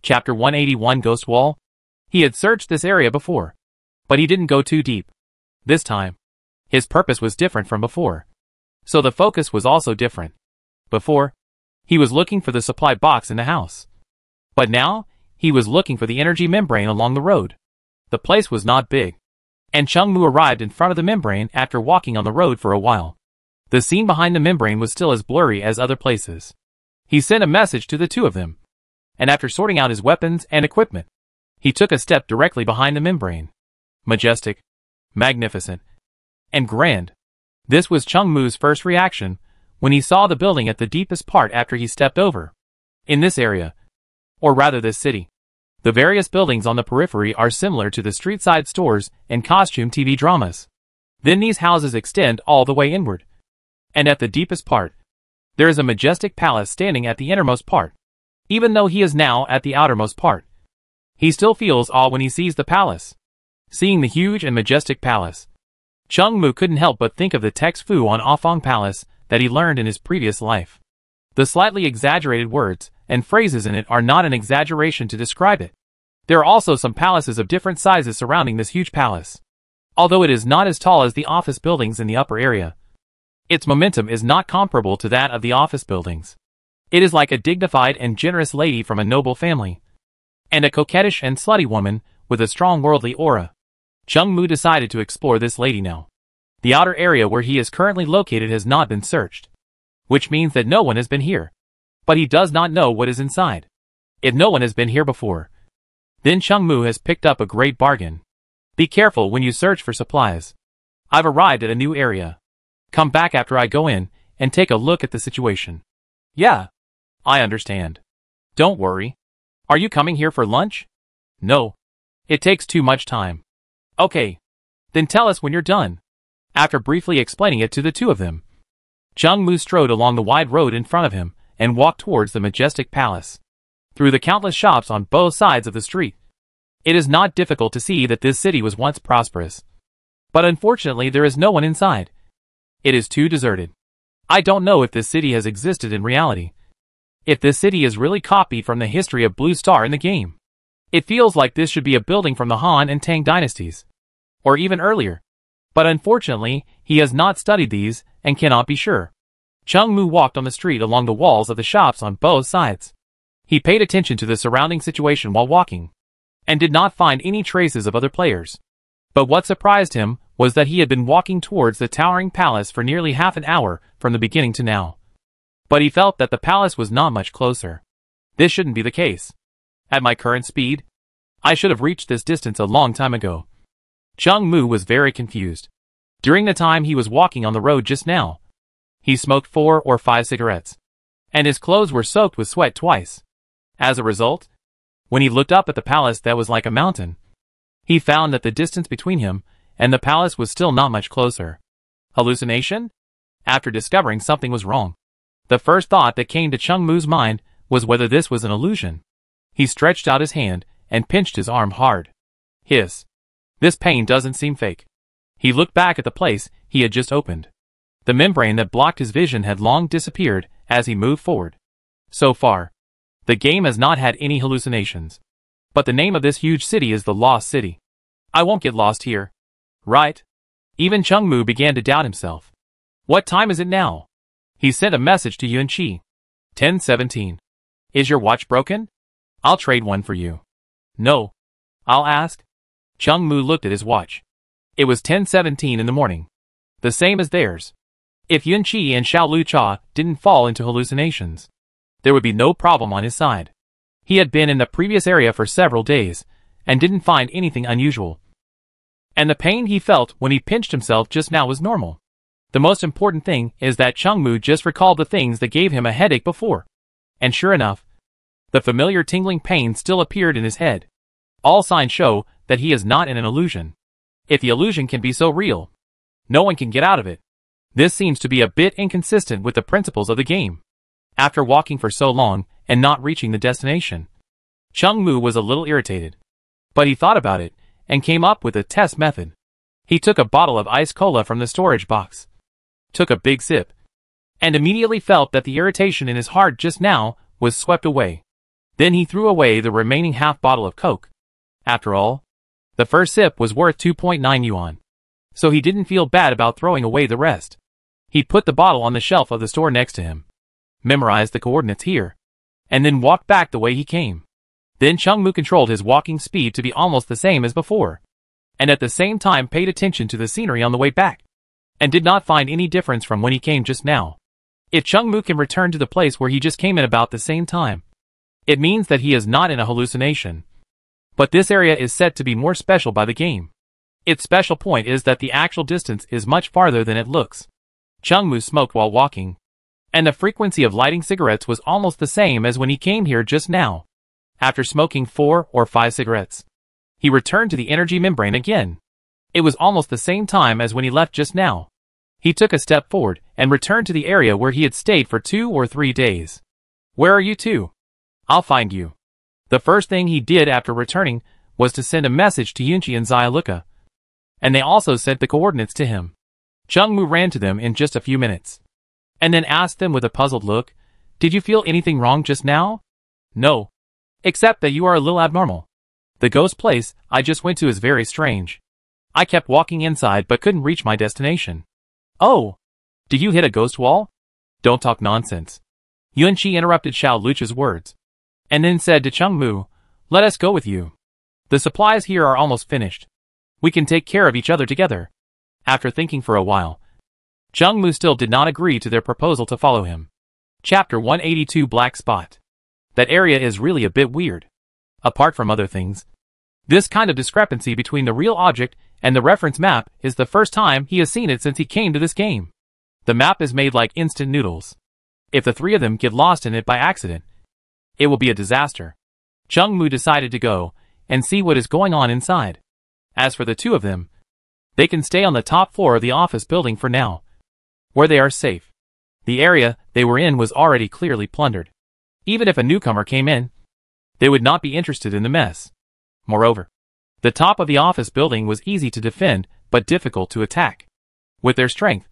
Chapter 181 Ghost Wall. He had searched this area before, but he didn't go too deep. This time, his purpose was different from before, so the focus was also different. Before, he was looking for the supply box in the house, but now, he was looking for the energy membrane along the road. The place was not big, and Chung-Moo arrived in front of the membrane after walking on the road for a while. The scene behind the membrane was still as blurry as other places. He sent a message to the two of them, and after sorting out his weapons and equipment, he took a step directly behind the membrane. Majestic, magnificent, and grand. This was Chung-Moo's first reaction when he saw the building at the deepest part after he stepped over. In this area, or rather this city, the various buildings on the periphery are similar to the street-side stores and costume TV dramas. Then these houses extend all the way inward. And at the deepest part, there is a majestic palace standing at the innermost part. Even though he is now at the outermost part, he still feels awe when he sees the palace. Seeing the huge and majestic palace, Chung-Moo couldn't help but think of the text Fu on Afong Palace that he learned in his previous life. The slightly exaggerated words and phrases in it are not an exaggeration to describe it. There are also some palaces of different sizes surrounding this huge palace. Although it is not as tall as the office buildings in the upper area, its momentum is not comparable to that of the office buildings. It is like a dignified and generous lady from a noble family, and a coquettish and slutty woman with a strong worldly aura. Chung-Moo decided to explore this lady now. The outer area where he is currently located has not been searched, which means that no one has been here. But he does not know what is inside. If no one has been here before, then Chung-Moo has picked up a great bargain. Be careful when you search for supplies. I've arrived at a new area. Come back after I go in and take a look at the situation. Yeah, I understand. Don't worry. Are you coming here for lunch? No. It takes too much time. Okay. Then tell us when you're done. After briefly explaining it to the two of them, Chung-Moo strode along the wide road in front of him and walked towards the majestic palace. Through the countless shops on both sides of the street, it is not difficult to see that this city was once prosperous. But unfortunately there is no one inside. It is too deserted. I don't know if this city has existed in reality. If this city is really copied from the history of Blue Star in the game. It feels like this should be a building from the Han and Tang dynasties. Or even earlier. But unfortunately, he has not studied these and cannot be sure. Chung-Moo walked on the street along the walls of the shops on both sides. He paid attention to the surrounding situation while walking, and did not find any traces of other players. But what surprised him was that he had been walking towards the towering palace for nearly half an hour from the beginning to now. But he felt that the palace was not much closer. This shouldn't be the case. At my current speed, I should have reached this distance a long time ago. Chung-Moo was very confused. During the time he was walking on the road just now, he smoked 4 or 5 cigarettes, and his clothes were soaked with sweat twice. As a result, when he looked up at the palace that was like a mountain, he found that the distance between him and the palace was still not much closer. Hallucination? After discovering something was wrong, the first thought that came to Chung-Moo's mind was whether this was an illusion. He stretched out his hand and pinched his arm hard. Hiss. This pain doesn't seem fake. He looked back at the place he had just opened. The membrane that blocked his vision had long disappeared as he moved forward. So far, the game has not had any hallucinations. But the name of this huge city is the Lost City. I won't get lost here. Right? Even Chung-Moo began to doubt himself. What time is it now? He sent a message to Yun-Chi. 10:17. Is your watch broken? I'll trade one for you. No. I'll ask. Chung-Moo looked at his watch. It was 10:17 in the morning. The same as theirs. If Yun-Chi and Xiao Lu-Cha didn't fall into hallucinations, there would be no problem on his side. He had been in the previous area for several days, and didn't find anything unusual. And the pain he felt when he pinched himself just now was normal. The most important thing is that Chung-Moo just recalled the things that gave him a headache before. And sure enough, the familiar tingling pain still appeared in his head. All signs show that he is not in an illusion. If the illusion can be so real, no one can get out of it. This seems to be a bit inconsistent with the principles of the game. After walking for so long and not reaching the destination, Chung-Moo was a little irritated. But he thought about it and came up with a test method. He took a bottle of ice cola from the storage box, took a big sip, and immediately felt that the irritation in his heart just now was swept away. Then he threw away the remaining half bottle of Coke. After all, the first sip was worth 2.9 yuan. So he didn't feel bad about throwing away the rest. He put the bottle on the shelf of the store next to him, memorized the coordinates here, and then walked back the way he came. Then Chengmu controlled his walking speed to be almost the same as before, and at the same time paid attention to the scenery on the way back, and did not find any difference from when he came just now. If Chengmu can return to the place where he just came in about the same time, it means that he is not in a hallucination. But this area is said to be more special by the game. Its special point is that the actual distance is much farther than it looks. Chengmu smoked while walking, and the frequency of lighting cigarettes was almost the same as when he came here just now. After smoking 4 or 5 cigarettes, he returned to the energy membrane again. It was almost the same time as when he left just now. He took a step forward and returned to the area where he had stayed for 2 or 3 days. Where are you two? I'll find you. The first thing he did after returning was to send a message to Yunqi and Xiaoluka, and they also sent the coordinates to him. Chengmu ran to them in just a few minutes, and then asked them with a puzzled look, "Did you feel anything wrong just now?" "No. Except that you are a little abnormal. The ghost place I just went to is very strange. I kept walking inside but couldn't reach my destination." "Oh! Did you hit a ghost wall?" "Don't talk nonsense." Yunqi interrupted Xiao Lucha's words, and then said to Chengmu, "Let us go with you. The supplies here are almost finished. We can take care of each other together." After thinking for a while, Chengmu still did not agree to their proposal to follow him. Chapter 182 Black Spot. That area is really a bit weird. Apart from other things, this kind of discrepancy between the real object and the reference map is the first time he has seen it since he came to this game. The map is made like instant noodles. If the three of them get lost in it by accident, it will be a disaster. Chengmu decided to go and see what is going on inside. As for the two of them, they can stay on the top floor of the office building for now, where they are safe. The area they were in was already clearly plundered. Even if a newcomer came in, they would not be interested in the mess. Moreover, the top of the office building was easy to defend but difficult to attack. With their strength,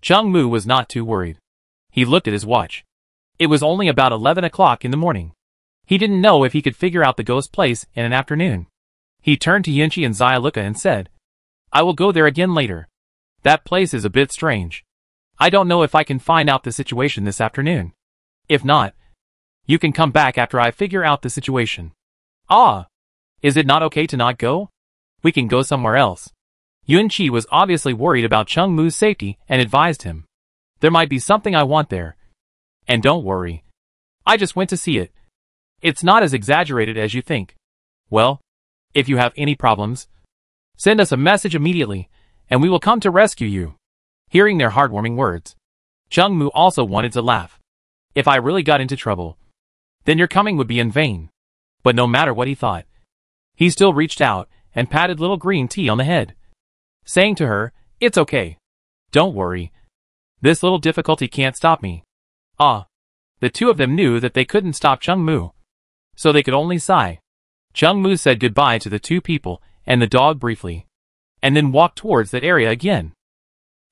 Chengmu was not too worried. He looked at his watch. It was only about 11 o'clock in the morning. He didn't know if he could figure out the ghost place in an afternoon. He turned to Yunqi and Xiaoluka and said, "I will go there again later. That place is a bit strange. I don't know if I can find out the situation this afternoon. If not, you can come back after I figure out the situation." "Ah! Is it not okay to not go? We can go somewhere else." Yunqi was obviously worried about Chengmu's safety and advised him, "There might be something I want there. And don't worry. I just went to see it. It's not as exaggerated as you think. Well, if you have any problems, send us a message immediately, and we will come to rescue you." Hearing their heartwarming words, Chengmu also wanted to laugh. If I really got into trouble, then your coming would be in vain. But no matter what he thought, he still reached out and patted little green tea on the head, saying to her, "It's okay. Don't worry. This little difficulty can't stop me." Ah! The two of them knew that they couldn't stop Chengmu, so they could only sigh. Chengmu said goodbye to the two people and the dog briefly, and then walked towards that area again.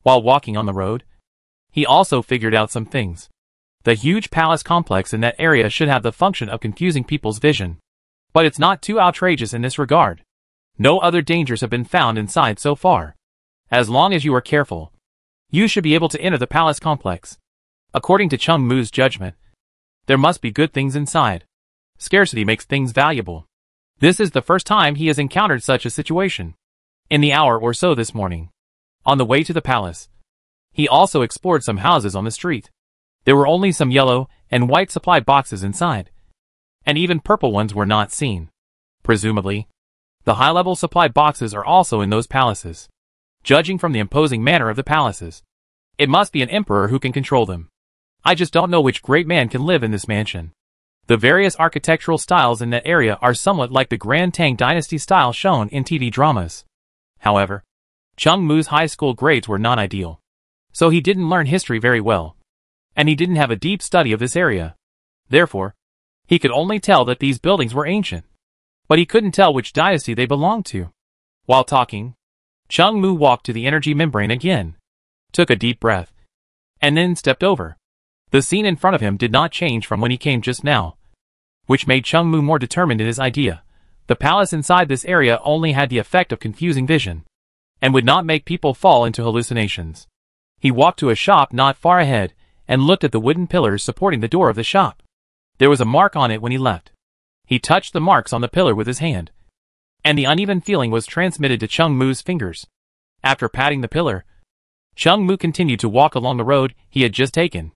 While walking on the road, he also figured out some things. The huge palace complex in that area should have the function of confusing people's vision. But it's not too outrageous in this regard. No other dangers have been found inside so far. As long as you are careful, you should be able to enter the palace complex. According to Chengmu's judgment, there must be good things inside. Scarcity makes things valuable. This is the first time he has encountered such a situation. In the hour or so this morning, on the way to the palace, he also explored some houses on the street. There were only some yellow and white supply boxes inside, and even purple ones were not seen. Presumably, the high-level supply boxes are also in those palaces. Judging from the imposing manner of the palaces, it must be an emperor who can control them. I just don't know which great man can live in this mansion. The various architectural styles in that area are somewhat like the Grand Tang Dynasty style shown in TV dramas. However, Chengmu's high school grades were not ideal, so he didn't learn history very well, and he didn't have a deep study of this area. Therefore, he could only tell that these buildings were ancient, but he couldn't tell which dynasty they belonged to. While talking, Chengmu walked to the energy membrane again, took a deep breath, and then stepped over. The scene in front of him did not change from when he came just now. which made Chung Mu more determined in his idea. The palace inside this area only had the effect of confusing vision, and would not make people fall into hallucinations. He walked to a shop not far ahead, and looked at the wooden pillars supporting the door of the shop. There was a mark on it when he left. He touched the marks on the pillar with his hand, and the uneven feeling was transmitted to Chung Mu's fingers. After patting the pillar, Chung Mu continued to walk along the road he had just taken.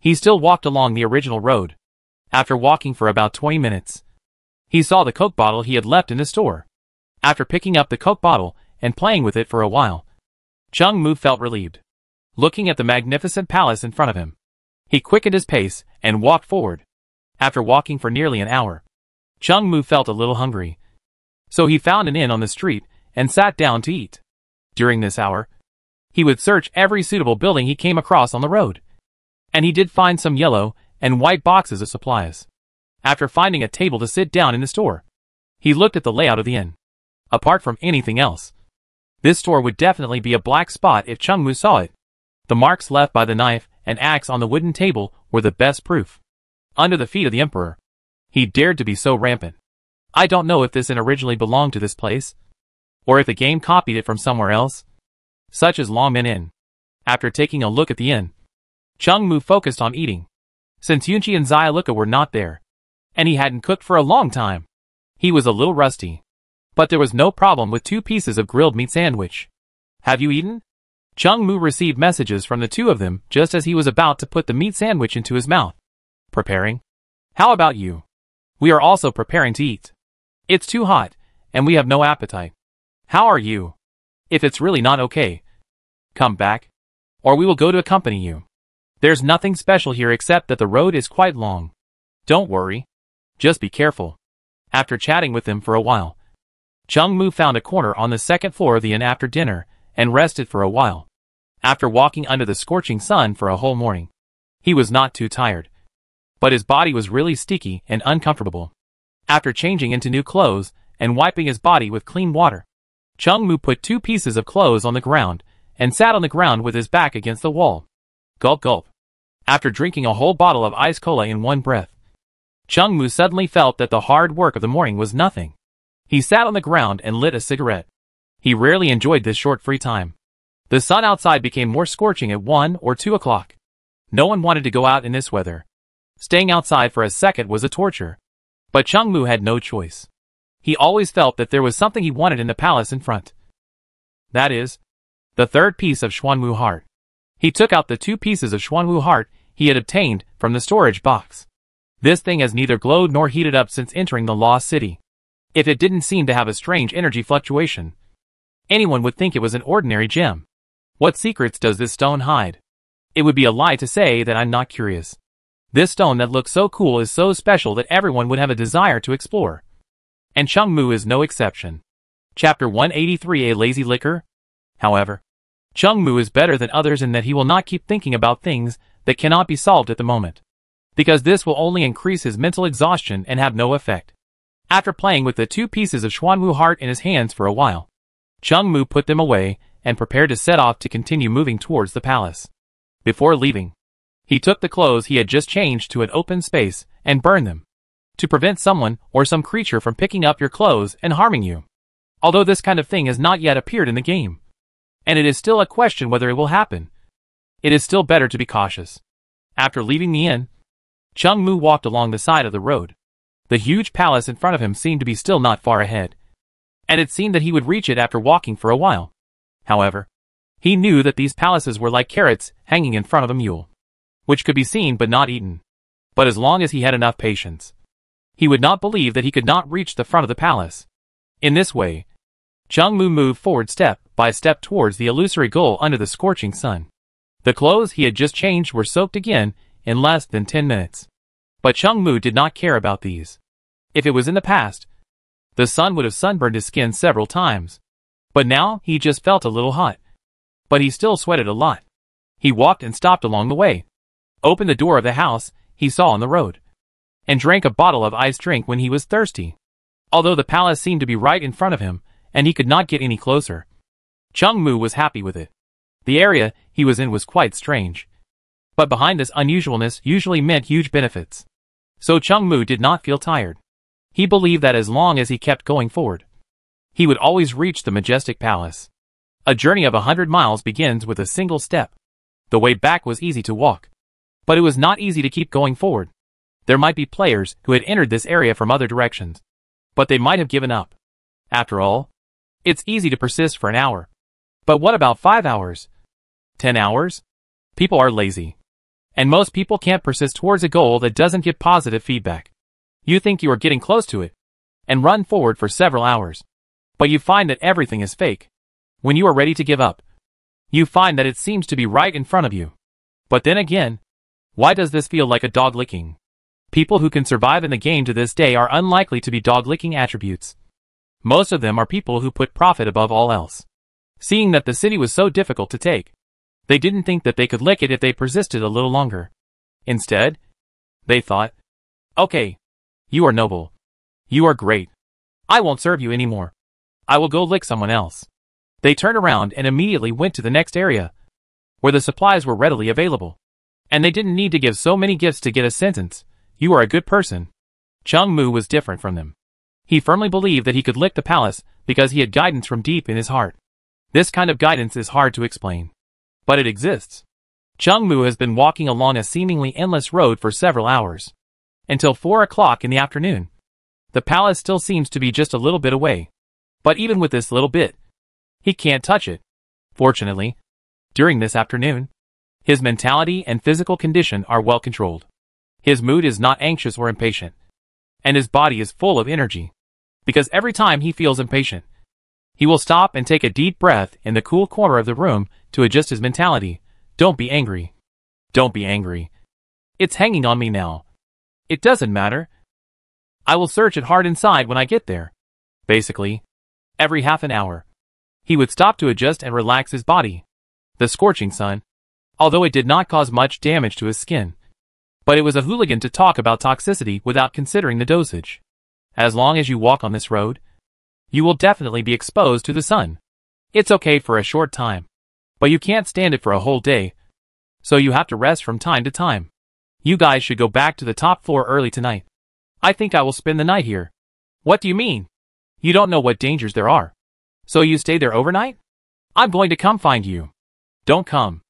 He still walked along the original road. After walking for about 20 minutes, he saw the Coke bottle he had left in the store. After picking up the Coke bottle and playing with it for a while, Chung Mu felt relieved. Looking at the magnificent palace in front of him, he quickened his pace and walked forward. After walking for nearly an hour, Chung Mu felt a little hungry. So he found an inn on the street and sat down to eat. During this hour, he would search every suitable building he came across on the road. And he did find some yellow and white boxes of supplies. After finding a table to sit down in the store, he looked at the layout of the inn. Apart from anything else, this store would definitely be a black spot if Chung Mu saw it. The marks left by the knife and axe on the wooden table were the best proof. Under the feet of the emperor, he dared to be so rampant. I don't know if this inn originally belonged to this place, or if the game copied it from somewhere else, such as Longmen Inn. After taking a look at the inn, Chung Mu focused on eating. Since Yunchi and Xiaoluka were not there, and he hadn't cooked for a long time, he was a little rusty. But there was no problem with 2 pieces of grilled meat sandwich. Have you eaten? Chung Mu received messages from the 2 of them just as he was about to put the meat sandwich into his mouth. Preparing? How about you? We are also preparing to eat. It's too hot, and we have no appetite. How are you? If it's really not okay, come back, or we will go to accompany you. There's nothing special here except that the road is quite long. Don't worry. Just be careful. After chatting with them for a while, Chung Mu found a corner on the second floor of the inn after dinner and rested for a while. After walking under the scorching sun for a whole morning, he was not too tired, but his body was really sticky and uncomfortable. After changing into new clothes and wiping his body with clean water, Chung Mu put 2 pieces of clothes on the ground and sat on the ground with his back against the wall. Gulp gulp. After drinking a whole bottle of ice cola in one breath, Chung Mu suddenly felt that the hard work of the morning was nothing. He sat on the ground and lit a cigarette. He rarely enjoyed this short free time. The sun outside became more scorching at 1 or 2 o'clock. No one wanted to go out in this weather. Staying outside for a second was a torture. But Chung Mu had no choice. He always felt that there was something he wanted in the palace in front. That is, the 3rd piece of Xuanwu heart. He took out the 2 pieces of Xuanwu heart he had obtained from the storage box. This thing has neither glowed nor heated up since entering the lost city. If it didn't seem to have a strange energy fluctuation, anyone would think it was an ordinary gem. What secrets does this stone hide? It would be a lie to say that I'm not curious. This stone that looks so cool is so special that everyone would have a desire to explore. And Chung Mu is no exception. Chapter 183: A Lazy Liquor. However, Chung Mu is better than others in that he will not keep thinking about things that cannot be solved at the moment, because this will only increase his mental exhaustion and have no effect. After playing with the 2 pieces of Xuanwu heart in his hands for a while, Chung Mu put them away and prepared to set off to continue moving towards the palace. Before leaving, he took the clothes he had just changed to an open space and burned them, to prevent someone or some creature from picking up your clothes and harming you. Although this kind of thing has not yet appeared in the game, and it is still a question whether it will happen, it is still better to be cautious. After leaving the inn, Chung Mu walked along the side of the road. The huge palace in front of him seemed to be still not far ahead, and it seemed that he would reach it after walking for a while. However, he knew that these palaces were like carrots hanging in front of a mule, which could be seen but not eaten. But as long as he had enough patience, he would not believe that he could not reach the front of the palace. In this way, Chung Mu moved forward step by step towards the illusory goal under the scorching sun. The clothes he had just changed were soaked again in less than 10 minutes. But Chung Mu did not care about these. If it was in the past, the sun would have sunburned his skin several times. But now he just felt a little hot. But he still sweated a lot. He walked and stopped along the way, opened the door of the house he saw on the road, and drank a bottle of iced drink when he was thirsty. Although the palace seemed to be right in front of him, and he could not get any closer, Chung Mu was happy with it. The area he was in was quite strange, but behind this unusualness usually meant huge benefits. So Chungmu did not feel tired. He believed that as long as he kept going forward, he would always reach the majestic palace. A journey of 100 miles begins with a single step. The way back was easy to walk, but it was not easy to keep going forward. There might be players who had entered this area from other directions, but they might have given up. After all, it's easy to persist for an hour. But what about 5 hours? 10 hours? People are lazy. And most people can't persist towards a goal that doesn't give positive feedback. You think you are getting close to it, and run forward for several hours. But you find that everything is fake. When you are ready to give up, you find that it seems to be right in front of you. But then again, why does this feel like a dog licking? People who can survive in the game to this day are unlikely to be dog licking attributes. Most of them are people who put profit above all else. Seeing that the city was so difficult to take, they didn't think that they could lick it if they persisted a little longer. Instead, they thought, okay, you are noble. You are great. I won't serve you anymore. I will go lick someone else. They turned around and immediately went to the next area, where the supplies were readily available. And they didn't need to give so many gifts to get a sentence, you are a good person. Chungmu was different from them. He firmly believed that he could lick the palace because he had guidance from deep in his heart. This kind of guidance is hard to explain, but it exists. Chungmu has been walking along a seemingly endless road for several hours. Until 4 o'clock in the afternoon. The palace still seems to be just a little bit away. But even with this little bit, he can't touch it. Fortunately, during this afternoon, his mentality and physical condition are well controlled. His mood is not anxious or impatient. And his body is full of energy. Because every time he feels impatient, he will stop and take a deep breath in the cool corner of the room to adjust his mentality. Don't be angry. Don't be angry. It's hanging on me now. It doesn't matter. I will search it hard inside when I get there. Basically, every half an hour, he would stop to adjust and relax his body. The scorching sun, although it did not cause much damage to his skin, but it was a hooligan to talk about toxicity without considering the dosage. As long as you walk on this road, you will definitely be exposed to the sun. It's okay for a short time, but you can't stand it for a whole day, so you have to rest from time to time. You guys should go back to the top floor early tonight. I think I will spend the night here. What do you mean? You don't know what dangers there are. So you stay there overnight? I'm going to come find you. Don't come.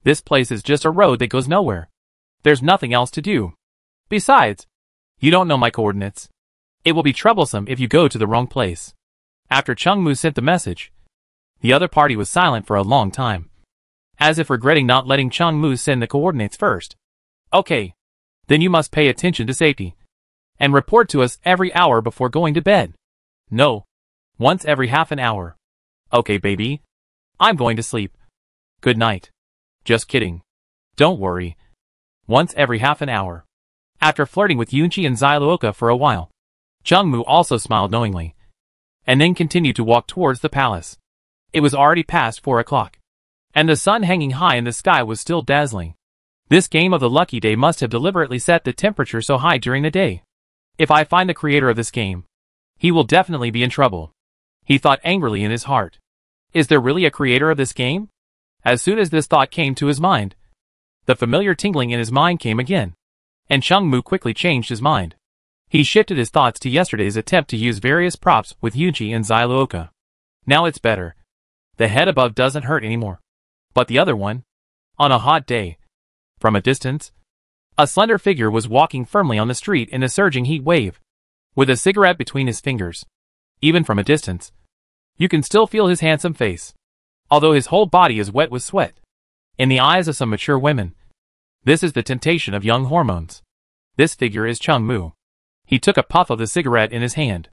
This place is just a road that goes nowhere. There's nothing else to do. Besides, you don't know my coordinates. It will be troublesome if you go to the wrong place. After Chungmu sent the message, the other party was silent for a long time, as if regretting not letting Chungmu send the coordinates first. Okay. Then you must pay attention to safety. And report to us every hour before going to bed. No. Once every half an hour. Okay, baby. I'm going to sleep. Good night. Just kidding. Don't worry. Once every half an hour. After flirting with Yunchi and Zailuoka for a while, Chungmu also smiled knowingly, and then continued to walk towards the palace. It was already past 4 o'clock, and the sun hanging high in the sky was still dazzling. This game of the lucky day must have deliberately set the temperature so high during the day. If I find the creator of this game, he will definitely be in trouble. He thought angrily in his heart. Is there really a creator of this game? As soon as this thought came to his mind, the familiar tingling in his mind came again, and Chungmu quickly changed his mind. He shifted his thoughts to yesterday's attempt to use various props with Yunchi and Zailuoka. Now it's better. The head above doesn't hurt anymore. But the other one? On a hot day. From a distance, a slender figure was walking firmly on the street in a surging heat wave, with a cigarette between his fingers. Even from a distance, you can still feel his handsome face, although his whole body is wet with sweat. In the eyes of some mature women, this is the temptation of young hormones. This figure is Chungmu. He took a puff of the cigarette in his hand.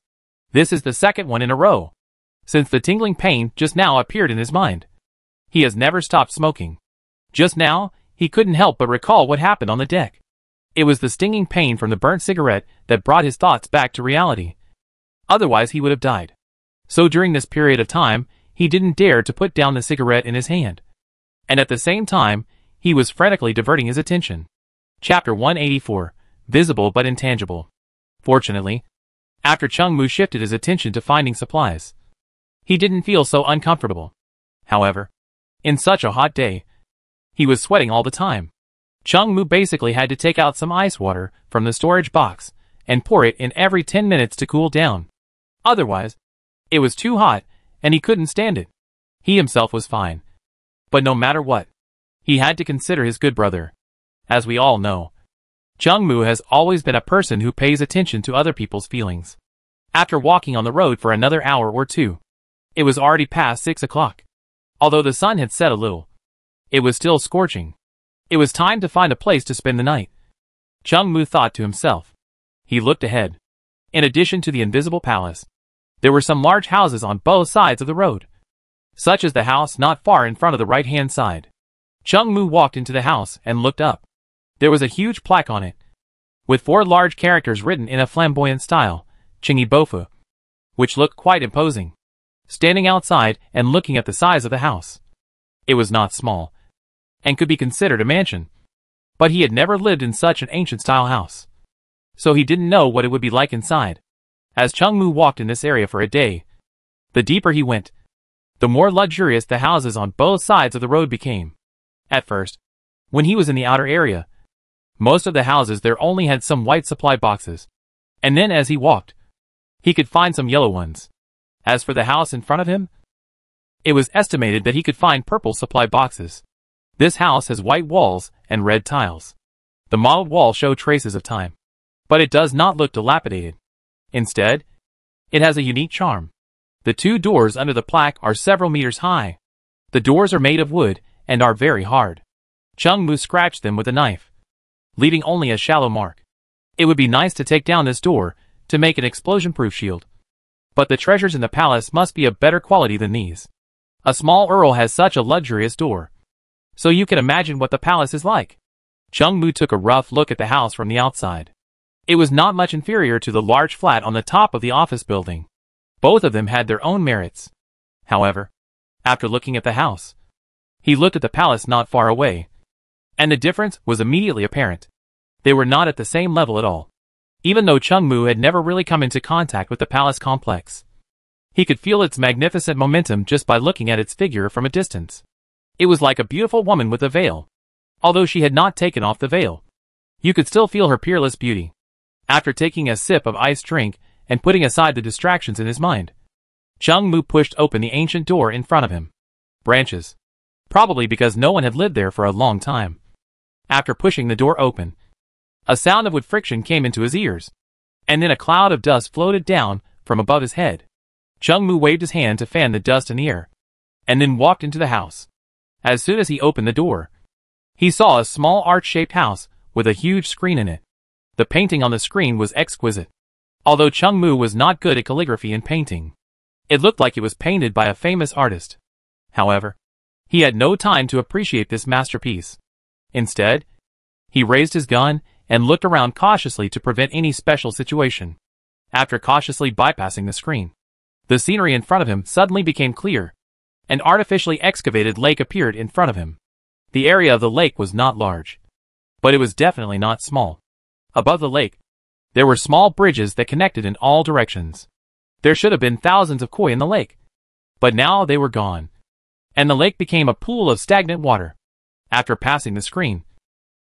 This is the second one in a row, since the tingling pain just now appeared in his mind. He has never stopped smoking. Just now, he couldn't help but recall what happened on the deck. It was the stinging pain from the burnt cigarette that brought his thoughts back to reality. Otherwise he would have died. So during this period of time, he didn't dare to put down the cigarette in his hand. And at the same time, he was frantically diverting his attention. Chapter 184, Visible but Intangible. Fortunately, after Chungmu shifted his attention to finding supplies, he didn't feel so uncomfortable. However, in such a hot day, he was sweating all the time. Chung Mu basically had to take out some ice water from the storage box and pour it in every 10 minutes to cool down. Otherwise, it was too hot and he couldn't stand it. He himself was fine. But no matter what, he had to consider his good brother. As we all know, Chung Mu has always been a person who pays attention to other people's feelings. After walking on the road for another hour or two, it was already past 6 o'clock. Although the sun had set a little, it was still scorching. It was time to find a place to spend the night. Chung Mu thought to himself. He looked ahead. In addition to the invisible palace, there were some large houses on both sides of the road, such as the house not far in front of the right-hand side. Chung Mu walked into the house and looked up. There was a huge plaque on it, with 4 large characters written in a flamboyant style, Chingy Bofu, which looked quite imposing. Standing outside and looking at the size of the house, it was not small, and could be considered a mansion. But he had never lived in such an ancient-style house, so he didn't know what it would be like inside. As Chung Mu walked in this area for a day, the deeper he went, the more luxurious the houses on both sides of the road became. At first, when he was in the outer area, most of the houses there only had some white supply boxes, and then as he walked, he could find some yellow ones. As for the house in front of him, it was estimated that he could find purple supply boxes. This house has white walls and red tiles. The modeled walls show traces of time, but it does not look dilapidated. Instead, it has a unique charm. The 2 doors under the plaque are several meters high. The doors are made of wood and are very hard. Chung Mu scratched them with a knife, leaving only a shallow mark. It would be nice to take down this door to make an explosion-proof shield. But the treasures in the palace must be of better quality than these. A small earl has such a luxurious door, so you can imagine what the palace is like. Chung Mu took a rough look at the house from the outside. It was not much inferior to the large flat on the top of the office building. Both of them had their own merits. However, after looking at the house, he looked at the palace not far away, and the difference was immediately apparent. They were not at the same level at all. Even though Chung Mu had never really come into contact with the palace complex, he could feel its magnificent momentum just by looking at its figure from a distance. It was like a beautiful woman with a veil. Although she had not taken off the veil, you could still feel her peerless beauty. After taking a sip of iced drink and putting aside the distractions in his mind, Chung Mu pushed open the ancient door in front of him. Branches. Probably because no one had lived there for a long time. After pushing the door open, a sound of wood friction came into his ears, and then a cloud of dust floated down from above his head. Chung Mu waved his hand to fan the dust in the air, and then walked into the house. As soon as he opened the door, he saw a small arch-shaped house with a huge screen in it. The painting on the screen was exquisite. Although Chung Mu was not good at calligraphy and painting, it looked like it was painted by a famous artist. However, he had no time to appreciate this masterpiece. Instead, he raised his gun and looked around cautiously to prevent any special situation. After cautiously bypassing the screen, the scenery in front of him suddenly became clear. An artificially excavated lake appeared in front of him. The area of the lake was not large, but it was definitely not small. Above the lake, there were small bridges that connected in all directions. There should have been thousands of koi in the lake, but now they were gone, and the lake became a pool of stagnant water. After passing the screen,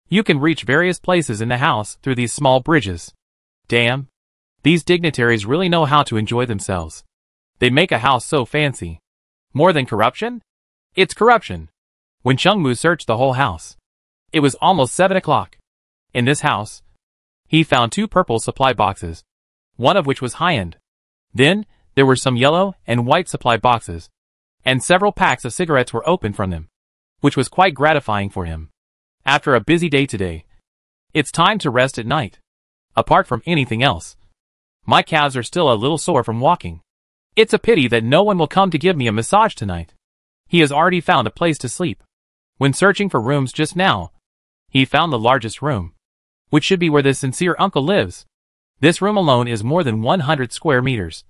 you can reach various places in the house through these small bridges. Damn, these dignitaries really know how to enjoy themselves. They make a house so fancy. More than corruption? It's corruption. When Chung Mu searched the whole house, it was almost 7 o'clock. In this house, he found 2 purple supply boxes, one of which was high-end. Then, there were some yellow and white supply boxes, and several packs of cigarettes were opened from them, which was quite gratifying for him. After a busy day today, it's time to rest at night. Apart from anything else, my calves are still a little sore from walking. It's a pity that no one will come to give me a massage tonight. He has already found a place to sleep. When searching for rooms just now, he found the largest room, which should be where the sincere uncle lives. This room alone is more than 100 square meters,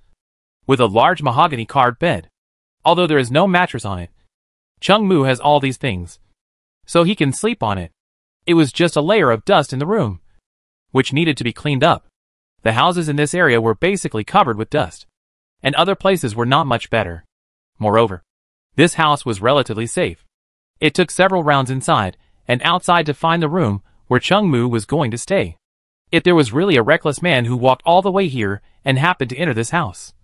with a large mahogany carved bed. Although there is no mattress on it, Chung Mu has all these things, so he can sleep on it. It was just a layer of dust in the room, which needed to be cleaned up. The houses in this area were basically covered with dust, and other places were not much better. Moreover, this house was relatively safe. It took several rounds inside, and outside to find the room where Chung Mu was going to stay. If there was really a reckless man who walked all the way here and happened to enter this house.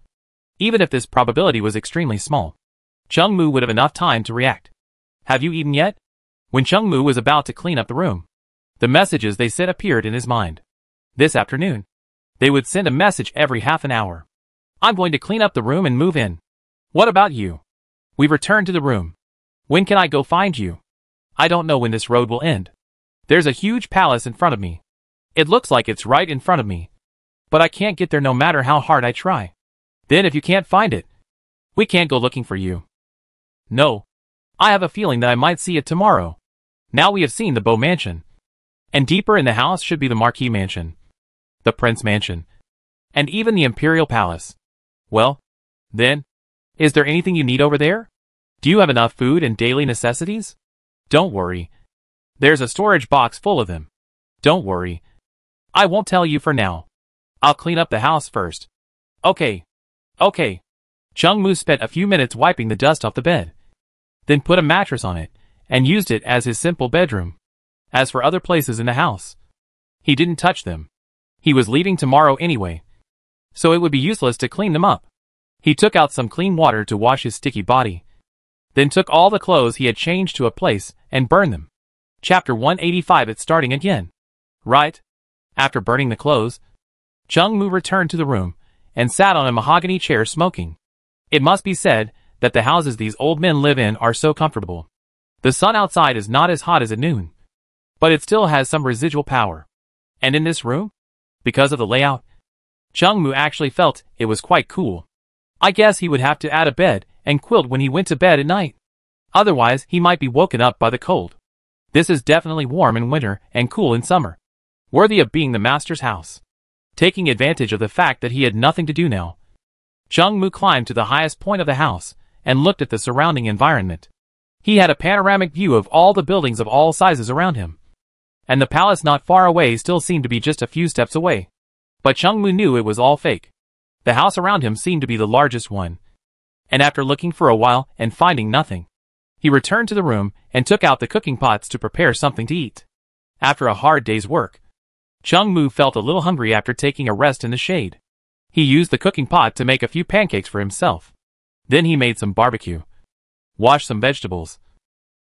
Even if this probability was extremely small, Chung Mu would have enough time to react. Have you eaten yet? When Chung Mu was about to clean up the room, the messages they sent appeared in his mind. This afternoon, they would send a message every half an hour. I'm going to clean up the room and move in. What about you? We've returned to the room. When can I go find you? I don't know when this road will end. There's a huge palace in front of me. It looks like it's right in front of me. But I can't get there no matter how hard I try. Then if you can't find it, we can't go looking for you. No. I have a feeling that I might see it tomorrow. Now we have seen the Beau Mansion. And deeper in the house should be the Marquis Mansion, the Prince Mansion, and even the Imperial Palace. Well, then, is there anything you need over there? Do you have enough food and daily necessities? Don't worry. There's a storage box full of them. Don't worry. I won't tell you for now. I'll clean up the house first. Okay. Okay. Chung Mu spent a few minutes wiping the dust off the bed, then put a mattress on it, and used it as his simple bedroom. As for other places in the house, he didn't touch them. He was leaving tomorrow anyway, so it would be useless to clean them up. He took out some clean water to wash his sticky body, then took all the clothes he had changed to a place and burned them. Chapter 185. It's starting again. Right? After burning the clothes, Chung Mu returned to the room and sat on a mahogany chair smoking. It must be said that the houses these old men live in are so comfortable. The sun outside is not as hot as at noon, but it still has some residual power. And in this room, because of the layout, Chung Mu actually felt it was quite cool. I guess he would have to add a bed and quilt when he went to bed at night. Otherwise, he might be woken up by the cold. This is definitely warm in winter and cool in summer. Worthy of being the master's house. Taking advantage of the fact that he had nothing to do now, Chung Mu climbed to the highest point of the house and looked at the surrounding environment. He had a panoramic view of all the buildings of all sizes around him, and the palace not far away still seemed to be just a few steps away. But Chung Mu knew it was all fake. The house around him seemed to be the largest one, and after looking for a while and finding nothing, he returned to the room and took out the cooking pots to prepare something to eat. After a hard day's work, Chung Mu felt a little hungry after taking a rest in the shade. He used the cooking pot to make a few pancakes for himself. Then he made some barbecue, washed some vegetables,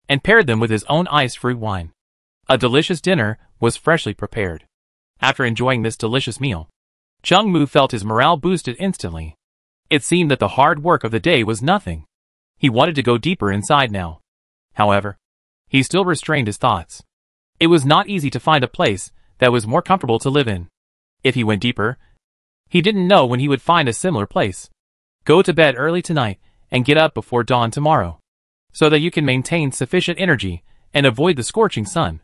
and paired them with his own iced fruit wine. A delicious dinner was freshly prepared. After enjoying this delicious meal, Chung Mu felt his morale boosted instantly. It seemed that the hard work of the day was nothing. He wanted to go deeper inside now. However, he still restrained his thoughts. It was not easy to find a place that was more comfortable to live in. If he went deeper, he didn't know when he would find a similar place. Go to bed early tonight and get up before dawn tomorrow, so that you can maintain sufficient energy and avoid the scorching sun.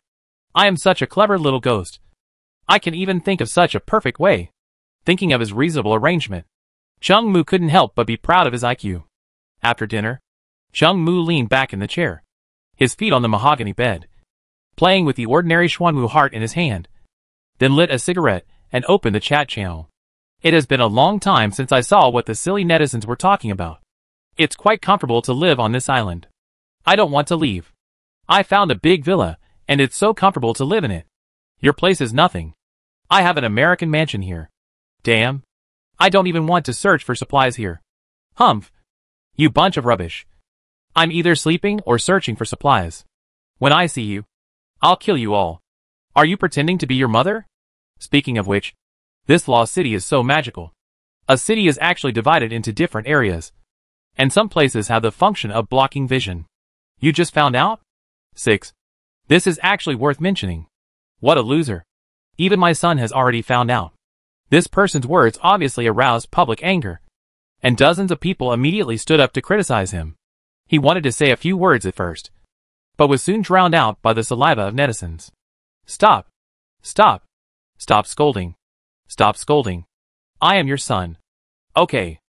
I am such a clever little ghost. I can even think of such a perfect way. Thinking of his reasonable arrangement, Chung Mu couldn't help but be proud of his IQ. After dinner, Chung Mu leaned back in the chair, his feet on the mahogany bed, playing with the ordinary Xuanwu heart in his hand, then lit a cigarette and opened the chat channel. It has been a long time since I saw what the silly netizens were talking about. It's quite comfortable to live on this island. I don't want to leave. I found a big villa, and it's so comfortable to live in it. Your place is nothing. I have an American mansion here. Damn. I don't even want to search for supplies here. Humph. You bunch of rubbish. I'm either sleeping or searching for supplies. When I see you, I'll kill you all. Are you pretending to be your mother? Speaking of which, this lost city is so magical. A city is actually divided into different areas, and some places have the function of blocking vision. You just found out? 6. This is actually worth mentioning. What a loser. Even my son has already found out. This person's words obviously aroused public anger, and dozens of people immediately stood up to criticize him. He wanted to say a few words at first, but was soon drowned out by the saliva of netizens. Stop. Stop. Stop scolding. Stop scolding. I am your son. Okay.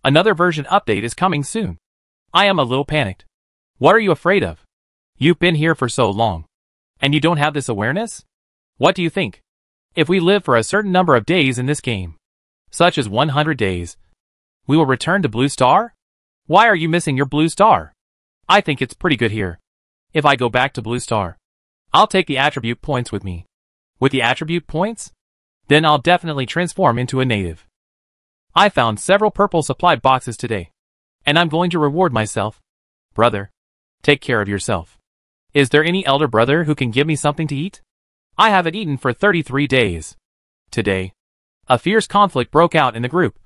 Another version update is coming soon. I am a little panicked. What are you afraid of? You've been here for so long, and you don't have this awareness? What do you think? If we live for a certain number of days in this game, such as 100 days, we will return to Blue Star? Why are you missing your Blue Star? I think it's pretty good here. If I go back to Blue Star, I'll take the attribute points with me. With the attribute points? Then I'll definitely transform into a native. I found several purple supply boxes today, and I'm going to reward myself. Brother, take care of yourself. Is there any elder brother who can give me something to eat? I haven't eaten for 33 days. Today, a fierce conflict broke out in the group.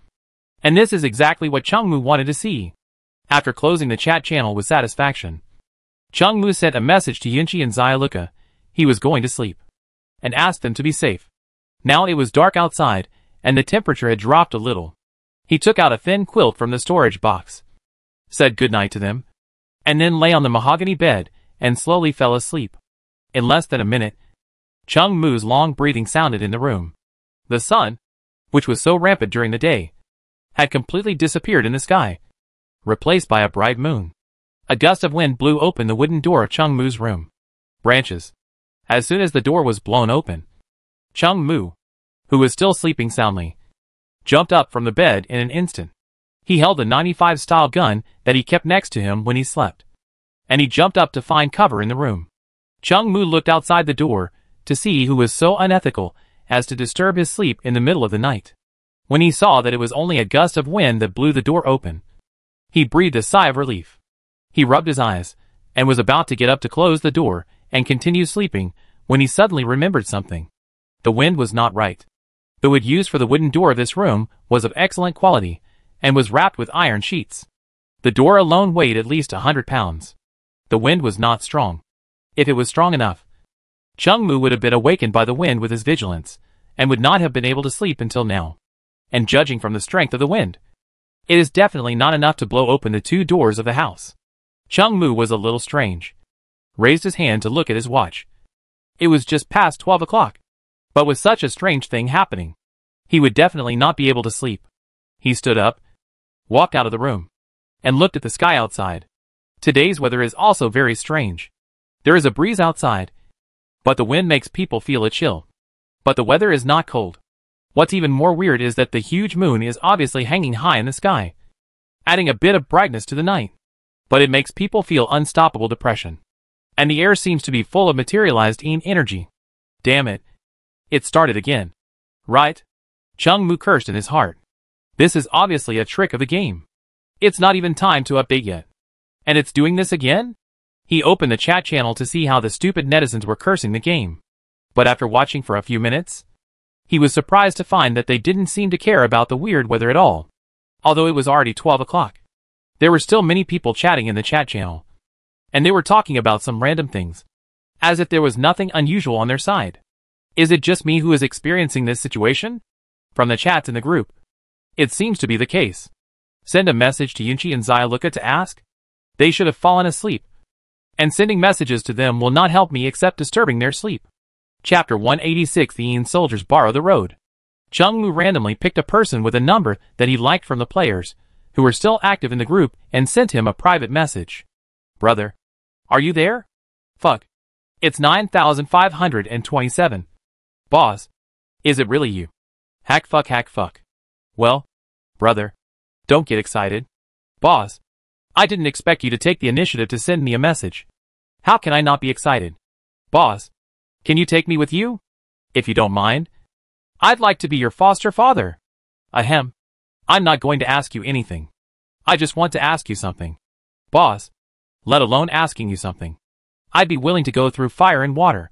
And this is exactly what Chungmu wanted to see. After closing the chat channel with satisfaction, Chungmu sent a message to Yunchi and Xiaoluka. He was going to sleep, and asked them to be safe. Now it was dark outside, and the temperature had dropped a little. He took out a thin quilt from the storage box, said goodnight to them, and then lay on the mahogany bed and slowly fell asleep. In less than a minute, Chungmu's long breathing sounded in the room. The sun, which was so rampant during the day, had completely disappeared in the sky, replaced by a bright moon. A gust of wind blew open the wooden door of Chungmu's room. Branches. As soon as the door was blown open, Chungmu, who was still sleeping soundly, jumped up from the bed in an instant. He held a 95-style gun that he kept next to him when he slept, and he jumped up to find cover in the room. Chungmu looked outside the door to see who was so unethical as to disturb his sleep in the middle of the night. When he saw that it was only a gust of wind that blew the door open, he breathed a sigh of relief. He rubbed his eyes, and was about to get up to close the door and continue sleeping, when he suddenly remembered something. The wind was not right. The wood used for the wooden door of this room was of excellent quality, and was wrapped with iron sheets. The door alone weighed at least 100 pounds. The wind was not strong. If it was strong enough, Chungmu would have been awakened by the wind with his vigilance, and would not have been able to sleep until now. And judging from the strength of the wind, it is definitely not enough to blow open the two doors of the house. Chungmu was a little strange. Raised his hand to look at his watch. It was just past 12 o'clock. But with such a strange thing happening, he would definitely not be able to sleep. He stood up, walked out of the room, and looked at the sky outside. Today's weather is also very strange. There is a breeze outside, but the wind makes people feel a chill. But the weather is not cold. What's even more weird is that the huge moon is obviously hanging high in the sky, adding a bit of brightness to the night. But it makes people feel unstoppable depression. And the air seems to be full of materialized energy. Damn it. It started again. Right? Chungmu cursed in his heart. This is obviously a trick of the game. It's not even time to update yet. And it's doing this again? He opened the chat channel to see how the stupid netizens were cursing the game. But after watching for a few minutes, he was surprised to find that they didn't seem to care about the weird weather at all. Although it was already 12 o'clock. There were still many people chatting in the chat channel. And they were talking about some random things, as if there was nothing unusual on their side. Is it just me who is experiencing this situation? From the chats in the group, it seems to be the case. Send a message to Yunchi and Xiaoluka to ask. They should have fallen asleep. And sending messages to them will not help me except disturbing their sleep. Chapter 186. The Yin soldiers borrow the road. Chungmu randomly picked a person with a number that he liked from the players, who were still active in the group, and sent him a private message. Brother, are you there? Fuck. It's 9527. Boss, is it really you? Hack fuck hack fuck. Well, brother, don't get excited. Boss, I didn't expect you to take the initiative to send me a message. How can I not be excited? Boss, can you take me with you? If you don't mind. I'd like to be your foster father. Ahem. I'm not going to ask you anything. I just want to ask you something. Boss, let alone asking you something. I'd be willing to go through fire and water.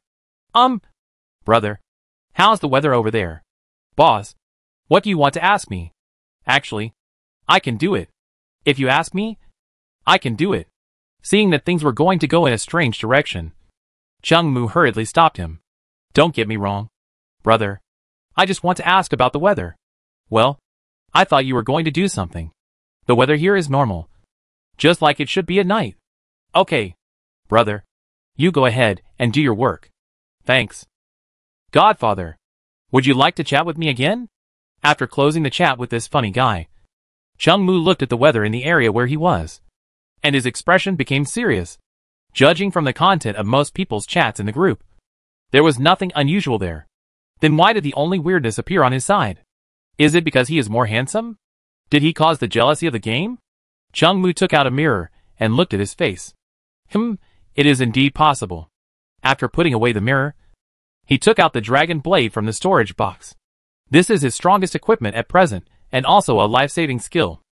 Brother, how's the weather over there? Boss, what do you want to ask me? Actually, I can do it. If you ask me, I can do it. Seeing that things were going to go in a strange direction, Chungmu hurriedly stopped him. Don't get me wrong. Brother, I just want to ask about the weather. Well, I thought you were going to do something. The weather here is normal. Just like it should be at night. Okay. Brother, you go ahead and do your work. Thanks. Godfather, would you like to chat with me again? After closing the chat with this funny guy, Chungmu looked at the weather in the area where he was, and his expression became serious. Judging from the content of most people's chats in the group, there was nothing unusual there. Then why did the only weirdness appear on his side? Is it because he is more handsome? Did he cause the jealousy of the game? Chungmu took out a mirror and looked at his face. It is indeed possible. After putting away the mirror, he took out the dragon blade from the storage box. This is his strongest equipment at present, and also a life-saving skill.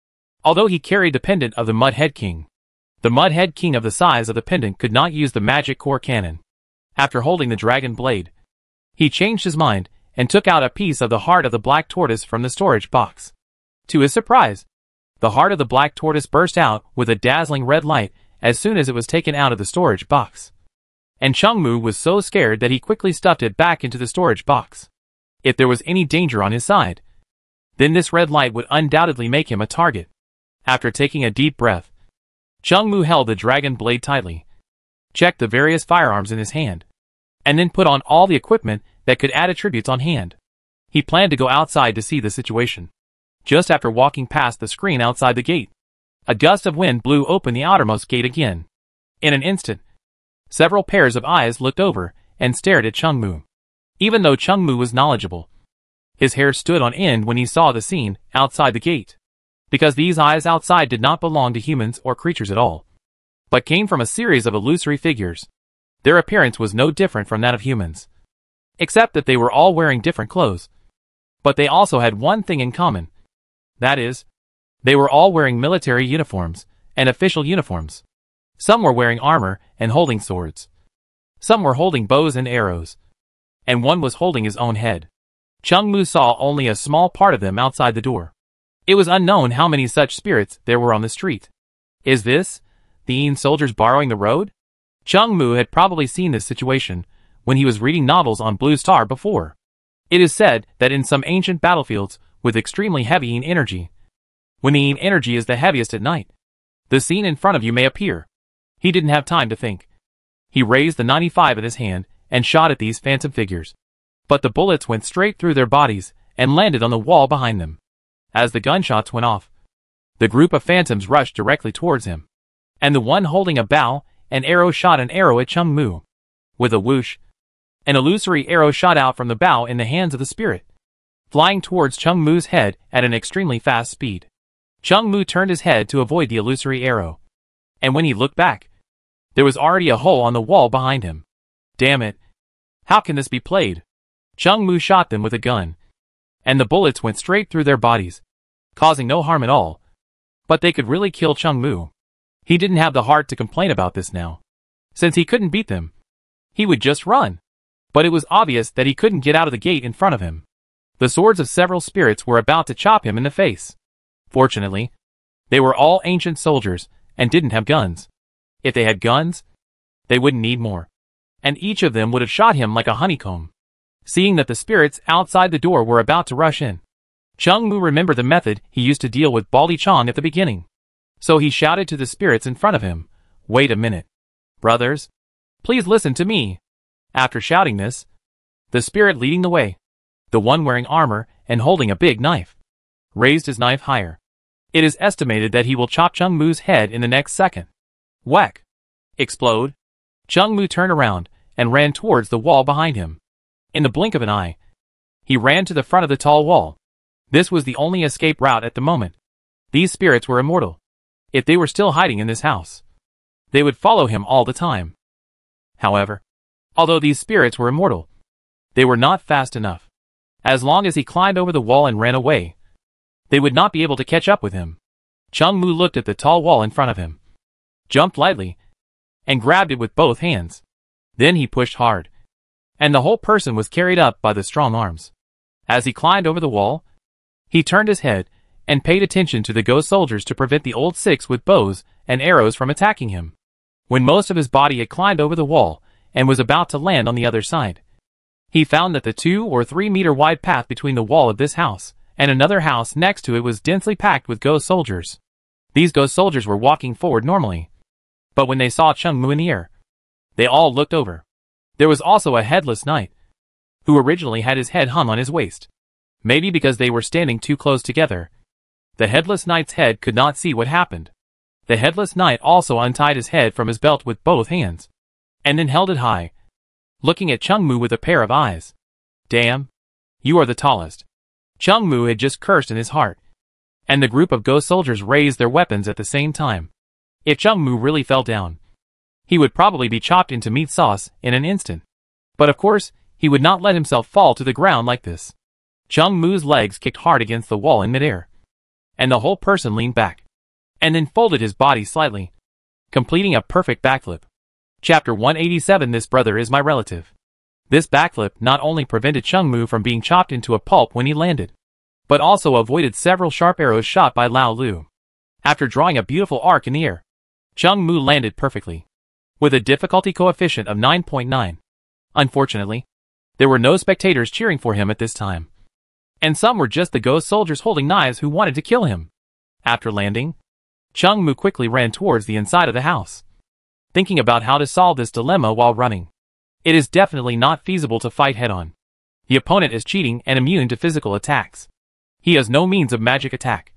Although he carried the pendant of the Mudhead King, the Mudhead King of the size of the pendant could not use the magic core cannon. After holding the dragon blade, he changed his mind and took out a piece of the heart of the black tortoise from the storage box. To his surprise, the heart of the black tortoise burst out with a dazzling red light as soon as it was taken out of the storage box. And Chengmu was so scared that he quickly stuffed it back into the storage box. If there was any danger on his side, then this red light would undoubtedly make him a target. After taking a deep breath, Chengmu held the dragon blade tightly, checked the various firearms in his hand, and then put on all the equipment that could add attributes on hand. He planned to go outside to see the situation. Just after walking past the screen outside the gate, a gust of wind blew open the outermost gate again. In an instant, several pairs of eyes looked over and stared at Chengmu. Even though Chengmu was knowledgeable, his hair stood on end when he saw the scene outside the gate, because these eyes outside did not belong to humans or creatures at all, but came from a series of illusory figures. Their appearance was no different from that of humans, except that they were all wearing different clothes. But they also had one thing in common. That is, they were all wearing military uniforms and official uniforms. Some were wearing armor and holding swords. Some were holding bows and arrows. And one was holding his own head. Chengmu saw only a small part of them outside the door. It was unknown how many such spirits there were on the street. Is this the Yin soldiers borrowing the road? Chengmu had probably seen this situation when he was reading novels on Blue Star before. It is said that in some ancient battlefields with extremely heavy Yin energy, when the Yin energy is the heaviest at night, the scene in front of you may appear. He didn't have time to think. He raised the 95 in his hand and shot at these phantom figures. But the bullets went straight through their bodies and landed on the wall behind them. As the gunshots went off, the group of phantoms rushed directly towards him. And the one holding a bow and arrow shot an arrow at Chengmu. With a whoosh, an illusory arrow shot out from the bow in the hands of the spirit, flying towards Chengmu's head at an extremely fast speed. Chengmu turned his head to avoid the illusory arrow. And when he looked back, there was already a hole on the wall behind him. Damn it! How can this be played? Chengmu shot them with a gun, and the bullets went straight through their bodies, causing no harm at all. But they could really kill Chengmu. He didn't have the heart to complain about this now. Since he couldn't beat them, he would just run. But it was obvious that he couldn't get out of the gate in front of him. The swords of several spirits were about to chop him in the face. Fortunately, they were all ancient soldiers and didn't have guns. If they had guns, they wouldn't need more. And each of them would have shot him like a honeycomb. Seeing that the spirits outside the door were about to rush in, Chengmu remembered the method he used to deal with Baldi Chong at the beginning. So he shouted to the spirits in front of him, "Wait a minute. Brothers, please listen to me." After shouting this, the spirit leading the way, the one wearing armor and holding a big knife, raised his knife higher. It is estimated that he will chop Chengmu's head in the next second. Whack! Explode! Chengmu turned around and ran towards the wall behind him. In the blink of an eye, he ran to the front of the tall wall. This was the only escape route at the moment. These spirits were immortal. If they were still hiding in this house, they would follow him all the time. However, although these spirits were immortal, they were not fast enough. As long as he climbed over the wall and ran away, they would not be able to catch up with him. Chengmu looked at the tall wall in front of him, jumped lightly, and grabbed it with both hands. Then he pushed hard, and the whole person was carried up by the strong arms. As he climbed over the wall, he turned his head and paid attention to the ghost soldiers to prevent the old six with bows and arrows from attacking him. When most of his body had climbed over the wall and was about to land on the other side, he found that the 2 or 3 meter wide path between the wall of this house and another house next to it was densely packed with ghost soldiers. These ghost soldiers were walking forward normally, but when they saw Chengmu in the air, they all looked over. There was also a headless knight, who originally had his head hung on his waist. Maybe because they were standing too close together, the headless knight's head could not see what happened. The headless knight also untied his head from his belt with both hands, and then held it high, looking at Chengmu with a pair of eyes. "Damn, you are the tallest." Chengmu had just cursed in his heart, and the group of ghost soldiers raised their weapons at the same time. If Chengmu really fell down, he would probably be chopped into meat sauce in an instant. But of course, he would not let himself fall to the ground like this. Chung Moo's legs kicked hard against the wall in midair, and the whole person leaned back, and then folded his body slightly, completing a perfect backflip. Chapter 187. This brother is my relative. This backflip not only prevented Chung Moo from being chopped into a pulp when he landed, but also avoided several sharp arrows shot by Lao Lu. After drawing a beautiful arc in the air, Chung Moo landed perfectly, with a difficulty coefficient of 9.9. Unfortunately, there were no spectators cheering for him at this time, and some were just the ghost soldiers holding knives who wanted to kill him. After landing, Chung Moo quickly ran towards the inside of the house, thinking about how to solve this dilemma while running. It is definitely not feasible to fight head-on. The opponent is cheating and immune to physical attacks. He has no means of magic attack,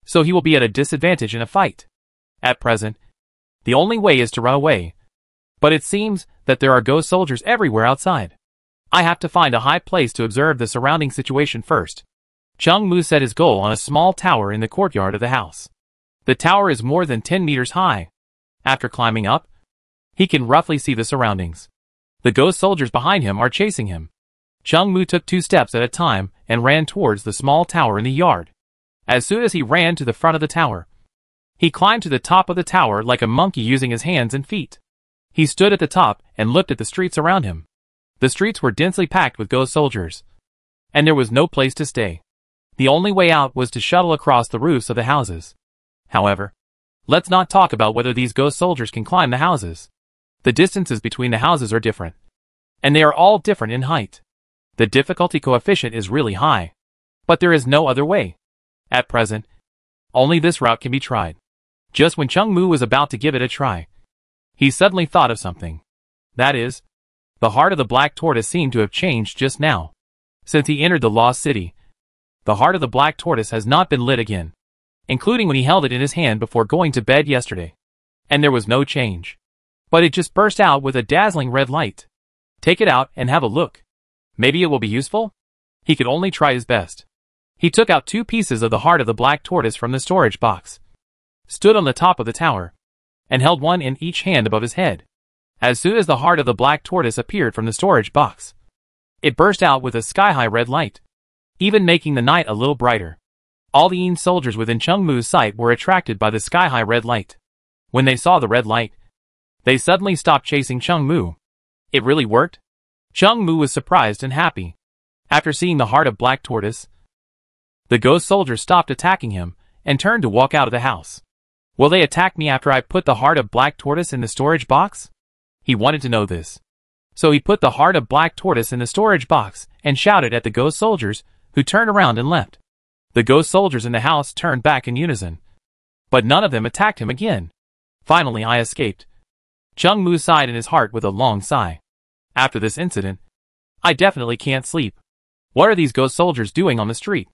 so he will be at a disadvantage in a fight. At present, the only way is to run away, but it seems that there are ghost soldiers everywhere outside. I have to find a high place to observe the surrounding situation first. Chung Moo set his goal on a small tower in the courtyard of the house. The tower is more than 10 meters high. After climbing up, he can roughly see the surroundings. The ghost soldiers behind him are chasing him. Chung Moo took 2 steps at a time and ran towards the small tower in the yard. As soon as he ran to the front of the tower, he climbed to the top of the tower like a monkey using his hands and feet. He stood at the top and looked at the streets around him. The streets were densely packed with ghost soldiers, and there was no place to stay. The only way out was to shuttle across the roofs of the houses. However, let's not talk about whether these ghost soldiers can climb the houses. The distances between the houses are different, and they are all different in height. The difficulty coefficient is really high, but there is no other way. At present, only this route can be tried. Just when Chung Moo was about to give it a try, he suddenly thought of something. That is, the heart of the black tortoise seemed to have changed just now. Since he entered the lost city, the heart of the black tortoise has not been lit again, including when he held it in his hand before going to bed yesterday. And there was no change, but it just burst out with a dazzling red light. Take it out and have a look. Maybe it will be useful? He could only try his best. He took out 2 pieces of the heart of the black tortoise from the storage box, stood on the top of the tower, and held one in each hand above his head. As soon as the heart of the black tortoise appeared from the storage box, it burst out with a sky-high red light, even making the night a little brighter. All the Yin soldiers within Chung Moo's sight were attracted by the sky-high red light. When they saw the red light, they suddenly stopped chasing Chung Moo. It really worked? Chung Moo was surprised and happy. After seeing the heart of black tortoise, the ghost soldiers stopped attacking him and turned to walk out of the house. Will they attack me after I put the heart of black tortoise in the storage box? He wanted to know this. So he put the heart of black tortoise in the storage box and shouted at the ghost soldiers, who turned around and left. The ghost soldiers in the house turned back in unison, but none of them attacked him again. Finally I escaped. Chung Moo sighed in his heart with a long sigh. After this incident, I definitely can't sleep. What are these ghost soldiers doing on the street?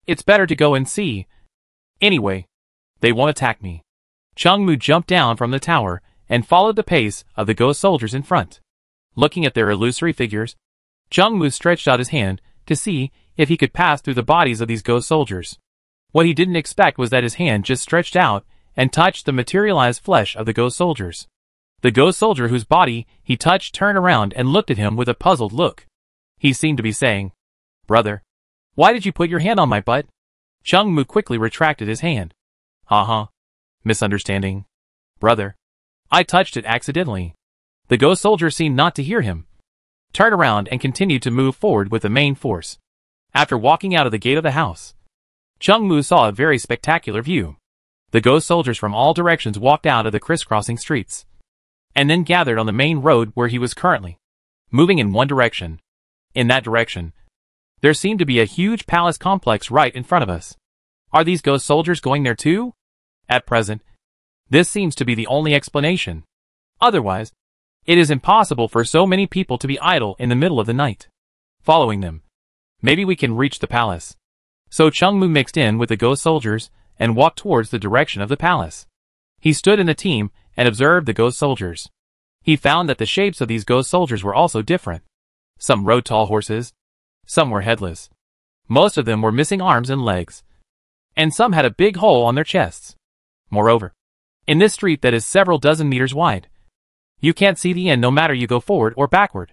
It's better to go and see. Anyway, they won't attack me. Chung Moo jumped down from the tower and followed the pace of the ghost soldiers in front. Looking at their illusory figures, Chung Moo stretched out his hand to see if he could pass through the bodies of these ghost soldiers. What he didn't expect was that his hand just stretched out and touched the materialized flesh of the ghost soldiers. The ghost soldier whose body he touched turned around and looked at him with a puzzled look. He seemed to be saying, "Brother, why did you put your hand on my butt?" Chung Moo quickly retracted his hand. Misunderstanding. Brother, I touched it accidentally. The ghost soldier seemed not to hear him, turned around and continued to move forward with the main force. After walking out of the gate of the house, Chung Moo saw a very spectacular view. The ghost soldiers from all directions walked out of the crisscrossing streets, and then gathered on the main road where he was currently moving in one direction. In that direction, there seemed to be a huge palace complex right in front of us. Are these ghost soldiers going there too? At present, this seems to be the only explanation. Otherwise, it is impossible for so many people to be idle in the middle of the night. Following them, maybe we can reach the palace. So Chung Moo mixed in with the ghost soldiers and walked towards the direction of the palace. He stood in the team and observed the ghost soldiers. He found that the shapes of these ghost soldiers were also different. Some rode tall horses, some were headless. Most of them were missing arms and legs, and some had a big hole on their chests. Moreover, in this street that is several dozen meters wide, You can't see the end no matter you go forward or backward.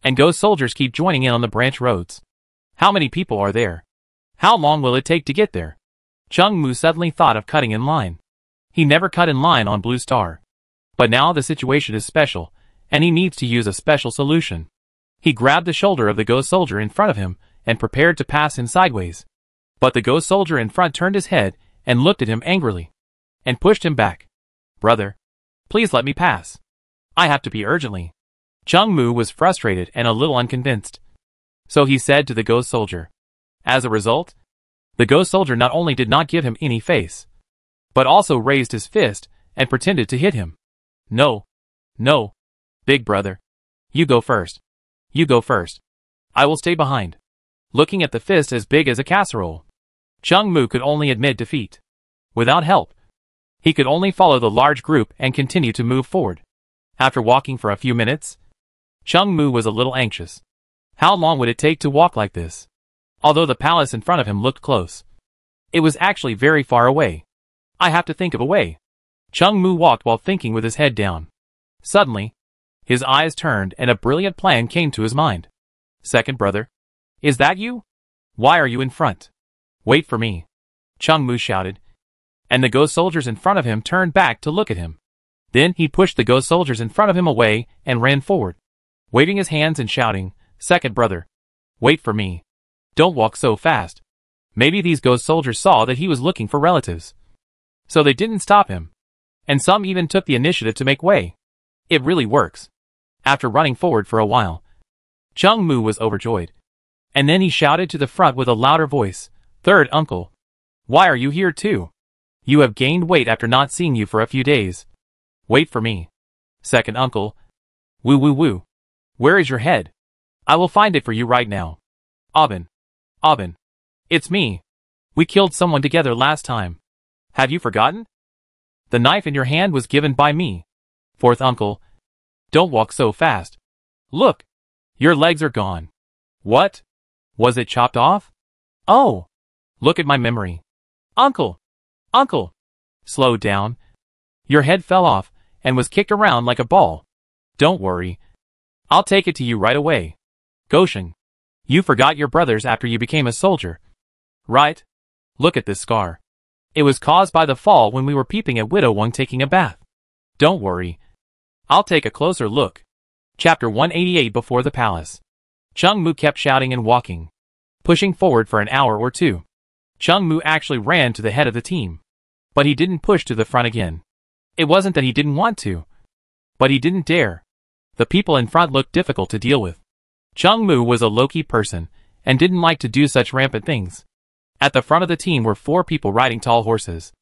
And ghost soldiers keep joining in on the branch roads. How many people are there? How long will it take to get there? Chung Mu suddenly thought of cutting in line. He never cut in line on Blue Star. But now the situation is special, and he needs to use a special solution. He grabbed the shoulder of the ghost soldier in front of him and prepared to pass him sideways. But the ghost soldier in front turned his head and looked at him angrily. And pushed him back. Brother, please let me pass. I have to pee urgently. Chung Mu was frustrated and a little unconvinced. So he said to the ghost soldier. As a result, the ghost soldier not only did not give him any face, but also raised his fist and pretended to hit him. No. No. Big brother. You go first. You go first. I will stay behind. Looking at the fist as big as a casserole, Chung Mu could only admit defeat. Without help, he could only follow the large group and continue to move forward. After walking for a few minutes, Chung Mu was a little anxious. How long would it take to walk like this? Although the palace in front of him looked close, it was actually very far away. I have to think of a way. Chung Mu walked while thinking with his head down. Suddenly, his eyes turned and a brilliant plan came to his mind. Second brother, is that you? Why are you in front? Wait for me, Chung Mu shouted. And the ghost soldiers in front of him turned back to look at him. Then he pushed the ghost soldiers in front of him away and ran forward, waving his hands and shouting, Second brother, wait for me. Don't walk so fast. Maybe these ghost soldiers saw that he was looking for relatives. So they didn't stop him. And some even took the initiative to make way. It really works. After running forward for a while, Chung Mu was overjoyed. And then he shouted to the front with a louder voice, Third uncle. Why are you here too? You have gained weight after not seeing you for a few days. Wait for me. Second uncle. Woo woo woo. Where is your head? I will find it for you right now. Aubin. Aubin. It's me. We killed someone together last time. Have you forgotten? The knife in your hand was given by me. Fourth uncle. Don't walk so fast. Look. Your legs are gone. What? Was it chopped off? Oh. Look at my memory. Uncle. Uncle. Slow down. Your head fell off and was kicked around like a ball. Don't worry. I'll take it to you right away. Goshen. You forgot your brothers after you became a soldier. Right? Look at this scar. It was caused by the fall when we were peeping at Widow Wang taking a bath. Don't worry. I'll take a closer look. Chapter 188 Before the Palace. Chung Mu kept shouting and walking, pushing forward for an hour or two. Chung Mu actually ran to the head of the team. But he didn't push to the front again. It wasn't that he didn't want to, but he didn't dare. The people in front looked difficult to deal with. Chung Mu was a low-key person and didn't like to do such rampant things. At the front of the team were 4 people riding tall horses,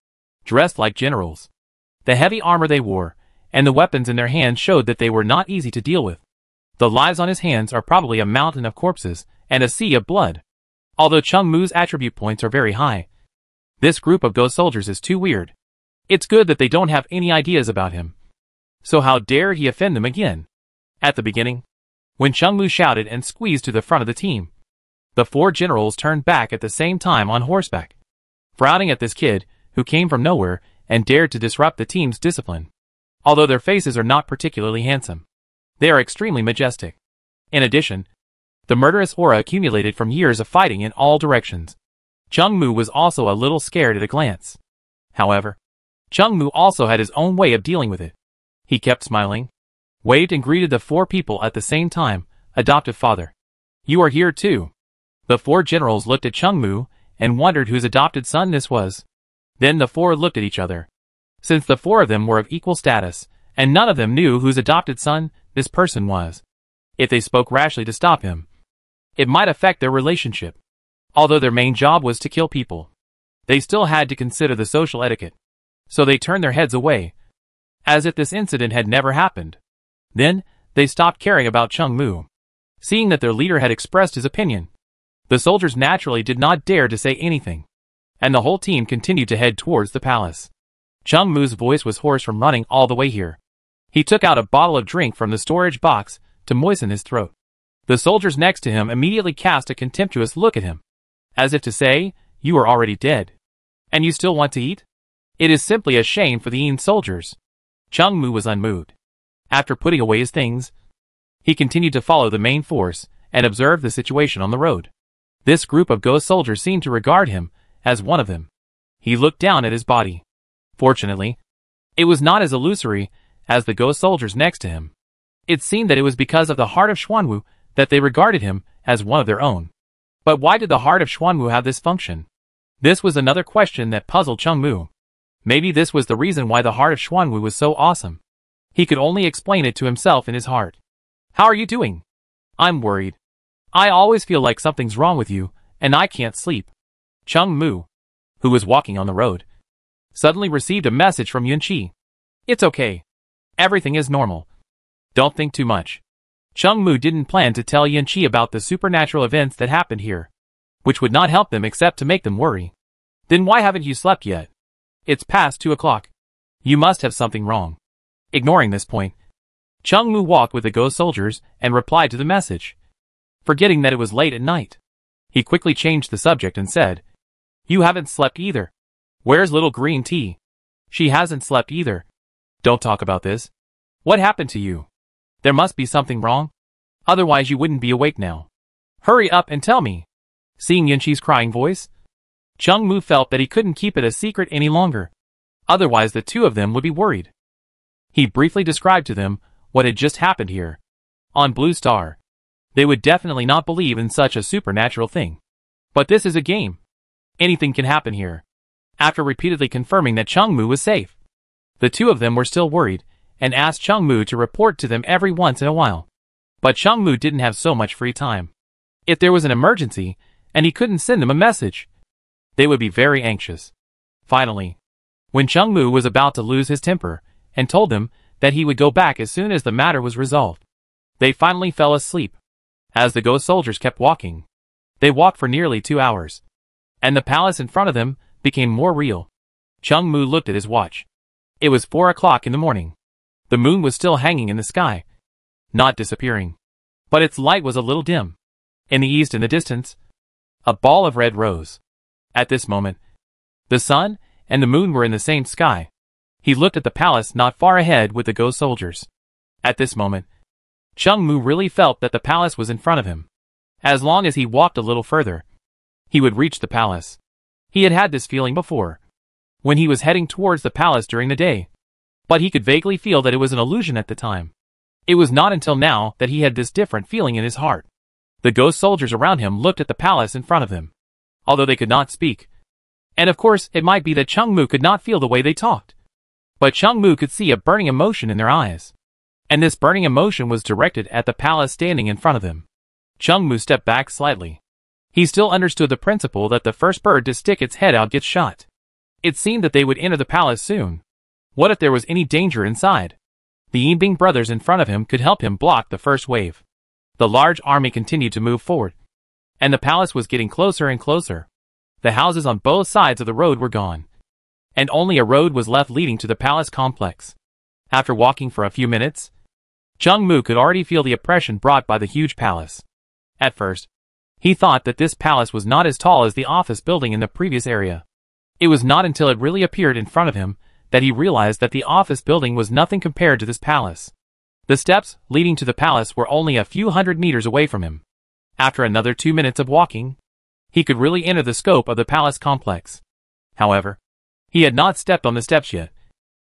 dressed like generals. The heavy armor they wore and the weapons in their hands showed that they were not easy to deal with. The lives on his hands are probably a mountain of corpses and a sea of blood. Although Chung Mu's attribute points are very high, this group of ghost soldiers is too weird. It's good that they don't have any ideas about him. So how dare he offend them again? At the beginning, when Chung Mu shouted and squeezed to the front of the team, the 4 generals turned back at the same time on horseback, frowning at this kid who came from nowhere and dared to disrupt the team's discipline. Although their faces are not particularly handsome, they are extremely majestic. In addition, the murderous aura accumulated from years of fighting in all directions. Chung Mu was also a little scared at a glance. However, Chung Mu also had his own way of dealing with it. He kept smiling, waved and greeted the 4 people at the same time. Adoptive father. You are here too. The 4 generals looked at Chung Mu and wondered whose adopted son this was. Then the 4 looked at each other. Since the 4 of them were of equal status, and none of them knew whose adopted son this person was, if they spoke rashly to stop him, it might affect their relationship. Although their main job was to kill people, they still had to consider the social etiquette. So they turned their heads away, as if this incident had never happened. Then, they stopped caring about Chung Mu. Seeing that their leader had expressed his opinion, the soldiers naturally did not dare to say anything, and the whole team continued to head towards the palace. Chung Mu's voice was hoarse from running all the way here. He took out a bottle of drink from the storage box to moisten his throat. The soldiers next to him immediately cast a contemptuous look at him, as if to say, you are already dead, and you still want to eat? It is simply a shame for the Yin soldiers. Chung Mu was unmoved. After putting away his things, he continued to follow the main force and observe the situation on the road. This group of ghost soldiers seemed to regard him as one of them. He looked down at his body. Fortunately, it was not as illusory as the ghost soldiers next to him. It seemed that it was because of the heart of Xuanwu that they regarded him as one of their own. But why did the heart of Xuanwu have this function? This was another question that puzzled Chengmu. Maybe this was the reason why the heart of Xuanwu was so awesome. He could only explain it to himself in his heart. How are you doing? I'm worried. I always feel like something's wrong with you, and I can't sleep. Chengmu, who was walking on the road, suddenly received a message from Yunqi. It's okay. Everything is normal. Don't think too much. Chengmu didn't plan to tell Yunqi about the supernatural events that happened here, which would not help them except to make them worry. Then why haven't you slept yet? It's past 2 o'clock. You must have something wrong. Ignoring this point, Chengmu walked with the ghost soldiers and replied to the message. Forgetting that it was late at night, he quickly changed the subject and said, You haven't slept either. Where's little green tea? She hasn't slept either. Don't talk about this. What happened to you? There must be something wrong. Otherwise you wouldn't be awake now. Hurry up and tell me. Seeing Yunqi's crying voice, Chengmu felt that he couldn't keep it a secret any longer. Otherwise the two of them would be worried. He briefly described to them what had just happened here. On Blue Star, they would definitely not believe in such a supernatural thing. But this is a game. Anything can happen here. After repeatedly confirming that Chengmu was safe, the two of them were still worried and asked Chengmu to report to them every once in a while. But Chengmu didn't have so much free time. If there was an emergency and he couldn't send them a message, they would be very anxious. Finally, when Chengmu was about to lose his temper and told them that he would go back as soon as the matter was resolved, they finally fell asleep. As the ghost soldiers kept walking, they walked for nearly 2 hours, and the palace in front of them became more real. Chengmu looked at his watch. It was 4 o'clock in the morning. The moon was still hanging in the sky, not disappearing, but its light was a little dim. In the east in the distance, a ball of red rose. At this moment, the sun and the moon were in the same sky. He looked at the palace not far ahead with the ghost soldiers. At this moment, Chengmu really felt that the palace was in front of him. As long as he walked a little further, he would reach the palace. He had had this feeling before, when he was heading towards the palace during the day, but he could vaguely feel that it was an illusion at the time. It was not until now that he had this different feeling in his heart. The ghost soldiers around him looked at the palace in front of them, although they could not speak. And of course, it might be that Chengmu could not feel the way they talked, but Chengmu could see a burning emotion in their eyes. And this burning emotion was directed at the palace standing in front of him. Chengmu stepped back slightly. He still understood the principle that the first bird to stick its head out gets shot. It seemed that they would enter the palace soon. What if there was any danger inside? The Yinbing brothers in front of him could help him block the first wave. The large army continued to move forward, and the palace was getting closer and closer. The houses on both sides of the road were gone, and only a road was left leading to the palace complex. After walking for a few minutes, Chengmu could already feel the oppression brought by the huge palace. At first, he thought that this palace was not as tall as the office building in the previous area. It was not until it really appeared in front of him that he realized that the office building was nothing compared to this palace. The steps leading to the palace were only a few hundred meters away from him. After another 2 minutes of walking, he could really enter the scope of the palace complex. However, he had not stepped on the steps yet,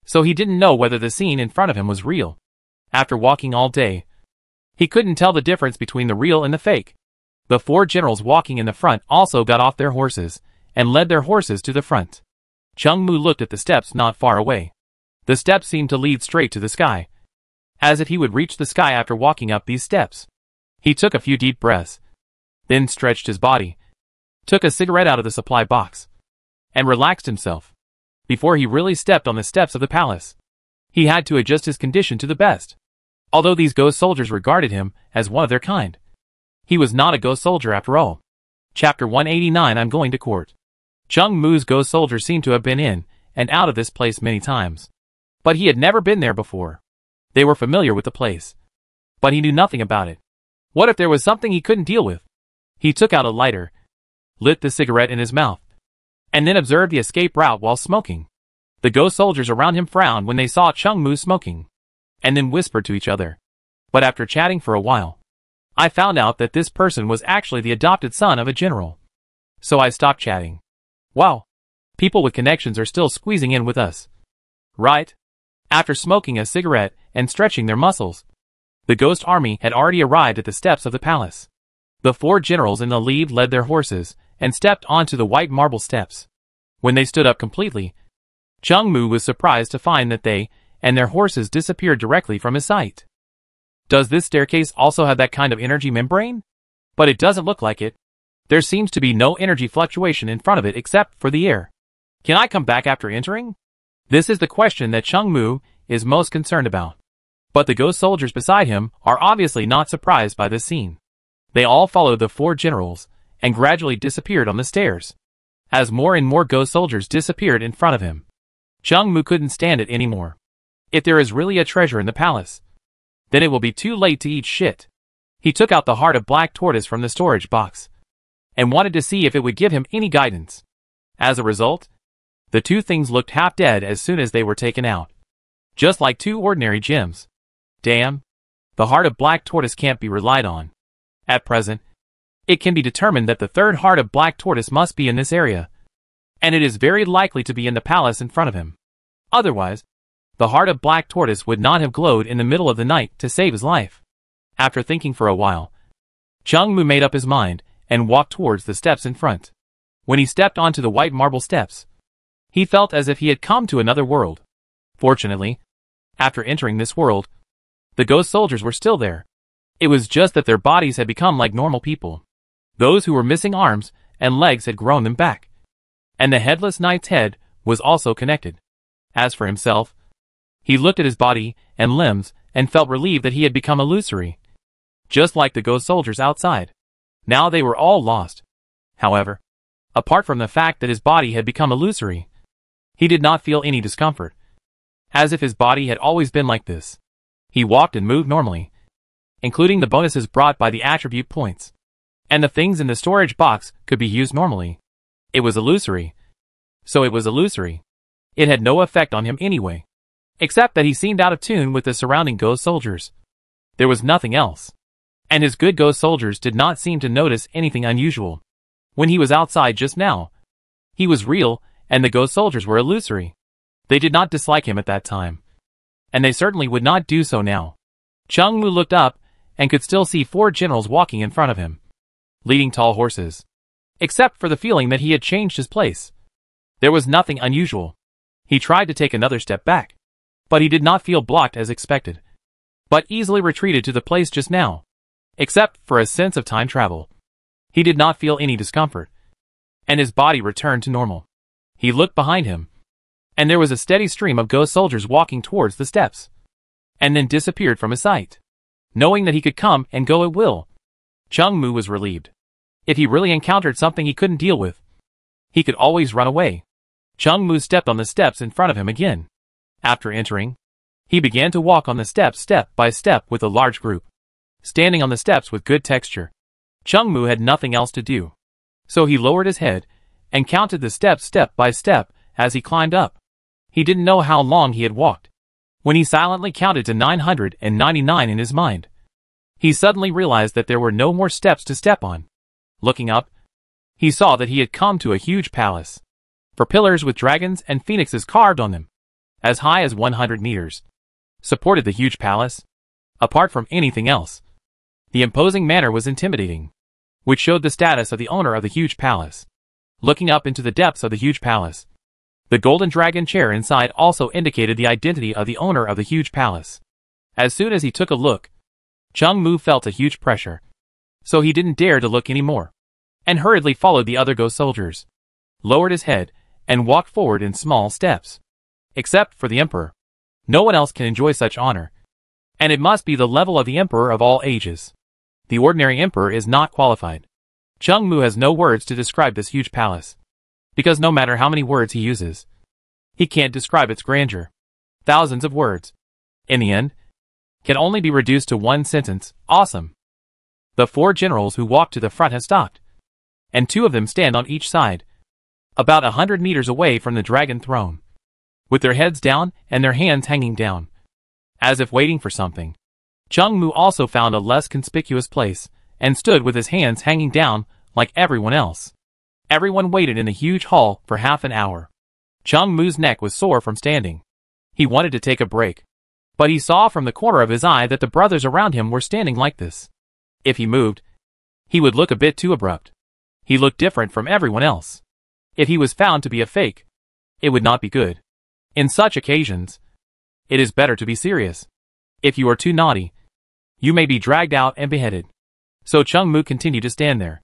so he didn't know whether the scene in front of him was real. After walking all day, he couldn't tell the difference between the real and the fake. The 4 generals walking in the front also got off their horses and led their horses to the front. Chengmu looked at the steps not far away. The steps seemed to lead straight to the sky, as if he would reach the sky after walking up these steps. He took a few deep breaths, then stretched his body, took a cigarette out of the supply box, and relaxed himself. Before he really stepped on the steps of the palace, he had to adjust his condition to the best. Although these ghost soldiers regarded him as one of their kind, he was not a ghost soldier after all. Chapter 189 I'm Going to Court. Chengmu's ghost soldiers seemed to have been in and out of this place many times, but he had never been there before. They were familiar with the place, but he knew nothing about it. What if there was something he couldn't deal with? He took out a lighter, lit the cigarette in his mouth, and then observed the escape route while smoking. The ghost soldiers around him frowned when they saw Chengmu smoking. and then whispered to each other. But after chatting for a while, I found out that this person was actually the adopted son of a general. So I stopped chatting. Wow. People with connections are still squeezing in with us. Right? After smoking a cigarette and stretching their muscles, the ghost army had already arrived at the steps of the palace. The 4 generals in the lead led their horses and stepped onto the white marble steps. When they stood up completely, Chungmu was surprised to find that they and their horses disappeared directly from his sight. Does this staircase also have that kind of energy membrane? But it doesn't look like it. There seems to be no energy fluctuation in front of it except for the air. Can I come back after entering? This is the question that Chungmu is most concerned about. But the ghost soldiers beside him are obviously not surprised by this scene. They all followed the 4 generals and gradually disappeared on the stairs. As more and more ghost soldiers disappeared in front of him, Chungmu couldn't stand it anymore. If there is really a treasure in the palace, then it will be too late to eat shit. He took out the heart of black tortoise from the storage box and wanted to see if it would give him any guidance. As a result, the 2 things looked half dead as soon as they were taken out. Just like 2 ordinary gems. Damn. The heart of black tortoise can't be relied on. At present, it can be determined that the 3rd heart of black tortoise must be in this area, and it is very likely to be in the palace in front of him. Otherwise, the heart of black tortoise would not have glowed in the middle of the night to save his life. After thinking for a while, Chungmu made up his mind and walked towards the steps in front. When he stepped onto the white marble steps, he felt as if he had come to another world. Fortunately, after entering this world, the ghost soldiers were still there. It was just that their bodies had become like normal people. Those who were missing arms and legs had grown them back. And the headless knight's head was also connected. As for himself, he looked at his body and limbs and felt relieved that he had become illusory. Just like the ghost soldiers outside. Now they were all lost. However, apart from the fact that his body had become illusory, he did not feel any discomfort. As if his body had always been like this. He walked and moved normally, including the bonuses brought by the attribute points. And the things in the storage box could be used normally. It was illusory. So it was illusory. It had no effect on him anyway. Except that he seemed out of tune with the surrounding ghost soldiers. There was nothing else. And his good ghost soldiers did not seem to notice anything unusual. When he was outside just now, he was real and the ghost soldiers were illusory. They did not dislike him at that time. And they certainly would not do so now. Chungmu looked up and could still see 4 generals walking in front of him, leading tall horses. Except for the feeling that he had changed his place. There was nothing unusual. He tried to take another step back, but he did not feel blocked as expected, but easily retreated to the place just now. Except for a sense of time travel. He did not feel any discomfort, and his body returned to normal. He looked behind him, and there was a steady stream of ghost soldiers walking towards the steps, and then disappeared from his sight. Knowing that he could come and go at will, Chungmu was relieved. If he really encountered something he couldn't deal with, he could always run away. Chungmu stepped on the steps in front of him again. After entering, he began to walk on the steps step by step with a large group, standing on the steps with good texture. Chungmu had nothing else to do, so he lowered his head and counted the steps step by step as he climbed up. He didn't know how long he had walked. When he silently counted to 999 in his mind, he suddenly realized that there were no more steps to step on. Looking up, he saw that he had come to a huge palace, for pillars with dragons and phoenixes carved on them, as high as 100 meters, supported the huge palace. Apart from anything else, the imposing manner was intimidating, which showed the status of the owner of the huge palace. Looking up into the depths of the huge palace, the golden dragon chair inside also indicated the identity of the owner of the huge palace. As soon as he took a look, Chungmu felt a huge pressure, so he didn't dare to look anymore, and hurriedly followed the other ghost soldiers, lowered his head, and walked forward in small steps. Except for the emperor. No one else can enjoy such honor, and it must be the level of the emperor of all ages. The ordinary emperor is not qualified. Chungmu has no words to describe this huge palace, because no matter how many words he uses, he can't describe its grandeur. Thousands of words, in the end, can only be reduced to one sentence: awesome. The 4 generals who walked to the front have stopped, and 2 of them stand on each side, about 100 meters away from the dragon throne, with their heads down and their hands hanging down. as if waiting for something. Chung Mu also found a less conspicuous place, and stood with his hands hanging down, like everyone else. Everyone waited in the huge hall for half an hour. Chung Mu's neck was sore from standing. He wanted to take a break. But he saw from the corner of his eye that the brothers around him were standing like this. If he moved, he would look a bit too abrupt. He looked different from everyone else. If he was found to be a fake, it would not be good. In such occasions, it is better to be serious. If you are too naughty, you may be dragged out and beheaded. So Chung Mu continued to stand there.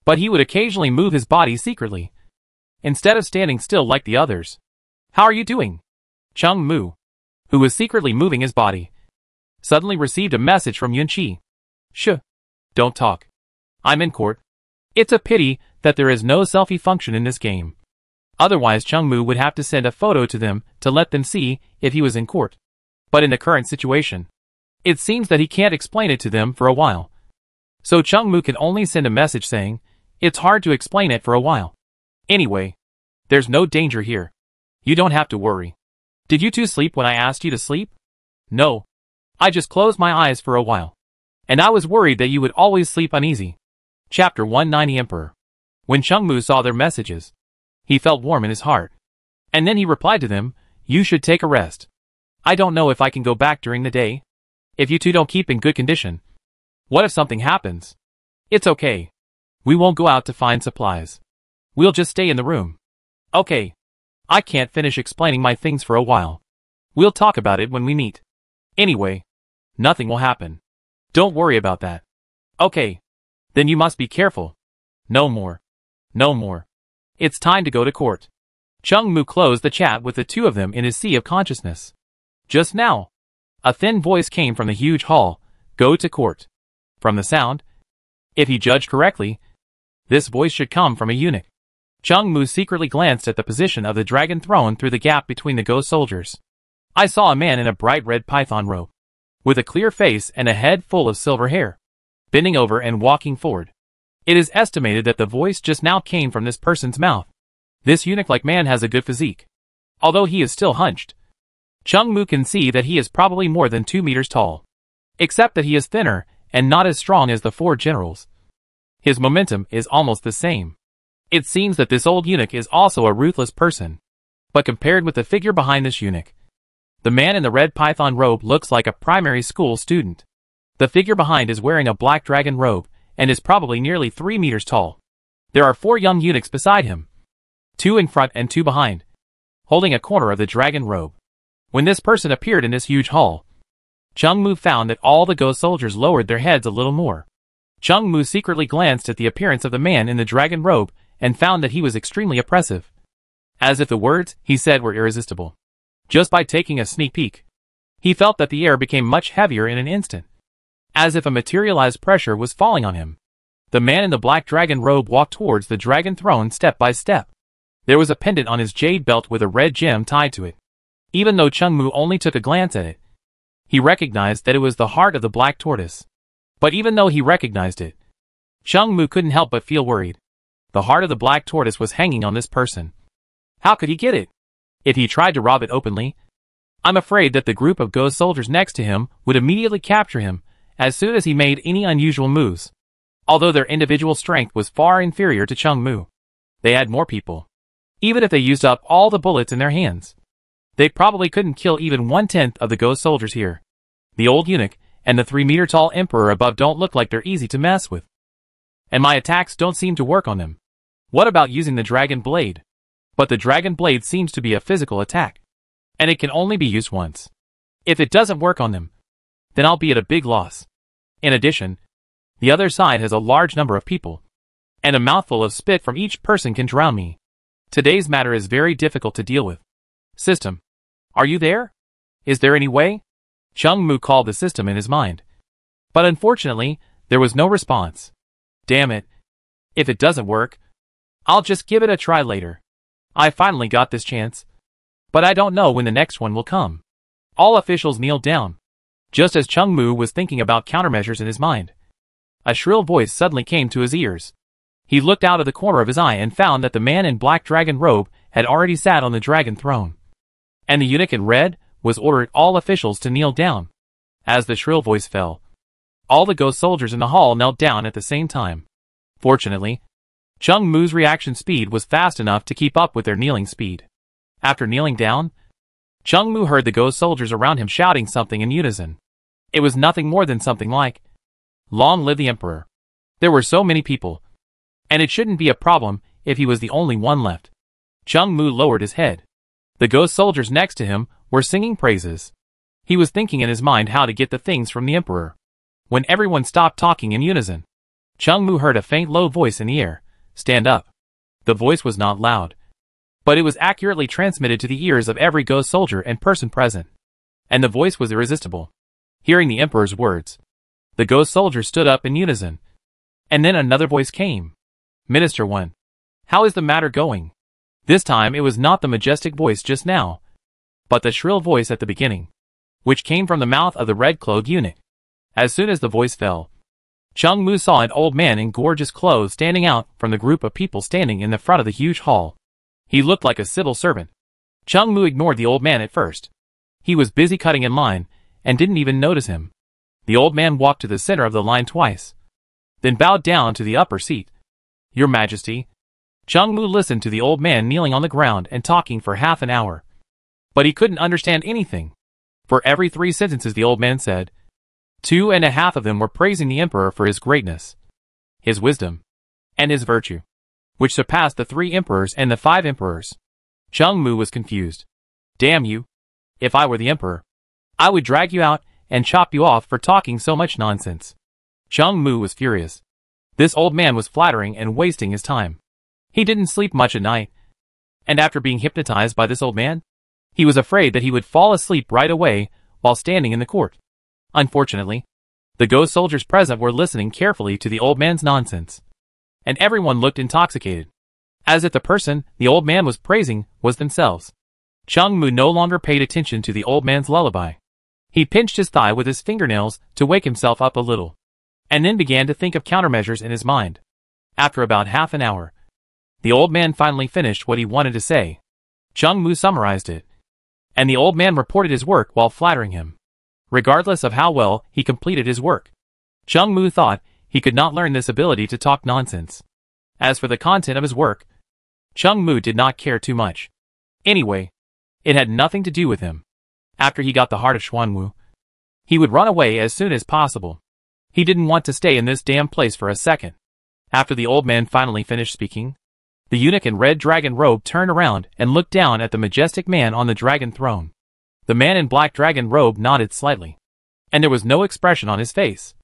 But he would occasionally move his body secretly, instead of standing still like the others. How are you doing? Chung Mu, who was secretly moving his body, suddenly received a message from Yunqi. Shh. Don't talk. I'm in court. It's a pity that there is no selfie function in this game. Otherwise Chung Mu would have to send a photo to them to let them see if he was in court. But in the current situation, it seems that he can't explain it to them for a while. So Chung Mu can only send a message saying, it's hard to explain it for a while. Anyway, there's no danger here. You don't have to worry. Did you two sleep when I asked you to sleep? No. I just closed my eyes for a while. And I was worried that you would always sleep uneasy. Chapter 190 Emperor. When Chung Mu saw their messages, he felt warm in his heart. And then he replied to them, you should take a rest. I don't know if I can go back during the day. If you two don't keep in good condition. What if something happens? It's okay. We won't go out to find supplies. We'll just stay in the room. Okay. I can't finish explaining my things for a while. We'll talk about it when we meet. Anyway, nothing will happen. Don't worry about that. Okay. Then you must be careful. No more. No more. It's time to go to court. Chung Mu closed the chat with the two of them in his sea of consciousness. Just now, a thin voice came from the huge hall, go to court. From the sound, if he judged correctly, this voice should come from a eunuch. Chung Mu secretly glanced at the position of the dragon throne through the gap between the ghost soldiers. I saw a man in a bright red python robe, with a clear face and a head full of silver hair, bending over and walking forward. It is estimated that the voice just now came from this person's mouth. This eunuch-like man has a good physique. Although he is still hunched, Chung Mu can see that he is probably more than 2 meters tall. Except that he is thinner and not as strong as the 4 generals. His momentum is almost the same. It seems that this old eunuch is also a ruthless person. But compared with the figure behind this eunuch, the man in the red python robe looks like a primary school student. The figure behind is wearing a black dragon robe and is probably nearly 3 meters tall. There are 4 young eunuchs beside him, 2 in front and 2 behind, holding a corner of the dragon robe. When this person appeared in this huge hall, Chung Mu found that all the ghost soldiers lowered their heads a little more. Chung Mu secretly glanced at the appearance of the man in the dragon robe and found that he was extremely oppressive. As if the words he said were irresistible. Just by taking a sneak peek, he felt that the air became much heavier in an instant, as if a materialized pressure was falling on him. The man in the black dragon robe walked towards the dragon throne step by step. There was a pendant on his jade belt with a red gem tied to it. Even though Chung Mu only took a glance at it, he recognized that it was the heart of the black tortoise. But even though he recognized it, Chung Mu couldn't help but feel worried. The heart of the black tortoise was hanging on this person. How could he get it? If he tried to rob it openly, I'm afraid that the group of ghost soldiers next to him would immediately capture him as soon as he made any unusual moves. Although their individual strength was far inferior to Chung Mu, they had more people. Even if they used up all the bullets in their hands, they probably couldn't kill even 1/10 of the ghost soldiers here. The old eunuch and the 3-meter-tall emperor above don't look like they're easy to mess with. And my attacks don't seem to work on them. What about using the dragon blade? But the dragon blade seems to be a physical attack, and it can only be used once. If it doesn't work on them, then I'll be at a big loss. In addition, the other side has a large number of people, and a mouthful of spit from each person can drown me. Today's matter is very difficult to deal with. System, are you there? Is there any way? Chung Mu called the system in his mind. But unfortunately, there was no response. Damn it. If it doesn't work, I'll just give it a try later. I finally got this chance. But I don't know when the next one will come. All officials kneeled down. Just as Chung Mu was thinking about countermeasures in his mind, a shrill voice suddenly came to his ears. He looked out of the corner of his eye and found that the man in black dragon robe had already sat on the dragon throne. And the eunuch in red was ordered all officials to kneel down. As the shrill voice fell, all the ghost soldiers in the hall knelt down at the same time. Fortunately, Chung Mu's reaction speed was fast enough to keep up with their kneeling speed. After kneeling down, Chung Mu heard the ghost soldiers around him shouting something in unison. It was nothing more than something like, "Long live the Emperor." There were so many people, and it shouldn't be a problem if he was the only one left. Chung Mu lowered his head. The ghost soldiers next to him were singing praises. He was thinking in his mind how to get the things from the Emperor. When everyone stopped talking in unison, Chung Mu heard a faint low voice in the air, "Stand up." The voice was not loud, but it was accurately transmitted to the ears of every ghost soldier and person present. And the voice was irresistible. Hearing the Emperor's words, the ghost soldiers stood up in unison. And then another voice came. "Minister 1. How is the matter going?" This time it was not the majestic voice just now, but the shrill voice at the beginning, which came from the mouth of the red-clothed eunuch. As soon as the voice fell, Chung Mu saw an old man in gorgeous clothes standing out from the group of people standing in the front of the huge hall. He looked like a civil servant. Chung Mu ignored the old man at first. He was busy cutting in line, and didn't even notice him. The old man walked to the center of the line twice, then bowed down to the upper seat. "Your Majesty." Chung Mu listened to the old man kneeling on the ground and talking for half an hour. But he couldn't understand anything. For every 3 sentences the old man said, 2.5 of them were praising the Emperor for his greatness, his wisdom, and his virtue, which surpassed the 3 emperors and the 5 emperors. Chung Mu was confused. "Damn you. If I were the Emperor, I would drag you out and chop you off for talking so much nonsense." Chung Mu was furious. This old man was flattering and wasting his time. He didn't sleep much at night, and after being hypnotized by this old man, he was afraid that he would fall asleep right away while standing in the court. Unfortunately, the ghost soldiers present were listening carefully to the old man's nonsense, and everyone looked intoxicated, as if the person the old man was praising was themselves. Chung Mu no longer paid attention to the old man's lullaby. He pinched his thigh with his fingernails to wake himself up a little, and then began to think of countermeasures in his mind. After about half an hour, the old man finally finished what he wanted to say. Chung Mu summarized it, and the old man reported his work while flattering him. Regardless of how well he completed his work, Chung Mu thought he could not learn this ability to talk nonsense. As for the content of his work, Chung Mu did not care too much. Anyway, it had nothing to do with him. After he got the heart of Xuanwu, he would run away as soon as possible. He didn't want to stay in this damn place for a second. After the old man finally finished speaking, the eunuch in red dragon robe turned around and looked down at the majestic man on the dragon throne. The man in black dragon robe nodded slightly, and there was no expression on his face,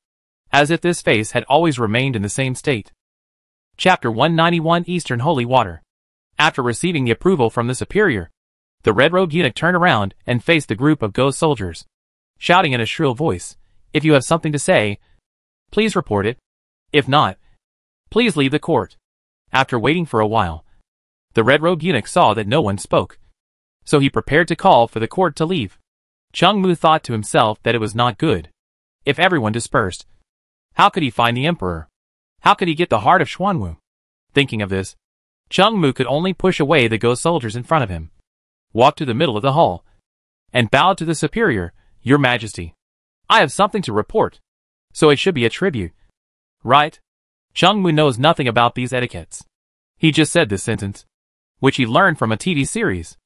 as if this face had always remained in the same state. Chapter 191 Eastern Holy Water. After receiving the approval from the superior, the red-robed eunuch turned around and faced the group of ghost soldiers, shouting in a shrill voice, "If you have something to say, please report it. If not, please leave the court." After waiting for a while, the red-robed eunuch saw that no one spoke, so he prepared to call for the court to leave. Chung Mu thought to himself that it was not good. If everyone dispersed, how could he find the Emperor? How could he get the heart of Xuanwu? Thinking of this, Chung Mu could only push away the ghost soldiers in front of him, walked to the middle of the hall, and bowed to the superior. "Your Majesty, I have something to report, so it should be a tribute." "Right?" Chung Mu knows nothing about these etiquettes. He just said this sentence, which he learned from a TV series.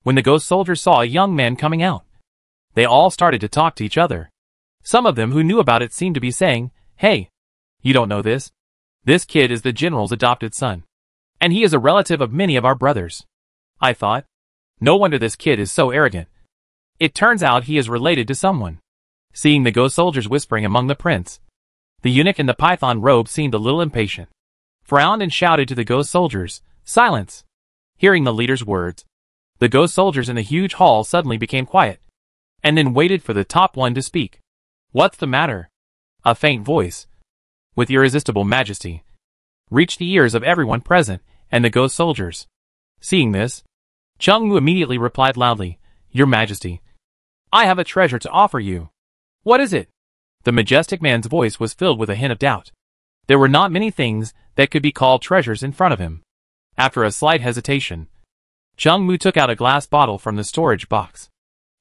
When the ghost soldiers saw a young man coming out, they all started to talk to each other. Some of them who knew about it seemed to be saying, "Hey, you don't know this? This kid is the general's adopted son, and he is a relative of many of our brothers." I thought, no wonder this kid is so arrogant. It turns out he is related to someone. Seeing the ghost soldiers whispering among the prince, the eunuch in the python robe seemed a little impatient, frowned and shouted to the ghost soldiers, "Silence!" Hearing the leader's words, the ghost soldiers in the huge hall suddenly became quiet, and then waited for the top one to speak. "What's the matter?" A faint voice, with irresistible majesty, reached the ears of everyone present and the ghost soldiers. Seeing this, Chung Mu immediately replied loudly, "Your Majesty, I have a treasure to offer you." "What is it?" The majestic man's voice was filled with a hint of doubt. There were not many things that could be called treasures in front of him. After a slight hesitation, Chung Mu took out a glass bottle from the storage box.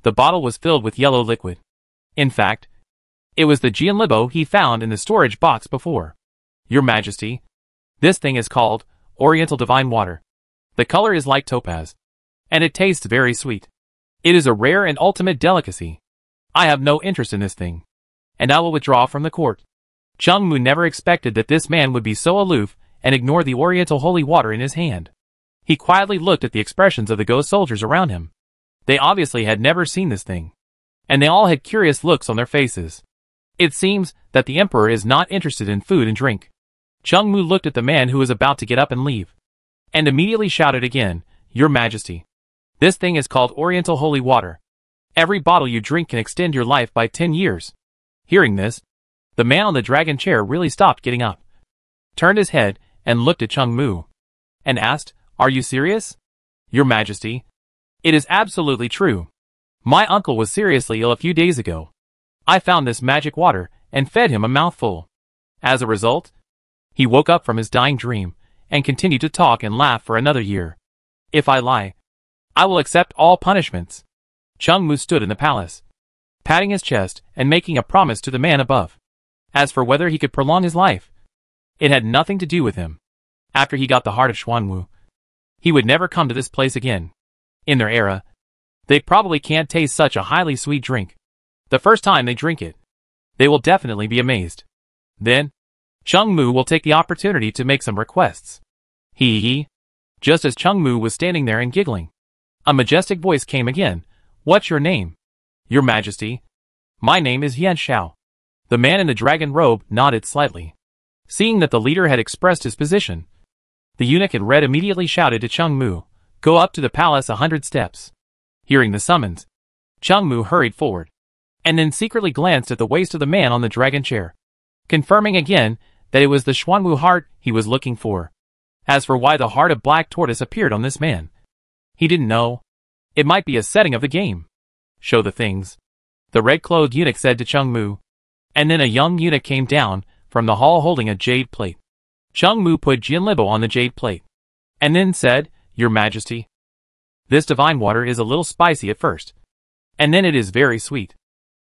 The bottle was filled with yellow liquid. In fact, it was the Jianlibo he found in the storage box before. Your Majesty, this thing is called Oriental Divine Water. The color is like topaz, and it tastes very sweet. It is a rare and ultimate delicacy. I have no interest in this thing, and I will withdraw from the court. Cheng Mu never expected that this man would be so aloof and ignore the Oriental holy water in his hand. He quietly looked at the expressions of the ghost soldiers around him. They obviously had never seen this thing, and they all had curious looks on their faces. It seems that the emperor is not interested in food and drink. Cheng Mu looked at the man who was about to get up and leave, and immediately shouted again, Your Majesty, this thing is called Oriental holy water. Every bottle you drink can extend your life by 10 years. Hearing this, the man on the dragon chair really stopped getting up, turned his head, and looked at Cheng Mu, and asked, Are you serious? Your Majesty, it is absolutely true. My uncle was seriously ill a few days ago. I found this magic water and fed him a mouthful. As a result, he woke up from his dying dream and continued to talk and laugh for another year. If I lie, I will accept all punishments. Cheng Mu stood in the palace, patting his chest and making a promise to the man above. As for whether he could prolong his life, it had nothing to do with him. After he got the heart of Xuanwu, he would never come to this place again. In their era, they probably can't taste such a highly sweet drink. The first time they drink it, they will definitely be amazed. Then, Cheng Mu will take the opportunity to make some requests. Just as Cheng Mu was standing there and giggling, a majestic voice came again. What's your name? Your Majesty, my name is Yan Xiao. The man in the dragon robe nodded slightly. Seeing that the leader had expressed his position, the eunuch in red immediately shouted to Cheng Mu, Go up to the palace 100 steps. Hearing the summons, Cheng Mu hurried forward, and then secretly glanced at the waist of the man on the dragon chair, confirming again that it was the Xuanwu heart he was looking for. As for why the heart of Black Tortoise appeared on this man, he didn't know. It might be a setting of the game. Show the things, the red-clothed eunuch said to Cheng Mu. And then a young eunuch came down from the hall holding a jade plate. Cheng Mu put Jianlibo on the jade plate, and then said, Your Majesty, this divine water is a little spicy at first, and then it is very sweet.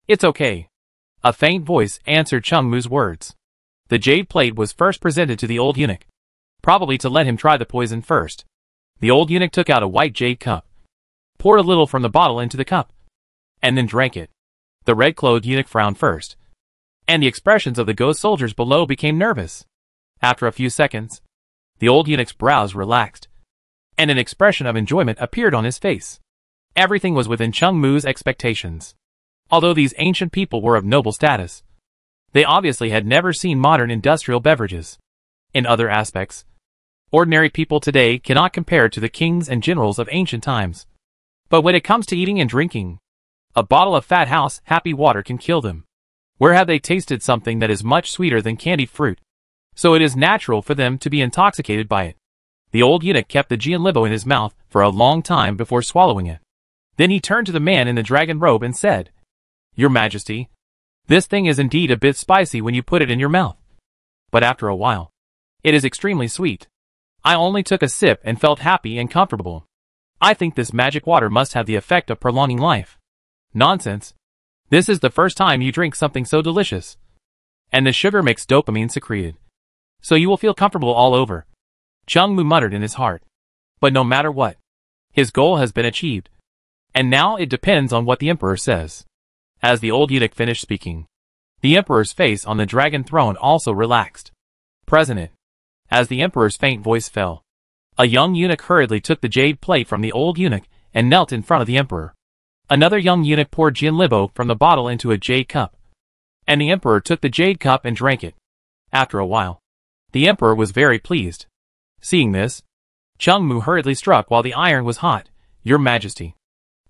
It's okay. A faint voice answered Cheng Mu's words. The jade plate was first presented to the old eunuch, probably to let him try the poison first. The old eunuch took out a white jade cup, poured a little from the bottle into the cup, and then drank it. The red-clothed eunuch frowned first, and the expressions of the ghost soldiers below became nervous. After a few seconds, the old eunuch's brows relaxed, and an expression of enjoyment appeared on his face. Everything was within Cheng Mu's expectations. Although these ancient people were of noble status, they obviously had never seen modern industrial beverages. In other aspects, ordinary people today cannot compare to the kings and generals of ancient times. But when it comes to eating and drinking, a bottle of Fat House Happy Water can kill them. Where have they tasted something that is much sweeter than candied fruit? So it is natural for them to be intoxicated by it. The old eunuch kept the Jianlibo in his mouth for a long time before swallowing it. Then he turned to the man in the dragon robe and said, Your Majesty, this thing is indeed a bit spicy when you put it in your mouth. But after a while, it is extremely sweet. I only took a sip and felt happy and comfortable. I think this magic water must have the effect of prolonging life. Nonsense. This is the first time you drink something so delicious. And the sugar makes dopamine secreted, so you will feel comfortable all over. Cheng Mu muttered in his heart. But no matter what, his goal has been achieved. And now it depends on what the emperor says. As the old eunuch finished speaking, the emperor's face on the dragon throne also relaxed. President. As the emperor's faint voice fell, a young eunuch hurriedly took the jade plate from the old eunuch and knelt in front of the emperor. Another young eunuch poured Jianlibo from the bottle into a jade cup, and the emperor took the jade cup and drank it. After a while, the emperor was very pleased. Seeing this, Cheng Mu hurriedly struck while the iron was hot. Your Majesty,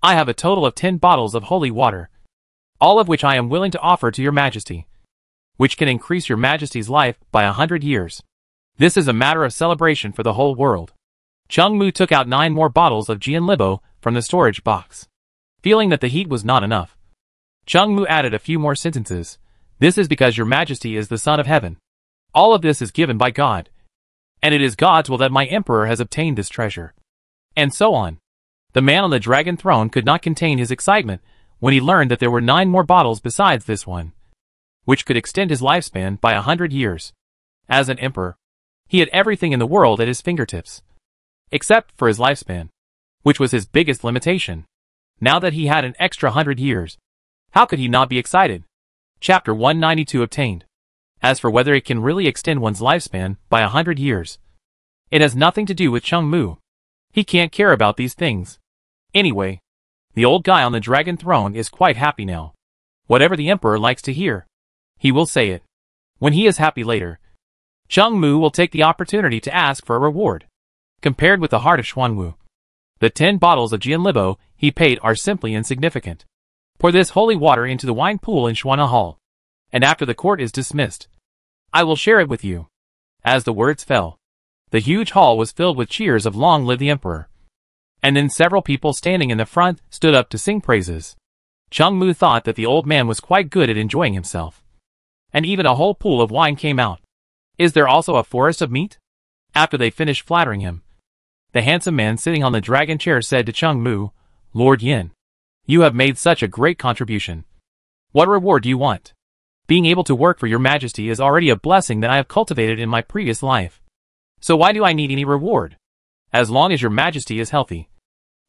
I have a total of 10 bottles of holy water, all of which I am willing to offer to your Majesty, which can increase your Majesty's life by 100 years. This is a matter of celebration for the whole world. Cheng Mu took out 9 more bottles of Jianlibo from the storage box. Feeling that the heat was not enough, Cheng Mu added a few more sentences. This is because your Majesty is the Son of Heaven. All of this is given by God, and it is God's will that my emperor has obtained this treasure. And so on. The man on the dragon throne could not contain his excitement when he learned that there were 9 more bottles besides this one, which could extend his lifespan by 100 years. As an emperor, he had everything in the world at his fingertips, except for his lifespan, which was his biggest limitation. Now that he had an extra 100 years, how could he not be excited? Chapter 192 obtained. As for whether it can really extend one's lifespan by 100 years, it has nothing to do with Chung Mu. He can't care about these things. Anyway, the old guy on the dragon throne is quite happy now. Whatever the emperor likes to hear, he will say it. When he is happy later, Chung Mu will take the opportunity to ask for a reward. Compared with the heart of Xuanwu, the 10 bottles of Jianlibo he paid are simply insignificant. Pour this holy water into the wine pool in Xuana Hall, and after the court is dismissed, I will share it with you. As the words fell, the huge hall was filled with cheers of long live the emperor. And then several people standing in the front stood up to sing praises. Chung Mu thought that the old man was quite good at enjoying himself. And even a whole pool of wine came out. Is there also a forest of meat? After they finished flattering him, the handsome man sitting on the dragon chair said to Chung Mu, Lord Yin, you have made such a great contribution. What reward do you want? Being able to work for your majesty is already a blessing that I have cultivated in my previous life. So why do I need any reward? As long as your majesty is healthy,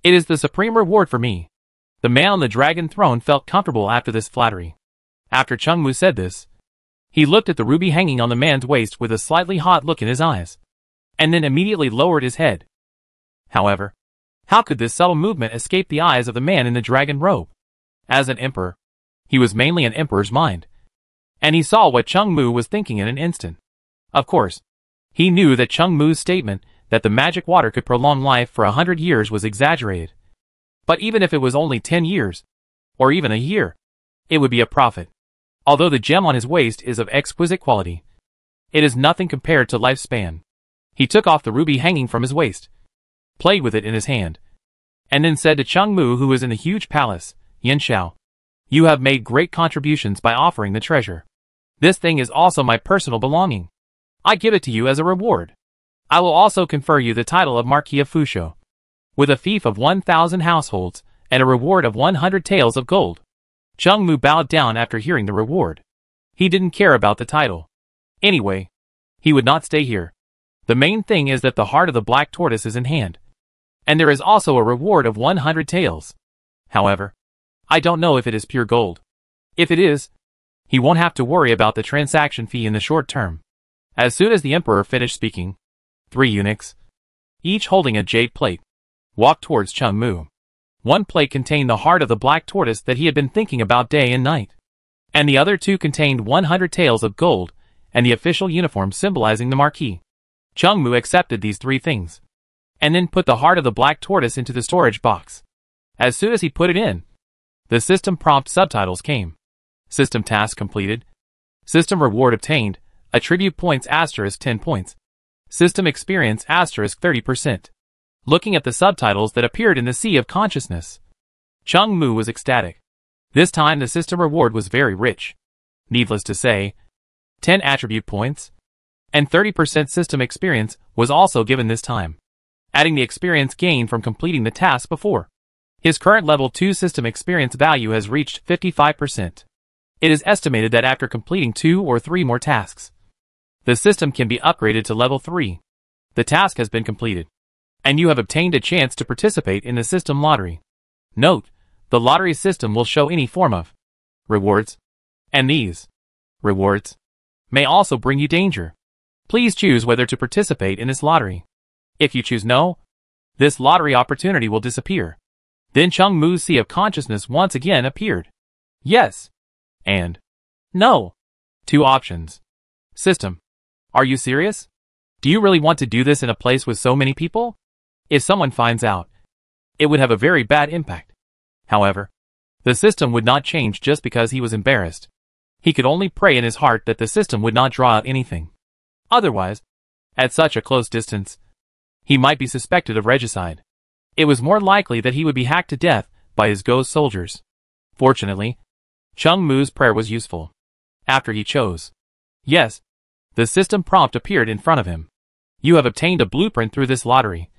it is the supreme reward for me. The man on the dragon throne felt comfortable after this flattery. After Chung Mu said this, he looked at the ruby hanging on the man's waist with a slightly hot look in his eyes, and then immediately lowered his head. However, how could this subtle movement escape the eyes of the man in the dragon robe? As an emperor, he was mainly an emperor's mind, and he saw what Chung Mu was thinking in an instant. Of course, he knew that Chung Mu's statement that the magic water could prolong life for 100 years was exaggerated. But even if it was only 10 years, or even a year, it would be a profit. Although the gem on his waist is of exquisite quality, it is nothing compared to lifespan. He took off the ruby hanging from his waist, played with it in his hand, and then said to Chung Mu, who was in the huge palace, Yin Xiao, you have made great contributions by offering the treasure. This thing is also my personal belonging. I give it to you as a reward. I will also confer you the title of Marquis of Fusho, with a fief of 1,000 households, and a reward of 100 taels of gold. Chung Mu bowed down after hearing the reward. He didn't care about the title. Anyway, he would not stay here. The main thing is that the heart of the black tortoise is in hand, and there is also a reward of 100 taels. However, I don't know if it is pure gold. If it is, he won't have to worry about the transaction fee in the short term. As soon as the emperor finished speaking, 3 eunuchs, each holding a jade plate, walked towards Chung Mu. One plate contained the heart of the black tortoise that he had been thinking about day and night, and the other 2 contained 100 taels of gold and the official uniform symbolizing the marquis. Chung Mu accepted these 3 things, and then put the heart of the black tortoise into the storage box. As soon as he put it in, the system prompt subtitles came. System task completed. System reward obtained. Attribute points * 10 points. System experience * 30%. Looking at the subtitles that appeared in the sea of consciousness, Chung Mu was ecstatic. This time the system reward was very rich. Needless to say, 10 attribute points and 30% system experience was also given this time, adding the experience gained from completing the task before. His current level 2 system experience value has reached 55%. It is estimated that after completing 2 or 3 more tasks, the system can be upgraded to level 3. The task has been completed, and you have obtained a chance to participate in the system lottery. Note, the lottery system will show any form of rewards, and these rewards may also bring you danger. Please choose whether to participate in this lottery. If you choose no, this lottery opportunity will disappear. Then Chung Mu's sea of consciousness once again appeared. Yes. And no. 2 options. System. Are you serious? Do you really want to do this in a place with so many people? If someone finds out, it would have a very bad impact. However, the system would not change just because he was embarrassed. He could only pray in his heart that the system would not draw out anything. Otherwise, at such a close distance, he might be suspected of regicide. It was more likely that he would be hacked to death by his ghost soldiers. Fortunately, Chung Mu's prayer was useful. After he chose yes, the system prompt appeared in front of him. You have obtained a blueprint through this lottery,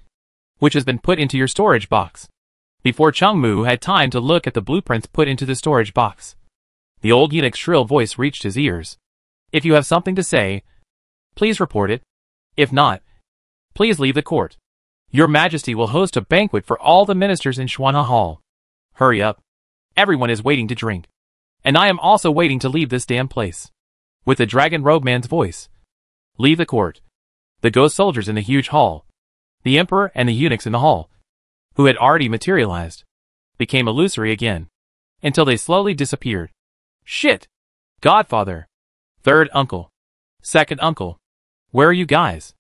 which has been put into your storage box. before Chung Mu had time to look at the blueprints put into the storage box. The old eunuch's shrill voice reached his ears. If you have something to say, please report it. If not, please leave the court. Your Majesty will host a banquet for all the ministers in Xuanha Hall. Hurry up. Everyone is waiting to drink. And I am also waiting to leave this damn place. With the dragon robe man's voice. Leave the court. The ghost soldiers in the huge hall, the emperor and the eunuchs in the hall, who had already materialized, became illusory again, until they slowly disappeared. Shit! Godfather. Third uncle. Second uncle. Where are you guys?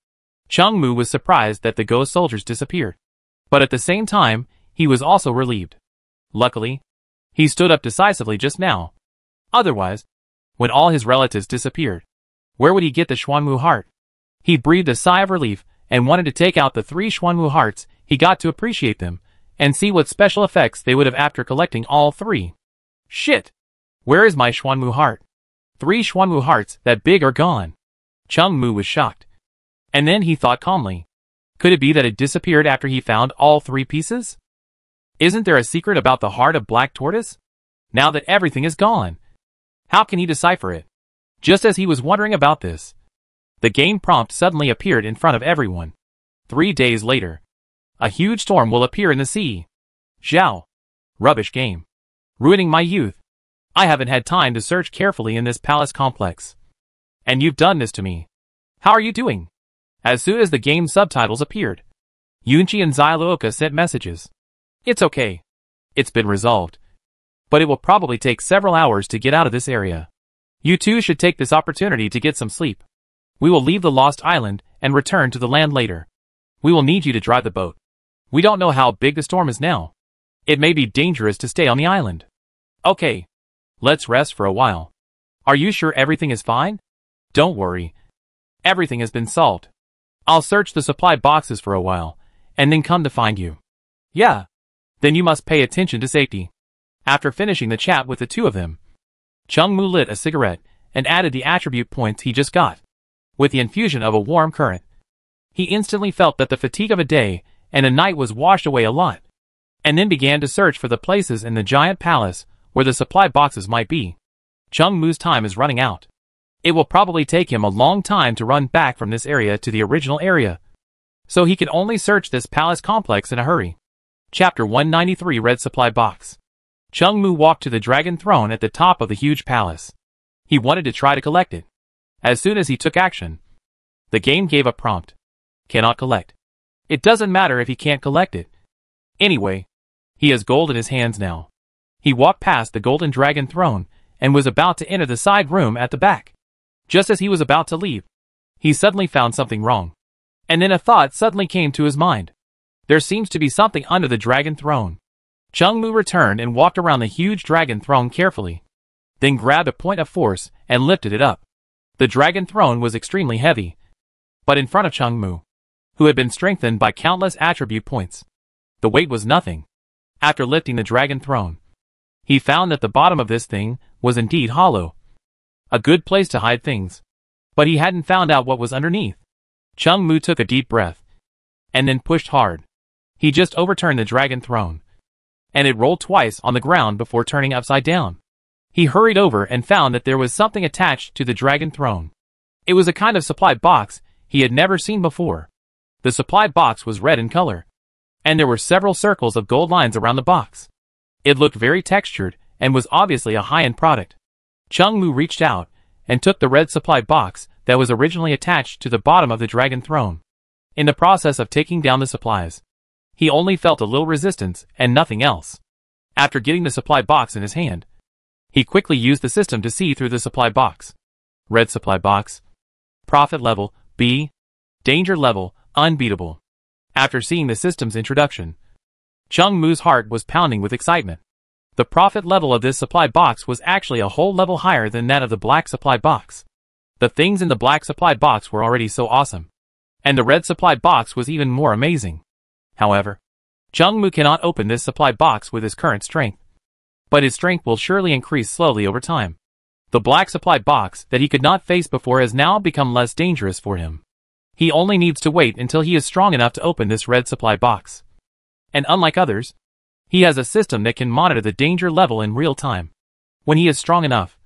Chung Mu was surprised that the ghost soldiers disappeared. But at the same time, he was also relieved. Luckily, he stood up decisively just now. Otherwise, when all his relatives disappeared, where would he get the Xuanmu heart? He breathed a sigh of relief and wanted to take out the 3 Xuanmu hearts he got to appreciate them, and see what special effects they would have after collecting all 3. Shit! Where is my Xuanmu heart? 3 Xuanmu hearts that big are gone. Chung Mu was shocked. And then he thought calmly. Could it be that it disappeared after he found all 3 pieces? Isn't there a secret about the heart of Black Tortoise? Now that everything is gone, how can he decipher it? Just as he was wondering about this, the game prompt suddenly appeared in front of everyone. 3 days later, a huge storm will appear in the sea. Zhao. Rubbish game. Ruining my youth. I haven't had time to search carefully in this palace complex. And you've done this to me. How are you doing? As soon as the game subtitles appeared, Yunchi and Xiaoluoka sent messages. It's okay. It's been resolved. But it will probably take several hours to get out of this area. You two should take this opportunity to get some sleep. We will leave the Lost Island and return to the land later. We will need you to drive the boat. We don't know how big the storm is now. It may be dangerous to stay on the island. Okay. Let's rest for a while. Are you sure everything is fine? Don't worry. Everything has been solved. I'll search the supply boxes for a while, and then come to find you. Yeah. Then you must pay attention to safety. After finishing the chat with the two of them, Chung Mu lit a cigarette and added the attribute points he just got. With the infusion of a warm current, he instantly felt that the fatigue of a day and a night was washed away a lot, and then began to search for the places in the giant palace where the supply boxes might be. Chung Mu's time is running out. It will probably take him a long time to run back from this area to the original area, so he can only search this palace complex in a hurry. Chapter 193 Red Supply Box. Chung Mu walked to the dragon throne at the top of the huge palace. He wanted to try to collect it. As soon as he took action, the game gave a prompt. Cannot collect. It doesn't matter if he can't collect it. Anyway, he has gold in his hands now. He walked past the golden dragon throne and was about to enter the side room at the back. Just as he was about to leave, he suddenly found something wrong. And then a thought suddenly came to his mind. There seems to be something under the dragon throne. Chung Mu returned and walked around the huge dragon throne carefully, then grabbed a point of force and lifted it up. The dragon throne was extremely heavy, but in front of Chung Mu, who had been strengthened by countless attribute points, the weight was nothing. After lifting the dragon throne, he found that the bottom of this thing was indeed hollow. A good place to hide things. But he hadn't found out what was underneath. Chung Mu took a deep breath, and then pushed hard. He just overturned the dragon throne, and it rolled twice on the ground before turning upside down. He hurried over and found that there was something attached to the dragon throne. It was a kind of supply box he had never seen before. The supply box was red in color, and there were several circles of gold lines around the box. It looked very textured and was obviously a high-end product. Chung Mu reached out and took the red supply box that was originally attached to the bottom of the dragon throne. In the process of taking down the supplies, he only felt a little resistance and nothing else. After getting the supply box in his hand, he quickly used the system to see through the supply box. Red supply box. Profit level, B. Danger level, unbeatable. After seeing the system's introduction, Chung Mu's heart was pounding with excitement. The profit level of this supply box was actually a whole level higher than that of the black supply box. The things in the black supply box were already so awesome, and the red supply box was even more amazing. However, Chung Mu cannot open this supply box with his current strength, but his strength will surely increase slowly over time. The black supply box that he could not face before has now become less dangerous for him. He only needs to wait until he is strong enough to open this red supply box. And unlike others, He has a system that can monitor the danger level in real time. When he is strong enough,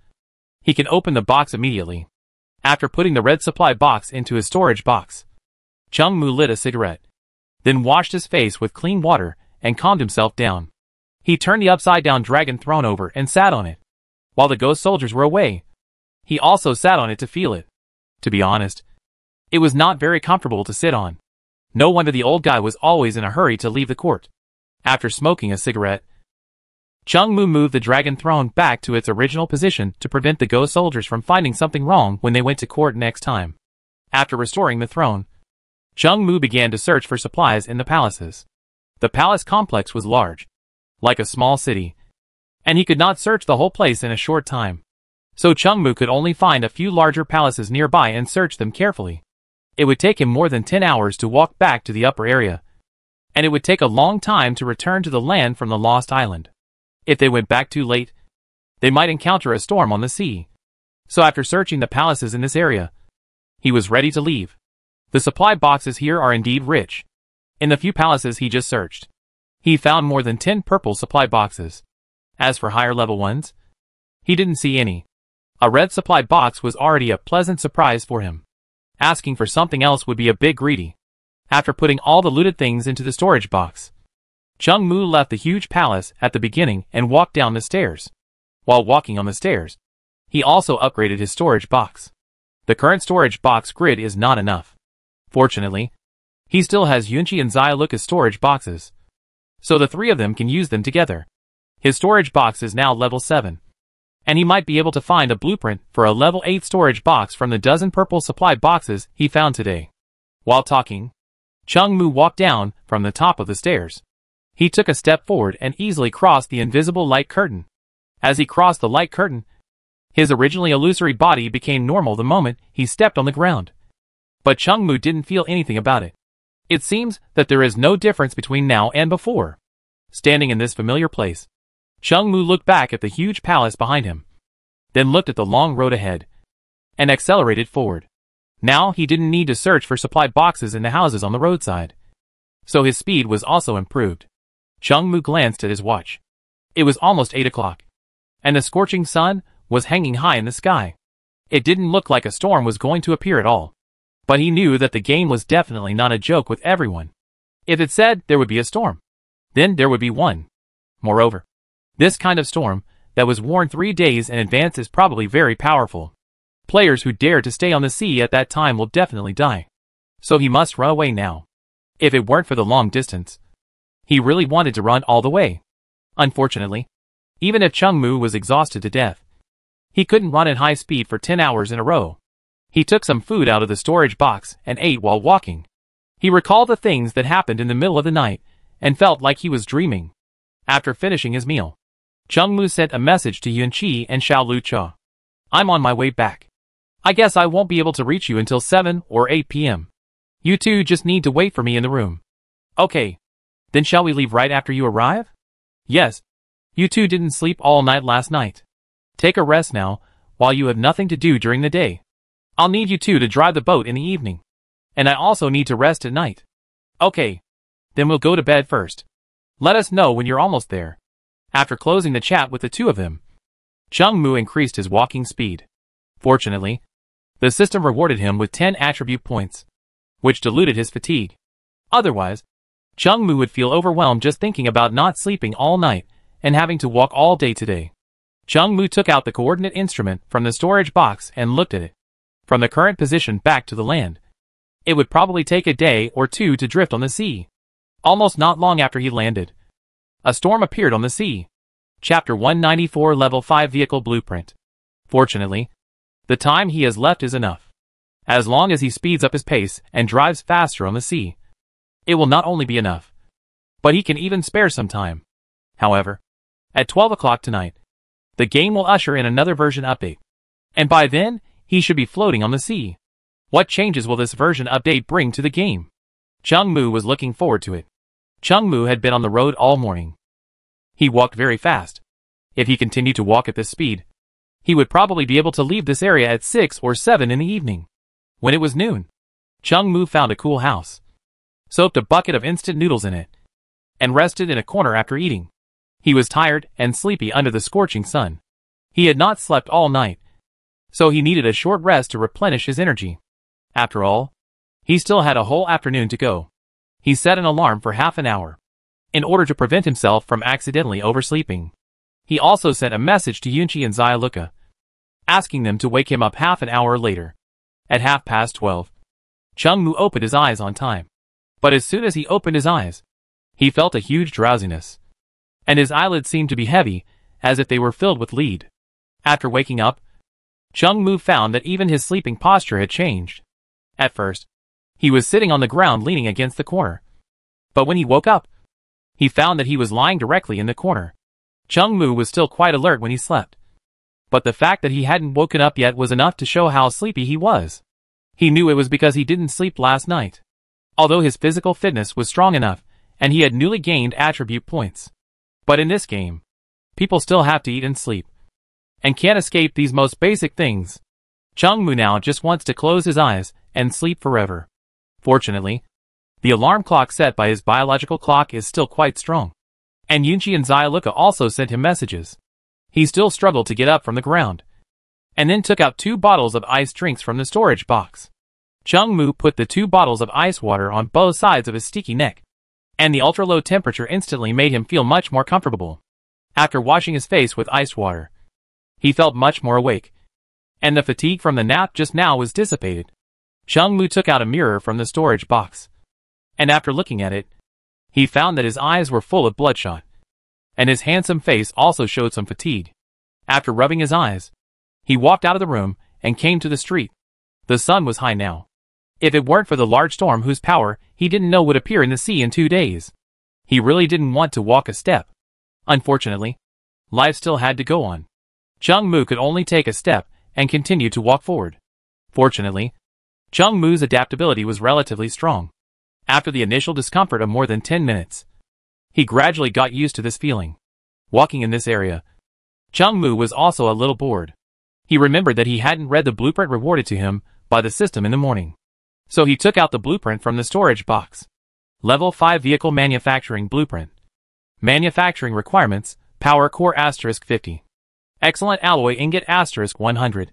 he can open the box immediately. After putting the red supply box into his storage box, Chung Mu lit a cigarette, then washed his face with clean water and calmed himself down. He turned the upside-down dragon throne over and sat on it. While the ghost soldiers were away, he also sat on it to feel it. To be honest, it was not very comfortable to sit on. No wonder the old guy was always in a hurry to leave the court. After smoking a cigarette, Chung Mu moved the dragon throne back to its original position to prevent the ghost soldiers from finding something wrong when they went to court next time. After restoring the throne, Chung Mu began to search for supplies in the palaces. The palace complex was large, like a small city, and he could not search the whole place in a short time. So Chung Mu could only find a few larger palaces nearby and search them carefully. It would take him more than 10 hours to walk back to the upper area, and it would take a long time to return to the land from the Lost Island. If they went back too late, they might encounter a storm on the sea. So after searching the palaces in this area, he was ready to leave. The supply boxes here are indeed rich. In the few palaces he just searched, he found more than 10 purple supply boxes. As for higher level ones, he didn't see any. A red supply box was already a pleasant surprise for him. Asking for something else would be a bit greedy. After putting all the looted things into the storage box, Chung Mu left the huge palace at the beginning and walked down the stairs. While walking on the stairs, he also upgraded his storage box. The current storage box grid is not enough. Fortunately, he still has Yunchi and Xiaoluke as storage boxes, so the three of them can use them together. His storage box is now level 7, and he might be able to find a blueprint for a level 8 storage box from the dozen purple supply boxes he found today. While talking, Chung Mu walked down from the top of the stairs. He took a step forward and easily crossed the invisible light curtain. As he crossed the light curtain, his originally illusory body became normal the moment he stepped on the ground. But Chung Mu didn't feel anything about it. It seems that there is no difference between now and before. Standing in this familiar place, Chung Mu looked back at the huge palace behind him, then looked at the long road ahead, and accelerated forward. Now he didn't need to search for supply boxes in the houses on the roadside, so his speed was also improved. Chung Mu glanced at his watch. It was almost 8 o'clock, and the scorching sun was hanging high in the sky. It didn't look like a storm was going to appear at all, but he knew that the game was definitely not a joke with everyone. If it said there would be a storm, then there would be one. Moreover, this kind of storm that was warned 3 days in advance is probably very powerful. Players who dare to stay on the sea at that time will definitely die. So he must run away now. If it weren't for the long distance, he really wanted to run all the way. Unfortunately, even if Chung Mu was exhausted to death, he couldn't run at high speed for 10 hours in a row. He took some food out of the storage box and ate while walking. He recalled the things that happened in the middle of the night and felt like he was dreaming. After finishing his meal, Chung Mu sent a message to Yunqi and Xiaoluke. "I'm on my way back. I guess I won't be able to reach you until 7 or 8 p.m. You two just need to wait for me in the room." "Okay. Then shall we leave right after you arrive?" "Yes. You two didn't sleep all night last night. Take a rest now, while you have nothing to do during the day. I'll need you two to drive the boat in the evening. And I also need to rest at night." "Okay. Then we'll go to bed first. Let us know when you're almost there." After closing the chat with the two of them, Chung Mu increased his walking speed. Fortunately, the system rewarded him with 10 attribute points, which diluted his fatigue. Otherwise, Chung Mu would feel overwhelmed just thinking about not sleeping all night and having to walk all day today. Chung Mu took out the coordinate instrument from the storage box and looked at it. From the current position back to the land, it would probably take a day or two to drift on the sea. Almost not long after he landed, a storm appeared on the sea. Chapter 194 Level 5 Vehicle Blueprint. Fortunately, the time he has left is enough. As long as he speeds up his pace and drives faster on the sea, it will not only be enough, but he can even spare some time. However, at 12 o'clock tonight, the game will usher in another version update, and by then, he should be floating on the sea. What changes will this version update bring to the game? Chung Mu was looking forward to it. Chung Mu had been on the road all morning. He walked very fast. If he continued to walk at this speed, he would probably be able to leave this area at 6 or 7 in the evening. When it was noon, Chung Mu found a cool house, soaked a bucket of instant noodles in it, and rested in a corner after eating. He was tired and sleepy under the scorching sun. He had not slept all night, so he needed a short rest to replenish his energy. After all, he still had a whole afternoon to go. He set an alarm for half an hour, in order to prevent himself from accidentally oversleeping. He also sent a message to Yunqi and Xiaoluke, asking them to wake him up half an hour later. At 12:30, Chengmu opened his eyes on time. But as soon as he opened his eyes, he felt a huge drowsiness, and his eyelids seemed to be heavy, as if they were filled with lead. After waking up, Chengmu found that even his sleeping posture had changed. At first, he was sitting on the ground leaning against the corner. But when he woke up, he found that he was lying directly in the corner. Chengmu was still quite alert when he slept, but the fact that he hadn't woken up yet was enough to show how sleepy he was. He knew it was because he didn't sleep last night. Although his physical fitness was strong enough, and he had newly gained attribute points. But in this game, people still have to eat and sleep, and can't escape these most basic things. Chengmu now just wants to close his eyes and sleep forever. Fortunately, the alarm clock set by his biological clock is still quite strong, and Yunqi and Xiaoluke also sent him messages. He still struggled to get up from the ground, and then took out 2 bottles of iced drinks from the storage box. Chengmu put the 2 bottles of ice water on both sides of his sticky neck, and the ultra-low temperature instantly made him feel much more comfortable. After washing his face with ice water, he felt much more awake, and the fatigue from the nap just now was dissipated. Chengmu took out a mirror from the storage box, and after looking at it, he found that his eyes were full of bloodshot, and his handsome face also showed some fatigue. After rubbing his eyes, he walked out of the room and came to the street. The sun was high now. If it weren't for the large storm whose power he didn't know would appear in the sea in 2 days, he really didn't want to walk a step. Unfortunately, life still had to go on. Chengmu could only take a step and continue to walk forward. Fortunately, Chengmu's adaptability was relatively strong. After the initial discomfort of more than 10 minutes, he gradually got used to this feeling. Walking in this area, Chengmu was also a little bored. He remembered that he hadn't read the blueprint rewarded to him by the system in the morning. So he took out the blueprint from the storage box. Level 5 Vehicle Manufacturing Blueprint. Manufacturing Requirements, Power Core *50. Excellent Alloy Ingot *100.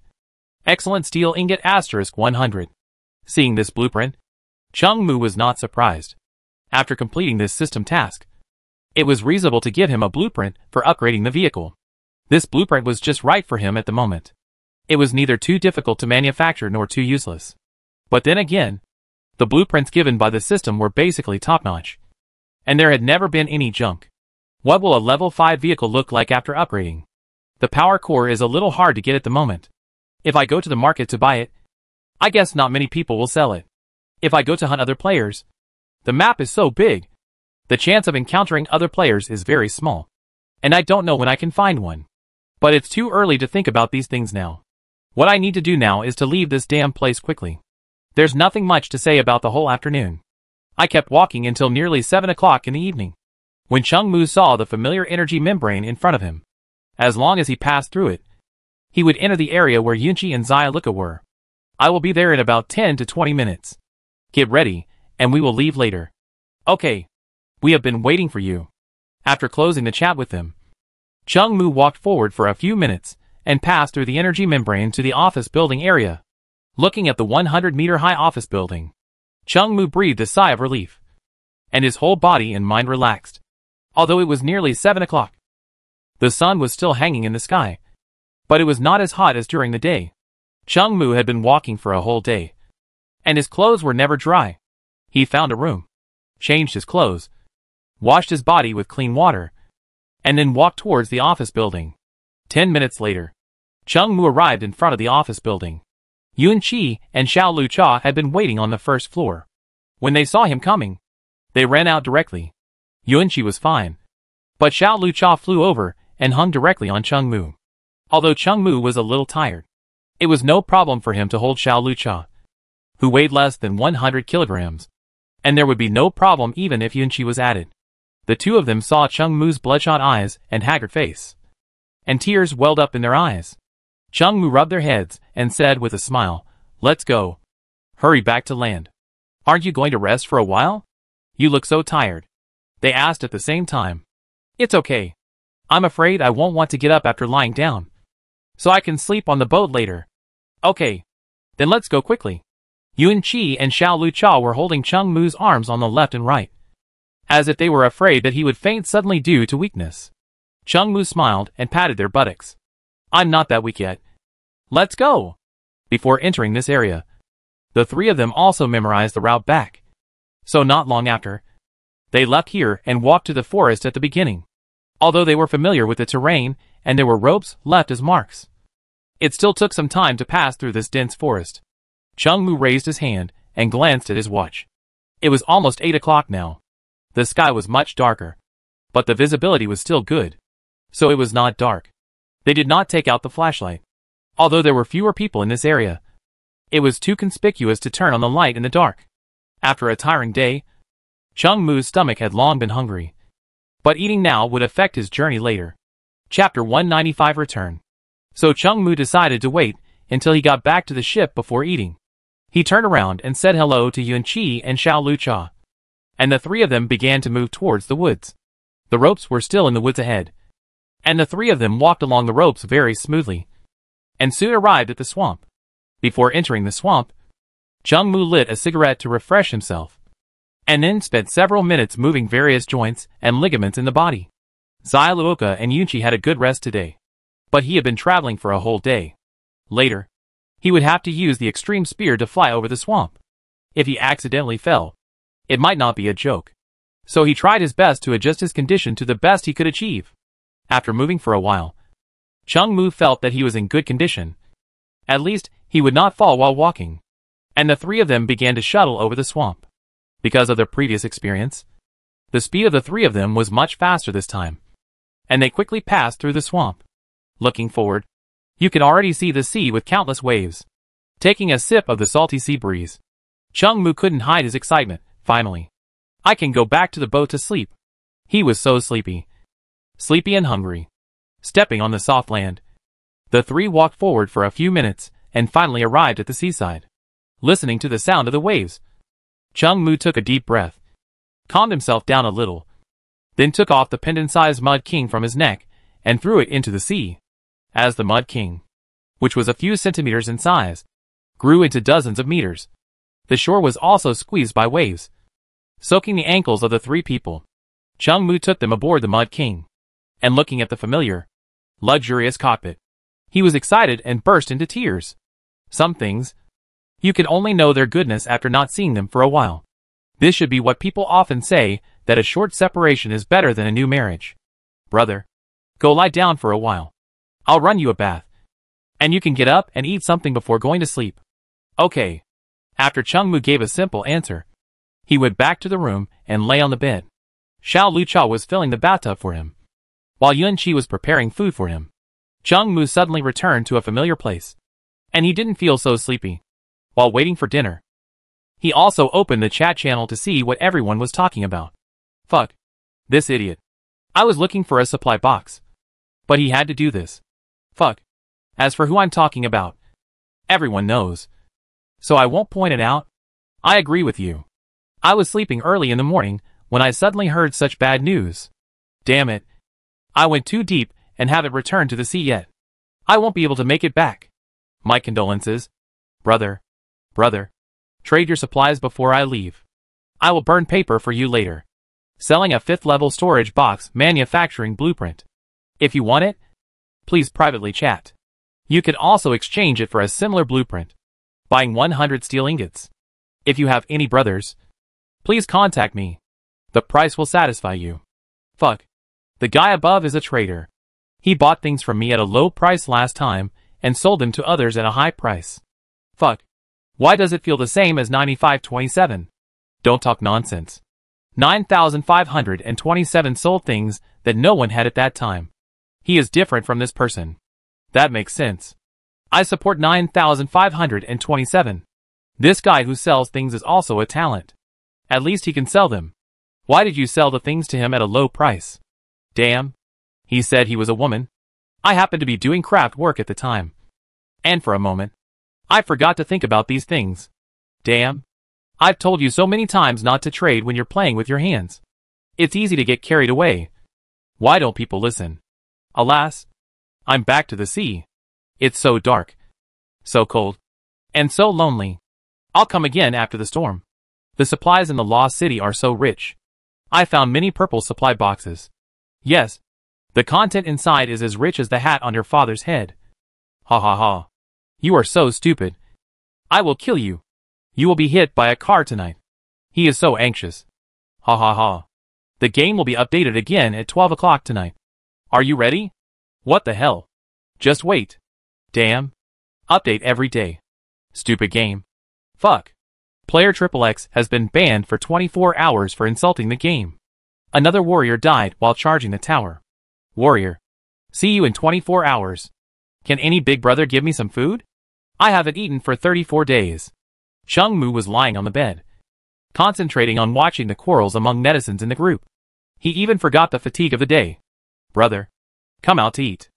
Excellent Steel Ingot *100. Seeing this blueprint, Chengmu was not surprised. After completing this system task, it was reasonable to give him a blueprint for upgrading the vehicle. This blueprint was just right for him at the moment. It was neither too difficult to manufacture nor too useless. But then again, the blueprints given by the system were basically top-notch, and there had never been any junk. What will a level 5 vehicle look like after upgrading? The power core is a little hard to get at the moment. If I go to the market to buy it, I guess not many people will sell it. If I go to hunt other players, the map is so big, the chance of encountering other players is very small, and I don't know when I can find one. But it's too early to think about these things now. What I need to do now is to leave this damn place quickly. There's nothing much to say about the whole afternoon. I kept walking until nearly 7 o'clock in the evening, when Chengmu saw the familiar energy membrane in front of him. As long as he passed through it, he would enter the area where Yunqi and Xiaoluke were. I will be there in about 10 to 20 minutes. Get ready, and we will leave later. Okay. We have been waiting for you. After closing the chat with them, Chengmu walked forward for a few minutes and passed through the energy membrane to the office building area. Looking at the 100-meter-high office building, Chengmu breathed a sigh of relief, and his whole body and mind relaxed. Although it was nearly 7 o'clock, the sun was still hanging in the sky, but it was not as hot as during the day. Chengmu had been walking for a whole day, and his clothes were never dry. He found a room, changed his clothes, washed his body with clean water, and then walked towards the office building. 10 minutes later, Chengmu arrived in front of the office building. Yunqi and Xiaoluke had been waiting on the first floor. When they saw him coming, they ran out directly. Yunqi was fine, but Xiaoluke flew over and hung directly on Chengmu. Although Chengmu was a little tired, it was no problem for him to hold Xiaoluke, who weighed less than 100 kilograms, and there would be no problem even if Yunqi was added. The two of them saw Chengmu's bloodshot eyes and haggard face, and tears welled up in their eyes. Chengmu rubbed their heads and said with a smile, "Let's go. Hurry back to land. Aren't you going to rest for a while? You look so tired." They asked at the same time. "It's okay. I'm afraid I won't want to get up after lying down. So I can sleep on the boat later. Okay. Then let's go quickly. Yuan Qi and Xiao Lucha were holding Cheng Mu's arms on the left and right, as if they were afraid that he would faint suddenly due to weakness. Cheng Mu smiled and patted their buttocks. I'm not that weak yet. Let's go. Before entering this area, the three of them also memorized the route back. So not long after, they left here and walked to the forest at the beginning. Although they were familiar with the terrain and there were ropes left as marks, it still took some time to pass through this dense forest. Cheng Mu raised his hand and glanced at his watch. It was almost 8 o'clock now. The sky was much darker, but the visibility was still good, so it was not dark. They did not take out the flashlight. Although there were fewer people in this area, it was too conspicuous to turn on the light in the dark. After a tiring day, Cheng Mu's stomach had long been hungry, but eating now would affect his journey later. Chapter 195 Return. So Cheng Mu decided to wait until he got back to the ship before eating. He turned around and said hello to Yuan Qi and Xiao Lucha, and the three of them began to move towards the woods. The ropes were still in the woods ahead, and the three of them walked along the ropes very smoothly, and soon arrived at the swamp. Before entering the swamp, Cheng Mu lit a cigarette to refresh himself, and then spent several minutes moving various joints and ligaments in the body. Xia Luoka and Yunqi had a good rest today, but he had been traveling for a whole day. Later, he would have to use the extreme spear to fly over the swamp. If he accidentally fell, it might not be a joke. So he tried his best to adjust his condition to the best he could achieve. After moving for a while, Cheng Mu felt that he was in good condition. At least, he would not fall while walking. And the three of them began to shuttle over the swamp. Because of their previous experience, the speed of the three of them was much faster this time, and they quickly passed through the swamp. Looking forward, you could already see the sea with countless waves. Taking a sip of the salty sea breeze, Cheng Mu couldn't hide his excitement. Finally, I can go back to the boat to sleep. He was so sleepy. Sleepy and hungry. Stepping on the soft land, the three walked forward for a few minutes and finally arrived at the seaside. Listening to the sound of the waves, Cheng Mu took a deep breath, calmed himself down a little, then took off the pendant-sized mud king from his neck and threw it into the sea. As the mud king, which was a few centimeters in size, grew into dozens of meters, the shore was also squeezed by waves, soaking the ankles of the three people. Cheng Mu took them aboard the mud king, and looking at the familiar, luxurious cockpit, he was excited and burst into tears. Some things, you can only know their goodness after not seeing them for a while. This should be what people often say, that a short separation is better than a new marriage. Brother, go lie down for a while. I'll run you a bath, and you can get up and eat something before going to sleep. Okay. After Cheng Mu gave a simple answer, he went back to the room and lay on the bed. Xiao Lucha was filling the bathtub for him, while Yuan Qi was preparing food for him. Cheng Mu suddenly returned to a familiar place, and he didn't feel so sleepy. While waiting for dinner, he also opened the chat channel to see what everyone was talking about. Fuck. This idiot. I was looking for a supply box, but he had to do this. Fuck. As for who I'm talking about, everyone knows, so I won't point it out. I agree with you. I was sleeping early in the morning when I suddenly heard such bad news. Damn it. I went too deep and haven't returned to the sea yet. I won't be able to make it back. My condolences. Brother. Trade your supplies before I leave. I will burn paper for you later. Selling a 5th level storage box manufacturing blueprint. If you want it, please privately chat. You can also exchange it for a similar blueprint. Buying 100 steel ingots. If you have any brothers, please contact me. The price will satisfy you. Fuck. The guy above is a trader. He bought things from me at a low price last time and sold them to others at a high price. Fuck. Why does it feel the same as 9527? Don't talk nonsense. 9,527 sold things that no one had at that time. He is different from this person. That makes sense. I support 9,527. This guy who sells things is also a talent. At least he can sell them. Why did you sell the things to him at a low price? Damn. He said he was a woman. I happened to be doing craft work at the time. And for a moment, I forgot to think about these things. Damn. I've told you so many times not to trade when you're playing with your hands. It's easy to get carried away. Why don't people listen? Alas, I'm back to the sea. It's so dark, so cold, and so lonely. I'll come again after the storm. The supplies in the lost city are so rich. I found many purple supply boxes. Yes, the content inside is as rich as the hat on your father's head. Ha ha ha. You are so stupid. I will kill you. You will be hit by a car tonight. He is so anxious. Ha ha ha. The game will be updated again at 12 o'clock tonight. Are you ready? What the hell? Just wait. Damn. Update every day. Stupid game. Fuck. Player XXX has been banned for 24 hours for insulting the game. Another warrior died while charging the tower. Warrior. See you in 24 hours. Can any big brother give me some food? I haven't eaten for 34 days. Chung Mu was lying on the bed, concentrating on watching the quarrels among netizens in the group. He even forgot the fatigue of the day. Brother, come out to eat.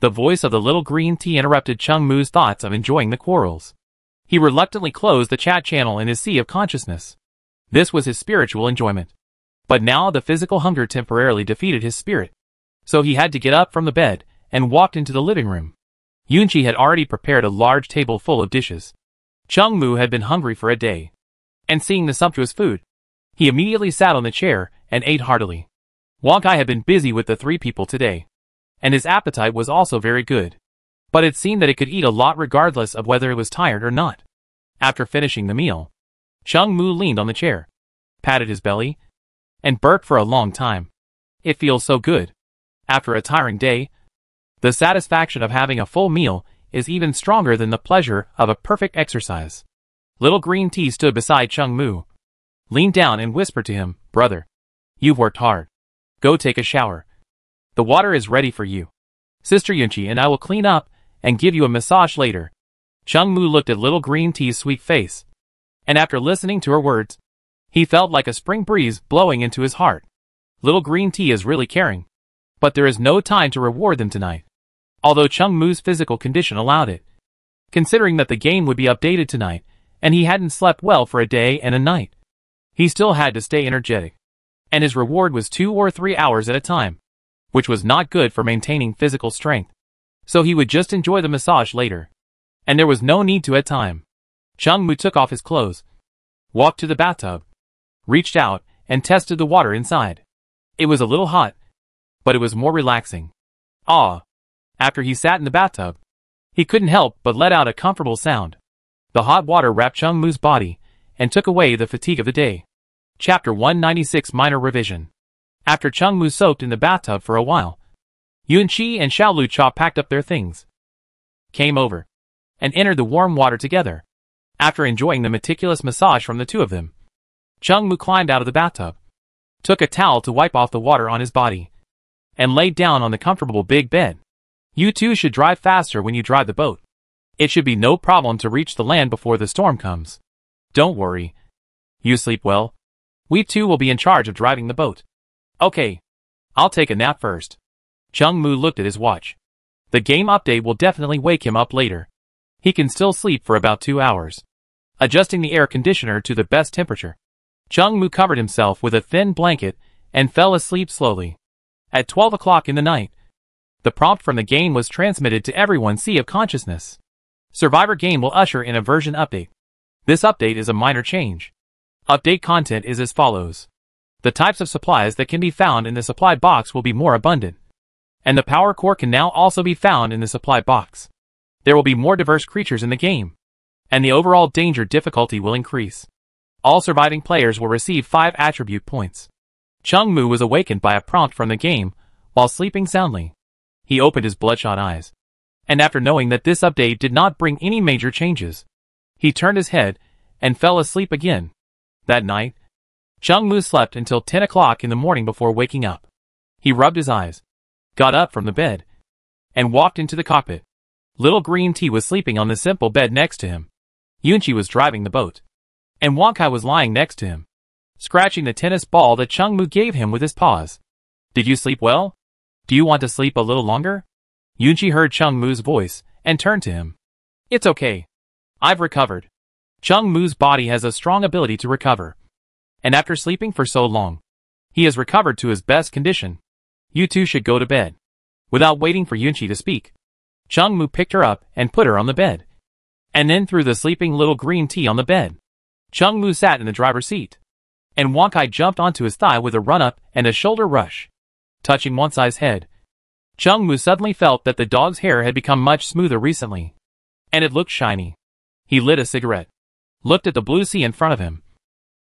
The voice of the little green tea interrupted Chung Mu's thoughts of enjoying the quarrels. He reluctantly closed the chat channel in his sea of consciousness. This was his spiritual enjoyment. But now the physical hunger temporarily defeated his spirit. So he had to get up from the bed and walked into the living room. Yunchi had already prepared a large table full of dishes. Chung Mu had been hungry for a day. And seeing the sumptuous food, he immediately sat on the chair and ate heartily. Wang Kai had been busy with the 3 people today, and his appetite was also very good. But it seemed that it could eat a lot regardless of whether it was tired or not. After finishing the meal, Chung Mu leaned on the chair, patted his belly, and burped for a long time. It feels so good. After a tiring day, the satisfaction of having a full meal is even stronger than the pleasure of a perfect exercise. Little green tea stood beside Chung Mu, leaned down and whispered to him, Brother, you've worked hard. Go take a shower. The water is ready for you. Sister Yunchi and I will clean up and give you a massage later. Chung Mu looked at little green tea's sweet face, and after listening to her words, he felt like a spring breeze blowing into his heart. Little green tea is really caring, but there is no time to reward them tonight. Although Chung Mu's physical condition allowed it, considering that the game would be updated tonight, and he hadn't slept well for a day and a night. He still had to stay energetic, and his reward was 2 or 3 hours at a time, which was not good for maintaining physical strength. So he would just enjoy the massage later. And there was no need to at time. Chung Mu took off his clothes, walked to the bathtub, reached out, and tested the water inside. It was a little hot, but it was more relaxing. Ah! After he sat in the bathtub, he couldn't help but let out a comfortable sound. The hot water wrapped Chung Mu's body and took away the fatigue of the day. Chapter 196 Minor Revision. After Chung Mu soaked in the bathtub for a while, Yunchi and Xiaolu Cha packed up their things, came over, and entered the warm water together. After enjoying the meticulous massage from the 2 of them, Chung Mu climbed out of the bathtub, took a towel to wipe off the water on his body, and laid down on the comfortable big bed. You 2 should drive faster when you drive the boat. It should be no problem to reach the land before the storm comes. Don't worry. You sleep well. We 2 will be in charge of driving the boat. Okay. I'll take a nap first. Chung Mu looked at his watch. The game update will definitely wake him up later. He can still sleep for about 2 hours. Adjusting the air conditioner to the best temperature, Chung Mu covered himself with a thin blanket and fell asleep slowly. At 12 o'clock in the night, the prompt from the game was transmitted to everyone's sea of consciousness. Survivor game will usher in a version update. This update is a minor change. Update content is as follows. The types of supplies that can be found in the supply box will be more abundant, and the power core can now also be found in the supply box. There will be more diverse creatures in the game, and the overall danger difficulty will increase. All surviving players will receive 5 attribute points. Chung Mu was awakened by a prompt from the game while sleeping soundly. He opened his bloodshot eyes, and after knowing that this update did not bring any major changes, he turned his head and fell asleep again. That night, Chung Mu slept until 10 o'clock in the morning before waking up. He rubbed his eyes, got up from the bed, and walked into the cockpit. Little green tea was sleeping on the simple bed next to him. Yunchi was driving the boat, and Wang Kai was lying next to him, scratching the tennis ball that Chung Mu gave him with his paws. Did you sleep well? Do you want to sleep a little longer? Yunchi heard Chung Mu's voice and turned to him. It's okay. I've recovered. Chung Mu's body has a strong ability to recover, and after sleeping for so long, he has recovered to his best condition. You 2 should go to bed. Without waiting for Yunqi to speak, Cheng Mu picked her up and put her on the bed, and then threw the sleeping little green tea on the bed. Cheng Mu sat in the driver's seat, and Wang Kai jumped onto his thigh with a run-up and a shoulder rush. Touching Wang Kai's head, Cheng Mu suddenly felt that the dog's hair had become much smoother recently, and it looked shiny. He lit a cigarette, looked at the blue sea in front of him,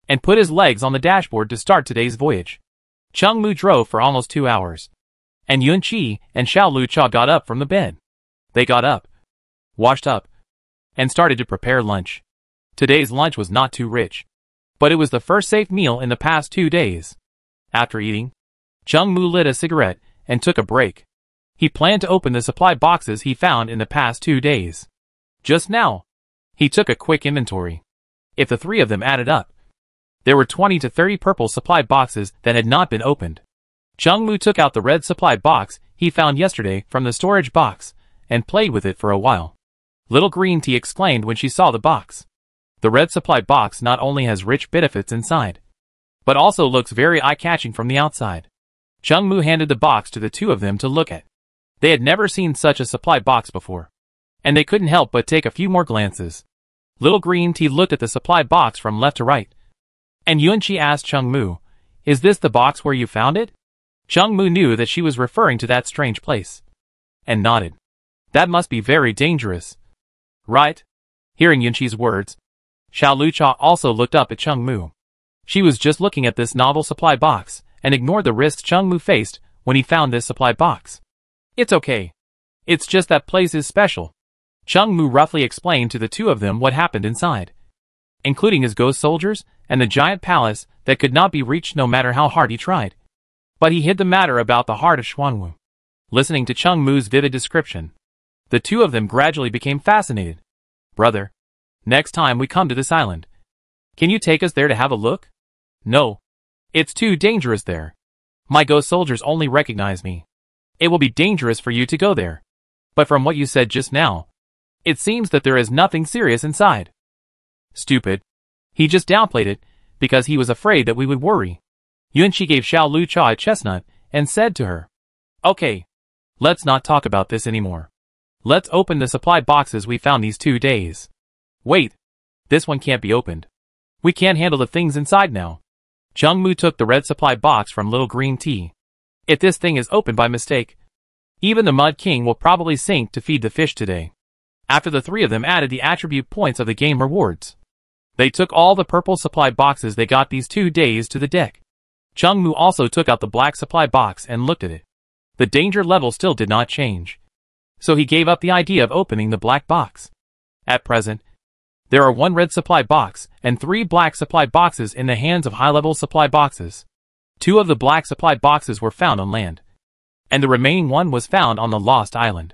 and put his legs on the dashboard to start today's voyage. Cheng Mu drove for almost 2 hours, and Yunqi and Xiao Lucha got up from the bed. They got up, washed up, and started to prepare lunch. Today's lunch was not too rich, but it was the first safe meal in the past 2 days. After eating, Cheng Mu lit a cigarette and took a break. He planned to open the supply boxes he found in the past 2 days. Just now, he took a quick inventory. If the three of them added up, there were 20 to 30 purple supply boxes that had not been opened. Cheng Mu took out the red supply box he found yesterday from the storage box and played with it for a while. Little Green Tea exclaimed when she saw the box. The red supply box not only has rich benefits inside, but also looks very eye-catching from the outside. Cheng Mu handed the box to the two of them to look at. They had never seen such a supply box before, and they couldn't help but take a few more glances. Little Green Tea looked at the supply box from left to right, and Yunqi asked Cheng Mu, "Is this the box where you found it?" Cheng Mu knew that she was referring to that strange place, and nodded. "That must be very dangerous." "Right?" Hearing Yunqi's words, Xiao Lucha also looked up at Cheng Mu. She was just looking at this novel supply box, and ignored the risks Cheng Mu faced when he found this supply box. "It's okay. It's just that place is special." Cheng Mu roughly explained to the two of them what happened inside, including his ghost soldiers and the giant palace that could not be reached no matter how hard he tried. But he hid the matter about the heart of Xuanwu. Listening to Cheng Mu's vivid description, the two of them gradually became fascinated. "Brother, next time we come to this island, can you take us there to have a look?" "No. It's too dangerous there. My ghost soldiers only recognize me. It will be dangerous for you to go there. But from what you said just now, it seems that there is nothing serious inside." "Stupid. He just downplayed it, because he was afraid that we would worry." Yunqi gave Xiao Lucha a chestnut, and said to her, "Okay. Let's not talk about this anymore. Let's open the supply boxes we found these 2 days." "Wait. This one can't be opened. We can't handle the things inside now." Cheng Mu took the red supply box from Little Green Tea. "If this thing is opened by mistake, even the Mud King will probably sink to feed the fish today." After the three of them added the attribute points of the game rewards, they took all the purple supply boxes they got these 2 days to the deck. Cheng Mu also took out the black supply box and looked at it. The danger level still did not change, so he gave up the idea of opening the black box. At present, there are 1 red supply box and 3 black supply boxes in the hands of high-level supply boxes. 2 of the black supply boxes were found on land, and the remaining 1 was found on the Lost Island,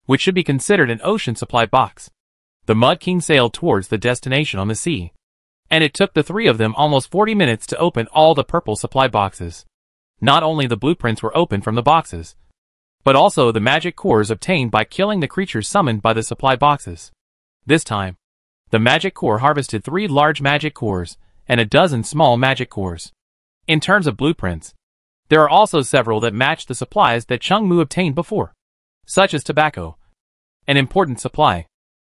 which should be considered an ocean supply box. The Mud King sailed towards the destination on the sea, and it took the 3 of them almost 40 minutes to open all the purple supply boxes. Not only the blueprints were opened from the boxes, but also the magic cores obtained by killing the creatures summoned by the supply boxes. This time, the magic core harvested 3 large magic cores and a dozen small magic cores. In terms of blueprints, there are also several that match the supplies that Cheng Mu obtained before, such as tobacco, an important supply.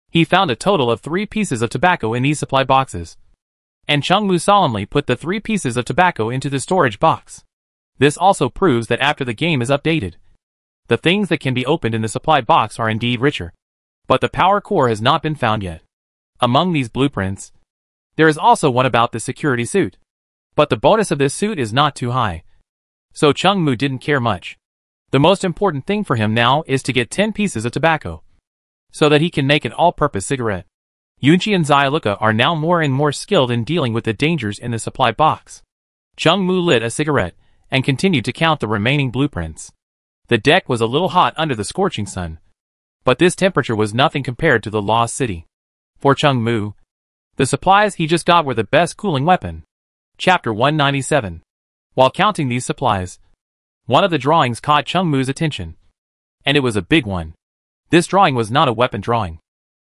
He found a total of 3 pieces of tobacco in these supply boxes, and Cheng Mu solemnly put the 3 pieces of tobacco into the storage box. This also proves that after the game is updated, the things that can be opened in the supply box are indeed richer. But the power core has not been found yet. Among these blueprints, there is also one about the security suit, but the bonus of this suit is not too high, so Cheng Mu didn't care much. The most important thing for him now is to get 10 pieces of tobacco, so that he can make an all-purpose cigarette. Yunqi and Xiaoluka are now more and more skilled in dealing with the dangers in the supply box. Cheng Mu lit a cigarette and continued to count the remaining blueprints. The deck was a little hot under the scorching sun, but this temperature was nothing compared to the Lost City. For Cheng Mu, the supplies he just got were the best cooling weapon. Chapter 197. While counting these supplies, one of the drawings caught Cheng Mu's attention, and it was a big one. This drawing was not a weapon drawing,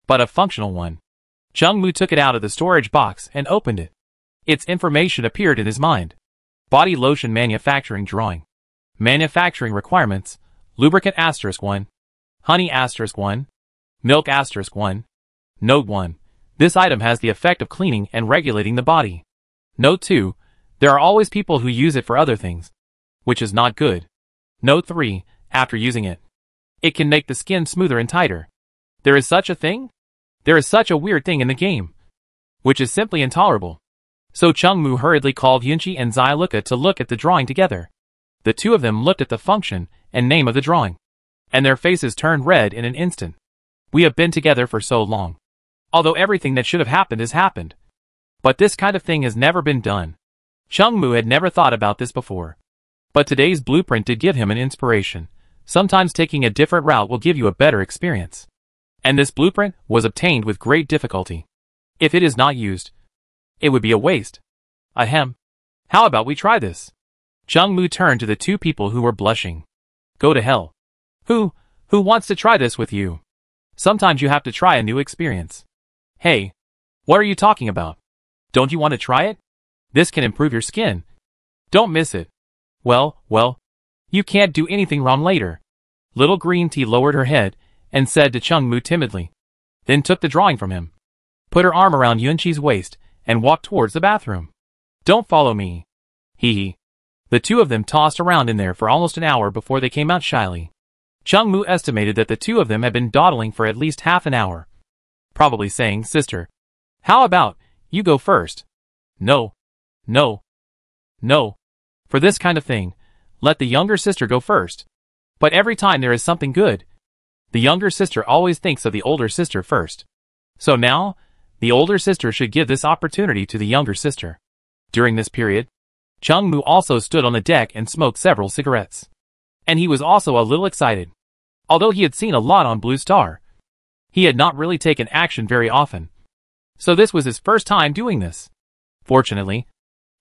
but a functional one. Cheng Mu took it out of the storage box and opened it. Its information appeared in his mind. Body lotion manufacturing drawing. Manufacturing requirements: Lubricant *1. Honey *1. Milk *1. Note 1. This item has the effect of cleaning and regulating the body. Note 2. There are always people who use it for other things, which is not good. Note 3. After using it, it can make the skin smoother and tighter. There is such a thing? There is such a weird thing in the game, which is simply intolerable. So Chungmu hurriedly called Yunchi and Xyluka to look at the drawing together. The two of them looked at the function and name of the drawing, and their faces turned red in an instant. We have been together for so long. Although everything that should have happened has happened. But this kind of thing has never been done. Chungmu had never thought about this before. But today's blueprint did give him an inspiration. Sometimes taking a different route will give you a better experience. And this blueprint was obtained with great difficulty. If it is not used, it would be a waste. Ahem. How about we try this? Chungmu turned to the two people who were blushing. Go to hell. Who wants to try this with you? Sometimes you have to try a new experience. Hey, what are you talking about? Don't you want to try it? This can improve your skin. Don't miss it. Well, you can't do anything wrong later. Little Green Tea lowered her head and said to Chungmu timidly, then took the drawing from him, put her arm around Yunchi's waist, and walked towards the bathroom. Don't follow me. Hee. The two of them tossed around in there for almost an hour before they came out shyly. Chungmu estimated that the two of them had been dawdling for at least half an hour. Probably saying, sister, how about you go first? No. For this kind of thing, let the younger sister go first. But every time there is something good, the younger sister always thinks of the older sister first. So now, the older sister should give this opportunity to the younger sister. During this period, Chungmu also stood on the deck and smoked several cigarettes. And he was also a little excited. Although he had seen a lot on Blue Star, he had not really taken action very often. So this was his first time doing this. Fortunately,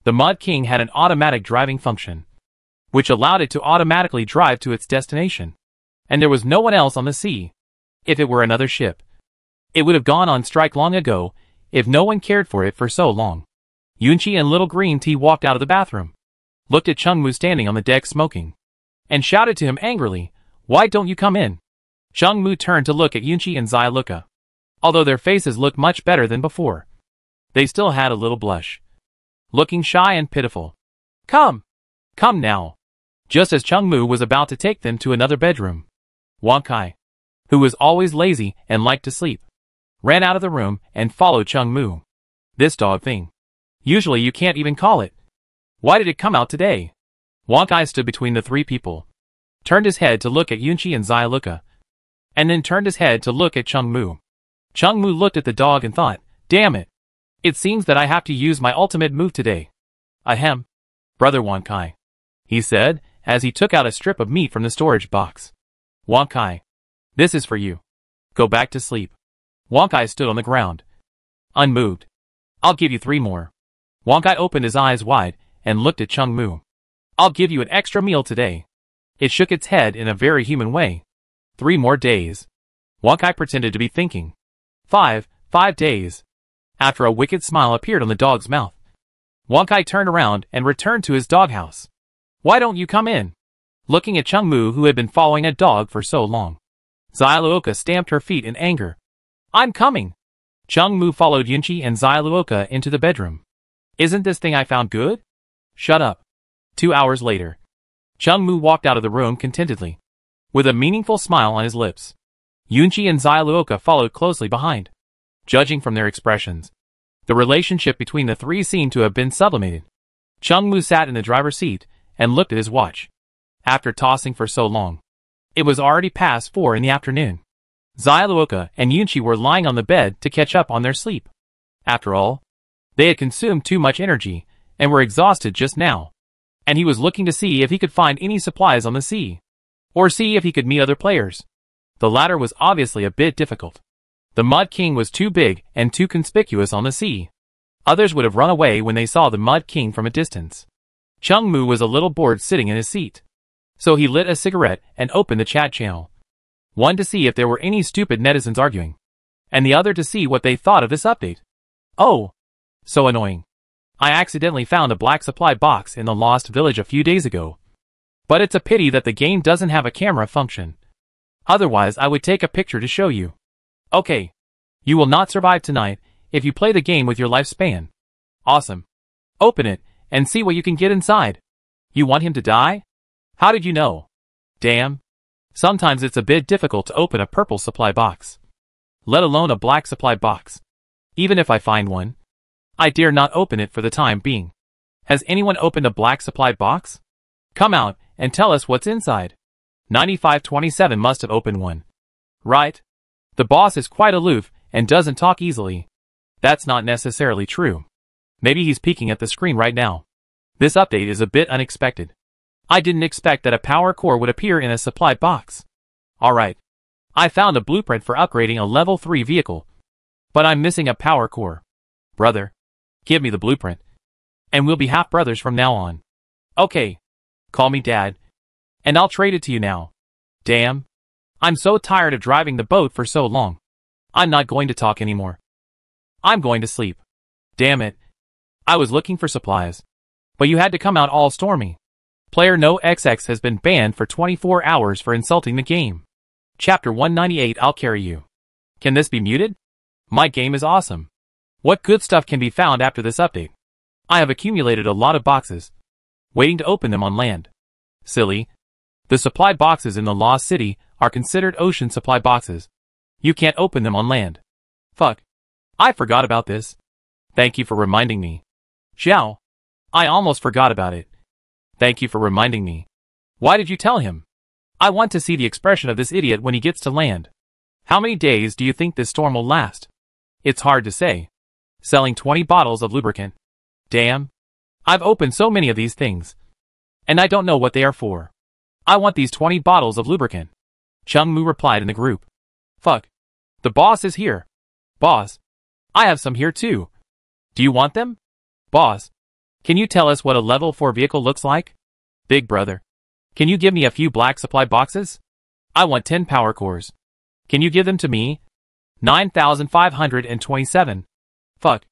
the Mud King had an automatic driving function, which allowed it to automatically drive to its destination. And there was no one else on the sea. If it were another ship, it would have gone on strike long ago if no one cared for it for so long. Yunchi and Little Green Tea walked out of the bathroom, looked at Chungmu standing on the deck smoking, and shouted to him angrily, why don't you come in? Chungmu turned to look at Yunchi and Xyluka. Although their faces looked much better than before, they still had a little blush, looking shy and pitiful. Come now. Just as Chungmu was about to take them to another bedroom, Wankai, who was always lazy and liked to sleep, ran out of the room and followed Chungmu. This dog thing. Usually you can't even call it. Why did it come out today? Wankai stood between the three people, turned his head to look at Yunchi and Xyluka, and then turned his head to look at Chungmu. Chungmu looked at the dog and thought, damn it. It seems that I have to use my ultimate move today. Ahem. Brother Wankai, he said, as he took out a strip of meat from the storage box. Wankai, this is for you. Go back to sleep. Wankai stood on the ground, unmoved. I'll give you 3 more. Wankai opened his eyes wide and looked at Chungmu. I'll give you an extra meal today. It shook its head in a very human way. 3 more days. Wankai pretended to be thinking. 5 days. After a wicked smile appeared on the dog's mouth, Wankai turned around and returned to his doghouse. Why don't you come in? Looking at Chungmu, who had been following a dog for so long, Xyluka stamped her feet in anger. I'm coming. Chungmu followed Yunchi and Xyluka into the bedroom. Isn't this thing I found good? Shut up. 2 hours later, Chungmu walked out of the room contentedly, with a meaningful smile on his lips. Yunchi and Xyluka followed closely behind. Judging from their expressions, the relationship between the three seemed to have been sublimated. Chungmu sat in the driver's seat and looked at his watch. After tossing for so long, it was already past 4 in the afternoon. Xyluka and Yunchi were lying on the bed to catch up on their sleep. After all, they had consumed too much energy and were exhausted just now. And he was looking to see if he could find any supplies on the sea, or see if he could meet other players. The latter was obviously a bit difficult. The Mud King was too big and too conspicuous on the sea. Others would have run away when they saw the Mud King from a distance. Chungmu was a little bored sitting in his seat, so he lit a cigarette and opened the chat channel. One to see if there were any stupid netizens arguing, and the other to see what they thought of this update. Oh, so annoying. I accidentally found a black supply box in the Lost Village a few days ago. But it's a pity that the game doesn't have a camera function. Otherwise I would take a picture to show you. Okay. You will not survive tonight if you play the game with your lifespan. Awesome. Open it and see what you can get inside. You want him to die? How did you know? Damn. Sometimes it's a bit difficult to open a purple supply box. Let alone a black supply box. Even if I find one, I dare not open it for the time being. Has anyone opened a black supply box? Come out and tell us what's inside. 9527 must have opened one. Right? The boss is quite aloof and doesn't talk easily. That's not necessarily true. Maybe he's peeking at the screen right now. This update is a bit unexpected. I didn't expect that a power core would appear in a supply box. Alright. I found a blueprint for upgrading a level 3 vehicle. But I'm missing a power core. Brother, give me the blueprint. And we'll be half brothers from now on. Okay. Call me Dad. And I'll trade it to you now. Damn. I'm so tired of driving the boat for so long. I'm not going to talk anymore. I'm going to sleep. Damn it. I was looking for supplies. But you had to come out all stormy. Player No XX has been banned for 24 hours for insulting the game. Chapter 198 I'll carry you. Can this be muted? My game is awesome. What good stuff can be found after this update? I have accumulated a lot of boxes. Waiting to open them on land. Silly. The supply boxes in the Lost City are considered ocean supply boxes. You can't open them on land. Fuck. I forgot about this. Thank you for reminding me. Xiao. I almost forgot about it. Thank you for reminding me. Why did you tell him? I want to see the expression of this idiot when he gets to land. How many days do you think this storm will last? It's hard to say. Selling 20 bottles of lubricant. Damn. I've opened so many of these things. And I don't know what they are for. I want these 20 bottles of lubricant. Chung Mu replied in the group. Fuck. The boss is here. Boss. I have some here too. Do you want them? Boss. Can you tell us what a level 4 vehicle looks like? Big brother. Can you give me a few black supply boxes? I want 10 power cores. Can you give them to me? 9,527. Fuck.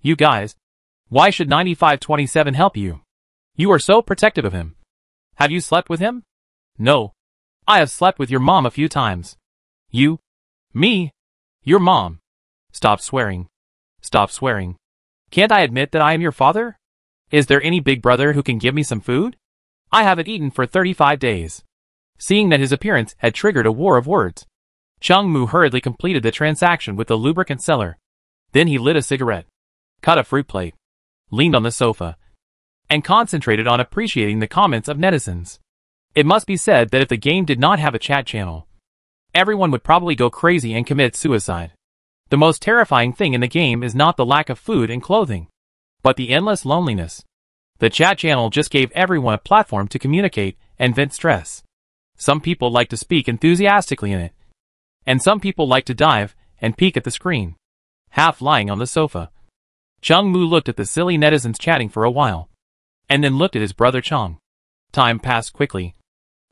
You guys. Why should 9527 help you? You are so protective of him. Have you slept with him? No. I have slept with your mom a few times. You? Me? Your mom. Stop swearing. Stop swearing. Can't I admit that I am your father? Is there any big brother who can give me some food? I haven't eaten for 35 days. Seeing that his appearance had triggered a war of words, Chung Mu hurriedly completed the transaction with the lubricant seller. Then he lit a cigarette, cut a fruit plate, leaned on the sofa, and concentrated on appreciating the comments of netizens. It must be said that if the game did not have a chat channel, everyone would probably go crazy and commit suicide. The most terrifying thing in the game is not the lack of food and clothing, but the endless loneliness. The chat channel just gave everyone a platform to communicate and vent stress. Some people like to speak enthusiastically in it, and some people like to dive and peek at the screen, half lying on the sofa. Chung Mu looked at the silly netizens chatting for a while, and then looked at his brother Chong. Time passed quickly,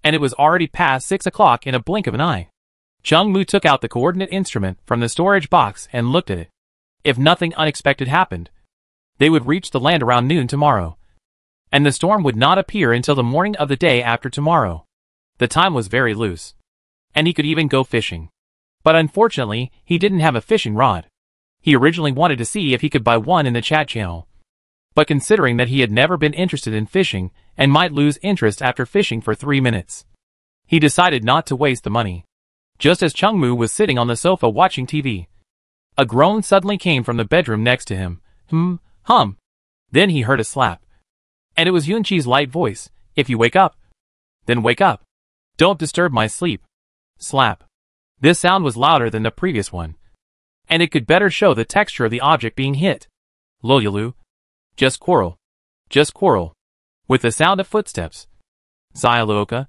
and it was already past 6 o'clock in a blink of an eye. Chung Mu took out the coordinate instrument from the storage box and looked at it. If nothing unexpected happened, they would reach the land around noon tomorrow, and the storm would not appear until the morning of the day after tomorrow. The time was very loose, and he could even go fishing. But unfortunately, he didn't have a fishing rod. He originally wanted to see if he could buy one in the chat channel. But considering that he had never been interested in fishing and might lose interest after fishing for 3 minutes, he decided not to waste the money. Just as Chung Mu was sitting on the sofa watching TV, a groan suddenly came from the bedroom next to him. Hum. Then he heard a slap. And it was Yunqi's light voice. If you wake up, then wake up. Don't disturb my sleep. Slap. This sound was louder than the previous one, and it could better show the texture of the object being hit. Lolyalu. Just quarrel. Just quarrel. With the sound of footsteps, Xyluoka,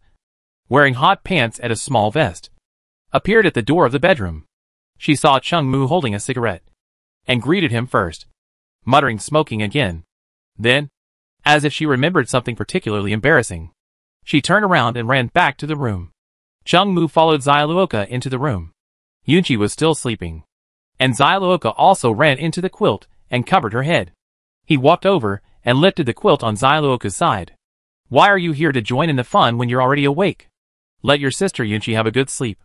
wearing hot pants and a small vest, appeared at the door of the bedroom. She saw Chung Mu holding a cigarette, and greeted him first, muttering smoking again. Then, as if she remembered something particularly embarrassing, she turned around and ran back to the room. Chung Mu followed Xyluoka into the room. Yunqi was still sleeping, and Xyluoka also ran into the quilt and covered her head. He walked over and lifted the quilt on Xyluoka's side. Why are you here to join in the fun when you're already awake? Let your sister Yunchi have a good sleep.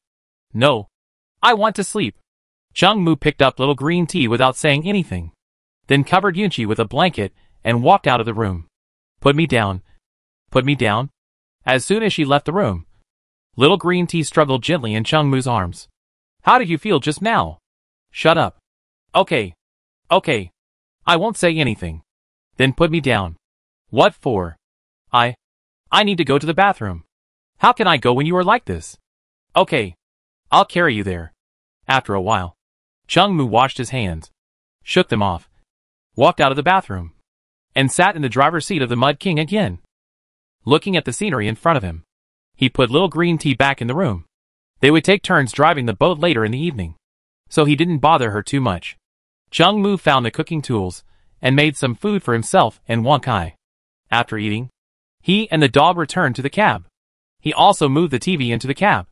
No. I want to sleep. Chungmu picked up little green tea without saying anything, then covered Yunchi with a blanket and walked out of the room. Put me down. Put me down. As soon as she left the room, little green tea struggled gently in Chungmu's arms. How did you feel just now? Shut up. Okay. Okay. I won't say anything. Then put me down. What for? I need to go to the bathroom. How can I go when you are like this? Okay. I'll carry you there. After a while, Chungmu washed his hands, shook them off, walked out of the bathroom, and sat in the driver's seat of the Mud King again. Looking at the scenery in front of him, he put little green tea back in the room. They would take turns driving the boat later in the evening, so he didn't bother her too much. Chungmu found the cooking tools and made some food for himself and Wang Kai. After eating, he and the dog returned to the cab. He also moved the TV into the cab,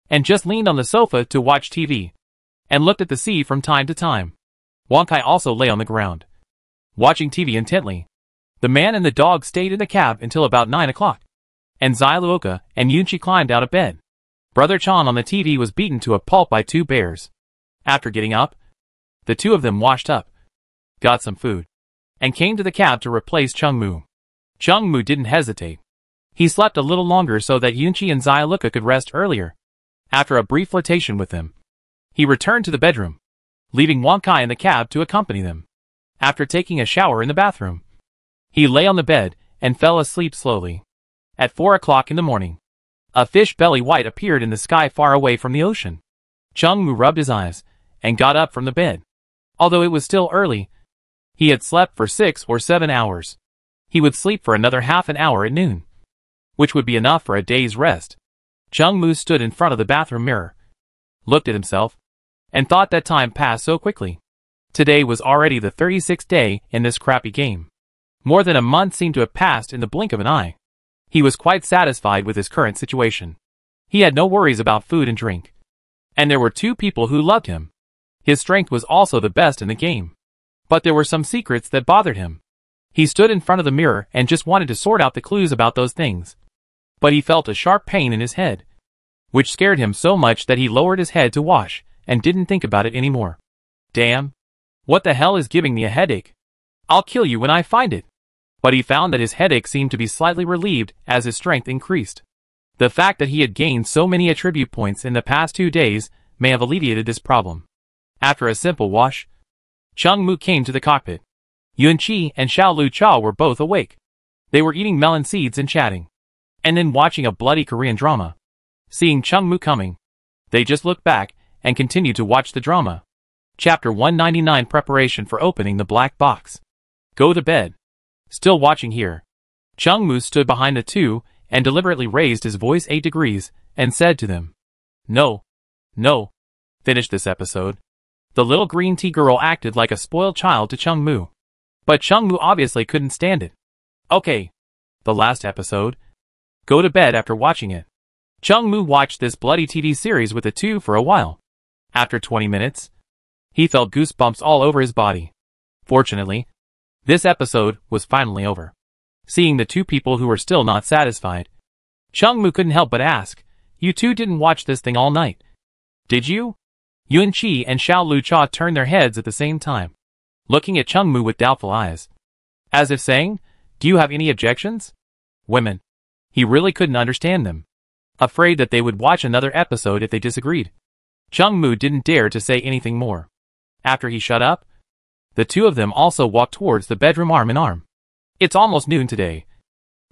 and just leaned on the sofa to watch TV, and looked at the sea from time to time. Wang Kai also lay on the ground, watching TV intently. The man and the dog stayed in the cab until about 9 o'clock, and Zailuoka and Yunchi climbed out of bed. Brother Chan on the TV was beaten to a pulp by 2 bears. After getting up, the 2 of them washed up, got some food, and came to the cab to replace Chungmu. Chungmu didn't hesitate. He slept a little longer so that Yunchi and Zailuoka could rest earlier. After a brief flirtation with them, he returned to the bedroom, leaving Wang Kai in the cab to accompany them. After taking a shower in the bathroom, he lay on the bed and fell asleep slowly. At 4 o'clock in the morning, a fish belly white appeared in the sky far away from the ocean. Chungmu rubbed his eyes and got up from the bed. Although it was still early, he had slept for 6 or 7 hours. He would sleep for another half an hour at noon, which would be enough for a day's rest. Chungmu stood in front of the bathroom mirror, looked at himself, and thought that time passed so quickly. Today was already the 36th day in this crappy game. More than a month seemed to have passed in the blink of an eye. He was quite satisfied with his current situation. He had no worries about food and drink, and there were 2 people who loved him. His strength was also the best in the game, but there were some secrets that bothered him. He stood in front of the mirror and just wanted to sort out the clues about those things. But he felt a sharp pain in his head, which scared him so much that he lowered his head to wash and didn't think about it anymore. Damn! What the hell is giving me a headache? I'll kill you when I find it. But he found that his headache seemed to be slightly relieved as his strength increased. The fact that he had gained so many attribute points in the past 2 days may have alleviated this problem. After a simple wash, Chungmu came to the cockpit. Yunchi and Xiaolu Cha were both awake. They were eating melon seeds and chatting, and then watching a bloody Korean drama. Seeing Chungmu coming, they just looked back and continued to watch the drama. Chapter 199 Preparation for opening the black box. Go to bed. Still watching here. Chungmu stood behind the 2 and deliberately raised his voice 8 degrees and said to them, No. No. Finish this episode. The little green tea girl acted like a spoiled child to Chungmu, but Chungmu obviously couldn't stand it. Okay. The last episode. Go to bed after watching it. Chungmu watched this bloody TV series with the 2 for a while. After 20 minutes, he felt goosebumps all over his body. Fortunately, this episode was finally over. Seeing the 2 people who were still not satisfied, Chungmu couldn't help but ask, You 2 didn't watch this thing all night, did you? Yunchi and Xiaolu Cha turned their heads at the same time, looking at Chungmu with doubtful eyes, as if saying, Do you have any objections? Women. He really couldn't understand them, afraid that they would watch another episode if they disagreed. Chungmu didn't dare to say anything more. After he shut up, the 2 of them also walked towards the bedroom arm in arm. It's almost noon today,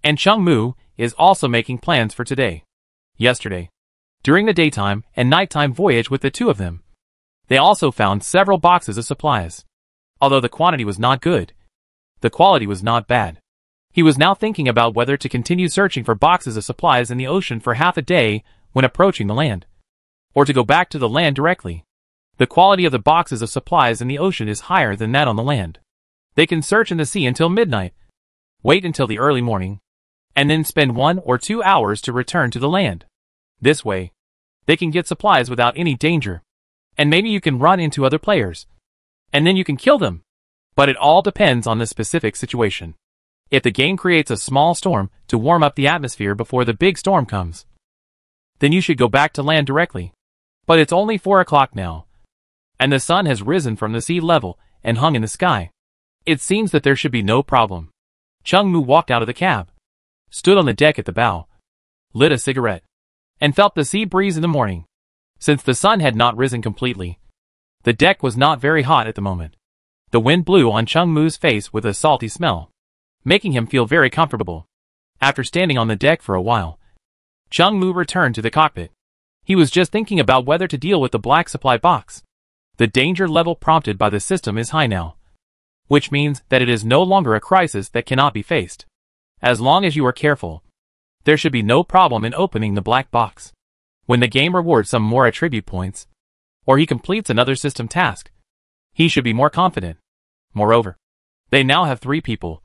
and Chungmu is also making plans for today. Yesterday, during the daytime and nighttime voyage with the 2 of them, they also found several boxes of supplies. Although the quantity was not good, the quality was not bad. He was now thinking about whether to continue searching for boxes of supplies in the ocean for half a day when approaching the land, or to go back to the land directly. The quality of the boxes of supplies in the ocean is higher than that on the land. They can search in the sea until midnight, wait until the early morning, and then spend 1 or 2 hours to return to the land. This way, they can get supplies without any danger, and maybe you can run into other players, and then you can kill them. But it all depends on the specific situation. If the game creates a small storm to warm up the atmosphere before the big storm comes, then you should go back to land directly. But it's only 4 o'clock now, and the sun has risen from the sea level and hung in the sky. It seems that there should be no problem. Chung-Moo walked out of the cab, stood on the deck at the bow, lit a cigarette, and felt the sea breeze in the morning. Since the sun had not risen completely, the deck was not very hot at the moment. The wind blew on Chung-Moo's face with a salty smell, making him feel very comfortable. After standing on the deck for a while, Chung-Moo returned to the cockpit. He was just thinking about whether to deal with the black supply box. The danger level prompted by the system is high now, which means that it is no longer a crisis that cannot be faced. As long as you are careful, there should be no problem in opening the black box. When the game rewards some more attribute points, or he completes another system task, he should be more confident. Moreover, they now have 3 people.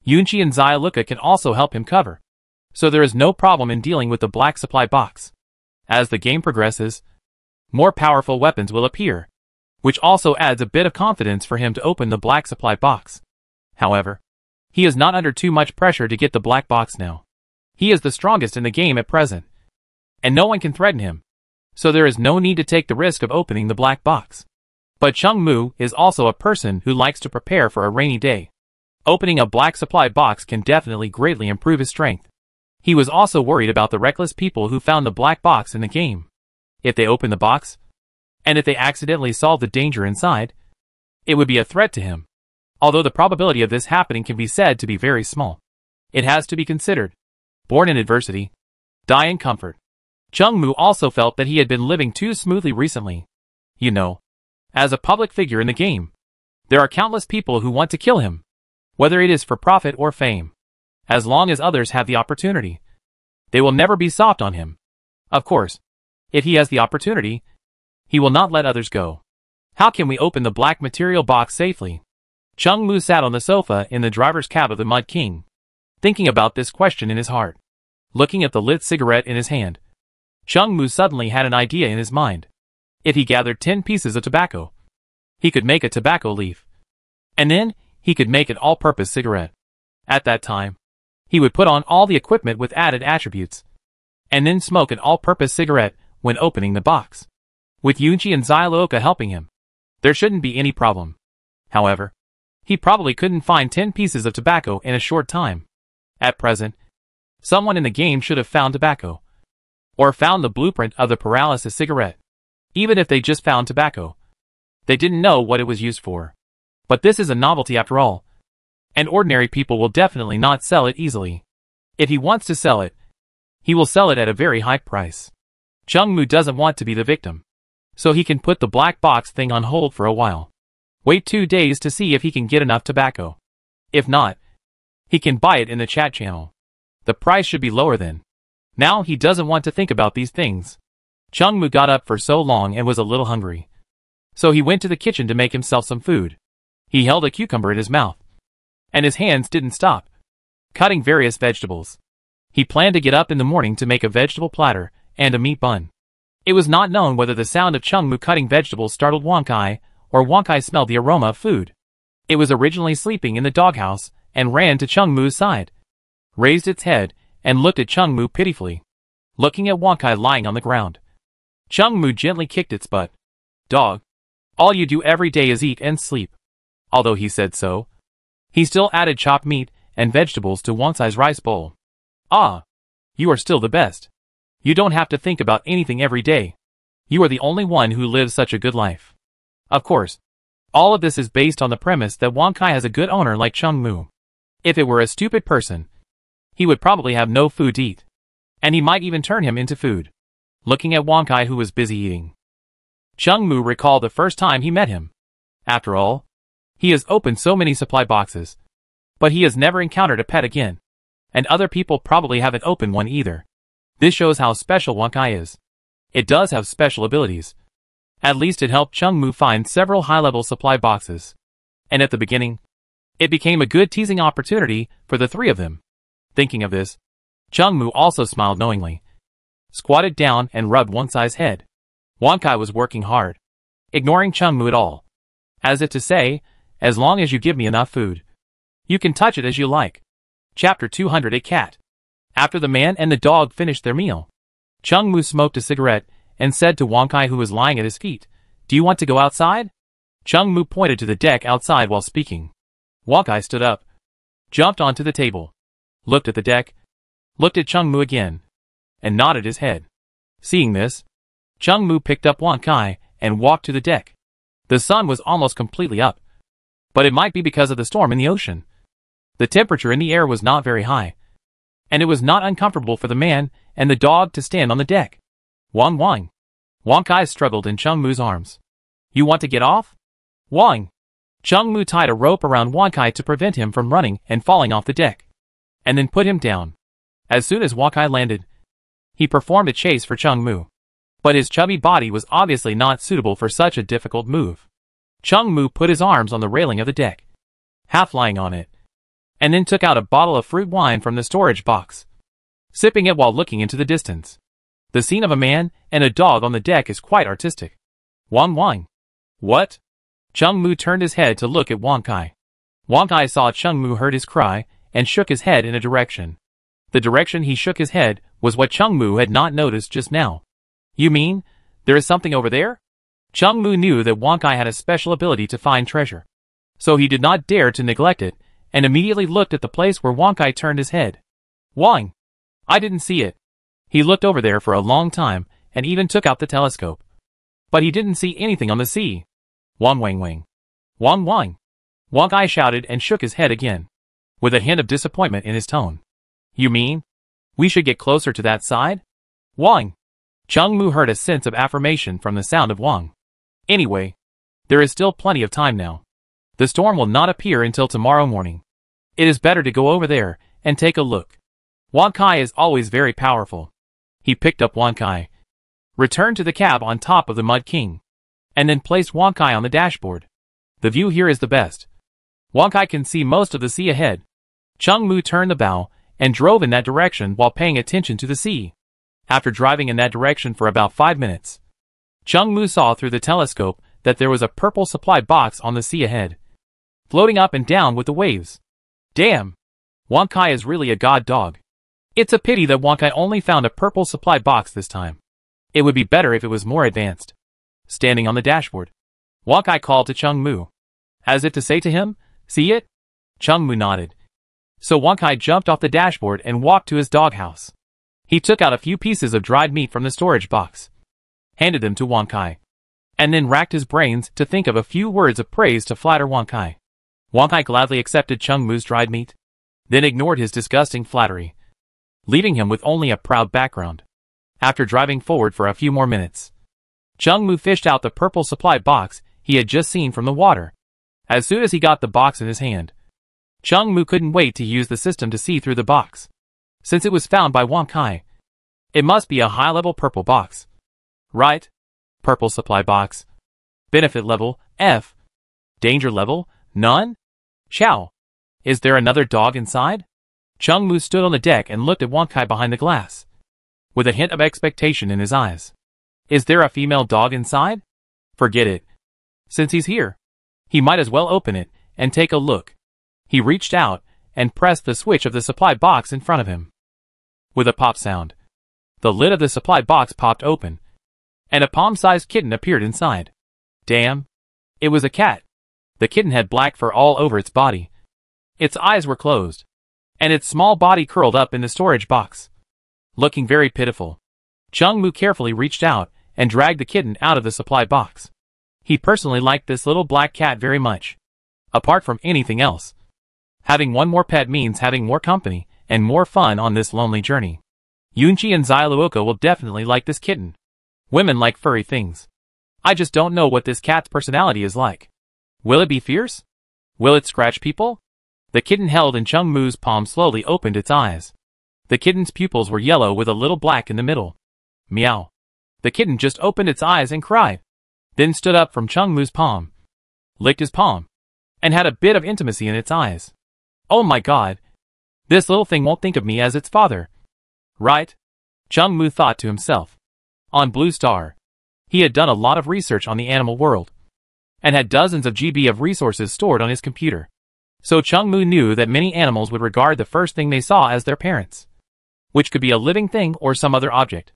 Yunchi and Xyluka can also help him cover, so there is no problem in dealing with the black supply box. As the game progresses, more powerful weapons will appear, which also adds a bit of confidence for him to open the black supply box. However, he is not under too much pressure to get the black box now. He is the strongest in the game at present, and no one can threaten him, so there is no need to take the risk of opening the black box. But Chung-Moo is also a person who likes to prepare for a rainy day. Opening a black supply box can definitely greatly improve his strength. He was also worried about the reckless people who found the black box in the game. If they open the box, and if they accidentally solve the danger inside, it would be a threat to him. Although the probability of this happening can be said to be very small, it has to be considered. Born in adversity, die in comfort. Chung-Moo also felt that he had been living too smoothly recently. You know, as a public figure in the game, there are countless people who want to kill him, whether it is for profit or fame. As long as others have the opportunity, they will never be soft on him. Of course, if he has the opportunity, he will not let others go. How can we open the black material box safely? Chung-Moo sat on the sofa in the driver's cab of the Mud King, thinking about this question in his heart. Looking at the lit cigarette in his hand, Chung-Moo suddenly had an idea in his mind. If he gathered 10 pieces of tobacco, he could make a tobacco leaf, and then he could make an all-purpose cigarette. At that time, he would put on all the equipment with added attributes, and then smoke an all-purpose cigarette when opening the box. With Yunchi and Xyluka helping him, there shouldn't be any problem. However, he probably couldn't find 10 pieces of tobacco in a short time. At present, someone in the game should have found tobacco, or found the blueprint of the paralysis cigarette. Even if they just found tobacco, they didn't know what it was used for. But this is a novelty after all, and ordinary people will definitely not sell it easily. If he wants to sell it, he will sell it at a very high price. Chung-Moo doesn't want to be the victim, so he can put the black box thing on hold for a while. Wait 2 days to see if he can get enough tobacco. If not, he can buy it in the chat channel. The price should be lower then. Now he doesn't want to think about these things. Chung-Moo got up for so long and was a little hungry, so he went to the kitchen to make himself some food. He held a cucumber in his mouth, and his hands didn't stop cutting various vegetables. He planned to get up in the morning to make a vegetable platter and a meat bun. It was not known whether the sound of Chung-Moo cutting vegetables startled Wonkai, or Wonkai smelled the aroma of food. It was originally sleeping in the doghouse and ran to Chung-Moo's side, raised its head, and looked at Chung-Moo pitifully. Looking at Wonkai lying on the ground, Chung-Moo gently kicked its butt. Dog, all you do every day is eat and sleep. Although he said so, he still added chopped meat and vegetables to Wonkai's rice bowl. Ah, you are still the best. You don't have to think about anything every day. You are the only one who lives such a good life. Of course, all of this is based on the premise that Wonkai has a good owner like Chung-Moo. If it were a stupid person, he would probably have no food to eat, and he might even turn him into food. Looking at Wonkai who was busy eating, Chung-Moo recalled the first time he met him. After all, he has opened so many supply boxes, but he has never encountered a pet again, and other people probably haven't opened one either. This shows how special Wonkai is. It does have special abilities. At least it helped Chung-Moo find several high-level supply boxes, and at the beginning, it became a good teasing opportunity for the 3 of them. Thinking of this, Chung-Moo also smiled knowingly, squatted down and rubbed Wonkai's head. Wonkai was working hard, ignoring Chung-Moo at all, as if to say, as long as you give me enough food, you can touch it as you like. Chapter 208 Cat. After the man and the dog finished their meal, Chung Mu smoked a cigarette and said to Wang Kai, who was lying at his feet, "Do you want to go outside?" Chung Mu pointed to the deck outside while speaking. Wang Kai stood up, jumped onto the table, looked at the deck, looked at Chung Mu again, and nodded his head. Seeing this, Chung Mu picked up Wang Kai and walked to the deck. The sun was almost completely up, but it might be because of the storm in the ocean. The temperature in the air was not very high, and it was not uncomfortable for the man and the dog to stand on the deck. Wang. Wang Kai struggled in Chung Mu's arms. "You want to get off?" Wang. Chung Mu tied a rope around Wang Kai to prevent him from running and falling off the deck, and then put him down. As soon as Wang Kai landed, he performed a chase for Chung Mu. But his chubby body was obviously not suitable for such a difficult move. Chung Mu put his arms on the railing of the deck, half lying on it, and then took out a bottle of fruit wine from the storage box, sipping it while looking into the distance. The scene of a man and a dog on the deck is quite artistic. Wang. What? Chung Mu turned his head to look at Wang Kai. Wang Kai saw Chung Mu heard his cry and shook his head in a direction. The direction he shook his head was what Chung Mu had not noticed just now. "You mean, there is something over there?" Chung Mu knew that Wang Kai had a special ability to find treasure, so he did not dare to neglect it, and immediately looked at the place where Wang Kai turned his head. "Wang, I didn't see it." He looked over there for a long time, and even took out the telescope. But he didn't see anything on the sea. Wang. Wang. Wang Kai shouted and shook his head again, with a hint of disappointment in his tone. "You mean, we should get closer to that side?" Wang. Chung Mu heard a sense of affirmation from the sound of Wang. "Anyway, there is still plenty of time now. The storm will not appear until tomorrow morning. It is better to go over there and take a look." Wang Kai is always very powerful. He picked up Wang Kai, returned to the cab on top of the Mud King, and then placed Wang Kai on the dashboard. "The view here is the best. Wang Kai can see most of the sea ahead." Chung Mu turned the bow and drove in that direction while paying attention to the sea. After driving in that direction for about 5 minutes, Chung Mu saw through the telescope that there was a purple supply box on the sea ahead, floating up and down with the waves. Damn! Wang Kai is really a god dog. It's a pity that Wang Kai only found a purple supply box this time. It would be better if it was more advanced. Standing on the dashboard, Wang Kai called to Chung Mu, as if to say to him, "See it?" Chung Mu nodded. So Wang Kai jumped off the dashboard and walked to his doghouse. He took out a few pieces of dried meat from the storage box, handed them to Wang Kai, and then racked his brains to think of a few words of praise to flatter Wang Kai. Wang Kai gladly accepted Chung Mu's dried meat, then ignored his disgusting flattery, leaving him with only a proud background. After driving forward for a few more minutes, Chung Mu fished out the purple supply box he had just seen from the water. As soon as he got the box in his hand, Chung Mu couldn't wait to use the system to see through the box. Since it was found by Wang Kai, it must be a high-level purple box. Right? Purple supply box. Benefit level, F. Danger level, none? Chow. Is there another dog inside? Chung Mu stood on the deck and looked at Wang Kai behind the glass, with a hint of expectation in his eyes. Is there a female dog inside? Forget it. Since he's here, he might as well open it and take a look. He reached out and pressed the switch of the supply box in front of him. With a pop sound, the lid of the supply box popped open, and a palm-sized kitten appeared inside. Damn! It was a cat. The kitten had black fur all over its body. Its eyes were closed, and its small body curled up in the storage box, looking very pitiful. Chung Mu carefully reached out and dragged the kitten out of the supply box. He personally liked this little black cat very much. Apart from anything else, having one more pet means having more company and more fun on this lonely journey. Yunchi and Zailuoka will definitely like this kitten. Women like furry things. I just don't know what this cat's personality is like. Will it be fierce? Will it scratch people? The kitten held in Chung Mu's palm slowly opened its eyes. The kitten's pupils were yellow with a little black in the middle. Meow. The kitten just opened its eyes and cried, then stood up from Chung Mu's palm, licked his palm, and had a bit of intimacy in its eyes. Oh my god. This little thing won't think of me as its father. Right? Chung Mu thought to himself. On Blue Star, he had done a lot of research on the animal world, and had dozens of GB of resources stored on his computer. So Chungmu knew that many animals would regard the first thing they saw as their parents, which could be a living thing or some other object.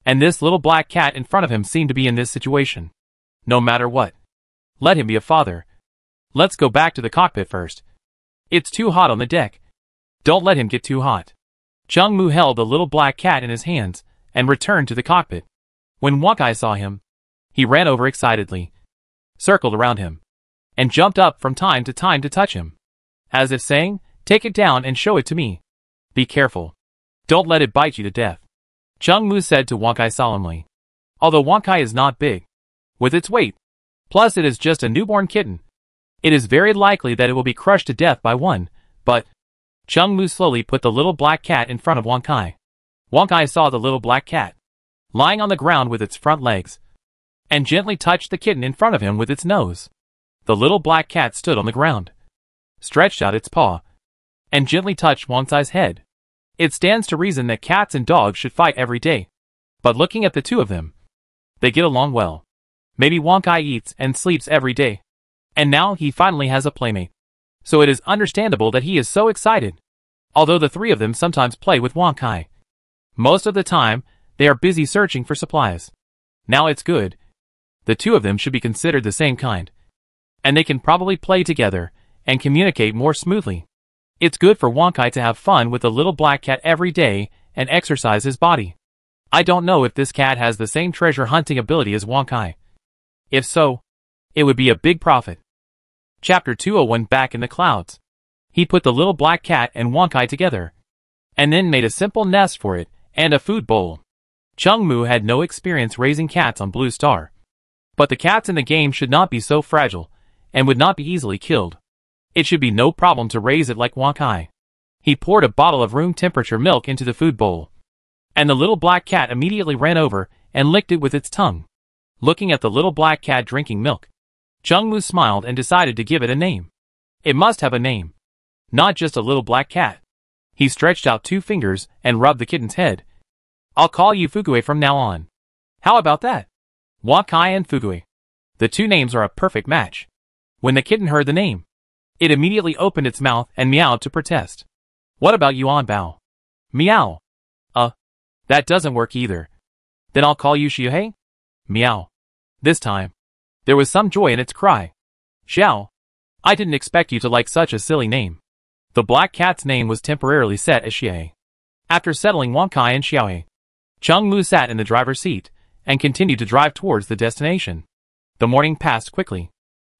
And this little black cat in front of him seemed to be in this situation. No matter what. Let him be a father. Let's go back to the cockpit first. It's too hot on the deck. Don't let him get too hot. Chungmu held the little black cat in his hands and returned to the cockpit. When Wakai saw him, he ran over excitedly, circled around him, and jumped up from time to time to touch him, as if saying, "Take it down and show it to me. Be careful. Don't let it bite you to death." Chungmu said to Wakai solemnly. Although Wakai is not big, with its weight, plus it is just a newborn kitten, it is very likely that it will be crushed to death by one, but Chungmu slowly put the little black cat in front of Wakai. Wakai saw the little black cat, lying on the ground with its front legs, and gently touched the kitten in front of him with its nose. The little black cat stood on the ground, stretched out its paw, and gently touched Wakai's head. It stands to reason that cats and dogs should fight every day. But looking at the two of them, they get along well. Maybe Wakai eats and sleeps every day. And now he finally has a playmate. So it is understandable that he is so excited. Although the three of them sometimes play with Wakai, most of the time, they are busy searching for supplies. Now it's good. The two of them should be considered the same kind. And they can probably play together and communicate more smoothly. It's good for Wakai to have fun with the little black cat every day and exercise his body. I don't know if this cat has the same treasure hunting ability as Wakai. If so, it would be a big profit. Chapter 201 Back in the Clouds. He put the little black cat and Wakai together, and then made a simple nest for it and a food bowl. Chungmu had no experience raising cats on Blue Star, but the cats in the game should not be so fragile and would not be easily killed. It should be no problem to raise it like Wakai. He poured a bottle of room temperature milk into the food bowl, and the little black cat immediately ran over and licked it with its tongue. Looking at the little black cat drinking milk, Chungmu smiled and decided to give it a name. It must have a name, not just a little black cat. He stretched out 2 fingers and rubbed the kitten's head. "I'll call you Fugue from now on. How about that?" Wakai and Fugue. The 2 names are a perfect match. When the kitten heard the name, it immediately opened its mouth and meowed to protest. "What about Yuan Bao?" "Meow." That doesn't work either." "Then I'll call you Xiuhei." "Meow." This time, there was some joy in its cry. "Xiao, I didn't expect you to like such a silly name." The black cat's name was temporarily set as Xiuhei. After settling Wakai and Xiuhei, Chungmu sat in the driver's seat and continued to drive towards the destination. The morning passed quickly.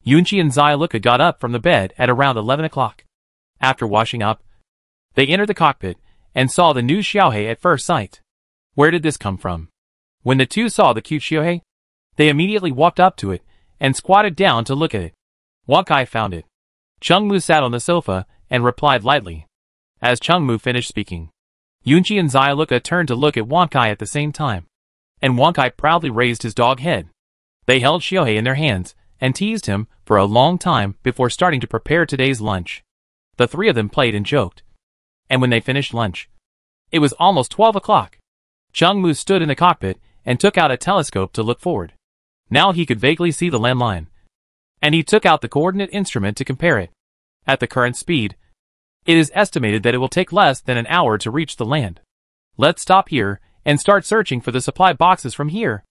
Yunchi and Xiaoluka got up from the bed at around 11 o'clock. After washing up, they entered the cockpit and saw the new Xiuhei at first sight. Where did this come from? When the two saw the cute Xiuhei, they immediately walked up to it and squatted down to look at it. Wakai found it. Chungmu sat on the sofa and replied lightly. As Chungmu finished speaking, Yunchi and Xiaoluka turned to look at Wakai at the same time, and Wakai proudly raised his dog head. They held Xiuhei in their hands and teased him for a long time before starting to prepare today's lunch. The 3 of them played and joked. And when they finished lunch, it was almost 12 o'clock. Chungmu stood in the cockpit and took out a telescope to look forward. Now he could vaguely see the landline, and he took out the coordinate instrument to compare it. At the current speed, it is estimated that it will take less than an hour to reach the land. Let's stop here and start searching for the supply boxes from here.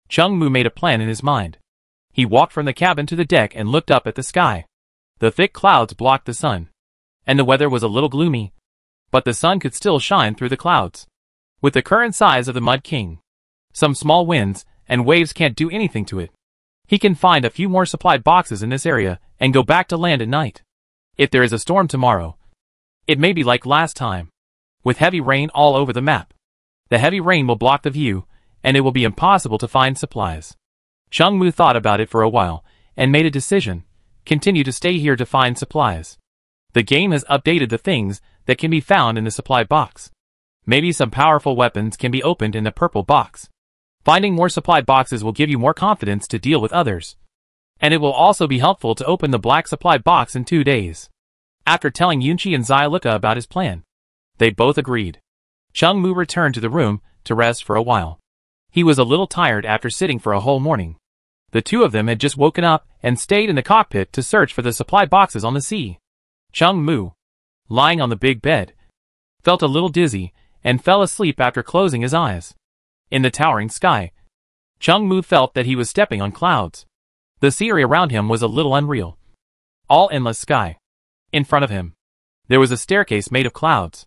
Chungmu made a plan in his mind. He walked from the cabin to the deck and looked up at the sky. The thick clouds blocked the sun, and the weather was a little gloomy, but the sun could still shine through the clouds. With the current size of the Mud King, some small winds and waves can't do anything to it. He can find a few more supply boxes in this area and go back to land at night. If there is a storm tomorrow, it may be like last time, with heavy rain all over the map. The heavy rain will block the view, and it will be impossible to find supplies. Chungmu thought about it for a while and made a decision: continue to stay here to find supplies. The game has updated the things that can be found in the supply box. Maybe some powerful weapons can be opened in the purple box. Finding more supply boxes will give you more confidence to deal with others. And it will also be helpful to open the black supply box in 2 days. After telling Yunchi and Xiaoluka about his plan, they both agreed. Chungmu returned to the room to rest for a while. He was a little tired after sitting for a whole morning. The 2 of them had just woken up and stayed in the cockpit to search for the supply boxes on the sea. Chung Mu, lying on the big bed, felt a little dizzy and fell asleep after closing his eyes. In the towering sky, Chung Mu felt that he was stepping on clouds. The scenery around him was a little unreal. All endless sky. In front of him, there was a staircase made of clouds.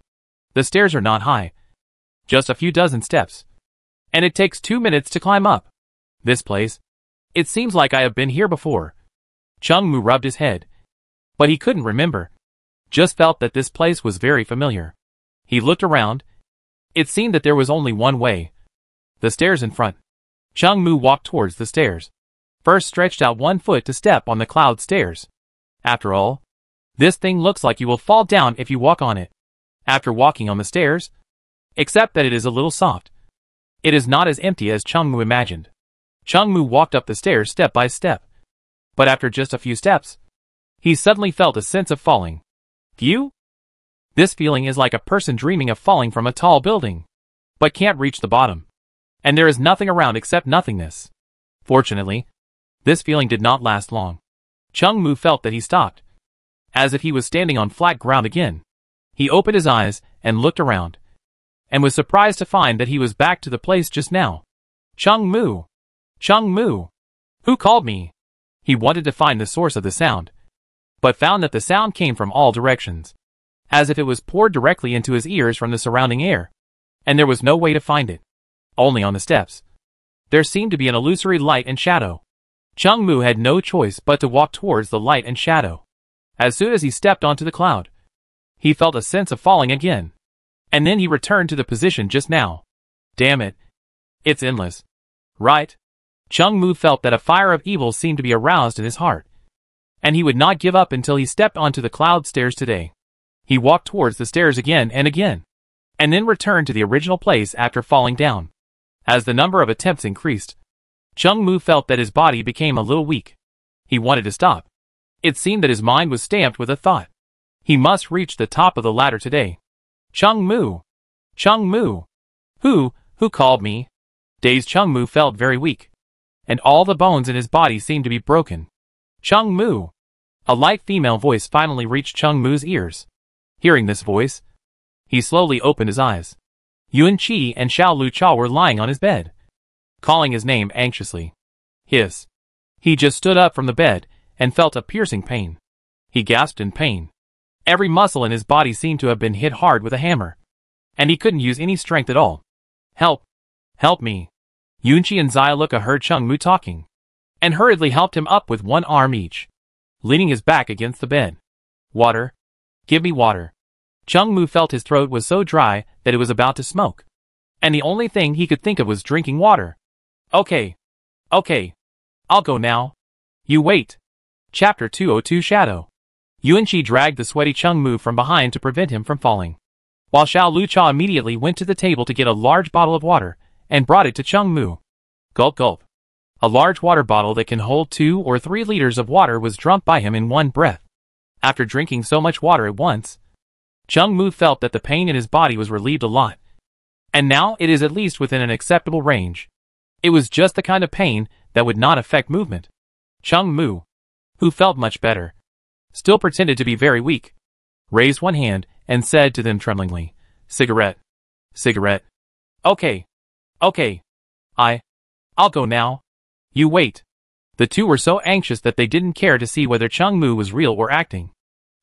The stairs are not high, just a few dozen steps, and it takes 2 minutes to climb up. This place, it seems like I have been here before. Chung Mu rubbed his head, but he couldn't remember. Just felt that this place was very familiar. He looked around. It seemed that there was only one way. The stairs in front. Chung Mu walked towards the stairs. First stretched out one foot to step on the cloud stairs. After all, this thing looks like you will fall down if you walk on it. After walking on the stairs, except that it is a little soft. It is not as empty as Chung Mu imagined. Chung Mu walked up the stairs step by step. But after just a few steps, he suddenly felt a sense of falling. Phew? This feeling is like a person dreaming of falling from a tall building, but can't reach the bottom. And there is nothing around except nothingness. Fortunately, this feeling did not last long. Chung Mu felt that he stopped, as if he was standing on flat ground again. He opened his eyes and looked around, and was surprised to find that he was back to the place just now. Chung Mu! Chung Mu! Who called me? He wanted to find the source of the sound, but found that the sound came from all directions, as if it was poured directly into his ears from the surrounding air, and there was no way to find it. Only on the steps. There seemed to be an illusory light and shadow. Chung Mu had no choice but to walk towards the light and shadow. As soon as he stepped onto the cloud, he felt a sense of falling again. And then he returned to the position just now. Damn it. It's endless. Right? Chung Mu felt that a fire of evil seemed to be aroused in his heart, and he would not give up until he stepped onto the cloud stairs today. He walked towards the stairs again, and then returned to the original place after falling down. As the number of attempts increased, Chung Mu felt that his body became a little weak. He wanted to stop. It seemed that his mind was stamped with a thought. He must reach the top of the ladder today. Chung Mu! Chung Mu! Who called me? Dazed Chung Mu felt very weak, and all the bones in his body seemed to be broken. Chung Mu! A light female voice finally reached Chung Mu's ears. Hearing this voice, he slowly opened his eyes. Yuan Qi and Xiao Lu Cha were lying on his bed, calling his name anxiously. Hiss. He just stood up from the bed and felt a piercing pain. He gasped in pain. Every muscle in his body seemed to have been hit hard with a hammer, and he couldn't use any strength at all. Help! Help me! Yuan Qi and Xia Luca heard Chung Mu talking, and hurriedly helped him up with one arm each, leaning his back against the bed. Water! Give me water! Chung Mu felt his throat was so dry that it was about to smoke, and the only thing he could think of was drinking water. Okay. I'll go now. You wait. Chapter 202 Shadow. Yuan Qi dragged the sweaty Chung Mu from behind to prevent him from falling, while Xiao Lu Cha immediately went to the table to get a large bottle of water and brought it to Chung Mu. Gulp gulp. A large water bottle that can hold 2 or 3 liters of water was drunk by him in one breath. After drinking so much water at once, Chung Mu felt that the pain in his body was relieved a lot, and now it is at least within an acceptable range. It was just the kind of pain that would not affect movement. Chung Mu, who felt much better, still pretended to be very weak, raised one hand and said to them tremblingly, Cigarette. Okay. I'll go now. You wait. The two were so anxious that they didn't care to see whether Chung Mu was real or acting,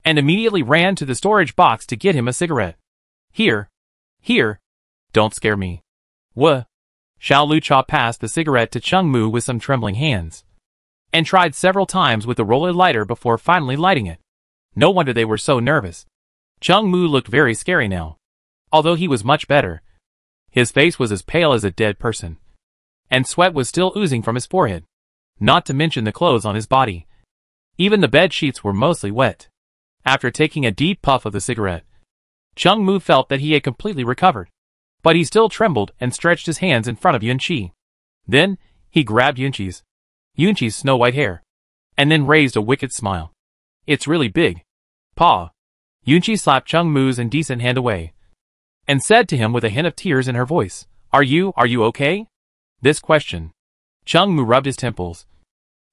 and immediately ran to the storage box to get him a cigarette. Here. Don't scare me. What? Xiao Lu Cha passed the cigarette to Chung Mu with some trembling hands, and tried several times with the roller lighter before finally lighting it. No wonder they were so nervous. Chung Mu looked very scary now. Although he was much better, his face was as pale as a dead person, and sweat was still oozing from his forehead, not to mention the clothes on his body. Even the bed sheets were mostly wet. After taking a deep puff of the cigarette, Chung Mu felt that he had completely recovered, but he still trembled and stretched his hands in front of Yuan Qi. Then, he grabbed Yuan Qi's snow-white hair, and then raised a wicked smile. It's really big. Pa. Yuan Qi slapped Chung Mu's indecent hand away, and said to him with a hint of tears in her voice, Are you okay? This question. Chung Mu rubbed his temples,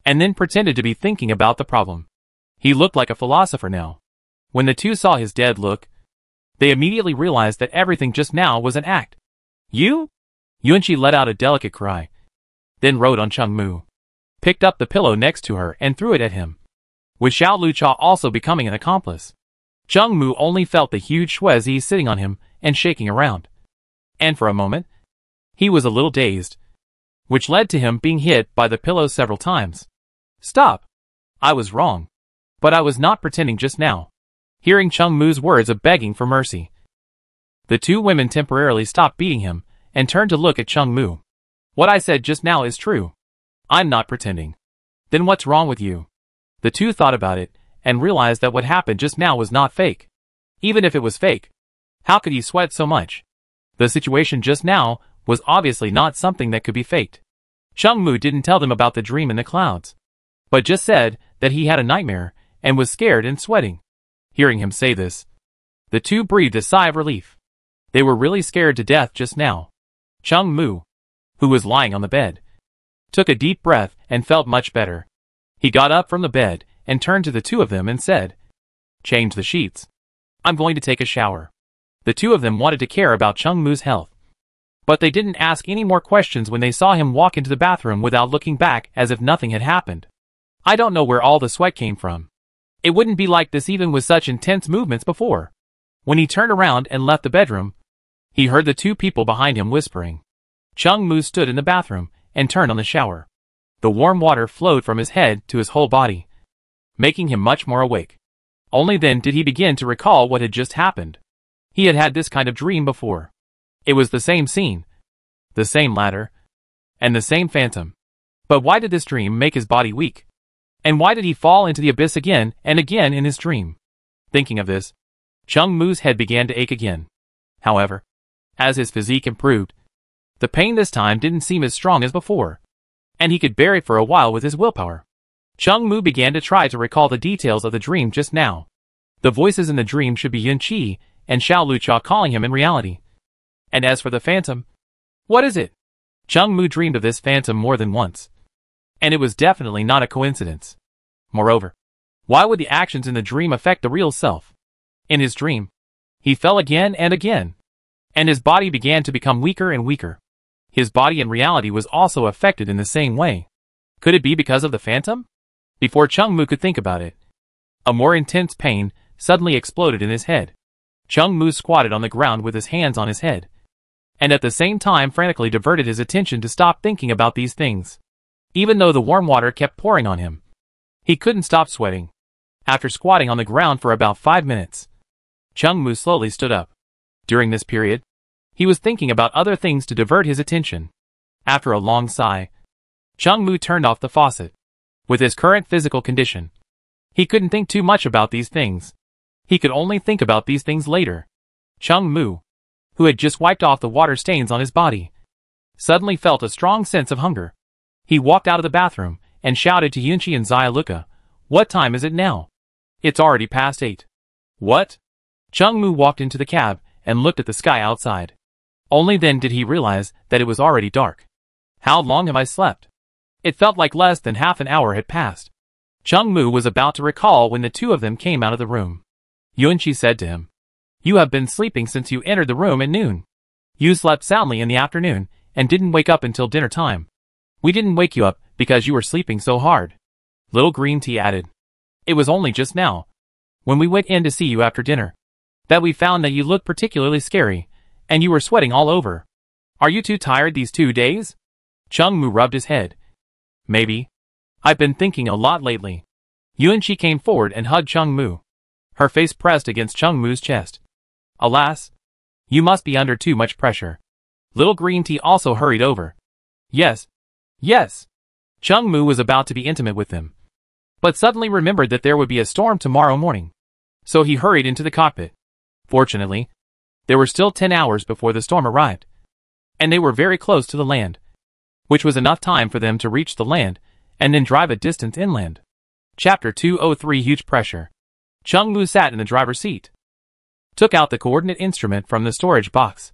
and then pretended to be thinking about the problem. He looked like a philosopher now. When the two saw his dead look, they immediately realized that everything just now was an act. You? Yunqi let out a delicate cry, then rode on Chengmu, picked up the pillow next to her and threw it at him, with Xiao Lucha also becoming an accomplice. Chengmu only felt the huge Shuezi sitting on him and shaking around. And for a moment, he was a little dazed, which led to him being hit by the pillow several times. Stop! I was wrong. But I was not pretending just now. Hearing Chengmu's words of begging for mercy, the two women temporarily stopped beating him and turned to look at Chengmu. What I said just now is true. I'm not pretending. Then what's wrong with you? The two thought about it and realized that what happened just now was not fake. Even if it was fake, how could he sweat so much? The situation just now was obviously not something that could be faked. Chengmu didn't tell them about the dream in the clouds, but just said that he had a nightmare and was scared and sweating. Hearing him say this, the two breathed a sigh of relief. They were really scared to death just now. Chengmu, who was lying on the bed, took a deep breath and felt much better. He got up from the bed and turned to the two of them and said, "Change the sheets. I'm going to take a shower." The two of them wanted to care about Chengmu's health, but they didn't ask any more questions when they saw him walk into the bathroom without looking back as if nothing had happened. I don't know where all the sweat came from. It wouldn't be like this even with such intense movements before. When he turned around and left the bedroom, he heard the two people behind him whispering. Chengmu stood in the bathroom and turned on the shower. The warm water flowed from his head to his whole body, making him much more awake. Only then did he begin to recall what had just happened. He had had this kind of dream before. It was the same scene, the same ladder, and the same phantom. But why did this dream make his body weak? And why did he fall into the abyss again and again in his dream? Thinking of this, Chengmu's head began to ache again. However, as his physique improved, the pain this time didn't seem as strong as before, and he could bear it for a while with his willpower. Chengmu began to try to recall the details of the dream just now. The voices in the dream should be Yunqi and Xiao Lucha calling him in reality. And as for the phantom, what is it? Chengmu dreamed of this phantom more than once, and it was definitely not a coincidence. Moreover, why would the actions in the dream affect the real self? In his dream, he fell again and again, and his body began to become weaker and weaker. His body in reality was also affected in the same way. Could it be because of the phantom? Before Chengmu could think about it, a more intense pain suddenly exploded in his head. Chengmu squatted on the ground with his hands on his head, and at the same time frantically diverted his attention to stop thinking about these things. Even though the warm water kept pouring on him, he couldn't stop sweating. After squatting on the ground for about 5 minutes, Chengmu slowly stood up. During this period, he was thinking about other things to divert his attention. After a long sigh, Chengmu turned off the faucet. With his current physical condition, he couldn't think too much about these things. He could only think about these things later. Chengmu, who had just wiped off the water stains on his body, suddenly felt a strong sense of hunger. He walked out of the bathroom and shouted to Yunqi and Xia Luca, "What time is it now? It's already past 8. What? Chengmu walked into the cab and looked at the sky outside. Only then did he realize that it was already dark. How long have I slept? It felt like less than half an hour had passed. Chengmu was about to recall when the two of them came out of the room. Yunqi said to him, "You have been sleeping since you entered the room at noon. You slept soundly in the afternoon and didn't wake up until dinner time. We didn't wake you up because you were sleeping so hard." Little Green Tea added, "It was only just now, when we went in to see you after dinner, that we found that you looked particularly scary, and you were sweating all over. Are you too tired these 2 days?" Chengmu rubbed his head. "Maybe. I've been thinking a lot lately." Yunqi came forward and hugged Chengmu, her face pressed against Chengmu's chest. "Alas, you must be under too much pressure." Little Green Tea also hurried over. Yes. Chengmu was about to be intimate with them, but suddenly remembered that there would be a storm tomorrow morning. So he hurried into the cockpit. Fortunately, there were still 10 hours before the storm arrived, and they were very close to the land, which was enough time for them to reach the land and then drive a distance inland. Chapter 203 Huge Pressure. Chengmu sat in the driver's seat, took out the coordinate instrument from the storage box,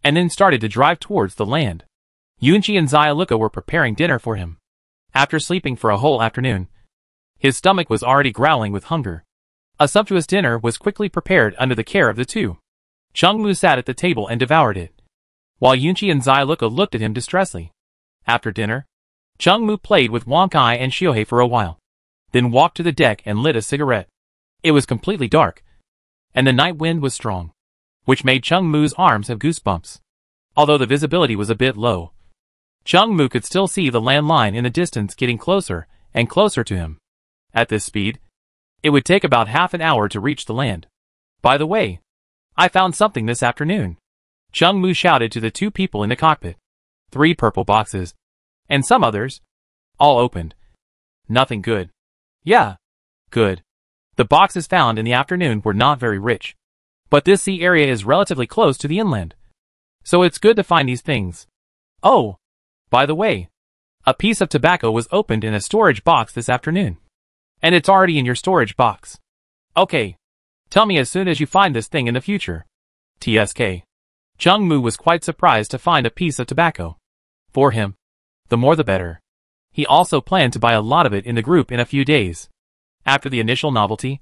and then started to drive towards the land. Yunqi and Xia Luca were preparing dinner for him. After sleeping for a whole afternoon, his stomach was already growling with hunger. A sumptuous dinner was quickly prepared under the care of the two. Chungmu sat at the table and devoured it, while Yunchi and Zailuka looked at him distressfully. After dinner, Chungmu played with Wonkai and Shiohei for a while, then walked to the deck and lit a cigarette. It was completely dark, and the night wind was strong, which made Chungmu's arms have goosebumps. Although the visibility was a bit low, Chungmu could still see the land line in the distance getting closer and closer to him. At this speed, it would take about half an hour to reach the land. By the way, I found something this afternoon, Chungmu shouted to the two people in the cockpit. 3 purple boxes, and some others, all opened. Nothing good. Yeah, good. The boxes found in the afternoon were not very rich, but this sea area is relatively close to the inland, so it's good to find these things. Oh, by the way, a piece of tobacco was opened in a storage box this afternoon, and it's already in your storage box. Okay, tell me as soon as you find this thing in the future. TSK. Chungmu was quite surprised to find a piece of tobacco. For him, the more the better. He also planned to buy a lot of it in the group in a few days. After the initial novelty,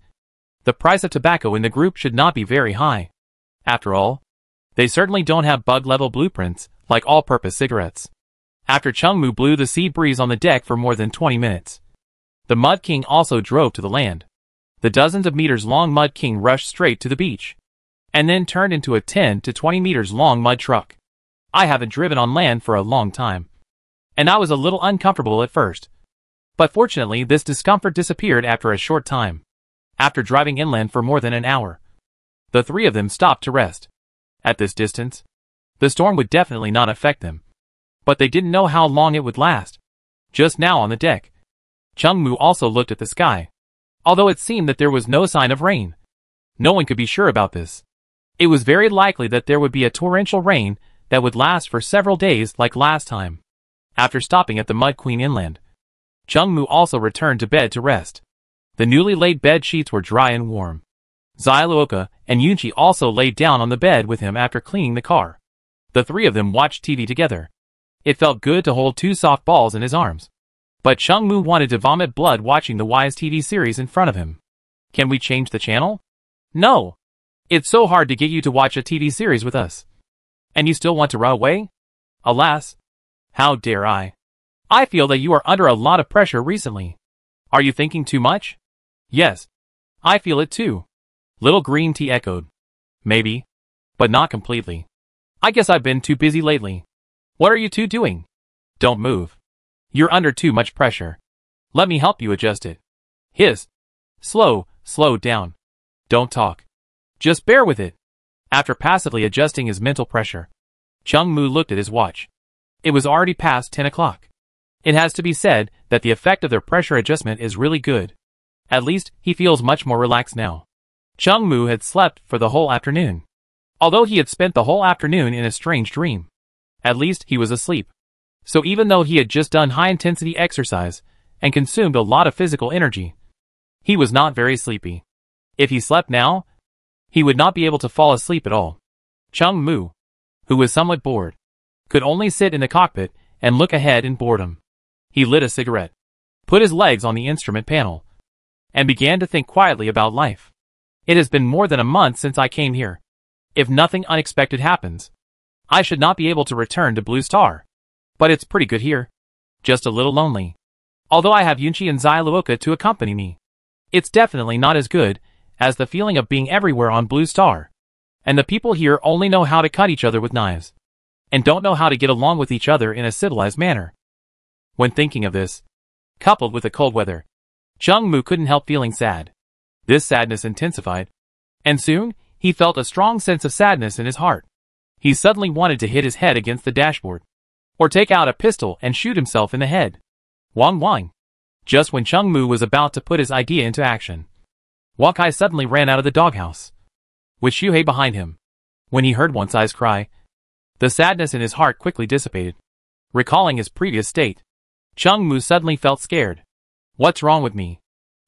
the price of tobacco in the group should not be very high. After all, they certainly don't have bug-level blueprints like all-purpose cigarettes. After Chungmu blew the sea breeze on the deck for more than 20 minutes, the Mud King also drove to the land. The dozens of meters long Mud King rushed straight to the beach, and then turned into a 10 to 20 meters long mud truck. I haven't driven on land for a long time, and I was a little uncomfortable at first. But fortunately this discomfort disappeared after a short time. After driving inland for more than an hour, the three of them stopped to rest. At this distance, the storm would definitely not affect them, but they didn't know how long it would last. Just now on the deck, Chungmu also looked at the sky. Although it seemed that there was no sign of rain, no one could be sure about this. It was very likely that there would be a torrential rain that would last for several days like last time. After stopping at the Mud Queen inland, Chungmu also returned to bed to rest. The newly laid bed sheets were dry and warm. Zailuka and Yunchi also laid down on the bed with him after cleaning the car. The three of them watched TV together. It felt good to hold 2 soft balls in his arms. But Chungmu wanted to vomit blood watching the Wise TV series in front of him. Can we change the channel? No. It's so hard to get you to watch a TV series with us. And you still want to run away? Alas. How dare I? I feel that you are under a lot of pressure recently. Are you thinking too much? Yes. I feel it too. Little Green Tea echoed. Maybe. But not completely. I guess I've been too busy lately. What are you two doing? Don't move. You're under too much pressure. Let me help you adjust it. Hiss. Slow down. Don't talk. Just bear with it. After passively adjusting his mental pressure, Chungmu looked at his watch. It was already past 10 o'clock. It has to be said that the effect of their pressure adjustment is really good. At least, he feels much more relaxed now. Chungmu had slept for the whole afternoon, although he had spent the whole afternoon in a strange dream. At least, he was asleep. So even though he had just done high-intensity exercise and consumed a lot of physical energy, he was not very sleepy. If he slept now, he would not be able to fall asleep at all. Chungmu, who was somewhat bored, could only sit in the cockpit and look ahead in boredom. He lit a cigarette, put his legs on the instrument panel, and began to think quietly about life. It has been more than a month since I came here. If nothing unexpected happens, I should not be able to return to Blue Star. But it's pretty good here. Just a little lonely. Although I have Yunchi and Zailuka to accompany me, it's definitely not as good as the feeling of being everywhere on Blue Star. And the people here only know how to cut each other with knives, and don't know how to get along with each other in a civilized manner. When thinking of this, coupled with the cold weather, Chungmu couldn't help feeling sad. This sadness intensified, and soon, he felt a strong sense of sadness in his heart. He suddenly wanted to hit his head against the dashboard, or take out a pistol and shoot himself in the head. Wang Wang. Just when Chungmu was about to put his idea into action, Wakai suddenly ran out of the doghouse, with Shuhei behind him. When he heard One's cry, the sadness in his heart quickly dissipated. Recalling his previous state, Chungmu suddenly felt scared. What's wrong with me?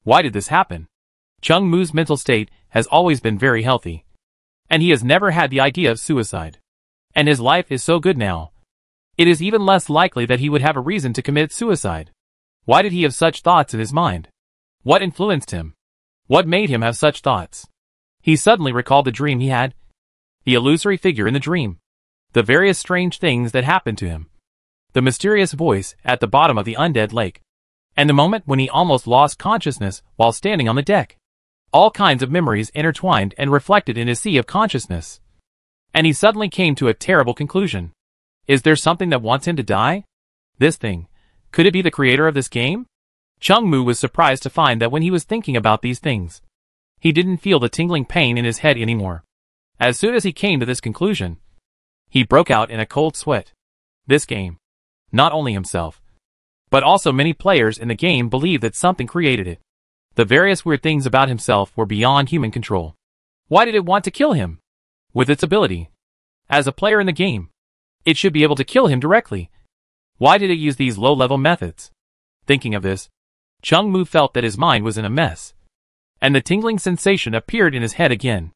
Why did this happen? Chungmu's mental state has always been very healthy, and he has never had the idea of suicide. And his life is so good now. It is even less likely that he would have a reason to commit suicide. Why did he have such thoughts in his mind? What influenced him? What made him have such thoughts? He suddenly recalled the dream he had. The illusory figure in the dream. The various strange things that happened to him. The mysterious voice at the bottom of the undead lake. And the moment when he almost lost consciousness while standing on the deck. All kinds of memories intertwined and reflected in his sea of consciousness. And he suddenly came to a terrible conclusion. Is there something that wants him to die? This thing. Could it be the creator of this game? Chung Mu was surprised to find that when he was thinking about these things, he didn't feel the tingling pain in his head anymore. As soon as he came to this conclusion, he broke out in a cold sweat. This game. Not only himself, but also many players in the game believe that something created it. The various weird things about himself were beyond human control. Why did it want to kill him? With its ability. As a player in the game, it should be able to kill him directly. Why did it use these low-level methods? Thinking of this, Chung Mu felt that his mind was in a mess. And the tingling sensation appeared in his head again.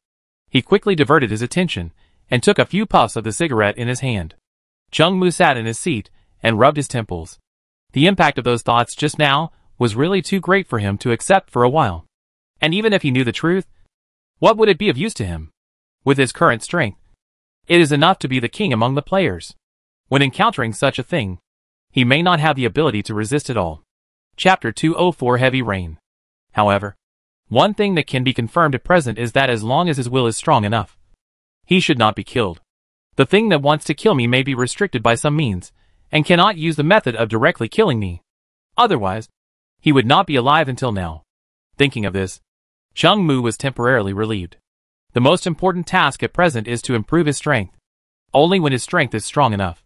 He quickly diverted his attention, and took a few puffs of the cigarette in his hand. Chung Mu sat in his seat, and rubbed his temples. The impact of those thoughts just now was really too great for him to accept for a while. And even if he knew the truth, what would it be of use to him? With his current strength, it is enough to be the king among the players. When encountering such a thing, he may not have the ability to resist it all. Chapter 204 Heavy Rain. However, one thing that can be confirmed at present is that as long as his will is strong enough, he should not be killed. The thing that wants to kill me may be restricted by some means, and cannot use the method of directly killing me. Otherwise, he would not be alive until now. Thinking of this, Chung Mu was temporarily relieved. The most important task at present is to improve his strength. Only when his strength is strong enough,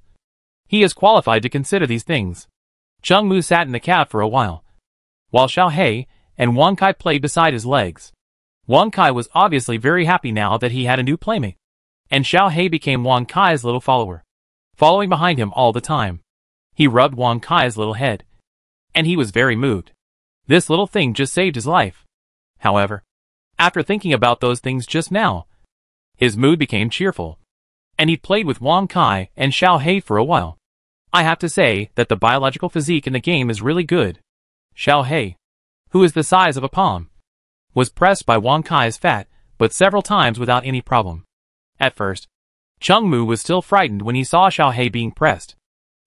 he is qualified to consider these things. Chung Mu sat in the cab for a while Xiao He and Wang Kai played beside his legs. Wang Kai was obviously very happy now that he had a new playmate, and Xiao He became Wang Kai's little follower, following behind him all the time. He rubbed Wang Kai's little head, and he was very moved. This little thing just saved his life. However, after thinking about those things just now, his mood became cheerful, and he played with Wang Kai and Xiao He for a while. I have to say that the biological physique in the game is really good. Xiao He, who is the size of a palm, was pressed by Wang Kai's fat, but several times without any problem. At first, Chung Mu was still frightened when he saw Xiao He being pressed,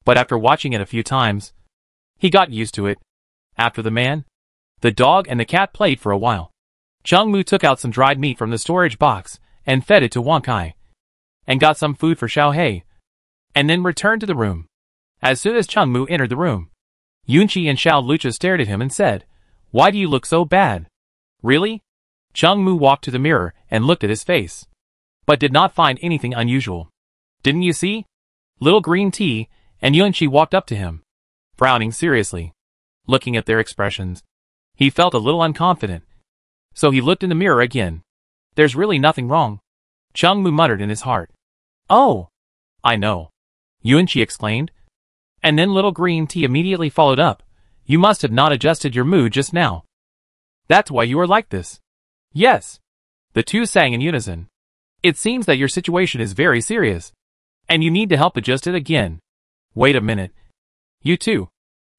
but after watching it a few times, he got used to it. After the man, the dog and the cat played for a while. Chung Mu took out some dried meat from the storage box and fed it to Wang Kai, and got some food for Xiao He, and then returned to the room. As soon as Chung Mu entered the room, Yunqi and Xiao Lucha stared at him and said, "Why do you look so bad?" Really? Chung Mu walked to the mirror and looked at his face, but did not find anything unusual. Didn't you see? Little Green Tea and Yunqi walked up to him, frowning seriously. Looking at their expressions, he felt a little unconfident. So he looked in the mirror again. There's really nothing wrong, Chung Mu muttered in his heart. Oh, I know, Yunqi exclaimed. And then Little Green Tea immediately followed up. You must have not adjusted your mood just now. That's why you are like this. Yes, the two sang in unison. It seems that your situation is very serious, and you need to help adjust it again. Wait a minute. You too.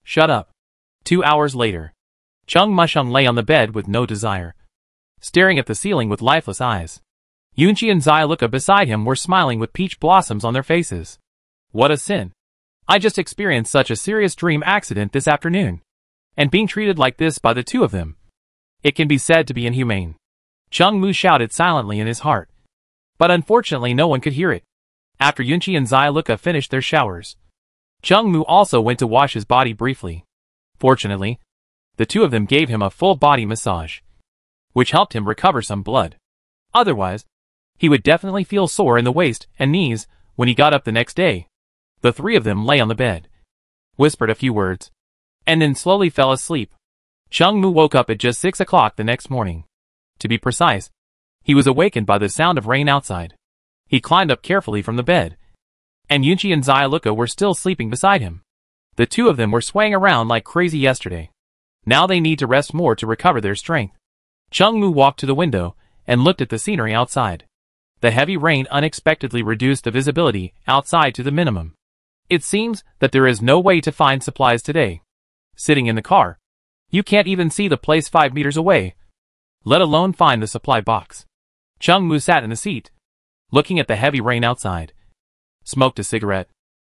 Shut up. 2 hours later, Chung Mushung lay on the bed with no desire, staring at the ceiling with lifeless eyes. Yunqi and Xiaoluka beside him were smiling with peach blossoms on their faces. What a sin. I just experienced such a serious dream accident this afternoon, and being treated like this by the two of them, it can be said to be inhumane. Chung Mu shouted silently in his heart, but unfortunately no one could hear it. After Yunqi and Xiaoluka finished their showers, Chung Mu also went to wash his body briefly. Fortunately, the two of them gave him a full body massage, which helped him recover some blood. Otherwise, he would definitely feel sore in the waist and knees when he got up the next day. The three of them lay on the bed, whispered a few words, and then slowly fell asleep. Chung Mu woke up at just 6 o'clock the next morning. To be precise, he was awakened by the sound of rain outside. He climbed up carefully from the bed, and Yunqi and Xiaoluka were still sleeping beside him. The two of them were swaying around like crazy yesterday. Now they need to rest more to recover their strength. Chung Mu walked to the window and looked at the scenery outside. The heavy rain unexpectedly reduced the visibility outside to the minimum. It seems that there is no way to find supplies today. Sitting in the car, you can't even see the place 5 meters away. let alone find the supply box. Chung Mu sat in the seat, looking at the heavy rain outside, smoked a cigarette,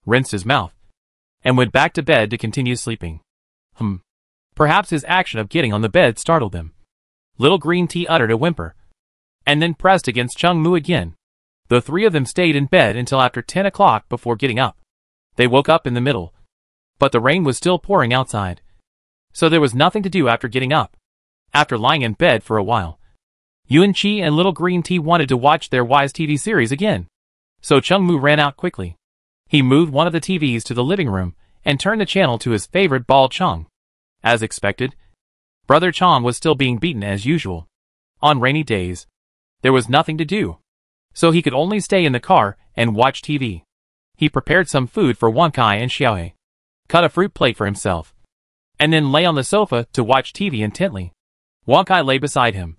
rinsed his mouth, and went back to bed to continue sleeping. Perhaps his action of getting on the bed startled them. Little Green Tea uttered a whimper, and then pressed against Chung Mu again. The three of them stayed in bed until after 10 o'clock before getting up. They woke up in the middle, but the rain was still pouring outside, so there was nothing to do after getting up. After lying in bed for a while, Yuan-Chi and Little Green Tea wanted to watch their Wise TV series again, so Chung Mu ran out quickly. He moved one of the TVs to the living room and turned the channel to his favorite Ball Chong. As expected, Brother Chong was still being beaten as usual. On rainy days, there was nothing to do, so he could only stay in the car and watch TV. He prepared some food for Wang Kai and Xiaohe, cut a fruit plate for himself, and then lay on the sofa to watch TV intently. Wang Kai lay beside him,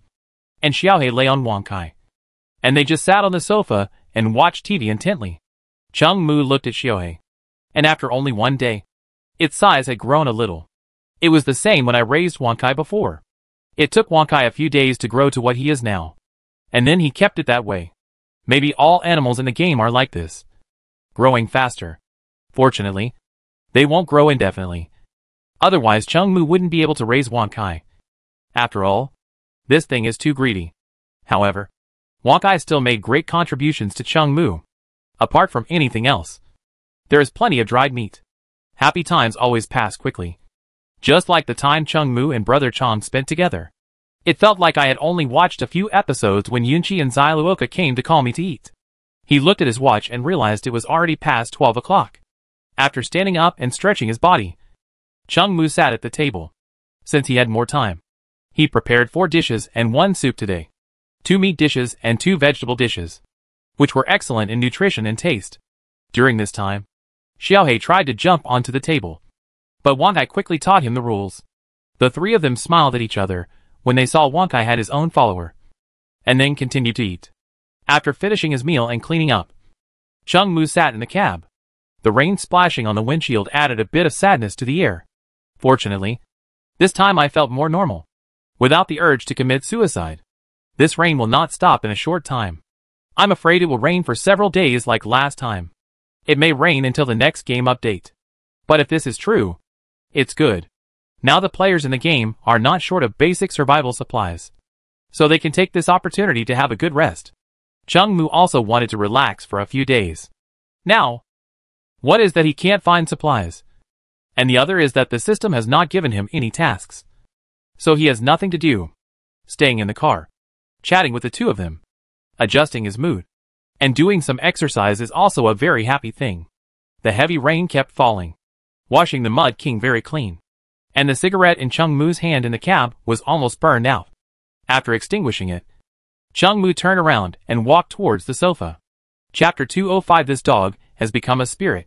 and Xiaohe lay on Wang Kai, and they just sat on the sofa and watched TV intently. Chung Mu looked at Xiaohe, and after only one day, its size had grown a little. It was the same when I raised Wang Kai before. It took Wang Kai a few days to grow to what he is now, and then he kept it that way. Maybe all animals in the game are like this, growing faster. Fortunately, they won't grow indefinitely. Otherwise Chung Mu wouldn't be able to raise Wang Kai. After all, this thing is too greedy. However, Wang Kai still made great contributions to Chung Mu. Apart from anything else, there is plenty of dried meat. Happy times always pass quickly. Just like the time Chung Mu and Brother Chong spent together. It felt like I had only watched a few episodes when Yunchi and Zailuoka came to call me to eat. He looked at his watch and realized it was already past 12 o'clock. After standing up and stretching his body, Chung Mu sat at the table. Since he had more time, he prepared 4 dishes and 1 soup today, 2 meat dishes and 2 vegetable dishes, which were excellent in nutrition and taste. During this time, Xiaohe tried to jump onto the table, but Wang Kai quickly taught him the rules. The three of them smiled at each other when they saw Wang Kai had his own follower, and then continued to eat. After finishing his meal and cleaning up, Chung Mu sat in the cab. The rain splashing on the windshield added a bit of sadness to the air. Fortunately, this time I felt more normal, without the urge to commit suicide. This rain will not stop in a short time. I'm afraid it will rain for several days like last time. It may rain until the next game update. But if this is true, it's good. Now the players in the game are not short of basic survival supplies, so they can take this opportunity to have a good rest. Chung Mu also wanted to relax for a few days. Now, one is that he can't find supplies, and the other is that the system has not given him any tasks. So he has nothing to do, staying in the car, chatting with the two of them, adjusting his mood, and doing some exercise is also a very happy thing. The heavy rain kept falling, washing the Mud King very clean, and the cigarette in Chung Mu's hand in the cab was almost burned out. After extinguishing it, Chung Mu turned around and walked towards the sofa. Chapter 205. This dog has become a spirit.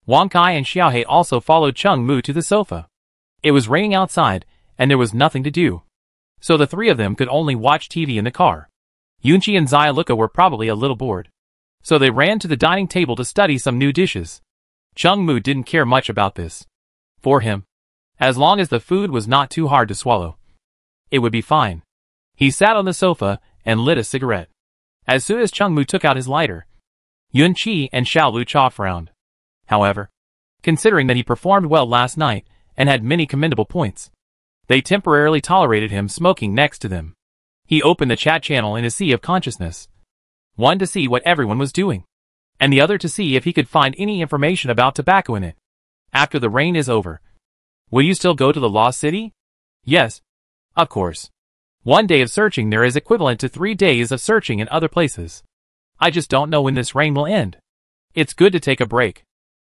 Wang Kai and Xiaohe also followed Chung Mu to the sofa. It was raining outside, and there was nothing to do, so the three of them could only watch TV in the car. Yunchi and Zailuka were probably a little bored, so they ran to the dining table to study some new dishes. Chung Mu didn't care much about this. For him, as long as the food was not too hard to swallow, it would be fine. He sat on the sofa and lit a cigarette. As soon as Chung Mu took out his lighter, Yun-Chi and Xiao Lu-Cha frowned. However, considering that he performed well last night and had many commendable points, they temporarily tolerated him smoking next to them. He opened the chat channel in his sea of consciousness, one to see what everyone was doing, and the other to see if he could find any information about tobacco in it. After the rain is over, will you still go to the Lost City? Yes, of course. 1 day of searching there is equivalent to 3 days of searching in other places. I just don't know when this rain will end. It's good to take a break.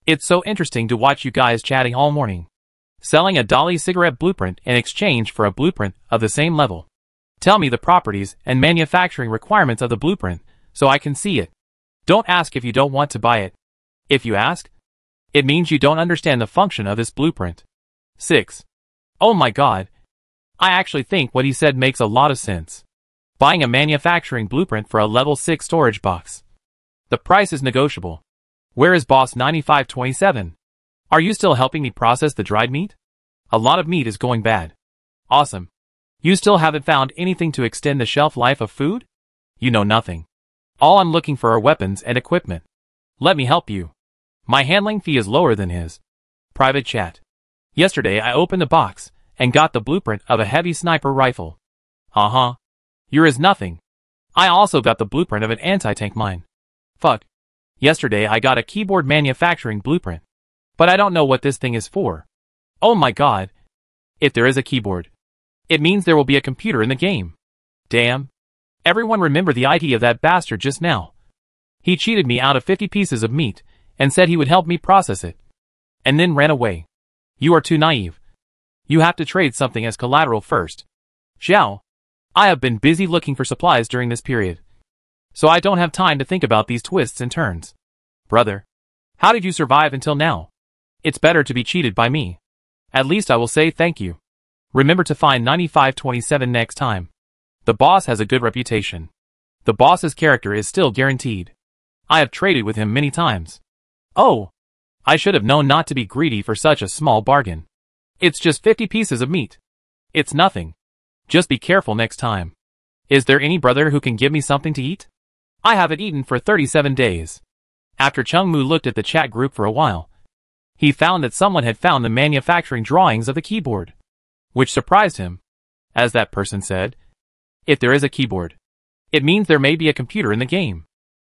It's so interesting to watch you guys chatting all morning, selling a Dolly cigarette blueprint in exchange for a blueprint of the same level. Tell me the properties and manufacturing requirements of the blueprint so I can see it. Don't ask if you don't want to buy it. If you ask, it means you don't understand the function of this blueprint. 6. Oh my god. I actually think what he said makes a lot of sense. Buying a manufacturing blueprint for a level 6 storage box. The price is negotiable. Where is Boss 9527? Are you still helping me process the dried meat? A lot of meat is going bad. Awesome. You still haven't found anything to extend the shelf life of food? You know nothing. All I'm looking for are weapons and equipment. Let me help you. My handling fee is lower than his. Private chat. Yesterday I opened the box and got the blueprint of a heavy sniper rifle. You're as nothing. I also got the blueprint of an anti-tank mine. Fuck. Yesterday I got a keyboard manufacturing blueprint. But I don't know what this thing is for. Oh my god. If there is a keyboard, it means there will be a computer in the game. Damn. Everyone remember the ID of that bastard just now. He cheated me out of 50 pieces of meat and said he would help me process it. And then ran away. You are too naive. You have to trade something as collateral first. Xiao. I have been busy looking for supplies during this period. So I don't have time to think about these twists and turns. Brother. How did you survive until now? It's better to be cheated by me. At least I will say thank you. Remember to find 9527 next time. The boss has a good reputation. The boss's character is still guaranteed. I have traded with him many times. Oh. I should have known not to be greedy for such a small bargain. It's just 50 pieces of meat. It's nothing. Just be careful next time. Is there any brother who can give me something to eat? I haven't eaten for 37 days. After Chungmu looked at the chat group for a while, he found that someone had found the manufacturing drawings of the keyboard, which surprised him. As that person said, if there is a keyboard, it means there may be a computer in the game.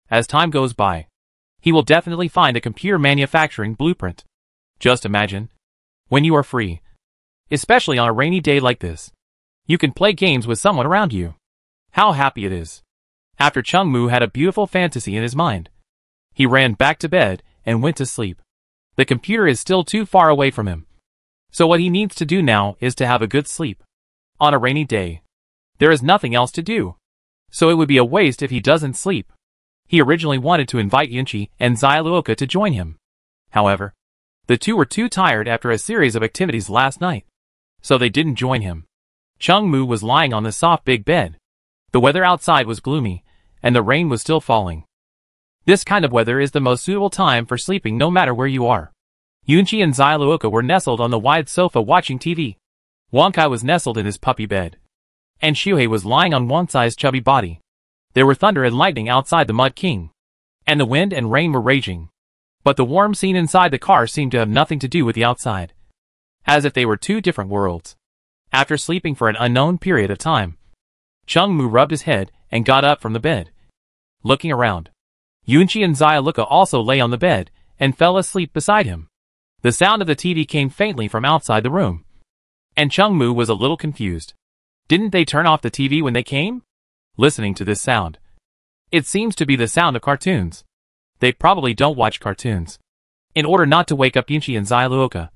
As time goes by, he will definitely find a computer manufacturing blueprint. Just imagine, when you are free, especially on a rainy day like this, you can play games with someone around you. How happy it is. After Chungmu had a beautiful fantasy in his mind, he ran back to bed and went to sleep. The computer is still too far away from him. So what he needs to do now is to have a good sleep. On a rainy day, there is nothing else to do. So it would be a waste if he doesn't sleep. He originally wanted to invite Yunchi and Xyluoka to join him. However, the two were too tired after a series of activities last night, so they didn't join him. Chungmu was lying on the soft big bed. The weather outside was gloomy, and the rain was still falling. This kind of weather is the most suitable time for sleeping no matter where you are. Yunchi and Xyluoka were nestled on the wide sofa watching TV. Wankai was nestled in his puppy bed, and Shuhei was lying on Wankai's chubby body. There were thunder and lightning outside the Mud King, and the wind and rain were raging. But the warm scene inside the car seemed to have nothing to do with the outside, as if they were two different worlds. After sleeping for an unknown period of time, Chungmu rubbed his head and got up from the bed. Looking around, Yunchi and Xyluoka also lay on the bed and fell asleep beside him. The sound of the TV came faintly from outside the room, and Chungmu was a little confused. Didn't they turn off the TV when they came? Listening to this sound, it seems to be the sound of cartoons. They probably don't watch cartoons. In order not to wake up Yunchi and Xyluoka,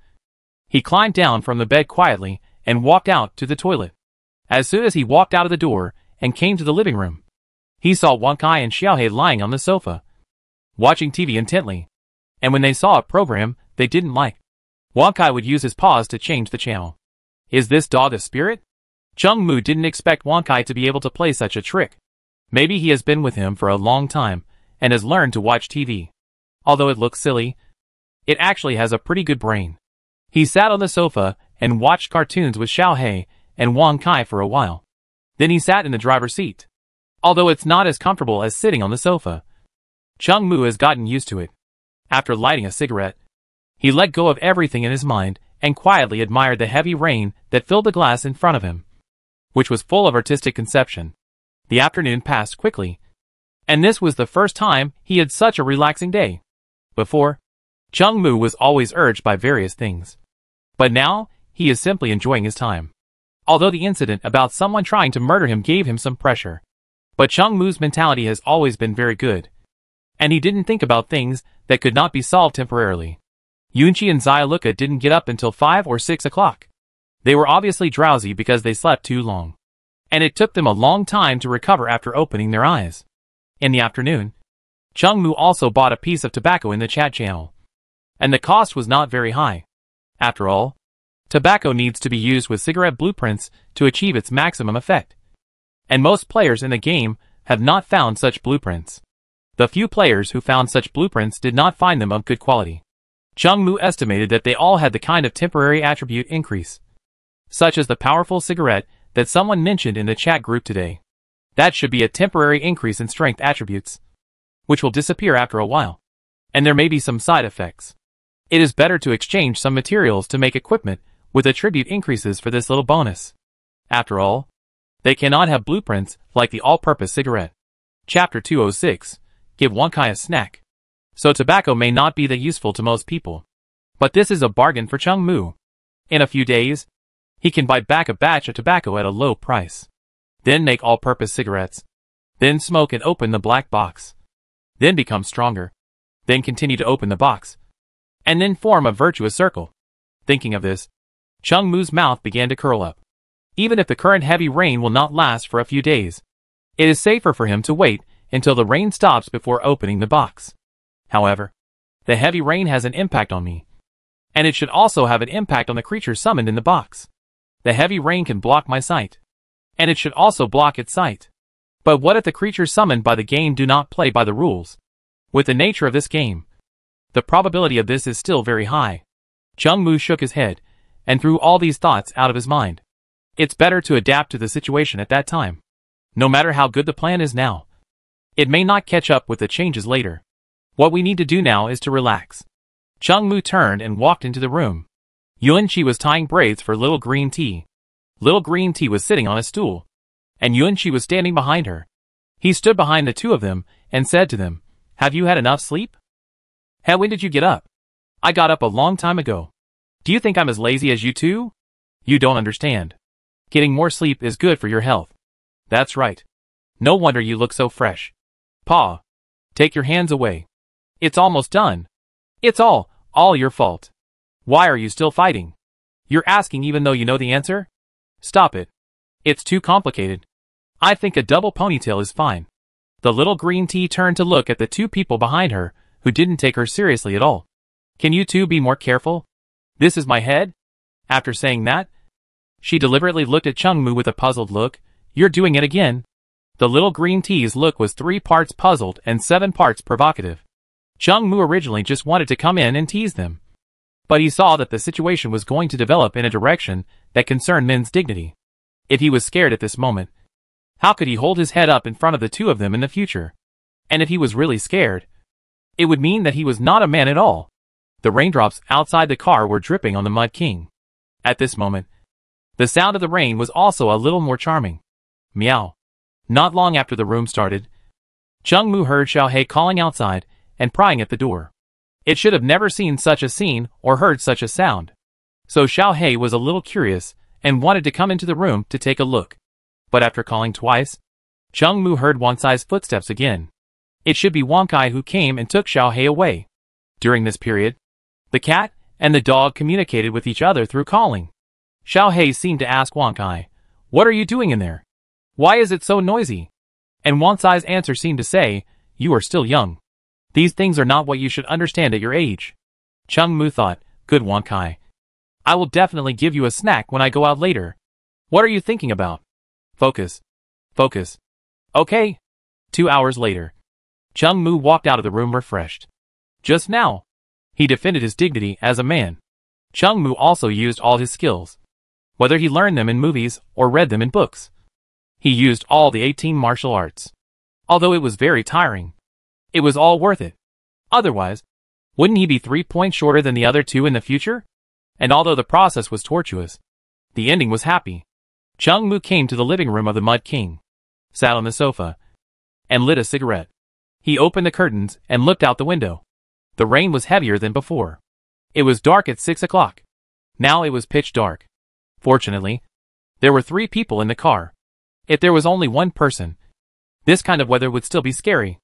he climbed down from the bed quietly and walked out to the toilet. As soon as he walked out of the door and came to the living room, he saw Wankai and Xiaohei lying on the sofa, watching TV intently. And when they saw a program they didn't like, Wankai would use his paws to change the channel. Is this dog a spirit? Chungmu didn't expect Wankai to be able to play such a trick. Maybe he has been with him for a long time and has learned to watch TV. Although it looks silly, it actually has a pretty good brain. He sat on the sofa and watched cartoons with Xiaohei and Wankai for a while. Then he sat in the driver's seat. Although it's not as comfortable as sitting on the sofa, Chungmu has gotten used to it. After lighting a cigarette, he let go of everything in his mind and quietly admired the heavy rain that filled the glass in front of him, which was full of artistic conception. The afternoon passed quickly, and this was the first time he had such a relaxing day. Before, Chungmu was always urged by various things, but now he is simply enjoying his time. Although the incident about someone trying to murder him gave him some pressure, but Chungmu's mentality has always been very good, and he didn't think about things that could not be solved temporarily. Yunchi and Xyluoka didn't get up until 5 or 6 o'clock. They were obviously drowsy because they slept too long, and it took them a long time to recover after opening their eyes. In the afternoon, Chungmu also bought a piece of tobacco in the chat channel, and the cost was not very high. After all, tobacco needs to be used with cigarette blueprints to achieve its maximum effect, and most players in the game have not found such blueprints. The few players who found such blueprints did not find them of good quality. Chungmu estimated that they all had the kind of temporary attribute increase, such as the powerful cigarette that someone mentioned in the chat group today. That should be a temporary increase in strength attributes, which will disappear after a while. And there may be some side effects. It is better to exchange some materials to make equipment with attribute increases for this little bonus. After all, they cannot have blueprints like the all-purpose cigarette. Chapter 206. Give Wankai a snack. So tobacco may not be that useful to most people. But this is a bargain for Chung Mu. In a few days, he can buy back a batch of tobacco at a low price. Then make all-purpose cigarettes. Then smoke and open the black box. Then become stronger. Then continue to open the box. And then form a virtuous circle. Thinking of this, Chung Mu's mouth began to curl up. Even if the current heavy rain will not last for a few days, it is safer for him to wait until the rain stops before opening the box. However, the heavy rain has an impact on me. And it should also have an impact on the creature summoned in the box. The heavy rain can block my sight. And it should also block its sight. But what if the creatures summoned by the game do not play by the rules? With the nature of this game, the probability of this is still very high. Chung Mu shook his head, and threw all these thoughts out of his mind. It's better to adapt to the situation at that time. No matter how good the plan is now, it may not catch up with the changes later. What we need to do now is to relax. Chung Mu turned and walked into the room. Yuan-Chi was tying braids for Little Green Tea. Little Green Tea was sitting on a stool, and Yuan-Chi was standing behind her. He stood behind the two of them, and said to them, "Have you had enough sleep? Hey, when did you get up? I got up a long time ago. Do you think I'm as lazy as you two? You don't understand. Getting more sleep is good for your health. That's right. No wonder you look so fresh. Pa, take your hands away. It's almost done. It's all your fault. Why are you still fighting? You're asking even though you know the answer? Stop it. It's too complicated. I think a double ponytail is fine." The Little Green Tea turned to look at the two people behind her, who didn't take her seriously at all. "Can you two be more careful? This is my head?" After saying that, she deliberately looked at Chung Mu with a puzzled look. "You're doing it again." The Little Green Tea's look was 3 parts puzzled and 7 parts provocative. Chung Mu originally just wanted to come in and tease them. But he saw that the situation was going to develop in a direction that concerned men's dignity. If he was scared at this moment, how could he hold his head up in front of the two of them in the future? And if he was really scared, it would mean that he was not a man at all. The raindrops outside the car were dripping on the Mud King. At this moment, the sound of the rain was also a little more charming. Meow. Not long after the room started, Chung Mu heard Xiao Hei calling outside and prying at the door. It should have never seen such a scene or heard such a sound. So Xiao Hei was a little curious and wanted to come into the room to take a look. But after calling twice, Chung Mu heard Wankai's footsteps again. It should be Wankai who came and took Xiao Hei away. During this period, the cat and the dog communicated with each other through calling. Xiao Hei seemed to ask Wankai, "What are you doing in there? Why is it so noisy?" And Wankai's answer seemed to say, "You are still young. These things are not what you should understand at your age." Chung Mu thought, "Good Wankai. I will definitely give you a snack when I go out later. What are you thinking about? Focus. Focus. Okay." 2 hours later, Chung Mu walked out of the room refreshed. Just now, he defended his dignity as a man. Chung Mu also used all his skills. Whether he learned them in movies or read them in books, he used all the 18 martial arts. Although it was very tiring, it was all worth it. Otherwise, wouldn't he be 3 points shorter than the other two in the future? And although the process was tortuous, the ending was happy. Chung Mu came to the living room of the Mud King, sat on the sofa, and lit a cigarette. He opened the curtains and looked out the window. The rain was heavier than before. It was dark at 6 o'clock. Now it was pitch dark. Fortunately, there were 3 people in the car. If there was only one person, this kind of weather would still be scary.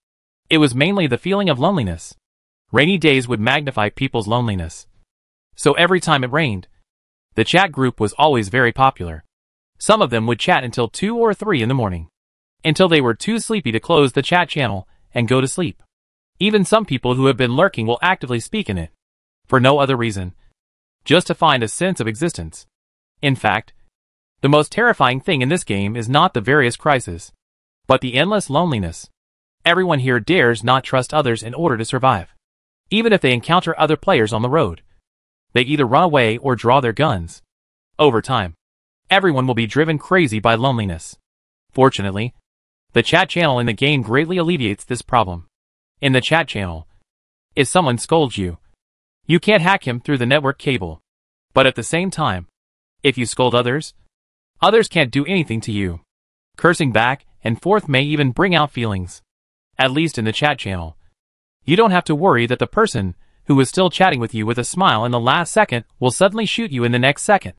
It was mainly the feeling of loneliness. Rainy days would magnify people's loneliness. So every time it rained, the chat group was always very popular. Some of them would chat until 2 or 3 in the morning, until they were too sleepy to close the chat channel and go to sleep. Even some people who have been lurking will actively speak in it, for no other reason, just to find a sense of existence. In fact, the most terrifying thing in this game is not the various crises, but the endless loneliness. Everyone here dares not trust others in order to survive. Even if they encounter other players on the road, they either run away or draw their guns. Over time, Everyone will be driven crazy by loneliness. Fortunately, the chat channel in the game greatly alleviates this problem. In the chat channel, if someone scolds you, you can't hack him through the network cable. But at the same time, if you scold others, others can't do anything to you. Cursing back and forth may even bring out feelings. At least in the chat channel. You don't have to worry that the person who was still chatting with you with a smile in the last second will suddenly shoot you in the next second.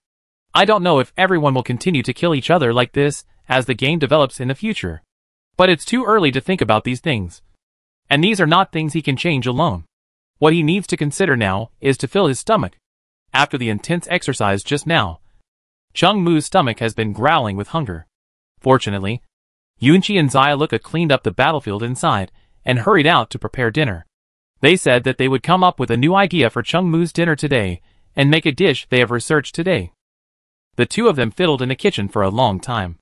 I don't know if everyone will continue to kill each other like this as the game develops in the future. But it's too early to think about these things. And these are not things he can change alone. What he needs to consider now is to fill his stomach. After the intense exercise just now, Chung Mu's stomach has been growling with hunger. Fortunately, Yunchi and Xiaoluka cleaned up the battlefield inside and hurried out to prepare dinner. They said that they would come up with a new idea for Chung Mu's dinner today and make a dish they have researched today. The two of them fiddled in the kitchen for a long time.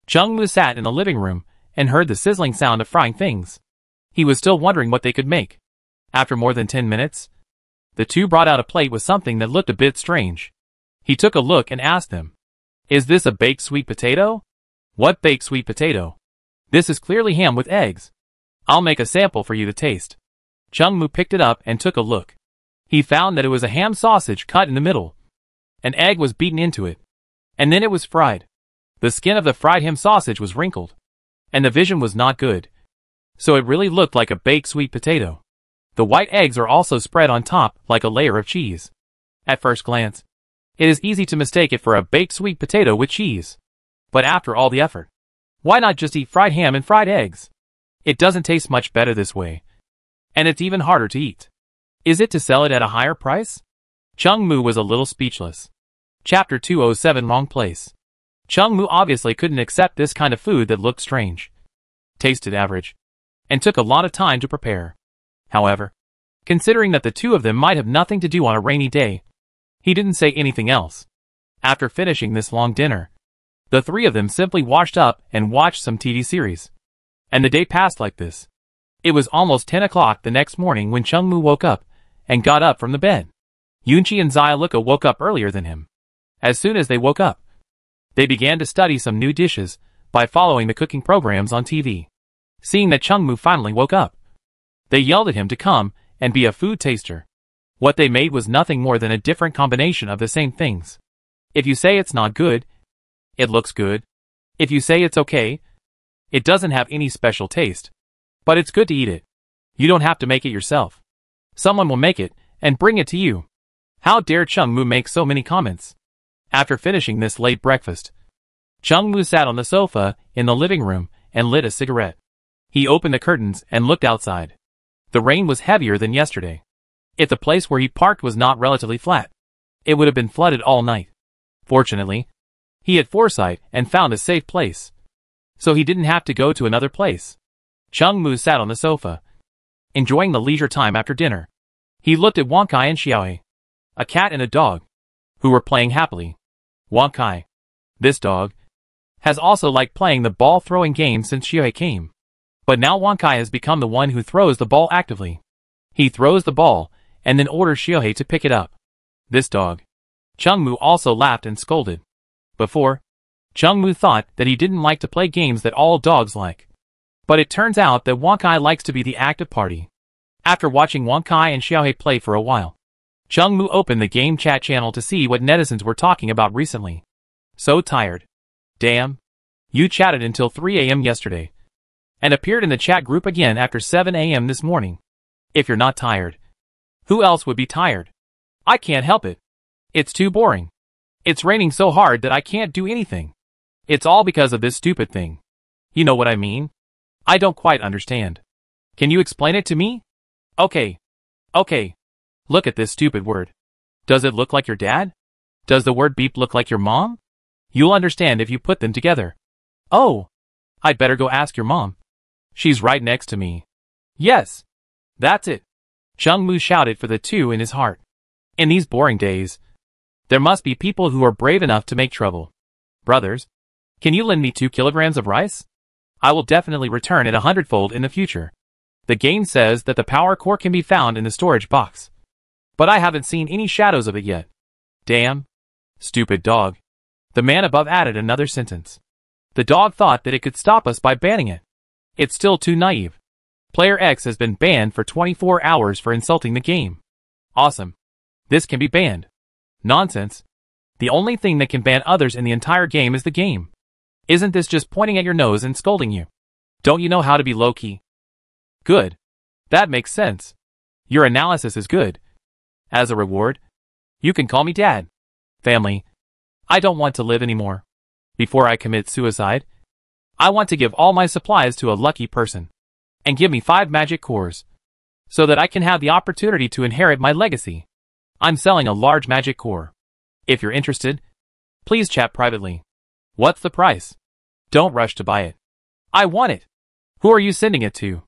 Chung Mu sat in the living room and heard the sizzling sound of frying things. He was still wondering what they could make. After more than 10 minutes, the two brought out a plate with something that looked a bit strange. He took a look and asked them, "Is this a baked sweet potato?" "What baked sweet potato?" "This is clearly ham with eggs. I'll make a sample for you to taste." Chung Mu picked it up and took a look. He found that it was a ham sausage cut in the middle. An egg was beaten into it. And then it was fried. The skin of the fried ham sausage was wrinkled. And the vision was not good. So it really looked like a baked sweet potato. The white eggs are also spread on top like a layer of cheese. At first glance, it is easy to mistake it for a baked sweet potato with cheese. But after all the effort, why not just eat fried ham and fried eggs? It doesn't taste much better this way. And it's even harder to eat. Is it to sell it at a higher price? Chung Mu was a little speechless. Chapter 207 Wrong Place. Chung Mu obviously couldn't accept this kind of food that looked strange, tasted average, and took a lot of time to prepare. However, considering that the two of them might have nothing to do on a rainy day, he didn't say anything else. After finishing this long dinner, the three of them simply washed up and watched some TV series. And the day passed like this. It was almost 10 o'clock the next morning when Chung Mu woke up and got up from the bed. Yunchi and Xiaoluka woke up earlier than him. As soon as they woke up, they began to study some new dishes by following the cooking programs on TV. Seeing that Chung Mu finally woke up, they yelled at him to come and be a food taster. What they made was nothing more than a different combination of the same things. If you say it's not good, it looks good. If you say it's okay, it doesn't have any special taste. But it's good to eat it. You don't have to make it yourself. Someone will make it and bring it to you. How dare Chung Mu make so many comments? After finishing this late breakfast, Chung Mu sat on the sofa in the living room and lit a cigarette. He opened the curtains and looked outside. The rain was heavier than yesterday. If the place where he parked was not relatively flat, it would have been flooded all night. Fortunately, he had foresight and found a safe place, so he didn't have to go to another place. Chung Mu sat on the sofa, enjoying the leisure time after dinner. He looked at Wang Kai and Xiaohe, a cat and a dog, who were playing happily. Wang Kai, this dog, has also liked playing the ball-throwing game since Xiaohe came. But now Wang Kai has become the one who throws the ball actively. He throws the ball, and then orders Xiaohe to pick it up. This dog. Chung Mu also laughed and scolded. Before, Chung Mu thought that he didn't like to play games that all dogs like. But it turns out that Wang Kai likes to be the active party. After watching Wang Kai and Xiaohe play for a while, Chung Mu opened the game chat channel to see what netizens were talking about recently. So tired. Damn. You chatted until 3 a.m. yesterday. And appeared in the chat group again after 7 a.m. this morning. If you're not tired, who else would be tired? I can't help it. It's too boring. It's raining so hard that I can't do anything. It's all because of this stupid thing. You know what I mean? I don't quite understand. Can you explain it to me? Okay. Look at this stupid word. Does it look like your dad? Does the word beep look like your mom? You'll understand if you put them together. Oh, I'd better go ask your mom. She's right next to me. Yes. That's it. Chung Mu shouted for the two in his heart. In these boring days, there must be people who are brave enough to make trouble. Brothers, can you lend me 2 kilograms of rice? I will definitely return it 100-fold in the future. The game says that the power core can be found in the storage box. But I haven't seen any shadows of it yet. Damn. Stupid dog. The man above added another sentence. The dog thought that it could stop us by banning it. It's still too naive. Player X has been banned for 24 hours for insulting the game. Awesome. This can be banned. Nonsense. The only thing that can ban others in the entire game is the game. Isn't this just pointing at your nose and scolding you? Don't you know how to be low-key? Good. That makes sense. Your analysis is good. As a reward, you can call me Dad. Family. I don't want to live anymore. Before I commit suicide, I want to give all my supplies to a lucky person. And give me 5 magic cores. So that I can have the opportunity to inherit my legacy. I'm selling a large magic core. If you're interested, please chat privately. What's the price? Don't rush to buy it. I want it. Who are you sending it to?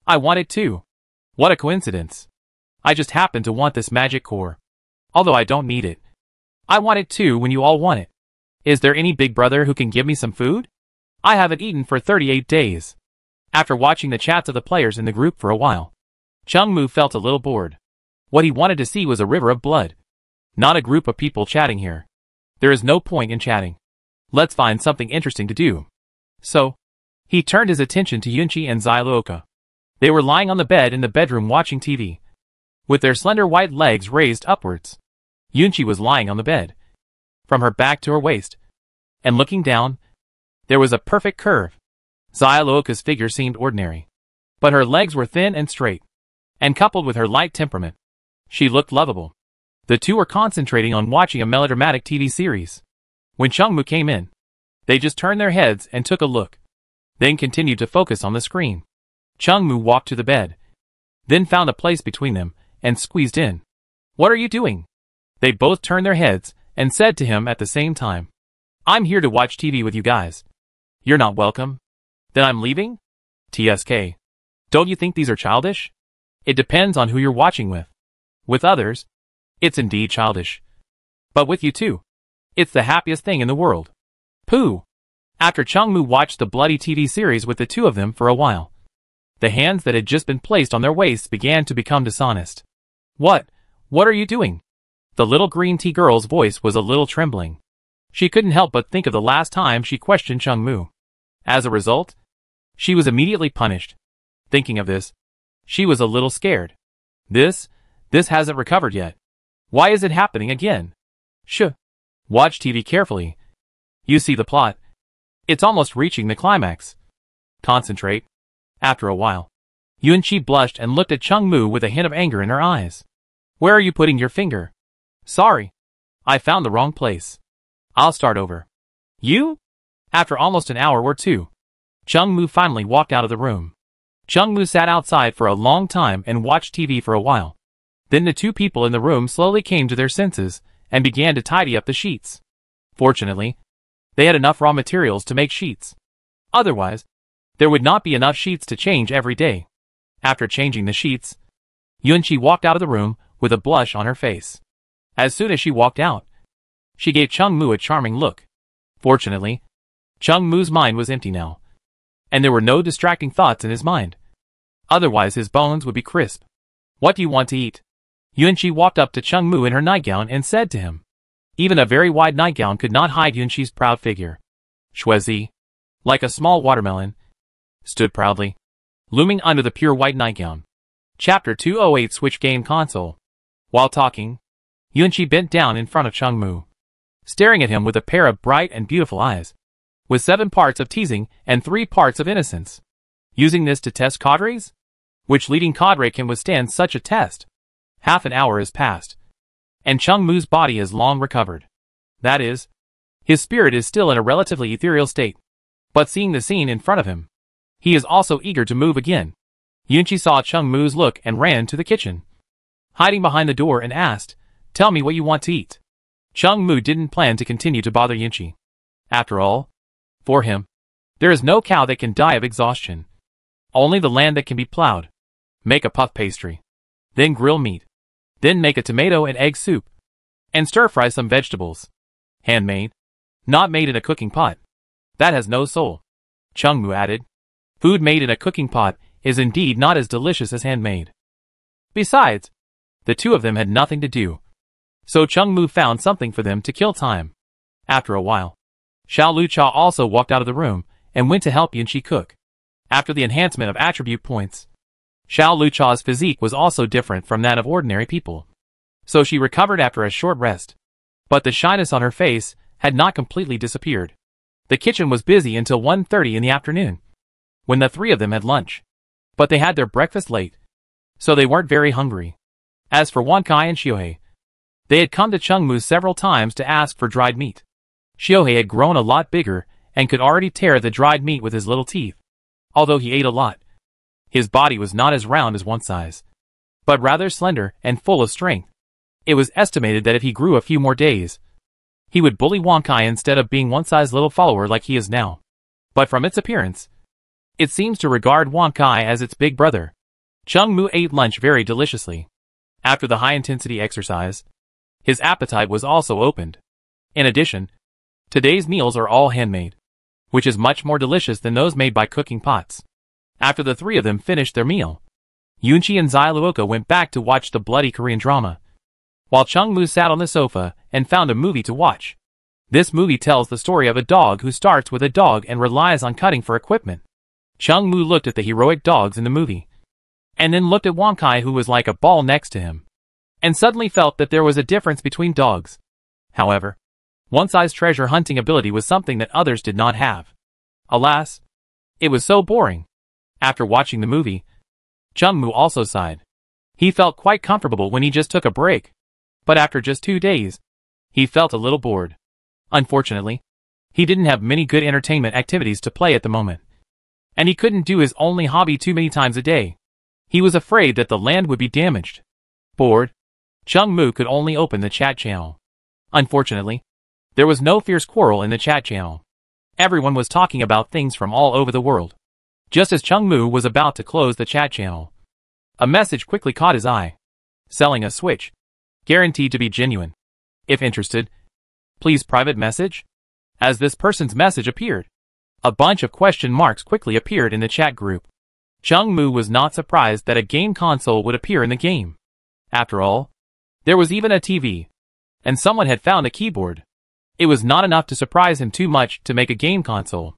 I want it too. What a coincidence. I just happen to want this magic core. Although I don't need it. I want it too when you all want it. Is there any big brother who can give me some food? I haven't eaten for 38 days. After watching the chats of the players in the group for a while, Chungmu felt a little bored. What he wanted to see was a river of blood. Not a group of people chatting here. There is no point in chatting. Let's find something interesting to do. So, he turned his attention to Yunchi and Xyluoka. They were lying on the bed in the bedroom watching TV. With their slender white legs raised upwards. Yunchi was lying on the bed. From her back to her waist. And looking down, there was a perfect curve. Xyluoka's figure seemed ordinary. But her legs were thin and straight. And coupled with her light temperament, she looked lovable. The two were concentrating on watching a melodramatic TV series. When Chungmu came in, they just turned their heads and took a look. Then continued to focus on the screen. Chungmu walked to the bed. Then found a place between them, and squeezed in. What are you doing? They both turned their heads, and said to him at the same time. I'm here to watch TV with you guys. You're not welcome? Then I'm leaving? TSK. Don't you think these are childish? It depends on who you're watching with. With others, it's indeed childish. But with you too, it's the happiest thing in the world. Pooh. After Chungmu watched the bloody TV series with the two of them for a while, the hands that had just been placed on their waists began to become dishonest. What are you doing? The little green tea girl's voice was a little trembling. She couldn't help but think of the last time she questioned Chungmu. As a result, she was immediately punished. Thinking of this, she was a little scared. This hasn't recovered yet. Why is it happening again? Watch TV carefully. You see the plot. It's almost reaching the climax. Concentrate. After a while, Yunchi blushed and looked at Chungmu with a hint of anger in her eyes. Where are you putting your finger? Sorry. I found the wrong place. I'll start over. You? After almost an hour or two, Chungmu finally walked out of the room. Chungmu sat outside for a long time and watched TV for a while. Then the two people in the room slowly came to their senses and began to tidy up the sheets. Fortunately, they had enough raw materials to make sheets. Otherwise, there would not be enough sheets to change every day. After changing the sheets, Yunchi walked out of the room with a blush on her face. As soon as she walked out, she gave Chungmu a charming look. Fortunately, Chungmu's mind was empty now, and there were no distracting thoughts in his mind. Otherwise his bones would be crisp. What do you want to eat? Yunchi walked up to Chungmu in her nightgown and said to him. Even a very wide nightgown could not hide Yunchi's proud figure. Shuezi, like a small watermelon, stood proudly, looming under the pure white nightgown. Chapter 208 Switch Game Console. While talking, Yunchi bent down in front of Chungmu, staring at him with a pair of bright and beautiful eyes, with 7 parts of teasing and 3 parts of innocence. Using this to test cadres? Which leading cadre can withstand such a test? Half an hour has passed, and Chungmu's body has long recovered. That is, his spirit is still in a relatively ethereal state. But seeing the scene in front of him, he is also eager to move again. Yunchi saw Chungmu's look and ran to the kitchen, hiding behind the door and asked, Tell me what you want to eat. Chungmu didn't plan to continue to bother Yunchi. After all, for him, there is no cow that can die of exhaustion. Only the land that can be plowed. Make a puff pastry. Then grill meat. Then make a tomato and egg soup. And stir-fry some vegetables. Handmade. Not made in a cooking pot. That has no soul. Chungmu added. Food made in a cooking pot is indeed not as delicious as handmade. Besides, the two of them had nothing to do. So Chungmu found something for them to kill time. After a while, Xiao Lucha also walked out of the room and went to help Yunqi cook. After the enhancement of attribute points, Xiao Lucha's physique was also different from that of ordinary people. So she recovered after a short rest. But the shyness on her face had not completely disappeared. The kitchen was busy until 1:30 in the afternoon, when the three of them had lunch. But they had their breakfast late, so they weren't very hungry. As for Wankai and Xiaohei, they had come to Chengmu several times to ask for dried meat. Xiaohei had grown a lot bigger and could already tear the dried meat with his little teeth. Although he ate a lot, his body was not as round as Wansai's, but rather slender and full of strength. It was estimated that if he grew a few more days, he would bully Wankai instead of being Wansai's little follower like he is now. But from its appearance, it seems to regard Wankai as its big brother. Chengmu ate lunch very deliciously. After the high-intensity exercise, his appetite was also opened. In addition, today's meals are all handmade, which is much more delicious than those made by cooking pots. After the three of them finished their meal, Yunqi and Zailuoka went back to watch the bloody Korean drama, while Chengmu sat on the sofa and found a movie to watch. This movie tells the story of a dog who starts with a dog and relies on cutting for equipment. Chengmu looked at the heroic dogs in the movie, and then looked at Wankai who was like a ball next to him, and suddenly felt that there was a difference between dogs. However, Wansai's treasure hunting ability was something that others did not have. Alas, it was so boring. After watching the movie, Chengmu also sighed. He felt quite comfortable when he just took a break, but after just 2 days, he felt a little bored. Unfortunately, he didn't have many good entertainment activities to play at the moment, and he couldn't do his only hobby too many times a day. He was afraid that the land would be damaged. Bored, Chengmu could only open the chat channel. Unfortunately, there was no fierce quarrel in the chat channel. Everyone was talking about things from all over the world. Just as Chengmu was about to close the chat channel, a message quickly caught his eye. Selling a Switch. Guaranteed to be genuine. If interested, please private message. As this person's message appeared, a bunch of question marks quickly appeared in the chat group. Chengmu was not surprised that a game console would appear in the game. After all, there was even a TV, and someone had found a keyboard. It was not enough to surprise him too much to make a game console.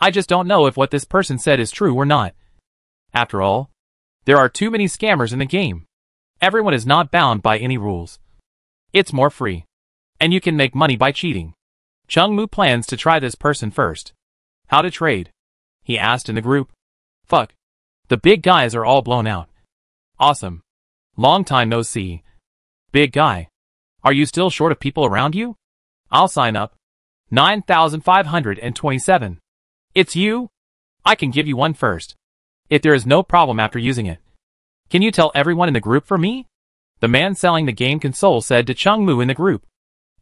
I just don't know if what this person said is true or not. After all, there are too many scammers in the game. Everyone is not bound by any rules. It's more free, and you can make money by cheating. Chengmu plans to try this person first. How to trade? He asked in the group. Fuck. The big guys are all blown out. Awesome. Long time no see. Big guy. Are you still short of people around you? I'll sign up. 9,527. It's you? I can give you one first, if there is no problem after using it. Can you tell everyone in the group for me? The man selling the game console said to Chengmu in the group.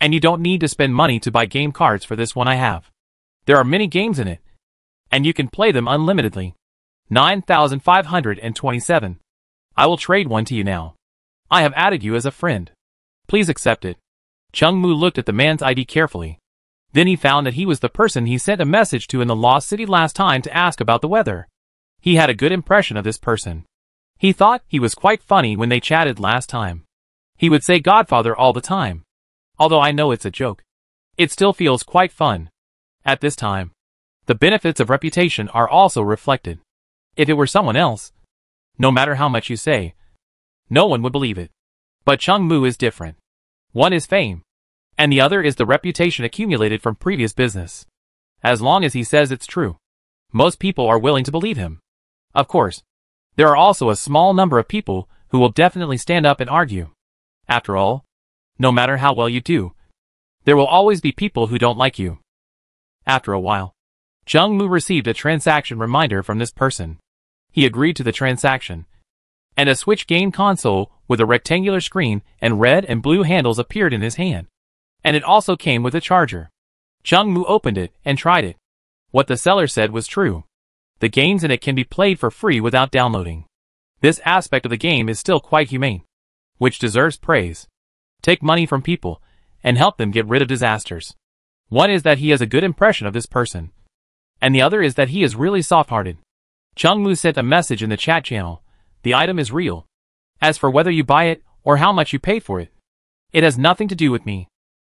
And you don't need to spend money to buy game cards for this one I have. There are many games in it, and you can play them unlimitedly. 9,527. I will trade one to you now. I have added you as a friend. Please accept it. Chengmu looked at the man's ID carefully. Then he found that he was the person he sent a message to in the Lost City last time to ask about the weather. He had a good impression of this person. He thought he was quite funny when they chatted last time. He would say Godfather all the time. Although I know it's a joke, it still feels quite fun. At this time, the benefits of reputation are also reflected. If it were someone else, no matter how much you say, no one would believe it. But Chengmu is different. One is fame, and the other is the reputation accumulated from previous business. As long as he says it's true, most people are willing to believe him. Of course, there are also a small number of people who will definitely stand up and argue. After all, no matter how well you do, there will always be people who don't like you. After a while, Chengmu received a transaction reminder from this person. He agreed to the transaction, and a Switch game console with a rectangular screen and red and blue handles appeared in his hand. And it also came with a charger. Chengmu opened it and tried it. What the seller said was true. The games in it can be played for free without downloading. This aspect of the game is still quite humane, which deserves praise. Take money from people and help them get rid of disasters. One is that he has a good impression of this person, and the other is that he is really soft-hearted. Chengmu sent a message in the chat channel. The item is real. As for whether you buy it or how much you pay for it, it has nothing to do with me.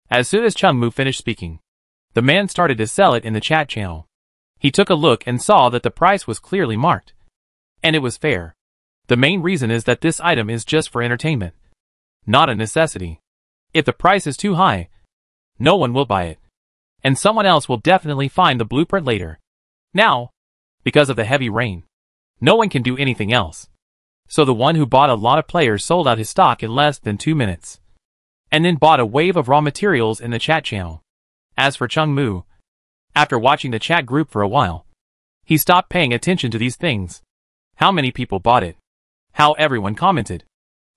As soon as Chengmu finished speaking, The man started to sell it in the chat channel. He took a look and saw that the price was clearly marked. And it was fair. The main reason is that this item is just for entertainment, not a necessity. If the price is too high, no one will buy it. And someone else will definitely find the blueprint later. Now, because of the heavy rain, no one can do anything else. So the one who bought a lot of players sold out his stock in less than 2 minutes. And then bought a wave of raw materials in the chat channel. As for Chung Mu, after watching the chat group for a while, he stopped paying attention to these things. How many people bought it? How everyone commented.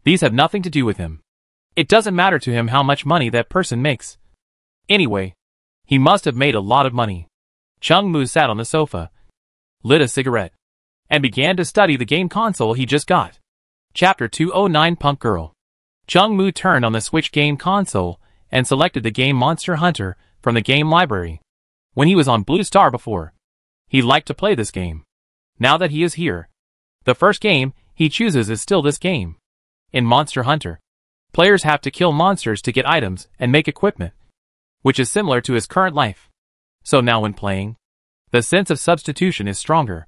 These have nothing to do with him. It doesn't matter to him how much money that person makes. Anyway, he must have made a lot of money. Chung Mu sat on the sofa, lit a cigarette, and began to study the game console he just got. Chapter 209 Punk Girl. Chung Mu turned on the Switch game console and selected the game Monster Hunter from the game library. When he was on Blue Star before, he liked to play this game. Now that he is here, the first game he chooses is still this game. In Monster Hunter, players have to kill monsters to get items and make equipment, which is similar to his current life. So now when playing, the sense of substitution is stronger.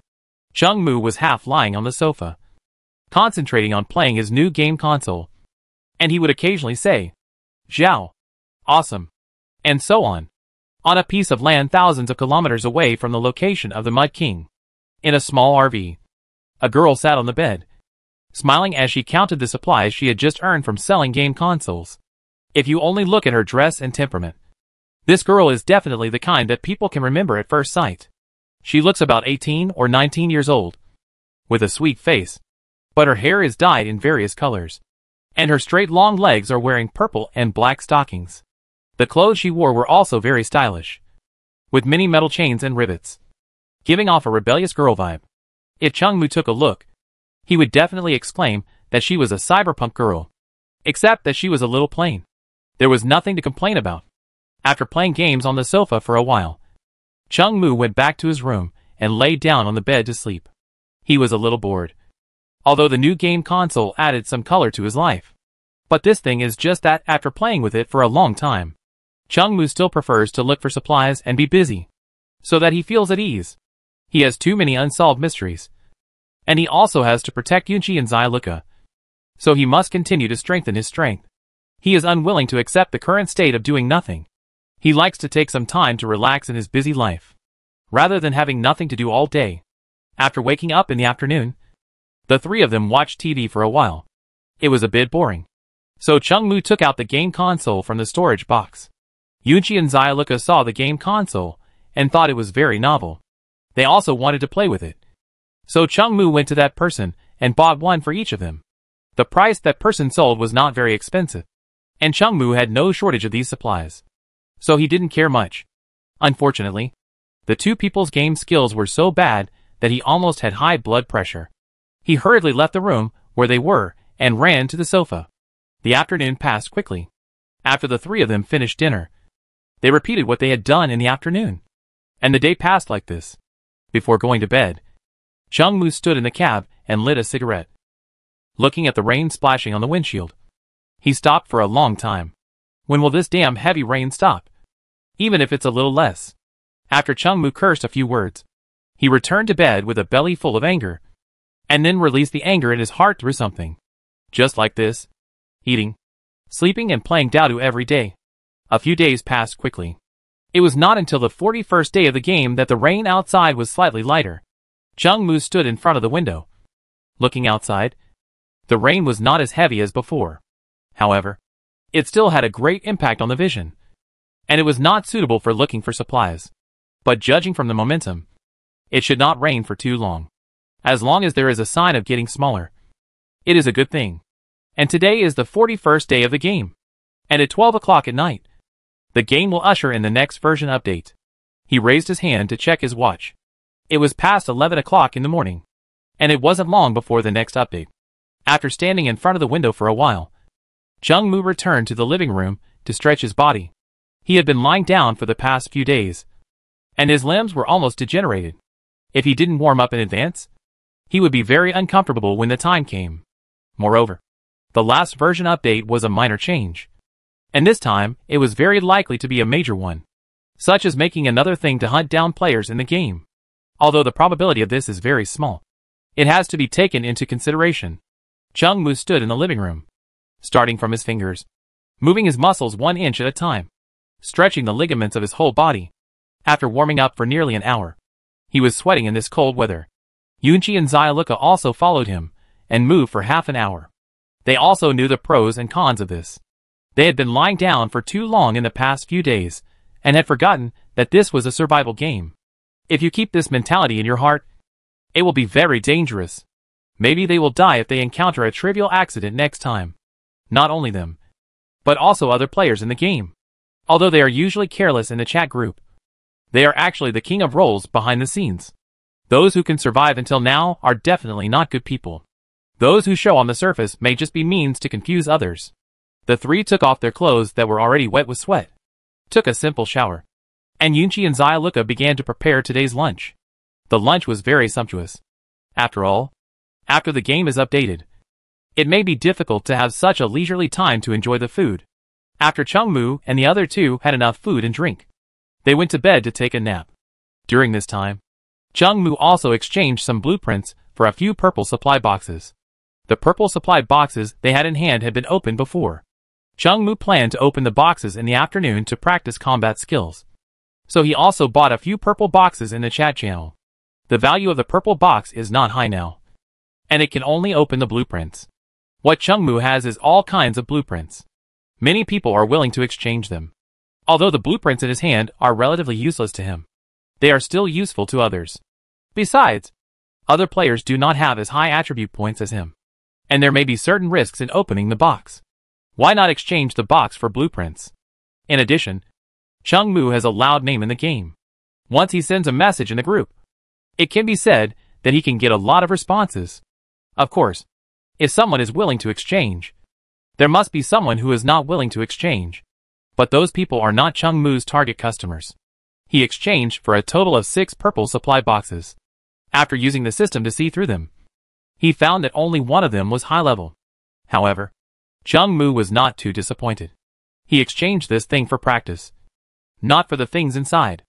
Chung Mu was half lying on the sofa, concentrating on playing his new game console, and he would occasionally say, "Zhao, awesome," and so on a piece of land thousands of kilometers away from the location of the Mud King. In a small RV, a girl sat on the bed, smiling as she counted the supplies she had just earned from selling game consoles. If you only look at her dress and temperament, this girl is definitely the kind that people can remember at first sight. She looks about 18 or 19 years old, with a sweet face, but her hair is dyed in various colors, and her straight long legs are wearing purple and black stockings. The clothes she wore were also very stylish, with many metal chains and rivets, giving off a rebellious girl vibe. If Chung Mu took a look, he would definitely exclaim that she was a cyberpunk girl, except that she was a little plain. There was nothing to complain about. After playing games on the sofa for a while, Chung Mu went back to his room and laid down on the bed to sleep. He was a little bored, although the new game console added some color to his life. But this thing is just that after playing with it for a long time, Chung Mu still prefers to look for supplies and be busy, so that he feels at ease. He has too many unsolved mysteries, and he also has to protect Yunchi and Xyluka, so he must continue to strengthen his strength. He is unwilling to accept the current state of doing nothing. He likes to take some time to relax in his busy life, rather than having nothing to do all day. After waking up in the afternoon, the three of them watched TV for a while. It was a bit boring, so Chung Mu took out the game console from the storage box. Yunchi and Xyluka saw the game console and thought it was very novel. They also wanted to play with it. So Chung Mu went to that person and bought one for each of them. The price that person sold was not very expensive, and Chung Mu had no shortage of these supplies, so he didn't care much. Unfortunately, the two people's game skills were so bad that he almost had high blood pressure. He hurriedly left the room where they were and ran to the sofa. The afternoon passed quickly. After the three of them finished dinner, they repeated what they had done in the afternoon, and the day passed like this. Before going to bed, Chung Mu stood in the cab and lit a cigarette, looking at the rain splashing on the windshield. He stopped for a long time. When will this damn heavy rain stop? Even if it's a little less. After Chung Mu cursed a few words, he returned to bed with a belly full of anger, and then released the anger in his heart through something. Just like this, eating, sleeping and playing Dadu every day. A few days passed quickly. It was not until the 41st day of the game that the rain outside was slightly lighter. Chung Mu stood in front of the window, looking outside. The rain was not as heavy as before. However, it still had a great impact on the vision, and it was not suitable for looking for supplies. But judging from the momentum, it should not rain for too long. As long as there is a sign of getting smaller, it is a good thing. And today is the 41st day of the game. And at 12 o'clock at night, the game will usher in the next version update. He raised his hand to check his watch. It was past 11 o'clock in the morning, and it wasn't long before the next update. After standing in front of the window for a while, Chung Mu returned to the living room to stretch his body. He had been lying down for the past few days, and his limbs were almost degenerated. If he didn't warm up in advance, he would be very uncomfortable when the time came. Moreover, the last version update was a minor change, and this time it was very likely to be a major one. such as making another thing to hunt down players in the game. Although the probability of this is very small, it has to be taken into consideration. Chung Mu stood in the living room, starting from his fingers, moving his muscles 1 inch at a time, stretching the ligaments of his whole body. After warming up for nearly an hour, he was sweating in this cold weather. Yunchi and Xiaoluka also followed him, and moved for half an hour. They also knew the pros and cons of this. They had been lying down for too long in the past few days, and had forgotten that this was a survival game. If you keep this mentality in your heart, it will be very dangerous. Maybe they will die if they encounter a trivial accident next time. Not only them, but also other players in the game. Although they are usually careless in the chat group, they are actually the king of roles behind the scenes. Those who can survive until now are definitely not good people. Those who show on the surface may just be means to confuse others. The three took off their clothes that were already wet with sweat, took a simple shower, and Yunchi and Xiaoluka began to prepare today's lunch. The lunch was very sumptuous. After all, after the game is updated, it may be difficult to have such a leisurely time to enjoy the food. After Chung Mu and the other two had enough food and drink, they went to bed to take a nap. During this time, Chung Mu also exchanged some blueprints for a few purple supply boxes. The purple supply boxes they had in hand had been opened before. Chung Mu planned to open the boxes in the afternoon to practice combat skills. So he also bought a few purple boxes in the chat channel. The value of the purple box is not high now, and it can only open the blueprints. What Chung Mu has is all kinds of blueprints. Many people are willing to exchange them. Although the blueprints in his hand are relatively useless to him, they are still useful to others. Besides, other players do not have as high attribute points as him, and there may be certain risks in opening the box. Why not exchange the box for blueprints? In addition, Chung Mu has a loud name in the game. Once he sends a message in the group, it can be said that he can get a lot of responses. Of course, if someone is willing to exchange, there must be someone who is not willing to exchange. But those people are not Chung Mu's target customers. He exchanged for a total of 6 purple supply boxes. After using the system to see through them, he found that only one of them was high level. However, Chung Mu was not too disappointed. He exchanged this thing for practice, not for the things inside.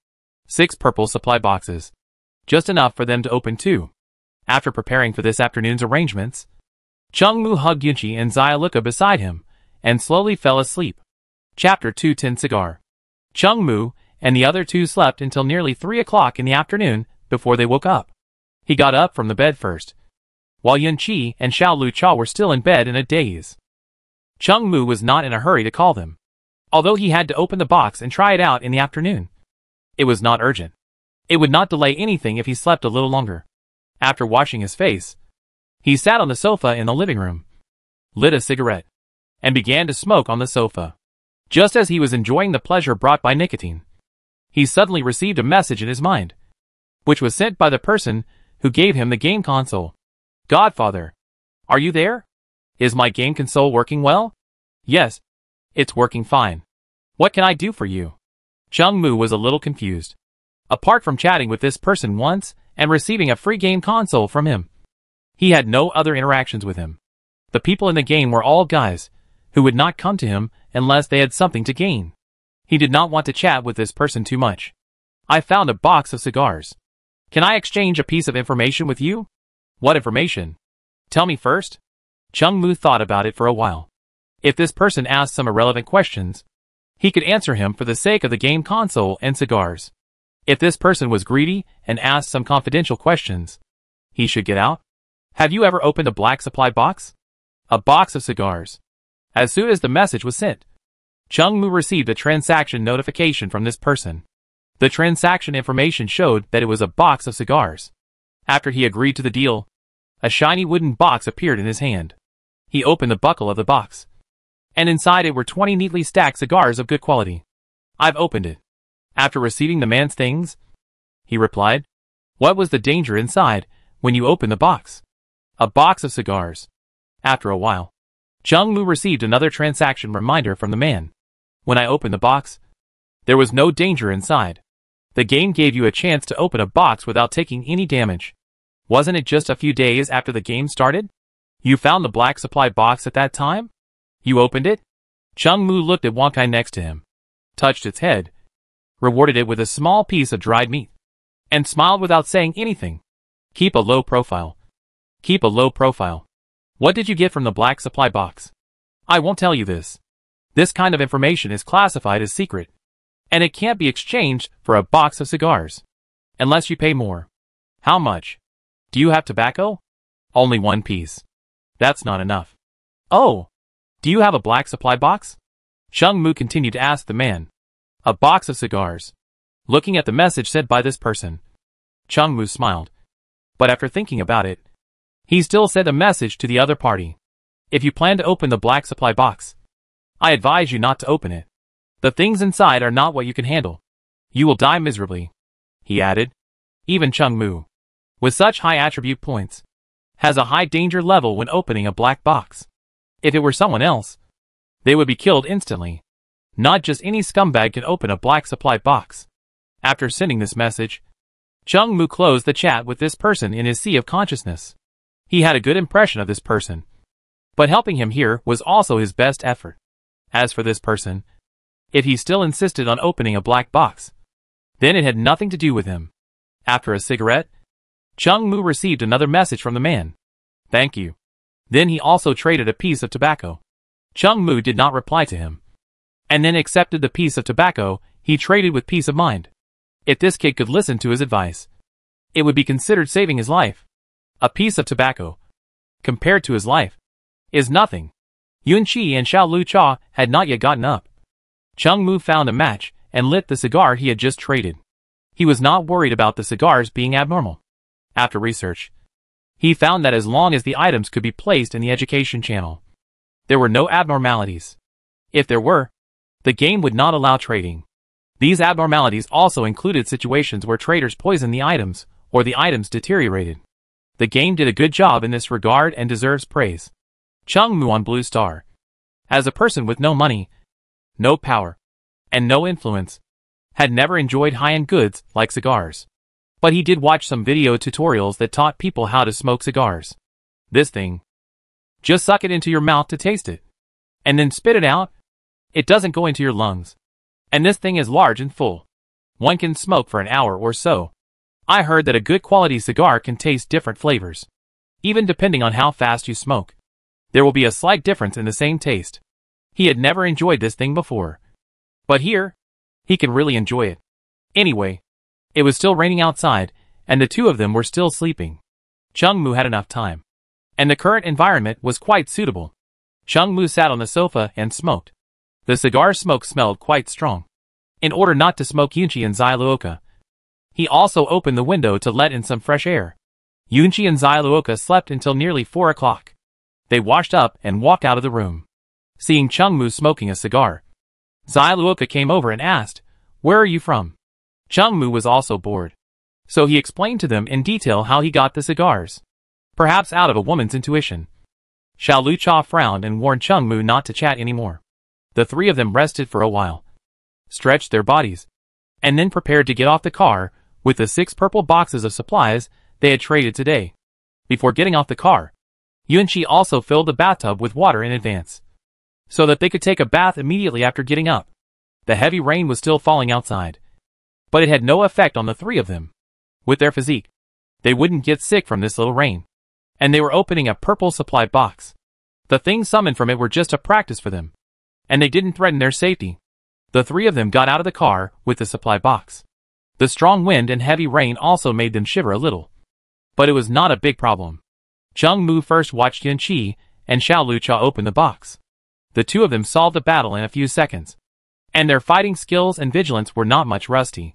6 purple supply boxes, just enough for them to open 2. After preparing for this afternoon's arrangements, Chung Mu hugged Yunchi and Xiaoluka beside him, and slowly fell asleep. Chapter 2 Tin Cigar. Chung Mu and the other two slept until nearly 3 o'clock in the afternoon before they woke up. He got up from the bed first, while Yunchi and Xiaolu Cha were still in bed in a daze. Chung Mu was not in a hurry to call them, although he had to open the box and try it out in the afternoon. It was not urgent. It would not delay anything if he slept a little longer. After washing his face, he sat on the sofa in the living room, lit a cigarette, and began to smoke on the sofa. Just as he was enjoying the pleasure brought by nicotine, he suddenly received a message in his mind, which was sent by the person who gave him the game console. Godfather, are you there? Is my game console working well? Yes, it's working fine. What can I do for you? Chung Mu was a little confused. Apart from chatting with this person once and receiving a free game console from him, he had no other interactions with him. The people in the game were all guys who would not come to him unless they had something to gain. He did not want to chat with this person too much. I found a box of cigars. Can I exchange a piece of information with you? What information? Tell me first. Chung Mu thought about it for a while. If this person asked some irrelevant questions, he could answer him for the sake of the game console and cigars. If this person was greedy and asked some confidential questions, he should get out. Have you ever opened a black supply box? A box of cigars. As soon as the message was sent, Chung Mu received a transaction notification from this person. The transaction information showed that it was a box of cigars. After he agreed to the deal, a shiny wooden box appeared in his hand. He opened the buckle of the box, and inside it were 20 neatly stacked cigars of good quality. I've opened it. After receiving the man's things, he replied, what was the danger inside when you opened the box? A box of cigars. After a while, Chung Mu received another transaction reminder from the man. When I opened the box, there was no danger inside. The game gave you a chance to open a box without taking any damage. Wasn't it just a few days after the game started? You found the black supply box at that time? You opened it? Chung Mu looked at Wang Kai next to him, touched its head, rewarded it with a small piece of dried meat, and smiled without saying anything. Keep a low profile. Keep a low profile. What did you get from the black supply box? I won't tell you this. This kind of information is classified as secret, and it can't be exchanged for a box of cigars. Unless you pay more. How much? Do you have tobacco? Only one piece. That's not enough. Oh! Do you have a black supply box? Chung Mu continued to ask the man. A box of cigars. Looking at the message said by this person, Chung Mu smiled. But after thinking about it, he still sent a message to the other party. If you plan to open the black supply box, I advise you not to open it. The things inside are not what you can handle. You will die miserably, he added. Even Chung Mu, with such high attribute points, has a high danger level when opening a black box. If it were someone else, they would be killed instantly. Not just any scumbag can open a black supply box. After sending this message, Chung Mu closed the chat with this person in his sea of consciousness. He had a good impression of this person, but helping him here was also his best effort. As for this person, if he still insisted on opening a black box, then it had nothing to do with him. After a cigarette, Chung Mu received another message from the man. Thank you. Then he also traded a piece of tobacco. Chung Mu did not reply to him, and then accepted the piece of tobacco he traded with peace of mind. If this kid could listen to his advice, it would be considered saving his life. A piece of tobacco, compared to his life, is nothing. Yun Qi and Xiao Lu Cha had not yet gotten up. Chung Mu found a match and lit the cigar he had just traded. He was not worried about the cigars being abnormal. After research, he found that as long as the items could be placed in the education channel, there were no abnormalities. If there were, the game would not allow trading. These abnormalities also included situations where traders poisoned the items, or the items deteriorated. The game did a good job in this regard and deserves praise. Chung Mu on Blue Star. As a person with no money, no power, and no influence, had never enjoyed high-end goods like cigars. But he did watch some video tutorials that taught people how to smoke cigars. This thing. Just suck it into your mouth to taste it, and then spit it out. It doesn't go into your lungs. And this thing is large and full. One can smoke for an hour or so. I heard that a good quality cigar can taste different flavors, even depending on how fast you smoke. There will be a slight difference in the same taste. He had never enjoyed this thing before, but here, he could really enjoy it. Anyway, it was still raining outside, and the two of them were still sleeping. Chung Mu had enough time, and the current environment was quite suitable. Chung Mu sat on the sofa and smoked. The cigar smoke smelled quite strong. In order not to smoke Yunqi and Zailuoka, he also opened the window to let in some fresh air. Yunqi and Zailuoka slept until nearly 4 o'clock. They washed up and walked out of the room. Seeing Chung Mu smoking a cigar, Zailuoka came over and asked, "Where are you from?" Chung Mu was also bored, so he explained to them in detail how he got the cigars. Perhaps out of a woman's intuition. Xiao Lu Cha frowned and warned Chung Mu not to chat anymore. The three of them rested for a while, stretched their bodies, and then prepared to get off the car with the 6 purple boxes of supplies they had traded today. Before getting off the car, Yunqi also filled the bathtub with water in advance, so that they could take a bath immediately after getting up. The heavy rain was still falling outside, but it had no effect on the three of them. With their physique, they wouldn't get sick from this little rain, and they were opening a purple supply box. The things summoned from it were just a practice for them, and they didn't threaten their safety. The three of them got out of the car with the supply box. The strong wind and heavy rain also made them shiver a little, but it was not a big problem. Chung Mu first watched Yun Qi and Xiao Lu Cha open the box. The two of them solved the battle in a few seconds, and their fighting skills and vigilance were not much rusty.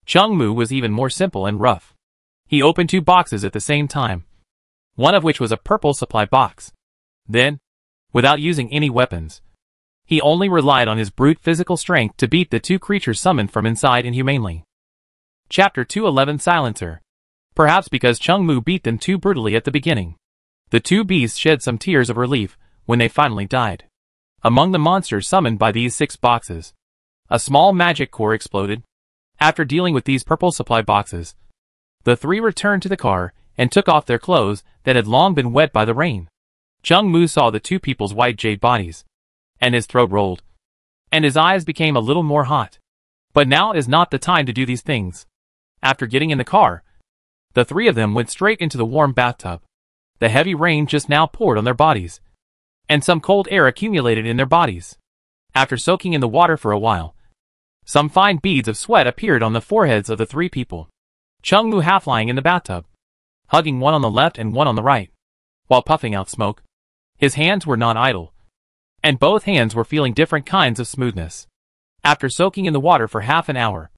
Chung Mu was even more simple and rough. He opened 2 boxes at the same time, one of which was a purple supply box. Then, without using any weapons, he only relied on his brute physical strength to beat the 2 creatures summoned from inside inhumanely. Chapter 211 Silencer. Perhaps because Chung Mu beat them too brutally at the beginning, the 2 beasts shed some tears of relief when they finally died. Among the monsters summoned by these 6 boxes, a small magic core exploded. After dealing with these purple supply boxes, the 3 returned to the car and took off their clothes that had long been wet by the rain. Chung Mu saw the 2 people's white jade bodies, and his throat rolled, and his eyes became a little more hot. But now is not the time to do these things. After getting in the car, the three of them went straight into the warm bathtub. The heavy rain just now poured on their bodies, and some cold air accumulated in their bodies. After soaking in the water for a while, some fine beads of sweat appeared on the foreheads of the three people. Chung-Moo half lying in the bathtub, hugging one on the left and one on the right, while puffing out smoke. His hands were not idle, and both hands were feeling different kinds of smoothness. After soaking in the water for half an hour,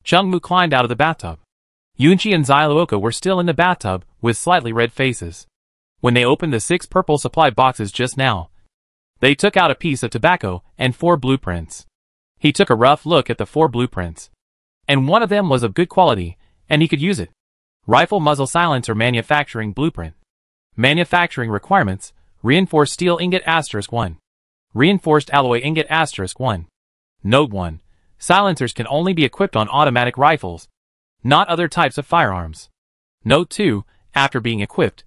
Chung-Moo climbed out of the bathtub. Yunchi and Zyuoka were still in the bathtub with slightly red faces. When they opened the 6 purple supply boxes just now, they took out a piece of tobacco and 4 blueprints. He took a rough look at the 4 blueprints, and one of them was of good quality, and he could use it. Rifle muzzle silencer manufacturing blueprint. Manufacturing requirements: reinforced steel ingot *1. Reinforced alloy ingot *1. Note 1. Silencers can only be equipped on automatic rifles, not other types of firearms. Note 2. After being equipped,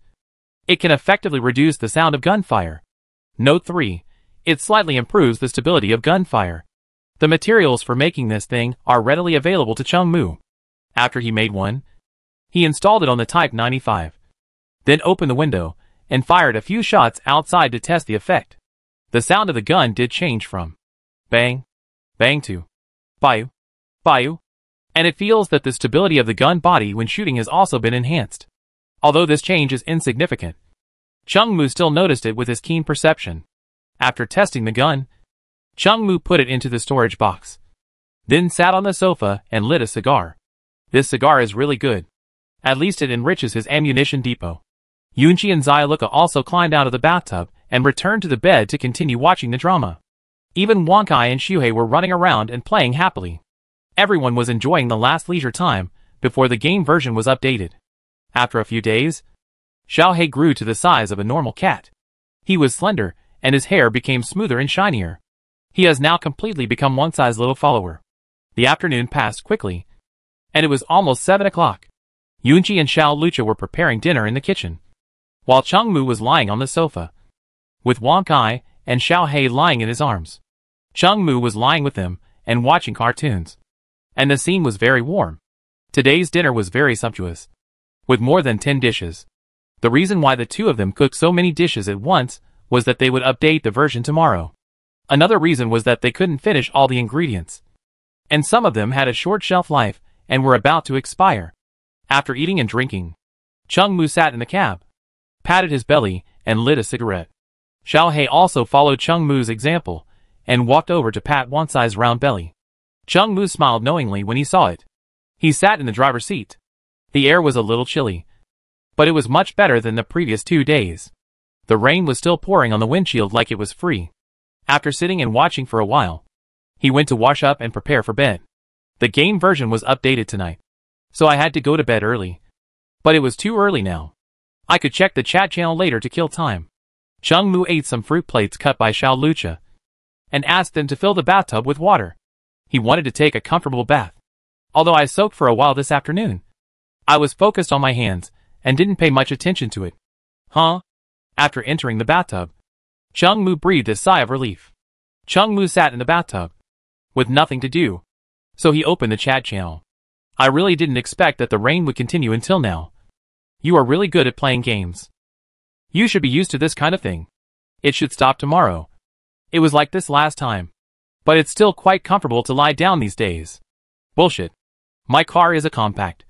it can effectively reduce the sound of gunfire. Note 3. It slightly improves the stability of gunfire. The materials for making this thing are readily available to Chung-Moo. After he made one, he installed it on the Type 95. Then opened the window and fired a few shots outside to test the effect. The sound of the gun did change from bang, bang to bayu, bayu, and it feels that the stability of the gun body when shooting has also been enhanced. Although this change is insignificant, Chung-Moo still noticed it with his keen perception. After testing the gun, Chung-Moo put it into the storage box, then sat on the sofa and lit a cigar. This cigar is really good. At least it enriches his ammunition depot. Yunchi and Zyuoka also climbed out of the bathtub and returned to the bed to continue watching the drama. Even Wankai and Shuhei were running around and playing happily. Everyone was enjoying the last leisure time before the game version was updated. After a few days, Xiaohei grew to the size of a normal cat. He was slender, and his hair became smoother and shinier. He has now completely become Wankai's little follower. The afternoon passed quickly, and it was almost 7 o'clock. Yunchi and Xiao Lucha were preparing dinner in the kitchen, while Chung-Moo was lying on the sofa, with Wankai and Xiaohei lying in his arms. Chung-Moo was lying with them and watching cartoons, and the scene was very warm. Today's dinner was very sumptuous, with more than 10 dishes. The reason why the two of them cooked so many dishes at once was that they would update the version tomorrow. Another reason was that they couldn't finish all the ingredients, and some of them had a short shelf life and were about to expire. After eating and drinking, Chung-Moo sat in the cab, patted his belly, and lit a cigarette. Xiaohei also followed Chung-Moo's example and walked over to pat Wankai's round belly. Chung-Moo smiled knowingly when he saw it. He sat in the driver's seat. The air was a little chilly, but it was much better than the previous 2 days. The rain was still pouring on the windshield like it was free. After sitting and watching for a while, he went to wash up and prepare for bed. The game version was updated tonight, so I had to go to bed early. But it was too early now. I could check the chat channel later to kill time. Chung-Moo ate some fruit plates cut by Xiao Lucha, and asked them to fill the bathtub with water. He wanted to take a comfortable bath. Although I soaked for a while this afternoon, I was focused on my hands and didn't pay much attention to it. Huh? After entering the bathtub, Chung-Moo breathed a sigh of relief. Chung-Moo sat in the bathtub, with nothing to do, so he opened the chat channel. I really didn't expect that the rain would continue until now. You are really good at playing games. You should be used to this kind of thing. It should stop tomorrow. It was like this last time, but it's still quite comfortable to lie down these days. Bullshit. My car is a compact,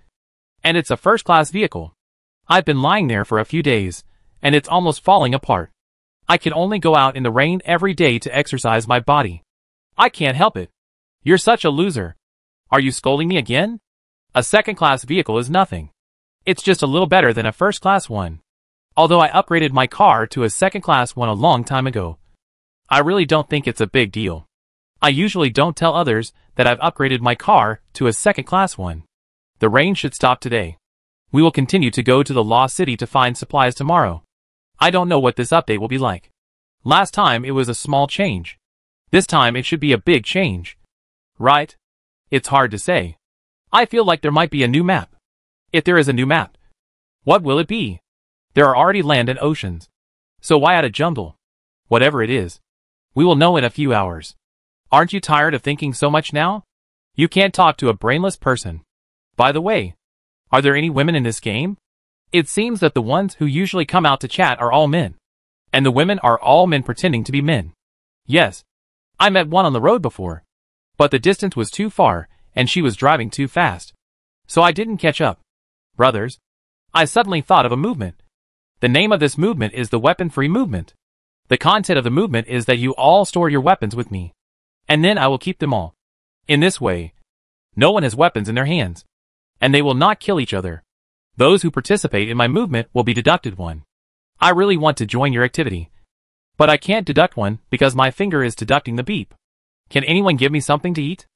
and it's a first-class vehicle. I've been lying there for a few days, and it's almost falling apart. I can only go out in the rain every day to exercise my body. I can't help it. You're such a loser. Are you scolding me again? A second-class vehicle is nothing. It's just a little better than a first-class one. Although I upgraded my car to a second-class one a long time ago, I really don't think it's a big deal. I usually don't tell others that I've upgraded my car to a second-class one. The rain should stop today. We will continue to go to the Lost City to find supplies tomorrow. I don't know what this update will be like. Last time it was a small change. This time it should be a big change. Right? It's hard to say. I feel like there might be a new map. If there is a new map, what will it be? There are already land and oceans. So why add a jumble? Whatever it is, we will know in a few hours. Aren't you tired of thinking so much now? You can't talk to a brainless person. By the way, are there any women in this game? It seems that the ones who usually come out to chat are all men. And the women are all men pretending to be men. Yes, I met one on the road before. But the distance was too far, and she was driving too fast. So I didn't catch up. Brothers, I suddenly thought of a movement. The name of this movement is the weapon-free movement. The content of the movement is that you all store your weapons with me. And then I will keep them all. In this way, no one has weapons in their hands. And they will not kill each other. Those who participate in my movement will be deducted one. I really want to join your activity. But I can't deduct one because my finger is deducting the beep. Can anyone give me something to eat?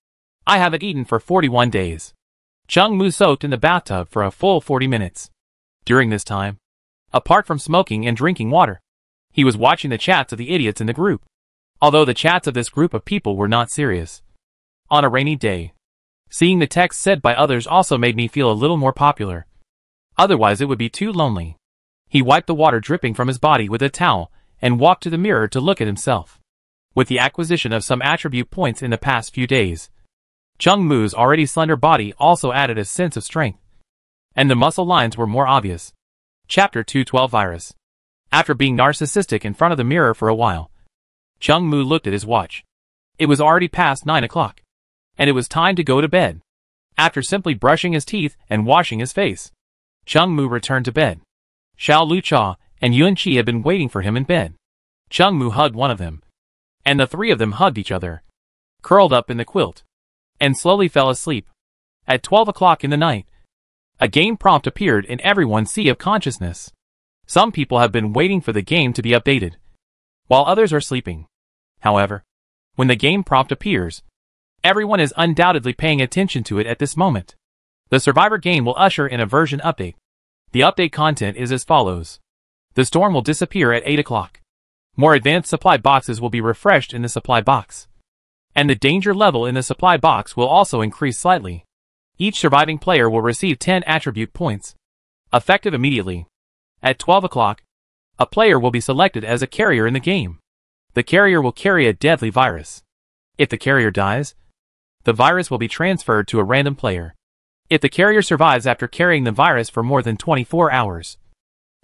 I haven't eaten for 41 days. Chung Mu soaked in the bathtub for a full 40 minutes. During this time, apart from smoking and drinking water, he was watching the chats of the idiots in the group. Although the chats of this group of people were not serious. On a rainy day, seeing the text said by others also made me feel a little more popular. Otherwise it would be too lonely. He wiped the water dripping from his body with a towel and walked to the mirror to look at himself. With the acquisition of some attribute points in the past few days, Chung Mu's already slender body also added a sense of strength. And the muscle lines were more obvious. Chapter 212 Virus. After being narcissistic in front of the mirror for a while, Chung Mu looked at his watch. It was already past 9 o'clock. And it was time to go to bed. After simply brushing his teeth and washing his face, Chung Mu returned to bed. Xiao Lucha and Yun Qi had been waiting for him in bed. Chung Mu hugged one of them. And the three of them hugged each other, curled up in the quilt, and slowly fell asleep. At 12 o'clock in the night, a game prompt appeared in everyone's sea of consciousness. Some people have been waiting for the game to be updated, while others are sleeping. However, when the game prompt appears, everyone is undoubtedly paying attention to it at this moment. The Survivor game will usher in a version update. The update content is as follows. The storm will disappear at 8 o'clock. More advanced supply boxes will be refreshed in the supply box. And the danger level in the supply box will also increase slightly. Each surviving player will receive 10 attribute points. Effective immediately. At 12 o'clock, a player will be selected as a carrier in the game. The carrier will carry a deadly virus. If the carrier dies, the virus will be transferred to a random player. If the carrier survives after carrying the virus for more than 24 hours,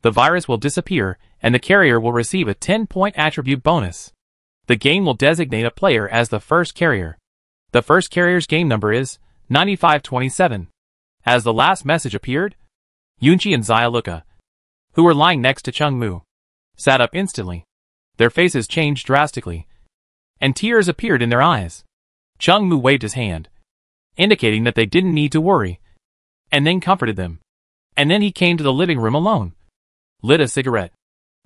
the virus will disappear and the carrier will receive a 10-point attribute bonus. The game will designate a player as the first carrier. The first carrier's game number is 9527. As the last message appeared, Yunchi and Xia Luca, who were lying next to Chung Mu, sat up instantly. Their faces changed drastically, and tears appeared in their eyes. Chung Mu waved his hand, indicating that they didn't need to worry, and then comforted them. And then he came to the living room alone, lit a cigarette,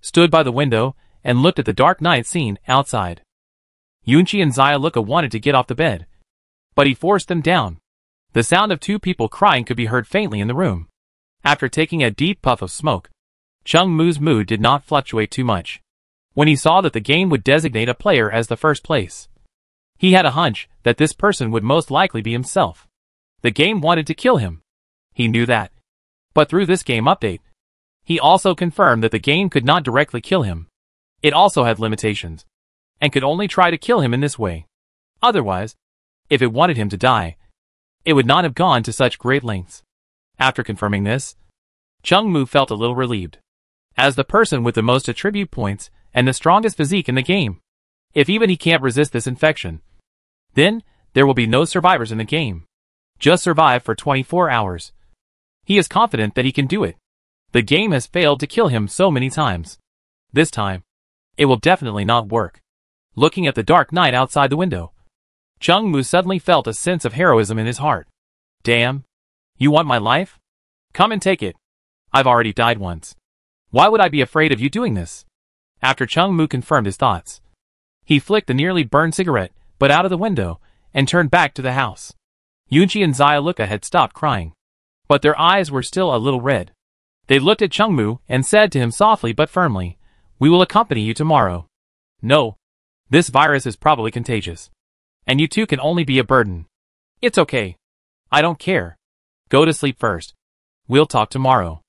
stood by the window, and looked at the dark night scene outside. Yunchi and Xia Luca wanted to get off the bed, but he forced them down. The sound of two people crying could be heard faintly in the room. After taking a deep puff of smoke, Chung Mu's mood did not fluctuate too much. When he saw that the game would designate a player as the first place, he had a hunch that this person would most likely be himself. The game wanted to kill him. He knew that. But through this game update, he also confirmed that the game could not directly kill him. It also had limitations, and could only try to kill him in this way. Otherwise, if it wanted him to die, it would not have gone to such great lengths. After confirming this, Chung Mu felt a little relieved. As the person with the most attribute points and the strongest physique in the game, if even he can't resist this infection, then there will be no survivors in the game. Just survive for 24 hours. He is confident that he can do it. The game has failed to kill him so many times. This time, it will definitely not work. Looking at the dark night outside the window, Chung Mu suddenly felt a sense of heroism in his heart. Damn. You want my life? Come and take it. I've already died once. Why would I be afraid of you doing this? After Chung Mu confirmed his thoughts, he flicked the nearly burned cigarette, but out of the window, and turned back to the house. Yunchi and Xia Luca had stopped crying, but their eyes were still a little red. They looked at Chung Mu and said to him softly but firmly, "We will accompany you tomorrow." No. This virus is probably contagious. And you two can only be a burden. It's okay. I don't care. Go to sleep first. We'll talk tomorrow.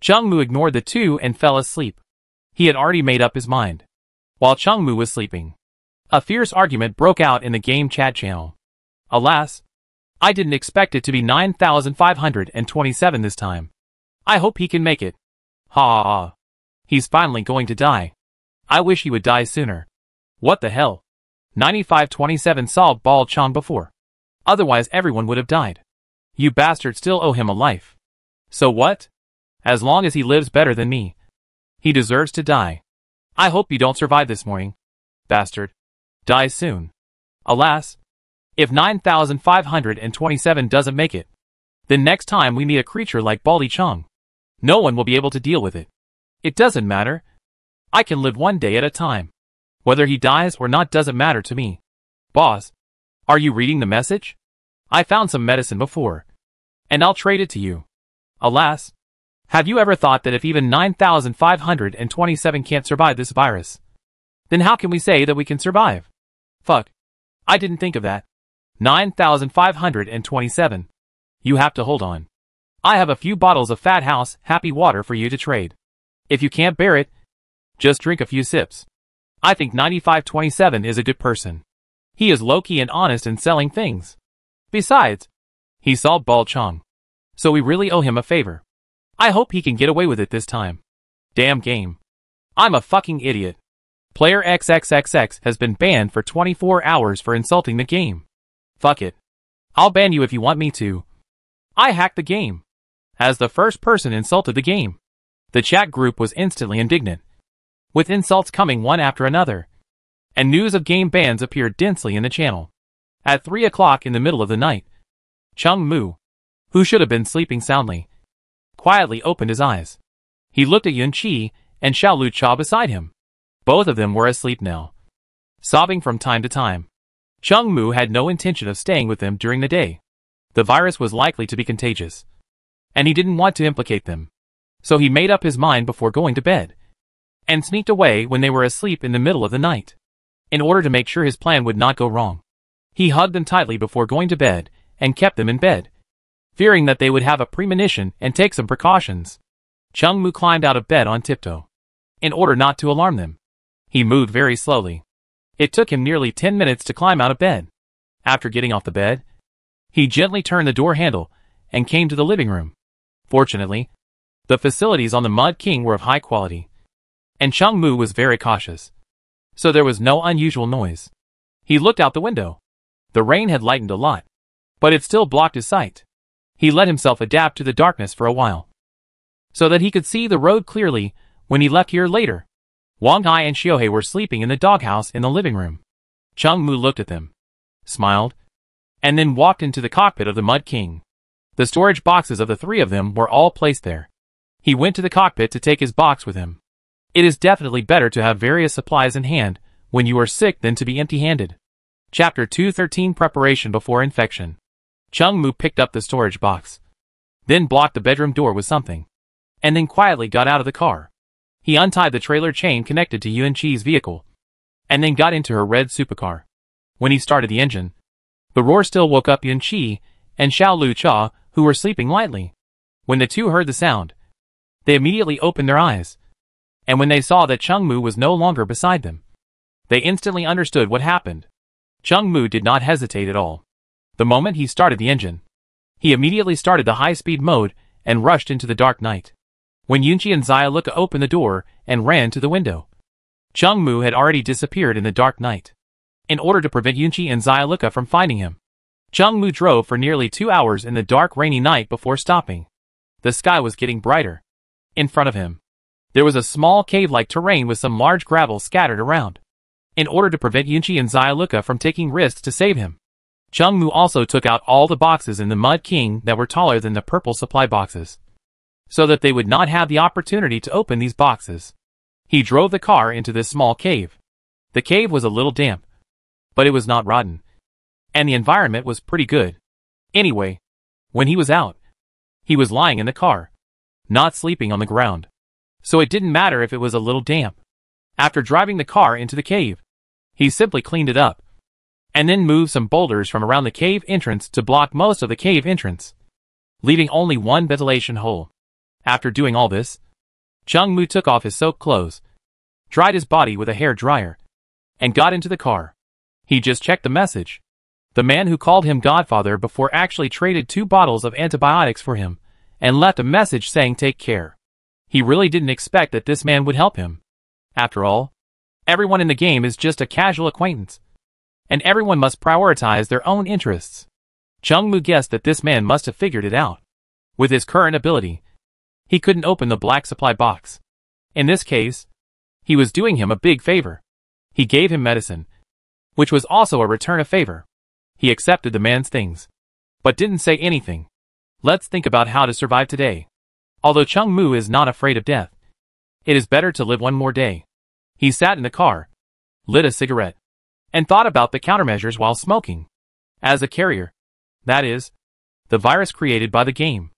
Chung Mu ignored the two and fell asleep. He had already made up his mind. While Chung Mu was sleeping, a fierce argument broke out in the game chat channel. Alas, I didn't expect it to be 9,527 this time. I hope he can make it. Ha ha ha. He's finally going to die. I wish he would die sooner. What the hell? 9527 saw Ball Chong before. Otherwise everyone would have died. You bastard still owe him a life. So what? As long as he lives better than me. He deserves to die. I hope you don't survive this morning. Bastard. Die soon. Alas. If 9,527 doesn't make it, then next time we meet a creature like Baldy Chong, no one will be able to deal with it. It doesn't matter. I can live one day at a time. Whether he dies or not doesn't matter to me. Boss, are you reading the message? I found some medicine before, and I'll trade it to you. Alas. Have you ever thought that if even 9,527 can't survive this virus, then how can we say that we can survive? Fuck. I didn't think of that. 9,527. You have to hold on. I have a few bottles of Fat House Happy Water for you to trade. If you can't bear it, just drink a few sips. I think 9527 is a good person. He is low-key and honest in selling things. Besides, he saw Ball Chong, so we really owe him a favor. I hope he can get away with it this time. Damn game. I'm a fucking idiot. Player XXXX has been banned for 24 hours for insulting the game. Fuck it. I'll ban you if you want me to. I hacked the game. As the first person insulted the game, the chat group was instantly indignant, with insults coming one after another, and news of game bans appeared densely in the channel. At 3 o'clock in the middle of the night, Chung Mu, who should have been sleeping soundly, quietly opened his eyes. He looked at Yun Chi and Xiao Lu Cha beside him. Both of them were asleep now, sobbing from time to time. Chung Mu had no intention of staying with them during the day. The virus was likely to be contagious, and he didn't want to implicate them. So he made up his mind before going to bed, and sneaked away when they were asleep in the middle of the night, in order to make sure his plan would not go wrong. He hugged them tightly before going to bed, and kept them in bed, fearing that they would have a premonition and take some precautions. Chung Mu climbed out of bed on tiptoe, in order not to alarm them. He moved very slowly. It took him nearly 10 minutes to climb out of bed. After getting off the bed, he gently turned the door handle, and came to the living room. Fortunately, the facilities on the Mud King were of high quality, and Chung Mu was very cautious, so there was no unusual noise. He looked out the window. The rain had lightened a lot, but it still blocked his sight. He let himself adapt to the darkness for a while, so that he could see the road clearly when he left here later. Wang Hai and Xiaohei were sleeping in the doghouse in the living room. Chung Mu looked at them, smiled, and then walked into the cockpit of the Mud King. The storage boxes of the three of them were all placed there. He went to the cockpit to take his box with him. It is definitely better to have various supplies in hand when you are sick than to be empty-handed. Chapter 213 Preparation Before Infection. Chung Mu picked up the storage box, then blocked the bedroom door with something, and then quietly got out of the car. He untied the trailer chain connected to Yuan Chi's vehicle, and then got into her red supercar. When he started the engine, the roar still woke up Yuan Chi and Xiao Lu Cha, who were sleeping lightly. When the two heard the sound, they immediately opened their eyes, and when they saw that Chung Mu was no longer beside them, they instantly understood what happened. Chung Mu did not hesitate at all. The moment he started the engine, he immediately started the high-speed mode and rushed into the dark night. When Yunchi and Xiaoluka opened the door and ran to the window, Chung Mu had already disappeared in the dark night. In order to prevent Yunchi and Xiaoluka from finding him, Chung Mu drove for nearly 2 hours in the dark rainy night before stopping. The sky was getting brighter. In front of him, there was a small cave-like terrain with some large gravel scattered around. In order to prevent Yunchi and Xiaoluka from taking risks to save him, Chung Mu also took out all the boxes in the Mud King that were taller than the purple supply boxes, so that they would not have the opportunity to open these boxes. He drove the car into this small cave. The cave was a little damp, but it was not rotten, and the environment was pretty good. Anyway, when he was out, he was lying in the car, not sleeping on the ground, so it didn't matter if it was a little damp. After driving the car into the cave, he simply cleaned it up, and then moved some boulders from around the cave entrance to block most of the cave entrance, leaving only one ventilation hole. After doing all this, Chung Mu took off his soaked clothes, dried his body with a hair dryer, and got into the car. He just checked the message. The man who called him Godfather before actually traded 2 bottles of antibiotics for him, and left a message saying take care. He really didn't expect that this man would help him. After all, everyone in the game is just a casual acquaintance, and everyone must prioritize their own interests. Chung-Moo guessed that this man must have figured it out. With his current ability, he couldn't open the black supply box. In this case, he was doing him a big favor. He gave him medicine, which was also a return of favor. He accepted the man's things, but didn't say anything. Let's think about how to survive today. Although Chung-Moo is not afraid of death, it is better to live one more day. He sat in the car, lit a cigarette, and thought about the countermeasures while smoking. As a carrier, that is, the virus created by the game,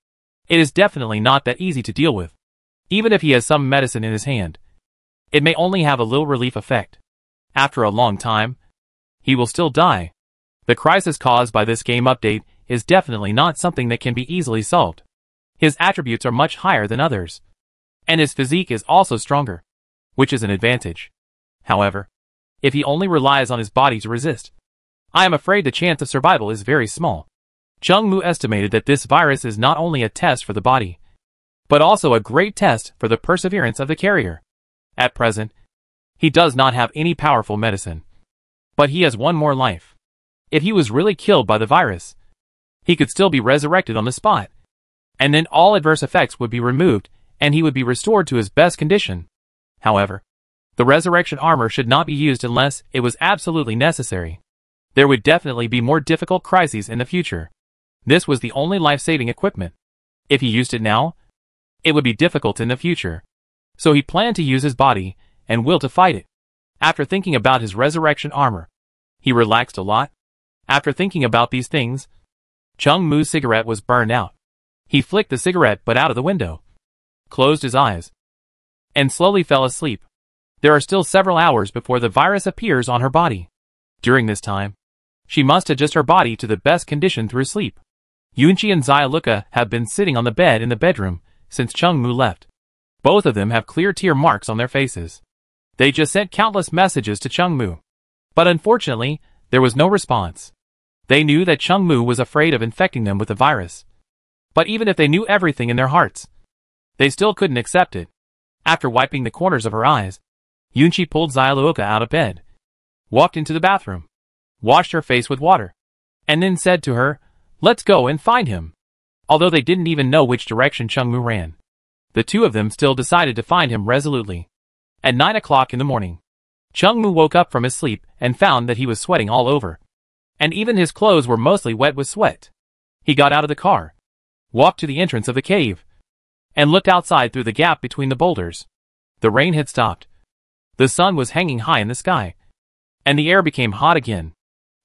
it is definitely not that easy to deal with. Even if he has some medicine in his hand, it may only have a little relief effect. After a long time, he will still die. The crisis caused by this game update is definitely not something that can be easily solved. His attributes are much higher than others, and his physique is also stronger, which is an advantage. However, if he only relies on his body to resist, I am afraid the chance of survival is very small. Chung-Moo estimated that this virus is not only a test for the body, but also a great test for the perseverance of the carrier. At present, he does not have any powerful medicine, but he has one more life. If he was really killed by the virus, he could still be resurrected on the spot, and then all adverse effects would be removed and he would be restored to his best condition. However, the resurrection armor should not be used unless it was absolutely necessary. There would definitely be more difficult crises in the future. This was the only life-saving equipment. If he used it now, it would be difficult in the future. So he planned to use his body and will to fight it. After thinking about his resurrection armor, he relaxed a lot. After thinking about these things, Chung-Moo's cigarette was burned out. He flicked the cigarette butt out of the window, closed his eyes, and slowly fell asleep. There are still several hours before the virus appears on her body. During this time, she must adjust her body to the best condition through sleep. Yoonchi and Xia have been sitting on the bed in the bedroom since Chung-Moo left. Both of them have clear tear marks on their faces. They just sent countless messages to Chung-Moo, but unfortunately, there was no response. They knew that Chung-Moo was afraid of infecting them with the virus. But even if they knew everything in their hearts, they still couldn't accept it. After wiping the corners of her eyes, Yoonchi pulled Xia out of bed, walked into the bathroom, washed her face with water, and then said to her, "Let's go and find him." Although they didn't even know which direction Chung-Moo ran, the two of them still decided to find him resolutely. At 9 o'clock in the morning, Chung-Moo woke up from his sleep and found that he was sweating all over, and even his clothes were mostly wet with sweat. He got out of the car, walked to the entrance of the cave, and looked outside through the gap between the boulders. The rain had stopped. The sun was hanging high in the sky, and the air became hot again.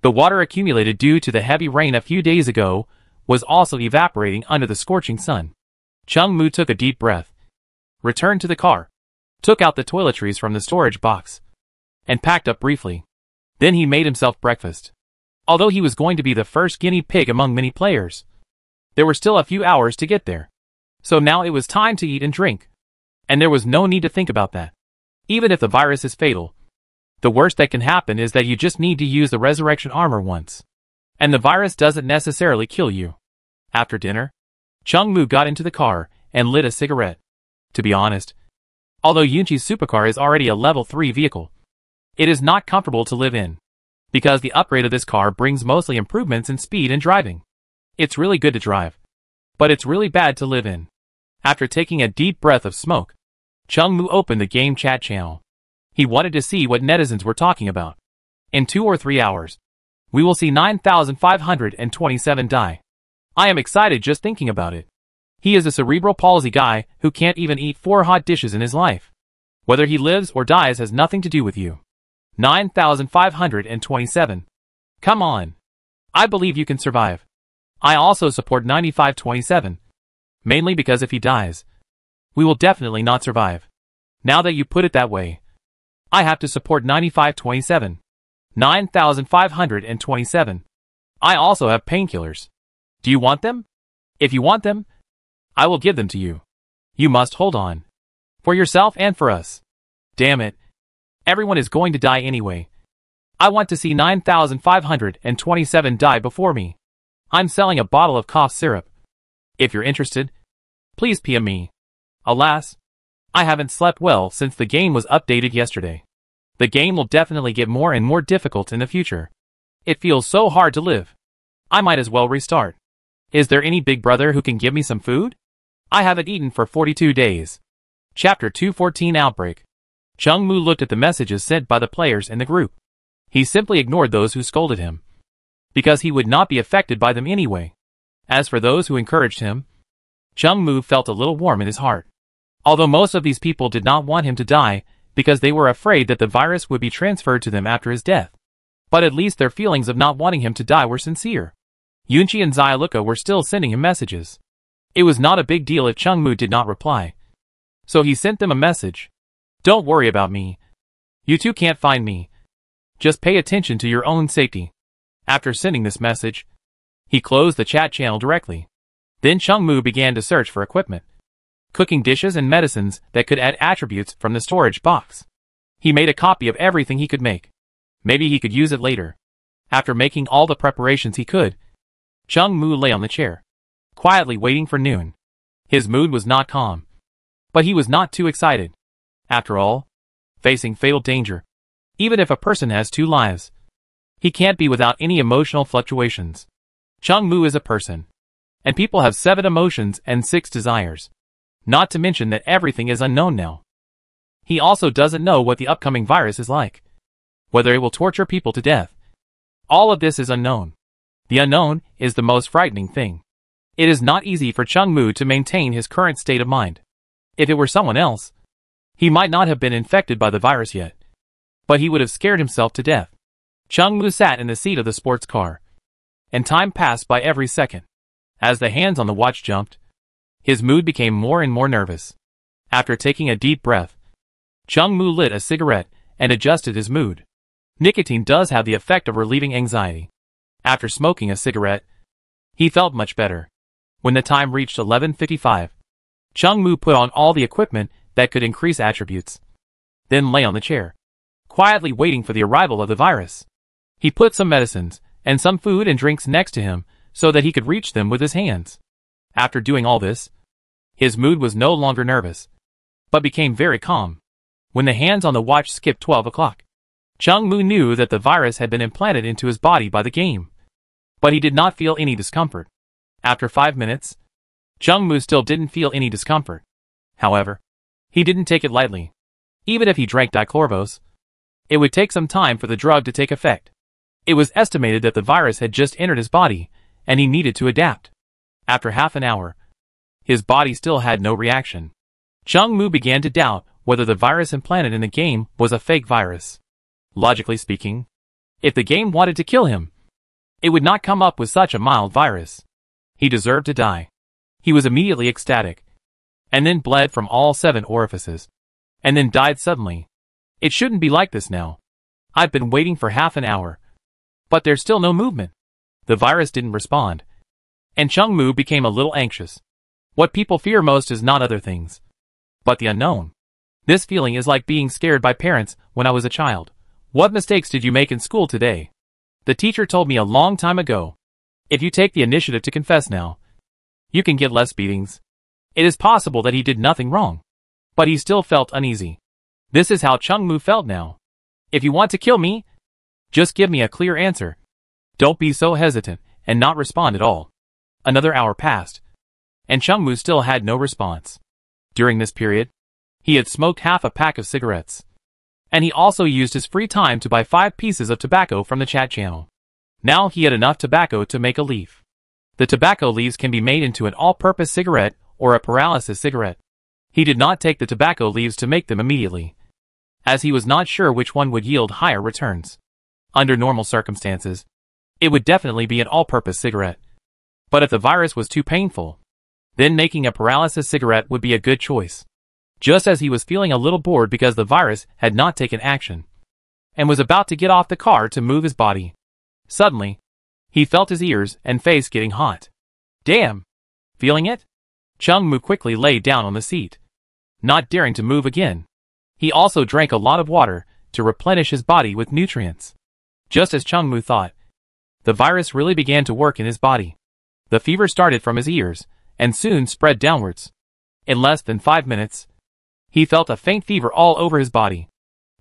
The water accumulated due to the heavy rain a few days ago was also evaporating under the scorching sun. Chung-Moo took a deep breath, returned to the car, took out the toiletries from the storage box, and packed up briefly. Then he made himself breakfast. Although he was going to be the first guinea pig among many players, there were still a few hours to get there. So now it was time to eat and drink. And there was no need to think about that. Even if the virus is fatal, the worst that can happen is that you just need to use the resurrection armor once, and the virus doesn't necessarily kill you. After dinner, Chung-Moo got into the car and lit a cigarette. To be honest, although Yoonchi's supercar is already a level 3 vehicle, it is not comfortable to live in, because the upgrade of this car brings mostly improvements in speed and driving. It's really good to drive, but it's really bad to live in. After taking a deep breath of smoke, Chung-Moo opened the game chat channel. He wanted to see what netizens were talking about. In 2 or 3 hours, we will see 9,527 die. I am excited just thinking about it. He is a cerebral palsy guy who can't even eat 4 hot dishes in his life. Whether he lives or dies has nothing to do with you. 9,527. Come on. I believe you can survive. I also support 9527. Mainly because if he dies, we will definitely not survive. Now that you put it that way, I have to support 9527. 9,527. I also have painkillers. Do you want them? If you want them, I will give them to you. You must hold on. For yourself and for us. Damn it. Everyone is going to die anyway. I want to see 9,527 die before me. I'm selling a bottle of cough syrup. If you're interested, please PM me. Alas, I haven't slept well since the game was updated yesterday. The game will definitely get more and more difficult in the future. It feels so hard to live. I might as well restart. Is there any big brother who can give me some food? I haven't eaten for 42 days. Chapter 214 Outbreak. Chung Mu looked at the messages sent by the players in the group. He simply ignored those who scolded him, because he would not be affected by them anyway. As for those who encouraged him, Chung Mu felt a little warm in his heart. Although most of these people did not want him to die, because they were afraid that the virus would be transferred to them after his death. But at least their feelings of not wanting him to die were sincere. Yunchi and Xiaoluka were still sending him messages. It was not a big deal if Chung Mu did not reply. So he sent them a message. Don't worry about me. You two can't find me. Just pay attention to your own safety. After sending this message, he closed the chat channel directly. Then Chung Mu began to search for equipment, cooking dishes and medicines that could add attributes from the storage box. He made a copy of everything he could make. Maybe he could use it later. After making all the preparations he could, Chung Mu lay on the chair, quietly waiting for noon. His mood was not calm, but he was not too excited. After all, facing fatal danger, even if a person has 2 lives, he can't be without any emotional fluctuations. Chung Mu is a person, and people have 7 emotions and 6 desires. Not to mention that everything is unknown now. He also doesn't know what the upcoming virus is like, whether it will torture people to death. All of this is unknown. The unknown is the most frightening thing. It is not easy for Chung Mu to maintain his current state of mind. If it were someone else, he might not have been infected by the virus yet, but he would have scared himself to death. Chung Mu sat in the seat of the sports car, and time passed by every second. As the hands on the watch jumped, his mood became more and more nervous. After taking a deep breath, Chung Mu lit a cigarette and adjusted his mood. Nicotine does have the effect of relieving anxiety. After smoking a cigarette, he felt much better. When the time reached 11:55, Chung Mu put on all the equipment that could increase attributes, then lay on the chair, quietly waiting for the arrival of the virus. He put some medicines and some food and drinks next to him so that he could reach them with his hands. After doing all this, his mood was no longer nervous, but became very calm. When the hands on the watch skipped 12 o'clock, Chung Mu knew that the virus had been implanted into his body by the game, but he did not feel any discomfort. After 5 minutes, Chung Mu still didn't feel any discomfort. However, he didn't take it lightly. Even if he drank dichlorvos, it would take some time for the drug to take effect. It was estimated that the virus had just entered his body, and he needed to adapt. After half an hour, his body still had no reaction. Chung Mu began to doubt whether the virus implanted in the game was a fake virus. Logically speaking, if the game wanted to kill him, it would not come up with such a mild virus. He deserved to die. He was immediately ecstatic, and then bled from all 7 orifices, and then died suddenly. It shouldn't be like this now. I've been waiting for half an hour, but there's still no movement. The virus didn't respond, and Chung Mu became a little anxious. What people fear most is not other things, but the unknown. This feeling is like being scared by parents when I was a child. What mistakes did you make in school today? The teacher told me a long time ago. If you take the initiative to confess now, you can get less beatings. It is possible that he did nothing wrong, but he still felt uneasy. This is how Chung Mu felt now. If you want to kill me, just give me a clear answer. Don't be so hesitant and not respond at all. Another hour passed, and Chung Mu still had no response. During this period, he had smoked half a pack of cigarettes, and he also used his free time to buy 5 pieces of tobacco from the chat channel. Now he had enough tobacco to make a leaf. The tobacco leaves can be made into an all-purpose cigarette or a paralysis cigarette. He did not take the tobacco leaves to make them immediately, as he was not sure which one would yield higher returns. Under normal circumstances, it would definitely be an all-purpose cigarette. But if the virus was too painful, then making a paralysis cigarette would be a good choice. Just as he was feeling a little bored because the virus had not taken action, and was about to get off the car to move his body, suddenly, he felt his ears and face getting hot. Damn! Feeling it? Chung Mu quickly lay down on the seat, not daring to move again. He also drank a lot of water to replenish his body with nutrients. Just as Chung Mu thought, the virus really began to work in his body. The fever started from his ears, and soon spread downwards. In less than 5 minutes, he felt a faint fever all over his body.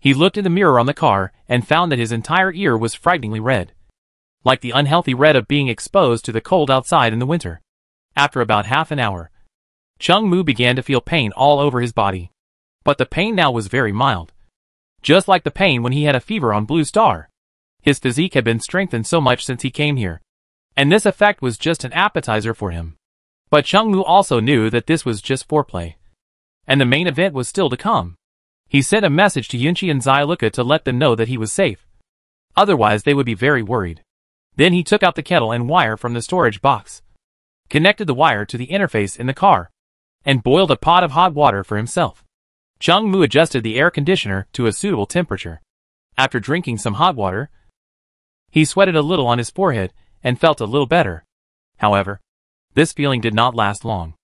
He looked in the mirror on the car and found that his entire ear was frighteningly red, like the unhealthy red of being exposed to the cold outside in the winter. After about half an hour, Chung Mu began to feel pain all over his body. But the pain now was very mild. Just like the pain when he had a fever on Blue Star. His physique had been strengthened so much since he came here, and this effect was just an appetizer for him. But Chung Mu also knew that this was just foreplay, and the main event was still to come. He sent a message to Yunqi and Xyluka to let them know that he was safe. Otherwise they would be very worried. Then he took out the kettle and wire from the storage box, connected the wire to the interface in the car, and boiled a pot of hot water for himself. Chung Mu adjusted the air conditioner to a suitable temperature. After drinking some hot water, he sweated a little on his forehead and felt a little better. However, this feeling did not last long.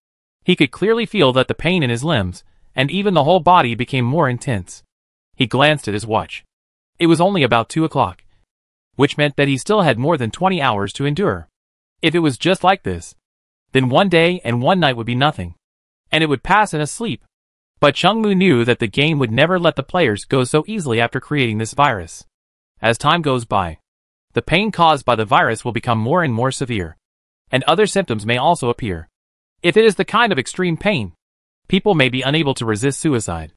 He could clearly feel that the pain in his limbs, and even the whole body, became more intense. He glanced at his watch. It was only about 2 o'clock, which meant that he still had more than 20 hours to endure. If it was just like this, then one day and one night would be nothing, and it would pass in a sleep. But Chung Mu knew that the game would never let the players go so easily after creating this virus. As time goes by, the pain caused by the virus will become more and more severe, and other symptoms may also appear. If it is the kind of extreme pain, people may be unable to resist suicide.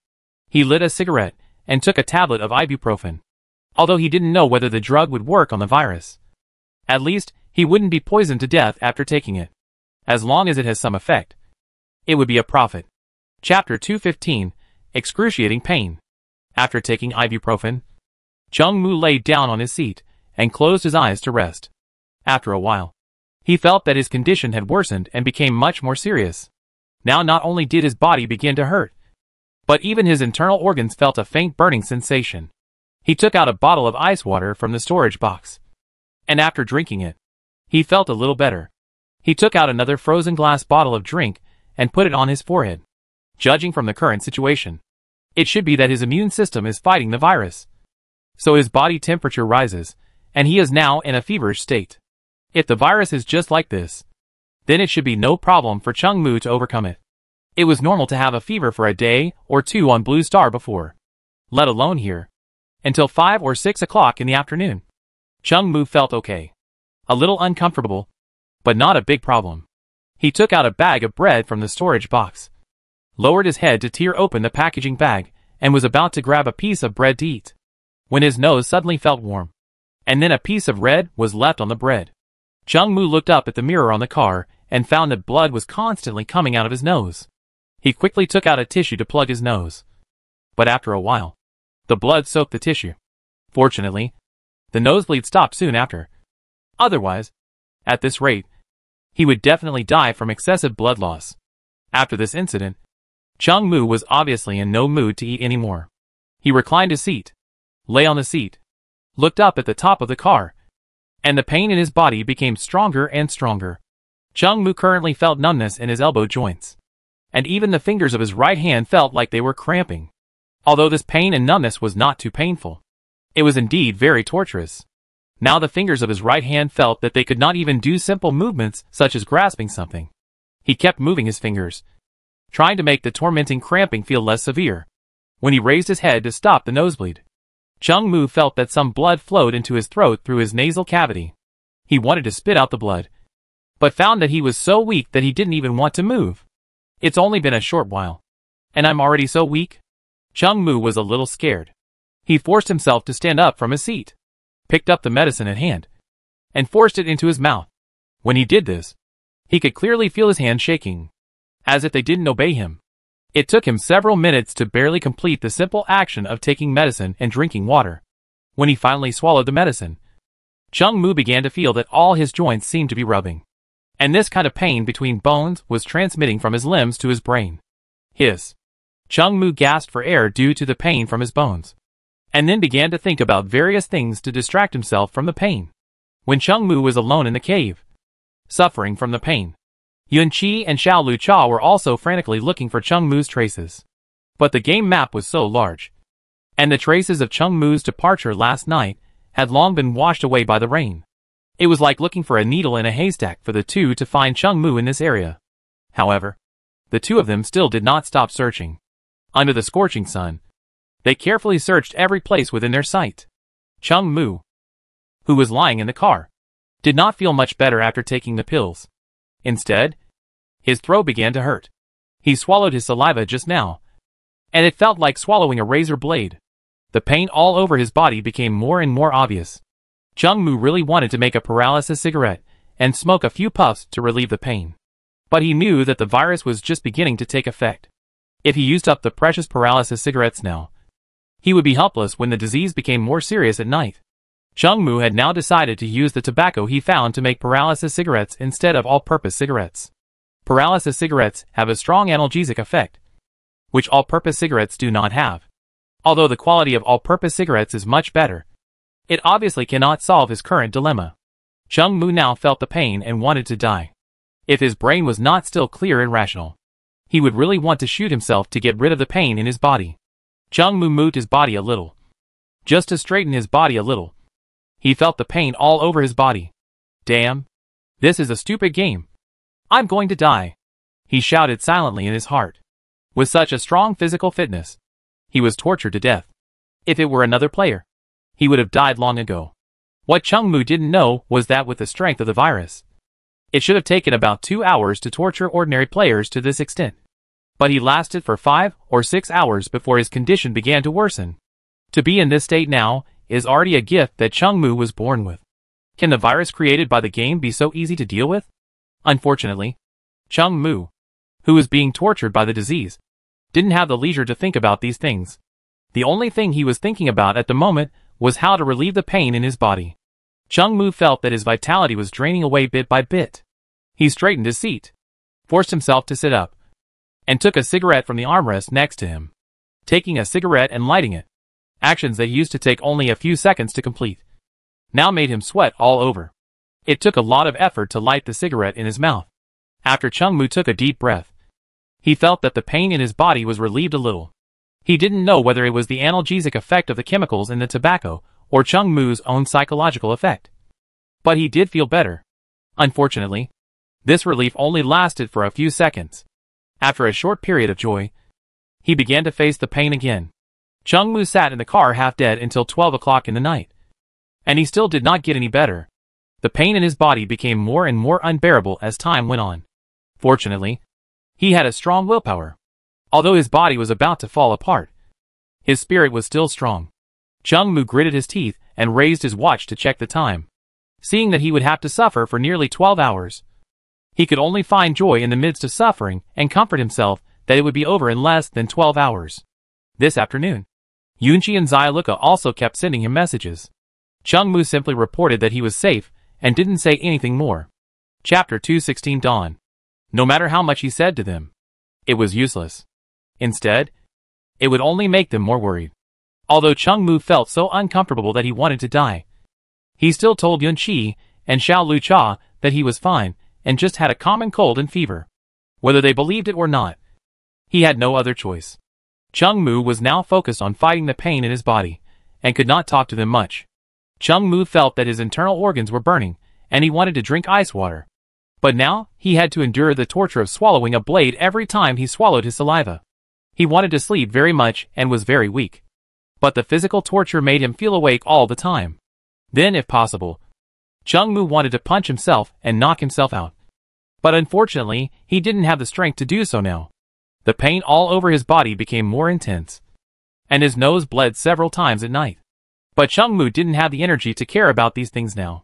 He lit a cigarette and took a tablet of ibuprofen, although he didn't know whether the drug would work on the virus. At least, he wouldn't be poisoned to death after taking it. As long as it has some effect, it would be a profit. Chapter 215, Excruciating Pain. After taking ibuprofen, Chung Mu lay down on his seat and closed his eyes to rest. After a while, he felt that his condition had worsened and became much more serious. Now not only did his body begin to hurt, but even his internal organs felt a faint burning sensation. He took out a bottle of ice water from the storage box, and after drinking it, he felt a little better. He took out another frozen glass bottle of drink and put it on his forehead. Judging from the current situation, it should be that his immune system is fighting the virus. So his body temperature rises, and he is now in a feverish state. If the virus is just like this, then it should be no problem for Chung Mu to overcome it. It was normal to have a fever for a day or two on Blue Star before, let alone here, until 5 or 6 o'clock in the afternoon. Chung Mu felt okay. A little uncomfortable, but not a big problem. He took out a bag of bread from the storage box, lowered his head to tear open the packaging bag, and was about to grab a piece of bread to eat, when his nose suddenly felt warm, and then a piece of red was left on the bread. Chung Mu looked up at the mirror on the car and found that blood was constantly coming out of his nose. He quickly took out a tissue to plug his nose, but after a while, the blood soaked the tissue. Fortunately, the nosebleed stopped soon after. Otherwise, at this rate, he would definitely die from excessive blood loss. After this incident, Chung Mu was obviously in no mood to eat anymore. He reclined his seat, lay on the seat, looked up at the top of the car, and the pain in his body became stronger and stronger. Chung Mu currently felt numbness in his elbow joints, and even the fingers of his right hand felt like they were cramping. Although this pain and numbness was not too painful, it was indeed very torturous. Now the fingers of his right hand felt that they could not even do simple movements such as grasping something. He kept moving his fingers, trying to make the tormenting cramping feel less severe. When he raised his head to stop the nosebleed, Chung Mu felt that some blood flowed into his throat through his nasal cavity. He wanted to spit out the blood, but found that he was so weak that he didn't even want to move. It's only been a short while, and I'm already so weak? Chung Mu was a little scared. He forced himself to stand up from his seat, picked up the medicine at hand, and forced it into his mouth. When he did this, he could clearly feel his hands shaking, as if they didn't obey him. It took him several minutes to barely complete the simple action of taking medicine and drinking water. When he finally swallowed the medicine, Chung Mu began to feel that all his joints seemed to be rubbing, and this kind of pain between bones was transmitting from his limbs to his brain. Chung Mu gasped for air due to the pain from his bones, and then began to think about various things to distract himself from the pain. When Chung Mu was alone in the cave, suffering from the pain, Yunqi and Xiao Lu Cha were also frantically looking for Chung Mu's traces. But the game map was so large, and the traces of Chung Mu's departure last night had long been washed away by the rain. It was like looking for a needle in a haystack for the two to find Chungmu in this area. However, the two of them still did not stop searching. Under the scorching sun, they carefully searched every place within their sight. Chungmu, who was lying in the car, did not feel much better after taking the pills. Instead, his throat began to hurt. He swallowed his saliva just now, and it felt like swallowing a razor blade. The pain all over his body became more and more obvious. Chungmu really wanted to make a paralysis cigarette and smoke a few puffs to relieve the pain. But he knew that the virus was just beginning to take effect. If he used up the precious paralysis cigarettes now, he would be helpless when the disease became more serious at night. Chungmu had now decided to use the tobacco he found to make paralysis cigarettes instead of all-purpose cigarettes. Paralysis cigarettes have a strong analgesic effect, which all-purpose cigarettes do not have. Although the quality of all-purpose cigarettes is much better, it obviously cannot solve his current dilemma. Chungmu now felt the pain and wanted to die. If his brain was not still clear and rational, he would really want to shoot himself to get rid of the pain in his body. Chungmu moved his body a little, just to straighten his body a little. He felt the pain all over his body. Damn, this is a stupid game. I'm going to die, he shouted silently in his heart. With such a strong physical fitness, he was tortured to death. If it were another player, he would have died long ago. What Chungmu didn't know was that with the strength of the virus, it should have taken about 2 hours to torture ordinary players to this extent. But he lasted for 5 or 6 hours before his condition began to worsen. To be in this state now is already a gift that Chungmu was born with. Can the virus created by the game be so easy to deal with? Unfortunately, Chungmu, who was being tortured by the disease, didn't have the leisure to think about these things. The only thing he was thinking about at the moment was how to relieve the pain in his body. Chungmu felt that his vitality was draining away bit by bit. He straightened his seat, forced himself to sit up, and took a cigarette from the armrest next to him. Taking a cigarette and lighting it, actions that used to take only a few seconds to complete, now made him sweat all over. It took a lot of effort to light the cigarette in his mouth. After Chungmu took a deep breath, he felt that the pain in his body was relieved a little. He didn't know whether it was the analgesic effect of the chemicals in the tobacco or Chungmu's own psychological effect. But he did feel better. Unfortunately, this relief only lasted for a few seconds. After a short period of joy, he began to face the pain again. Chungmu sat in the car half dead until 12 o'clock in the night. And he still did not get any better. The pain in his body became more and more unbearable as time went on. Fortunately, he had a strong willpower. Although his body was about to fall apart, his spirit was still strong. Chungmu gritted his teeth and raised his watch to check the time. Seeing that he would have to suffer for nearly 12 hours, he could only find joy in the midst of suffering and comfort himself that it would be over in less than 12 hours. This afternoon, Yunchi and Xiaoluka also kept sending him messages. Chungmu simply reported that he was safe and didn't say anything more. Chapter 216 Dawn. No matter how much he said to them, it was useless. Instead, it would only make them more worried. Although Chungmu felt so uncomfortable that he wanted to die, he still told Yunqi and Xiao Lucha that he was fine and just had a common cold and fever. Whether they believed it or not, he had no other choice. Chungmu was now focused on fighting the pain in his body and could not talk to them much. Chungmu felt that his internal organs were burning and he wanted to drink ice water. But now he had to endure the torture of swallowing a blade every time he swallowed his saliva. He wanted to sleep very much and was very weak. But the physical torture made him feel awake all the time. Then, if possible, Chungmu wanted to punch himself and knock himself out. But unfortunately, he didn't have the strength to do so now. The pain all over his body became more intense, and his nose bled several times at night. But Chungmu didn't have the energy to care about these things now.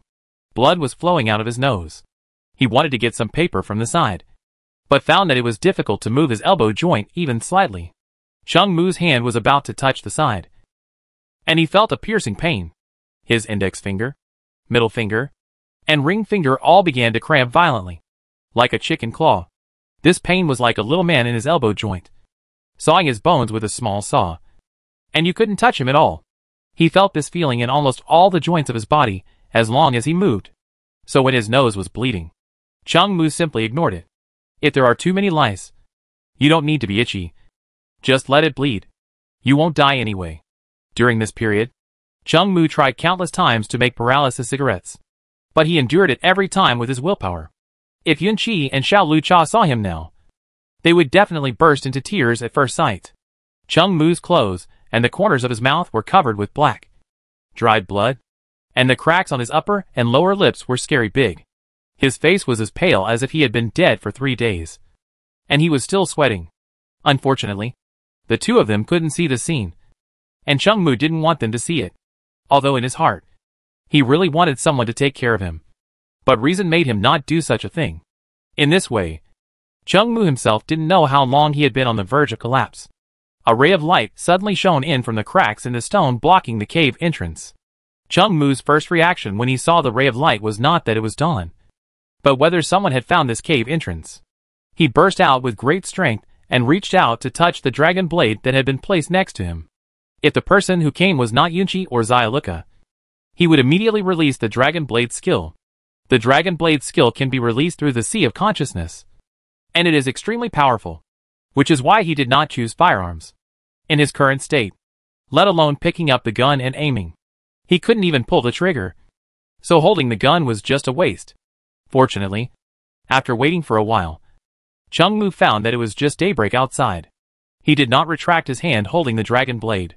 Blood was flowing out of his nose. He wanted to get some paper from the side, but found that it was difficult to move his elbow joint even slightly. Chungmu's hand was about to touch the side, and he felt a piercing pain. His index finger, middle finger, and ring finger all began to cramp violently, like a chicken claw. This pain was like a little man in his elbow joint, sawing his bones with a small saw, and you couldn't touch him at all. He felt this feeling in almost all the joints of his body as long as he moved. So when his nose was bleeding, Chungmu simply ignored it. If there are too many lice, you don't need to be itchy. Just let it bleed. You won't die anyway. During this period, Chung Mu tried countless times to make paralysis cigarettes, but he endured it every time with his willpower. If Yun Qi and Xiao Lu Cha saw him now, they would definitely burst into tears at first sight. Chung Mu's clothes and the corners of his mouth were covered with black, dried blood, and the cracks on his upper and lower lips were scary big. His face was as pale as if he had been dead for 3 days. And he was still sweating. Unfortunately, the two of them couldn't see the scene, and Chung Mu didn't want them to see it, although in his heart, he really wanted someone to take care of him. But reason made him not do such a thing. In this way, Chung Mu himself didn't know how long he had been on the verge of collapse. A ray of light suddenly shone in from the cracks in the stone blocking the cave entrance. Chung Mu's first reaction when he saw the ray of light was not that it was dawn, but whether someone had found this cave entrance. He burst out with great strength and reached out to touch the dragon blade that had been placed next to him. If the person who came was not Yunqi or Xiaoluka, he would immediately release the dragon blade skill. The dragon blade skill can be released through the Sea of Consciousness, and it is extremely powerful, which is why he did not choose firearms in his current state, let alone picking up the gun and aiming. He couldn't even pull the trigger, so holding the gun was just a waste. Fortunately, after waiting for a while, Chung Mu found that it was just daybreak outside. He did not retract his hand holding the dragon blade,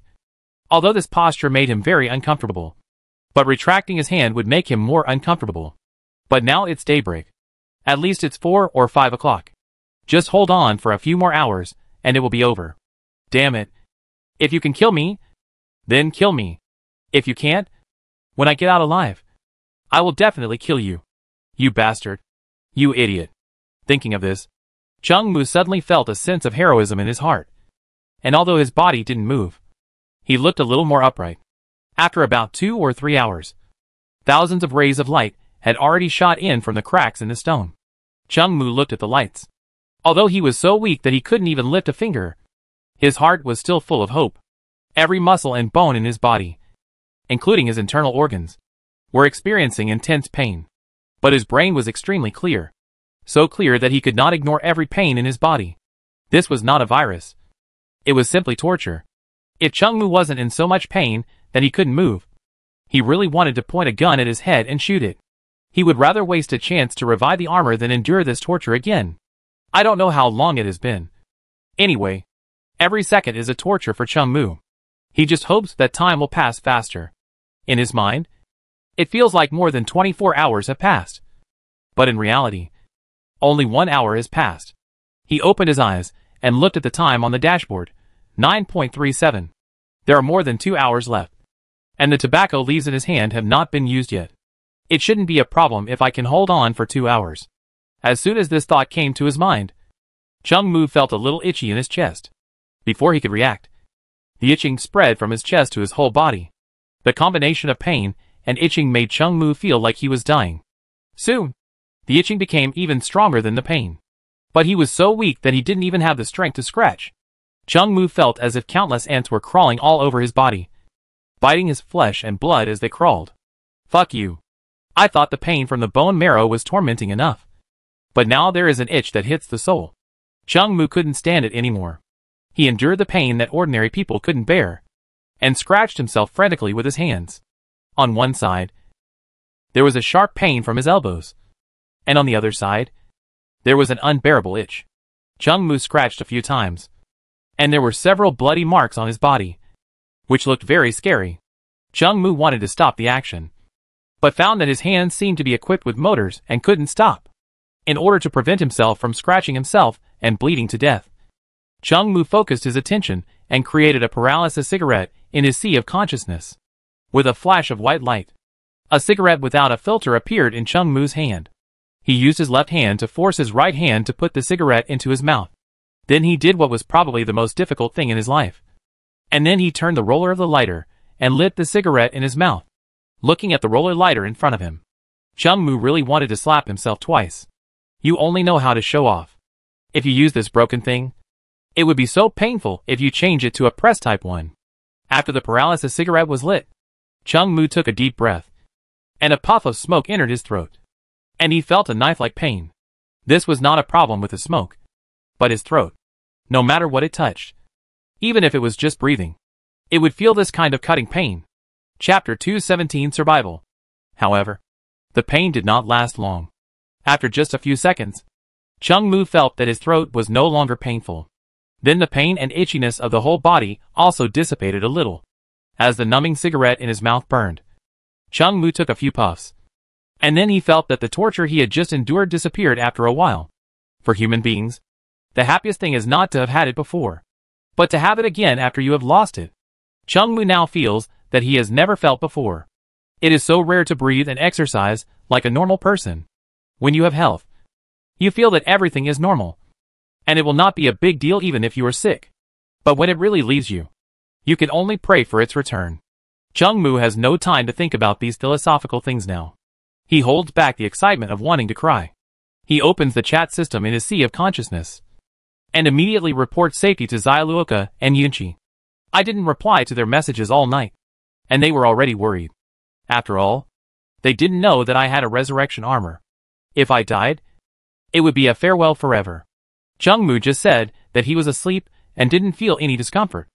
although this posture made him very uncomfortable. But retracting his hand would make him more uncomfortable. But now it's daybreak. At least it's 4 or 5 o'clock. Just hold on for a few more hours, and it will be over. Damn it. If you can kill me, then kill me. If you can't, when I get out alive, I will definitely kill you. You bastard. You idiot. Thinking of this, Chung Mu suddenly felt a sense of heroism in his heart. And although his body didn't move, he looked a little more upright. After about 2 or 3 hours, thousands of rays of light had already shot in from the cracks in the stone. Chung Mu looked at the lights. Although he was so weak that he couldn't even lift a finger, his heart was still full of hope. Every muscle and bone in his body, including his internal organs, were experiencing intense pain. But his brain was extremely clear. So clear that he could not ignore every pain in his body. This was not a virus. It was simply torture. If Chung Mu wasn't in so much pain that he couldn't move, he really wanted to point a gun at his head and shoot it. He would rather waste a chance to revive the armor than endure this torture again. I don't know how long it has been. Anyway, every second is a torture for Chung Mu. He just hopes that time will pass faster. In his mind, it feels like more than 24 hours have passed. But in reality, only 1 hour has passed. He opened his eyes and looked at the time on the dashboard. 9:37. There are more than 2 hours left. And the tobacco leaves in his hand have not been used yet. It shouldn't be a problem if I can hold on for 2 hours. As soon as this thought came to his mind, Chung Mu felt a little itchy in his chest. Before he could react, the itching spread from his chest to his whole body. The combination of pain and itching made Chung Mu feel like he was dying. Soon, the itching became even stronger than the pain. But he was so weak that he didn't even have the strength to scratch. Chung Mu felt as if countless ants were crawling all over his body, biting his flesh and blood as they crawled. Fuck you. I thought the pain from the bone marrow was tormenting enough. But now there is an itch that hits the soul. Chung Mu couldn't stand it anymore. He endured the pain that ordinary people couldn't bear, and scratched himself frantically with his hands. On one side, there was a sharp pain from his elbows, and on the other side, there was an unbearable itch. Chung Mu scratched a few times, and there were several bloody marks on his body, which looked very scary. Chung Mu wanted to stop the action, but found that his hands seemed to be equipped with motors and couldn't stop. In order to prevent himself from scratching himself and bleeding to death, Chung Mu focused his attention and created a paralysis cigarette in his sea of consciousness. With a flash of white light, a cigarette without a filter appeared in Chung Mu's hand. He used his left hand to force his right hand to put the cigarette into his mouth. Then he did what was probably the most difficult thing in his life. And then he turned the roller of the lighter and lit the cigarette in his mouth. Looking at the roller lighter in front of him, Chung Mu really wanted to slap himself twice. You only know how to show off. If you use this broken thing, it would be so painful if you change it to a press-type one. After the paralysis cigarette was lit, Chung Mu took a deep breath, and a puff of smoke entered his throat, and he felt a knife-like pain. This was not a problem with the smoke, but his throat. No matter what it touched, even if it was just breathing, it would feel this kind of cutting pain. Chapter 217 Survival. However, the pain did not last long. After just a few seconds, Chung Mu felt that his throat was no longer painful. Then the pain and itchiness of the whole body also dissipated a little, as the numbing cigarette in his mouth burned. Chung Mu took a few puffs, and then he felt that the torture he had just endured disappeared after a while. For human beings, the happiest thing is not to have had it before, but to have it again after you have lost it. Chung Mu now feels that he has never felt before. It is so rare to breathe and exercise like a normal person. When you have health, you feel that everything is normal, and it will not be a big deal even if you are sick. But when it really leaves you, you can only pray for its return. Chung Mu has no time to think about these philosophical things now. He holds back the excitement of wanting to cry. He opens the chat system in his sea of consciousness, and immediately reports safety to Xiaoluoka and Yunqi. I didn't reply to their messages all night, and they were already worried. After all, they didn't know that I had a resurrection armor. If I died, it would be a farewell forever. Chung Mu just said that he was asleep and didn't feel any discomfort.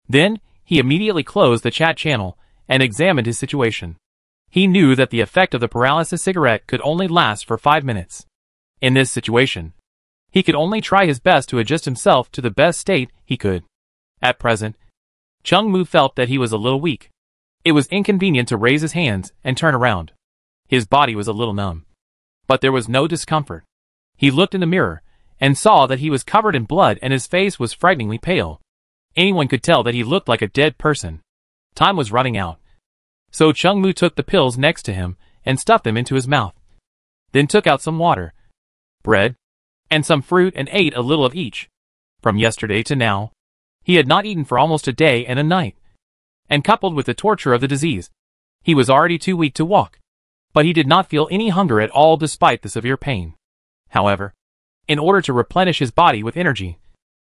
Then, he immediately closed the chat channel and examined his situation. He knew that the effect of the paralysis cigarette could only last for 5 minutes. In this situation, he could only try his best to adjust himself to the best state he could. At present, Chung Mu felt that he was a little weak. It was inconvenient to raise his hands and turn around. His body was a little numb, but there was no discomfort. He looked in the mirror and saw that he was covered in blood and his face was frighteningly pale. Anyone could tell that he looked like a dead person. Time was running out. So Chung Mu took the pills next to him and stuffed them into his mouth. Then took out some water, bread, and some fruit and ate a little of each. From yesterday to now, he had not eaten for almost a day and a night. And coupled with the torture of the disease, he was already too weak to walk. But he did not feel any hunger at all despite the severe pain. However, in order to replenish his body with energy,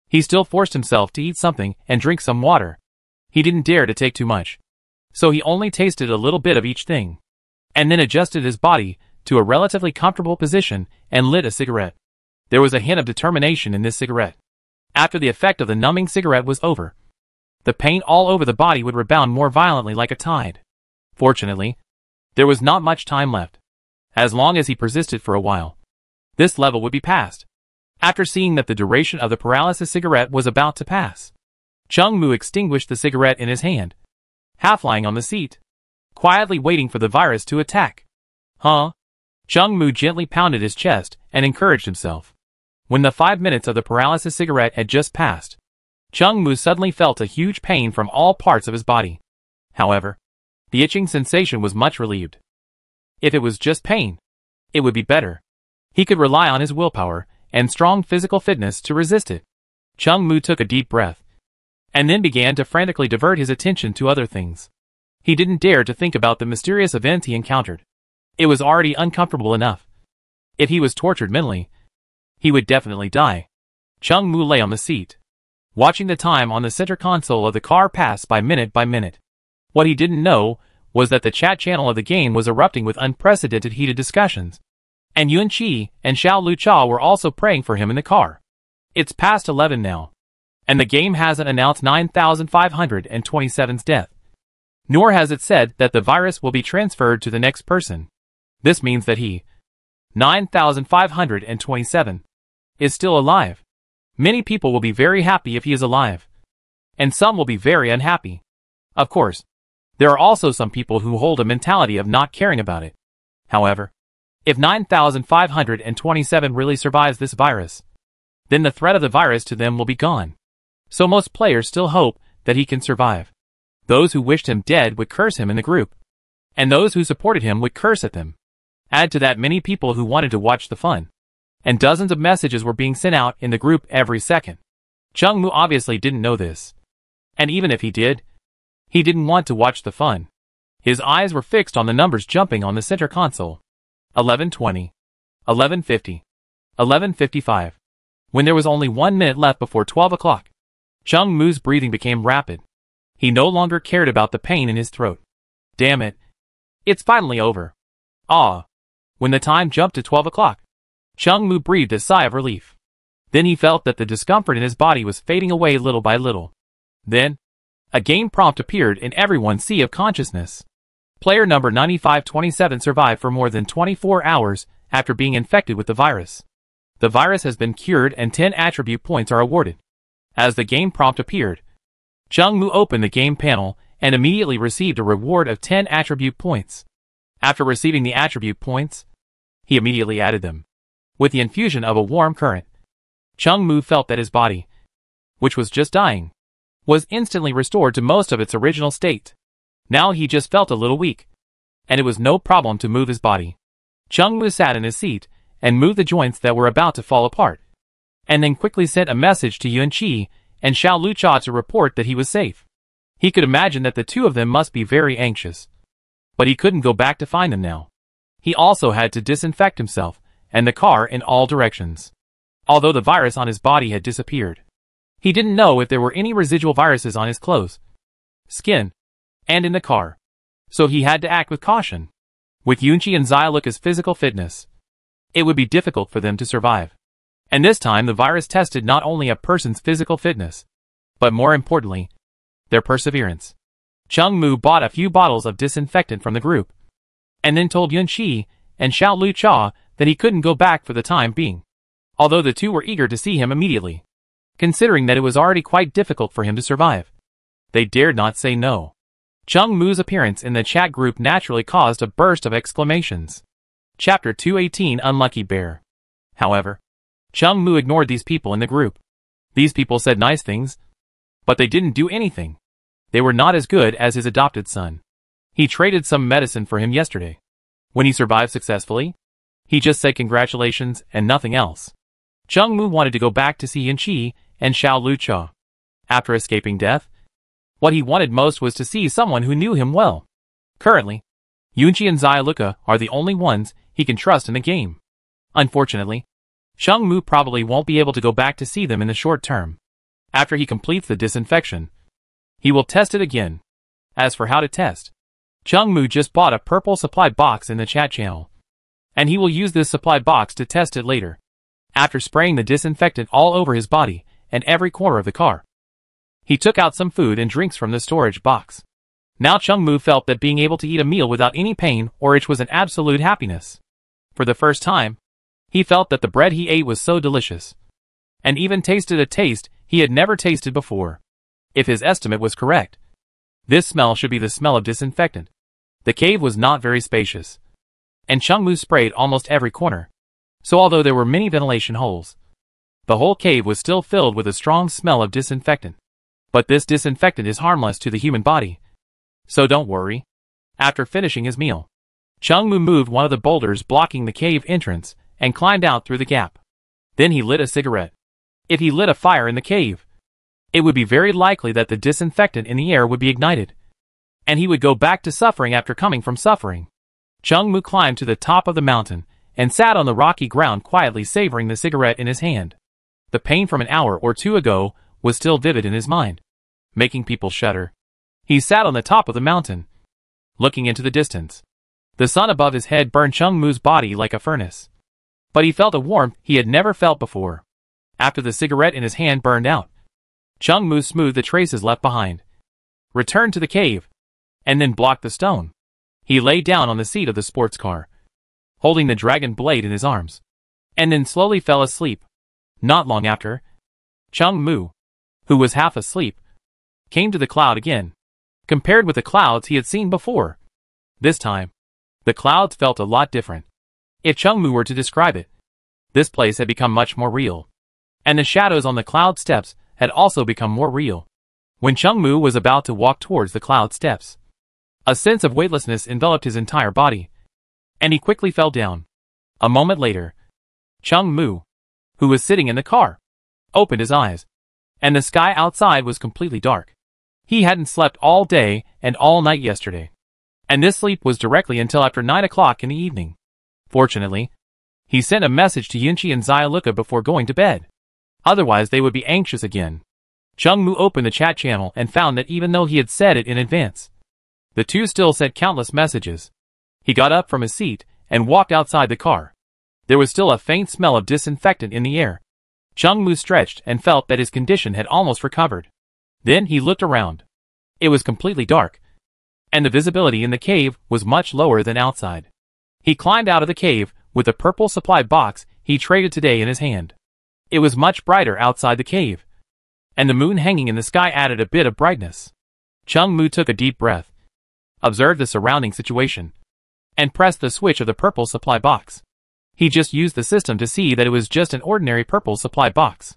he still forced himself to eat something and drink some water. He didn't dare to take too much, so he only tasted a little bit of each thing, and then adjusted his body to a relatively comfortable position and lit a cigarette. There was a hint of determination in this cigarette. After the effect of the numbing cigarette was over, the pain all over the body would rebound more violently like a tide. Fortunately, there was not much time left. As long as he persisted for a while, this level would be passed. After seeing that the duration of the paralysis cigarette was about to pass, Chung Mu extinguished the cigarette in his hand, half lying on the seat, quietly waiting for the virus to attack. Huh? Chung Mu gently pounded his chest and encouraged himself. When the 5 minutes of the paralysis cigarette had just passed, Chung Mu suddenly felt a huge pain from all parts of his body. However, the itching sensation was much relieved. If it was just pain, it would be better. He could rely on his willpower and strong physical fitness to resist it. Chung Mu took a deep breath, and then began to frantically divert his attention to other things. He didn't dare to think about the mysterious events he encountered. It was already uncomfortable enough. If he was tortured mentally, he would definitely die. Chung Mu lay on the seat, watching the time on the center console of the car pass by minute by minute. What he didn't know was that the chat channel of the game was erupting with unprecedented heated discussions. And Yun Qi and Xiao Lucha were also praying for him in the car. It's past 11 now, and the game hasn't announced 9,527's death. Nor has it said that the virus will be transferred to the next person. This means that he, 9,527, is still alive. Many people will be very happy if he is alive, and some will be very unhappy. Of course, there are also some people who hold a mentality of not caring about it. However, if 9,527 really survives this virus, then the threat of the virus to them will be gone. So most players still hope that he can survive. Those who wished him dead would curse him in the group, and those who supported him would curse at them. Add to that many people who wanted to watch the fun, and dozens of messages were being sent out in the group every second. Chung Mu obviously didn't know this, and even if he did, he didn't want to watch the fun. His eyes were fixed on the numbers jumping on the center console. 11:20, 11:50, 11:55. When there was only 1 minute left before 12 o'clock, Chung Mu's breathing became rapid. He no longer cared about the pain in his throat. Damn it. It's finally over. Ah. When the time jumped to 12 o'clock, Chung Mu breathed a sigh of relief. Then he felt that the discomfort in his body was fading away little by little. Then, A game prompt appeared in everyone's sea of consciousness. Player number 9527 survived for more than 24 hours after being infected with the virus. The virus has been cured and 10 attribute points are awarded. As the game prompt appeared, Chung Mu opened the game panel and immediately received a reward of 10 attribute points. After receiving the attribute points, he immediately added them. With the infusion of a warm current, Chung Mu felt that his body, which was just dying, was instantly restored to most of its original state. Now he just felt a little weak, and it was no problem to move his body. Chung Mu sat in his seat and moved the joints that were about to fall apart, and then quickly sent a message to Yun Qi and Xiao Lucha to report that he was safe. He could imagine that the two of them must be very anxious, but he couldn't go back to find them now. He also had to disinfect himself and the car in all directions. Although the virus on his body had disappeared, he didn't know if there were any residual viruses on his clothes, skin, and in the car, so he had to act with caution. With Yunqi and Xiaoluca's physical fitness, it would be difficult for them to survive. And this time the virus tested not only a person's physical fitness, but more importantly, their perseverance. Chung Mu bought a few bottles of disinfectant from the group, and then told Yun Qi and Xiao Lucha that he couldn't go back for the time being, although the two were eager to see him immediately. Considering that it was already quite difficult for him to survive, they dared not say no. Chung Mu's appearance in the chat group naturally caused a burst of exclamations. Chapter 218 Unlucky Bear. However, Chung Mu ignored these people in the group. These people said nice things, but they didn't do anything. They were not as good as his adopted son. He traded some medicine for him yesterday. When he survived successfully, he just said congratulations and nothing else. Chung Mu wanted to go back to see Yun Qi and Xiao Lucha. After escaping death, what he wanted most was to see someone who knew him well. Currently, Yunqi and Xiaoluca are the only ones he can trust in the game. Unfortunately, Chung Mu probably won't be able to go back to see them in the short term. After he completes the disinfection, he will test it again. As for how to test, Chung Mu just bought a purple supply box in the chat channel, and he will use this supply box to test it later. After spraying the disinfectant all over his body and every corner of the car, he took out some food and drinks from the storage box. Now Chung Mu felt that being able to eat a meal without any pain or itch was an absolute happiness. For the first time, he felt that the bread he ate was so delicious, and even tasted a taste he had never tasted before. If his estimate was correct, this smell should be the smell of disinfectant. The cave was not very spacious, and Chung Mu sprayed almost every corner, so although there were many ventilation holes, the whole cave was still filled with a strong smell of disinfectant. But this disinfectant is harmless to the human body, so don't worry. After finishing his meal, Chung Mu moved one of the boulders blocking the cave entrance and climbed out through the gap. Then he lit a cigarette. If he lit a fire in the cave, it would be very likely that the disinfectant in the air would be ignited, and he would go back to suffering after coming from suffering. Chung Mu climbed to the top of the mountain and sat on the rocky ground quietly savoring the cigarette in his hand. The pain from an hour or two ago was still vivid in his mind, making people shudder. He sat on the top of the mountain, looking into the distance. The sun above his head burned Chung Mu's body like a furnace, but he felt a warmth he had never felt before. After the cigarette in his hand burned out, Chung Mu smoothed the traces left behind, returned to the cave, and then blocked the stone. He lay down on the seat of the sports car, holding the dragon blade in his arms, and then slowly fell asleep. Not long after, Chung Mu, who was half asleep, came to the cloud again. Compared with the clouds he had seen before, this time, the clouds felt a lot different. If Chung Mu were to describe it, this place had become much more real, and the shadows on the cloud steps had also become more real. When Chung Mu was about to walk towards the cloud steps, a sense of weightlessness enveloped his entire body, and he quickly fell down. A moment later, Chung Mu, who was sitting in the car, opened his eyes, and the sky outside was completely dark. He hadn't slept all day and all night yesterday, and this sleep was directly until after 9 o'clock in the evening. Fortunately, he sent a message to Yunqi and Xiaoluca before going to bed. Otherwise they would be anxious again. Chung Mu opened the chat channel and found that even though he had said it in advance, the two still sent countless messages. He got up from his seat and walked outside the car. There was still a faint smell of disinfectant in the air. Chung Mu stretched and felt that his condition had almost recovered. Then he looked around. It was completely dark, and the visibility in the cave was much lower than outside. He climbed out of the cave with the purple supply box he traded today in his hand. It was much brighter outside the cave, and the moon hanging in the sky added a bit of brightness. Chung Mu took a deep breath, observed the surrounding situation, and pressed the switch of the purple supply box. He just used the system to see that it was just an ordinary purple supply box.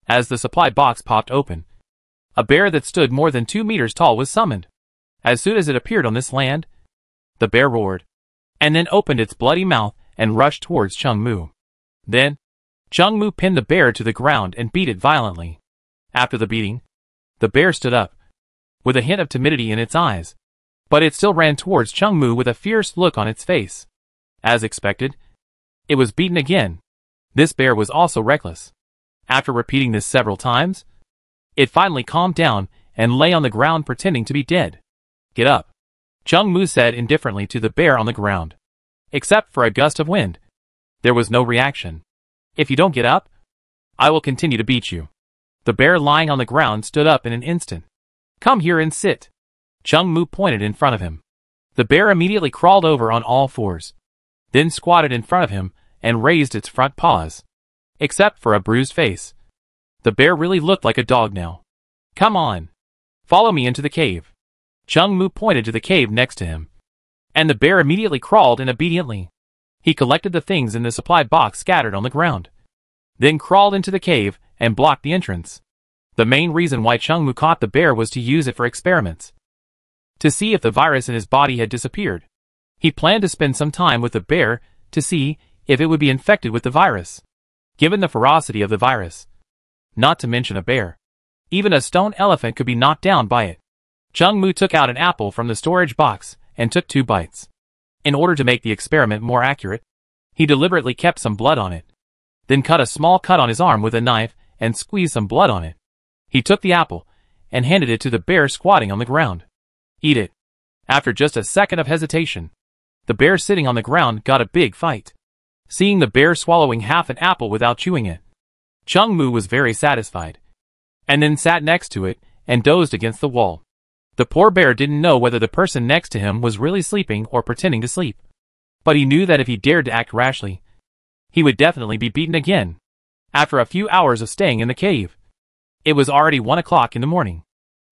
As the supply box popped open, a bear that stood more than 2 meters tall was summoned. As soon as it appeared on this land, the bear roared, and then opened its bloody mouth and rushed towards Chung Mu. Then, Chung Mu pinned the bear to the ground and beat it violently. After the beating, the bear stood up, with a hint of timidity in its eyes, but it still ran towards Chung Mu with a fierce look on its face. As expected, it was beaten again. This bear was also reckless. After repeating this several times, it finally calmed down and lay on the ground pretending to be dead. "Get up," Chung Mu said indifferently to the bear on the ground. Except for a gust of wind, there was no reaction. "If you don't get up, I will continue to beat you." The bear lying on the ground stood up in an instant. "Come here and sit." Chung Mu pointed in front of him. The bear immediately crawled over on all fours, then squatted in front of him and raised its front paws. Except for a bruised face, the bear really looked like a dog now. "Come on. Follow me into the cave." Chung Mu pointed to the cave next to him, and the bear immediately crawled in obediently. He collected the things in the supply box scattered on the ground, then crawled into the cave and blocked the entrance. The main reason why Chung Mu caught the bear was to use it for experiments, to see if the virus in his body had disappeared. He planned to spend some time with the bear to see if it would be infected with the virus. Given the ferocity of the virus, not to mention a bear, even a stone elephant could be knocked down by it. Chung Mu took out an apple from the storage box and took 2 bites. In order to make the experiment more accurate, he deliberately kept some blood on it, then cut a small cut on his arm with a knife and squeezed some blood on it. He took the apple and handed it to the bear squatting on the ground. "Eat it." After just a second of hesitation, the bear sitting on the ground got a big fight. Seeing the bear swallowing half an apple without chewing it, Chung Mu was very satisfied, and then sat next to it and dozed against the wall. The poor bear didn't know whether the person next to him was really sleeping or pretending to sleep, but he knew that if he dared to act rashly, he would definitely be beaten again. After a few hours of staying in the cave, it was already 1 o'clock in the morning.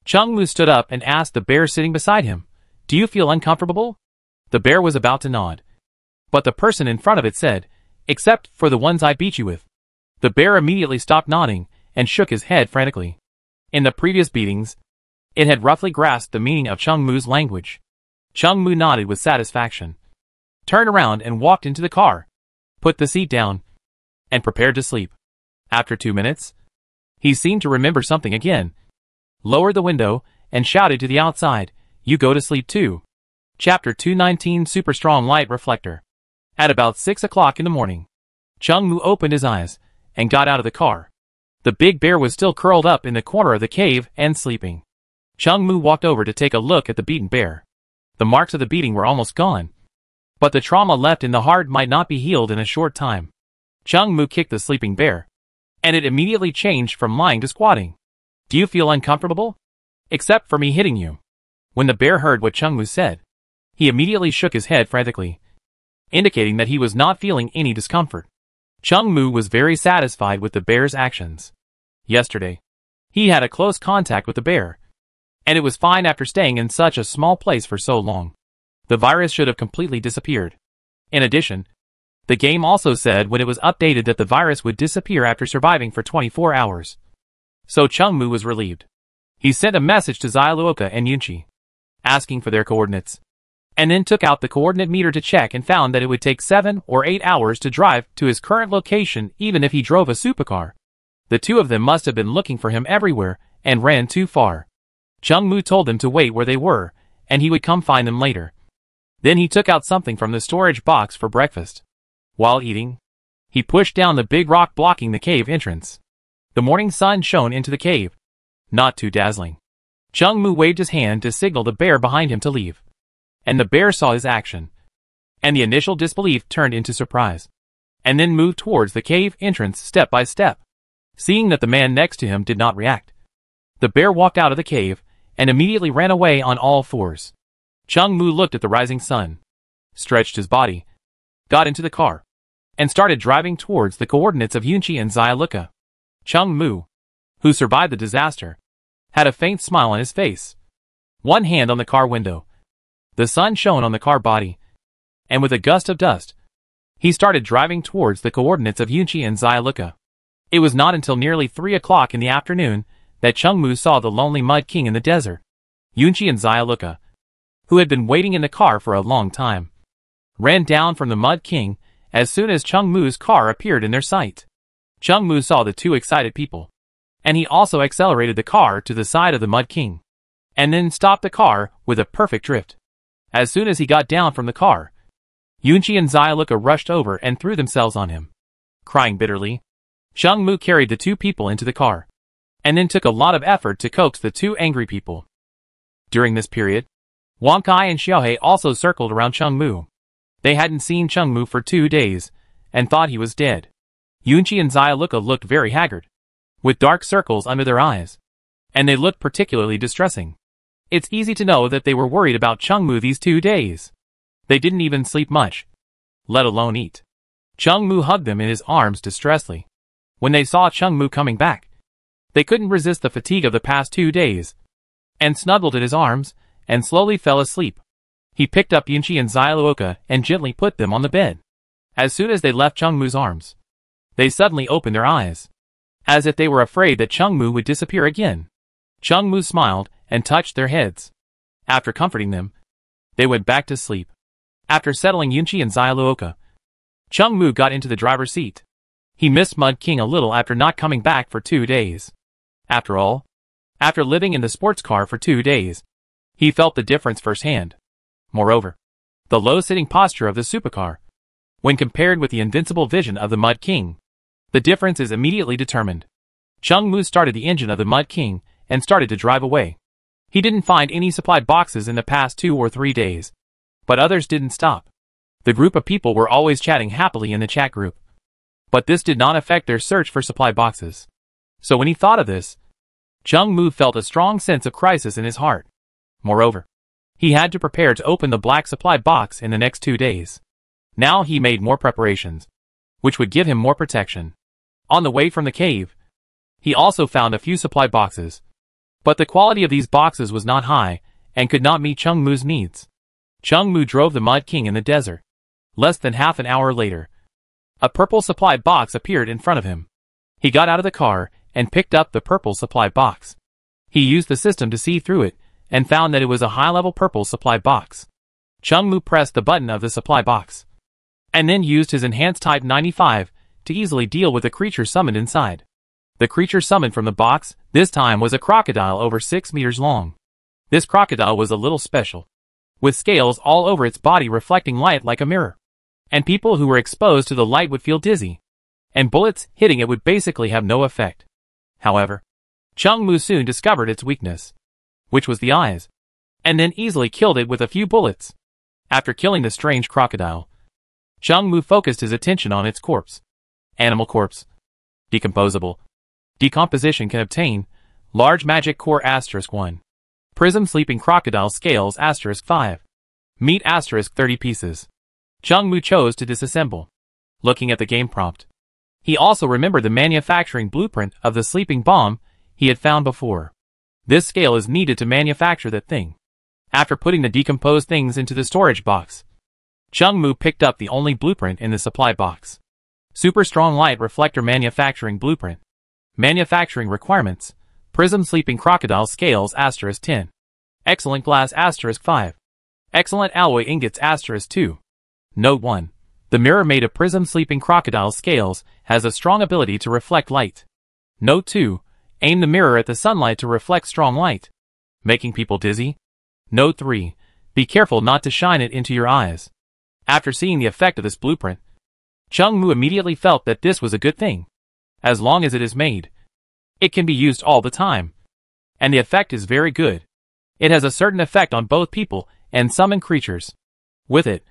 Chung Mu stood up and asked the bear sitting beside him, "Do you feel uncomfortable?" The bear was about to nod, but the person in front of it said, "Except for the ones I beat you with." The bear immediately stopped nodding and shook his head frantically. In the previous beatings, it had roughly grasped the meaning of Chung Mu's language. Chung Mu nodded with satisfaction, turned around and walked into the car, put the seat down, and prepared to sleep. After 2 minutes, he seemed to remember something again, lowered the window, and shouted to the outside, "You go to sleep too." Chapter 219 Super Strong Light Reflector. At about 6 o'clock in the morning, Chung Mu opened his eyes and got out of the car. The big bear was still curled up in the corner of the cave and sleeping. Chung Mu walked over to take a look at the beaten bear. The marks of the beating were almost gone, but the trauma left in the heart might not be healed in a short time. Chung Mu kicked the sleeping bear, and it immediately changed from lying to squatting. "Do you feel uncomfortable?" "Except for me hitting you." When the bear heard what Chung Mu said, he immediately shook his head frantically, indicating that he was not feeling any discomfort. Chung Mu was very satisfied with the bear's actions. Yesterday, he had a close contact with the bear, and it was fine after staying in such a small place for so long. The virus should have completely disappeared. In addition, the game also said when it was updated that the virus would disappear after surviving for 24 hours. So Chung Mu was relieved. He sent a message to Xiaoluoka and Yunqi, asking for their coordinates, and then took out the coordinate meter to check and found that it would take 7 or 8 hours to drive to his current location even if he drove a supercar. The two of them must have been looking for him everywhere and ran too far. Chung Mu told them to wait where they were, and he would come find them later. Then he took out something from the storage box for breakfast. While eating, he pushed down the big rock blocking the cave entrance. The morning sun shone into the cave, not too dazzling. Chung Mu waved his hand to signal the bear behind him to leave, and the bear saw his action, and the initial disbelief turned into surprise, and then moved towards the cave entrance step by step. Seeing that the man next to him did not react, the bear walked out of the cave and immediately ran away on all fours. Chung Mu looked at the rising sun, stretched his body, got into the car, and started driving towards the coordinates of Yunqi and Xiaoluke. Chung Mu, who survived the disaster, had a faint smile on his face, one hand on the car window. The sun shone on the car body, and with a gust of dust, he started driving towards the coordinates of Yunqi and Xiaoluke. It was not until nearly 3 o'clock in the afternoon that Chung Mu saw the lonely Mud King in the desert. Yunqi and Xiaoluke, who had been waiting in the car for a long time, ran down from the Mud King as soon as Chung Mu's car appeared in their sight. Chung Mu saw the two excited people, and he also accelerated the car to the side of the Mud King, and then stopped the car with a perfect drift. As soon as he got down from the car, Yunqi and Xiaoluke rushed over and threw themselves on him. Crying bitterly, Chung Mu carried the two people into the car, and then took a lot of effort to coax the two angry people. During this period, Wang Kai and Xiaohe also circled around Chung Mu. They hadn't seen Chung Mu for 2 days, and thought he was dead. Yunqi and Xiaoluke looked very haggard, with dark circles under their eyes, and they looked particularly distressing. It's easy to know that they were worried about Chung Mu these 2 days. They didn't even sleep much, let alone eat. Chung Mu hugged them in his arms distressfully. When they saw Chung Mu coming back, they couldn't resist the fatigue of the past 2 days, and snuggled in his arms, and slowly fell asleep. He picked up Yunqi and Xiaoluke and gently put them on the bed. As soon as they left Chung Mu's arms, they suddenly opened their eyes, as if they were afraid that Chung Mu would disappear again. Chung Mu smiled and touched their heads. After comforting them, they went back to sleep. After settling Yunqi and Xiaoluke, Chung Mu got into the driver's seat. He missed Mud King a little after not coming back for 2 days. After all, after living in the sports car for 2 days, he felt the difference firsthand. Moreover, the low-sitting posture of the supercar, when compared with the invincible vision of the Mud King, the difference is immediately determined. Chung Mu started the engine of the Mud King and started to drive away. He didn't find any supply boxes in the past 2 or 3 days, but others didn't stop. The group of people were always chatting happily in the chat group, but this did not affect their search for supply boxes. So when he thought of this, Chung Mu felt a strong sense of crisis in his heart. Moreover, he had to prepare to open the black supply box in the next 2 days. Now he made more preparations, which would give him more protection. On the way from the cave, he also found a few supply boxes, but the quality of these boxes was not high and could not meet Chung Mu's needs. Chung Mu drove the Mud King in the desert. Less than half an hour later, a purple supply box appeared in front of him. He got out of the car and picked up the purple supply box. He used the system to see through it and found that it was a high-level purple supply box. Chung Mu pressed the button of the supply box, and then used his enhanced Type 95 to easily deal with the creature summoned inside. The creature summoned from the box this time was a crocodile over 6 meters long. This crocodile was a little special, with scales all over its body reflecting light like a mirror, and people who were exposed to the light would feel dizzy, and bullets hitting it would basically have no effect. However, Chung Mu soon discovered its weakness, which was the eyes, and then easily killed it with a few bullets. After killing the strange crocodile, Chung Mu focused his attention on its corpse. Animal corpse. Decomposable. Decomposition can obtain. Large magic core *1. Prism sleeping crocodile scales *5. Meat *30 pieces. Chung Mu chose to disassemble. Looking at the game prompt, he also remembered the manufacturing blueprint of the sleeping bomb he had found before. This scale is needed to manufacture that thing. After putting the decomposed things into the storage box, Chung Mu picked up the only blueprint in the supply box. Super strong light reflector manufacturing blueprint. Manufacturing requirements: prism sleeping crocodile scales *10. Excellent glass *5. Excellent alloy ingots *2. Note 1. The mirror made of prism sleeping crocodile scales has a strong ability to reflect light. Note 2. Aim the mirror at the sunlight to reflect strong light, making people dizzy. Note 3. Be careful not to shine it into your eyes. After seeing the effect of this blueprint, Chung Mu immediately felt that this was a good thing. As long as it is made, it can be used all the time, and the effect is very good. It has a certain effect on both people and summon creatures. With it,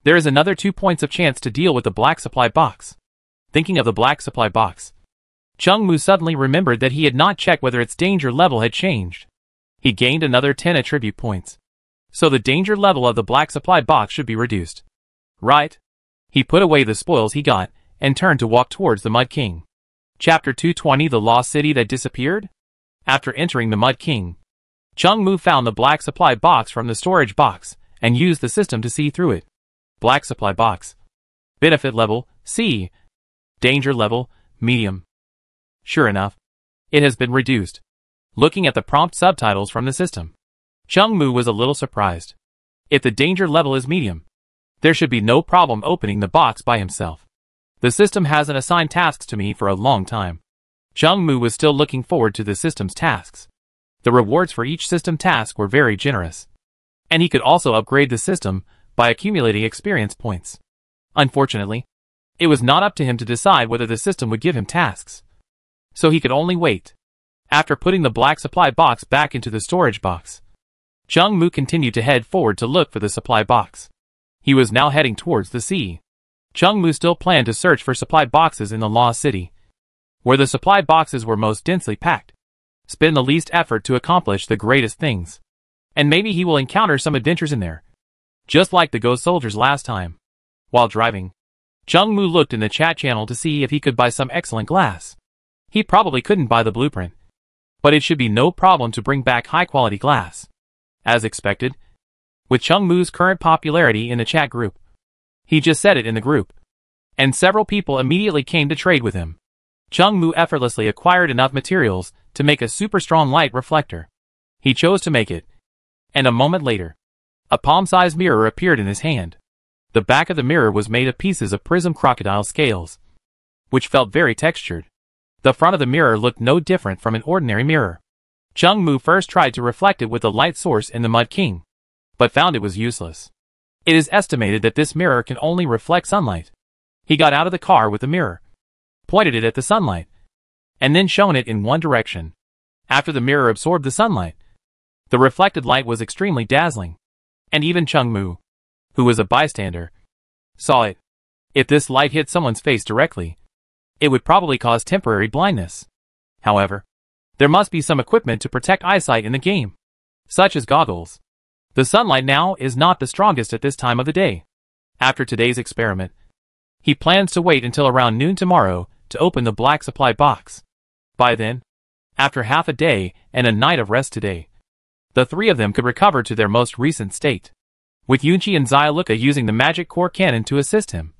there is another 2 points of chance to deal with the black supply box. Thinking of the black supply box, Chung Mu suddenly remembered that he had not checked whether its danger level had changed. He gained another 10 attribute points. So the danger level of the black supply box should be reduced. Right? He put away the spoils he got, and turned to walk towards the Mud King. Chapter 220 The Lost City That Disappeared? After entering the Mud King, Chung-Mu found the black supply box from the storage box, and used the system to see through it. Black supply box. Benefit level, C. Danger level, medium. Sure enough, it has been reduced. Looking at the prompt subtitles from the system, Chung-Mu was a little surprised. If the danger level is medium, there should be no problem opening the box by himself. The system hasn't assigned tasks to me for a long time. Chung-Mu was still looking forward to the system's tasks. The rewards for each system task were very generous. And he could also upgrade the system by accumulating experience points. Unfortunately, it was not up to him to decide whether the system would give him tasks. So he could only wait. After putting the black supply box back into the storage box, Chung-Mu continued to head forward to look for the supply box. He was now heading towards the sea. Chung-Mu still planned to search for supply boxes in the Lost City, where the supply boxes were most densely packed. Spend the least effort to accomplish the greatest things. And maybe he will encounter some adventures in there. Just like the ghost soldiers last time. While driving, Chung-Mu looked in the chat channel to see if he could buy some excellent glass. He probably couldn't buy the blueprint, but it should be no problem to bring back high-quality glass. As expected, with Chung-Mu's current popularity in the chat group, he just said it in the group, and several people immediately came to trade with him. Chung-Mu effortlessly acquired enough materials to make a super strong light reflector. He chose to make it, and a moment later, a palm-sized mirror appeared in his hand. The back of the mirror was made of pieces of prism crocodile scales, which felt very textured. The front of the mirror looked no different from an ordinary mirror. Chung-Mu first tried to reflect it with the light source in the Mud King, but found it was useless. It is estimated that this mirror can only reflect sunlight. He got out of the car with the mirror, pointed it at the sunlight, and then shone it in one direction. After the mirror absorbed the sunlight, the reflected light was extremely dazzling, and even Chung-Mu, who was a bystander, saw it. If this light hit someone's face directly, it would probably cause temporary blindness. However, there must be some equipment to protect eyesight in the game, such as goggles. The sunlight now is not the strongest at this time of the day. After today's experiment, he plans to wait until around noon tomorrow to open the black supply box. By then, after half a day and a night of rest today, the three of them could recover to their most recent state. With Yunchi and Xyluka using the magic core cannon to assist him,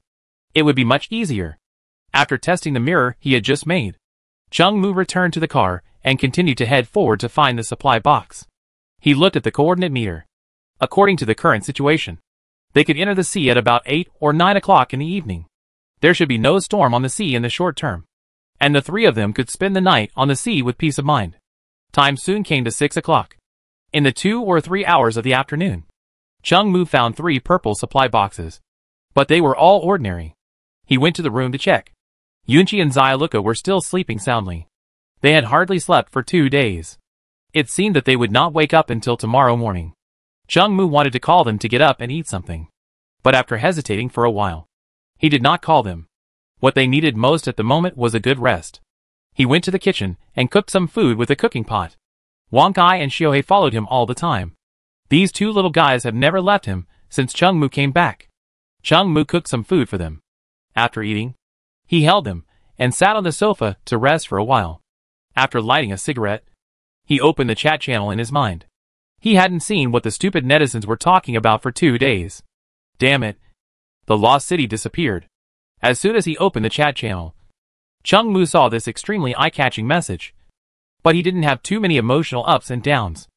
it would be much easier. After testing the mirror he had just made, Chung-Mu returned to the car and continued to head forward to find the supply box. He looked at the coordinate meter. According to the current situation, they could enter the sea at about 8 or 9 o'clock in the evening. There should be no storm on the sea in the short term, and the three of them could spend the night on the sea with peace of mind. Time soon came to 6 o'clock. In the 2 or 3 hours of the afternoon, Chung-Mu found 3 purple supply boxes, but they were all ordinary. He went to the room to check. Yunchi and Xyluka were still sleeping soundly. They had hardly slept for 2 days. It seemed that they would not wake up until tomorrow morning. Chung-Mu wanted to call them to get up and eat something, but after hesitating for a while, he did not call them. What they needed most at the moment was a good rest. He went to the kitchen and cooked some food with a cooking pot. Wang-Kai and Xiaohei followed him all the time. These two little guys have never left him since Chung-Mu came back. Chung-Mu cooked some food for them. After eating, he held them and sat on the sofa to rest for a while. After lighting a cigarette, he opened the chat channel in his mind. He hadn't seen what the stupid netizens were talking about for 2 days. Damn it. The Lost City disappeared. As soon as he opened the chat channel, Chung-Mu saw this extremely eye-catching message. But he didn't have too many emotional ups and downs.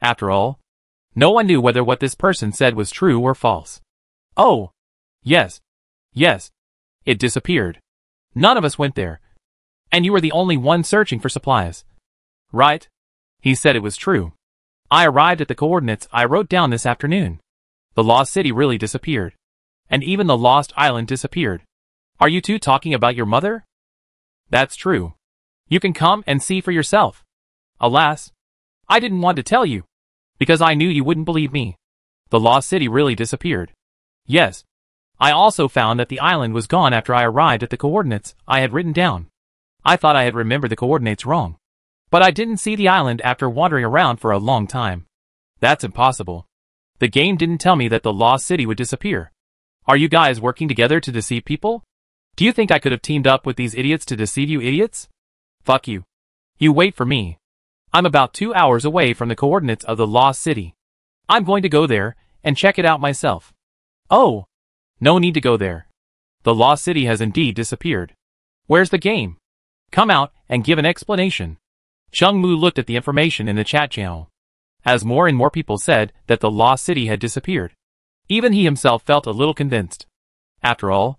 After all, no one knew whether what this person said was true or false. Oh! Yes. Yes. It disappeared. None of us went there. And you were the only one searching for supplies. Right? He said it was true. I arrived at the coordinates I wrote down this afternoon. The Lost City really disappeared. And even the Lost Island disappeared. Are you two talking about your mother? That's true. You can come and see for yourself. Alas, I didn't want to tell you, because I knew you wouldn't believe me. The Lost City really disappeared. Yes. I also found that the island was gone after I arrived at the coordinates I had written down. I thought I had remembered the coordinates wrong. But I didn't see the island after wandering around for a long time. That's impossible. The game didn't tell me that the lost city would disappear. Are you guys working together to deceive people? Do you think I could have teamed up with these idiots to deceive you idiots? Fuck you. You wait for me. I'm about 2 hours away from the coordinates of the lost city. I'm going to go there and check it out myself. Oh. No need to go there. The lost city has indeed disappeared. Where's the game? Come out and give an explanation. Chung Mu looked at the information in the chat channel. As more and more people said that the lost city had disappeared, even he himself felt a little convinced. After all,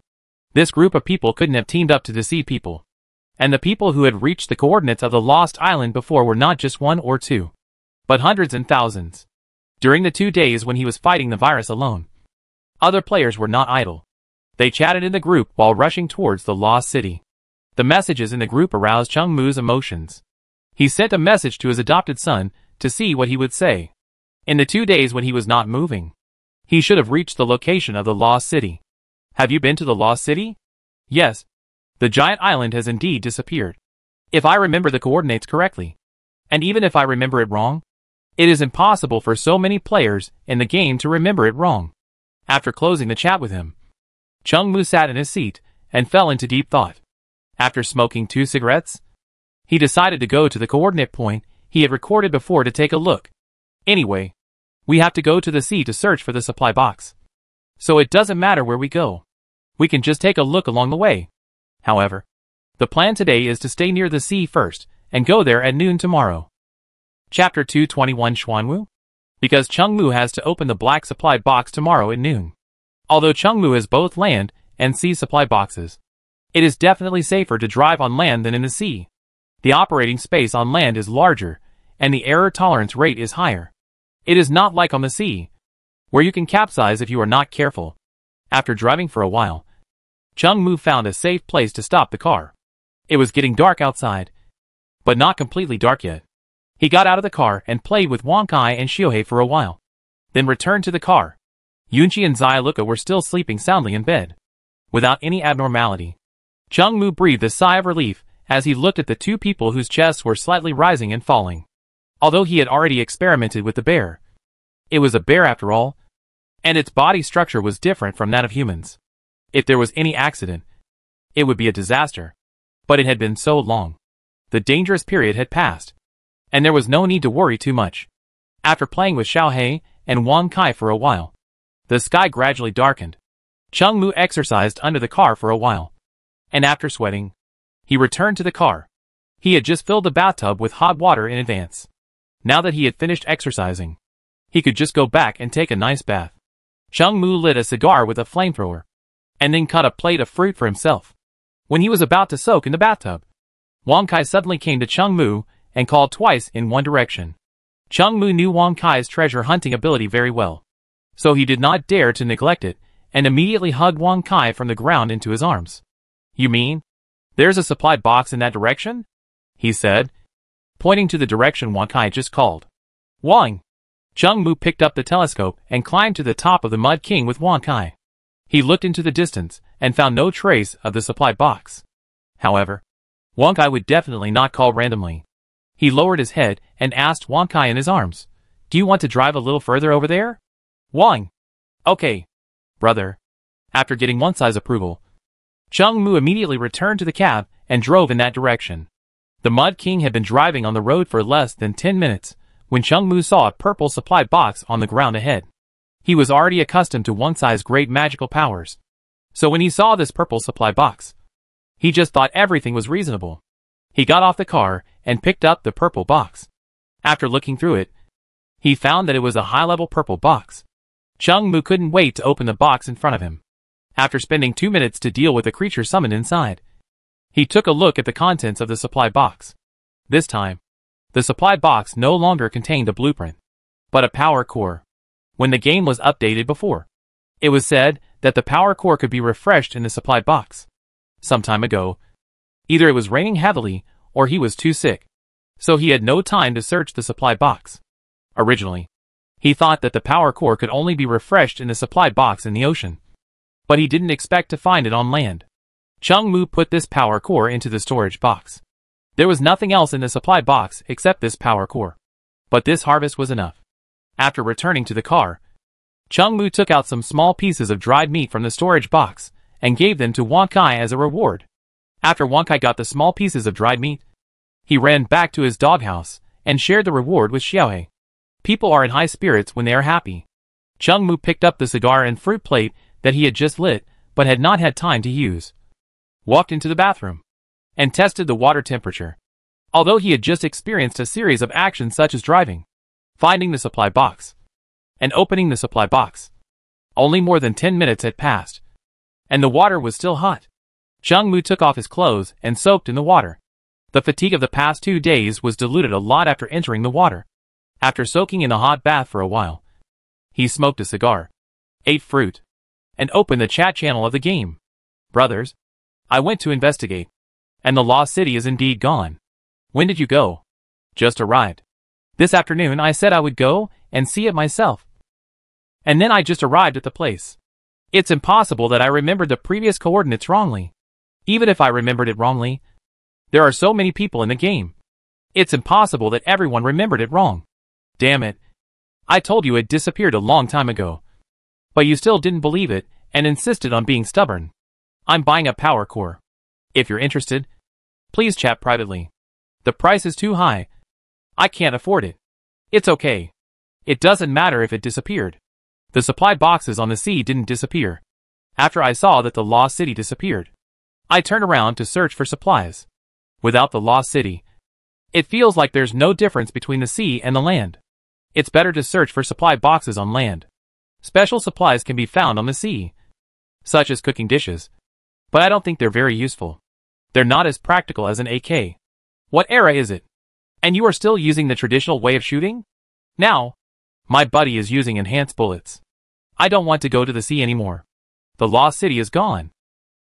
this group of people couldn't have teamed up to deceive people. And the people who had reached the coordinates of the lost island before were not just one or two, but hundreds and thousands. During the 2 days when he was fighting the virus alone, other players were not idle. They chatted in the group while rushing towards the lost city. The messages in the group aroused Chung Mu's emotions. He sent a message to his adopted son to see what he would say. In the 2 days when he was not moving, he should have reached the location of the lost city. Have you been to the lost city? Yes. The giant island has indeed disappeared. If I remember the coordinates correctly, and even if I remember it wrong, it is impossible for so many players in the game to remember it wrong. After closing the chat with him, Chung Mu sat in his seat and fell into deep thought. After smoking 2 cigarettes, he decided to go to the coordinate point he had recorded before to take a look. Anyway, we have to go to the sea to search for the supply box. So it doesn't matter where we go. We can just take a look along the way. However, the plan today is to stay near the sea first and go there at noon tomorrow. Chapter 221 Xuanwu? Because Chung Mu has to open the black supply box tomorrow at noon. Although Chung Mu has both land and sea supply boxes, it is definitely safer to drive on land than in the sea. The operating space on land is larger, and the error tolerance rate is higher. It is not like on the sea, where you can capsize if you are not careful. After driving for a while, Chung Mu found a safe place to stop the car. It was getting dark outside, but not completely dark yet. He got out of the car and played with Wang Kai and Xiuhei for a while, then returned to the car. Yunqi and Xiaoluka were still sleeping soundly in bed. Without any abnormality, Chung Mu breathed a sigh of relief as he looked at the 2 people whose chests were slightly rising and falling. Although he had already experimented with the bear, it was a bear after all, and its body structure was different from that of humans. If there was any accident, it would be a disaster. But it had been so long. The dangerous period had passed, and there was no need to worry too much. After playing with Xiaohei and Wang Kai for a while, the sky gradually darkened. Chung Mu exercised under the car for a while, and after sweating, he returned to the car. He had just filled the bathtub with hot water in advance. Now that he had finished exercising, he could just go back and take a nice bath. Chung Mu lit a cigar with a flamethrower, and then cut a plate of fruit for himself. When he was about to soak in the bathtub, Wang Kai suddenly came to Chung Mu and called twice in one direction. Chung Mu knew Wang Kai's treasure hunting ability very well, so he did not dare to neglect it and immediately hugged Wang Kai from the ground into his arms. You mean, there's a supply box in that direction? He said, pointing to the direction Wang Kai just called. Wang! Chung Mu picked up the telescope and climbed to the top of the Mud King with Wang Kai. He looked into the distance and found no trace of the supply box. However, Wang Kai would definitely not call randomly. He lowered his head and asked Wang Kai in his arms, "Do you want to drive a little further over there?" Wang! Okay, brother. After getting Wang Kai's approval, Chung Mu immediately returned to the cab and drove in that direction. The Mud King had been driving on the road for less than 10 minutes when Chung Mu saw a purple supply box on the ground ahead. He was already accustomed to Wang Kai's great magical powers, so when he saw this purple supply box, he just thought everything was reasonable. He got off the car and picked up the purple box. After looking through it, he found that it was a high-level purple box. Chung Mu couldn't wait to open the box in front of him. After spending 2 minutes to deal with the creature summoned inside, he took a look at the contents of the supply box. This time, the supply box no longer contained a blueprint, but a power core. When the game was updated before, it was said that the power core could be refreshed in the supply box. Some time ago, either it was raining heavily or he was too sick, so he had no time to search the supply box. Originally, he thought that the power core could only be refreshed in the supply box in the ocean, but he didn't expect to find it on land. Chung Mu put this power core into the storage box. There was nothing else in the supply box except this power core. But this harvest was enough. After returning to the car, Chungmu took out some small pieces of dried meat from the storage box and gave them to Wang Kai as a reward. After Wang Kai got the small pieces of dried meat, he ran back to his doghouse and shared the reward with Xiaohe. People are in high spirits when they are happy. Chungmu picked up the cigar and fruit plate that he had just lit but had not had time to use, walked into the bathroom, and tested the water temperature. Although he had just experienced a series of actions such as driving, finding the supply box, and opening the supply box, only more than 10 minutes had passed, and the water was still hot. Chungmu took off his clothes and soaked in the water. The fatigue of the past 2 days was diluted a lot after entering the water. After soaking in the hot bath for a while, he smoked a cigar, ate fruit, and opened the chat channel of the game. Brothers, I went to investigate, and the lost city is indeed gone. When did you go? Just arrived. This afternoon I said I would go and see it myself. And then I just arrived at the place. It's impossible that I remembered the previous coordinates wrongly. Even if I remembered it wrongly, there are so many people in the game. It's impossible that everyone remembered it wrong. Damn it. I told you it disappeared a long time ago. But you still didn't believe it and insisted on being stubborn. I'm buying a power core. If you're interested, please chat privately. The price is too high. I can't afford it. It's okay. It doesn't matter if it disappeared. The supply boxes on the sea didn't disappear. After I saw that the lost city disappeared, I turned around to search for supplies. Without the lost city, it feels like there's no difference between the sea and the land. It's better to search for supply boxes on land. Special supplies can be found on the sea, such as cooking dishes, but I don't think they're very useful. They're not as practical as an AK. What era is it? And you are still using the traditional way of shooting? Now, my buddy is using enhanced bullets. I don't want to go to the sea anymore. The lost city is gone.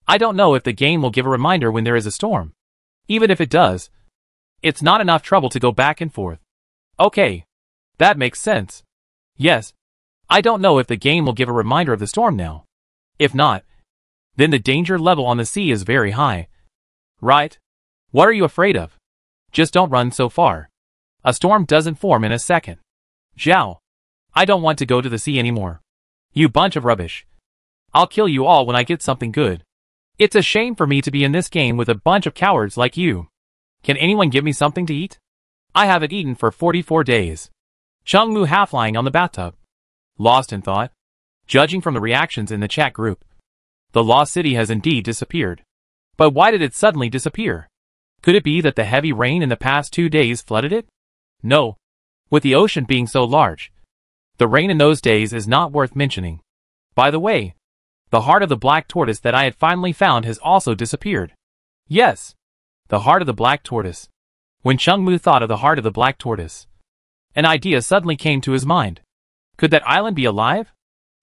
I don't know if the game will give a reminder when there is a storm. Even if it does, it's not enough trouble to go back and forth. Okay. That makes sense. Yes. I don't know if the game will give a reminder of the storm now. If not, then the danger level on the sea is very high. Right? What are you afraid of? Just don't run so far. A storm doesn't form in a second. Zhao. I don't want to go to the sea anymore. You bunch of rubbish. I'll kill you all when I get something good. It's a shame for me to be in this game with a bunch of cowards like you. Can anyone give me something to eat? I haven't eaten for 44 days. Chungmu half lying on the bathtub, lost in thought. Judging from the reactions in the chat group, the lost city has indeed disappeared. But why did it suddenly disappear? Could it be that the heavy rain in the past 2 days flooded it? No. With the ocean being so large, the rain in those days is not worth mentioning. By the way, the heart of the black tortoise that I had finally found has also disappeared. Yes, the heart of the black tortoise. When Chungmu thought of the heart of the black tortoise, an idea suddenly came to his mind. Could that island be alive?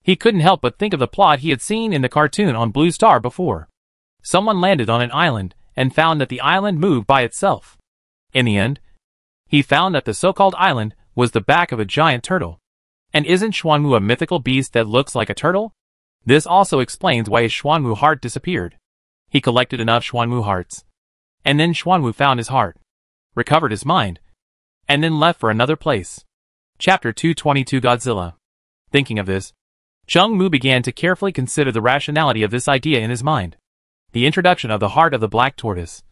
He couldn't help but think of the plot he had seen in the cartoon on Blue Star before. Someone landed on an island and found that the island moved by itself. In the end, he found that the so-called island was the back of a giant turtle. And isn't Xuanwu a mythical beast that looks like a turtle? This also explains why his Xuanwu heart disappeared. He collected enough Xuanwu hearts. And then Xuanwu found his heart, recovered his mind, and then left for another place. Chapter 222 Godzilla. Thinking of this, Chungmu began to carefully consider the rationality of this idea in his mind. The introduction of the heart of the black tortoise.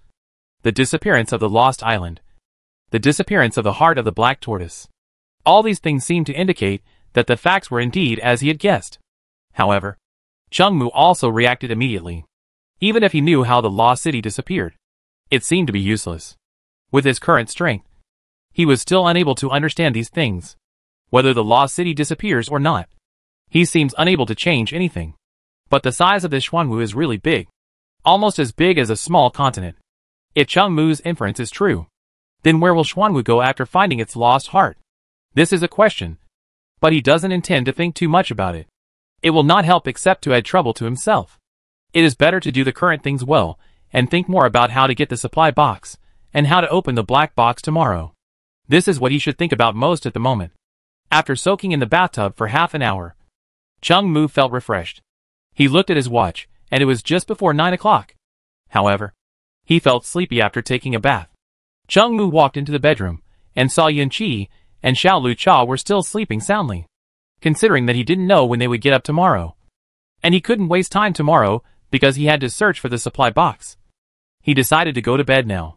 The disappearance of the lost island. The disappearance of the heart of the black tortoise. All these things seemed to indicate that the facts were indeed as he had guessed. However, Chungmu also reacted immediately. Even if he knew how the lost city disappeared, it seemed to be useless. With his current strength, he was still unable to understand these things. Whether the lost city disappears or not, he seems unable to change anything. But the size of this Xuanwu is really big. Almost as big as a small continent. If Chungmu's inference is true, then where will Xuanwu go after finding its lost heart? This is a question. But he doesn't intend to think too much about it. It will not help except to add trouble to himself. It is better to do the current things well, and think more about how to get the supply box, and how to open the black box tomorrow. This is what he should think about most at the moment. After soaking in the bathtub for half an hour, Chungmu felt refreshed. He looked at his watch, and it was just before 9 o'clock. However, he felt sleepy after taking a bath. Chung Mu walked into the bedroom and saw Yun Qi and Xiao Lu Cha were still sleeping soundly, considering that he didn't know when they would get up tomorrow. And he couldn't waste time tomorrow because he had to search for the supply box. He decided to go to bed now.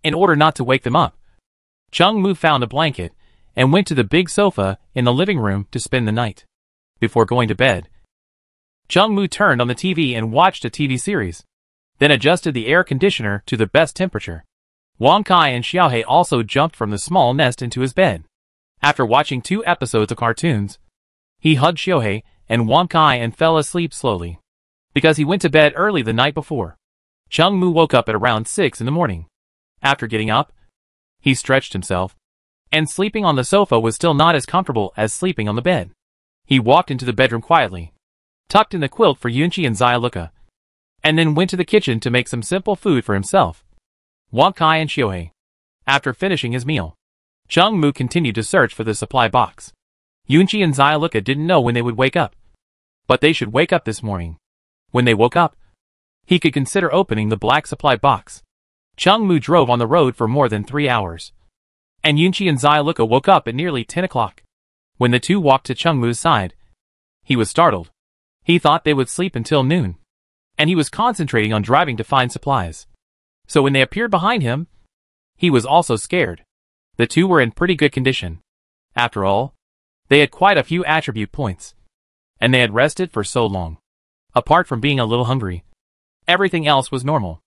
In order not to wake them up, Chung Mu found a blanket and went to the big sofa in the living room to spend the night. Before going to bed, Chung Mu turned on the TV and watched a TV series, then adjusted the air conditioner to the best temperature. Wang Kai and Xiaohei also jumped from the small nest into his bed. After watching 2 episodes of cartoons, he hugged Xiaohei and Wang Kai and fell asleep slowly, because he went to bed early the night before. Chung Mu woke up at around 6 in the morning. After getting up, he stretched himself, and sleeping on the sofa was still not as comfortable as sleeping on the bed. He walked into the bedroom quietly, tucked in the quilt for Yunqi and Xiaoluca, and then went to the kitchen to make some simple food for himself, Wang Kai and Xiaohei. After finishing his meal, Chung Mu continued to search for the supply box. Yunqi and Xiaoluca didn't know when they would wake up, but they should wake up this morning. When they woke up, he could consider opening the black supply box. Chung Mu drove on the road for more than 3 hours, and Yunqi and Xiaoluca woke up at nearly 10 o'clock. When the two walked to Chung Mu's side, he was startled. He thought they would sleep until noon, and he was concentrating on driving to find supplies. So when they appeared behind him, he was also scared. The two were in pretty good condition. After all, they had quite a few attribute points, and they had rested for so long. Apart from being a little hungry, everything else was normal.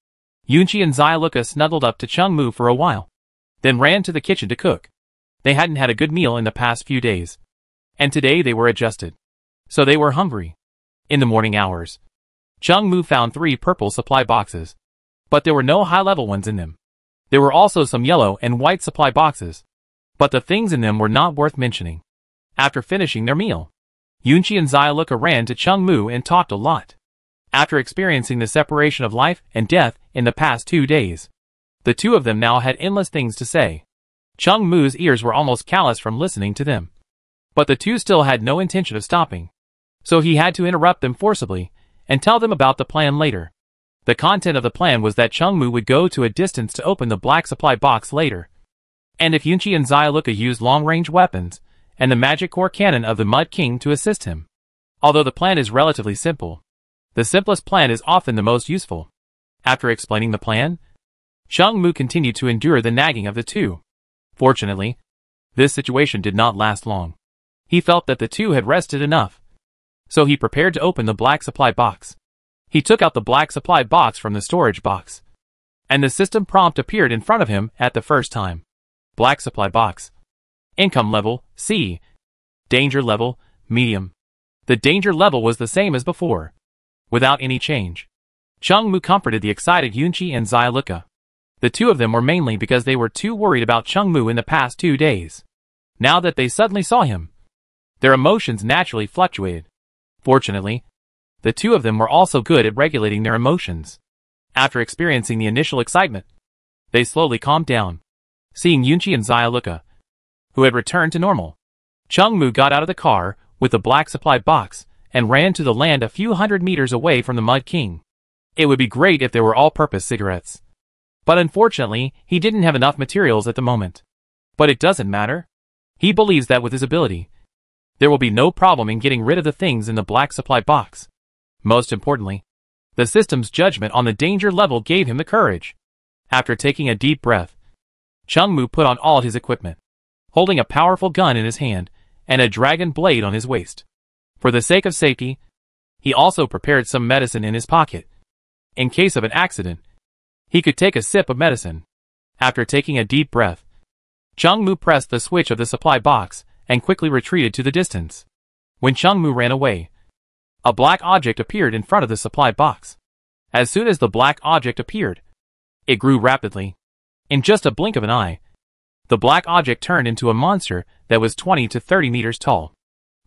Yunqi and Xiaoluca snuggled up to Chung Mu for a while, then ran to the kitchen to cook. They hadn't had a good meal in the past few days, and today they were adjusted, so they were hungry. In the morning hours, Chung Mu found 3 purple supply boxes, but there were no high-level ones in them. There were also some yellow and white supply boxes, but the things in them were not worth mentioning. After finishing their meal, Yunqi and Xiaoluca ran to Chung Mu and talked a lot. After experiencing the separation of life and death in the past 2 days, the two of them now had endless things to say. Chung Mu's ears were almost calloused from listening to them, but the two still had no intention of stopping, so he had to interrupt them forcibly and tell them about the plan later. The content of the plan was that Chung Mu would go to a distance to open the black supply box later, and if Yunqi and Xiaoluca used long-range weapons and the magic core cannon of the Mud King to assist him. Although the plan is relatively simple, the simplest plan is often the most useful. After explaining the plan, Chung Mu continued to endure the nagging of the two. Fortunately, this situation did not last long. He felt that the two had rested enough, so he prepared to open the black supply box. He took out the black supply box from the storage box, and the system prompt appeared in front of him at the first time. Black supply box. Income level, C. Danger level, medium. The danger level was the same as before, without any change. Chung Mu comforted the excited Yunqi and Xiaoluca. The two of them were mainly because they were too worried about Chung Mu in the past 2 days. Now that they suddenly saw him, their emotions naturally fluctuated. Fortunately, the two of them were also good at regulating their emotions. After experiencing the initial excitement, they slowly calmed down. Seeing Yunqi and Xiaoluca, who had returned to normal, Chung Mu got out of the car with the black supply box and ran to the land a few hundred meters away from the Mud King. It would be great if there were all-purpose cigarettes, but unfortunately, he didn't have enough materials at the moment. But it doesn't matter. He believes that with his ability, there will be no problem in getting rid of the things in the black supply box. Most importantly, the system's judgment on the danger level gave him the courage. After taking a deep breath, Chung Mu put on all his equipment, holding a powerful gun in his hand and a dragon blade on his waist. For the sake of safety, he also prepared some medicine in his pocket. In case of an accident, he could take a sip of medicine. After taking a deep breath, Chung Mu pressed the switch of the supply box and quickly retreated to the distance. When Chung Mu ran away, a black object appeared in front of the supply box. As soon as the black object appeared, it grew rapidly. In just a blink of an eye, the black object turned into a monster that was 20 to 30 meters tall.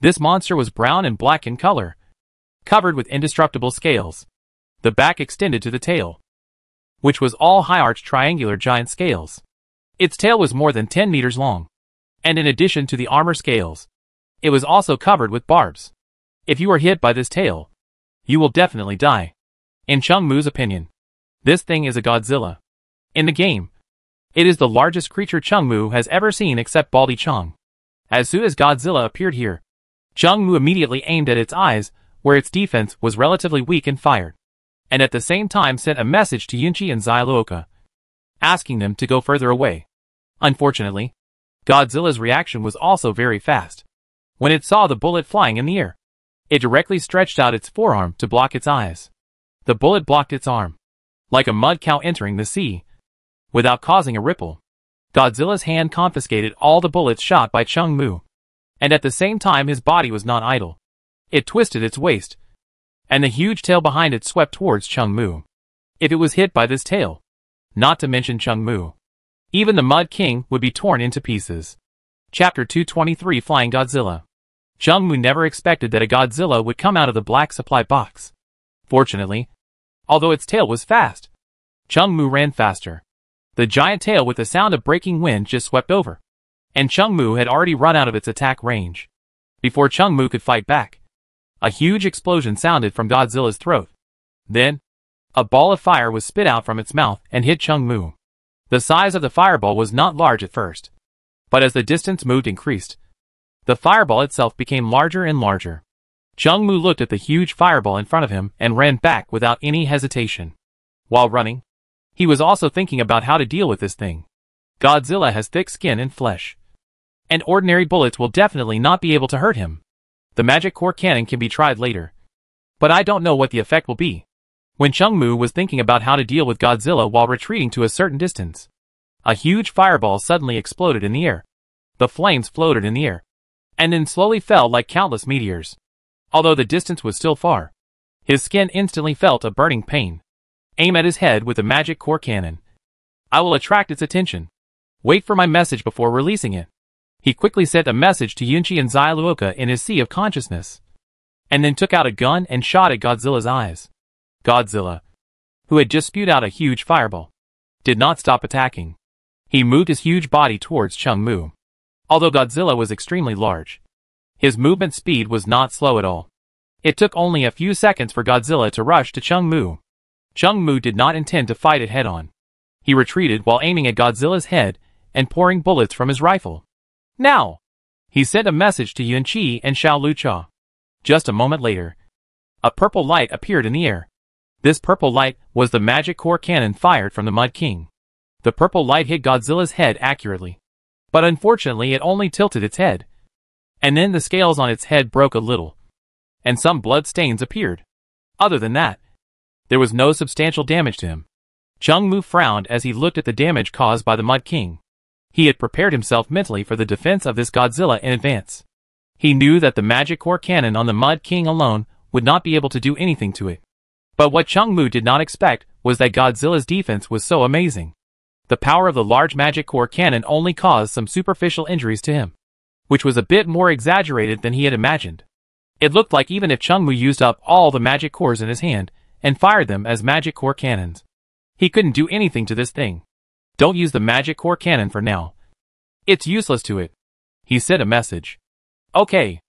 This monster was brown and black in color, covered with indestructible scales. The back extended to the tail, which was all high-arched triangular giant scales. Its tail was more than 10 meters long, and in addition to the armor scales, it was also covered with barbs. If you are hit by this tail, you will definitely die. In Chung Mu's opinion, this thing is a Godzilla. In the game, It is the largest creature Chungmu has ever seen except Baldy Chung. As soon as Godzilla appeared here, Chungmu immediately aimed at its eyes, where its defense was relatively weak, and fired. And at the same time sent a message to Yunchi and Xyluoka, asking them to go further away. Unfortunately, Godzilla's reaction was also very fast. When it saw the bullet flying in the air, it directly stretched out its forearm to block its eyes. The bullet blocked its arm, like a mud cow entering the sea, without causing a ripple. Godzilla's hand confiscated all the bullets shot by Chungmu, and at the same time his body was not idle. It twisted its waist, and the huge tail behind it swept towards Chungmu. If it was hit by this tail, not to mention Chungmu, even the Mud King would be torn into pieces. Chapter 223 Flying Godzilla. Chungmu never expected that a Godzilla would come out of the black supply box. Fortunately, although its tail was fast, Chungmu ran faster. The giant tail with the sound of breaking wind just swept over, and Chungmu had already run out of its attack range. Before Chungmu could fight back, a huge explosion sounded from Godzilla's throat. Then, a ball of fire was spit out from its mouth and hit Chungmu. The size of the fireball was not large at first, but as the distance moved increased, the fireball itself became larger and larger. Chungmu looked at the huge fireball in front of him and ran back without any hesitation. While running, he was also thinking about how to deal with this thing. Godzilla has thick skin and flesh, and ordinary bullets will definitely not be able to hurt him. The magic core cannon can be tried later, but I don't know what the effect will be. When Chungmu was thinking about how to deal with Godzilla while retreating to a certain distance, a huge fireball suddenly exploded in the air. The flames floated in the air, and then slowly fell like countless meteors. Although the distance was still far, his skin instantly felt a burning pain. Aim at his head with the magic core cannon. I will attract its attention. Wait for my message before releasing it. He quickly sent a message to Yunchi and Xyluoka in his sea of consciousness, and then took out a gun and shot at Godzilla's eyes. Godzilla, who had just spewed out a huge fireball, did not stop attacking. He moved his huge body towards Chungmu. Although Godzilla was extremely large, his movement speed was not slow at all. It took only a few seconds for Godzilla to rush to Chungmu. Chungmu did not intend to fight it head-on. He retreated while aiming at Godzilla's head and pouring bullets from his rifle. Now! He sent a message to Yunchi and Xiaolucha. Just a moment later, a purple light appeared in the air. This purple light was the magic core cannon fired from the Mud King. The purple light hit Godzilla's head accurately, but unfortunately it only tilted its head. And then the scales on its head broke a little, and some blood stains appeared. Other than that, there was no substantial damage to him. Chungmu frowned as he looked at the damage caused by the Mud King. He had prepared himself mentally for the defense of this Godzilla in advance. He knew that the magic core cannon on the Mud King alone would not be able to do anything to it. But what Chungmu did not expect was that Godzilla's defense was so amazing. The power of the large magic core cannon only caused some superficial injuries to him, which was a bit more exaggerated than he had imagined. It looked like even if Chungmu used up all the magic cores in his hand and fired them as magic core cannons, he couldn't do anything to this thing. Don't use the magic core cannon for now. It's useless to it. He sent a message. Okay.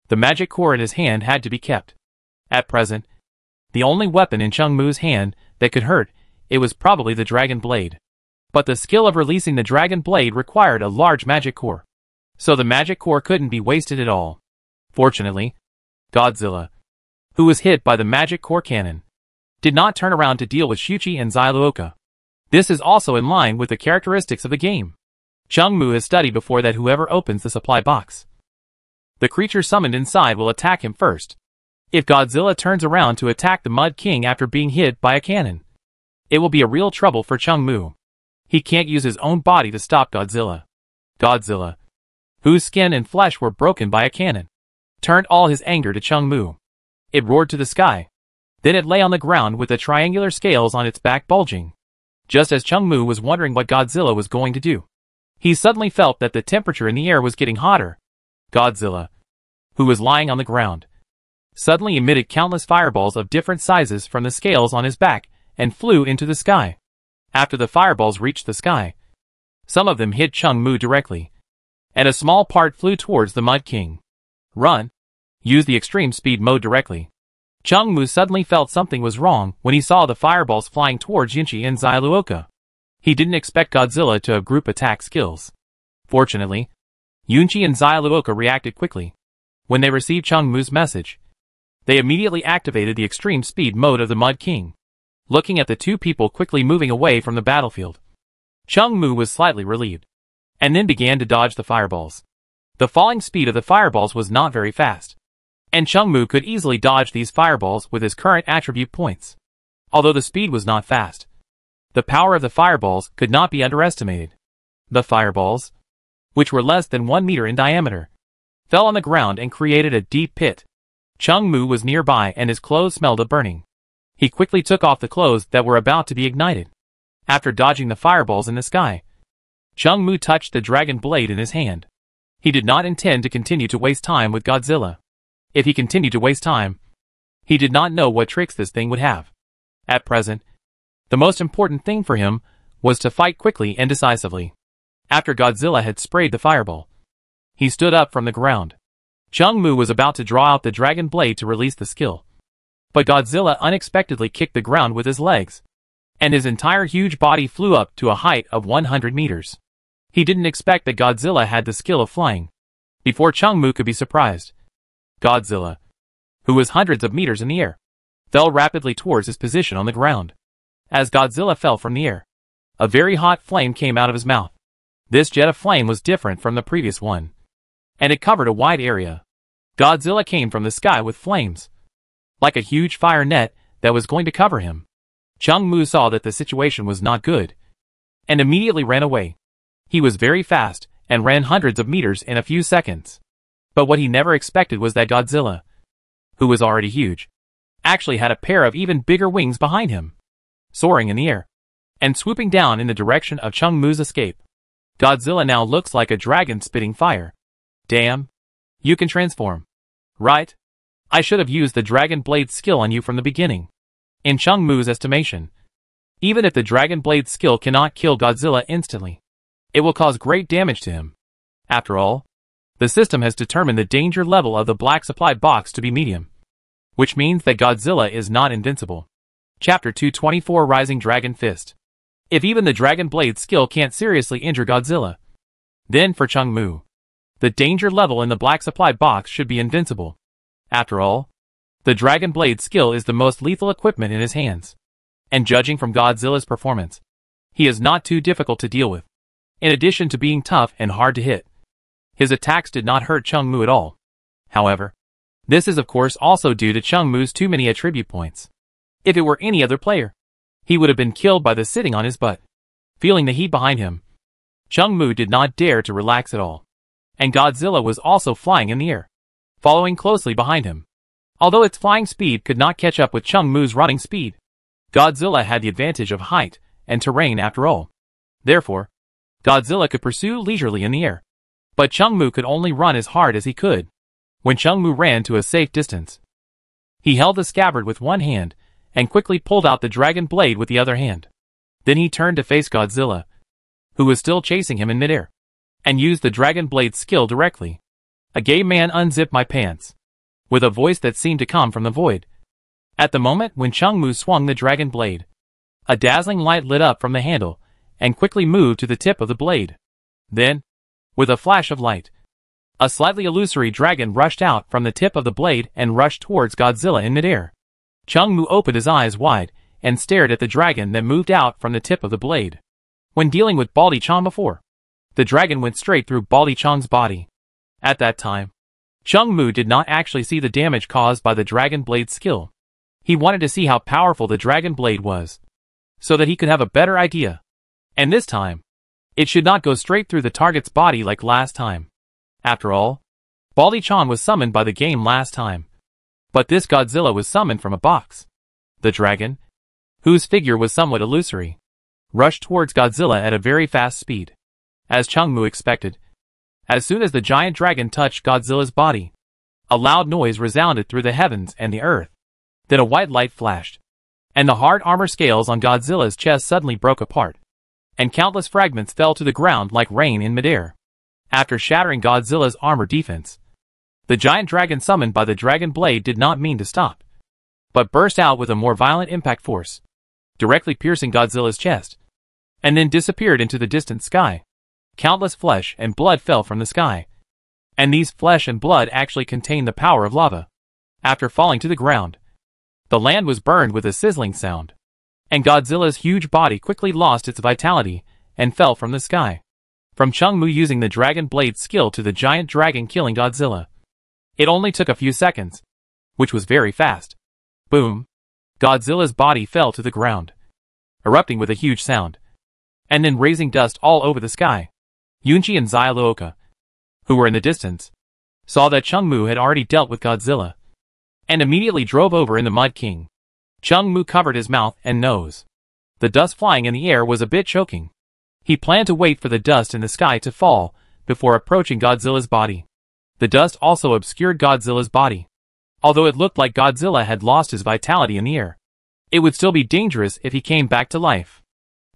The magic core in his hand had to be kept. At present, the only weapon in Chungmu's hand that could hurt, it was probably the dragon blade. But the skill of releasing the dragon blade required a large magic core, so the magic core couldn't be wasted at all. Fortunately, Godzilla, who was hit by the magic core cannon, did not turn around to deal with Shuchi and Xyluoka. This is also in line with the characteristics of the game. Chungmu has studied before that whoever opens the supply box, the creature summoned inside will attack him first. If Godzilla turns around to attack the Mud King after being hit by a cannon, it will be a real trouble for Chungmu. He can't use his own body to stop Godzilla. Godzilla, whose skin and flesh were broken by a cannon, turned all his anger to Chungmu. It roared to the sky. Then it lay on the ground with the triangular scales on its back bulging. Just as Chungmu was wondering what Godzilla was going to do, he suddenly felt that the temperature in the air was getting hotter. Godzilla, who was lying on the ground, suddenly emitted countless fireballs of different sizes from the scales on his back and flew into the sky. After the fireballs reached the sky, some of them hit Chungmu directly, and a small part flew towards the Mud King. Run! Use the extreme speed mode directly. Chungmu suddenly felt something was wrong when he saw the fireballs flying towards Yunchi and Xyluoka. He didn't expect Godzilla to have group attack skills. Fortunately, Yunchi and Xyluoka reacted quickly. When they received Changmu's message, they immediately activated the extreme speed mode of the Mud King. Looking at the two people quickly moving away from the battlefield, Changmu was slightly relieved, and then began to dodge the fireballs. The falling speed of the fireballs was not very fast, and Changmu could easily dodge these fireballs with his current attribute points. Although the speed was not fast, the power of the fireballs could not be underestimated. The fireballs, which were less than 1 meter in diameter, fell on the ground and created a deep pit. Changmu was nearby and his clothes smelled of burning. He quickly took off the clothes that were about to be ignited. After dodging the fireballs in the sky, Changmu touched the dragon blade in his hand. He did not intend to continue to waste time with Godzilla. If he continued to waste time, he did not know what tricks this thing would have. At present, the most important thing for him was to fight quickly and decisively. After Godzilla had sprayed the fireball, he stood up from the ground. Changmu was about to draw out the dragon blade to release the skill, but Godzilla unexpectedly kicked the ground with his legs, and his entire huge body flew up to a height of 100 meters. He didn't expect that Godzilla had the skill of flying. Before Changmu could be surprised, Godzilla, who was hundreds of meters in the air, fell rapidly towards his position on the ground. As Godzilla fell from the air, a very hot flame came out of his mouth. This jet of flame was different from the previous one, and it covered a wide area. Godzilla came from the sky with flames, like a huge fire net that was going to cover him. Changmu saw that the situation was not good, and immediately ran away. He was very fast, and ran hundreds of meters in a few seconds. But what he never expected was that Godzilla, who was already huge, actually had a pair of even bigger wings behind him, soaring in the air, and swooping down in the direction of Changmu's escape. Godzilla now looks like a dragon spitting fire. Damn. You can transform. Right? I should have used the Dragon Blade skill on you from the beginning. In Changmu's estimation, even if the Dragon Blade skill cannot kill Godzilla instantly, it will cause great damage to him. After all, the system has determined the danger level of the black supply box to be medium, which means that Godzilla is not invincible. Chapter 224 Rising Dragon Fist. If even the Dragon Blade skill can't seriously injure Godzilla, then for Changmu, the danger level in the black supply box should be invincible. After all, the Dragon Blade skill is the most lethal equipment in his hands, and judging from Godzilla's performance, he is not too difficult to deal with. In addition to being tough and hard to hit, his attacks did not hurt Changmu at all. However, this is of course also due to Changmu's too many attribute points. If it were any other player, he would have been killed by the sitting on his butt. Feeling the heat behind him, Changmu did not dare to relax at all. And Godzilla was also flying in the air, following closely behind him. Although its flying speed could not catch up with Changmu's running speed, Godzilla had the advantage of height and terrain after all. Therefore, Godzilla could pursue leisurely in the air. But Changmu could only run as hard as he could. When Changmu ran to a safe distance, he held the scabbard with one hand and quickly pulled out the dragon blade with the other hand. Then he turned to face Godzilla, who was still chasing him in midair, and used the dragon blade skill directly. A gay man unzipped my pants, with a voice that seemed to come from the void. At the moment when Changmu swung the dragon blade, a dazzling light lit up from the handle and quickly moved to the tip of the blade. Then, with a flash of light, a slightly illusory dragon rushed out from the tip of the blade and rushed towards Godzilla in midair. Changmu opened his eyes wide and stared at the dragon that moved out from the tip of the blade. When dealing with Baldy-chan before, the dragon went straight through Baldy-chan's body. At that time, Changmu did not actually see the damage caused by the dragon blade skill. He wanted to see how powerful the dragon blade was, so that he could have a better idea. And this time, it should not go straight through the target's body like last time. After all, Baldy-chan was summoned by the game last time. But this Godzilla was summoned from a box. The dragon, whose figure was somewhat illusory, rushed towards Godzilla at a very fast speed. As Changmu expected, as soon as the giant dragon touched Godzilla's body, a loud noise resounded through the heavens and the earth. Then a white light flashed, and the hard armor scales on Godzilla's chest suddenly broke apart, and countless fragments fell to the ground like rain in midair. After shattering Godzilla's armor defense, the giant dragon summoned by the dragon blade did not mean to stop, but burst out with a more violent impact force, directly piercing Godzilla's chest, and then disappeared into the distant sky. Countless flesh and blood fell from the sky. And these flesh and blood actually contained the power of lava. After falling to the ground, the land was burned with a sizzling sound. And Godzilla's huge body quickly lost its vitality and fell from the sky. From Chungmu using the Dragon Blade skill to the giant dragon killing Godzilla, it only took a few seconds, which was very fast. Boom! Godzilla's body fell to the ground, erupting with a huge sound, and then raising dust all over the sky. Yunji and Zyuoka, who were in the distance, saw that Chungmu had already dealt with Godzilla, and immediately drove over in the Mud King. Chungmu covered his mouth and nose. The dust flying in the air was a bit choking. He planned to wait for the dust in the sky to fall before approaching Godzilla's body. The dust also obscured Godzilla's body. Although it looked like Godzilla had lost his vitality in the air, it would still be dangerous if he came back to life.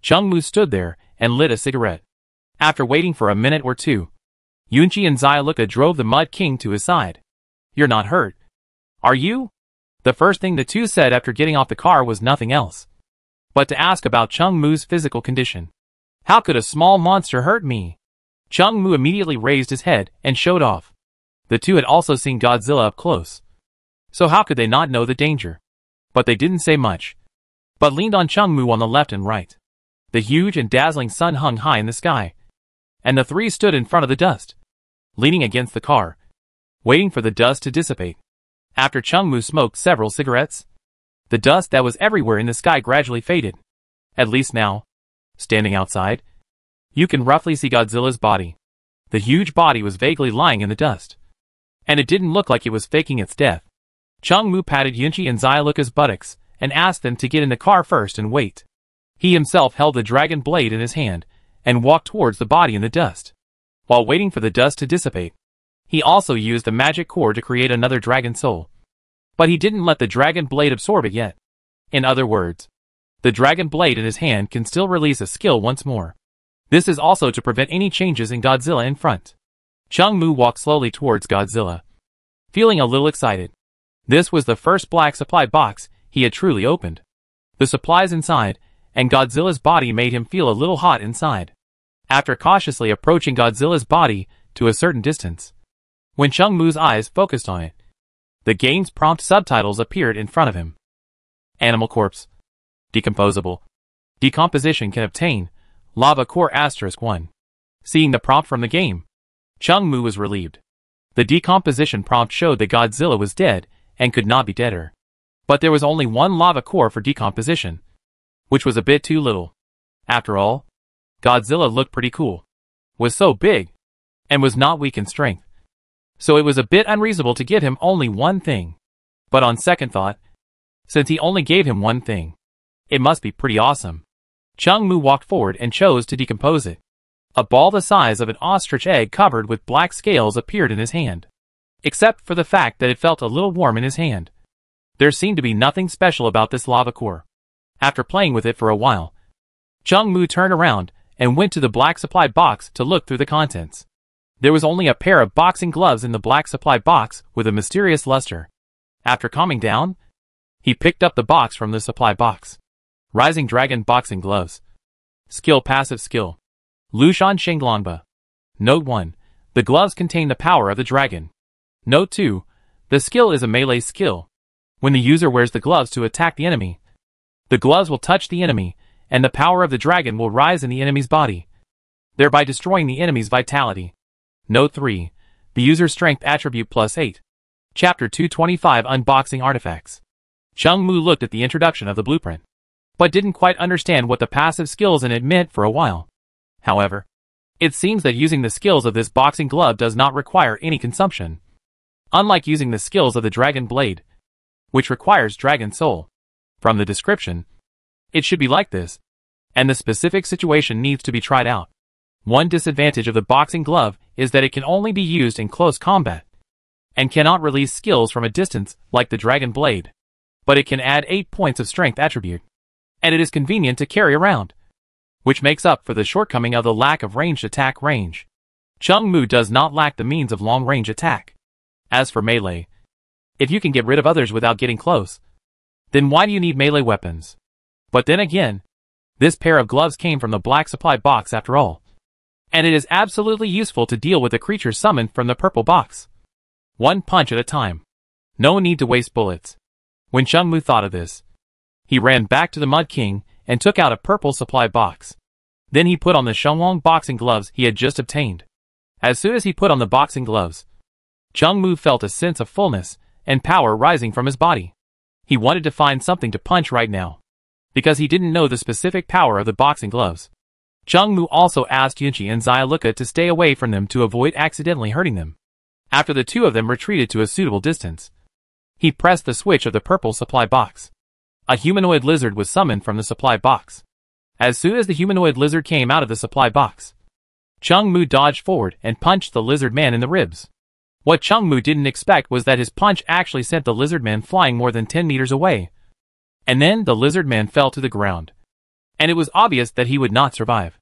Chungmu stood there and lit a cigarette. After waiting for a minute or two, Yunji and Zyuoka drove the Mud King to his side. "You're not hurt, are you?" The first thing the two said after getting off the car was nothing else but to ask about Chungmu's physical condition. "How could a small monster hurt me?" Chungmu immediately raised his head and showed off. The two had also seen Godzilla up close, so how could they not know the danger? But they didn't say much, but leaned on Chungmu on the left and right. The huge and dazzling sun hung high in the sky, and the three stood in front of the dust, leaning against the car, waiting for the dust to dissipate. After Chungmu smoked several cigarettes, the dust that was everywhere in the sky gradually faded. At least now, standing outside, you can roughly see Godzilla's body. The huge body was vaguely lying in the dust, and it didn't look like it was faking its death. Chungmu patted Yunji and Zyuoka's buttocks and asked them to get in the car first and wait. He himself held the dragon blade in his hand and walked towards the body in the dust. While waiting for the dust to dissipate, he also used the magic core to create another dragon soul. But he didn't let the dragon blade absorb it yet. In other words, the dragon blade in his hand can still release a skill once more. This is also to prevent any changes in Godzilla in front. Chungmu walked slowly towards Godzilla, feeling a little excited. This was the first black supply box he had truly opened. The supplies inside and Godzilla's body made him feel a little hot inside. After cautiously approaching Godzilla's body to a certain distance, when Chungmu's eyes focused on it, the game's prompt subtitles appeared in front of him. Animal corpse. Decomposable. Decomposition can obtain. Lava core *1. Seeing the prompt from the game, Chungmu was relieved. The decomposition prompt showed that Godzilla was dead and could not be deader. But there was only one lava core for decomposition, which was a bit too little. After all, Godzilla looked pretty cool, was so big, and was not weak in strength. So it was a bit unreasonable to give him only one thing. But on second thought, since he only gave him one thing, it must be pretty awesome. Chungmu walked forward and chose to decompose it. A ball the size of an ostrich egg covered with black scales appeared in his hand. Except for the fact that it felt a little warm in his hand. There seemed to be nothing special about this lava core. After playing with it for a while, Chungmu turned around and went to the black supply box to look through the contents. There was only a pair of boxing gloves in the black supply box with a mysterious luster. After calming down, he picked up the box from the supply box. Rising Dragon Boxing Gloves. Skill Passive Skill. Lushan Shinglongba. Note 1. The gloves contain the power of the dragon. Note 2. The skill is a melee skill. When the user wears the gloves to attack the enemy, the gloves will touch the enemy, and the power of the dragon will rise in the enemy's body, thereby destroying the enemy's vitality. Note 3. The user's strength attribute +8. Chapter 225 Unboxing Artifacts. Chungmu looked at the introduction of the blueprint, but didn't quite understand what the passive skills in it meant for a while. However, it seems that using the skills of this boxing glove does not require any consumption, unlike using the skills of the dragon blade, which requires dragon soul. From the description, it should be like this, and the specific situation needs to be tried out. One disadvantage of the boxing glove is that it can only be used in close combat, and cannot release skills from a distance like the dragon blade, but it can add 8 points of strength attribute, and it is convenient to carry around, which makes up for the shortcoming of the lack of ranged attack range. Chungmu does not lack the means of long-range attack. As for melee, if you can get rid of others without getting close, then why do you need melee weapons? But then again, This pair of gloves came from the black supply box after all. And it is absolutely useful to deal with the creatures summoned from the purple box. One punch at a time. No need to waste bullets. When Changmu thought of this, he ran back to the Mud King and took out a purple supply box. Then he put on the Shenlong boxing gloves he had just obtained. As soon as he put on the boxing gloves, Changmu felt a sense of fullness and power rising from his body. He wanted to find something to punch right now, because he didn't know the specific power of the boxing gloves. Changmu also asked Yunqi and Xiaoluka to stay away from them to avoid accidentally hurting them. After the two of them retreated to a suitable distance, he pressed the switch of the purple supply box. A humanoid lizard was summoned from the supply box. As soon as the humanoid lizard came out of the supply box, Changmu dodged forward and punched the lizard man in the ribs. What Changmu didn't expect was that his punch actually sent the lizard man flying more than 10 meters away. And then the lizard man fell to the ground. And it was obvious that he would not survive.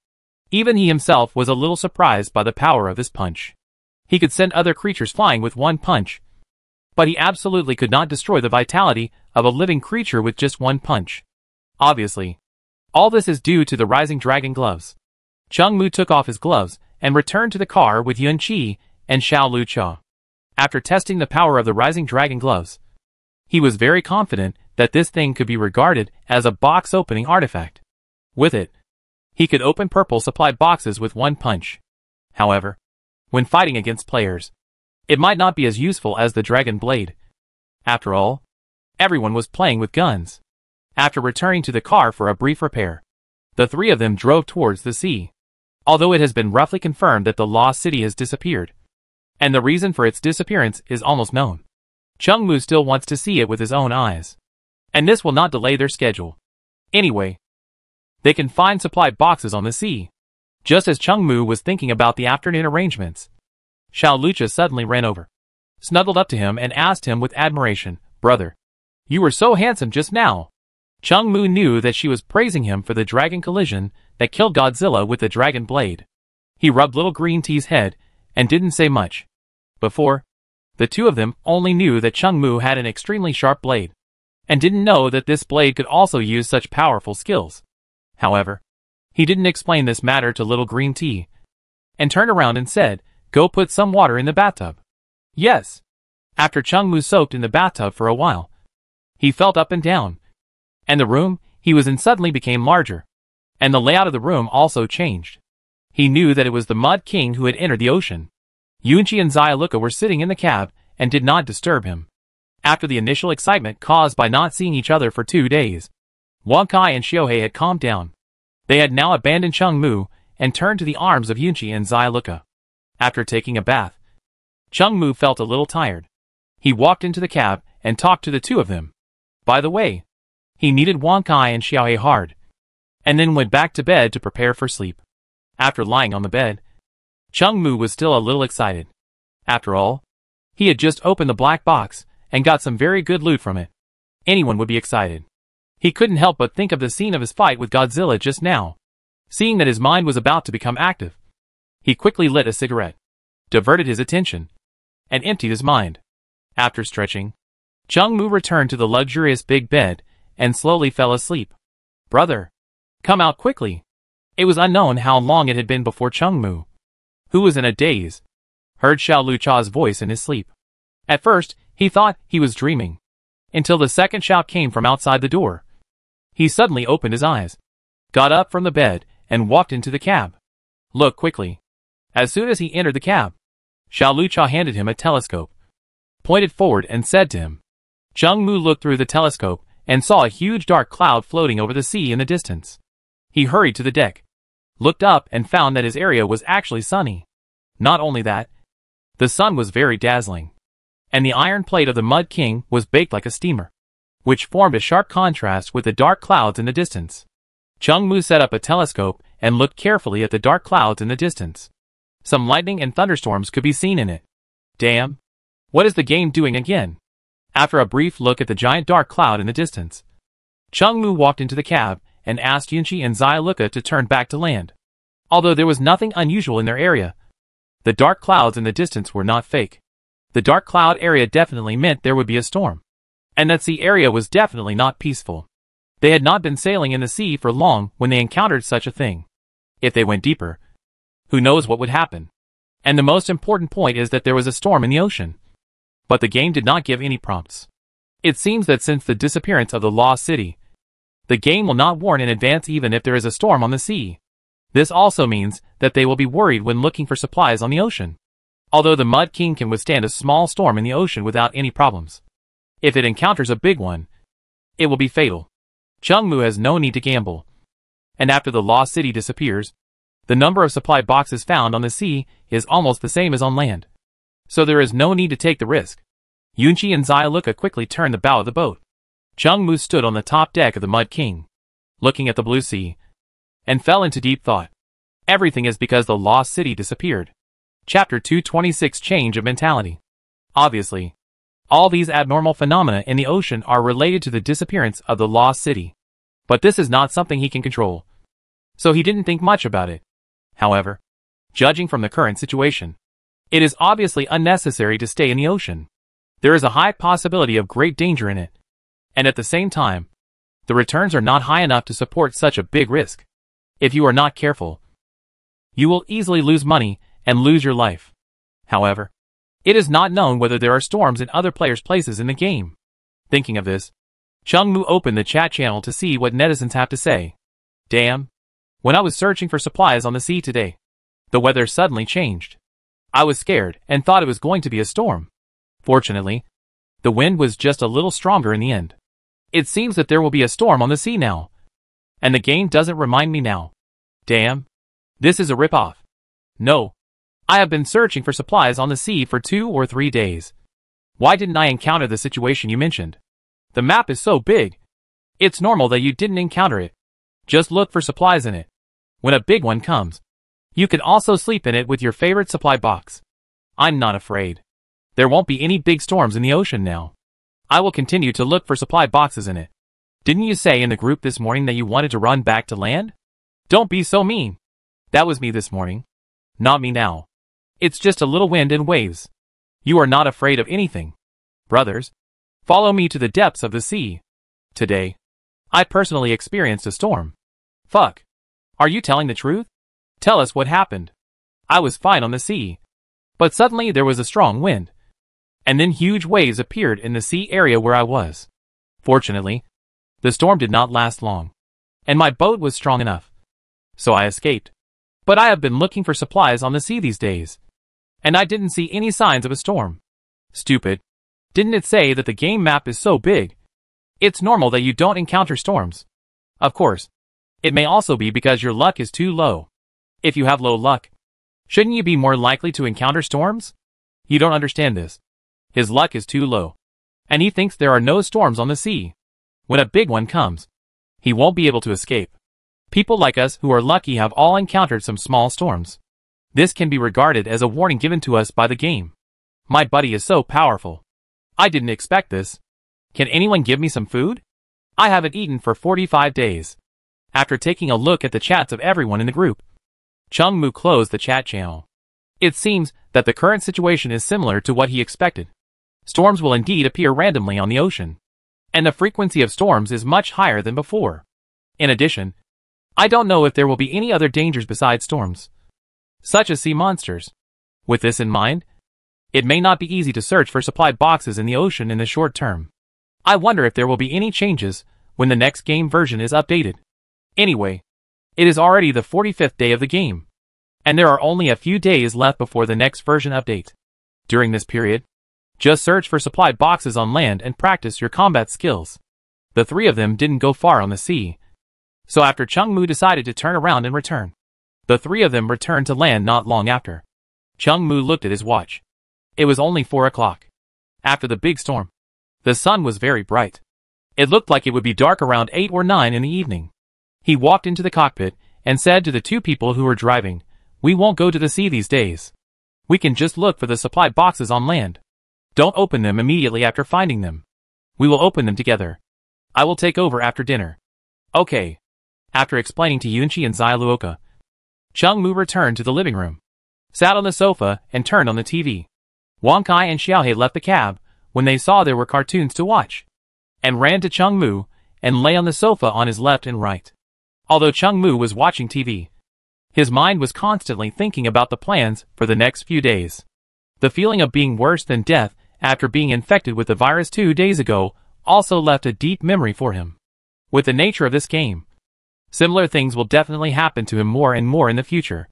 Even he himself was a little surprised by the power of this punch. He could send other creatures flying with one punch, but he absolutely could not destroy the vitality of a living creature with just one punch. Obviously, all this is due to the rising dragon gloves. Changmu took off his gloves and returned to the car with Yunqi and Xiaolucha. After testing the power of the rising dragon gloves, he was very confident that this thing could be regarded as a box-opening artifact. With it, he could open purple supply boxes with one punch. However, when fighting against players, it might not be as useful as the dragon blade. After all, everyone was playing with guns. After returning to the car for a brief repair, the three of them drove towards the sea. Although it has been roughly confirmed that the lost city has disappeared, and the reason for its disappearance is almost known, Changmu still wants to see it with his own eyes. And this will not delay their schedule. Anyway, they can find supply boxes on the sea. Just as Changmu was thinking about the afternoon arrangements, Xiaolucha suddenly ran over, snuggled up to him and asked him with admiration, "Brother, you were so handsome just now." Changmu knew that she was praising him for the dragon collision that killed Godzilla with the dragon blade. He rubbed little green tea's head and didn't say much. Before, the two of them only knew that Changmu had an extremely sharp blade, and didn't know that this blade could also use such powerful skills. However, he didn't explain this matter to little green tea, and turned around and said, "Go put some water in the bathtub." Yes. After Changmu soaked in the bathtub for a while, he felt up and down, and the room he was in suddenly became larger, and the layout of the room also changed. He knew that it was the Mud King who had entered the ocean. Yunqi and Xiaoluka were sitting in the cab and did not disturb him. After the initial excitement caused by not seeing each other for 2 days, Wang Kai and Xiaohei had calmed down. They had now abandoned Changmu and turned to the arms of Yunqi and Xiaoluka. After taking a bath, Changmu felt a little tired. He walked into the cab and talked to the two of them. By the way, he needed Wang Kai and Xiaohei hard, and then went back to bed to prepare for sleep. After lying on the bed, Changmu was still a little excited. After all, he had just opened the black box and got some very good loot from it. Anyone would be excited. He couldn't help but think of the scene of his fight with Godzilla just now. Seeing that his mind was about to become active, he quickly lit a cigarette, diverted his attention, and emptied his mind. After stretching, Changmu returned to the luxurious big bed and slowly fell asleep. "Brother, come out quickly." It was unknown how long it had been before Changmu, who was in a daze, heard Xiaolucha's voice in his sleep. At first, he thought he was dreaming, until the second shout came from outside the door. He suddenly opened his eyes, got up from the bed, and walked into the cab. "Look quickly." As soon as he entered the cab, Xiaolucha handed him a telescope, pointed forward and said to him. Changmu looked through the telescope and saw a huge dark cloud floating over the sea in the distance. He hurried to the deck, looked up and found that his area was actually sunny. Not only that, the sun was very dazzling, and the iron plate of the Mud King was baked like a steamer, which formed a sharp contrast with the dark clouds in the distance. Changmu set up a telescope and looked carefully at the dark clouds in the distance. Some lightning and thunderstorms could be seen in it. Damn! What is the game doing again? After a brief look at the giant dark cloud in the distance, Changmu walked into the cab and asked Yunqi and Xiaoluka to turn back to land. Although there was nothing unusual in their area, the dark clouds in the distance were not fake. The dark cloud area definitely meant there would be a storm, and that sea area was definitely not peaceful. They had not been sailing in the sea for long when they encountered such a thing. If they went deeper, who knows what would happen? And the most important point is that there was a storm in the ocean. But the game did not give any prompts. It seems that since the disappearance of the lost city, the game will not warn in advance even if there is a storm on the sea. This also means that they will be worried when looking for supplies on the ocean. Although the Mud King can withstand a small storm in the ocean without any problems, if it encounters a big one, it will be fatal. Chungmu has no need to gamble. And after the lost city disappears, the number of supply boxes found on the sea is almost the same as on land. So there is no need to take the risk. Yunchi and Xyluka quickly turned the bow of the boat. Chungmu stood on the top deck of the Mud King, looking at the blue sea, and fell into deep thought. Everything is because the lost city disappeared. Chapter 226 Change of Mentality. Obviously, all these abnormal phenomena in the ocean are related to the disappearance of the lost city. But this is not something he can control. So he didn't think much about it. However, judging from the current situation, it is obviously unnecessary to stay in the ocean. There is a high possibility of great danger in it. And at the same time, the returns are not high enough to support such a big risk. If you are not careful, you will easily lose money and lose your life. However, it is not known whether there are storms in other players' places in the game. Thinking of this, Chungmu opened the chat channel to see what netizens have to say. Damn. When I was searching for supplies on the sea today, the weather suddenly changed. I was scared and thought it was going to be a storm. Fortunately, the wind was just a little stronger in the end. It seems that there will be a storm on the sea now. And the game doesn't remind me now. Damn. This is a rip-off. No. I have been searching for supplies on the sea for 2 or 3 days. Why didn't I encounter the situation you mentioned? The map is so big. It's normal that you didn't encounter it. Just look for supplies in it. When a big one comes, you can also sleep in it with your favorite supply box. I'm not afraid. There won't be any big storms in the ocean now. I will continue to look for supply boxes in it. Didn't you say in the group this morning that you wanted to run back to land? Don't be so mean. That was me this morning. Not me now. It's just a little wind and waves. You are not afraid of anything. Brothers, follow me to the depths of the sea. Today, I personally experienced a storm. Fuck. Are you telling the truth? Tell us what happened. I was fine on the sea. But suddenly there was a strong wind. And then huge waves appeared in the sea area where I was. Fortunately, the storm did not last long. And my boat was strong enough. So I escaped. But I have been looking for supplies on the sea these days. And I didn't see any signs of a storm. Stupid. Didn't it say that the game map is so big? It's normal that you don't encounter storms. Of course, it may also be because your luck is too low. If you have low luck, shouldn't you be more likely to encounter storms? You don't understand this. His luck is too low. And he thinks there are no storms on the sea. When a big one comes, he won't be able to escape. People like us who are lucky have all encountered some small storms. This can be regarded as a warning given to us by the game. My buddy is so powerful. I didn't expect this. Can anyone give me some food? I haven't eaten for 45 days. After taking a look at the chats of everyone in the group, Chungmu closed the chat channel. It seems that the current situation is similar to what he expected. Storms will indeed appear randomly on the ocean. And the frequency of storms is much higher than before. In addition, I don't know if there will be any other dangers besides storms, such as sea monsters. With this in mind, it may not be easy to search for supply boxes in the ocean in the short term. I wonder if there will be any changes when the next game version is updated. Anyway, it is already the 45th day of the game, and there are only a few days left before the next version update. During this period, just search for supply boxes on land and practice your combat skills. The 3 of them didn't go far on the sea, so after Chungmu decided to turn around and return, the 3 of them returned to land not long after. Chungmu looked at his watch. It was only 4 o'clock. After the big storm, the sun was very bright. It looked like it would be dark around 8 or 9 in the evening. He walked into the cockpit and said to the 2 people who were driving, "We won't go to the sea these days. We can just look for the supply boxes on land. Don't open them immediately after finding them. We will open them together. I will take over after dinner." Okay. After explaining to Yunchi and Xyluka, Chungmu returned to the living room, sat on the sofa, and turned on the TV. Wang Kai and Xiaohe left the cab when they saw there were cartoons to watch, and ran to Chungmu and lay on the sofa on his left and right. Although Chung Mu was watching TV, his mind was constantly thinking about the plans for the next few days. The feeling of being worse than death after being infected with the virus 2 days ago also left a deep memory for him. With the nature of this game, similar things will definitely happen to him more and more in the future.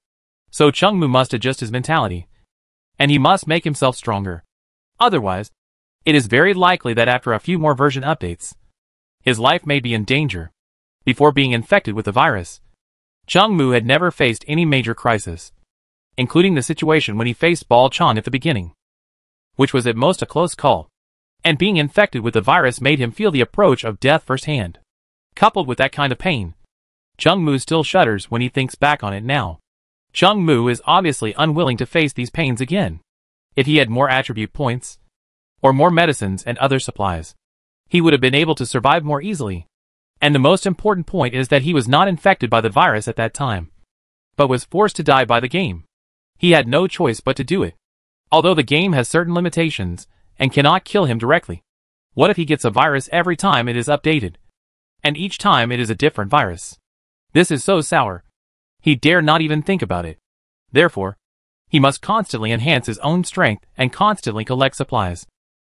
So Chung Mu must adjust his mentality, and he must make himself stronger. Otherwise, it is very likely that after a few more version updates, his life may be in danger. Before being infected with the virus, Chung Mu had never faced any major crisis, including the situation when he faced Bal Chan at the beginning, which was at most a close call, and being infected with the virus made him feel the approach of death firsthand. Coupled with that kind of pain, Chung Mu still shudders when he thinks back on it now. Chung Mu is obviously unwilling to face these pains again. If he had more attribute points, or more medicines and other supplies, he would have been able to survive more easily. And the most important point is that he was not infected by the virus at that time, but was forced to die by the game. He had no choice but to do it. Although the game has certain limitations, and cannot kill him directly. What if he gets a virus every time it is updated? And each time it is a different virus. This is so sour. He dare not even think about it. Therefore, he must constantly enhance his own strength and constantly collect supplies,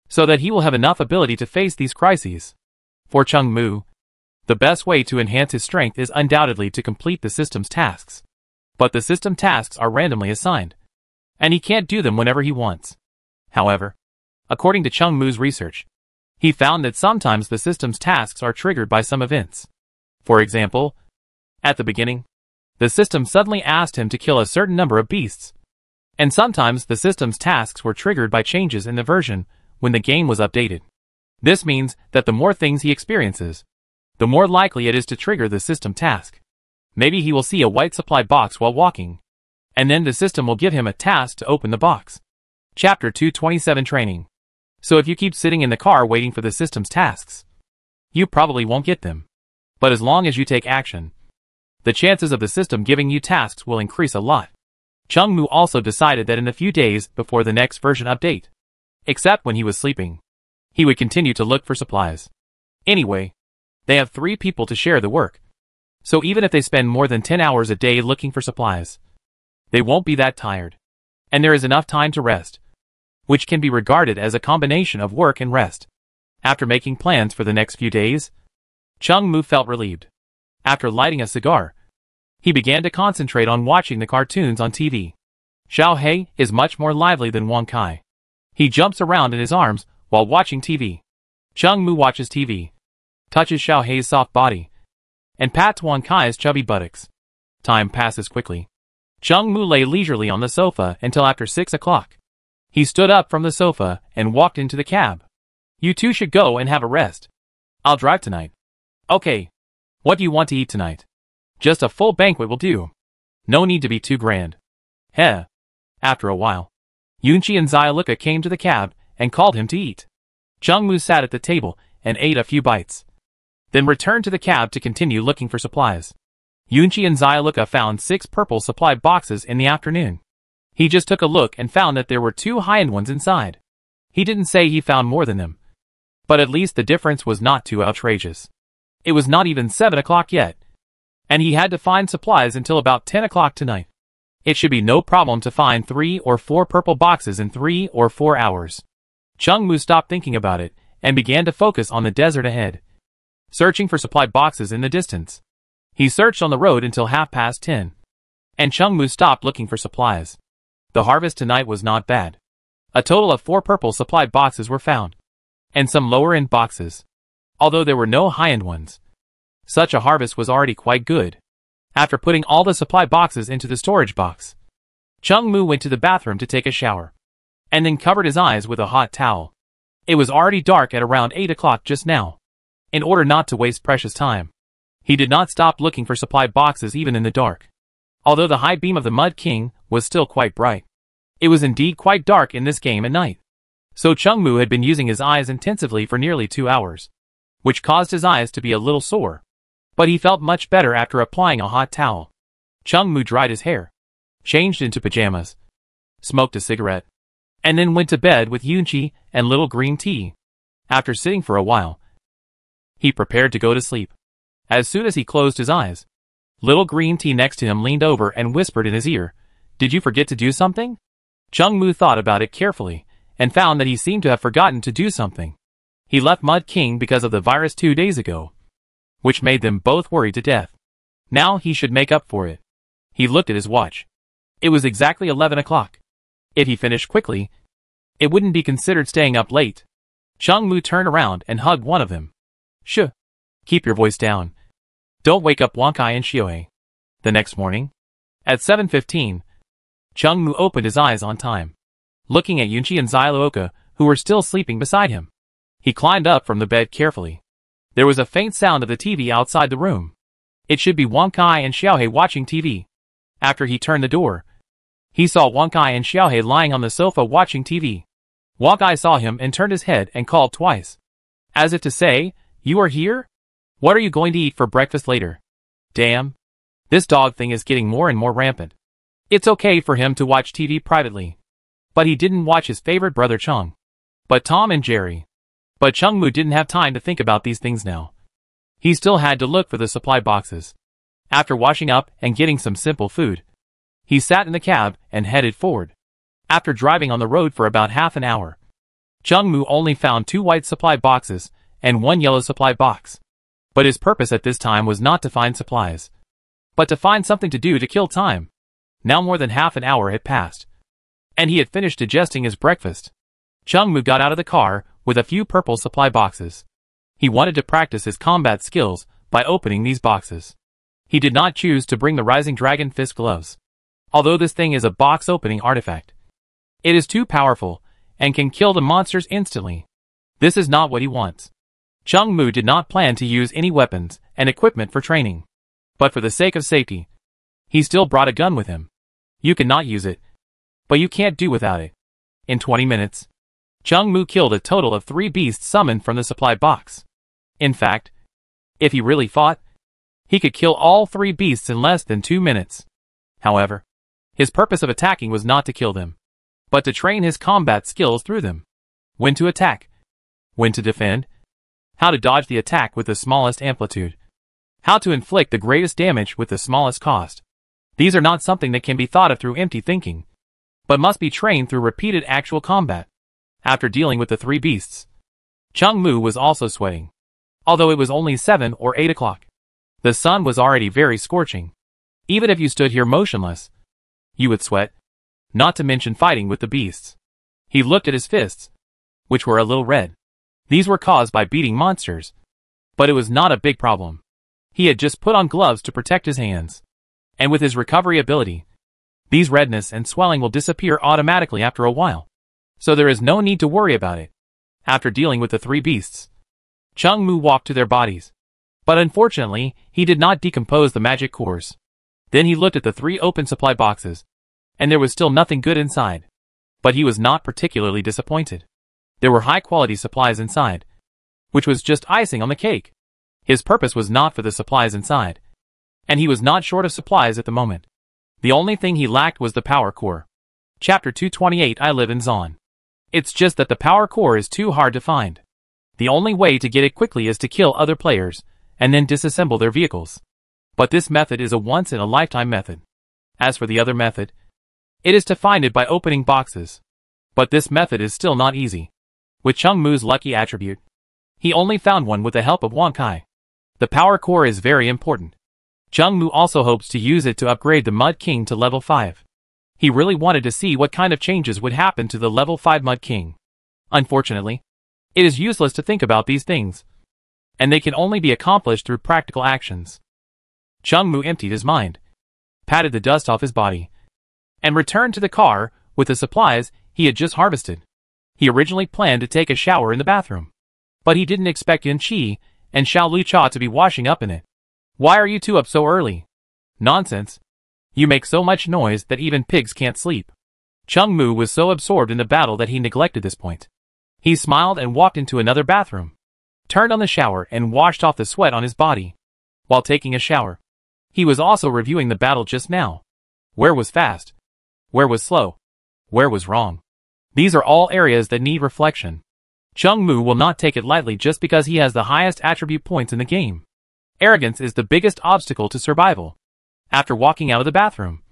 so that he will have enough ability to face these crises. For Chung Mu, the best way to enhance his strength is undoubtedly to complete the system's tasks. But the system tasks are randomly assigned, and he can't do them whenever he wants. However, according to Chung Mu's research, he found that sometimes the system's tasks are triggered by some events. For example, at the beginning, the system suddenly asked him to kill a certain number of beasts, and sometimes the system's tasks were triggered by changes in the version when the game was updated. This means that the more things he experiences, the more likely it is to trigger the system task. Maybe he will see a white supply box while walking, and then the system will give him a task to open the box. Chapter 227 Training. So if you keep sitting in the car waiting for the system's tasks, you probably won't get them. But as long as you take action, the chances of the system giving you tasks will increase a lot. Chung Mu also decided that in the few days before the next version update, except when he was sleeping, he would continue to look for supplies. Anyway, they have 3 people to share the work. So even if they spend more than 10 hours a day looking for supplies, they won't be that tired. And there is enough time to rest, which can be regarded as a combination of work and rest. After making plans for the next few days, Chung Mu felt relieved. After lighting a cigar, he began to concentrate on watching the cartoons on TV. Xiao He is much more lively than Wang Kai. He jumps around in his arms while watching TV. Chung Mu watches TV, touches Xiao He's soft body, and pats Wang Kai's chubby buttocks. Time passes quickly. Chung Mu lay leisurely on the sofa until after 6 o'clock. He stood up from the sofa and walked into the cab. You two should go and have a rest. I'll drive tonight. Okay. What do you want to eat tonight? Just a full banquet will do. No need to be too grand. Heh. After a while, Yunqi and Xiaoluka came to the cab and called him to eat. Chung Mu sat at the table and ate a few bites, then returned to the cab to continue looking for supplies. Yunqi and Xiaoluka found 6 purple supply boxes in the afternoon. He just took a look and found that there were 2 high-end ones inside. He didn't say he found more than them, but at least the difference was not too outrageous. It was not even 7 o'clock yet, and he had to find supplies until about 10 o'clock tonight. It should be no problem to find 3 or 4 purple boxes in 3 or 4 hours. Chung Mu stopped thinking about it and began to focus on the desert ahead, searching for supply boxes in the distance. He searched on the road until 10:30, and Chung Mu stopped looking for supplies. The harvest tonight was not bad. A total of 4 purple supply boxes were found, and some lower-end boxes, although there were no high-end ones. Such a harvest was already quite good. After putting all the supply boxes into the storage box, Chung Mu went to the bathroom to take a shower, and then covered his eyes with a hot towel. It was already dark at around 8 o'clock just now. In order not to waste precious time, he did not stop looking for supply boxes even in the dark. Although the high beam of the Mud King was still quite bright, it was indeed quite dark in this game at night. So Chung Mu had been using his eyes intensively for nearly 2 hours, which caused his eyes to be a little sore. But he felt much better after applying a hot towel. Chung Mu dried his hair, changed into pajamas, smoked a cigarette, and then went to bed with Yunqi and little green tea. After sitting for a while, He prepared to go to sleep. As soon as he closed his eyes, little green tea next to him leaned over and whispered in his ear, "Did you forget to do something?" Chung-Mu thought about it carefully, and found that he seemed to have forgotten to do something. He left Mud King because of the virus 2 days ago, which made them both worried to death. Now he should make up for it. He looked at his watch. It was exactly 11 o'clock. If he finished quickly, it wouldn't be considered staying up late. Chung-Mu turned around and hugged one of them. "Shh. Keep your voice down. Don't wake up Wankai and Shiohei." The next morning, at 7:15, Chung-Mu opened his eyes on time, looking at Yunchi and Zyuoka, who were still sleeping beside him. He climbed up from the bed carefully. There was a faint sound of the TV outside the room. It should be Wankai and Xiaohei watching TV. After he turned the door, he saw Wankai and Xiaohei lying on the sofa watching TV. Wankai saw him and turned his head and called twice, as if to say, "You are here? What are you going to eat for breakfast later?" Damn. This dog thing is getting more and more rampant. It's okay for him to watch TV privately, but he didn't watch his favorite brother Chung, but Tom and Jerry. But Chung-Mu didn't have time to think about these things now. He still had to look for the supply boxes. After washing up and getting some simple food, he sat in the cab and headed forward. After driving on the road for about half an hour, Chung-Mu only found 2 white supply boxes and 1 yellow supply box. But his purpose at this time was not to find supplies, but to find something to do to kill time. Now more than half an hour had passed, and he had finished digesting his breakfast. Chung-Mu got out of the car with a few purple supply boxes. He wanted to practice his combat skills by opening these boxes. He did not choose to bring the Rising Dragon Fist gloves, although this thing is a box opening artifact. It is too powerful and can kill the monsters instantly. This is not what he wants. Chung-Mu did not plan to use any weapons and equipment for training, but for the sake of safety, he still brought a gun with him. You cannot use it, but you can't do without it. In 20 minutes, Chung-Mu killed a total of 3 beasts summoned from the supply box. In fact, if he really fought, he could kill all 3 beasts in less than 2 minutes. However, his purpose of attacking was not to kill them, but to train his combat skills through them. When to attack, when to defend, how to dodge the attack with the smallest amplitude, how to inflict the greatest damage with the smallest cost. These are not something that can be thought of through empty thinking, but must be trained through repeated actual combat. After dealing with the 3 beasts, Chung-Mu was also sweating. Although it was only 7 or 8 o'clock, the sun was already very scorching. Even if you stood here motionless, you would sweat, not to mention fighting with the beasts. He looked at his fists, which were a little red. These were caused by beating monsters, but it was not a big problem. He had just put on gloves to protect his hands, and with his recovery ability, these redness and swelling will disappear automatically after a while, so there is no need to worry about it. After dealing with the 3 beasts, Chung-Mu walked to their bodies, but unfortunately, he did not decompose the magic cores. Then he looked at the 3 open supply boxes, and there was still nothing good inside. But he was not particularly disappointed. There were high-quality supplies inside, which was just icing on the cake. His purpose was not for the supplies inside, and he was not short of supplies at the moment. The only thing he lacked was the power core. Chapter 228. I live in Zon. It's just that the power core is too hard to find. The only way to get it quickly is to kill other players, and then disassemble their vehicles. But this method is a once-in-a-lifetime method. As for the other method, it is to find it by opening boxes. But this method is still not easy. With Chung-Mu's lucky attribute, he only found one with the help of Wankai. The power core is very important. Chung-Mu also hopes to use it to upgrade the Mud King to level 5. He really wanted to see what kind of changes would happen to the level 5 Mud King. Unfortunately, it is useless to think about these things, and they can only be accomplished through practical actions. Chung-Mu emptied his mind, patted the dust off his body, and returned to the car with the supplies he had just harvested. He originally planned to take a shower in the bathroom, but he didn't expect Yin-Chi and Xiao Lu-Cha to be washing up in it. "Why are you two up so early?" "Nonsense. You make so much noise that even pigs can't sleep." Chung-Mu was so absorbed in the battle that he neglected this point. He smiled and walked into another bathroom, turned on the shower and washed off the sweat on his body. While taking a shower, he was also reviewing the battle just now. Where was fast? Where was slow? Where was wrong? These are all areas that need reflection. Chung Mu will not take it lightly just because he has the highest attribute points in the game. Arrogance is the biggest obstacle to survival. After walking out of the bathroom,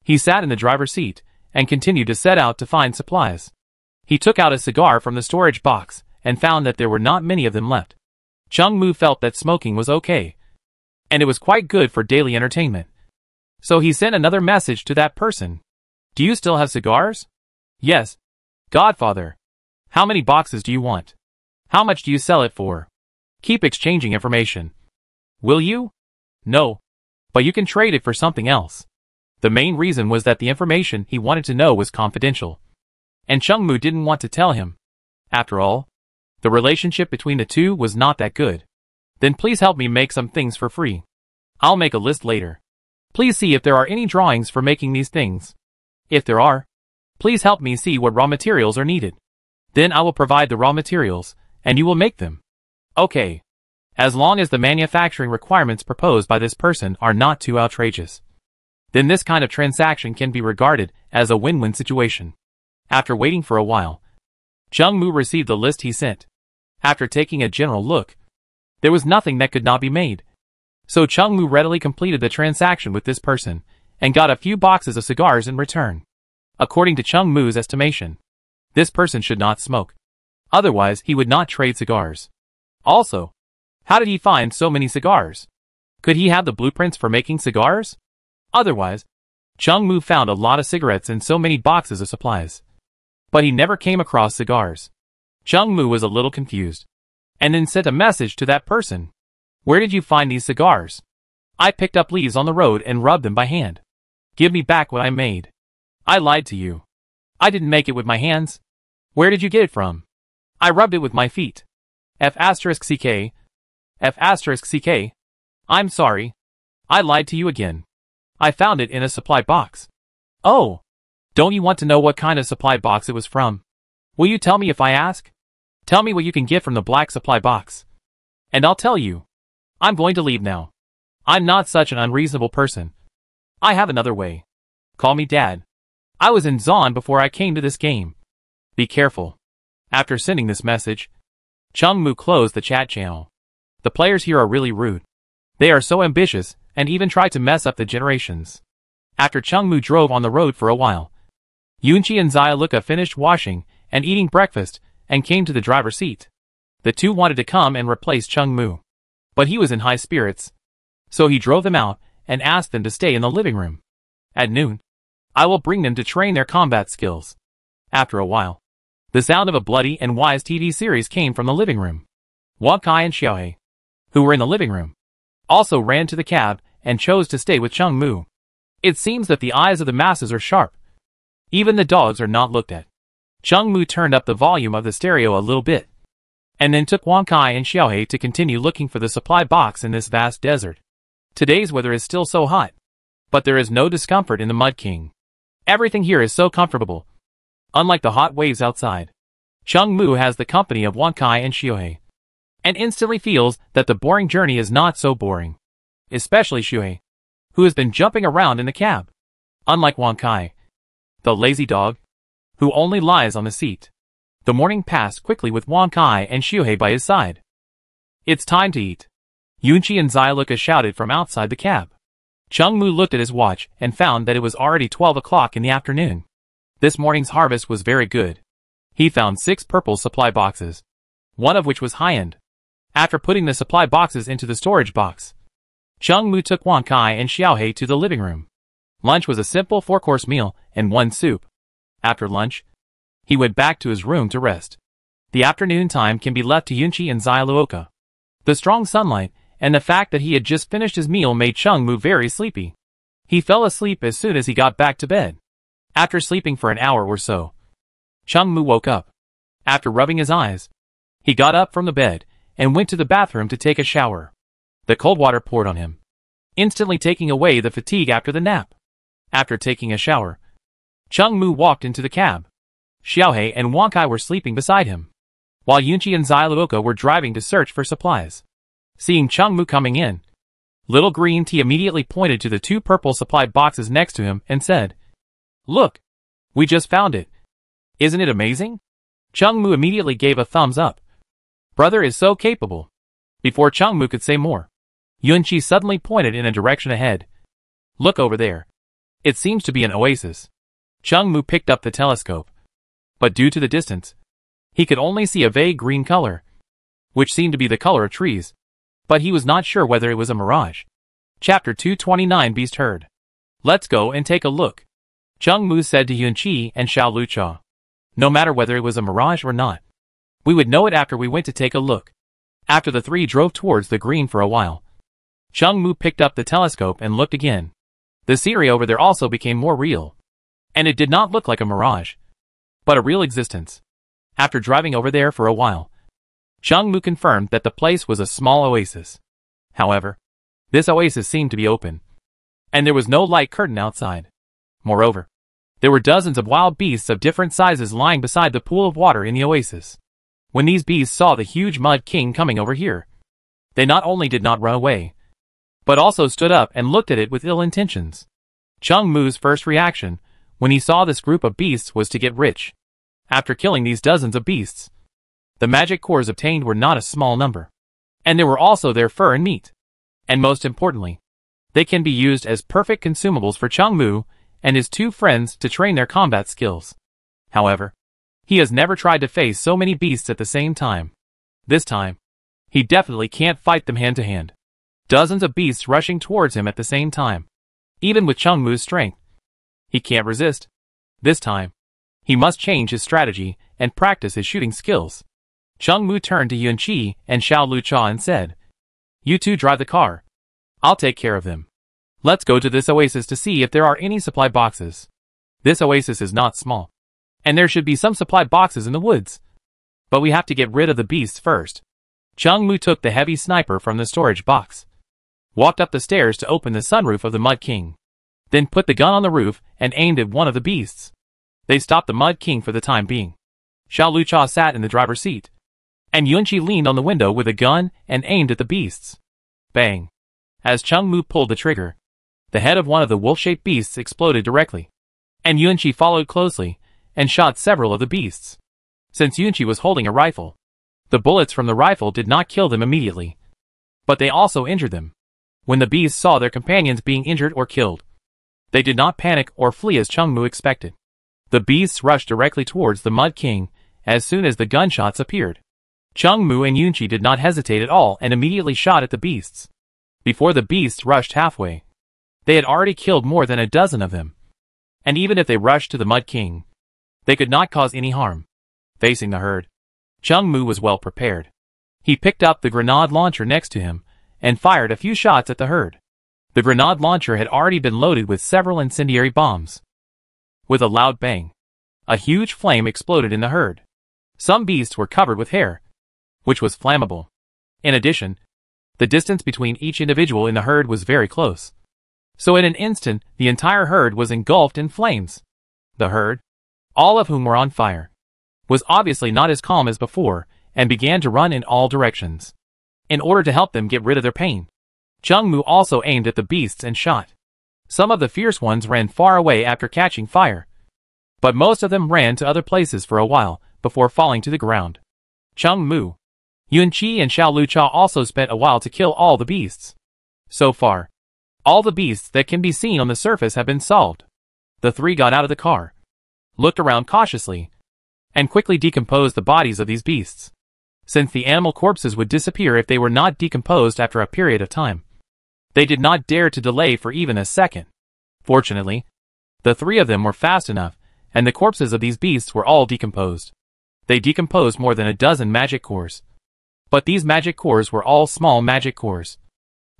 he sat in the driver's seat and continued to set out to find supplies. He took out a cigar from the storage box and found that there were not many of them left. Chung Mu felt that smoking was okay, and it was quite good for daily entertainment. So he sent another message to that person. Do you still have cigars? Yes. Godfather. How many boxes do you want? How much do you sell it for? Keep exchanging information. Will you? No. But you can trade it for something else. The main reason was that the information he wanted to know was confidential. And Chung Mu didn't want to tell him. After all, the relationship between the two was not that good. Then please help me make some things for free. I'll make a list later. Please see if there are any drawings for making these things. If there are, please help me see what raw materials are needed. Then I will provide the raw materials, and you will make them. Okay. As long as the manufacturing requirements proposed by this person are not too outrageous. Then this kind of transaction can be regarded as a win-win situation. After waiting for a while, Chung Mu received the list he sent. After taking a general look, there was nothing that could not be made. So Chung Mu readily completed the transaction with this person, and got a few boxes of cigars in return. According to Chung Mu's estimation, this person should not smoke. Otherwise, he would not trade cigars. Also, how did he find so many cigars? Could he have the blueprints for making cigars? Otherwise, Chung Mu found a lot of cigarettes and so many boxes of supplies. But he never came across cigars. Chung Mu was a little confused, and then sent a message to that person. Where did you find these cigars? I picked up leaves on the road and rubbed them by hand. Give me back what I made. I lied to you. I didn't make it with my hands. Where did you get it from? I rubbed it with my feet. F***ck. F***ck. I'm sorry. I lied to you again. I found it in a supply box. Oh. Don't you want to know what kind of supply box it was from? Will you tell me if I ask? Tell me what you can get from the black supply box. And I'll tell you. I'm going to leave now. I'm not such an unreasonable person. I have another way. Call me Dad. I was in Zon before I came to this game. Be careful. After sending this message, Chung Mu closed the chat channel. The players here are really rude. They are so ambitious, and even try to mess up the generations. After Chung Mu drove on the road for a while, Yunchi and Xiaoluka finished washing and eating breakfast, and came to the driver's seat. The two wanted to come and replace Chung Mu, but he was in high spirits. So he drove them out, and asked them to stay in the living room. At noon, I will bring them to train their combat skills. After a while, the sound of a bloody and wise TV series came from the living room. Wang Kai and Xiaohe, who were in the living room, also ran to the cab and chose to stay with Chung Mu. It seems that the eyes of the masses are sharp. Even the dogs are not looked at. Chung Mu turned up the volume of the stereo a little bit, and then took Wang Kai and Xiaohe to continue looking for the supply box in this vast desert. Today's weather is still so hot, but there is no discomfort in the Mud King. Everything here is so comfortable. Unlike the hot waves outside, Chung Mu has the company of Wang Kai and Xiaohe, and instantly feels that the boring journey is not so boring. Especially Xiaohe, who has been jumping around in the cab. Unlike Wang Kai, the lazy dog, who only lies on the seat. The morning passed quickly with Wang Kai and Xiaohe by his side. It's time to eat. Yunchi and Xiaoluka shouted from outside the cab. Chung Mu looked at his watch and found that it was already 12 o'clock in the afternoon. This morning's harvest was very good. He found 6 purple supply boxes, one of which was high-end. After putting the supply boxes into the storage box, Chung Mu took Wang Kai and Xiaohe to the living room. Lunch was a simple 4-course meal and 1 soup. After lunch, he went back to his room to rest. The afternoon time can be left to Yunchi and Xiaoluka. The strong sunlight and the fact that he had just finished his meal made Chung Mu very sleepy. He fell asleep as soon as he got back to bed. After sleeping for an hour or so, Chung Mu woke up. After rubbing his eyes, he got up from the bed and went to the bathroom to take a shower. The cold water poured on him, instantly taking away the fatigue after the nap. After taking a shower, Chung Mu walked into the cab. Xiaohe and Wang Kai were sleeping beside him, while Yunchi and Xiaoluka were driving to search for supplies. Seeing Chung Mu coming in, Little Green Tea immediately pointed to the 2 purple supply boxes next to him and said, "Look, we just found it. Isn't it amazing?" Chungmu immediately gave a thumbs up. Brother is so capable. Before Chungmu could say more, Yunqi suddenly pointed in a direction ahead. Look over there. It seems to be an oasis. Chungmu picked up the telescope. But due to the distance, he could only see a vague green color, which seemed to be the color of trees. But he was not sure whether it was a mirage. Chapter 229 Beast Herd. Let's go and take a look, Chungmu said to Yunqi and Xiao Lucha. No matter whether it was a mirage or not, we would know it after we went to take a look. After the three drove towards the green for a while, Chungmu picked up the telescope and looked again. The scenery over there also became more real. And it did not look like a mirage, but a real existence. After driving over there for a while, Chungmu confirmed that the place was a small oasis. However, this oasis seemed to be open, and there was no light curtain outside. Moreover, there were dozens of wild beasts of different sizes lying beside the pool of water in the oasis. When these beasts saw the huge Mud King coming over here, they not only did not run away, but also stood up and looked at it with ill intentions. Chungmu's first reaction, when he saw this group of beasts, was to get rich. After killing these dozens of beasts, the magic cores obtained were not a small number. And there were also their fur and meat. And most importantly, they can be used as perfect consumables for Chungmu and his two friends to train their combat skills. However, he has never tried to face so many beasts at the same time. This time, he definitely can't fight them hand to hand. Dozens of beasts rushing towards him at the same time. Even with Chungmu's strength, he can't resist. This time, he must change his strategy and practice his shooting skills. Chungmu turned to Yunqi and Xiao Lucha and said, "You two drive the car. I'll take care of them. Let's go to this oasis to see if there are any supply boxes. This oasis is not small, and there should be some supply boxes in the woods. But we have to get rid of the beasts first." Chungmu took the heavy sniper from the storage box, walked up the stairs to open the sunroof of the Mud King, then put the gun on the roof and aimed at one of the beasts. They stopped the Mud King for the time being. Xiao Lucha sat in the driver's seat, and Yunqi leaned on the window with a gun and aimed at the beasts. Bang! As Chungmu pulled the trigger, the head of one of the wolf-shaped beasts exploded directly, and Yunqi followed closely and shot several of the beasts. Since Yunqi was holding a rifle, the bullets from the rifle did not kill them immediately, but they also injured them. When the beasts saw their companions being injured or killed, they did not panic or flee as Chungmu expected. The beasts rushed directly towards the Mud King as soon as the gunshots appeared. Chungmu and Yunqi did not hesitate at all and immediately shot at the beasts. Before the beasts rushed halfway, they had already killed more than a dozen of them. And even if they rushed to the Mud King, they could not cause any harm. Facing the herd, Chungmu was well prepared. He picked up the grenade launcher next to him and fired a few shots at the herd. The grenade launcher had already been loaded with several incendiary bombs. With a loud bang, a huge flame exploded in the herd. Some beasts were covered with hair, which was flammable. In addition, the distance between each individual in the herd was very close. So in an instant, the entire herd was engulfed in flames. The herd, all of whom were on fire, was obviously not as calm as before and began to run in all directions. In order to help them get rid of their pain, Chungmu also aimed at the beasts and shot. Some of the fierce ones ran far away after catching fire, but most of them ran to other places for a while before falling to the ground. Chungmu, Yunqi and Xiao Lucha also spent a while to kill all the beasts. So far, all the beasts that can be seen on the surface have been solved. The three got out of the car, looked around cautiously, and quickly decomposed the bodies of these beasts, since the animal corpses would disappear if they were not decomposed after a period of time. They did not dare to delay for even a second. Fortunately, the three of them were fast enough, and the corpses of these beasts were all decomposed. They decomposed more than a dozen magic cores. But these magic cores were all small magic cores,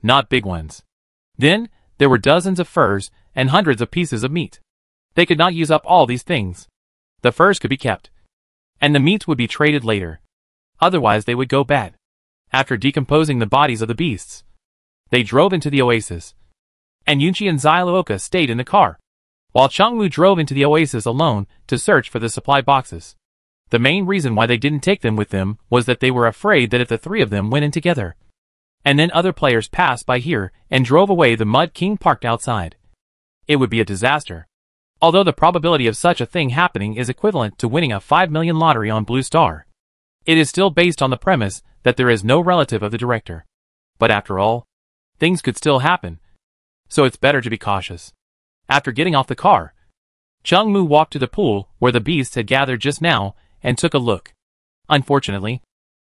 not big ones. Then, there were dozens of furs and hundreds of pieces of meat. They could not use up all these things. The furs could be kept, and the meat would be traded later. Otherwise they would go bad. After decomposing the bodies of the beasts, they drove into the oasis, and Yunqi and Xiaoluoka stayed in the car, while Chungmu drove into the oasis alone to search for the supply boxes. The main reason why they didn't take them with them was that they were afraid that if the three of them went in together, and then other players passed by here and drove away the Mud King parked outside, it would be a disaster. Although the probability of such a thing happening is equivalent to winning a 5 million lottery on Blue Star, it is still based on the premise that there is no relative of the director. But after all, things could still happen, so it's better to be cautious. After getting off the car, Chung Mu walked to the pool where the beasts had gathered just now and took a look. Unfortunately,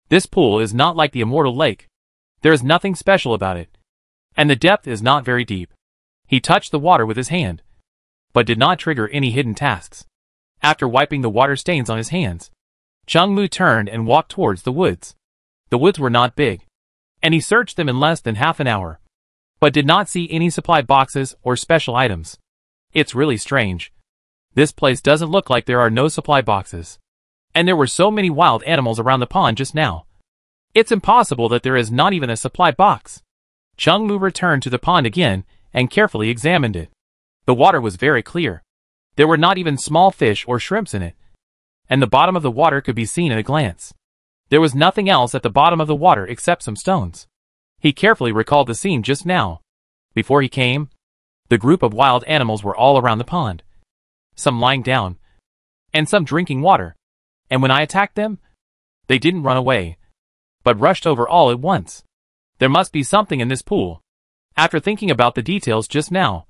this pool is not like the Immortal Lake. There is nothing special about it, and the depth is not very deep. He touched the water with his hand, but did not trigger any hidden tasks. After wiping the water stains on his hands, Chung Mu turned and walked towards the woods. The woods were not big, and he searched them in less than half an hour, but did not see any supply boxes or special items. It's really strange. This place doesn't look like there are no supply boxes, and there were so many wild animals around the pond just now. It's impossible that there is not even a supply box. Chung Mu returned to the pond again and carefully examined it. The water was very clear. There were not even small fish or shrimps in it, and the bottom of the water could be seen at a glance. There was nothing else at the bottom of the water except some stones. He carefully recalled the scene just now. Before he came, the group of wild animals were all around the pond, some lying down, and some drinking water. And when I attacked them, they didn't run away, but rushed over all at once. There must be something in this pool. After thinking about the details just now,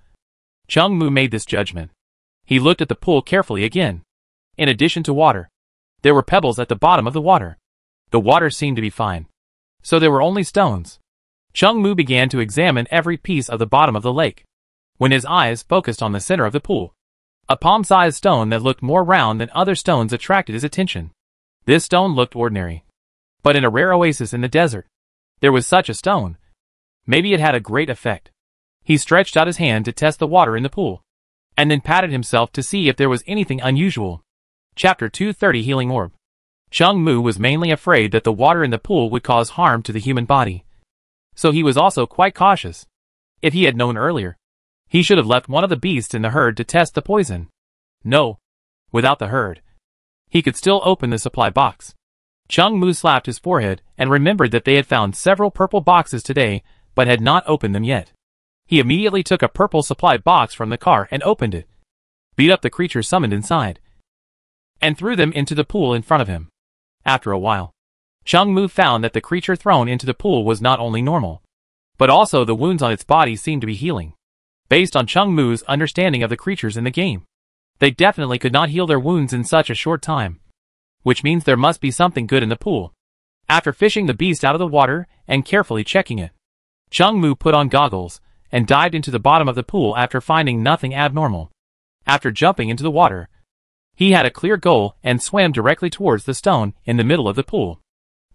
Chung Mu made this judgment. He looked at the pool carefully again. In addition to water, there were pebbles at the bottom of the water. The water seemed to be fine, so there were only stones. Chung Mu began to examine every piece of the bottom of the lake, when his eyes focused on the center of the pool. A palm-sized stone that looked more round than other stones attracted his attention. This stone looked ordinary, but in a rare oasis in the desert, there was such a stone. Maybe it had a great effect. He stretched out his hand to test the water in the pool, and then patted himself to see if there was anything unusual. Chapter 230 Healing Orb. Chung Mu was mainly afraid that the water in the pool would cause harm to the human body, so he was also quite cautious. If he had known earlier, he should have left one of the beasts in the herd to test the poison. No, without the herd, he could still open the supply box. Chung Mu slapped his forehead and remembered that they had found several purple boxes today, but had not opened them yet. He immediately took a purple supply box from the car and opened it, beat up the creatures summoned inside, and threw them into the pool in front of him. After a while, Chung Mu found that the creature thrown into the pool was not only normal, but also the wounds on its body seemed to be healing. Based on Chung Mu's understanding of the creatures in the game, they definitely could not heal their wounds in such a short time, which means there must be something good in the pool. After fishing the beast out of the water and carefully checking it, Chung Mu put on goggles and dived into the bottom of the pool after finding nothing abnormal. After jumping into the water, he had a clear goal and swam directly towards the stone in the middle of the pool.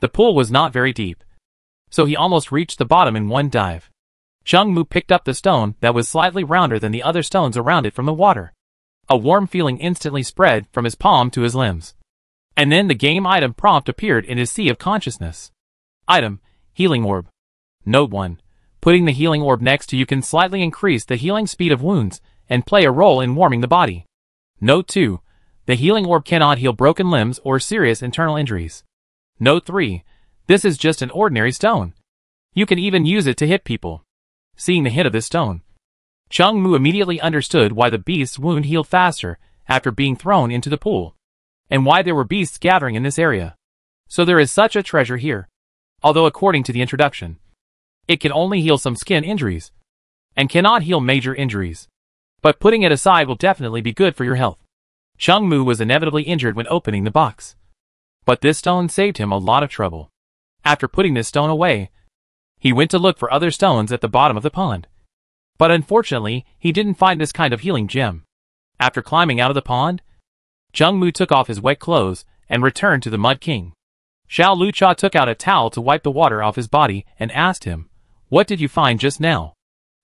The pool was not very deep, so he almost reached the bottom in one dive. Chung Mu picked up the stone that was slightly rounder than the other stones around it from the water. A warm feeling instantly spread from his palm to his limbs. And then the game item prompt appeared in his sea of consciousness. Item, Healing Orb. Note 1. Putting the healing orb next to you can slightly increase the healing speed of wounds and play a role in warming the body. Note 2. The healing orb cannot heal broken limbs or serious internal injuries. Note 3. This is just an ordinary stone. You can even use it to hit people. Seeing the hit of this stone, Chung Mu immediately understood why the beast's wound healed faster after being thrown into the pool, and why there were beasts gathering in this area. So there is such a treasure here. Although according to the introduction, it can only heal some skin injuries, and cannot heal major injuries. But putting it aside will definitely be good for your health. Chung Mu was inevitably injured when opening the box, but this stone saved him a lot of trouble. After putting this stone away, he went to look for other stones at the bottom of the pond. But unfortunately, he didn't find this kind of healing gem. After climbing out of the pond, Chung Mu took off his wet clothes and returned to the Mud King. Xiao Lu Cha took out a towel to wipe the water off his body and asked him, "What did you find just now?"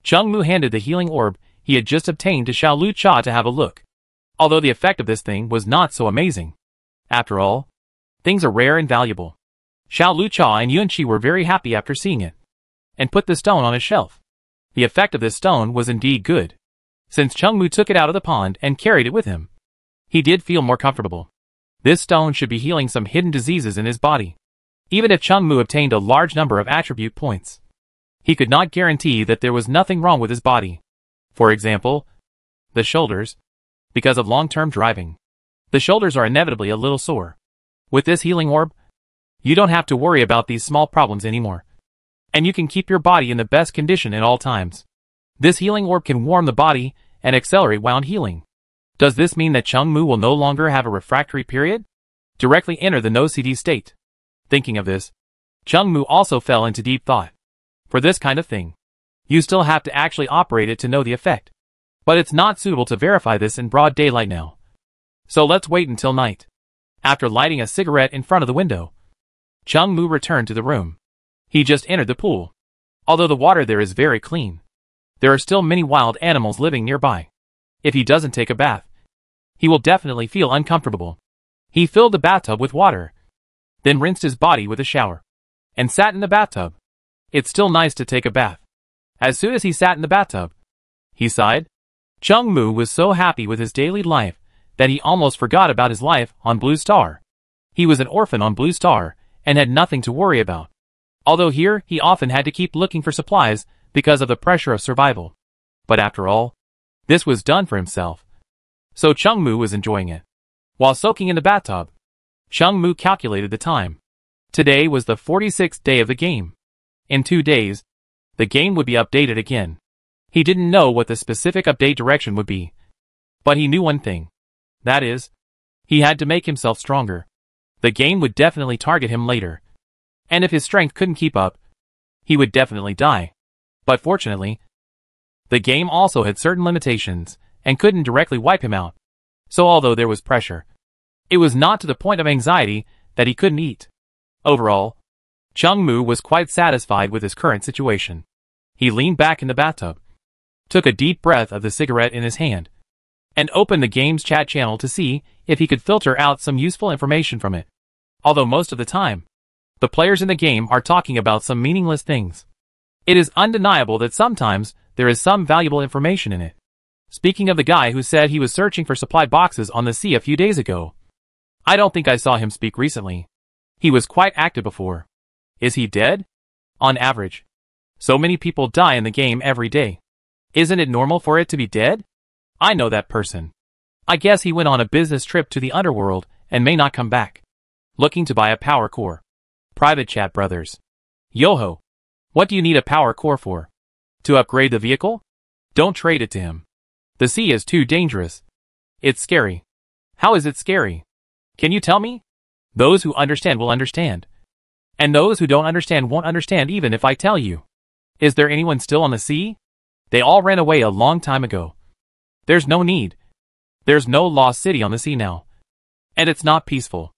Chung Mu handed the healing orb he had just obtained to Xiao Lu Cha to have a look. Although the effect of this thing was not so amazing. After all, things are rare and valuable. Xiao Lu Cha and Yun Qi were very happy after seeing it, and put the stone on a shelf. The effect of this stone was indeed good. Since Chung Mu took it out of the pond and carried it with him, he did feel more comfortable. This stone should be healing some hidden diseases in his body. Even if Chung Mu obtained a large number of attribute points, he could not guarantee that there was nothing wrong with his body. For example, the shoulders, because of long-term driving. The shoulders are inevitably a little sore. With this healing orb, you don't have to worry about these small problems anymore. And you can keep your body in the best condition at all times. This healing orb can warm the body and accelerate wound healing. Does this mean that Changmu will no longer have a refractory period? Directly enter the no-CD state. Thinking of this, Changmu also fell into deep thought. For this kind of thing, you still have to actually operate it to know the effect. But it's not suitable to verify this in broad daylight now. So let's wait until night. After lighting a cigarette in front of the window, Changmu returned to the room. He just entered the pool. Although the water there is very clean, there are still many wild animals living nearby. If he doesn't take a bath, he will definitely feel uncomfortable. He filled the bathtub with water, then rinsed his body with a shower, and sat in the bathtub. It's still nice to take a bath. As soon as he sat in the bathtub, he sighed. Changmu was so happy with his daily life that he almost forgot about his life on Blue Star. He was an orphan on Blue Star and had nothing to worry about. Although here he often had to keep looking for supplies because of the pressure of survival. But after all, this was done for himself. So Changmu was enjoying it. While soaking in the bathtub, Changmu calculated the time. Today was the 46th day of the game. In 2 days, the game would be updated again. He didn't know what the specific update direction would be. But he knew one thing. That is, he had to make himself stronger. The game would definitely target him later. And if his strength couldn't keep up, he would definitely die. But fortunately, the game also had certain limitations and couldn't directly wipe him out. So although there was pressure, it was not to the point of anxiety that he couldn't eat. Overall, Changmu was quite satisfied with his current situation. He leaned back in the bathtub, took a deep breath of the cigarette in his hand, and opened the game's chat channel to see if he could filter out some useful information from it. Although most of the time, the players in the game are talking about some meaningless things, it is undeniable that sometimes there is some valuable information in it. Speaking of the guy who said he was searching for supply boxes on the sea a few days ago, I don't think I saw him speak recently. He was quite active before. Is he dead? On average. So many people die in the game every day. Isn't it normal for it to be dead? I know that person. I guess he went on a business trip to the underworld and may not come back. Looking to buy a power core. Private chat brothers. Yo-ho. What do you need a power core for? To upgrade the vehicle? Don't trade it to him. The sea is too dangerous. It's scary. How is it scary? Can you tell me? Those who understand will understand. And those who don't understand won't understand even if I tell you. Is there anyone still on the sea? They all ran away a long time ago. There's no need. There's no lost city on the sea now. And it's not peaceful.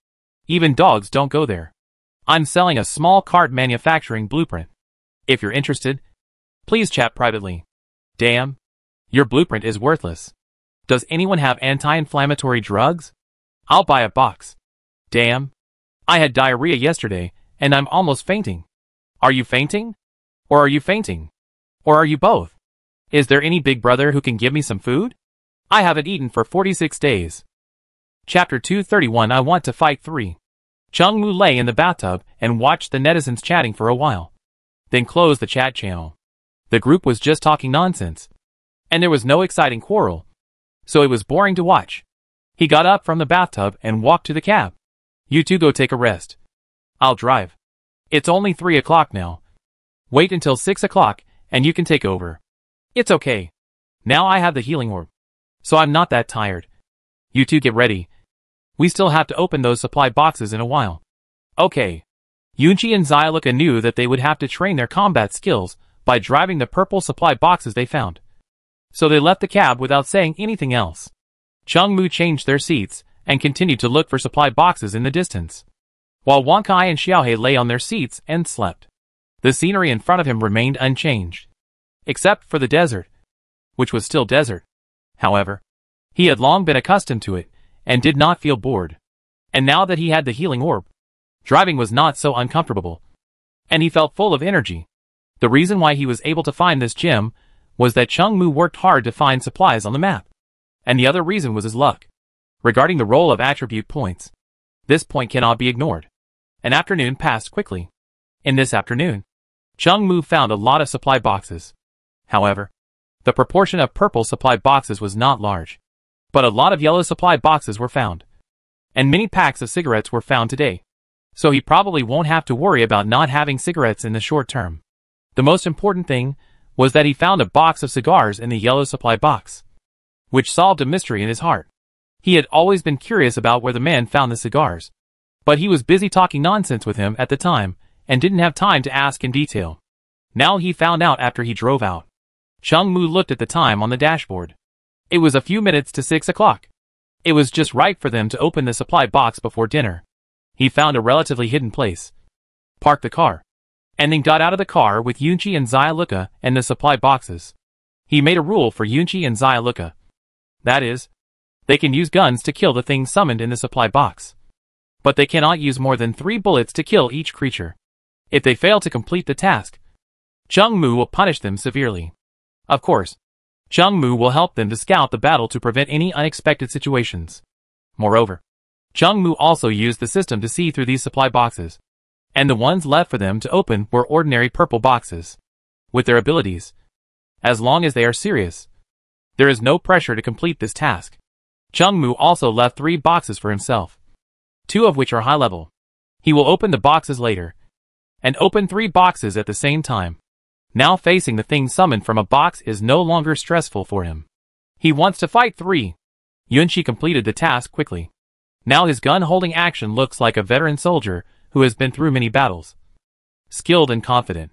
Even dogs don't go there. I'm selling a small cart manufacturing blueprint. If you're interested, please chat privately. Damn. Your blueprint is worthless. Does anyone have anti-inflammatory drugs? I'll buy a box. Damn. I had diarrhea yesterday, and I'm almost fainting. Are you fainting? Or are you fainting? Or are you both? Is there any big brother who can give me some food? I haven't eaten for 46 days. Chapter 231 I Want to Fight 3. Changmu lay in the bathtub and watched the netizens chatting for a while. Then closed the chat channel. The group was just talking nonsense. And there was no exciting quarrel. So it was boring to watch. He got up from the bathtub and walked to the cab. You two go take a rest. I'll drive. It's only 3 o'clock now. Wait until 6 o'clock and you can take over. It's okay. Now I have the healing orb. So I'm not that tired. You two get ready. We still have to open those supply boxes in a while. Okay. Yunji and Xyluka knew that they would have to train their combat skills by driving the purple supply boxes they found. So they left the cab without saying anything else. Changmu changed their seats and continued to look for supply boxes in the distance, while Wang Kai and Xiaohe lay on their seats and slept. The scenery in front of him remained unchanged, except for the desert, which was still desert. However, he had long been accustomed to it and did not feel bored. And now that he had the healing orb, driving was not so uncomfortable, and he felt full of energy. The reason why he was able to find this gem was that Changmu worked hard to find supplies on the map, and the other reason was his luck. Regarding the role of attribute points, this point cannot be ignored. An afternoon passed quickly. In this afternoon, Changmu found a lot of supply boxes. However, the proportion of purple supply boxes was not large. But a lot of yellow supply boxes were found. And many packs of cigarettes were found today. So he probably won't have to worry about not having cigarettes in the short term. The most important thing was that he found a box of cigars in the yellow supply box, which solved a mystery in his heart. He had always been curious about where the man found the cigars, but he was busy talking nonsense with him at the time and didn't have time to ask in detail. Now he found out after he drove out. Chung Mu looked at the time on the dashboard. It was a few minutes to 6 o'clock. It was just right for them to open the supply box before dinner. He found a relatively hidden place, parked the car, and then got out of the car with Yunchi and Xiaoluka and the supply boxes. He made a rule for Yunchi and Xiaoluka. That is, they can use guns to kill the things summoned in the supply box, but they cannot use more than 3 bullets to kill each creature. If they fail to complete the task, Chung Mu will punish them severely. Of course, Chung Mu will help them to scout the battle to prevent any unexpected situations. Moreover, Chung Mu also used the system to see through these supply boxes, and the ones left for them to open were ordinary purple boxes. With their abilities, as long as they are serious, there is no pressure to complete this task. Chung Mu also left 3 boxes for himself, 2 of which are high level. He will open the boxes later, and open 3 boxes at the same time. Now facing the thing summoned from a box is no longer stressful for him. He wants to fight 3. Yunchi completed the task quickly. Now his gun-holding action looks like a veteran soldier who has been through many battles. Skilled and confident.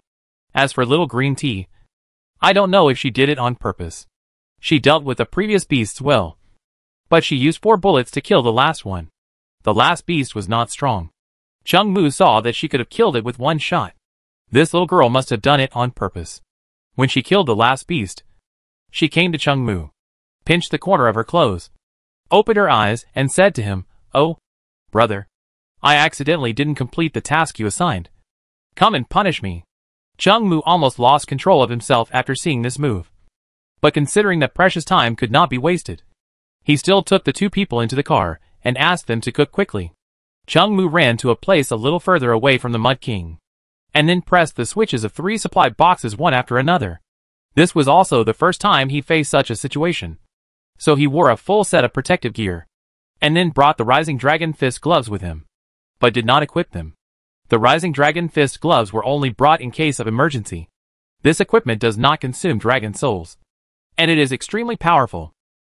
As for little green tea, I don't know if she did it on purpose. She dealt with the previous beasts well, but she used 4 bullets to kill the last one. The last beast was not strong. Chung Mu saw that she could have killed it with 1 shot. This little girl must have done it on purpose. When she killed the last beast, she came to Chung Mu, pinched the corner of her clothes, opened her eyes, and said to him, "Oh, brother, I accidentally didn't complete the task you assigned. Come and punish me." Chung Mu almost lost control of himself after seeing this move. But considering that precious time could not be wasted, he still took the 2 people into the car and asked them to cook quickly. Chung Mu ran to a place a little further away from the Mud King, and then pressed the switches of 3 supply boxes one after another. This was also the first time he faced such a situation, so he wore a full set of protective gear, and then brought the Rising Dragon Fist gloves with him, but did not equip them. The Rising Dragon Fist gloves were only brought in case of emergency. This equipment does not consume dragon souls, and it is extremely powerful.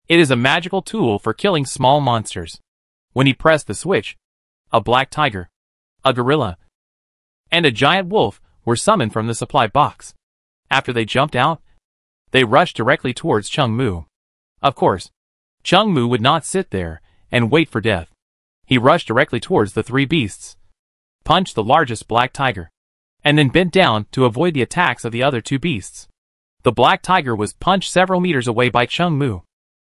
It is a magical tool for killing small monsters. When he pressed the switch, a black tiger, a gorilla, and a giant wolf were summoned from the supply box. After they jumped out, they rushed directly towards Chung Mu. Of course, Chung Mu would not sit there and wait for death. He rushed directly towards the 3 beasts, punched the largest black tiger, and then bent down to avoid the attacks of the other 2 beasts. The black tiger was punched several meters away by Chung Mu,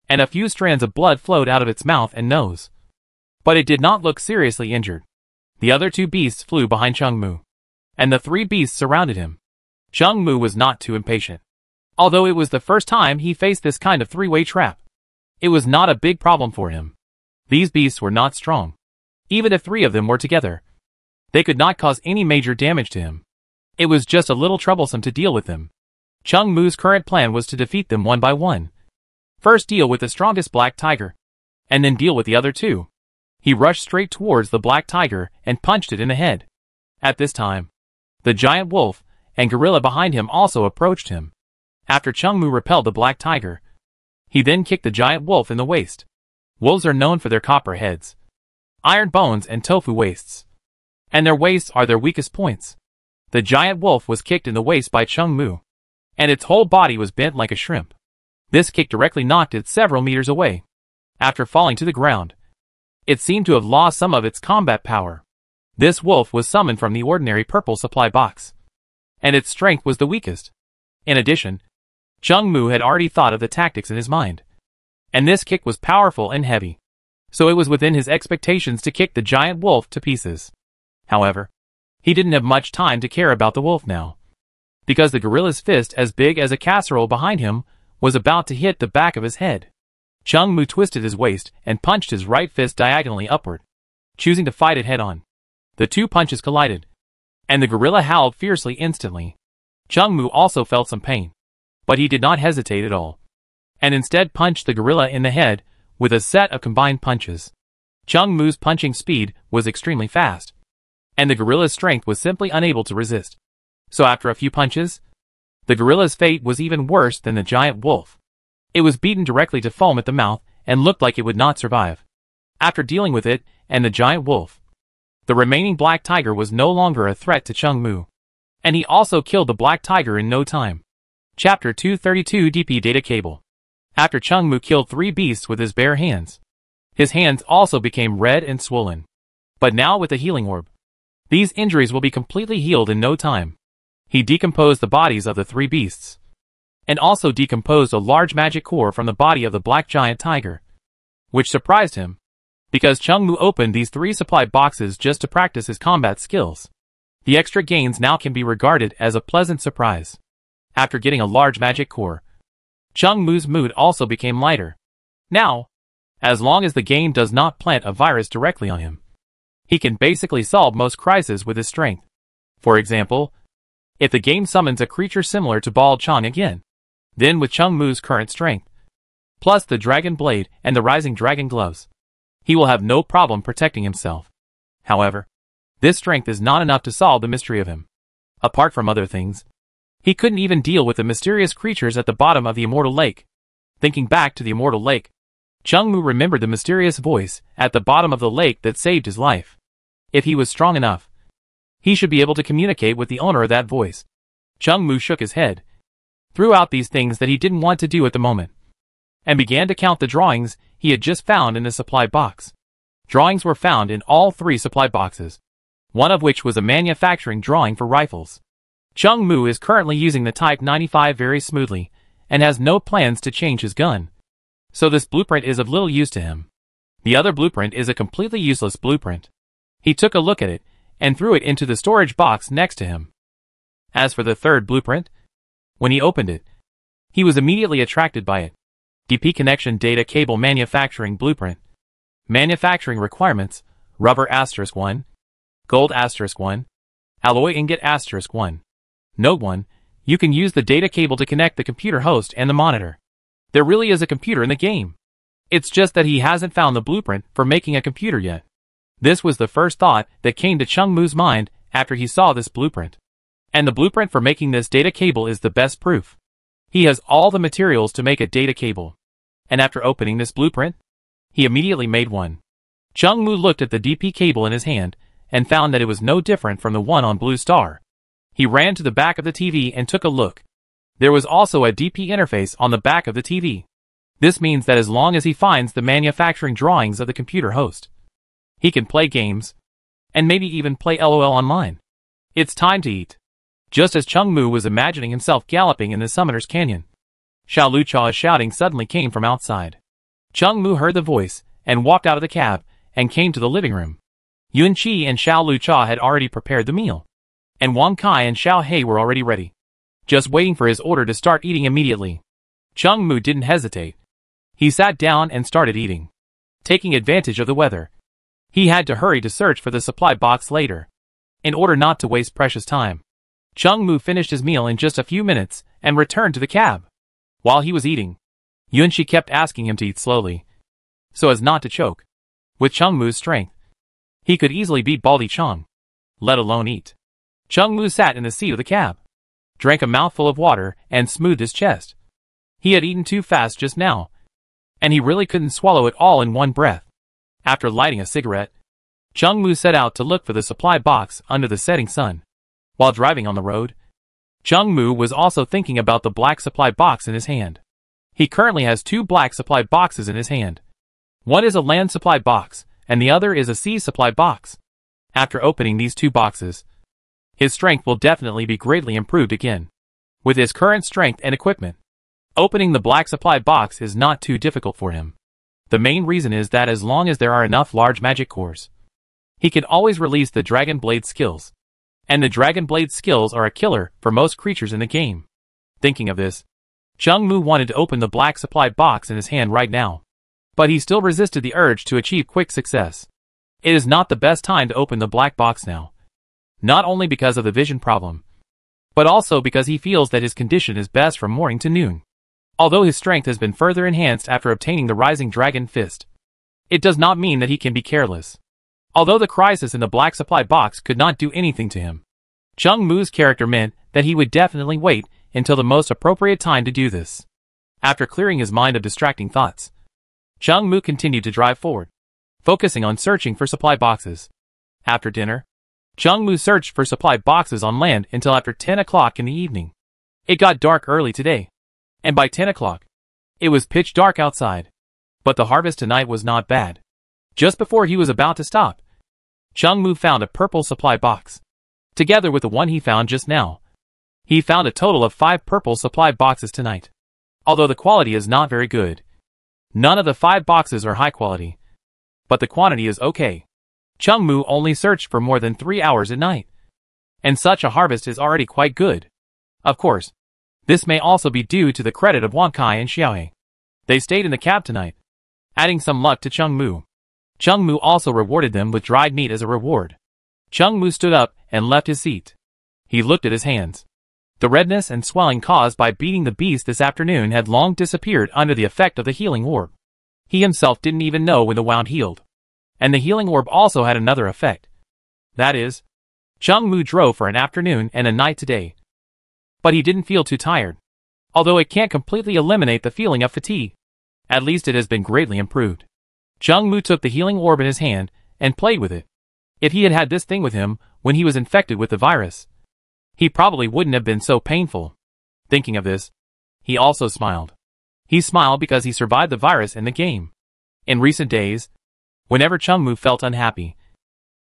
and a few strands of blood flowed out of its mouth and nose. But it did not look seriously injured. The other 2 beasts flew behind Chung Mu, and the 3 beasts surrounded him. Chung Mu was not too impatient. Although it was the first time he faced this kind of 3-way trap, it was not a big problem for him. These beasts were not strong. Even if 3 of them were together, they could not cause any major damage to him. It was just a little troublesome to deal with them. Chung Mu's current plan was to defeat them one by one. First deal with the strongest black tiger, and then deal with the other 2. He rushed straight towards the black tiger and punched it in the head. At this time, the giant wolf and gorilla behind him also approached him. After Chung Mu repelled the black tiger, he then kicked the giant wolf in the waist. Wolves are known for their copper heads, iron bones and tofu waists, and their waists are their weakest points. The giant wolf was kicked in the waist by Chung Mu, and its whole body was bent like a shrimp. This kick directly knocked it several meters away. After falling to the ground, it seemed to have lost some of its combat power. This wolf was summoned from the ordinary purple supply box, and its strength was the weakest. In addition, Chung Mu had already thought of the tactics in his mind, and this kick was powerful and heavy, so it was within his expectations to kick the giant wolf to pieces. However, he didn't have much time to care about the wolf now, because the gorilla's fist as big as a casserole behind him was about to hit the back of his head. Chung Mu twisted his waist and punched his right fist diagonally upward, choosing to fight it head-on. The 2 punches collided, and the gorilla howled fiercely instantly. Chung Mu also felt some pain, but he did not hesitate at all, and instead punched the gorilla in the head with a set of combined punches. Chung Mu's punching speed was extremely fast, and the gorilla's strength was simply unable to resist. So after a few punches, the gorilla's fate was even worse than the giant wolf. It was beaten directly to foam at the mouth and looked like it would not survive. After dealing with it and the giant wolf, the remaining black tiger was no longer a threat to Chung Mu, and he also killed the black tiger in no time. Chapter 232 DP Data Cable. After Chung Mu killed 3 beasts with his bare hands, his hands also became red and swollen. But now with the healing orb, these injuries will be completely healed in no time. He decomposed the bodies of the 3 beasts, and also decomposed a large magic core from the body of the black giant tiger, which surprised him, because Chung Mu opened these 3 supply boxes just to practice his combat skills. The extra gains now can be regarded as a pleasant surprise. After getting a large magic core, Chung Mu's mood also became lighter. Now, as long as the game does not plant a virus directly on him, he can basically solve most crises with his strength. For example, if the game summons a creature similar to Bald Chong again, then with Chung Mu's current strength, plus the Dragon Blade and the Rising Dragon Gloves, he will have no problem protecting himself. However, this strength is not enough to solve the mystery of him. Apart from other things, he couldn't even deal with the mysterious creatures at the bottom of the Immortal Lake. Thinking back to the Immortal Lake, Chung Mu remembered the mysterious voice at the bottom of the lake that saved his life. If he was strong enough, he should be able to communicate with the owner of that voice. Chung Mu shook his head, threw out these things that he didn't want to do at the moment, and began to count the drawings he had just found in the supply box. Drawings were found in all 3 supply boxes, one of which was a manufacturing drawing for rifles. Chung Mu is currently using the Type 95 very smoothly, and has no plans to change his gun. So this blueprint is of little use to him. The other blueprint is a completely useless blueprint. He took a look at it, and threw it into the storage box next to him. As for the third blueprint, when he opened it, he was immediately attracted by it. DP Connection Data Cable Manufacturing Blueprint. Manufacturing Requirements, Rubber *1, Gold *1, Alloy Ingot *1. Note 1, you can use the data cable to connect the computer host and the monitor. There really is a computer in the game. It's just that he hasn't found the blueprint for making a computer yet. This was the first thought that came to Chung Mu's mind after he saw this blueprint. And the blueprint for making this data cable is the best proof. He has all the materials to make a data cable. And after opening this blueprint, he immediately made one. Chung Mu looked at the DP cable in his hand and found that it was no different from the one on Blue Star. He ran to the back of the TV and took a look. There was also a DP interface on the back of the TV. This means that as long as he finds the manufacturing drawings of the computer host, he can play games, and maybe even play LOL online. It's time to eat. Just as Chung Mu was imagining himself galloping in the Summoner's Canyon, Xiao Lucha's shouting suddenly came from outside. Chung Mu heard the voice, and walked out of the cab, and came to the living room. Yun Qi and Xiao Lucha had already prepared the meal, and Wang Kai and Xiao Hei were already ready, just waiting for his order to start eating immediately. Chung Mu didn't hesitate. He sat down and started eating. Taking advantage of the weather, he had to hurry to search for the supply box later, in order not to waste precious time. Chung Mu finished his meal in just a few minutes and returned to the cab. While he was eating, Yun Qi kept asking him to eat slowly, so as not to choke. With Chung Mu's strength, he could easily beat Baldy Chong, let alone eat. Chung Mu sat in the seat of the cab, drank a mouthful of water, and smoothed his chest. He had eaten too fast just now, and he really couldn't swallow it all in one breath. After lighting a cigarette, Chung Mu set out to look for the supply box under the setting sun. While driving on the road, Chung Mu was also thinking about the black supply box in his hand. He currently has 2 black supply boxes in his hand. One is a land supply box, and the other is a sea supply box. After opening these 2 boxes, his strength will definitely be greatly improved again. With his current strength and equipment, opening the black supply box is not too difficult for him. The main reason is that as long as there are enough large magic cores, he can always release the Dragon Blade skills. And the Dragon Blade skills are a killer for most creatures in the game. Thinking of this, Chung Mu wanted to open the black supply box in his hand right now. But he still resisted the urge to achieve quick success. It is not the best time to open the black box now. Not only because of the vision problem, but also because he feels that his condition is best from morning to noon. Although his strength has been further enhanced after obtaining the Rising Dragon Fist, it does not mean that he can be careless. Although the crisis in the black supply box could not do anything to him, Chung Mu's character meant that he would definitely wait until the most appropriate time to do this. After clearing his mind of distracting thoughts, Chung Mu continued to drive forward, focusing on searching for supply boxes. After dinner, Chung Mu searched for supply boxes on land until after 10 o'clock in the evening. It got dark early today, and by 10 o'clock, it was pitch dark outside. But the harvest tonight was not bad. Just before he was about to stop, Chung Mu found a purple supply box, together with the one he found just now. He found a total of 5 purple supply boxes tonight. Although the quality is not very good, none of the 5 boxes are high quality, but the quantity is okay. Chung Mu only searched for more than 3 hours a night, and such a harvest is already quite good. Of course, this may also be due to the credit of Wang Kai and Xiaohe. They stayed in the cab tonight, adding some luck to Chung Mu. Chung Mu also rewarded them with dried meat as a reward. Chung Mu stood up and left his seat. He looked at his hands. The redness and swelling caused by beating the beast this afternoon had long disappeared under the effect of the healing orb. He himself didn't even know when the wound healed. And the healing orb also had another effect. That is, Chung Mu drove for an afternoon and a night today. But he didn't feel too tired. Although it can't completely eliminate the feeling of fatigue, at least it has been greatly improved. Chung Mu took the healing orb in his hand and played with it. If he had had this thing with him when he was infected with the virus, he probably wouldn't have been so painful. Thinking of this, he also smiled. He smiled because he survived the virus in the game. In recent days, whenever Chung Mu felt unhappy,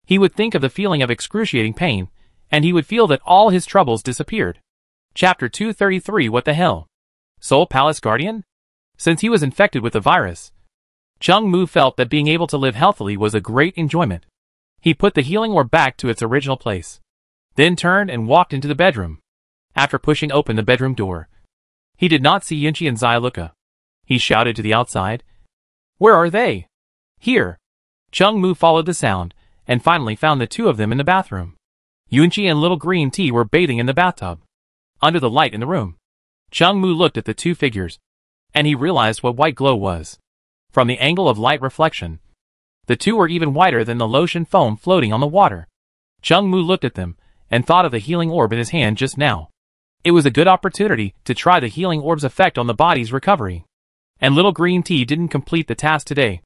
he would think of the feeling of excruciating pain, and he would feel that all his troubles disappeared. Chapter 233 What the hell? Soul Palace Guardian? Since he was infected with the virus, Chung Mu felt that being able to live healthily was a great enjoyment. He put the healing orb back to its original place, then turned and walked into the bedroom. After pushing open the bedroom door, he did not see Yunqi and Xia. He shouted to the outside, "Where are they?" "Here." Chung Mu followed the sound, and finally found the 2 of them in the bathroom. Yunqi and little green tea were bathing in the bathtub. Under the light in the room, Chung Mu looked at the 2 figures, and he realized what white glow was. From the angle of light reflection, the 2 were even whiter than the lotion foam floating on the water. Chung Mu looked at them, and thought of the healing orb in his hand just now. It was a good opportunity to try the healing orb's effect on the body's recovery. And little green tea didn't complete the task today,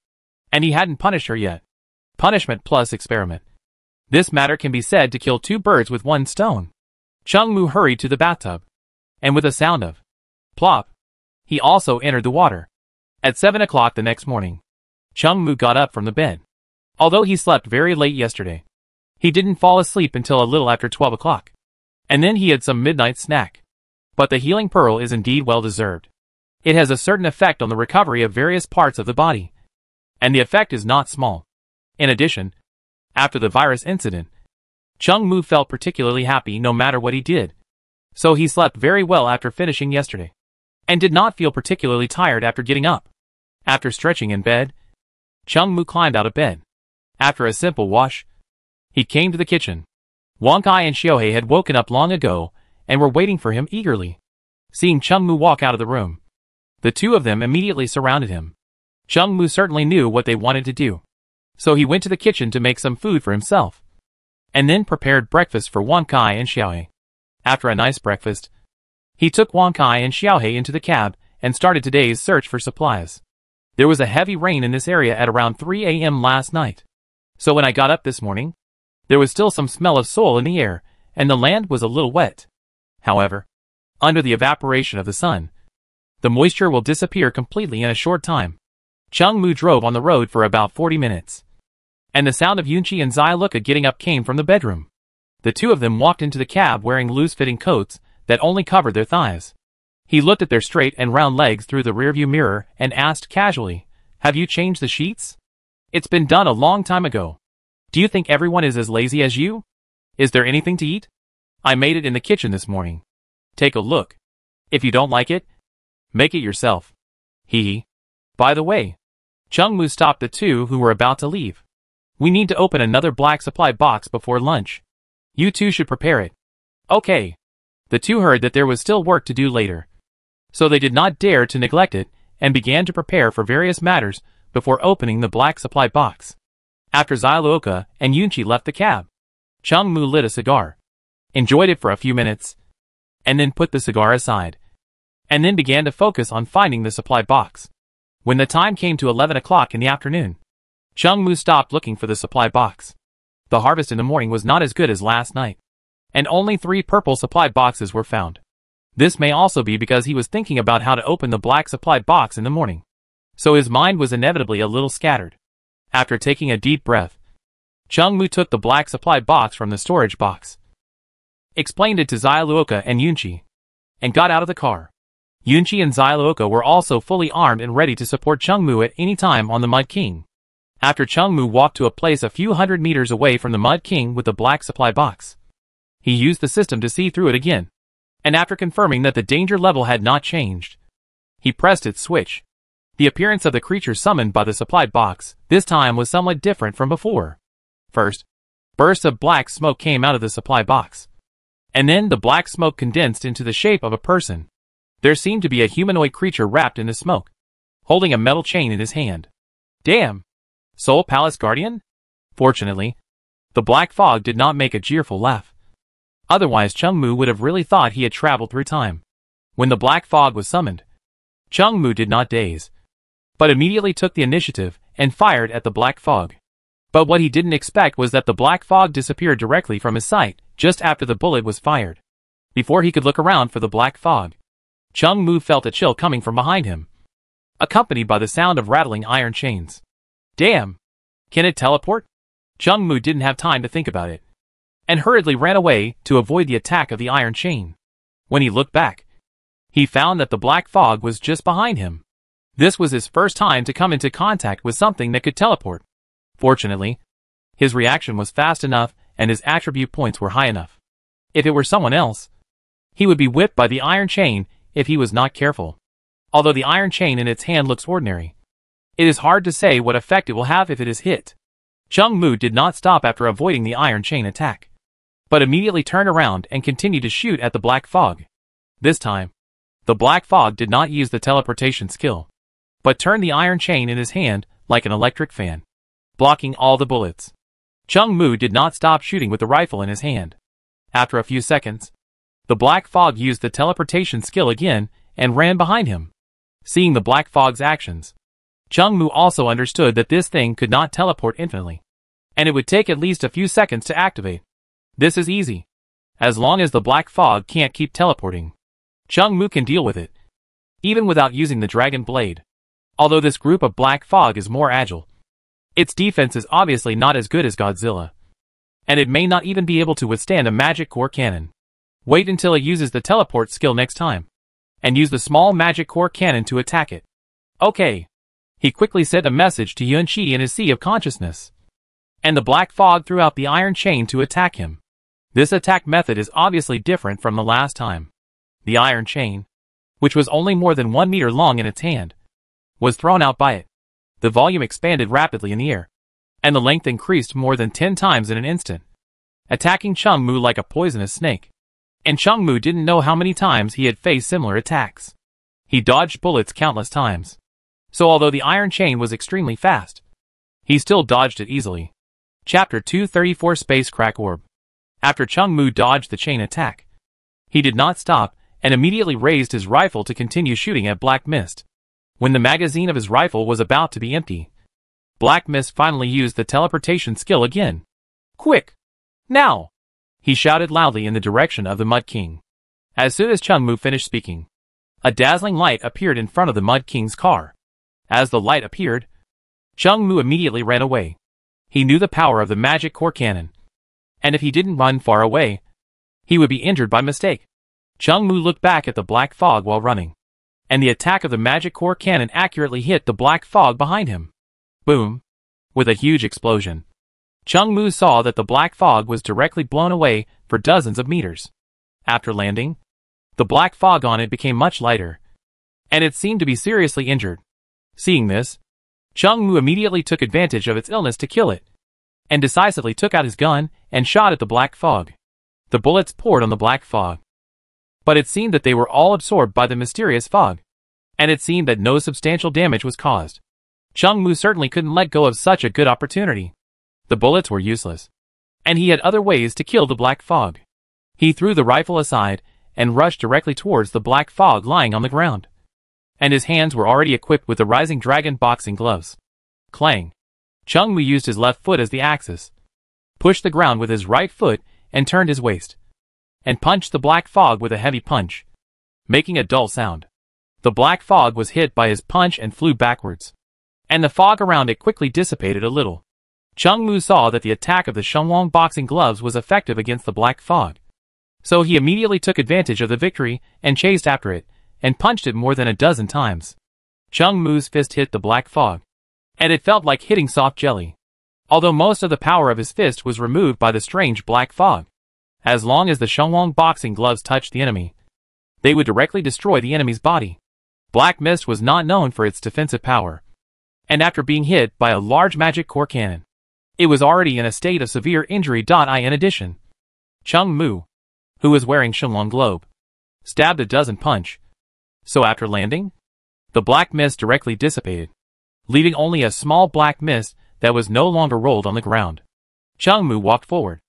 and he hadn't punished her yet. Punishment plus experiment. This matter can be said to kill 2 birds with 1 stone. Chung Mu hurried to the bathtub, and with a sound of plop, he also entered the water. At 7 o'clock the next morning, Chung Mu got up from the bed. Although he slept very late yesterday, he didn't fall asleep until a little after 12 o'clock. And then he had some midnight snack. But the healing pearl is indeed well deserved. It has a certain effect on the recovery of various parts of the body. And the effect is not small. In addition, after the virus incident, Chung Mu felt particularly happy no matter what he did. So he slept very well after finishing yesterday, and did not feel particularly tired after getting up. After stretching in bed, Chung Mu climbed out of bed. After a simple wash, he came to the kitchen. Wang Kai and Xiaohe had woken up long ago, and were waiting for him eagerly. Seeing Chung Mu walk out of the room, the 2 of them immediately surrounded him. Chung Mu certainly knew what they wanted to do, so he went to the kitchen to make some food for himself, and then prepared breakfast for Wang Kai and Xiaohe. After a nice breakfast, he took Wang Kai and Xiaohe into the cab and started today's search for supplies. There was a heavy rain in this area at around 3 a.m. last night, so when I got up this morning, there was still some smell of soil in the air, and the land was a little wet. However, under the evaporation of the sun, the moisture will disappear completely in a short time. Chung Mu drove on the road for about 40 minutes, and the sound of Yunqi and Xia getting up came from the bedroom. The 2 of them walked into the cab wearing loose-fitting coats that only covered their thighs. He looked at their straight and round legs through the rearview mirror and asked casually, "Have you changed the sheets? It's been done a long time ago. Do you think everyone is as lazy as you? Is there anything to eat? I made it in the kitchen this morning. Take a look. If you don't like it, make it yourself." Hee. By the way, Chung Mu stopped the 2 who were about to leave. "We need to open another black supply box before lunch. You 2 should prepare it." "Okay." The 2 heard that there was still work to do later, So they did not dare to neglect it, and began to prepare for various matters before opening the black supply box. After Zyluoka and Yunchi left the cab, Chung Mu lit a cigar, enjoyed it for a few minutes, and then put the cigar aside, and then began to focus on finding the supply box. When the time came to 11 o'clock in the afternoon, Chung Mu stopped looking for the supply box. The harvest in the morning was not as good as last night, and only 3 purple supply boxes were found. This may also be because he was thinking about how to open the black supply box in the morning, so his mind was inevitably a little scattered. After taking a deep breath, Chung Mu took the black supply box from the storage box, explained it to Zyluoka and Yunchi, and got out of the car. Yunchi and Zyluoka were also fully armed and ready to support Chung Mu at any time on the Mud King. After Chung Mu walked to a place a few hundred meters away from the Mud King with the black supply box, he used the system to see through it again, and after confirming that the danger level had not changed, he pressed its switch. The appearance of the creature summoned by the supply box this time was somewhat different from before. First, bursts of black smoke came out of the supply box, and then the black smoke condensed into the shape of a person. There seemed to be a humanoid creature wrapped in the smoke, holding a metal chain in his hand. Damn! Soul Palace Guardian? Fortunately, the black fog did not make a cheerful laugh. Otherwise Chung Mu would have really thought he had traveled through time. When the black fog was summoned, Chung Mu did not daze, but immediately took the initiative and fired at the black fog. But what he didn't expect was that the black fog disappeared directly from his sight just after the bullet was fired. Before he could look around for the black fog, Chung Mu felt a chill coming from behind him, accompanied by the sound of rattling iron chains. Damn! Can it teleport? Chung Mu didn't have time to think about it, and hurriedly ran away to avoid the attack of the iron chain. When he looked back, he found that the black fog was just behind him. This was his first time to come into contact with something that could teleport. Fortunately, his reaction was fast enough and his attribute points were high enough. If it were someone else, he would be whipped by the iron chain if he was not careful. Although the iron chain in its hand looks ordinary, it is hard to say what effect it will have if it is hit. Chung Mu did not stop after avoiding the iron chain attack, but immediately turned around and continued to shoot at the black fog. This time, the black fog did not use the teleportation skill, but turned the iron chain in his hand like an electric fan, blocking all the bullets. Chung Mu did not stop shooting with the rifle in his hand. After a few seconds, the black fog used the teleportation skill again and ran behind him. Seeing the black fog's actions, Chung Mu also understood that this thing could not teleport infinitely, and it would take at least a few seconds to activate. This is easy. As long as the black fog can't keep teleporting, Chung Mu can deal with it, even without using the dragon blade. Although this group of black fog is more agile, its defense is obviously not as good as Godzilla, and it may not even be able to withstand a magic core cannon. Wait until it uses the teleport skill next time, and use the small magic core cannon to attack it. Okay. He quickly sent a message to Yunchi in his sea of consciousness, and the black fog threw out the iron chain to attack him. This attack method is obviously different from the last time. The iron chain, which was only more than 1 meter long in its hand, was thrown out by it. The volume expanded rapidly in the air, and the length increased more than 10 times in an instant, attacking Chung Mu like a poisonous snake. And Chung Mu didn't know how many times he had faced similar attacks. He dodged bullets countless times. So although the iron chain was extremely fast, he still dodged it easily. Chapter 234 Space Crack Orb. After Chung Mu dodged the chain attack, he did not stop and immediately raised his rifle to continue shooting at Black Mist. When the magazine of his rifle was about to be empty, Black Mist finally used the teleportation skill again. Quick! Now! He shouted loudly in the direction of the Mud King. As soon as Chung Mu finished speaking, a dazzling light appeared in front of the Mud King's car. As the light appeared, Chung Mu immediately ran away. He knew the power of the magic core cannon, and if he didn't run far away, he would be injured by mistake. Chung Mu looked back at the black fog while running, and the attack of the magic core cannon accurately hit the black fog behind him. Boom! With a huge explosion, Chung Mu saw that the black fog was directly blown away for dozens of meters. After landing, the black fog on it became much lighter, and it seemed to be seriously injured. Seeing this, Chung Mu immediately took advantage of its illness to kill it, and decisively took out his gun and shot at the black fog. The bullets poured on the black fog, But it seemed that they were all absorbed by the mysterious fog. And it seemed that no substantial damage was caused. Chung Mu certainly couldn't let go of such a good opportunity. The bullets were useless. And he had other ways to kill the black fog. He threw the rifle aside and rushed directly towards the black fog lying on the ground. And his hands were already equipped with the Rising Dragon boxing gloves. Clang. Chung Mu used his left foot as the axis, pushed the ground with his right foot and turned his waist, and punched the black fog with a heavy punch, making a dull sound. The black fog was hit by his punch and flew backwards, and the fog around it quickly dissipated a little. Chung Mu saw that the attack of the Shenwang boxing gloves was effective against the black fog. So he immediately took advantage of the victory and chased after it, and punched it more than a dozen times. Chung Mu's fist hit the black fog, and it felt like hitting soft jelly. Although most of the power of his fist was removed by the strange black fog. As long as the Shenwang boxing gloves touched the enemy, they would directly destroy the enemy's body. Black mist was not known for its defensive power, and after being hit by a large magic core cannon, it was already in a state of severe injury. In addition, Chung Mu, who was wearing Shenwang globe, stabbed a dozen punch. So after landing, the black mist directly dissipated, leaving only a small black mist that was no longer rolled on the ground. Chung Mu walked forward,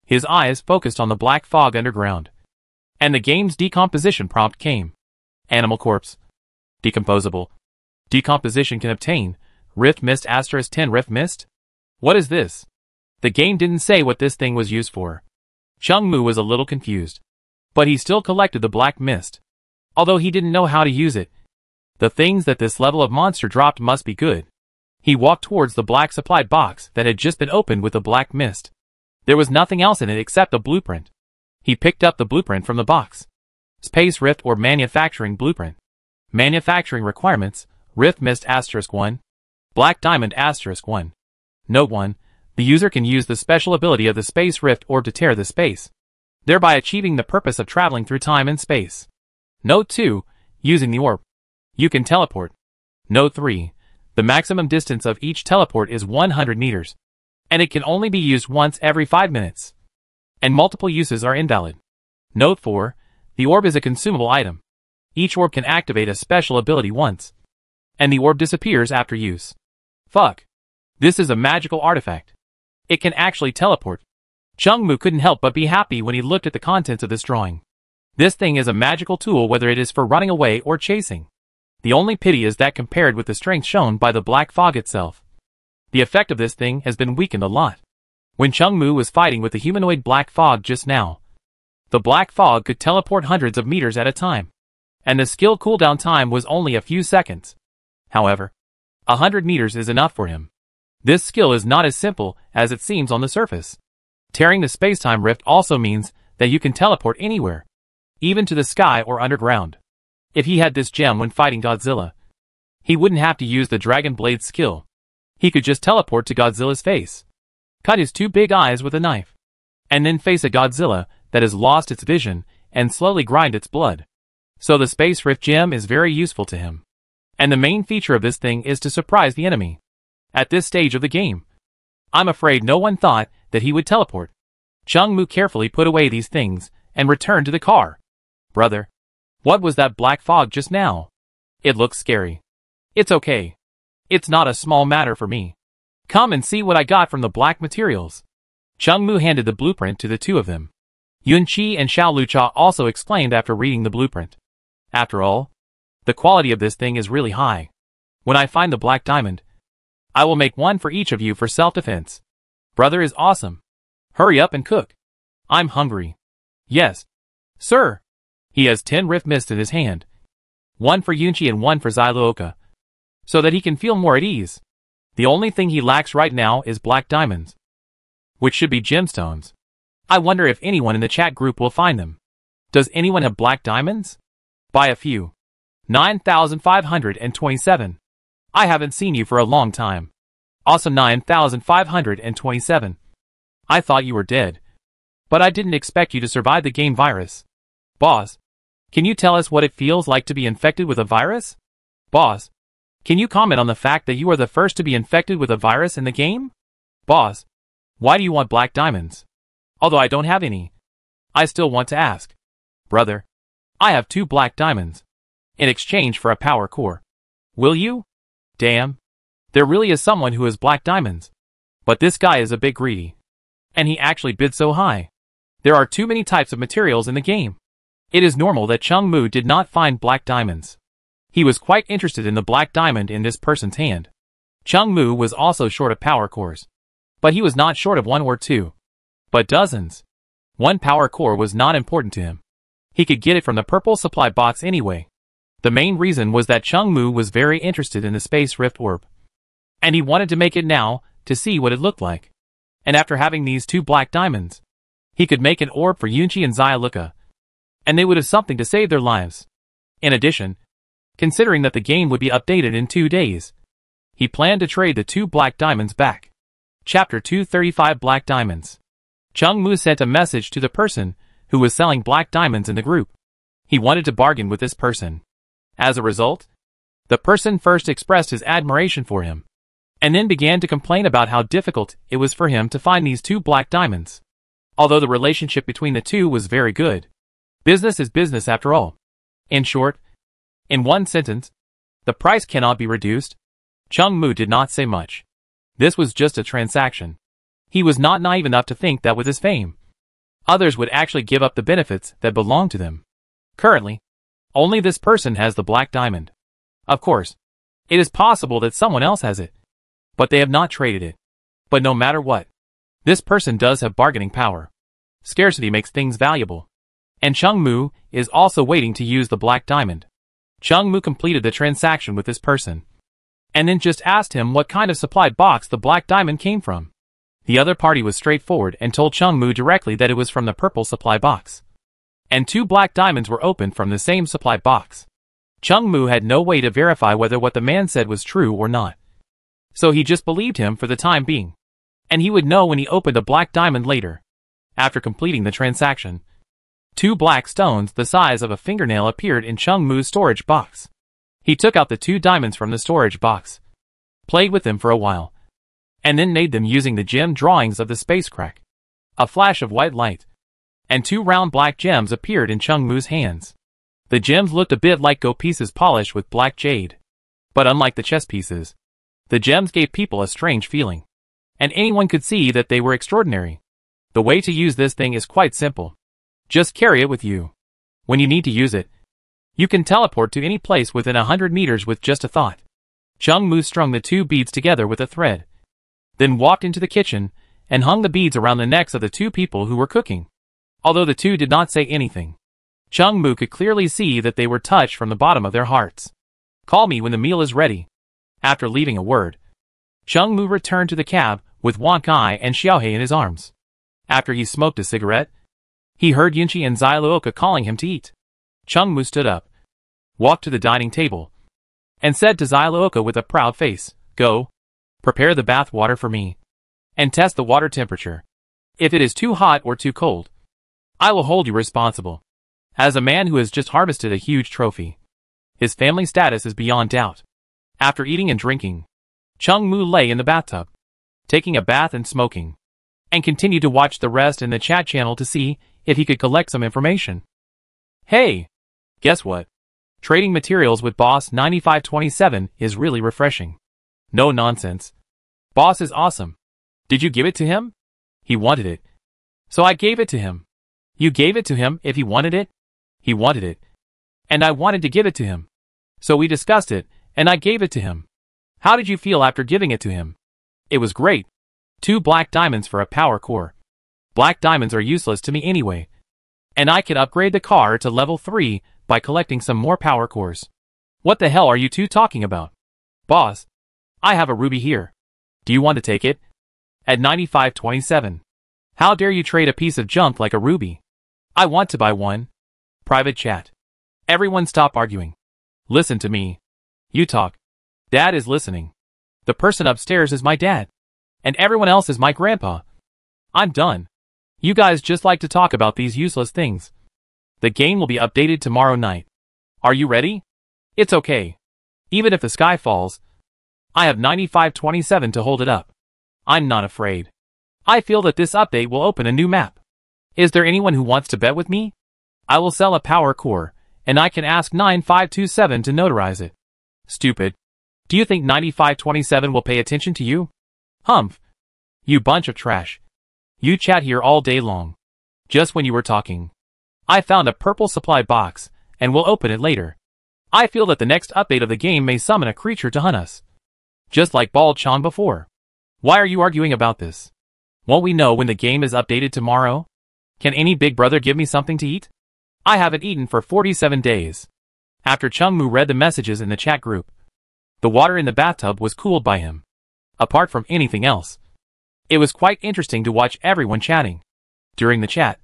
his eyes focused on the black fog underground. And the game's decomposition prompt came. Animal corpse. Decomposable. Decomposition can obtain. Rift mist *10 rift mist? What is this? The game didn't say what this thing was used for. Chung Mu was a little confused. But he still collected the black mist, although he didn't know how to use it. The things that this level of monster dropped must be good. He walked towards the black supplied box that had just been opened with the black mist. There was nothing else in it except a blueprint. He picked up the blueprint from the box. Space Rift or Manufacturing Blueprint. Manufacturing Requirements, Rift Mist *1. Black Diamond *1. Note 1. The user can use the special ability of the Space Rift Orb to tear the space, thereby achieving the purpose of traveling through time and space. Note 2. Using the orb, you can teleport. Note 3. The maximum distance of each teleport is 100 meters, and it can only be used once every 5 minutes. And multiple uses are invalid. Note 4. The orb is a consumable item. Each orb can activate a special ability once, and the orb disappears after use. Fuck. This is a magical artifact. It can actually teleport. Chung Mu couldn't help but be happy when he looked at the contents of this drawing. This thing is a magical tool whether it is for running away or chasing. The only pity is that compared with the strength shown by the black fog itself, the effect of this thing has been weakened a lot. When Chung Mu was fighting with the humanoid black fog just now, the black fog could teleport hundreds of meters at a time, and the skill cooldown time was only a few seconds. However, 100 meters is enough for him. This skill is not as simple as it seems on the surface. Tearing the space-time rift also means that you can teleport anywhere, even to the sky or underground. If he had this gem when fighting Godzilla, he wouldn't have to use the Dragon Blade skill. He could just teleport to Godzilla's face, cut his two big eyes with a knife, and then face a Godzilla that has lost its vision and slowly grind its blood. So the Space Rift gem is very useful to him. And the main feature of this thing is to surprise the enemy. At this stage of the game, I'm afraid no one thought that he would teleport. Chung Mu carefully put away these things and returned to the car. Brother, what was that black fog just now? It looks scary. It's okay. It's not a small matter for me. Come and see what I got from the black materials. Chung Mu handed the blueprint to the two of them. Yun Qi and Xiao Lucha also exclaimed after reading the blueprint. After all, the quality of this thing is really high. When I find the black diamond, I will make one for each of you for self-defense. Brother is awesome. Hurry up and cook. I'm hungry. Yes, sir. He has 10 rift mist in his hand. One for Yunchi and one for Xiluoka, so that he can feel more at ease. The only thing he lacks right now is black diamonds, which should be gemstones. I wonder if anyone in the chat group will find them. Does anyone have black diamonds? Buy a few. 9,527. I haven't seen you for a long time. Also 9,527. I thought you were dead, but I didn't expect you to survive the game virus. Boss, can you tell us what it feels like to be infected with a virus? Boss, can you comment on the fact that you are the first to be infected with a virus in the game? Boss, why do you want black diamonds? Although I don't have any, I still want to ask. Brother, I have 2 black diamonds. In exchange for a power core. Will you? Damn. There really is someone who has black diamonds. But this guy is a bit greedy. And he actually bid so high. There are too many types of materials in the game. It is normal that Chung Mu did not find black diamonds. He was quite interested in the black diamond in this person's hand. Chung Mu was also short of power cores. But he was not short of 1 or 2. But dozens. 1 power core was not important to him. He could get it from the purple supply box anyway. The main reason was that Chung Mu was very interested in the Space Rift Orb. And he wanted to make it now, to see what it looked like. And after having these 2 black diamonds, he could make an orb for Yunchi and Xyluka. And they would have something to save their lives. In addition, considering that the game would be updated in 2 days, he planned to trade the 2 black diamonds back. Chapter 235 Black Diamonds. Chung Mu sent a message to the person who was selling black diamonds in the group. He wanted to bargain with this person. As a result, the person first expressed his admiration for him, and then began to complain about how difficult it was for him to find these 2 black diamonds. Although the relationship between the two was very good. Business is business after all. In short, in one sentence, the price cannot be reduced. Chung Mu did not say much. This was just a transaction. He was not naive enough to think that with his fame, others would actually give up the benefits that belonged to them. Currently, only this person has the black diamond. Of course, it is possible that someone else has it, but they have not traded it. But no matter what, this person does have bargaining power. Scarcity makes things valuable. And Chung Mu is also waiting to use the black diamond. Chung Mu completed the transaction with this person, and then just asked him what kind of supply box the black diamond came from. The other party was straightforward and told Chung Mu directly that it was from the purple supply box. And 2 black diamonds were opened from the same supply box. Chung Mu had no way to verify whether what the man said was true or not. So he just believed him for the time being. And he would know when he opened a black diamond later. After completing the transaction, 2 black stones the size of a fingernail appeared in Chung Mu's storage box. He took out the 2 diamonds from the storage box, played with them for a while, and then made them using the gem drawings of the space crack. A flash of white light, and 2 round black gems appeared in Chung Mu's hands. The gems looked a bit like gold pieces polished with black jade. But unlike the chess pieces, the gems gave people a strange feeling. And anyone could see that they were extraordinary. The way to use this thing is quite simple. Just carry it with you. When you need to use it, you can teleport to any place within 100 meters with just a thought. Chung Mu strung the 2 beads together with a thread, then walked into the kitchen and hung the beads around the necks of the 2 people who were cooking. Although the 2 did not say anything, Chung Mu could clearly see that they were touched from the bottom of their hearts. Call me when the meal is ready. After leaving a word, Chung Mu returned to the cab with Wang Kai and Xiaohei in his arms. After he smoked a cigarette, he heard Yunchi and Xyluoka calling him to eat. Chung Mu stood up, walked to the dining table, and said to Xyluoka with a proud face, "Go, prepare the bath water for me, and test the water temperature. If it is too hot or too cold, I will hold you responsible." As a man who has just harvested a huge trophy, his family status is beyond doubt. After eating and drinking, Chung Mu lay in the bathtub, taking a bath and smoking, and continued to watch the rest in the chat channel to see if he could collect some information. Hey! Guess what? Trading materials with Boss 9527 is really refreshing. No nonsense. Boss is awesome. Did you give it to him? He wanted it. So I gave it to him. You gave it to him if he wanted it? He wanted it. And I wanted to give it to him. So we discussed it, and I gave it to him. How did you feel after giving it to him? It was great. 2 black diamonds for a power core. Black diamonds are useless to me anyway. And I can upgrade the car to level 3 by collecting some more power cores. What the hell are you 2 talking about? Boss, I have a ruby here. Do you want to take it? At 9527. How dare you trade a piece of junk like a ruby? I want to buy one. Private chat. Everyone stop arguing. Listen to me. You talk. Dad is listening. The person upstairs is my dad. And everyone else is my grandpa. I'm done. You guys just like to talk about these useless things. The game will be updated tomorrow night. Are you ready? It's okay. Even if the sky falls, I have 9527 to hold it up. I'm not afraid. I feel that this update will open a new map. Is there anyone who wants to bet with me? I will sell a power core, and I can ask 9527 to notarize it. Stupid. Do you think 9527 will pay attention to you? Humph. You bunch of trash. You chat here all day long. Just when you were talking. I found a purple supply box, and we'll open it later. I feel that the next update of the game may summon a creature to hunt us. Just like Bald-chan before. Why are you arguing about this? Won't we know when the game is updated tomorrow? Can any big brother give me something to eat? I haven't eaten for 47 days. After Chungmu read the messages in the chat group, the water in the bathtub was cooled by him. Apart from anything else, it was quite interesting to watch everyone chatting. During the chat,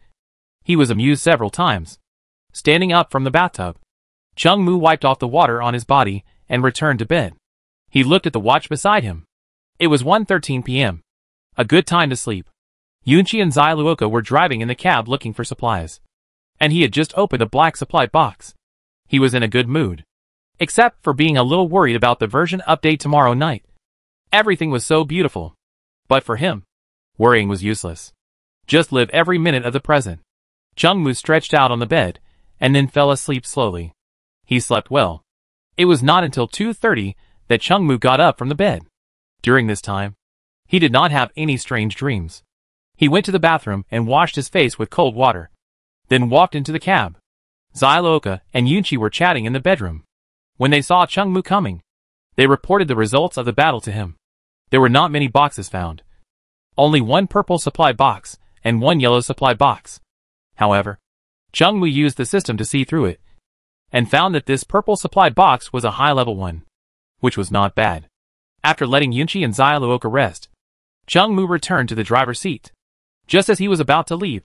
he was amused several times. Standing up from the bathtub, Chungmu wiped off the water on his body and returned to bed. He looked at the watch beside him. It was 1:13 p.m. A good time to sleep. Yunchi and Zailuoka were driving in the cab looking for supplies. And he had just opened a black supply box. He was in a good mood. Except for being a little worried about the version update tomorrow night. Everything was so beautiful. But for him, worrying was useless. Just live every minute of the present. Chungmu stretched out on the bed, and then fell asleep slowly. He slept well. It was not until 2:30 that Chungmu got up from the bed. During this time, he did not have any strange dreams. He went to the bathroom and washed his face with cold water, then walked into the cab. Zailuoka and Yunchi were chatting in the bedroom. When they saw Chungmu coming, they reported the results of the battle to him. There were not many boxes found. Only one purple supply box and one yellow supply box. However, Chungmu used the system to see through it, and found that this purple supply box was a high-level one, which was not bad. After letting Yunchi and Zailuoka rest, Chungmu returned to the driver's seat. Just as he was about to leave,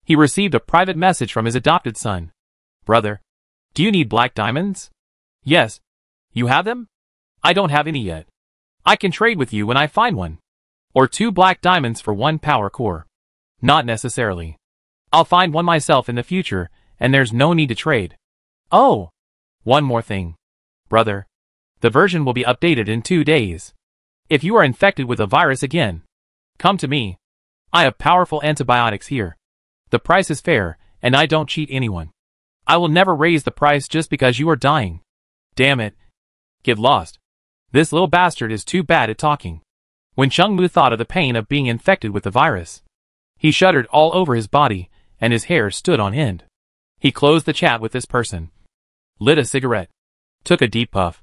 he received a private message from his adopted son. Brother, do you need black diamonds? Yes. You have them? I don't have any yet. I can trade with you when I find one. Or 2 black diamonds for 1 power core. Not necessarily. I'll find one myself in the future, and there's no need to trade. Oh! One more thing. Brother, the version will be updated in 2 days. If you are infected with a virus again, come to me. I have powerful antibiotics here. The price is fair, and I don't cheat anyone. I will never raise the price just because you are dying. Damn it. Get lost. This little bastard is too bad at talking. When Chungmu thought of the pain of being infected with the virus, he shuddered all over his body, and his hair stood on end. He closed the chat with this person, lit a cigarette, took a deep puff,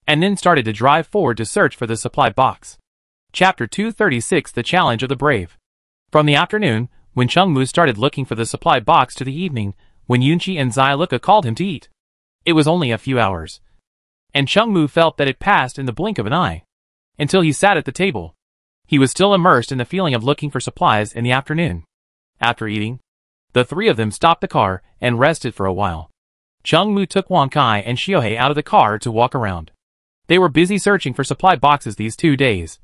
and then started to drive forward to search for the supply box. Chapter 236: The Challenge of the Brave. From the afternoon, when Chungmu started looking for the supply box, to the evening, when Yunchi and Zailuoka called him to eat. It was only a few hours. And Chungmu felt that it passed in the blink of an eye. Until he sat at the table. He was still immersed in the feeling of looking for supplies in the afternoon. After eating, the 3 of them stopped the car and rested for a while. Chungmu took Wang Kai and Xiaohei out of the car to walk around. They were busy searching for supply boxes these 2 days.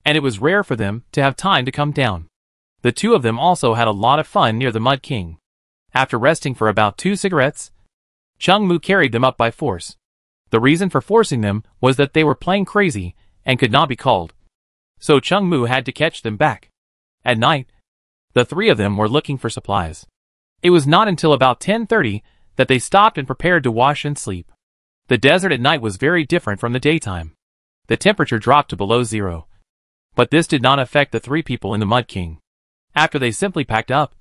And it was rare for them to have time to come down. The 2 of them also had a lot of fun near the Mud King. After resting for about 2 cigarettes, Chungmu carried them up by force. The reason for forcing them was that they were playing crazy and could not be called. So Chungmu had to catch them back. At night, the 3 of them were looking for supplies. It was not until about 10:30 that they stopped and prepared to wash and sleep. The desert at night was very different from the daytime. The temperature dropped to below 0. But this did not affect the 3 people in the Mud King. After they simply packed up,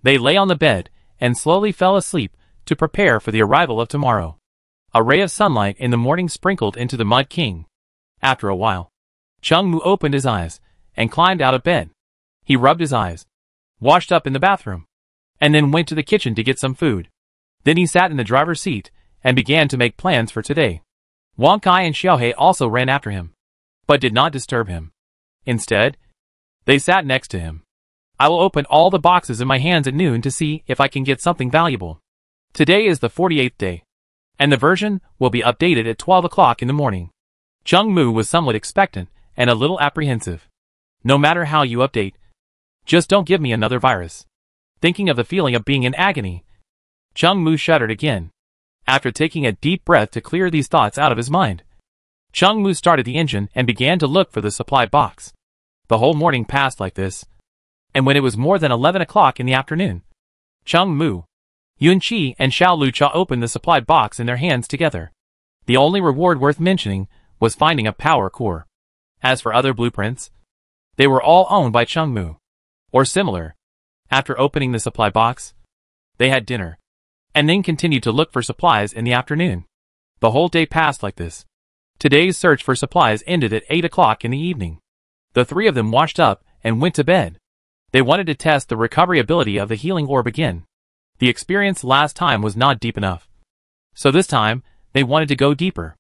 they lay on the bed and slowly fell asleep to prepare for the arrival of tomorrow. A ray of sunlight in the morning sprinkled into the Mud King. After a while, Chungmu opened his eyes and climbed out of bed. He rubbed his eyes, washed up in the bathroom, and then went to the kitchen to get some food. Then he sat in the driver's seat and began to make plans for today. Wang Kai and Xiaohei also ran after him, but did not disturb him. Instead, they sat next to him. I will open all the boxes in my hands at noon to see if I can get something valuable. Today is the 48th day, and the version will be updated at 12 o'clock in the morning. Chungmu was somewhat expectant and a little apprehensive. No matter how you update, just don't give me another virus. Thinking of the feeling of being in agony, Chungmu shuddered again. After taking a deep breath to clear these thoughts out of his mind, Chungmu started the engine and began to look for the supply box. The whole morning passed like this, and when it was more than 11 o'clock in the afternoon, Chungmu Yunqi and Xiao Lucha opened the supply box in their hands together. The only reward worth mentioning was finding a power core. As for other blueprints, they were all owned by Chengmu, or similar. After opening the supply box, they had dinner, and then continued to look for supplies in the afternoon. The whole day passed like this. Today's search for supplies ended at 8 o'clock in the evening. The three of them washed up and went to bed. They wanted to test the recovery ability of the healing orb again. The experience last time was not deep enough. So this time, they wanted to go deeper.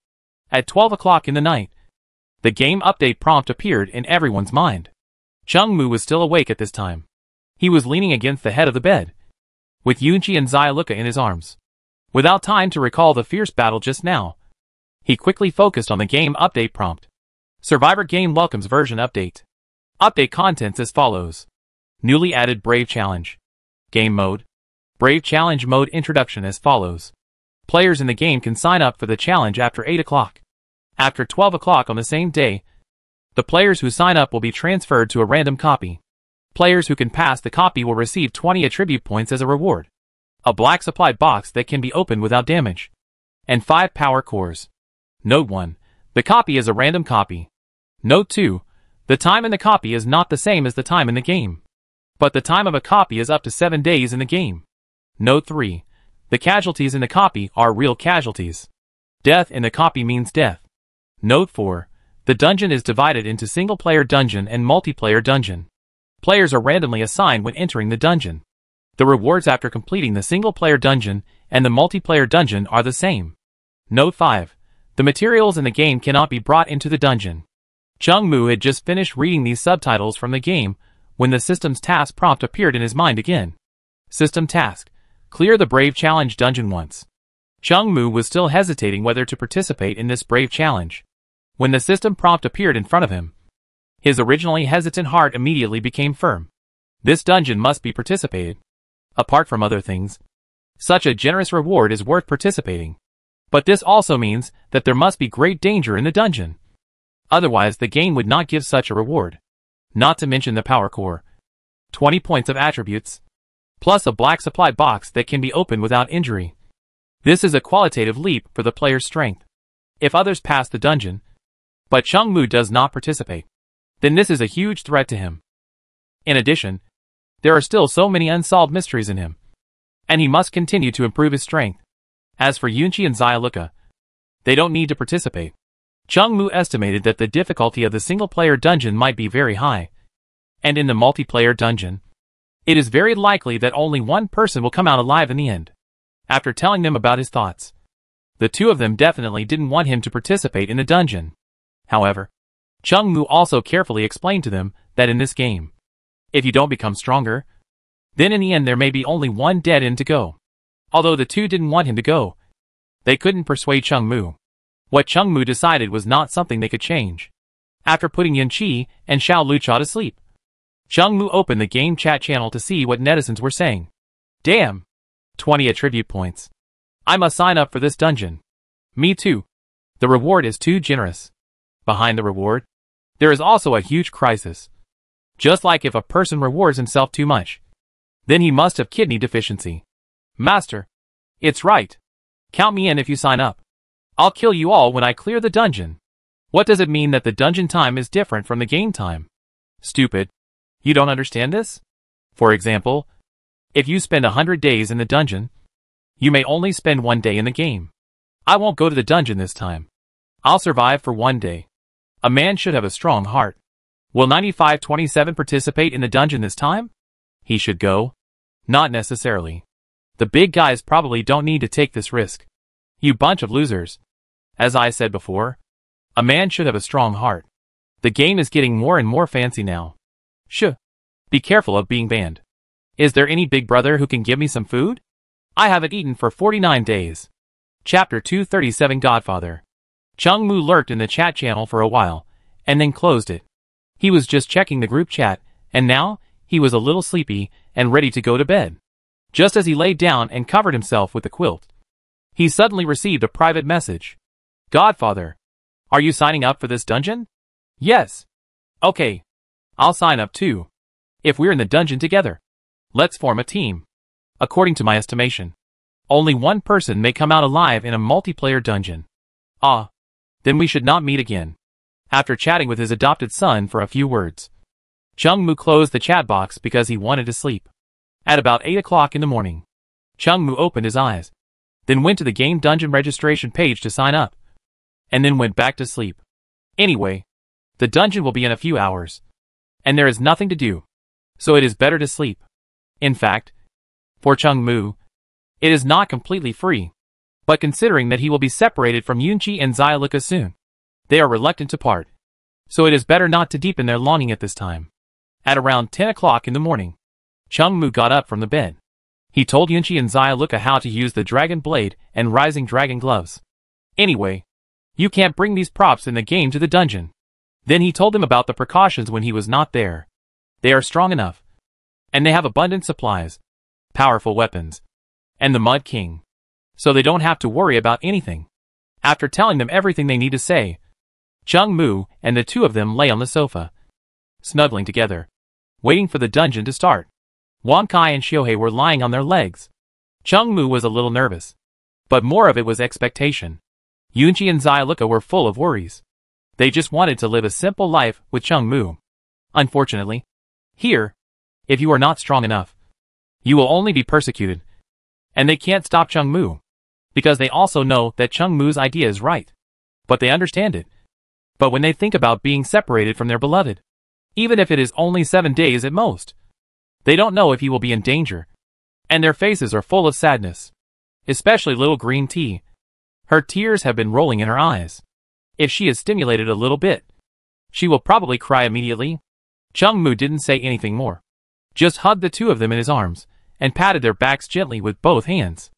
At 12 o'clock in the night, the game update prompt appeared in everyone's mind. Chengmu was still awake at this time. He was leaning against the head of the bed, with Yunqi and Xiaoluca in his arms. Without time to recall the fierce battle just now, he quickly focused on the game update prompt. Survivor Game welcomes version update. Update contents as follows. Newly added Brave Challenge. Game mode. Brave Challenge mode introduction as follows. Players in the game can sign up for the challenge after 8 o'clock. After 12 o'clock on the same day, the players who sign up will be transferred to a random copy. Players who can pass the copy will receive 20 attribute points as a reward. A black supply box that can be opened without damage. And 5 power cores. Note 1. The copy is a random copy. Note 2. The time in the copy is not the same as the time in the game. But the time of a copy is up to 7 days in the game. Note 3. The casualties in the copy are real casualties. Death in the copy means death. Note 4. The dungeon is divided into single-player dungeon and multiplayer dungeon. Players are randomly assigned when entering the dungeon. The rewards after completing the single-player dungeon and the multiplayer dungeon are the same. Note 5. The materials in the game cannot be brought into the dungeon. Chengmu had just finished reading these subtitles from the game when the system's task prompt appeared in his mind again. System task. Clear the Brave Challenge dungeon once. Chengmu was still hesitating whether to participate in this Brave Challenge when the system prompt appeared in front of him. His originally hesitant heart immediately became firm. This dungeon must be participated. Apart from other things, such a generous reward is worth participating. But this also means that there must be great danger in the dungeon. Otherwise the game would not give such a reward. Not to mention the power core. 20 points of attributes. Plus a black supply box that can be opened without injury. This is a qualitative leap for the player's strength. If others pass the dungeon, but Chengmu does not participate, then this is a huge threat to him. In addition, there are still so many unsolved mysteries in him, and he must continue to improve his strength. As for Yunqi and Xiaoluca, they don't need to participate. Chengmu estimated that the difficulty of the single-player dungeon might be very high, and in the multiplayer dungeon, it is very likely that only one person will come out alive in the end. After telling them about his thoughts, the two of them definitely didn't want him to participate in the dungeon. However, Chengmu also carefully explained to them that in this game, if you don't become stronger, then in the end there may be only one dead end to go. Although the two didn't want him to go, they couldn't persuade Chengmu. What Chengmu decided was not something they could change. After putting Yunqi and Xiao Lucha to sleep, Chengmu opened the game chat channel to see what netizens were saying. Damn! 20 attribute points. I must sign up for this dungeon. Me too. The reward is too generous. Behind the reward, there is also a huge crisis. Just like if a person rewards himself too much, then he must have kidney deficiency. Master, it's right. Count me in if you sign up. I'll kill you all when I clear the dungeon. What does it mean that the dungeon time is different from the game time? Stupid. You don't understand this? For example, if you spend 100 days in the dungeon, you may only spend 1 day in the game. I won't go to the dungeon this time. I'll survive for 1 day. A man should have a strong heart. Will 9527 participate in the dungeon this time? He should go. Not necessarily. The big guys probably don't need to take this risk. You bunch of losers. As I said before, a man should have a strong heart. The game is getting more and more fancy now. Shh. Be careful of being banned. Is there any big brother who can give me some food? I haven't eaten for 49 days. Chapter 237 Godfather. Chengmu lurked in the chat channel for a while, and then closed it. He was just checking the group chat, and now, he was a little sleepy, and ready to go to bed. Just as he laid down and covered himself with the quilt, he suddenly received a private message. Godfather, are you signing up for this dungeon? Yes. Okay. I'll sign up too. If we're in the dungeon together, let's form a team. According to my estimation, Only one person may come out alive in a multiplayer dungeon. Ah. Then we should not meet again. After chatting with his adopted son for a few words, Chung-Moo closed the chat box because he wanted to sleep. At about 8 o'clock in the morning, Chung-Moo opened his eyes, then went to the game dungeon registration page to sign up, and then went back to sleep. Anyway, the dungeon will be in a few hours, and there is nothing to do, so it is better to sleep. In fact, for Chung-Moo, it is not completely free, but considering that he will be separated from Yunchi and Xiaoluka soon, they are reluctant to part, so it is better not to deepen their longing at this time. At around 10 o'clock in the morning, Chung-Moo got up from the bed. He told Yunchi and Xiaoluka how to use the dragon blade and rising dragon gloves. Anyway, you can't bring these props in the game to the dungeon. Then he told them about the precautions when he was not there. They are strong enough, and they have abundant supplies, powerful weapons, and the Mud King, so they don't have to worry about anything. After telling them everything they need to say, Chung-Moo and the two of them lay on the sofa, snuggling together, waiting for the dungeon to start. Wang Kai and Xiuhei were lying on their legs. Chung-Moo was a little nervous, but more of it was expectation. Yunchi and Xiaoluka were full of worries. They just wanted to live a simple life with Chung-Moo. Unfortunately, here, if you are not strong enough, you will only be persecuted. And they can't stop Chung-Moo, because they also know that Chung-Moo's idea is right. But they understand it. But when they think about being separated from their beloved, even if it is only 7 days at most, they don't know if he will be in danger. And their faces are full of sadness. Especially little green tea. Her tears have been rolling in her eyes. If she is stimulated a little bit, she will probably cry immediately. Chung-Moo didn't say anything more. Just hugged the two of them in his arms, and patted their backs gently with both hands.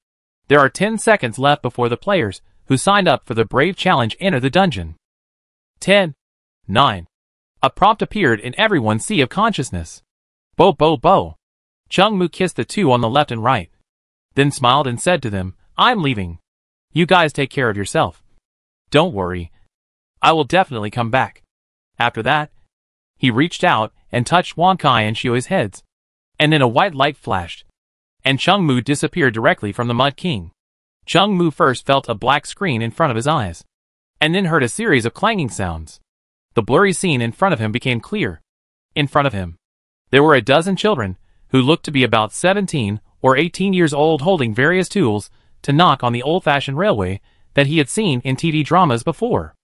There are 10 seconds left before the players who signed up for the Brave Challenge enter the dungeon. 10, 9. A prompt appeared in everyone's sea of consciousness. Bo bo bo. Chung-Moo kissed the two on the left and right, then smiled and said to them, I'm leaving. You guys take care of yourself. Don't worry. I will definitely come back. After that, he reached out and touched Wang Kai and Xiuhei's heads, and then a white light flashed, and Chung-Moo disappeared directly from the Mud King. Chung-Moo first felt a black screen in front of his eyes, and then heard a series of clanging sounds. The blurry scene in front of him became clear. In front of him, there were a dozen children, who looked to be about 17 or 18 years old, holding various tools to knock on the old-fashioned railway that he had seen in TV dramas before.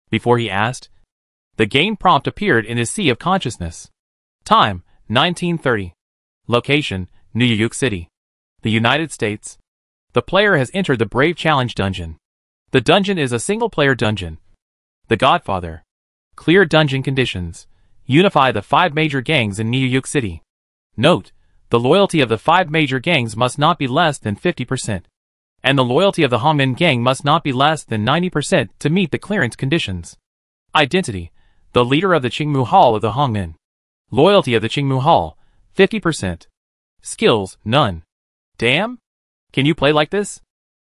Before he asked, the game prompt appeared in his sea of consciousness. Time, 1930. Location, New York City, the United States. The player has entered the Brave Challenge dungeon. The dungeon is a single-player dungeon. The Godfather. Clear dungeon conditions. Unify the 5 major gangs in New York City. Note, the loyalty of the 5 major gangs must not be less than 50%. And the loyalty of the Hongmen gang must not be less than 90% to meet the clearance conditions. Identity, the leader of the Qingmu Hall of the Hongmen. Loyalty of the Qingmu Hall, 50%. Skills, none. Damn? Can you play like this?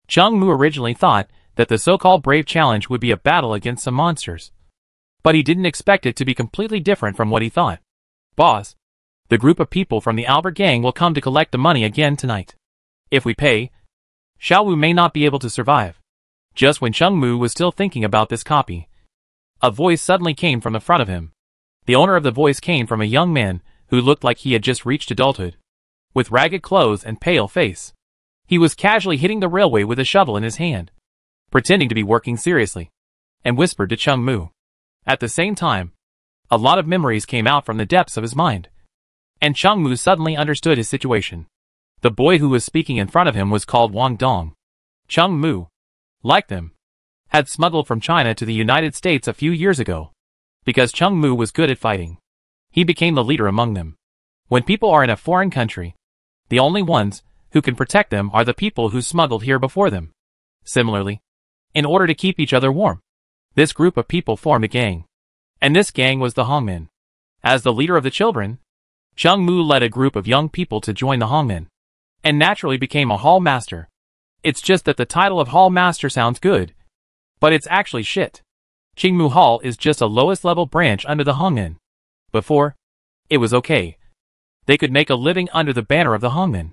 Chung-Moo originally thought that the so-called Brave Challenge would be a battle against some monsters. But he didn't expect it to be completely different from what he thought. Boss, the group of people from the Albert gang will come to collect the money again tonight. If we pay, Xiaowu may not be able to survive. Just when Chung-Moo was still thinking about this copy, a voice suddenly came from the front of him. The owner of the voice came from a young man who looked like he had just reached adulthood. With ragged clothes and pale face, he was casually hitting the railway with a shovel in his hand, pretending to be working seriously, and whispered to Chung-Moo. At the same time, a lot of memories came out from the depths of his mind, and Chung-Moo suddenly understood his situation. The boy who was speaking in front of him was called Wang Dong. Chung-Moo, like them, had smuggled from China to the United States a few years ago. Because Chung-Moo was good at fighting, he became the leader among them. When people are in a foreign country, the only ones who can protect them are the people who smuggled here before them. Similarly, in order to keep each other warm, this group of people formed a gang. And this gang was the Hongmen. As the leader of the children, Chung-Moo led a group of young people to join the Hongmen, and naturally became a hall master. It's just that the title of hall master sounds good, but it's actually shit. Qingmu Hall is just a lowest level branch under the Hongmen. Before, it was okay. They could make a living under the banner of the Hongmen.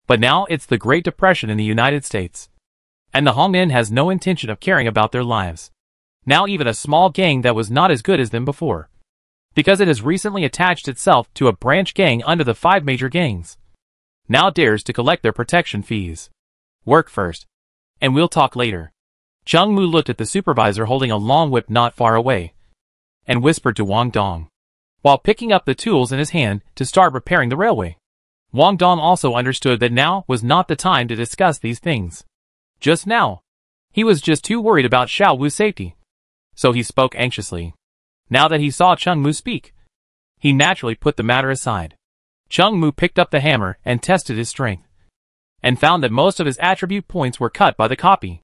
But now it's the Great Depression in the United States. And the Hongmen has no intention of caring about their lives. Now even a small gang that was not as good as them before. Because it has recently attached itself to a branch gang under the 5 major gangs. Now dares to collect their protection fees. Work first. And we'll talk later. Chung Mu looked at the supervisor holding a long whip not far away. And whispered to Wang Dong, while picking up the tools in his hand to start repairing the railway. Wang Dong also understood that now was not the time to discuss these things. Just now. He was just too worried about Xiao Wu's safety. So he spoke anxiously. Now that he saw Chung Mu speak, he naturally put the matter aside. Chung Mu picked up the hammer and tested his strength, and found that most of his attribute points were cut by the copy.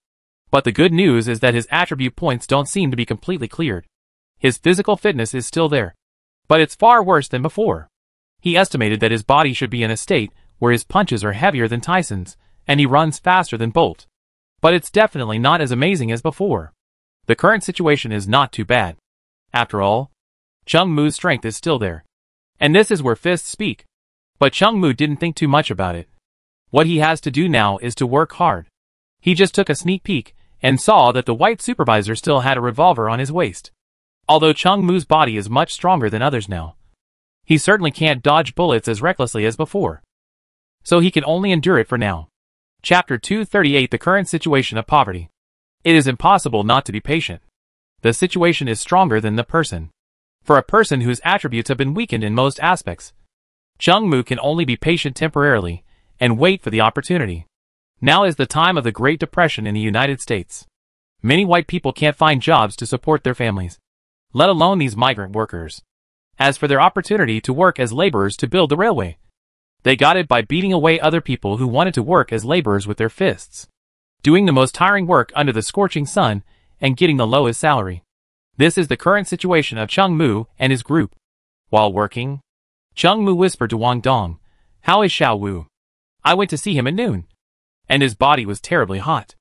But the good news is that his attribute points don't seem to be completely cleared. His physical fitness is still there, but it's far worse than before. He estimated that his body should be in a state where his punches are heavier than Tyson's, and he runs faster than Bolt. But it's definitely not as amazing as before. The current situation is not too bad. After all, Chung Mu's strength is still there. And this is where fists speak. But Chung Mu didn't think too much about it. What he has to do now is to work hard. He just took a sneak peek and saw that the white supervisor still had a revolver on his waist. Although Chung Mu's body is much stronger than others now, he certainly can't dodge bullets as recklessly as before. So he can only endure it for now. Chapter 238: The Current Situation of Poverty. It is impossible not to be patient. The situation is stronger than the person. For a person whose attributes have been weakened in most aspects, Chung Mu can only be patient temporarily and wait for the opportunity. Now is the time of the Great Depression in the United States. Many white people can't find jobs to support their families, let alone these migrant workers. As for their opportunity to work as laborers to build the railway, they got it by beating away other people who wanted to work as laborers with their fists, doing the most tiring work under the scorching sun and getting the lowest salary. This is the current situation of Chung Mu and his group. While working, Chung Mu whispered to Wang Dong, "How is Xiao Wu? I went to see him at noon, and his body was terribly hot."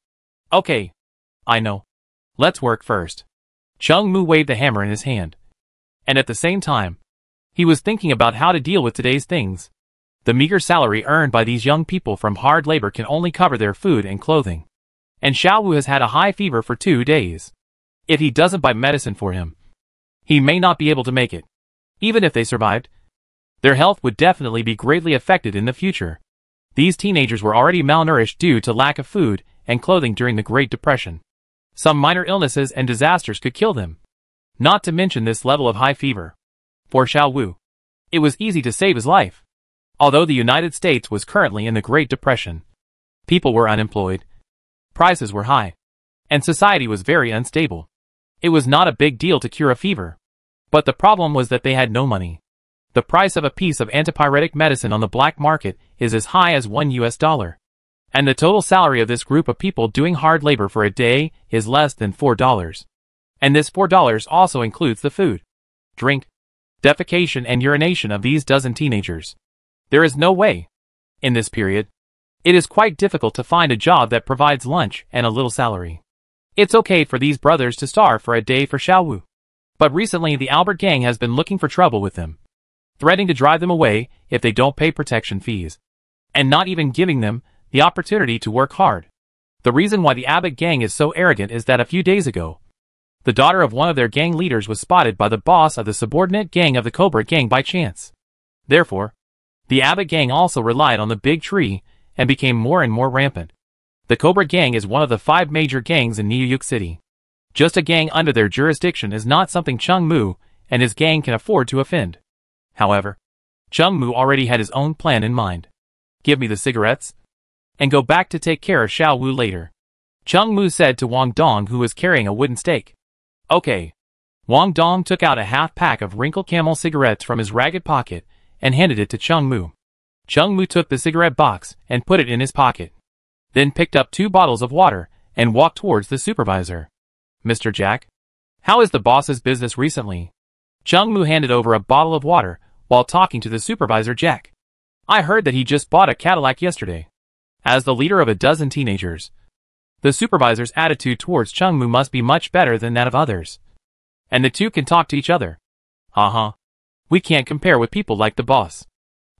"Okay. I know. Let's work first." Chung Mu waved the hammer in his hand. And at the same time, he was thinking about how to deal with today's things. The meager salary earned by these young people from hard labor can only cover their food and clothing. And Xiao Wu has had a high fever for 2 days. If he doesn't buy medicine for him, he may not be able to make it. Even if they survived, their health would definitely be greatly affected in the future. These teenagers were already malnourished due to lack of food and clothing during the Great Depression. Some minor illnesses and disasters could kill them. Not to mention this level of high fever. For Xiao Wu, it was easy to save his life. Although the United States was currently in the Great Depression, people were unemployed, prices were high, and society was very unstable. It was not a big deal to cure a fever. But the problem was that they had no money. The price of a piece of antipyretic medicine on the black market is as high as $1. And the total salary of this group of people doing hard labor for a day is less than $4. And this $4 also includes the food, drink, defecation and urination of these dozen teenagers. There is no way. In this period, it is quite difficult to find a job that provides lunch and a little salary. It's okay for these brothers to starve for a day for Xiao Wu. But recently the Albert gang has been looking for trouble with them, threatening to drive them away if they don't pay protection fees, and not even giving them the opportunity to work hard. The reason why the Abbott gang is so arrogant is that a few days ago, the daughter of one of their gang leaders was spotted by the boss of the subordinate gang of the Cobra gang by chance. Therefore, the Abbott gang also relied on the big tree and became more and more rampant. The Cobra gang is one of the 5 major gangs in New York City. Just a gang under their jurisdiction is not something Chung Mu and his gang can afford to offend. However, Chung Mu already had his own plan in mind. "Give me the cigarettes, and go back to take care of Xiao Wu later," Chung Mu said to Wang Dong, who was carrying a wooden stake. "Okay." Wang Dong took out a half pack of wrinkled Camel cigarettes from his ragged pocket and handed it to Chung Mu. Chung Mu took the cigarette box and put it in his pocket, then picked up 2 bottles of water and walked towards the supervisor. "Mr. Jack, how is the boss's business recently?" Chung Mu handed over a bottle of water while talking to the supervisor Jack. "I heard that he just bought a Cadillac yesterday." As the leader of a dozen teenagers, the supervisor's attitude towards Chung Mu must be much better than that of others. And the two can talk to each other. We can't compare with people like the boss.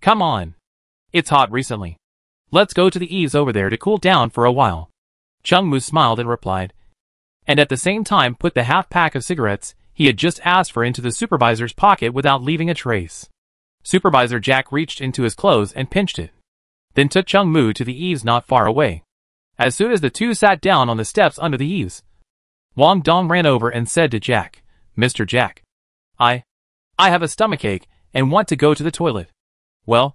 Come on. It's hot recently. Let's go to the eaves over there to cool down for a while. Chung Mu smiled and replied, and at the same time put the half pack of cigarettes he had just asked for into the supervisor's pocket without leaving a trace. Supervisor Jack reached into his clothes and pinched it, then took Chung Mu to the eaves not far away. As soon as the two sat down on the steps under the eaves, Wang Dong ran over and said to Jack, Mr. Jack, I have a stomachache and want to go to the toilet. Well,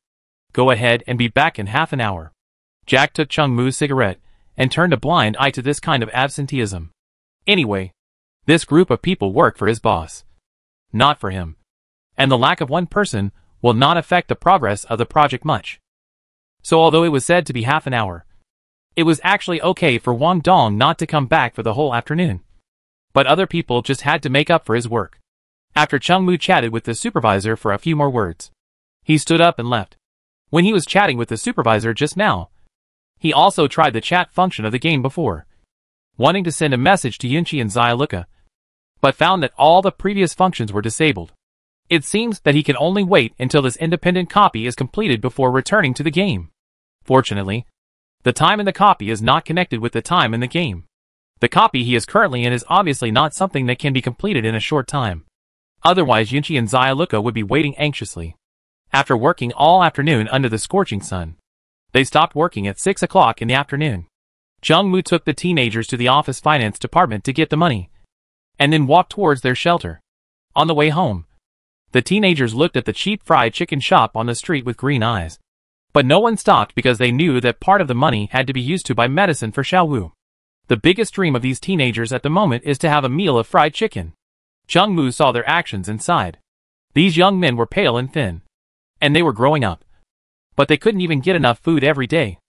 go ahead and be back in half an hour. Jack took Chung Mu's cigarette and turned a blind eye to this kind of absenteeism. Anyway, this group of people work for his boss, not for him. And the lack of one person will not affect the progress of the project much. So although it was said to be half an hour, it was actually okay for Wang Dong not to come back for the whole afternoon. But other people just had to make up for his work. After Chung Mu chatted with the supervisor for a few more words, he stood up and left. When he was chatting with the supervisor just now, he also tried the chat function of the game before, wanting to send a message to Yunqi and Xiaoluka, but found that all the previous functions were disabled. It seems that he can only wait until this independent copy is completed before returning to the game. Fortunately, the time in the copy is not connected with the time in the game. The copy he is currently in is obviously not something that can be completed in a short time. Otherwise Yunqi and Xiaoluka would be waiting anxiously. After working all afternoon under the scorching sun, they stopped working at 6 o'clock in the afternoon. Chung Mu took the teenagers to the office finance department to get the money, and then walked towards their shelter. On the way home, the teenagers looked at the cheap fried chicken shop on the street with green eyes. But no one stopped because they knew that part of the money had to be used to buy medicine for Xiaowu. The biggest dream of these teenagers at the moment is to have a meal of fried chicken. Chung Mu saw their actions and sighed. These young men were pale and thin, and they were growing up. But they couldn't even get enough food every day.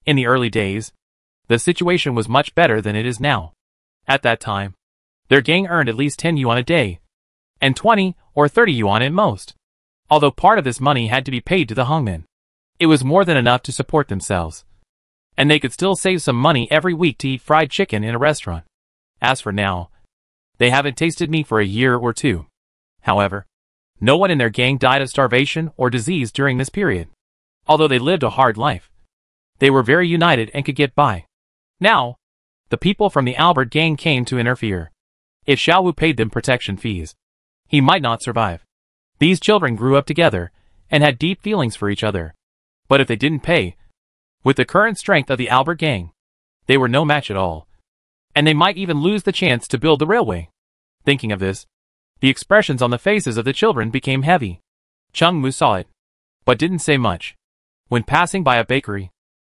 In the early days, the situation was much better than it is now. At that time, their gang earned at least 10 yuan a day, and 20 or 30 yuan at most. Although part of this money had to be paid to the hangmen, it was more than enough to support themselves, and they could still save some money every week to eat fried chicken in a restaurant. As for now, they haven't tasted meat for a year or two. However, no one in their gang died of starvation or disease during this period. Although they lived a hard life, they were very united and could get by. Now, the people from the Albert gang came to interfere. If Xiaowu paid them protection fees, he might not survive. These children grew up together and had deep feelings for each other. But if they didn't pay, with the current strength of the Albert gang, they were no match at all. And they might even lose the chance to build the railway. Thinking of this, the expressions on the faces of the children became heavy. Chung Mu saw it, but didn't say much. When passing by a bakery,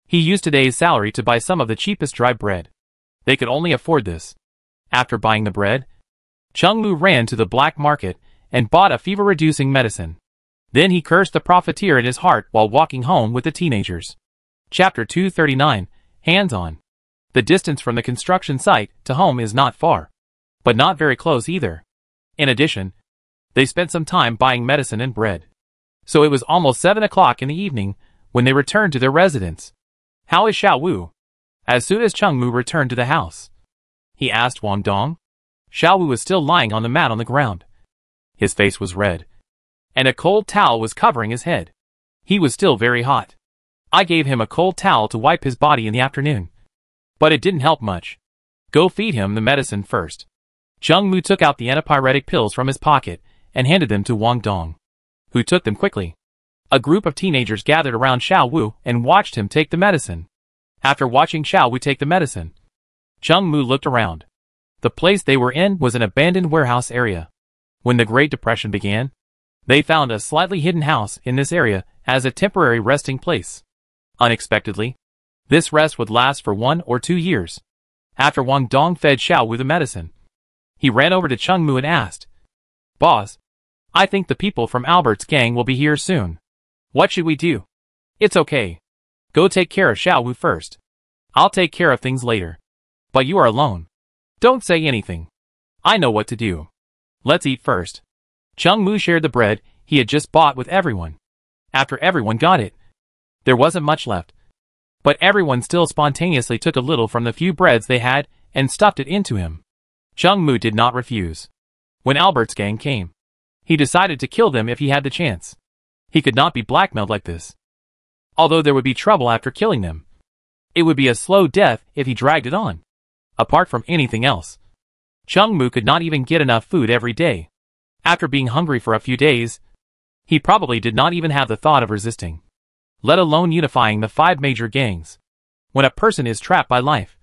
he used today's salary to buy some of the cheapest dry bread. They could only afford this. After buying the bread, Chung Mu ran to the black market and bought a fever-reducing medicine. Then he cursed the profiteer in his heart while walking home with the teenagers. Chapter 239, Hands-on. The distance from the construction site to home is not far, but not very close either. In addition, they spent some time buying medicine and bread. So it was almost 7 o'clock in the evening when they returned to their residence. How is Xiaowu? As soon as Chung Mu returned to the house, he asked Wang Dong. Xiaowu was still lying on the mat on the ground. His face was red, and a cold towel was covering his head. He was still very hot. I gave him a cold towel to wipe his body in the afternoon, but it didn't help much. Go feed him the medicine first. Chung Mu took out the antipyretic pills from his pocket and handed them to Wang Dong, who took them quickly. A group of teenagers gathered around Xiaowu and watched him take the medicine. After watching Xiaowu take the medicine, Chung Mu looked around. The place they were in was an abandoned warehouse area. When the Great Depression began, they found a slightly hidden house in this area as a temporary resting place. Unexpectedly, this rest would last for 1 or 2 years. After Wang Dong fed Xiaowu the medicine, he ran over to Chung Mu and asked, "Boss, I think the people from Albert's gang will be here soon. What should we do?" "It's okay. Go take care of Xiaowu first. I'll take care of things later. But you are alone. Don't say anything. I know what to do. Let's eat first." Chung Mu shared the bread he had just bought with everyone. After everyone got it, there wasn't much left. But everyone still spontaneously took a little from the few breads they had and stuffed it into him. Chung Mu did not refuse. When Albert's gang came, he decided to kill them if he had the chance. He could not be blackmailed like this. Although there would be trouble after killing them, it would be a slow death if he dragged it on. Apart from anything else, Chung Mu could not even get enough food every day. After being hungry for a few days, he probably did not even have the thought of resisting, let alone unifying the 5 major gangs. When a person is trapped by life,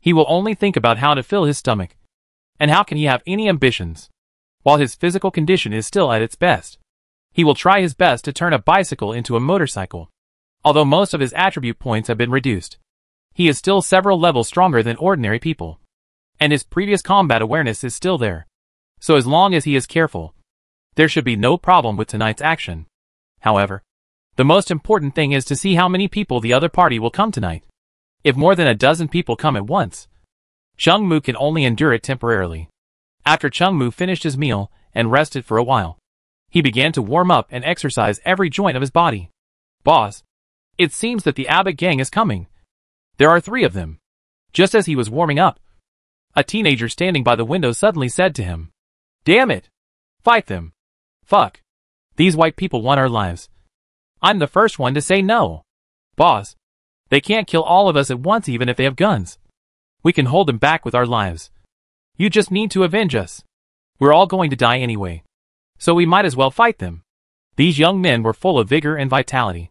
he will only think about how to fill his stomach, and how can he have any ambitions, while his physical condition is still at its best. He will try his best to turn a bicycle into a motorcycle. Although most of his attribute points have been reduced, he is still several levels stronger than ordinary people, and his previous combat awareness is still there. So as long as he is careful, there should be no problem with tonight's action. However, the most important thing is to see how many people the other party will come tonight. If more than a dozen people come at once, Chung Mu can only endure it temporarily. After Chung Mu finished his meal and rested for a while, he began to warm up and exercise every joint of his body. Boss, it seems that the Abbott gang is coming. There are 3 of them. Just as he was warming up, a teenager standing by the window suddenly said to him, "Damn it! Fight them! Fuck! These white people want our lives." I'm the first one to say no. Boss, they can't kill all of us at once even if they have guns. We can hold them back with our lives. You just need to avenge us. We're all going to die anyway, so we might as well fight them. These young men were full of vigor and vitality.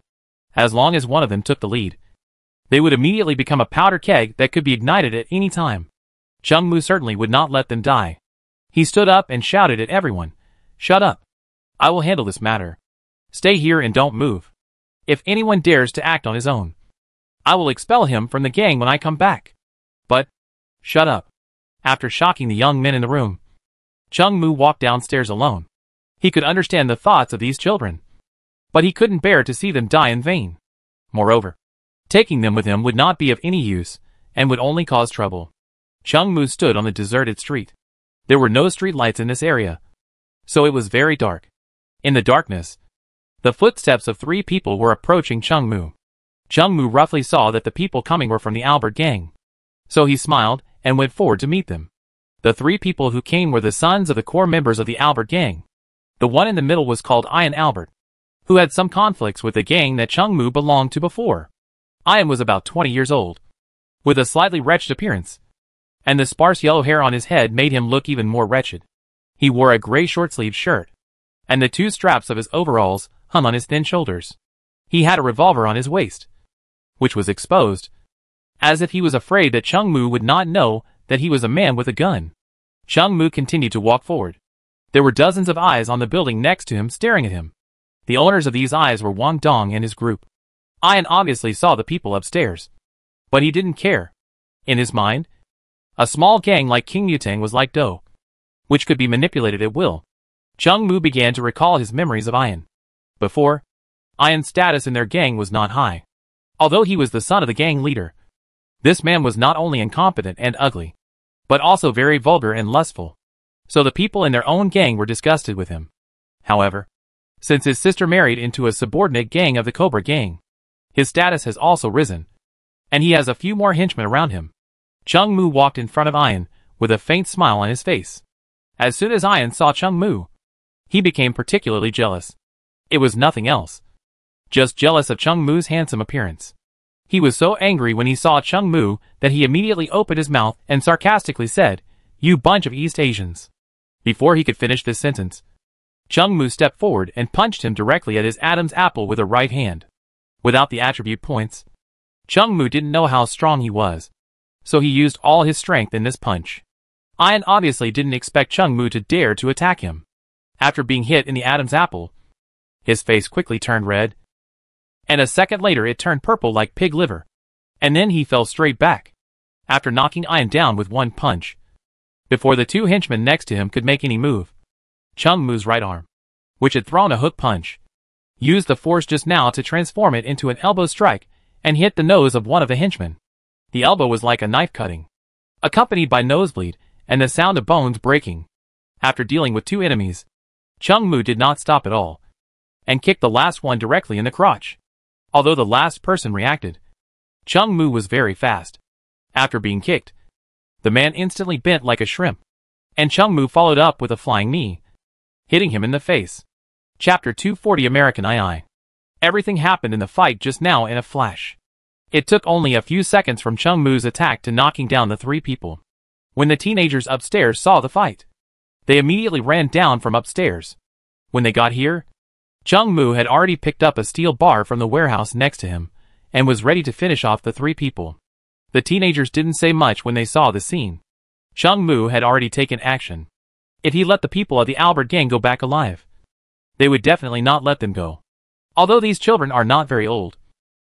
As long as one of them took the lead, they would immediately become a powder keg that could be ignited at any time. Chung Mu certainly would not let them die. He stood up and shouted at everyone, "Shut up. I will handle this matter. Stay here and don't move. If anyone dares to act on his own, I will expel him from the gang when I come back. But, shut up." After shocking the young men in the room, Chung Mu walked downstairs alone. He could understand the thoughts of these children, but he couldn't bear to see them die in vain. Moreover, taking them with him would not be of any use, and would only cause trouble. Chung Mu stood on the deserted street. There were no street lights in this area, so it was very dark. In the darkness, the footsteps of 3 people were approaching Chung Mu. Chung Mu roughly saw that the people coming were from the Albert gang, so he smiled and went forward to meet them. The 3 people who came were the sons of the core members of the Albert gang. The one in the middle was called Ian Albert, who had some conflicts with the gang that Chung Mu belonged to before. Ian was about 20 years old, with a slightly wretched appearance, and the sparse yellow hair on his head made him look even more wretched. He wore a gray short-sleeved shirt, and the 2 straps of his overalls hung on his thin shoulders. He had a revolver on his waist, which was exposed, as if he was afraid that Chung Mu would not know that he was a man with a gun. Chung Mu continued to walk forward. There were dozens of eyes on the building next to him staring at him. The owners of these eyes were Wang Dong and his group. Ian obviously saw the people upstairs, but he didn't care. In his mind, a small gang like King Yutang was like dough, which could be manipulated at will. Chung Mu began to recall his memories of Ian. Before, Ian's status in their gang was not high. Although he was the son of the gang leader, this man was not only incompetent and ugly, but also very vulgar and lustful. So the people in their own gang were disgusted with him. However, since his sister married into a subordinate gang of the Cobra gang, his status has also risen, and he has a few more henchmen around him. Chung Mu walked in front of Ian with a faint smile on his face. As soon as Ian saw Chung Mu, he became particularly jealous. It was nothing else, just jealous of Chung Mu's handsome appearance. He was so angry when he saw Chung Mu that he immediately opened his mouth and sarcastically said, "You bunch of East Asians." Before he could finish this sentence, Chung Mu stepped forward and punched him directly at his Adam's apple with a right hand. Without the attribute points, Chung Mu didn't know how strong he was, so he used all his strength in this punch. Ian obviously didn't expect Chung Mu to dare to attack him. After being hit in the Adam's apple, his face quickly turned red, and a second later it turned purple like pig liver, and then he fell straight back, after knocking Ian down with one punch. Before the 2 henchmen next to him could make any move, Chung Mu's right arm, which had thrown a hook punch, used the force just now to transform it into an elbow strike and hit the nose of one of the henchmen. The elbow was like a knife cutting, accompanied by nosebleed and the sound of bones breaking. After dealing with 2 enemies, Chung Mu did not stop at all, and kicked the last one directly in the crotch. Although the last person reacted, Chung Mu was very fast. After being kicked, the man instantly bent like a shrimp, and Chung Mu followed up with a flying knee, hitting him in the face. Chapter 240 American II. Everything happened in the fight just now in a flash. It took only a few seconds from Chung Mu's attack to knocking down the 3 people. When the teenagers upstairs saw the fight, they immediately ran down from upstairs. When they got here, Chung Mu had already picked up a steel bar from the warehouse next to him, and was ready to finish off the 3 people. The teenagers didn't say much when they saw the scene. Chung Mu had already taken action. If he let the people of the Albert gang go back alive, they would definitely not let them go. Although these children are not very old,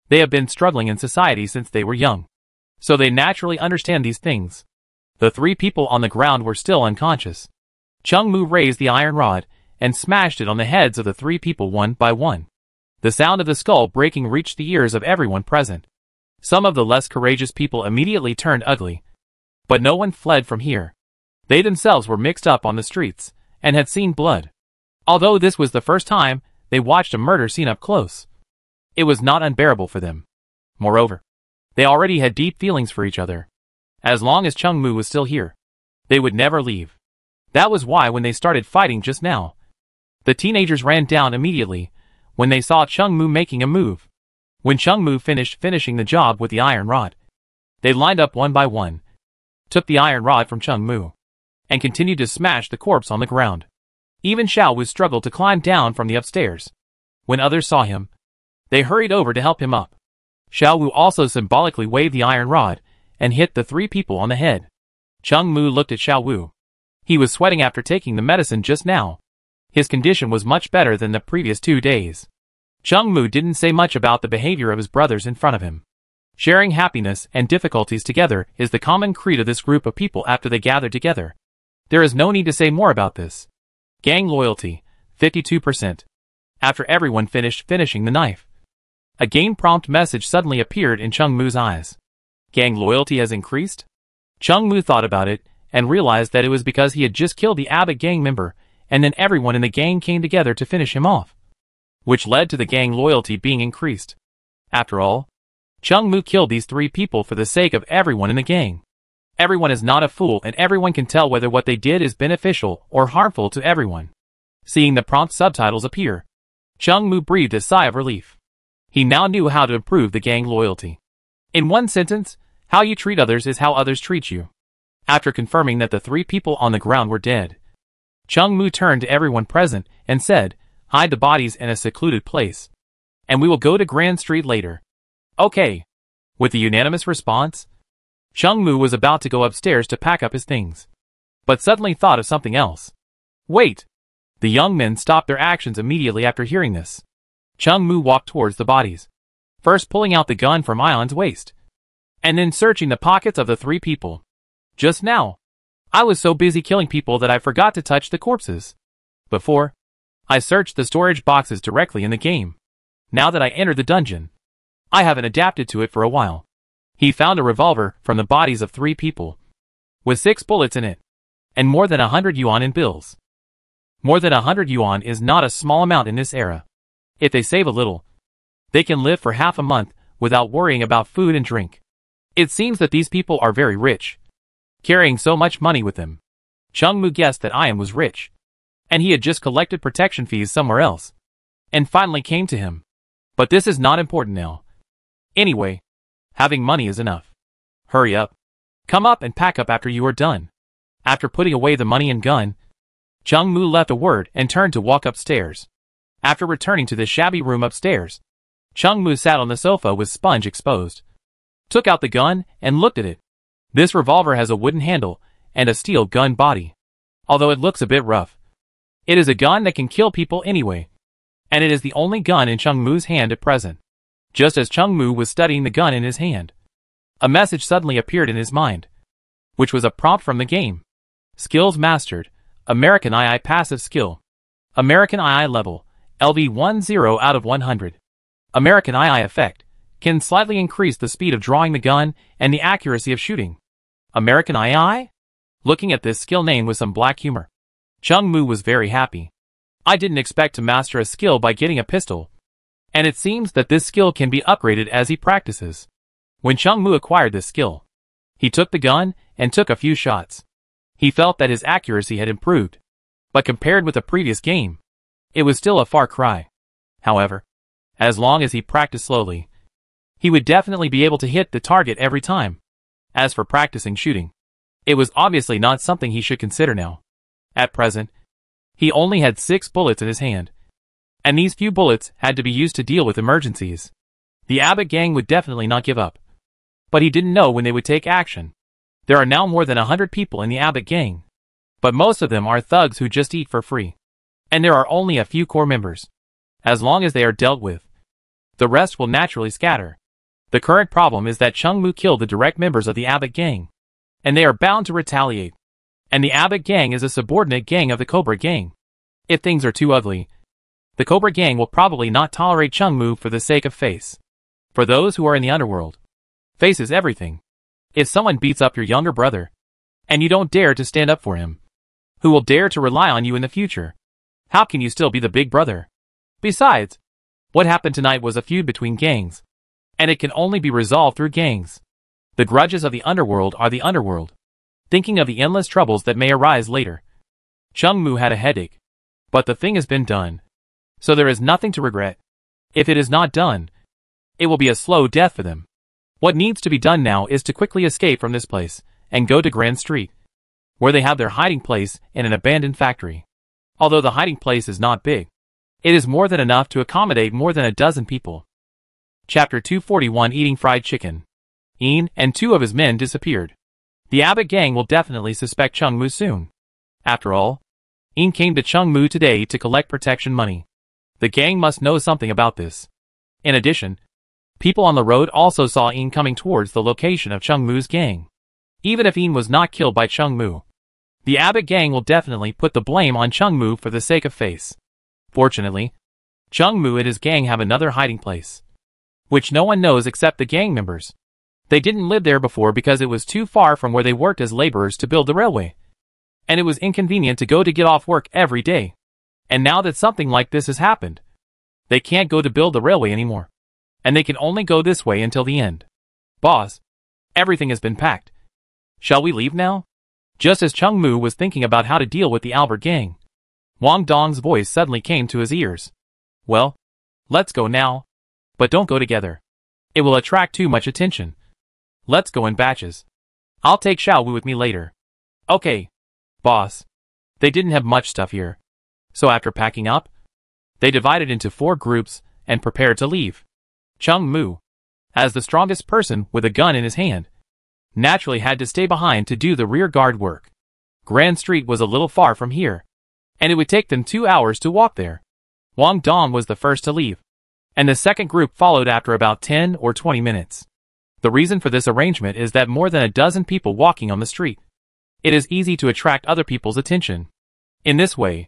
they have been struggling in society since they were young, so they naturally understand these things. The 3 people on the ground were still unconscious. Chung Mu raised the iron rod and smashed it on the heads of the 3 people one by one. The sound of the skull breaking reached the ears of everyone present. Some of the less courageous people immediately turned ugly, but no one fled from here. They themselves were mixed up on the streets and had seen blood. Although this was the first time they watched a murder scene up close, it was not unbearable for them. Moreover, they already had deep feelings for each other. As long as Chung Mu was still here, they would never leave. That was why when they started fighting just now, the teenagers ran down immediately when they saw Chung Mu making a move. When Chung Mu finished finishing the job with the iron rod, they lined up one by one, took the iron rod from Chung Mu, and continued to smash the corpse on the ground. Even Xiao Wu struggled to climb down from the upstairs. When others saw him, they hurried over to help him up. Xiao Wu also symbolically waved the iron rod and hit the 3 people on the head. Chung Mu looked at Xiao Wu. He was sweating after taking the medicine just now. His condition was much better than the previous 2 days. Chung Mu didn't say much about the behavior of his brothers in front of him. Sharing happiness and difficulties together is the common creed of this group of people after they gather together. There is no need to say more about this. Gang loyalty, 52%. After everyone finished finishing the knife, a game prompt message suddenly appeared in Chung Mu's eyes. Gang loyalty has increased? Chung Mu thought about it and realized that it was because he had just killed the Abbott gang member, and then everyone in the gang came together to finish him off, which led to the gang loyalty being increased. After all, Chung Mu killed these 3 people for the sake of everyone in the gang. Everyone is not a fool, and everyone can tell whether what they did is beneficial or harmful to everyone. Seeing the prompt subtitles appear, Chung Mu breathed a sigh of relief. He now knew how to improve the gang loyalty. In one sentence, how you treat others is how others treat you. After confirming that the 3 people on the ground were dead, Chung Mu turned to everyone present and said, "Hide the bodies in a secluded place, and we will go to Grand Street later." "Okay." With the unanimous response, Chung Mu was about to go upstairs to pack up his things, but suddenly thought of something else. Wait! The young men stopped their actions immediately after hearing this. Chung Mu walked towards the bodies, first pulling out the gun from Ion's waist, and then searching the pockets of the 3 people. Just now, I was so busy killing people that I forgot to touch the corpses. Before, I searched the storage boxes directly in the game. Now that I entered the dungeon, I haven't adapted to it for a while. He found a revolver from the bodies of 3 people, with 6 bullets in it, and more than 100 yuan in bills. More than 100 yuan is not a small amount in this era. If they save a little, they can live for half a month without worrying about food and drink. It seems that these people are very rich, carrying so much money with them. Chung Mu guessed that Ian was rich, and he had just collected protection fees somewhere else, and finally came to him. But this is not important now. Anyway, having money is enough. Hurry up. Come up and pack up after you are done. After putting away the money and gun, Chung Mu left a word and turned to walk upstairs. After returning to the shabby room upstairs, Chung Mu sat on the sofa with sponge exposed, took out the gun and looked at it. This revolver has a wooden handle and a steel gun body. Although it looks a bit rough, it is a gun that can kill people anyway, and it is the only gun in Chung Mu's hand at present. Just as Chung Mu was studying the gun in his hand, a message suddenly appeared in his mind, which was a prompt from the game. Skills mastered, American II passive skill. American II level, LV10 out of 100. American II effect, can slightly increase the speed of drawing the gun and the accuracy of shooting. American II? Looking at this skill name with some black humor, Chung Mu was very happy. I didn't expect to master a skill by getting a pistol, and it seems that this skill can be upgraded as he practices. When Chung Mu acquired this skill, he took the gun and took a few shots. He felt that his accuracy had improved, but compared with the previous game, it was still a far cry. However, As long as he practiced slowly, he would definitely be able to hit the target every time. As for practicing shooting, it was obviously not something he should consider now. At present, he only had 6 bullets in his hand, and these few bullets had to be used to deal with emergencies. The Abbott gang would definitely not give up. But he didn't know when they would take action. There are now more than 100 people in the Abbott gang, but most of them are thugs who just eat for free. And there are only a few core members. As long as they are dealt with, the rest will naturally scatter. The current problem is that Chung Mu killed the direct members of the Abbott gang, and they are bound to retaliate. And the Abbott gang is a subordinate gang of the Cobra gang. If things are too ugly, the Cobra gang will probably not tolerate Chung Mu for the sake of face. For those who are in the underworld, face is everything. If someone beats up your younger brother, and you don't dare to stand up for him, who will dare to rely on you in the future? How can you still be the big brother? Besides, what happened tonight was a feud between gangs, and it can only be resolved through gangs. The grudges of the underworld are the underworld. Thinking of the endless troubles that may arise later, Chung Mu had a headache. But the thing has been done, so there is nothing to regret. If it is not done, it will be a slow death for them. What needs to be done now is to quickly escape from this place and go to Grand Street, where they have their hiding place in an abandoned factory. Although the hiding place is not big, it is more than enough to accommodate more than a dozen people. Chapter 241 Eating Fried Chicken. Ian and 2 of his men disappeared. The Abbott gang will definitely suspect Chung Mu soon. After all, Ian came to Chung Mu today to collect protection money. The gang must know something about this. In addition, people on the road also saw Ian coming towards the location of Chung Mu's gang. Even if Ian was not killed by Chung Mu, the Abbott gang will definitely put the blame on Chung Mu for the sake of face. Fortunately, Chung Mu and his gang have another hiding place, which no one knows except the gang members. They didn't live there before because it was too far from where they worked as laborers to build the railway, and it was inconvenient to go to get off work every day. And now that something like this has happened, they can't go to build the railway anymore, and they can only go this way until the end. Boss, everything has been packed. Shall we leave now? Just as Chung Mu was thinking about how to deal with the Albert gang, Wang Dong's voice suddenly came to his ears. Well, let's go now. But don't go together. It will attract too much attention. Let's go in batches. I'll take Xiao Wu with me later. Okay, boss. They didn't have much stuff here, so after packing up, they divided into 4 groups and prepared to leave. Chung Mu, as the strongest person with a gun in his hand, naturally had to stay behind to do the rear guard work. Grand Street was a little far from here, and it would take them 2 hours to walk there. Wang Dong was the first to leave, and the second group followed after about 10 or 20 minutes. The reason for this arrangement is that more than a dozen people walking on the street, it is easy to attract other people's attention. In this way,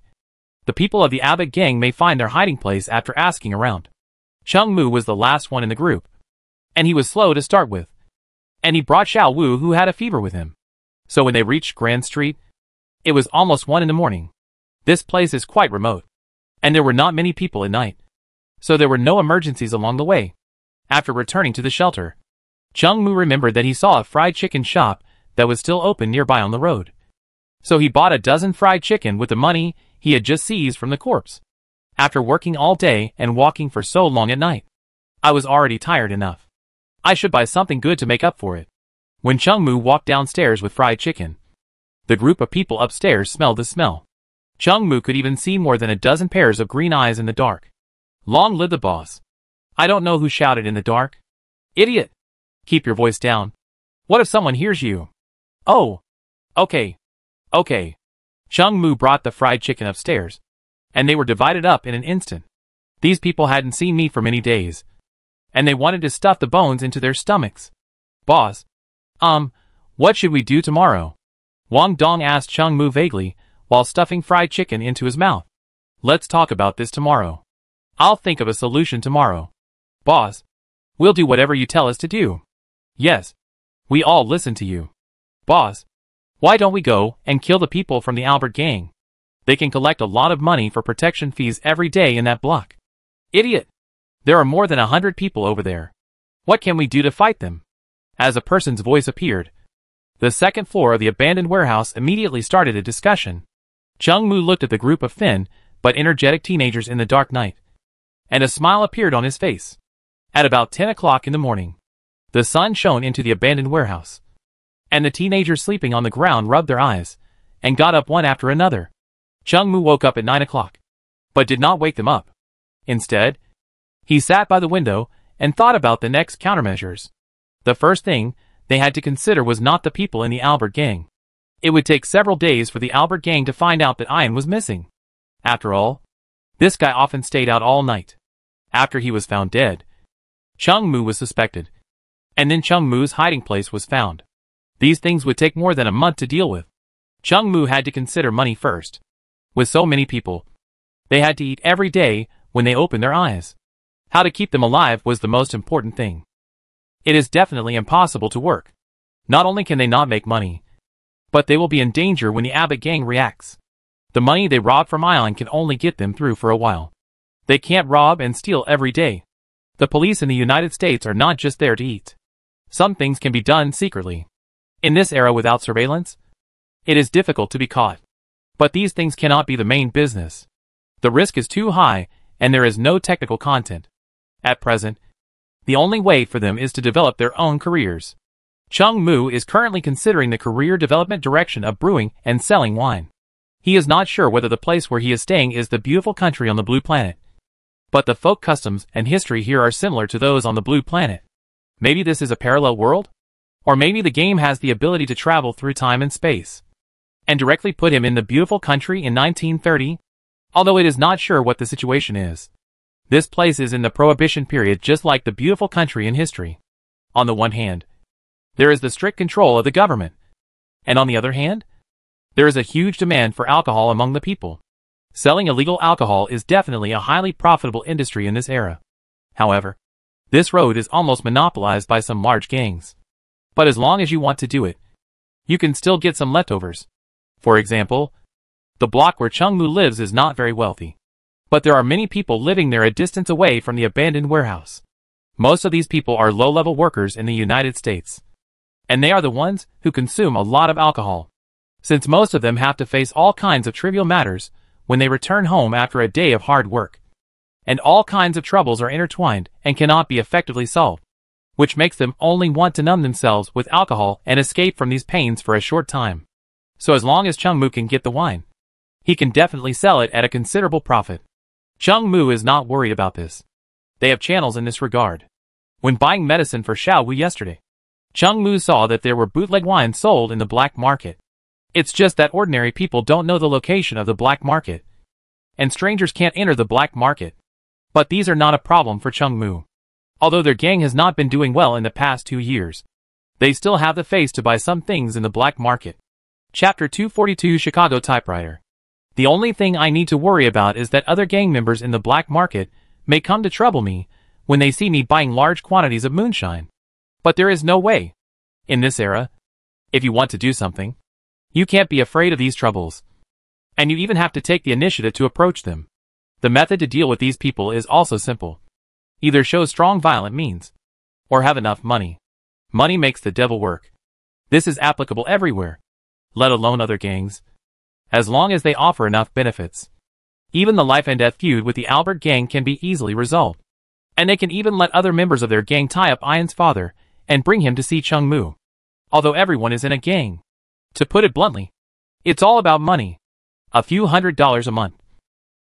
the people of the Abbott gang may find their hiding place after asking around. Chung Mu was the last one in the group, and he was slow to start with, and he brought Xiao Wu who had a fever with him. So when they reached Grand Street, it was almost 1 in the morning. This place is quite remote, and there were not many people at night, so there were no emergencies along the way. After returning to the shelter, Chung Mu remembered that he saw a fried chicken shop that was still open nearby on the road. So he bought a dozen fried chicken with the money he had just seized from the corpse. After working all day and walking for so long at night, I was already tired enough. I should buy something good to make up for it. When Chung Mu walked downstairs with fried chicken, the group of people upstairs smelled the smell. Chung Mu could even see more than a dozen pairs of green eyes in the dark. Long live the boss. I don't know who shouted in the dark. Idiot! Keep your voice down. What if someone hears you? Oh. Okay. Okay. Chung Mu brought the fried chicken upstairs, and they were divided up in an instant. These people hadn't seen meat for many days, and they wanted to stuff the bones into their stomachs. Boss. What should we do tomorrow? Wang Dong asked Chung Mu vaguely, while stuffing fried chicken into his mouth. Let's talk about this tomorrow. I'll think of a solution tomorrow. Boss. We'll do whatever you tell us to do. Yes. We all listen to you. Boss. Why don't we go and kill the people from the Albert gang? They can collect a lot of money for protection fees every day in that block. Idiot. There are more than 100 people over there. What can we do to fight them? As a person's voice appeared, the second floor of the abandoned warehouse immediately started a discussion. Chung Mu looked at the group of thin, but energetic teenagers in the dark night, and a smile appeared on his face. At about 10 o'clock in the morning, the sun shone into the abandoned warehouse, and the teenagers sleeping on the ground rubbed their eyes, and got up one after another. Chung-Moo woke up at 9 o'clock, but did not wake them up. Instead, he sat by the window and thought about the next countermeasures. The first thing they had to consider was not the people in the Albert gang. It would take several days for the Albert gang to find out that Ian was missing. After all, this guy often stayed out all night. After he was found dead, Chung-Moo was suspected, and then Chung-Moo's hiding place was found. These things would take more than a month to deal with. Chung-Moo had to consider money first. With so many people, they had to eat every day when they opened their eyes. How to keep them alive was the most important thing. It is definitely impossible to work. Not only can they not make money, but they will be in danger when the Abbott gang reacts. The money they rob from Ion can only get them through for a while. They can't rob and steal every day. The police in the United States are not just there to eat. Some things can be done secretly. In this era without surveillance, it is difficult to be caught. But these things cannot be the main business. The risk is too high, and there is no technical content. At present, the only way for them is to develop their own careers. Chung-Moo is currently considering the career development direction of brewing and selling wine. He is not sure whether the place where he is staying is the beautiful country on the blue planet. But the folk customs and history here are similar to those on the blue planet. Maybe this is a parallel world? Or maybe the game has the ability to travel through time and space, and directly put him in the beautiful country in 1930? Although it is not sure what the situation is. This place is in the Prohibition period just like the beautiful country in history. On the one hand, there is the strict control of the government. And on the other hand, there is a huge demand for alcohol among the people. Selling illegal alcohol is definitely a highly profitable industry in this era. However, this road is almost monopolized by some large gangs. But as long as you want to do it, you can still get some leftovers. For example, the block where Chung-Moo lives is not very wealthy. But there are many people living there a distance away from the abandoned warehouse. Most of these people are low-level workers in the United States. And they are the ones who consume a lot of alcohol. Since most of them have to face all kinds of trivial matters when they return home after a day of hard work. And all kinds of troubles are intertwined and cannot be effectively solved, which makes them only want to numb themselves with alcohol and escape from these pains for a short time. So as long as Chung-Moo can get the wine, he can definitely sell it at a considerable profit. Chung-Moo is not worried about this. They have channels in this regard. When buying medicine for Xiao Wu yesterday, Chung-Moo saw that there were bootleg wines sold in the black market. It's just that ordinary people don't know the location of the black market, and strangers can't enter the black market. But these are not a problem for Chung-Moo. Although their gang has not been doing well in the past 2 years, they still have the face to buy some things in the black market. Chapter 242 Chicago Typewriter. The only thing I need to worry about is that other gang members in the black market may come to trouble me when they see me buying large quantities of moonshine. But there is no way. In this era, if you want to do something, you can't be afraid of these troubles. And you even have to take the initiative to approach them. The method to deal with these people is also simple. Either show strong violent means, or have enough money. Money makes the devil work. This is applicable everywhere, let alone other gangs. As long as they offer enough benefits. Even the life and death feud with the Albert gang can be easily resolved. And they can even let other members of their gang tie up Ian's father and bring him to see Chung-Moo. Although everyone is in a gang. To put it bluntly, it's all about money. A few $100s a month.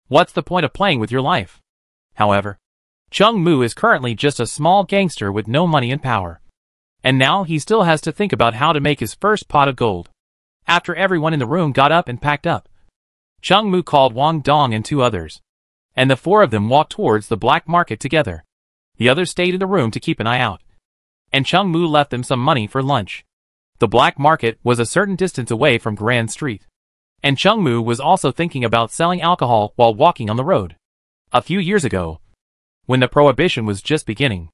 What's the point of playing with your life? However, Chung-Moo is currently just a small gangster with no money and power. And now he still has to think about how to make his first pot of gold. After everyone in the room got up and packed up, Chung-Moo called Wang Dong and 2 others. And the 4 of them walked towards the black market together. The others stayed in the room to keep an eye out. And Chung-Moo left them some money for lunch. The black market was a certain distance away from Grand Street. And Chung-Moo was also thinking about selling alcohol while walking on the road. A few years ago, when the prohibition was just beginning,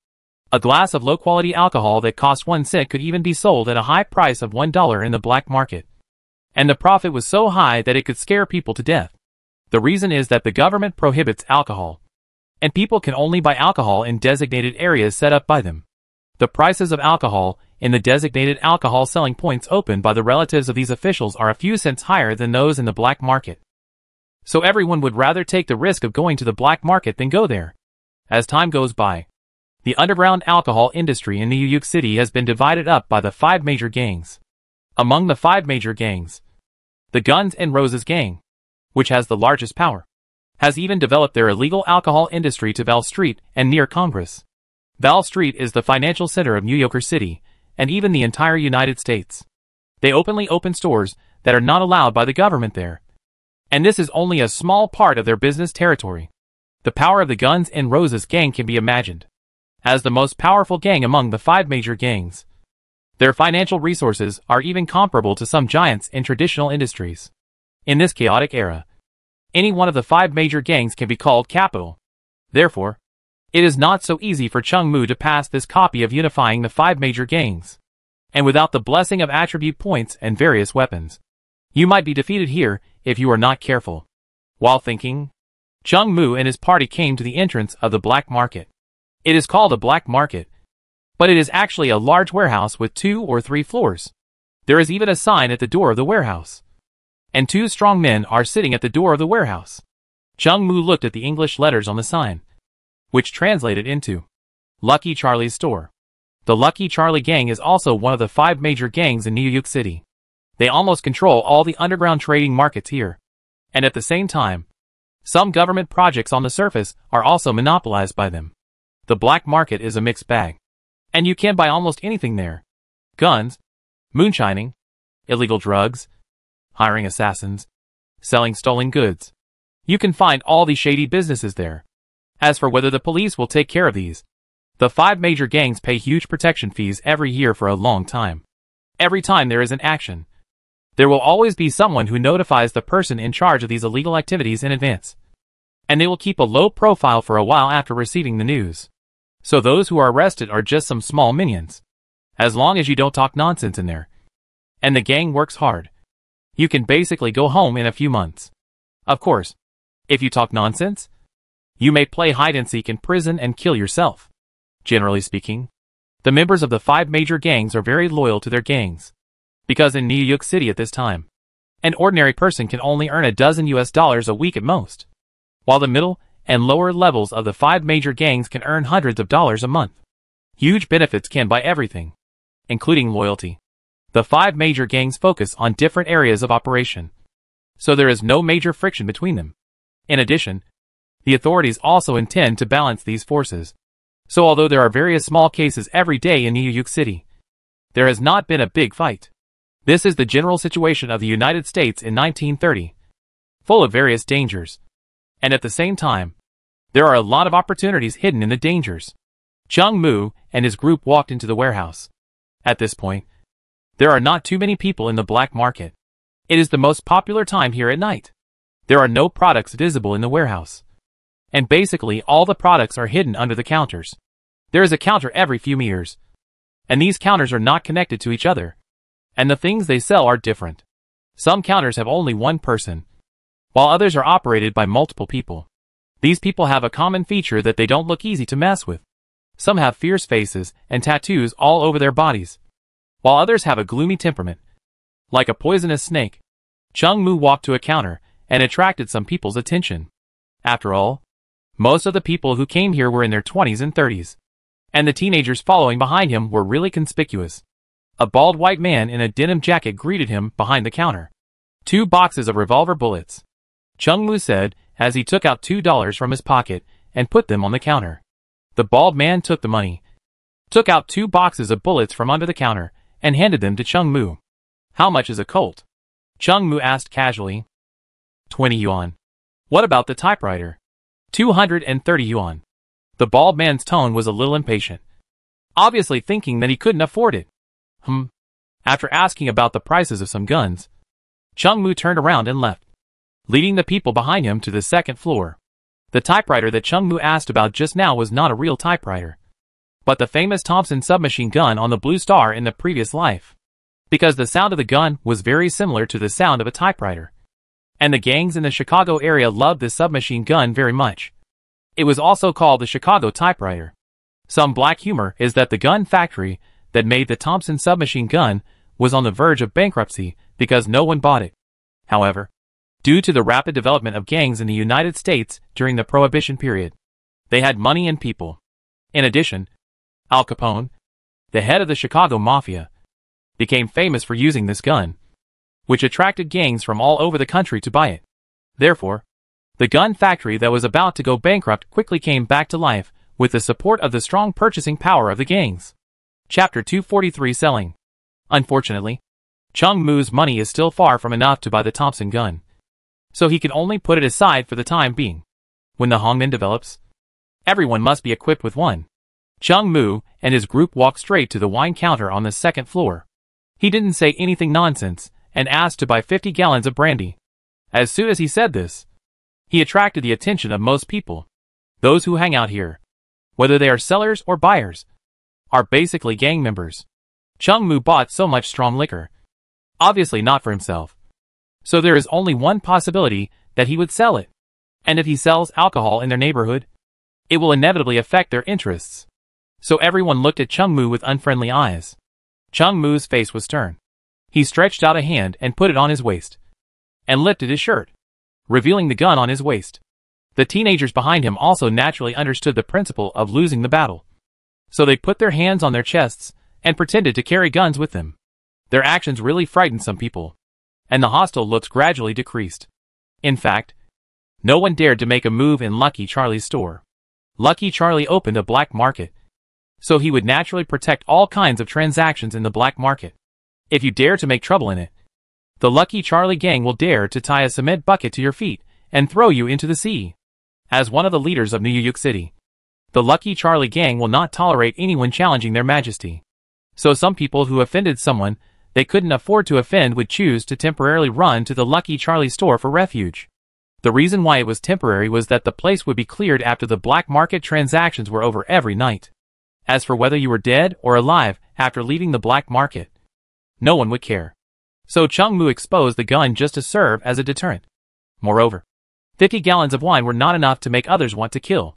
a glass of low-quality alcohol that cost 1 cent could even be sold at a high price of $1 in the black market. And the profit was so high that it could scare people to death. The reason is that the government prohibits alcohol, and people can only buy alcohol in designated areas set up by them. The prices of alcohol in the designated alcohol selling points opened by the relatives of these officials are a few cents higher than those in the black market. So everyone would rather take the risk of going to the black market than go there. As time goes by, the underground alcohol industry in New York City has been divided up by the 5 major gangs. Among the 5 major gangs, the Guns N' Roses gang, which has the largest power, has even developed their illegal alcohol industry to Val Street and near Congress. Val Street is the financial center of New York City, and even the entire United States. They openly open stores that are not allowed by the government there. And this is only a small part of their business territory. The power of the Guns N' Roses gang can be imagined as the most powerful gang among the 5 major gangs. Their financial resources are even comparable to some giants in traditional industries. In this chaotic era, any one of the 5 major gangs can be called capital. Therefore, it is not so easy for Chung Mu to pass this copy of unifying the 5 major gangs. And without the blessing of attribute points and various weapons, you might be defeated here if you are not careful. While thinking, Chung Mu and his party came to the entrance of the black market. It is called a black market, but it is actually a large warehouse with 2 or 3 floors. There is even a sign at the door of the warehouse. And 2 strong men are sitting at the door of the warehouse. Chung Mu looked at the English letters on the sign, which translated into Lucky Charlie's store. The Lucky Charlie gang is also one of the 5 major gangs in New York City. They almost control all the underground trading markets here. And at the same time, some government projects on the surface are also monopolized by them. The black market is a mixed bag. And you can buy almost anything there. Guns, moonshining, illegal drugs, hiring assassins, selling stolen goods. You can find all these shady businesses there. As for whether the police will take care of these, the 5 major gangs pay huge protection fees every year for a long time. Every time there is an action, there will always be someone who notifies the person in charge of these illegal activities in advance. And they will keep a low profile for a while after receiving the news. So those who are arrested are just some small minions. As long as you don't talk nonsense in there, and the gang works hard, you can basically go home in a few months. Of course, if you talk nonsense, you may play hide and seek in prison and kill yourself. Generally speaking, the members of the 5 major gangs are very loyal to their gangs. Because in New York City at this time, an ordinary person can only earn $12 a week at most, while the middle and lower levels of the 5 major gangs can earn hundreds of dollars a month. Huge benefits can buy everything, including loyalty. The 5 major gangs focus on different areas of operation, so there is no major friction between them. In addition, the authorities also intend to balance these forces. So although there are various small cases every day in New York City, there has not been a big fight. This is the general situation of the United States in 1930, full of various dangers. And at the same time, there are a lot of opportunities hidden in the dangers. Chung Mu and his group walked into the warehouse. At this point, there are not too many people in the black market. It is the most popular time here at night. There are no products visible in the warehouse. And basically all the products are hidden under the counters. There is a counter every few meters. And these counters are not connected to each other. And the things they sell are different. Some counters have only one person, while others are operated by multiple people. These people have a common feature that they don't look easy to mess with. Some have fierce faces and tattoos all over their bodies, while others have a gloomy temperament, like a poisonous snake. Chung Mu walked to a counter and attracted some people's attention. After all, most of the people who came here were in their 20s and 30s, and the teenagers following behind him were really conspicuous. A bald white man in a denim jacket greeted him behind the counter. 2 boxes of revolver bullets, Chung Mu said as he took out $2 from his pocket and put them on the counter. The bald man took the money, took out 2 boxes of bullets from under the counter, and handed them to Chung Mu. How much is a Colt? Chung Mu asked casually. 20 yuan. What about the typewriter? 230 yuan. The bald man's tone was a little impatient, obviously thinking that he couldn't afford it. After asking about the prices of some guns, Chung Mu turned around and left, leading the people behind him to the 2nd floor. The typewriter that Chung Mu asked about just now was not a real typewriter, but the famous Thompson submachine gun on the Blue Star in the previous life, because the sound of the gun was very similar to the sound of a typewriter. And the gangs in the Chicago area loved this submachine gun very much. It was also called the Chicago typewriter. Some black humor is that the gun factory that made the Thompson submachine gun was on the verge of bankruptcy because no one bought it. However, due to the rapid development of gangs in the United States during the Prohibition period, They had money and people. In addition, Al Capone, the head of the Chicago Mafia, became famous for using this gun, which attracted gangs from all over the country to buy it. Therefore, the gun factory that was about to go bankrupt quickly came back to life with the support of the strong purchasing power of the gangs. Chapter 243 Selling. Unfortunately, Chung Mu's money is still far from enough to buy the Thompson gun, so he can only put it aside for the time being. When the Hongmen develops, everyone must be equipped with one. Chung Mu and his group walked straight to the wine counter on the second floor. He didn't say anything nonsense and asked to buy 50 gallons of brandy. As soon as he said this, he attracted the attention of most people. Those who hang out here, whether they are sellers or buyers, are basically gang members. Chung Mu bought so much strong liquor, obviously not for himself. So there is only one possibility that he would sell it. And if he sells alcohol in their neighborhood, it will inevitably affect their interests. So everyone looked at Chung Mu with unfriendly eyes. Chung Mu's face was stern. He stretched out a hand and put it on his waist, and lifted his shirt, revealing the gun on his waist. The teenagers behind him also naturally understood the principle of losing the battle. So they put their hands on their chests and pretended to carry guns with them. Their actions really frightened some people, and the hostile looks gradually decreased. In fact, no one dared to make a move in Lucky Charlie's store. Lucky Charlie opened a black market, so he would naturally protect all kinds of transactions in the black market. If you dare to make trouble in it, the Lucky Charlie gang will dare to tie a cement bucket to your feet and throw you into the sea. As one of the leaders of New York City, the Lucky Charlie gang will not tolerate anyone challenging their majesty. So some people who offended someone they couldn't afford to offend would choose to temporarily run to the Lucky Charlie store for refuge. The reason why it was temporary was that the place would be cleared after the black market transactions were over every night. As for whether you were dead or alive after leaving the black market, no one would care. So Chung Mu exposed the gun just to serve as a deterrent. Moreover, 50 gallons of wine were not enough to make others want to kill.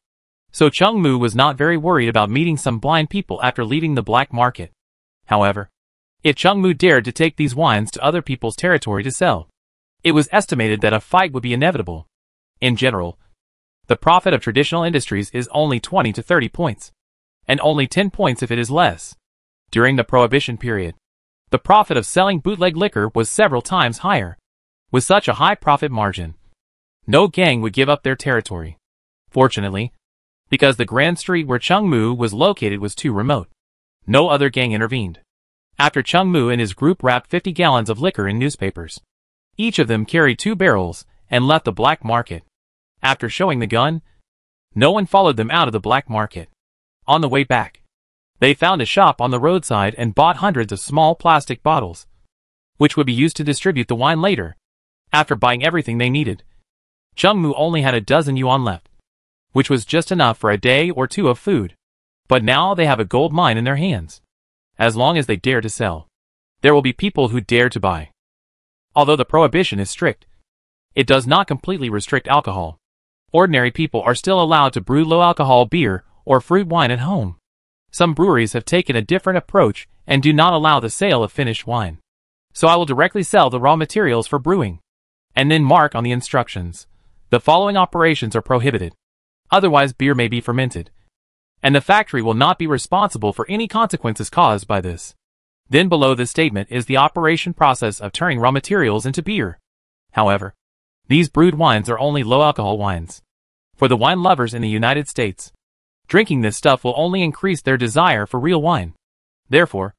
So Chung Mu was not very worried about meeting some blind people after leaving the black market. However, if Chung Mu dared to take these wines to other people's territory to sell, it was estimated that a fight would be inevitable. In general, the profit of traditional industries is only 20 to 30 points, and only 10 points if it is less. During the Prohibition period, the profit of selling bootleg liquor was several times higher. With such a high profit margin, no gang would give up their territory. Fortunately, because the Grand Street where Chung Mu was located was too remote, no other gang intervened. After Chung Mu and his group wrapped 50 gallons of liquor in newspapers, each of them carried 2 barrels and left the black market. After showing the gun, no one followed them out of the black market. On the way back, they found a shop on the roadside and bought hundreds of small plastic bottles, which would be used to distribute the wine later. After buying everything they needed, Chung Mu only had a dozen yuan left, which was just enough for a day or two of food. But now they have a gold mine in their hands. As long as they dare to sell, there will be people who dare to buy. Although the prohibition is strict, it does not completely restrict alcohol. Ordinary people are still allowed to brew low-alcohol beer or fruit wine at home. Some breweries have taken a different approach and do not allow the sale of finished wine. So I will directly sell the raw materials for brewing, and then mark on the instructions, the following operations are prohibited. Otherwise beer may be fermented, and the factory will not be responsible for any consequences caused by this. Then below this statement is the operation process of turning raw materials into beer. However, these brewed wines are only low-alcohol wines. For the wine lovers in the United States, drinking this stuff will only increase their desire for real wine. Therefore,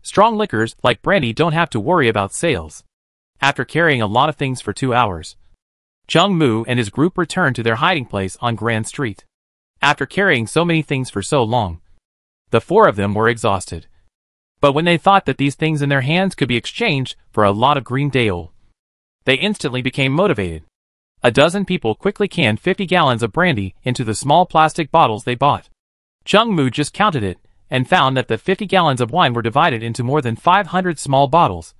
strong liquors like brandy don't have to worry about sales. After carrying a lot of things for 2 hours, Chung Mu and his group returned to their hiding place on Grand Street. After carrying so many things for so long, the 4 of them were exhausted. But when they thought that these things in their hands could be exchanged for a lot of green dale, they instantly became motivated. A dozen people quickly canned 50 gallons of brandy into the small plastic bottles they bought. Chung Mu just counted it and found that the 50 gallons of wine were divided into more than 500 small bottles,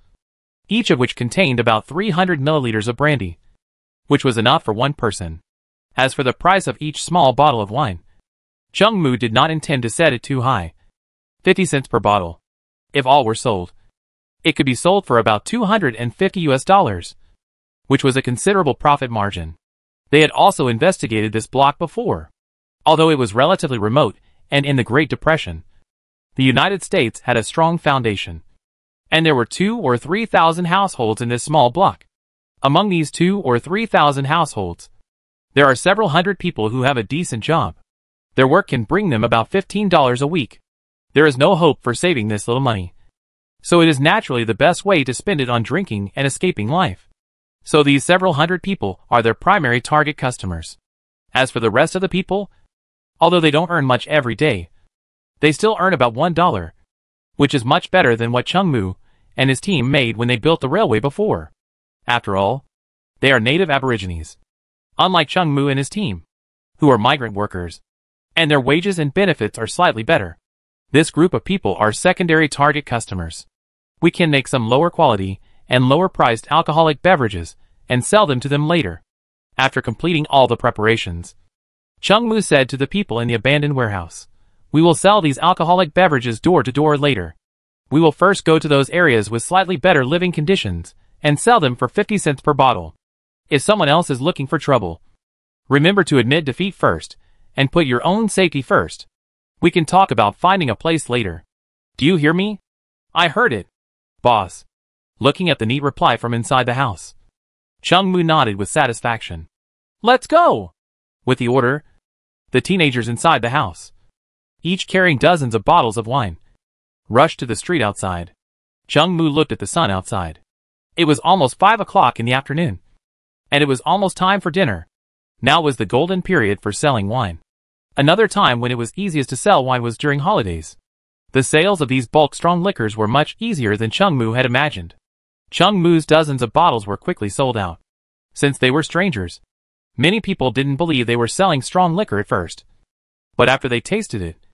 each of which contained about 300 milliliters of brandy, which was enough for one person. As for the price of each small bottle of wine, Chung Mu did not intend to set it too high, 50 cents per bottle. If all were sold, it could be sold for about $250, which was a considerable profit margin. They had also investigated this block before. Although it was relatively remote and in the Great Depression, the United States had a strong foundation, and there were 2,000 or 3,000 households in this small block. Among these 2,000 or 3,000 households, there are several hundred people who have a decent job. Their work can bring them about $15 a week. There is no hope for saving this little money, so it is naturally the best way to spend it on drinking and escaping life. So these several hundred people are their primary target customers. As for the rest of the people, although they don't earn much every day, they still earn about $1, which is much better than what Chung Mu and his team made when they built the railway before. After all, they are native aborigines, unlike Chung Mu and his team, who are migrant workers, and their wages and benefits are slightly better. This group of people are secondary target customers. We can make some lower quality and lower priced alcoholic beverages and sell them to them later. After completing all the preparations, Chung Mu said to the people in the abandoned warehouse, "We will sell these alcoholic beverages door to door later. We will first go to those areas with slightly better living conditions and sell them for 50 cents per bottle. If someone else is looking for trouble, remember to admit defeat first and put your own safety first. We can talk about finding a place later. Do you hear me?" "I heard it, boss." Looking at the neat reply from inside the house, Chung Mu nodded with satisfaction. "Let's go!" With the order, the teenagers inside the house, each carrying dozens of bottles of wine, rushed to the street outside. Chung Mu looked at the sun outside. It was almost 5 o'clock in the afternoon, and it was almost time for dinner. Now was the golden period for selling wine. Another time when it was easiest to sell wine was during holidays. The sales of these bulk strong liquors were much easier than Chung Mu had imagined. Chung Mu's dozens of bottles were quickly sold out. Since they were strangers, many people didn't believe they were selling strong liquor at first. But after they tasted it,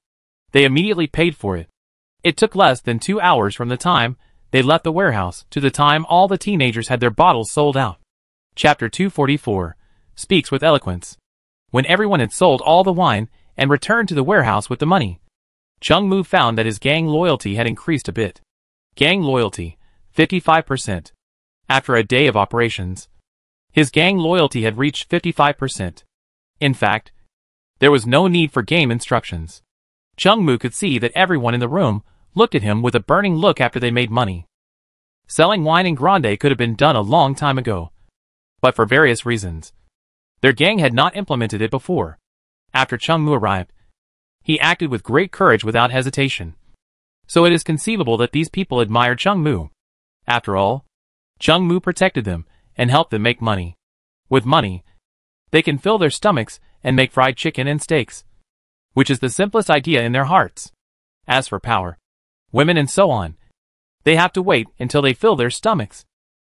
they immediately paid for it. It took less than 2 hours from the time they left the warehouse to the time all the teenagers had their bottles sold out. Chapter 244 speaks with eloquence. When everyone had sold all the wine and returned to the warehouse with the money, Chung Mu found that his gang loyalty had increased a bit. Gang loyalty, 55%. After a day of operations, his gang loyalty had reached 55%. In fact, there was no need for game instructions. Chung Mu could see that everyone in the room looked at him with a burning look after they made money. Selling wine in Grande could have been done a long time ago, but for various reasons, their gang had not implemented it before. After Chung Mu arrived, he acted with great courage without hesitation. So it is conceivable that these people admired Chung Mu. After all, Chung Mu protected them and helped them make money. With money, they can fill their stomachs and make fried chicken and steaks, which is the simplest idea in their hearts. As for power, women and so on, they have to wait until they fill their stomachs.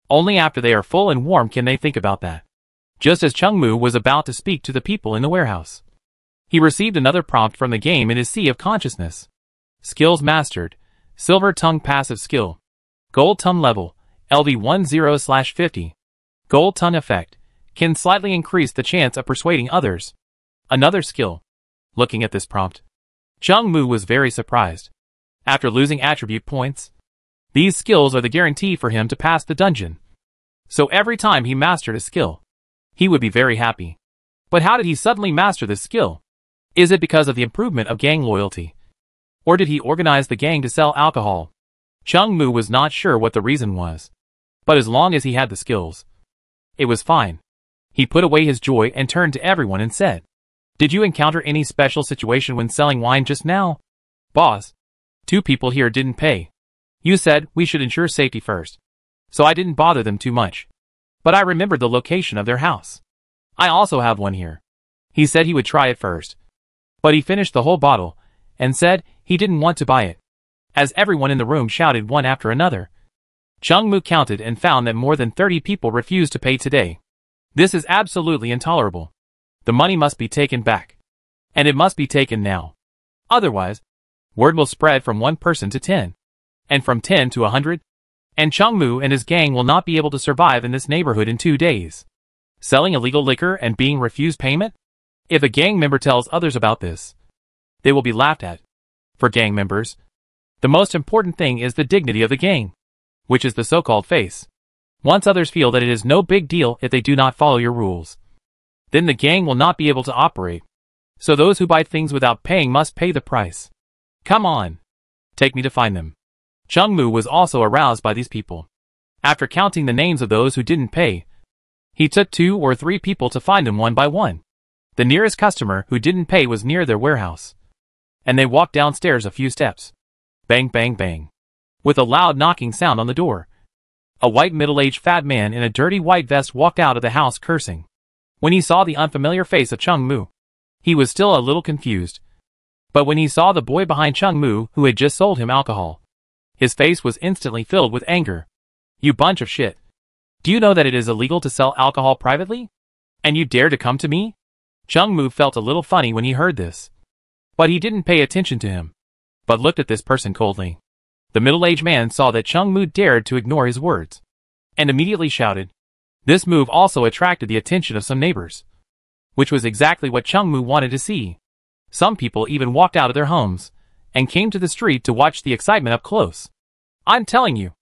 Only after they are full and warm can they think about that. Just as Chung Mu was about to speak to the people in the warehouse, he received another prompt from the game in his sea of consciousness. Skills mastered. Silver tongue passive skill. Gold tongue level, LD10/50. Gold tongue effect. Can slightly increase the chance of persuading others. Another skill. Looking at this prompt, Chung Mu was very surprised. After losing attribute points, these skills are the guarantee for him to pass the dungeon. So every time he mastered a skill, he would be very happy. But how did he suddenly master this skill? Is it because of the improvement of gang loyalty? Or did he organize the gang to sell alcohol? Chung Mu was not sure what the reason was. But as long as he had the skills, it was fine. He put away his joy and turned to everyone and said, "Did you encounter any special situation when selling wine just now?" "Boss, 2 people here didn't pay. You said we should ensure safety first, so I didn't bother them too much. But I remembered the location of their house. I also have one here." He said he would try it first, but he finished the whole bottle and said he didn't want to buy it, as everyone in the room shouted one after another. Chung Mu counted and found that more than 30 people refused to pay today. This is absolutely intolerable. The money must be taken back. And it must be taken now. Otherwise, word will spread from 1 person to 10. And from 10 to 100. And Chung Mu and his gang will not be able to survive in this neighborhood in 2 days. Selling illegal liquor and being refused payment? If a gang member tells others about this, they will be laughed at. For gang members, the most important thing is the dignity of the gang, which is the so-called face. Once others feel that it is no big deal if they do not follow your rules, then the gang will not be able to operate. So those who buy things without paying must pay the price. Come on. Take me to find them. Chung Mu was also aroused by these people. After counting the names of those who didn't pay, he took 2 or 3 people to find them one by one. The nearest customer who didn't pay was near their warehouse. And they walked downstairs a few steps. Bang, bang, bang. With a loud knocking sound on the door. A white middle-aged fat man in a dirty white vest walked out of the house cursing. When he saw the unfamiliar face of Chung Mu, he was still a little confused. But when he saw the boy behind Chung Mu who had just sold him alcohol, his face was instantly filled with anger. You bunch of shit. Do you know that it is illegal to sell alcohol privately? And you dare to come to me? Chung Mu felt a little funny when he heard this. But he didn't pay attention to him, but looked at this person coldly. The middle-aged man saw that Chung Mu dared to ignore his words, and immediately shouted. This move also attracted the attention of some neighbors, which was exactly what Chung Mu wanted to see. Some people even walked out of their homes, and came to the street to watch the excitement up close. I'm telling you,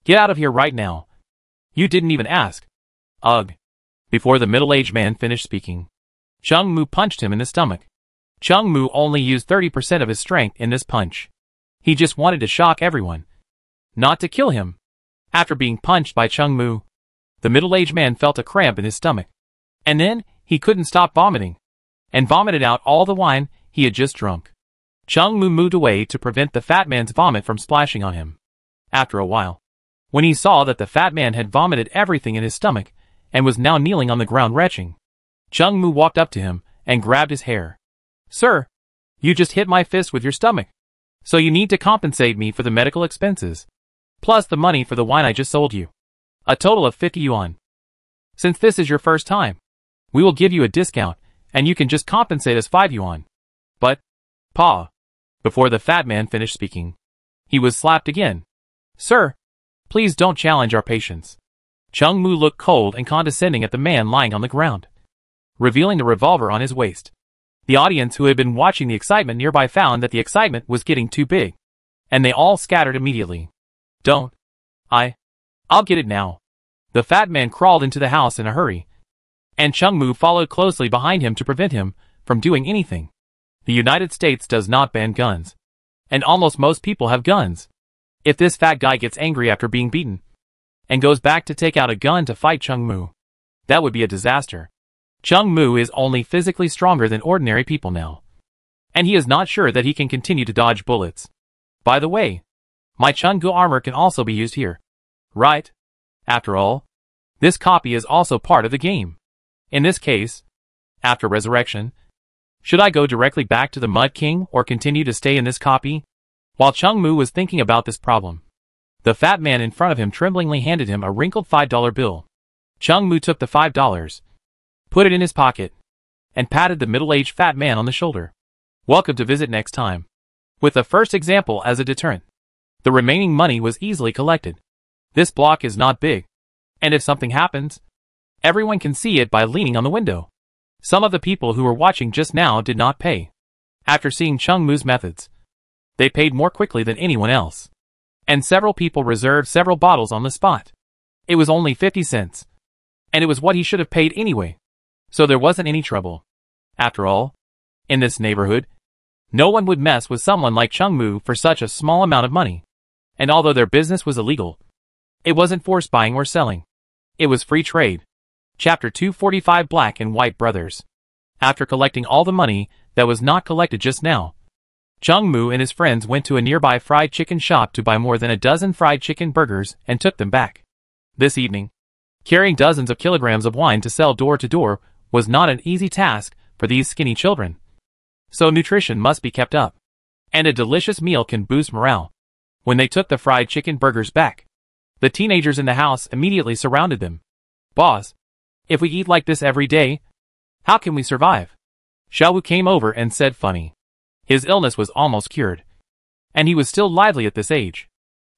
get out of here right now. You didn't even ask. Ugh. Before the middle-aged man finished speaking, Chung Mu punched him in the stomach. Chung Mu only used 30% of his strength in this punch. He just wanted to shock everyone, not to kill him. After being punched by Chung Mu, the middle-aged man felt a cramp in his stomach. And then, he couldn't stop vomiting, and vomited out all the wine he had just drunk. Chung Mu moved away to prevent the fat man's vomit from splashing on him. After a while, when he saw that the fat man had vomited everything in his stomach, and was now kneeling on the ground retching, Chung Mu walked up to him, and grabbed his hair. Sir, you just hit my fist with your stomach. So you need to compensate me for the medical expenses, plus the money for the wine I just sold you. A total of 50 yuan. Since this is your first time, we will give you a discount, and you can just compensate us 5 yuan. But, Pa. Before the fat man finished speaking, he was slapped again. Sir, please don't challenge our patience. Chung Mu looked cold and condescending at the man lying on the ground, revealing the revolver on his waist. The audience who had been watching the excitement nearby found that the excitement was getting too big, and they all scattered immediately. Don't. I'll get it now. The fat man crawled into the house in a hurry, and Chung Mu followed closely behind him to prevent him from doing anything. The United States does not ban guns, and almost most people have guns. If this fat guy gets angry after being beaten, and goes back to take out a gun to fight Chung Mu, that would be a disaster. Chung Mu is only physically stronger than ordinary people now, and he is not sure that he can continue to dodge bullets. By the way, my Chung Gu armor can also be used here. Right? After all, this copy is also part of the game. In this case, after resurrection, should I go directly back to the Mud King or continue to stay in this copy? While Chung Mu was thinking about this problem, the fat man in front of him tremblingly handed him a wrinkled $5 bill. Chung Mu took the $5, put it in his pocket, and patted the middle-aged fat man on the shoulder. Welcome to visit next time. With the first example as a deterrent, the remaining money was easily collected. This block is not big, and if something happens, everyone can see it by leaning on the window. Some of the people who were watching just now did not pay. After seeing Chung Mu's methods, they paid more quickly than anyone else, and several people reserved several bottles on the spot. It was only 50 cents, and it was what he should have paid anyway. So there wasn't any trouble. After all, in this neighborhood, no one would mess with someone like Chung Mu for such a small amount of money. And although their business was illegal, it wasn't forced buying or selling. It was free trade. Chapter 245 Black and White Brothers. After collecting all the money that was not collected just now, Chung Mu and his friends went to a nearby fried chicken shop to buy more than a dozen fried chicken burgers and took them back. This evening, carrying dozens of kilograms of wine to sell door to door was not an easy task for these skinny children. So nutrition must be kept up, and a delicious meal can boost morale. When they took the fried chicken burgers back, the teenagers in the house immediately surrounded them. Boss, if we eat like this every day, how can we survive? Xiaowu came over and said funny. His illness was almost cured, and he was still lively at this age.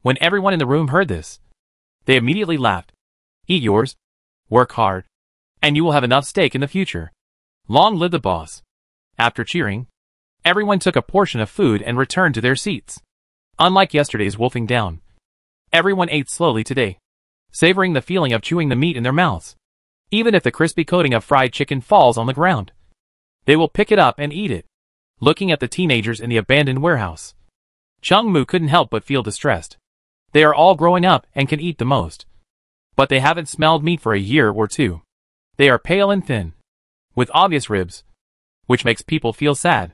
When everyone in the room heard this, they immediately laughed. Eat yours, work hard, and you will have enough steak in the future. Long live the boss. After cheering, everyone took a portion of food and returned to their seats. Unlike yesterday's wolfing down, everyone ate slowly today, savoring the feeling of chewing the meat in their mouths, even if the crispy coating of fried chicken falls on the ground. They will pick it up and eat it. Looking at the teenagers in the abandoned warehouse, Chung Mu couldn't help but feel distressed. They are all growing up and can eat the most. But they haven't smelled meat for a year or two. They are pale and thin, with obvious ribs, which makes people feel sad.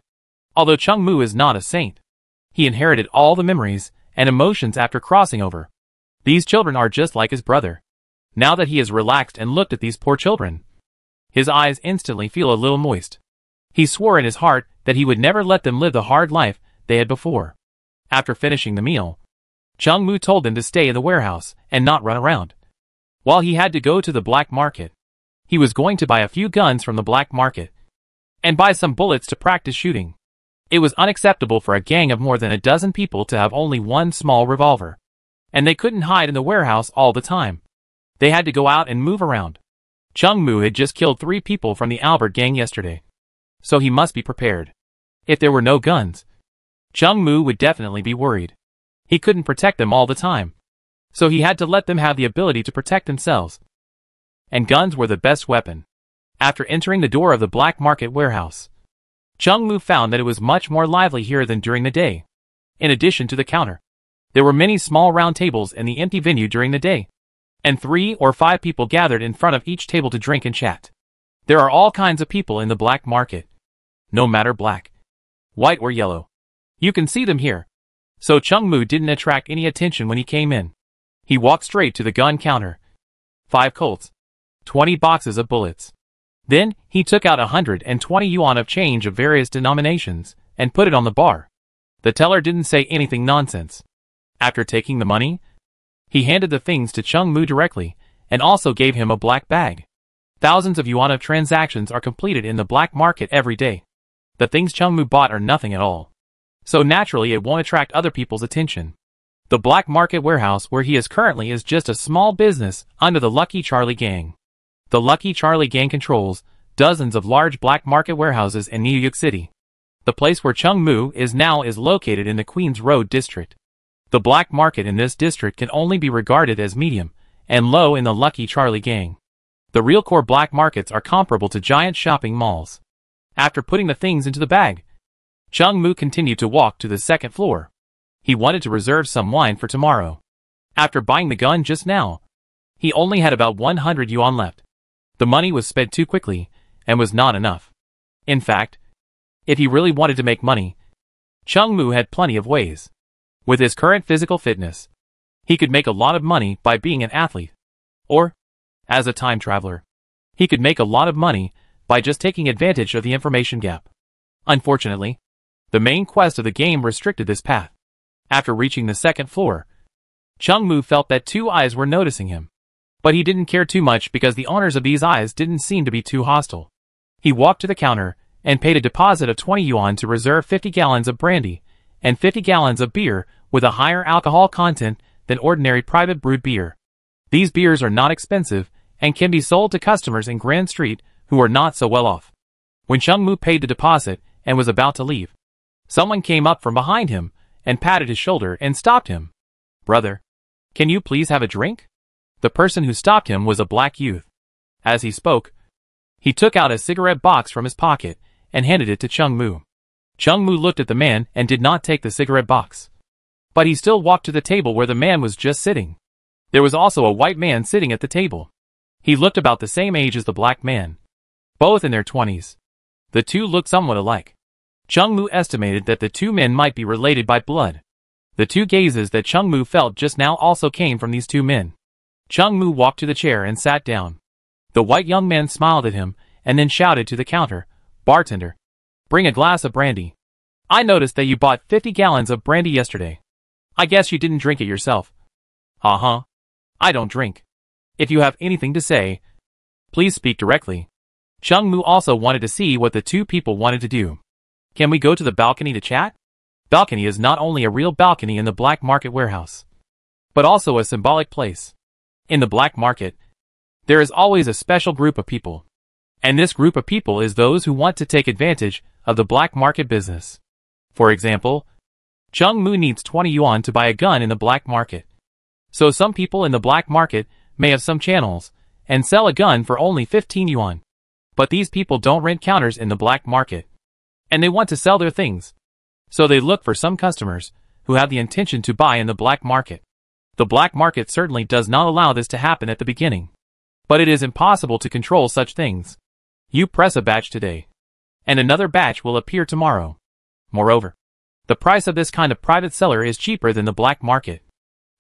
Although Chung Mu is not a saint, he inherited all the memories and emotions after crossing over. These children are just like his brother. Now that he has relaxed and looked at these poor children, his eyes instantly feel a little moist. He swore in his heart that he would never let them live the hard life they had before. After finishing the meal, Chung Mu told them to stay in the warehouse and not run around. While he had to go to the black market, he was going to buy a few guns from the black market and buy some bullets to practice shooting. It was unacceptable for a gang of more than a dozen people to have only one small revolver. And they couldn't hide in the warehouse all the time. They had to go out and move around. Chung Mu had just killed 3 people from the Albert gang yesterday, so he must be prepared. If there were no guns, Chung Mu would definitely be worried. He couldn't protect them all the time, so he had to let them have the ability to protect themselves. And guns were the best weapon. After entering the door of the black market warehouse, Chung Mu found that it was much more lively here than during the day. In addition to the counter, there were many small round tables in the empty venue during the day, and 3 or 5 people gathered in front of each table to drink and chat. There are all kinds of people in the black market, no matter black, white or yellow. You can see them here. So Chung Mu didn't attract any attention when he came in. He walked straight to the gun counter. 5 Colts, 20 boxes of bullets. Then, he took out 120 yuan of change of various denominations, and put it on the bar. The teller didn't say anything nonsense. After taking the money, he handed the things to Chung Mu directly, and also gave him a black bag. Thousands of yuan of transactions are completed in the black market every day. The things Chung Mu bought are nothing at all. So naturally it won't attract other people's attention. The black market warehouse where he is currently is just a small business under the Lucky Charlie gang. The Lucky Charlie gang controls dozens of large black market warehouses in New York City. The place where Chung Mu is now is located in the Queens Road district. The black market in this district can only be regarded as medium and low in the Lucky Charlie gang. The real core black markets are comparable to giant shopping malls. After putting the things into the bag, Chung Mu continued to walk to the second floor. He wanted to reserve some wine for tomorrow. After buying the gun just now, he only had about 100 yuan left. The money was spent too quickly, and was not enough. In fact, if he really wanted to make money, Chung Mu had plenty of ways. With his current physical fitness, he could make a lot of money by being an athlete. Or, as a time traveler, he could make a lot of money by just taking advantage of the information gap. Unfortunately, the main quest of the game restricted this path. After reaching the second floor, Chung Mu felt that 2 eyes were noticing him. But he didn't care too much because the owners of these eyes didn't seem to be too hostile. He walked to the counter and paid a deposit of 20 yuan to reserve 50 gallons of brandy and 50 gallons of beer with a higher alcohol content than ordinary private brewed beer. These beers are not expensive and can be sold to customers in Grand Street who are not so well off. When Chung Mu paid the deposit and was about to leave, someone came up from behind him and patted his shoulder and stopped him. "Brother, can you please have a drink?" The person who stopped him was a black youth. As he spoke, he took out a cigarette box from his pocket and handed it to Chung Mu. Chung Mu looked at the man and did not take the cigarette box. But he still walked to the table where the man was just sitting. There was also a white man sitting at the table. He looked about the same age as the black man, both in their 20s. The two looked somewhat alike. Chung Mu estimated that the 2 men might be related by blood. The 2 gazes that Chung Mu felt just now also came from these 2 men. Chung Mu walked to the chair and sat down. The white young man smiled at him and then shouted to the counter, "Bartender, bring a glass of brandy. I noticed that you bought 50 gallons of brandy yesterday. I guess you didn't drink it yourself." "Uh-huh. I don't drink. If you have anything to say, please speak directly." Chung Mu also wanted to see what the 2 people wanted to do. "Can we go to the balcony to chat?" Balcony is not only a real balcony in the black market warehouse, but also a symbolic place. In the black market, there is always a special group of people. And this group of people is those who want to take advantage of the black market business. For example, Chung Mu needs 20 yuan to buy a gun in the black market. So some people in the black market may have some channels and sell a gun for only 15 yuan. But these people don't rent counters in the black market. And they want to sell their things. So they look for some customers who have the intention to buy in the black market. The black market certainly does not allow this to happen at the beginning. But it is impossible to control such things. You press a batch today, and another batch will appear tomorrow. Moreover, the price of this kind of private seller is cheaper than the black market.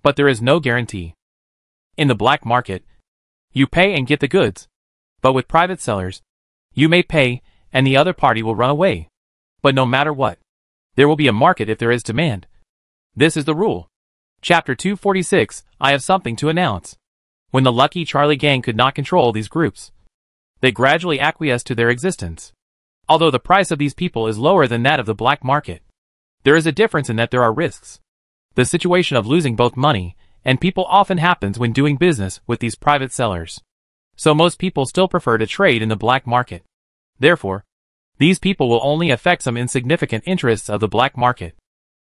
But there is no guarantee. In the black market, you pay and get the goods. But with private sellers, you may pay, and the other party will run away. But no matter what, there will be a market if there is demand. This is the rule. Chapter 246, I have something to announce. When the Lucky Charlie gang could not control these groups, they gradually acquiesced to their existence. Although the price of these people is lower than that of the black market, there is a difference in that there are risks. The situation of losing both money and people often happens when doing business with these private sellers. So most people still prefer to trade in the black market. Therefore, these people will only affect some insignificant interests of the black market.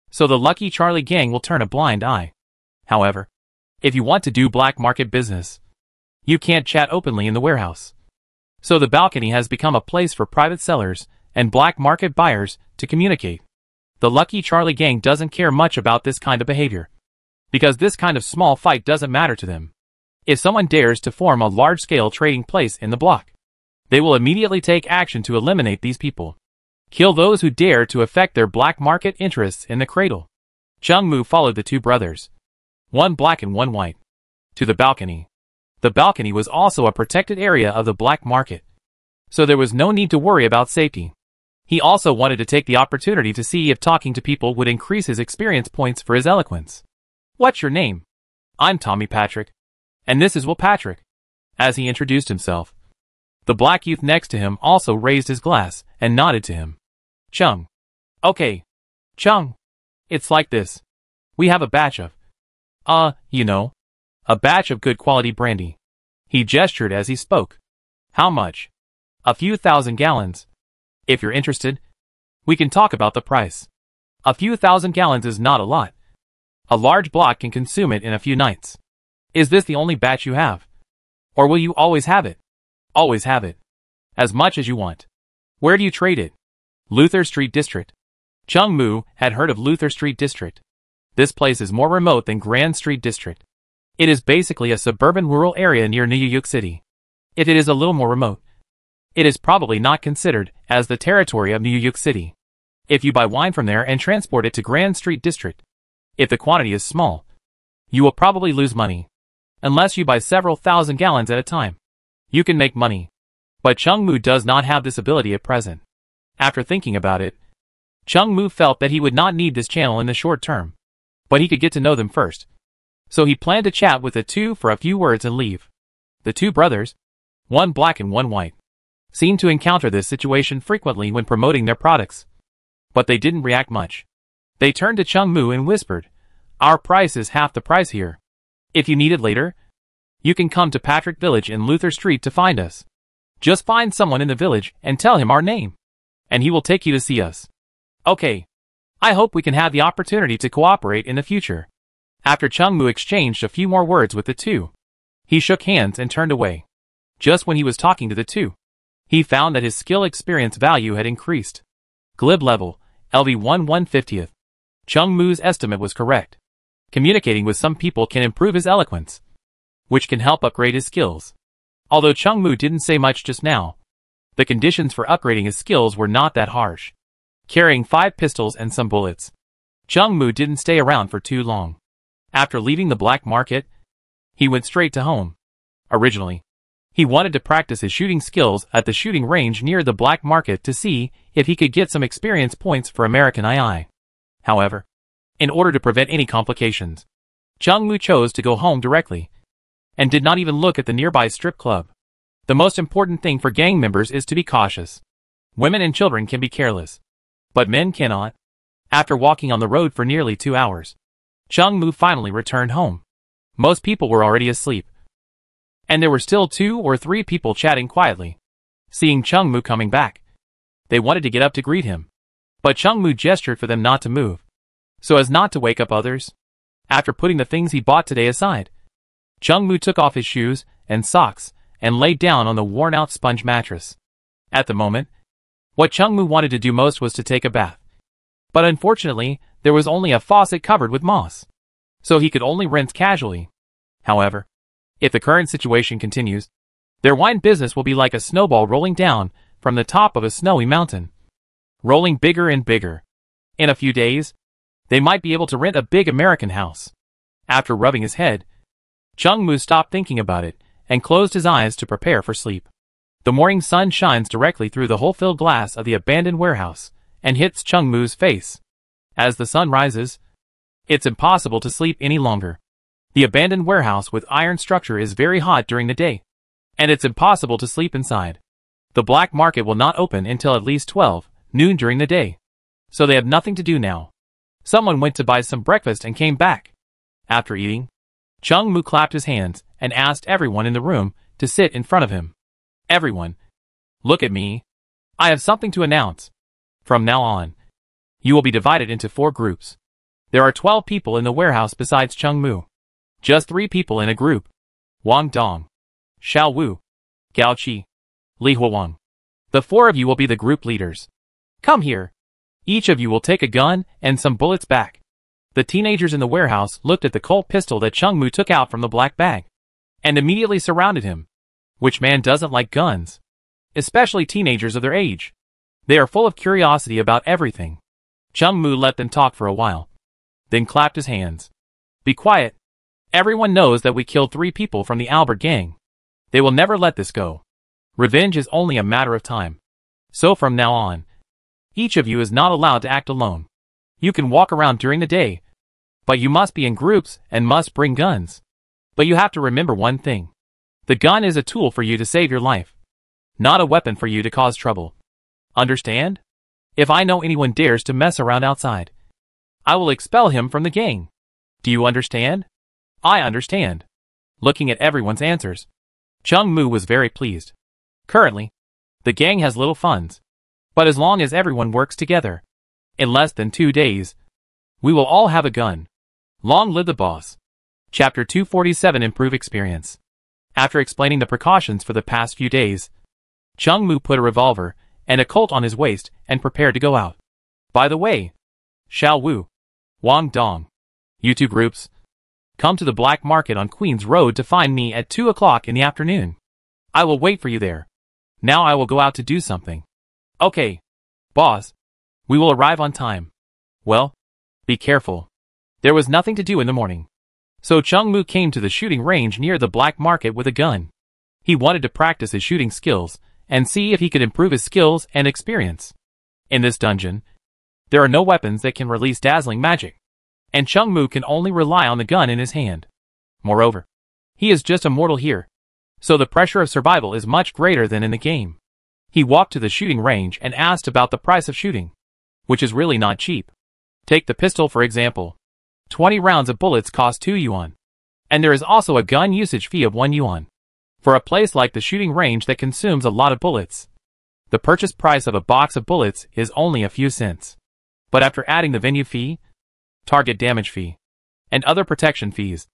So the Lucky Charlie gang will turn a blind eye. However, if you want to do black market business, you can't chat openly in the warehouse. So the balcony has become a place for private sellers and black market buyers to communicate. The Lucky Charlie gang doesn't care much about this kind of behavior, because this kind of small fight doesn't matter to them. If someone dares to form a large-scale trading place in the block, they will immediately take action to eliminate these people. Kill those who dare to affect their black market interests in the cradle. Chung Mu followed the two brothers, one black and one white, to the balcony. The balcony was also a protected area of the black market, so there was no need to worry about safety. He also wanted to take the opportunity to see if talking to people would increase his experience points for his eloquence. What's your name? I'm Tommy Patrick. And this is Will Patrick. As he introduced himself, the black youth next to him also raised his glass and nodded to him. Chung. Okay. Chung. It's like this. We have a batch of, a batch of good quality brandy. He gestured as he spoke. How much? A few thousand gallons. If you're interested, we can talk about the price. A few thousand gallons is not a lot. A large block can consume it in a few nights. Is this the only batch you have? Or will you always have it? Always have it. As much as you want. Where do you trade it? Luther Street District. Chung Mu had heard of Luther Street District. This place is more remote than Grand Street District. It is basically a suburban rural area near New York City. If it is a little more remote, it is probably not considered as the territory of New York City. If you buy wine from there and transport it to Grand Street District, if the quantity is small, you will probably lose money. Unless you buy several thousand gallons at a time, you can make money. But Chung Mu does not have this ability at present. After thinking about it, Chung Mu felt that he would not need this channel in the short term, but he could get to know them first. So he planned to chat with the two for a few words and leave. The two brothers, one black and one white, seemed to encounter this situation frequently when promoting their products. But they didn't react much. They turned to Chung Mu and whispered, "Our price is half the price here. If you need it later, you can come to Patrick Village in Luther Street to find us. Just find someone in the village and tell him our name, and he will take you to see us. Okay. I hope we can have the opportunity to cooperate in the future." After Chung Mu exchanged a few more words with the two, he shook hands and turned away. Just when he was talking to the two, he found that his skill experience value had increased. Glib level, LV1 1/50th. Chung Mu's estimate was correct. Communicating with some people can improve his eloquence, which can help upgrade his skills. Although Chung Mu didn't say much just now, the conditions for upgrading his skills were not that harsh. Carrying 5 pistols and some bullets, Chung Mu didn't stay around for too long. After leaving the black market, he went straight to home. Originally, he wanted to practice his shooting skills at the shooting range near the black market to see if he could get some experience points for American II. However, in order to prevent any complications, Chung Mu chose to go home directly, and did not even look at the nearby strip club. The most important thing for gang members is to be cautious. Women and children can be careless, but men cannot. After walking on the road for nearly 2 hours, Chung Mu finally returned home. Most people were already asleep, and there were still 2 or 3 people chatting quietly. Seeing Chung Mu coming back, they wanted to get up to greet him, but Chung Mu gestured for them not to move, so as not to wake up others. After putting the things he bought today aside, Chung Mu took off his shoes and socks and laid down on the worn-out sponge mattress. At the moment, what Chungmu wanted to do most was to take a bath. But unfortunately, there was only a faucet covered with moss, so he could only rinse casually. However, if the current situation continues, their wine business will be like a snowball rolling down from the top of a snowy mountain, rolling bigger and bigger. In a few days, they might be able to rent a big American house. After rubbing his head, Chungmu stopped thinking about it and closed his eyes to prepare for sleep. The morning sun shines directly through the hole-filled glass of the abandoned warehouse and hits Chungmu's face. As the sun rises, it's impossible to sleep any longer. The abandoned warehouse with iron structure is very hot during the day, and it's impossible to sleep inside. The black market will not open until at least 12 noon during the day, so they have nothing to do now. Someone went to buy some breakfast and came back. After eating, Chungmu clapped his hands and asked everyone in the room to sit in front of him. Everyone, look at me. I have something to announce. From now on, you will be divided into 4 groups. There are 12 people in the warehouse besides Chungmu. Just 3 people in a group. Wang Dong, Xiao Wu, Gao Qi, Li Huang. The 4 of you will be the group leaders. Come here. Each of you will take a gun and some bullets back. The teenagers in the warehouse looked at the Colt pistol that Chungmu took out from the black bag, and immediately surrounded him. Which man doesn't like guns? Especially teenagers of their age. They are full of curiosity about everything. Chungmu let them talk for a while, then clapped his hands. Be quiet. Everyone knows that we killed 3 people from the Albert gang. They will never let this go. Revenge is only a matter of time. So from now on, each of you is not allowed to act alone. You can walk around during the day, but you must be in groups and must bring guns. But you have to remember one thing. The gun is a tool for you to save your life, not a weapon for you to cause trouble. Understand? If I know anyone dares to mess around outside, I will expel him from the gang. Do you understand? I understand. Looking at everyone's answers, Chungmu was very pleased. Currently, the gang has little funds, but as long as everyone works together, in less than 2 days, we will all have a gun. Long live the boss. Chapter 247 Improve Experience. After explaining the precautions for the past few days, Chungmu put a revolver and a Colt on his waist and prepared to go out. By the way, Xiao Wu, Wang Dong, you 2 groups, come to the black market on Queen's Road to find me at 2 o'clock in the afternoon. I will wait for you there. Now I will go out to do something. Okay, boss. We will arrive on time. Well, be careful. There was nothing to do in the morning, so Chungmu came to the shooting range near the black market with a gun. He wanted to practice his shooting skills and see if he could improve his skills and experience. In this dungeon, there are no weapons that can release dazzling magic, and Chungmu can only rely on the gun in his hand. Moreover, he is just a mortal here, so the pressure of survival is much greater than in the game. He walked to the shooting range and asked about the price of shooting, which is really not cheap. Take the pistol for example. 20 rounds of bullets cost 2 yuan. And there is also a gun usage fee of 1 yuan. For a place like the shooting range that consumes a lot of bullets, the purchase price of a box of bullets is only a few cents. But after adding the venue fee, target damage fee, and other protection fees,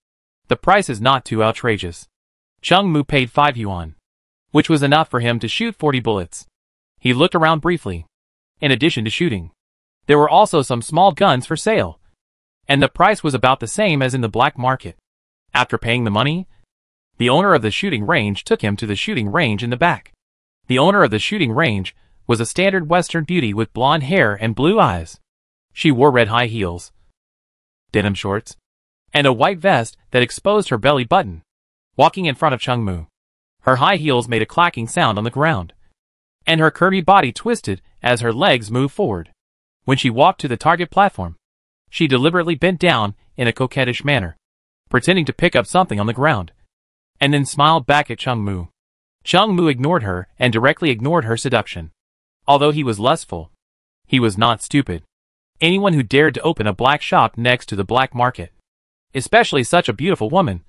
the price is not too outrageous. Chungmu paid 5 yuan, which was enough for him to shoot 40 bullets. He looked around briefly. In addition to shooting, there were also some small guns for sale, and the price was about the same as in the black market. After paying the money, the owner of the shooting range took him to the shooting range in the back. The owner of the shooting range was a standard Western beauty with blonde hair and blue eyes. She wore red high heels, denim shorts, and a white vest that exposed her belly button. Walking in front of Chungmu, her high heels made a clacking sound on the ground, and her curvy body twisted as her legs moved forward. When she walked to the target platform, she deliberately bent down in a coquettish manner, pretending to pick up something on the ground, and then smiled back at Chungmu. Chungmu ignored her and directly ignored her seduction. Although he was lustful, he was not stupid. Anyone who dared to open a black shop next to the black market, especially such a beautiful woman,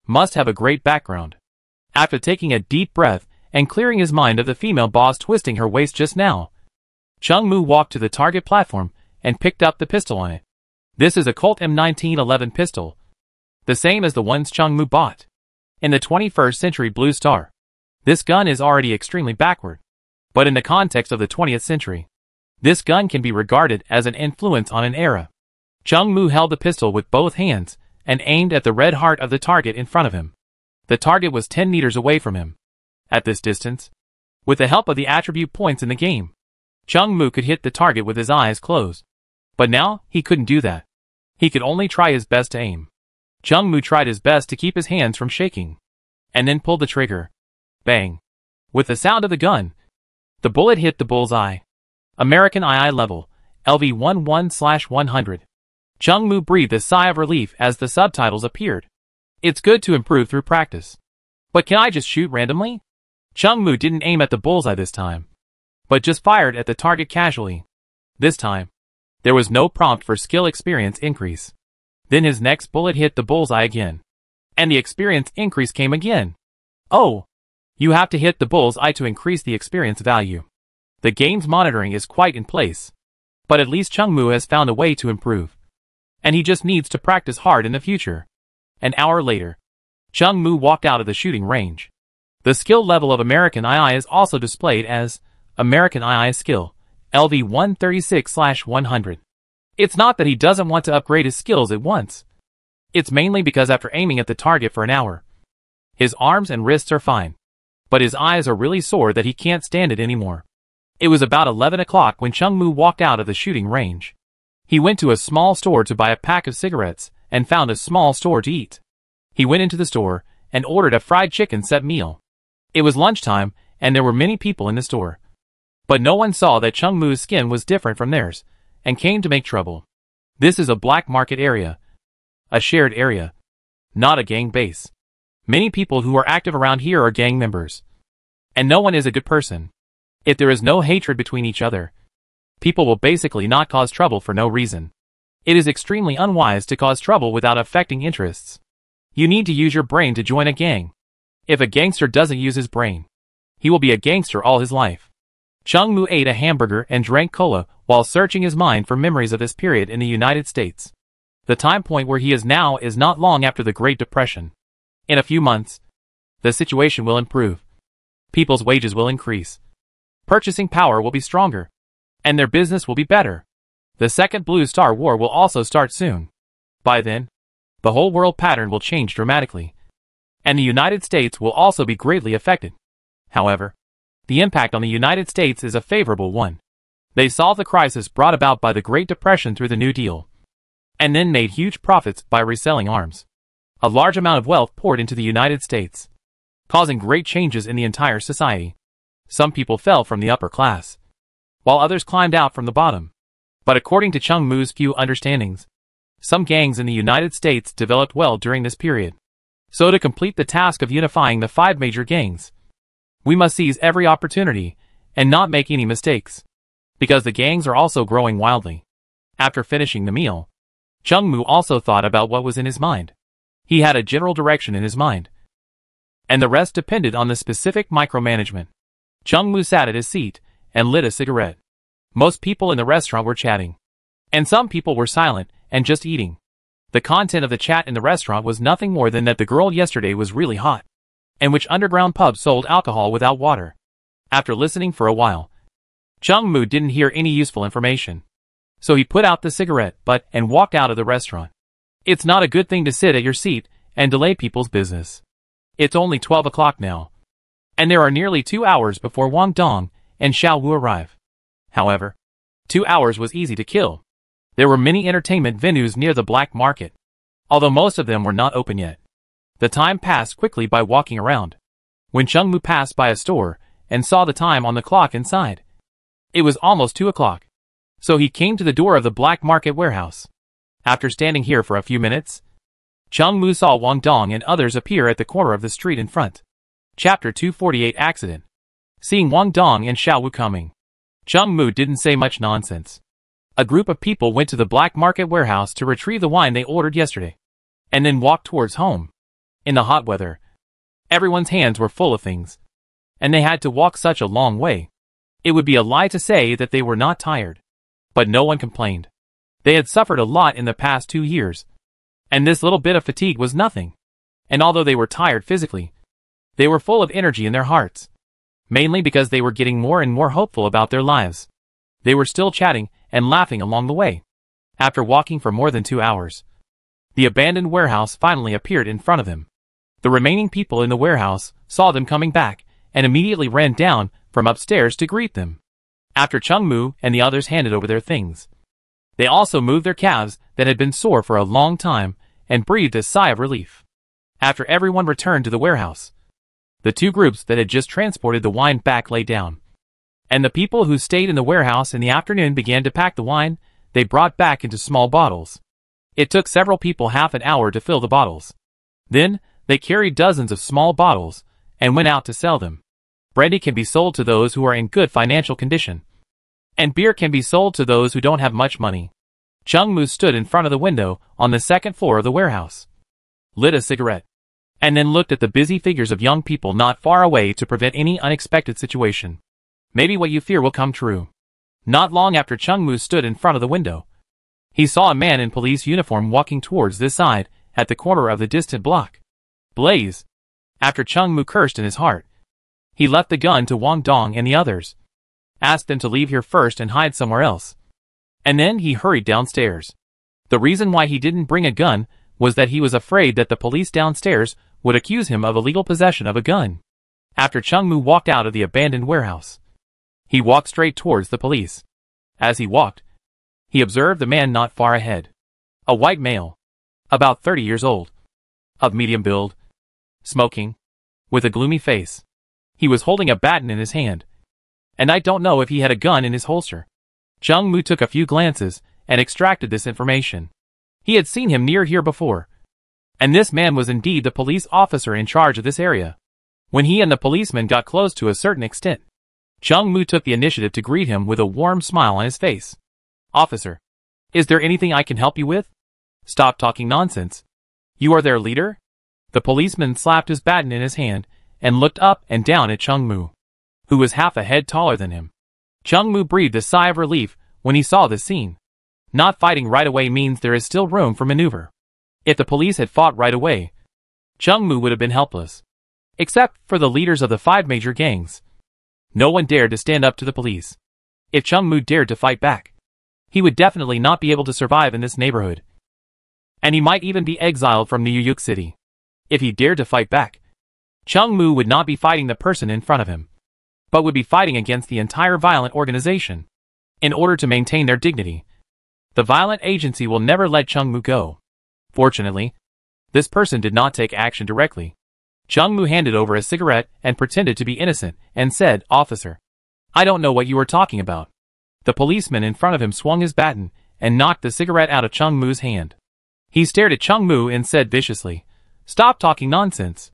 must have a great background. After taking a deep breath and clearing his mind of the female boss twisting her waist just now, Chungmu walked to the target platform and picked up the pistol on it. This is a Colt M1911 pistol, the same as the ones Chungmu bought in the 21st Century Blue Star. This gun is already extremely backward, But in the context of the 20th century, this gun can be regarded as an influence on an era. Chung Mu held the pistol with both hands and aimed at the red heart of the target in front of him. The target was 10 meters away from him. At this distance, with the help of the attribute points in the game, Chung Mu could hit the target with his eyes closed. But now, he couldn't do that. He could only try his best to aim. Chung Mu tried his best to keep his hands from shaking, and then pulled the trigger. Bang! With the sound of the gun, the bullet hit the bullseye. American II level, LV11/100. Chung Mu breathed a sigh of relief as the subtitles appeared. It's good to improve through practice. But can I just shoot randomly? Chung Mu didn't aim at the bullseye this time, but just fired at the target casually. This time, there was no prompt for skill experience increase. Then his next bullet hit the bullseye again, and the experience increase came again. Oh! You have to hit the bullseye to increase the experience value. The game's monitoring is quite in place, but at least Chung Mu has found a way to improve. And he just needs to practice hard in the future. An hour later, Chung Mu walked out of the shooting range. The skill level of American II is also displayed as American II skill, LV136/100. It's not that he doesn't want to upgrade his skills at once. It's mainly because after aiming at the target for an hour, his arms and wrists are fine, but his eyes are really sore that he can't stand it anymore. It was about 11 o'clock when Chung Mu walked out of the shooting range. He went to a small store to buy a pack of cigarettes and found a small store to eat. He went into the store and ordered a fried chicken set meal. It was lunchtime and there were many people in the store. But no one saw that Chung Mu's skin was different from theirs and came to make trouble. This is a black market area, a shared area, not a gang base. Many people who are active around here are gang members. And no one is a good person. If there is no hatred between each other, people will basically not cause trouble for no reason. It is extremely unwise to cause trouble without affecting interests. You need to use your brain to join a gang. If a gangster doesn't use his brain, he will be a gangster all his life. Chung Mu ate a hamburger and drank cola while searching his mind for memories of this period in the United States. The time point where he is now is not long after the Great Depression. In a few months, the situation will improve. People's wages will increase. Purchasing power will be stronger. And their business will be better. The second Blue Star War will also start soon. By then, the whole world pattern will change dramatically. And the United States will also be greatly affected. However, the impact on the United States is a favorable one. They solved the crisis brought about by the Great Depression through the New Deal, and then made huge profits by reselling arms. A large amount of wealth poured into the United States, causing great changes in the entire society. Some people fell from the upper class, while others climbed out from the bottom. But according to Chung Mu's few understandings, some gangs in the United States developed well during this period. So to complete the task of unifying the 5 major gangs, we must seize every opportunity and not make any mistakes, because the gangs are also growing wildly. After finishing the meal, Chung Mu also thought about what was in his mind. He had a general direction in his mind, and the rest depended on the specific micromanagement. Chung Mu sat at his seat and lit a cigarette. Most people in the restaurant were chatting, and some people were silent and just eating. The content of the chat in the restaurant was nothing more than that the girl yesterday was really hot, and which underground pub sold alcohol without water. After listening for a while, Chung Mu didn't hear any useful information. So he put out the cigarette butt and walked out of the restaurant. It's not a good thing to sit at your seat and delay people's business. It's only 12 o'clock now, and there are nearly 2 hours before Wang Dong and Xiao Wu arrive. However, 2 hours was easy to kill. There were many entertainment venues near the black market, although most of them were not open yet. The time passed quickly by walking around, when Chung Mu passed by a store and saw the time on the clock inside. It was almost 2 o'clock, so he came to the door of the black market warehouse. After standing here for a few minutes, Chung Mu saw Wang Dong and others appear at the corner of the street in front. Chapter 248 Accident. Seeing Wang Dong and Xiao Wu coming, Chung Mu didn't say much nonsense. A group of people went to the black market warehouse to retrieve the wine they ordered yesterday, and then walked towards home. In the hot weather, everyone's hands were full of things, and they had to walk such a long way. It would be a lie to say that they were not tired. But no one complained. They had suffered a lot in the past 2 years, and this little bit of fatigue was nothing. And although they were tired physically, they were full of energy in their hearts. mainly because they were getting more and more hopeful about their lives. They were still chatting and laughing along the way. After walking for more than 2 hours, the abandoned warehouse finally appeared in front of him. The remaining people in the warehouse saw them coming back and immediately ran down from upstairs to greet them. After Chung Mu and the others handed over their things, they also moved their calves that had been sore for a long time and breathed a sigh of relief. After everyone returned to the warehouse, the two groups that had just transported the wine back lay down, and the people who stayed in the warehouse in the afternoon began to pack the wine they brought back into small bottles. It took several people half an hour to fill the bottles. Then, they carried dozens of small bottles and went out to sell them. Brandy can be sold to those who are in good financial condition, and beer can be sold to those who don't have much money. Chung Mu stood in front of the window on the second floor of the warehouse, lit a cigarette, and then looked at the busy figures of young people not far away to prevent any unexpected situation. Maybe what you fear will come true. Not long after Chung Mu stood in front of the window, he saw a man in police uniform walking towards this side at the corner of the distant block. Blaze! After Chung Mu cursed in his heart, he left the gun to Wang Dong and the others, asked them to leave here first and hide somewhere else, and then he hurried downstairs. The reason why he didn't bring a gun was that he was afraid that the police downstairs would accuse him of illegal possession of a gun. After Chung Mu walked out of the abandoned warehouse, he walked straight towards the police. As he walked, he observed the man not far ahead. A white male, about 30 years old, of medium build, smoking, with a gloomy face. He was holding a baton in his hand, and I don't know if he had a gun in his holster. Chung Mu took a few glances and extracted this information. He had seen him near here before, and this man was indeed the police officer in charge of this area. When he and the policeman got close to a certain extent, Chung Mu took the initiative to greet him with a warm smile on his face. Officer, is there anything I can help you with? Stop talking nonsense. You are their leader? The policeman slapped his baton in his hand and looked up and down at Chung Mu, who was half a head taller than him. Chung Mu breathed a sigh of relief when he saw this scene. Not fighting right away means there is still room for maneuver. If the police had fought right away, Chung Mu would have been helpless. Except for the leaders of the 5 major gangs. No one dared to stand up to the police. If Chung Mu dared to fight back, he would definitely not be able to survive in this neighborhood. And he might even be exiled from New York City. If he dared to fight back, Chung Mu would not be fighting the person in front of him, but would be fighting against the entire violent organization. In order to maintain their dignity, the violent agency will never let Chung Mu go. Fortunately, this person did not take action directly. Chung Mu handed over a cigarette and pretended to be innocent and said, "Officer, I don't know what you are talking about." The policeman in front of him swung his baton and knocked the cigarette out of Chung Mu's hand. He stared at Chung Mu and said viciously, "Stop talking nonsense.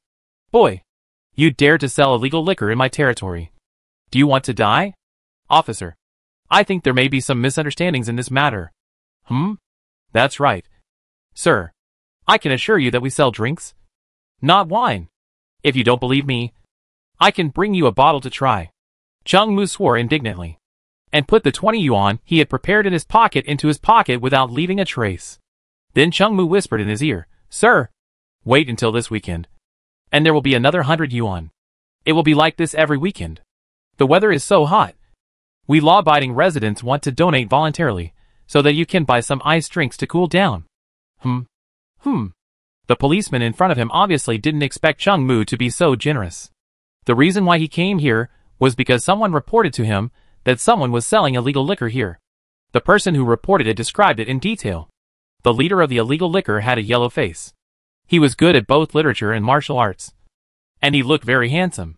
Boy, you dare to sell illegal liquor in my territory. Do you want to die?" "Officer, I think there may be some misunderstandings in this matter." That's right. Sir, I can assure you that we sell drinks, not wine. If you don't believe me, I can bring you a bottle to try." Chung Mu swore indignantly, and put the 20 yuan he had prepared in his pocket into his pocket without leaving a trace. Then Chung Mu whispered in his ear, "Sir, wait until this weekend, and there will be another 100 yuan. It will be like this every weekend. The weather is so hot. We law-abiding residents want to donate voluntarily, so that you can buy some iced drinks to cool down." The policeman in front of him obviously didn't expect Chung Mu to be so generous. The reason why he came here was because someone reported to him that someone was selling illegal liquor here. The person who reported it described it in detail. The leader of the illegal liquor had a yellow face. He was good at both literature and martial arts, and he looked very handsome.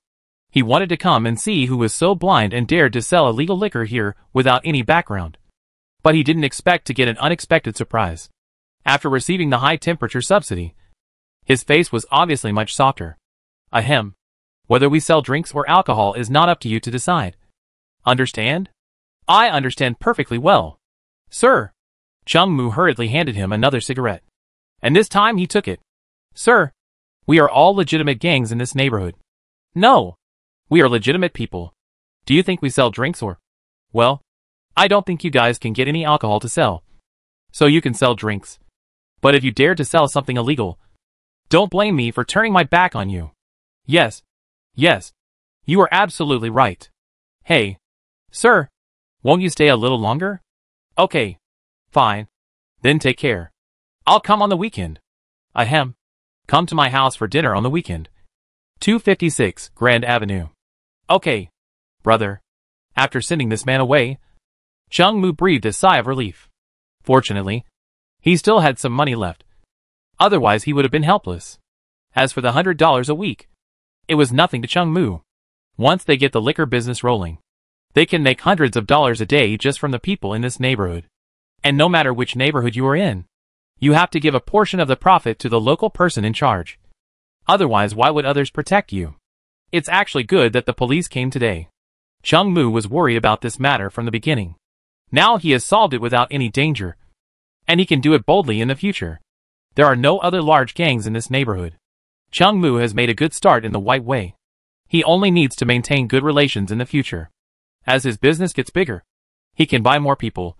He wanted to come and see who was so blind and dared to sell illegal liquor here without any background. But he didn't expect to get an unexpected surprise. After receiving the high-temperature subsidy, his face was obviously much softer. Ahem. Whether we sell drinks or alcohol is not up to you to decide. Understand? I understand perfectly well. Sir. Chung Mu hurriedly handed him another cigarette. And this time he took it. Sir, we are all legitimate gangs in this neighborhood. No. We are legitimate people. Do you think we sell drinks or? Well, I don't think you guys can get any alcohol to sell. So you can sell drinks. But if you dare to sell something illegal, don't blame me for turning my back on you. Yes. You are absolutely right. Hey, sir, won't you stay a little longer? Okay, fine. Then take care. I'll come on the weekend. Ahem. Come to my house for dinner on the weekend. 256 Grand Avenue. Okay, brother. After sending this man away, Chung Mu breathed a sigh of relief. Fortunately, he still had some money left. Otherwise he would have been helpless. As for the $100 a week, it was nothing to Chung Mu. Once they get the liquor business rolling, they can make hundreds of dollars a day just from the people in this neighborhood. And no matter which neighborhood you are in, you have to give a portion of the profit to the local person in charge. Otherwise, why would others protect you? It's actually good that the police came today. Chung Mu was worried about this matter from the beginning. Now he has solved it without any danger, and he can do it boldly in the future. There are no other large gangs in this neighborhood. Chung Mu has made a good start in the right way. He only needs to maintain good relations in the future. As his business gets bigger, he can buy more people.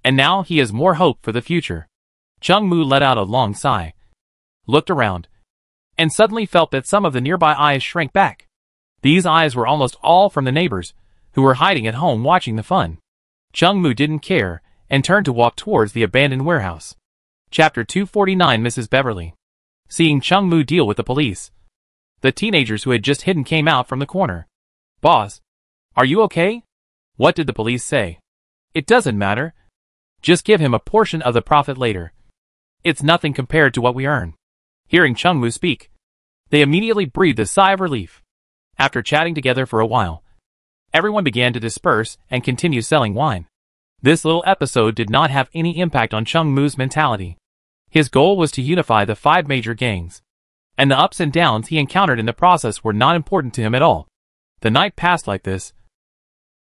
And now he has more hope for the future. Chung Mu let out a long sigh, looked around, and suddenly felt that some of the nearby eyes shrank back. These eyes were almost all from the neighbors, who were hiding at home watching the fun. Chung Mu didn't care, and turned to walk towards the abandoned warehouse. Chapter 249 Mrs. Beverly. Seeing Chung Mu deal with the police, the teenagers who had just hidden came out from the corner. Boss, are you okay? What did the police say? It doesn't matter. Just give him a portion of the profit later. It's nothing compared to what we earn. Hearing Chung Mu speak, they immediately breathed a sigh of relief. After chatting together for a while, everyone began to disperse and continue selling wine. This little episode did not have any impact on Chung Mu's mentality. His goal was to unify the 5 major gangs, and the ups and downs he encountered in the process were not important to him at all. The night passed like this,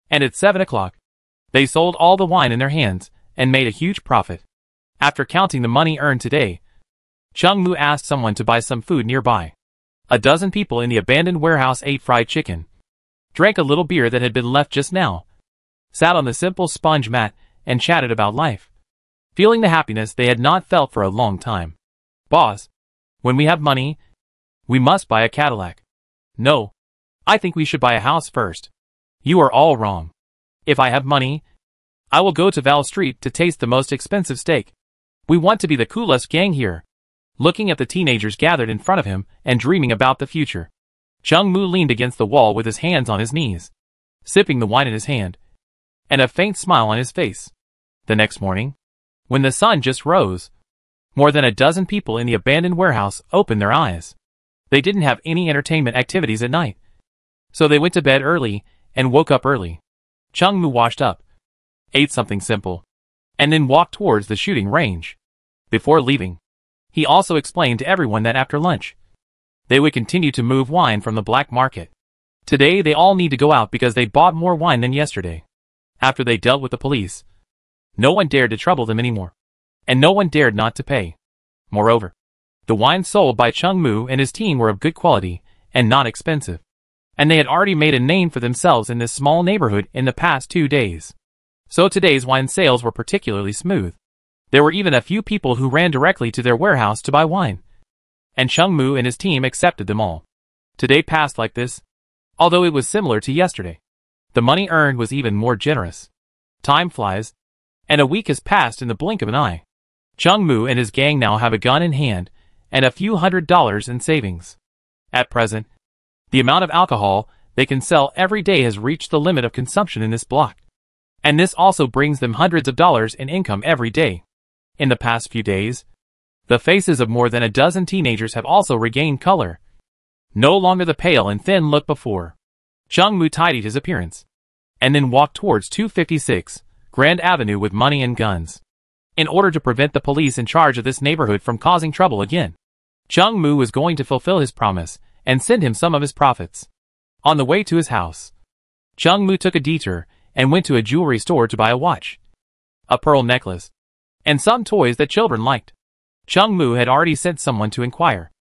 and at 7 o'clock, they sold all the wine in their hands and made a huge profit. After counting the money earned today, Chung Mu asked someone to buy some food nearby. A dozen people in the abandoned warehouse ate fried chicken, drank a little beer that had been left just now, sat on the simple sponge mat, and chatted about life, feeling the happiness they had not felt for a long time. Boss, when we have money, we must buy a Cadillac. No, I think we should buy a house first. You are all wrong. If I have money, I will go to Val Street to taste the most expensive steak. We want to be the coolest gang here. Looking at the teenagers gathered in front of him and dreaming about the future, Chung Mu leaned against the wall with his hands on his knees, sipping the wine in his hand, and a faint smile on his face. The next morning, when the sun just rose, more than a dozen people in the abandoned warehouse opened their eyes. They didn't have any entertainment activities at night, so they went to bed early and woke up early. Chung Mu washed up, ate something simple, and then walked towards the shooting range. Before leaving, he also explained to everyone that after lunch, they would continue to move wine from the black market. Today they all need to go out because they bought more wine than yesterday. After they dealt with the police, no one dared to trouble them anymore, and no one dared not to pay. Moreover, the wines sold by Chung Mu and his team were of good quality and not expensive, and they had already made a name for themselves in this small neighborhood in the past 2 days. So today's wine sales were particularly smooth. There were even a few people who ran directly to their warehouse to buy wine, and Chung Mu and his team accepted them all. Today passed like this, although it was similar to yesterday. The money earned was even more generous. Time flies, and a week has passed in the blink of an eye. Chung Mu and his gang now have a gun in hand and a few $100s in savings. At present, the amount of alcohol they can sell every day has reached the limit of consumption in this block, and this also brings them hundreds of dollars in income every day. In the past few days, the faces of more than a dozen teenagers have also regained color. No longer the pale and thin look before. Chung Mu tidied his appearance, and then walked towards 256 Grand Avenue with money and guns. In order to prevent the police in charge of this neighborhood from causing trouble again, Chung Mu was going to fulfill his promise and send him some of his profits. On the way to his house, Chung Mu took a detour and went to a jewelry store to buy a watch, a pearl necklace, and some toys that children liked. Chung Mu had already sent someone to inquire.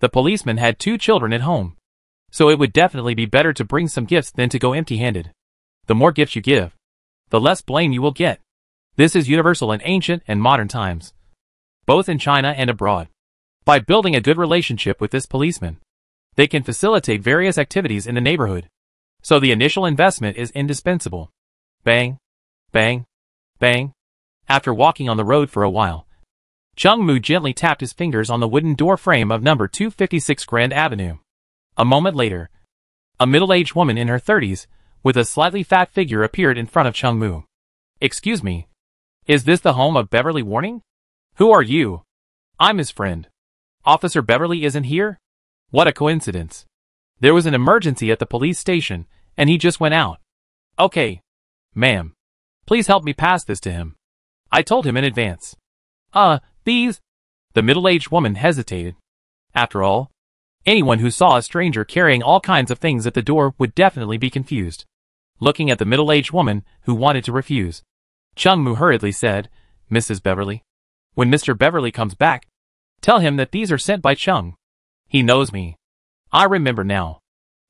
The policeman had 2 children at home, so it would definitely be better to bring some gifts than to go empty-handed. The more gifts you give, the less blame you will get. This is universal in ancient and modern times, both in China and abroad. By building a good relationship with this policeman, they can facilitate various activities in the neighborhood. So the initial investment is indispensable. Bang, bang, bang. After walking on the road for a while, Chung Mu gently tapped his fingers on the wooden door frame of number 256 Grand Avenue. A moment later, a middle-aged woman in her 30s, with a slightly fat figure, appeared in front of Chung Mu. "Excuse me. Is this the home of Beverly Warning? Who are you?" "I'm his friend. Officer Beverly isn't here?" "What a coincidence. There was an emergency at the police station, and he just went out." "Okay. Ma'am, please help me pass this to him. I told him in advance." These..." The middle-aged woman hesitated. After all, anyone who saw a stranger carrying all kinds of things at the door would definitely be confused. Looking at the middle-aged woman, who wanted to refuse, Chung Mu hurriedly said, "Mrs. Beverly, when Mr. Beverly comes back, tell him that these are sent by Chung. He knows me. I remember now.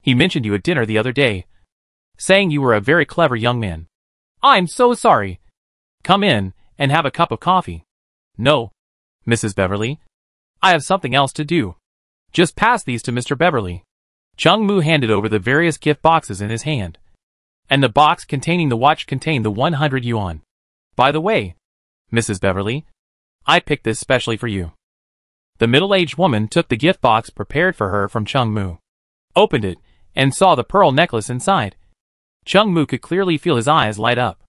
He mentioned you at dinner the other day, saying you were a very clever young man." "I'm so sorry. Come in and have a cup of coffee." "No, Mrs. Beverly. I have something else to do. Just pass these to Mr. Beverly." Chung Mu handed over the various gift boxes in his hand, and the box containing the watch contained the 100 yuan. "By the way, Mrs. Beverly, I picked this specially for you." The middle-aged woman took the gift box prepared for her from Chung Mu, opened it, and saw the pearl necklace inside. Chung Mu could clearly feel his eyes light up.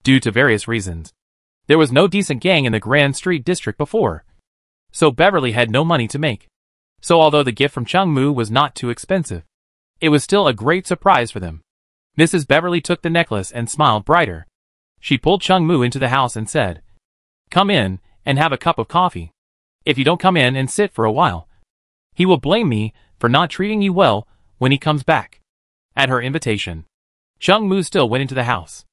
Due to various reasons, there was no decent gang in the Grand Street district before, so Beverly had no money to make. So although the gift from Chung Mu was not too expensive, it was still a great surprise for them. Mrs. Beverly took the necklace and smiled brighter. She pulled Chung Mu into the house and said, "Come in and have a cup of coffee. If you don't come in and sit for a while, he will blame me for not treating you well when he comes back." At her invitation, Chung Mu still went into the house.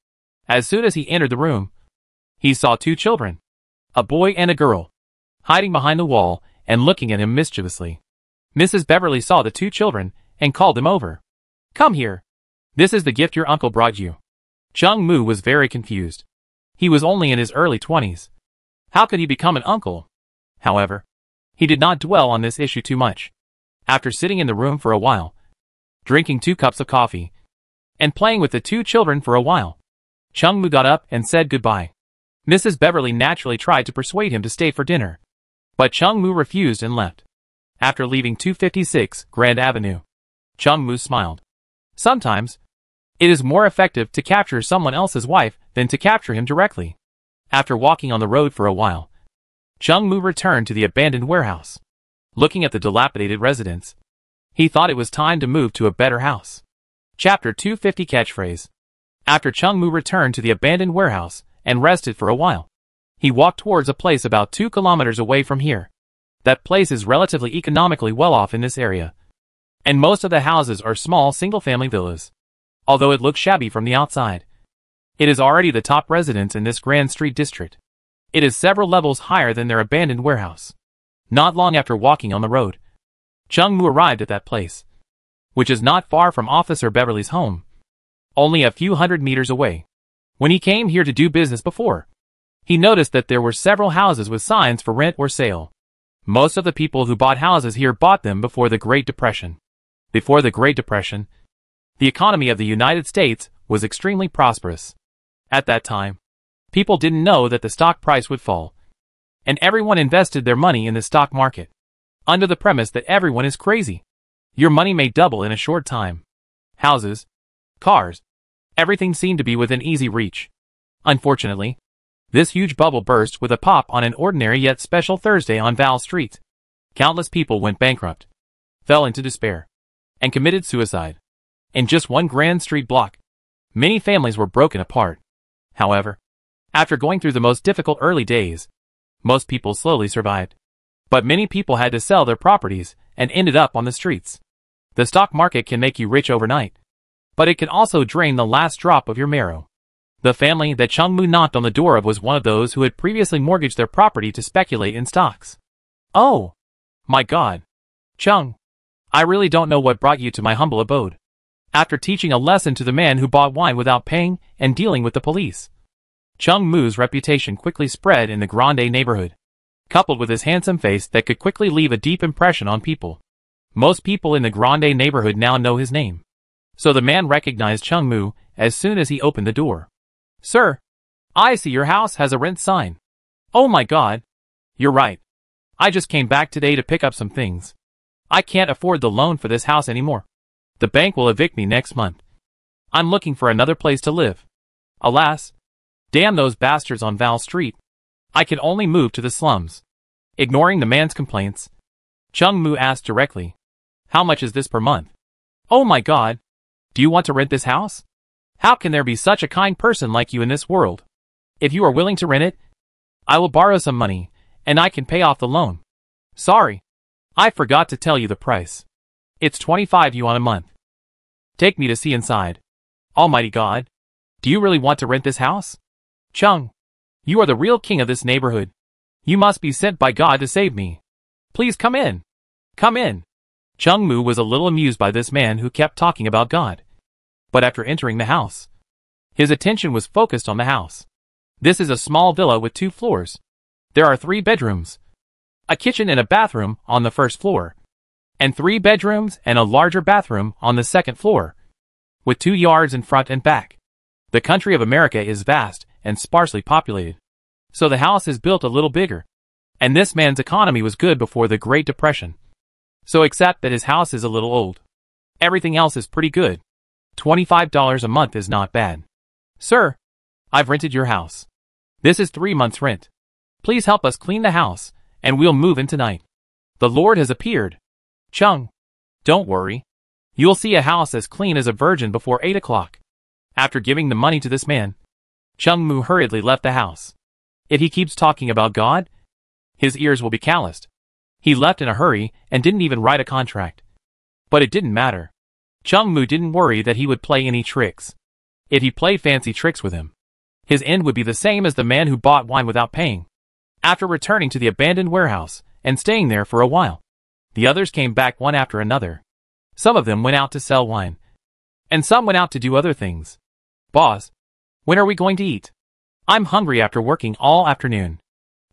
As soon as he entered the room, he saw two children, a boy and a girl, hiding behind the wall and looking at him mischievously. Mrs. Beverly saw the two children and called them over. "Come here. This is the gift your uncle brought you." Chung Mu was very confused. He was only in his early 20s. How could he become an uncle? However, he did not dwell on this issue too much. After sitting in the room for a while, drinking 2 cups of coffee, and playing with the two children for a while, Chung Mu got up and said goodbye. Mrs. Beverly naturally tried to persuade him to stay for dinner, but Chung Mu refused and left. After leaving 256 Grand Avenue, Chung Mu smiled. Sometimes, it is more effective to capture someone else's wife than to capture him directly. After walking on the road for a while, Chung Mu returned to the abandoned warehouse. Looking at the dilapidated residence, he thought it was time to move to a better house. Chapter 250 Catchphrase. After Chung Mu returned to the abandoned warehouse and rested for a while, he walked towards a place about 2 kilometers away from here. That place is relatively economically well off in this area, and most of the houses are small single-family villas. Although it looks shabby from the outside, it is already the top residence in this Grand Street district. It is several levels higher than their abandoned warehouse. Not long after walking on the road, Chung Mu arrived at that place, which is not far from Officer Beverly's home, only a few hundred meters away. When he came here to do business before, he noticed that there were several houses with signs for rent or sale. Most of the people who bought houses here bought them before the Great Depression. Before the Great Depression, the economy of the United States was extremely prosperous. At that time, people didn't know that the stock price would fall, and everyone invested their money in the stock market, under the premise that everyone is crazy. Your money may double in a short time. Houses, cars, everything seemed to be within easy reach. Unfortunately, this huge bubble burst with a pop on an ordinary yet special Thursday on Val Street. Countless people went bankrupt, fell into despair, and committed suicide. In just one Grand Street block, many families were broken apart. However, after going through the most difficult early days, most people slowly survived. But many people had to sell their properties and ended up on the streets. The stock market can make you rich overnight, but it can also drain the last drop of your marrow. The family that Chung Mu knocked on the door of was one of those who had previously mortgaged their property to speculate in stocks. "Oh, my God. Chung, I really don't know what brought you to my humble abode." After teaching a lesson to the man who bought wine without paying and dealing with the police, Chung Mu's reputation quickly spread in the Grande neighborhood. Coupled with his handsome face that could quickly leave a deep impression on people, most people in the Grande neighborhood now know his name. So the man recognized Chung Mu as soon as he opened the door. Sir, I see your house has a rent sign. Oh my God. You're right. I just came back today to pick up some things. I can't afford the loan for this house anymore. The bank will evict me next month. I'm looking for another place to live. Alas. Damn those bastards on Val Street. I can only move to the slums. Ignoring the man's complaints, Chung Mu asked directly, how much is this per month? Oh my God. Do you want to rent this house? How can there be such a kind person like you in this world? If you are willing to rent it, I will borrow some money, and I can pay off the loan. Sorry. I forgot to tell you the price. It's 25 yuan a month. Take me to see inside. Almighty God. Do you really want to rent this house? Chung, you are the real king of this neighborhood. You must be sent by God to save me. Please come in. Come in. Chung Mu was a little amused by this man who kept talking about God. But after entering the house, his attention was focused on the house. This is a small villa with 2 floors. There are 3 bedrooms, a kitchen and a bathroom on the first floor, and 3 bedrooms and a larger bathroom on the second floor, with 2 yards in front and back. The country of America is vast and sparsely populated, so the house is built a little bigger. And this man's economy was good before the Great Depression. So except that his house is a little old, everything else is pretty good. $25 a month is not bad. Sir, I've rented your house. This is 3 months' rent. Please help us clean the house, and we'll move in tonight. The Lord has appeared. Chung, don't worry. You'll see a house as clean as a virgin before 8 o'clock. After giving the money to this man, Chung Mu hurriedly left the house. If he keeps talking about God, his ears will be calloused. He left in a hurry and didn't even write a contract. But it didn't matter. Chung Mu didn't worry that he would play any tricks. If he played fancy tricks with him, his end would be the same as the man who bought wine without paying. After returning to the abandoned warehouse and staying there for a while, the others came back one after another. Some of them went out to sell wine, and some went out to do other things. Boss, when are we going to eat? I'm hungry after working all afternoon.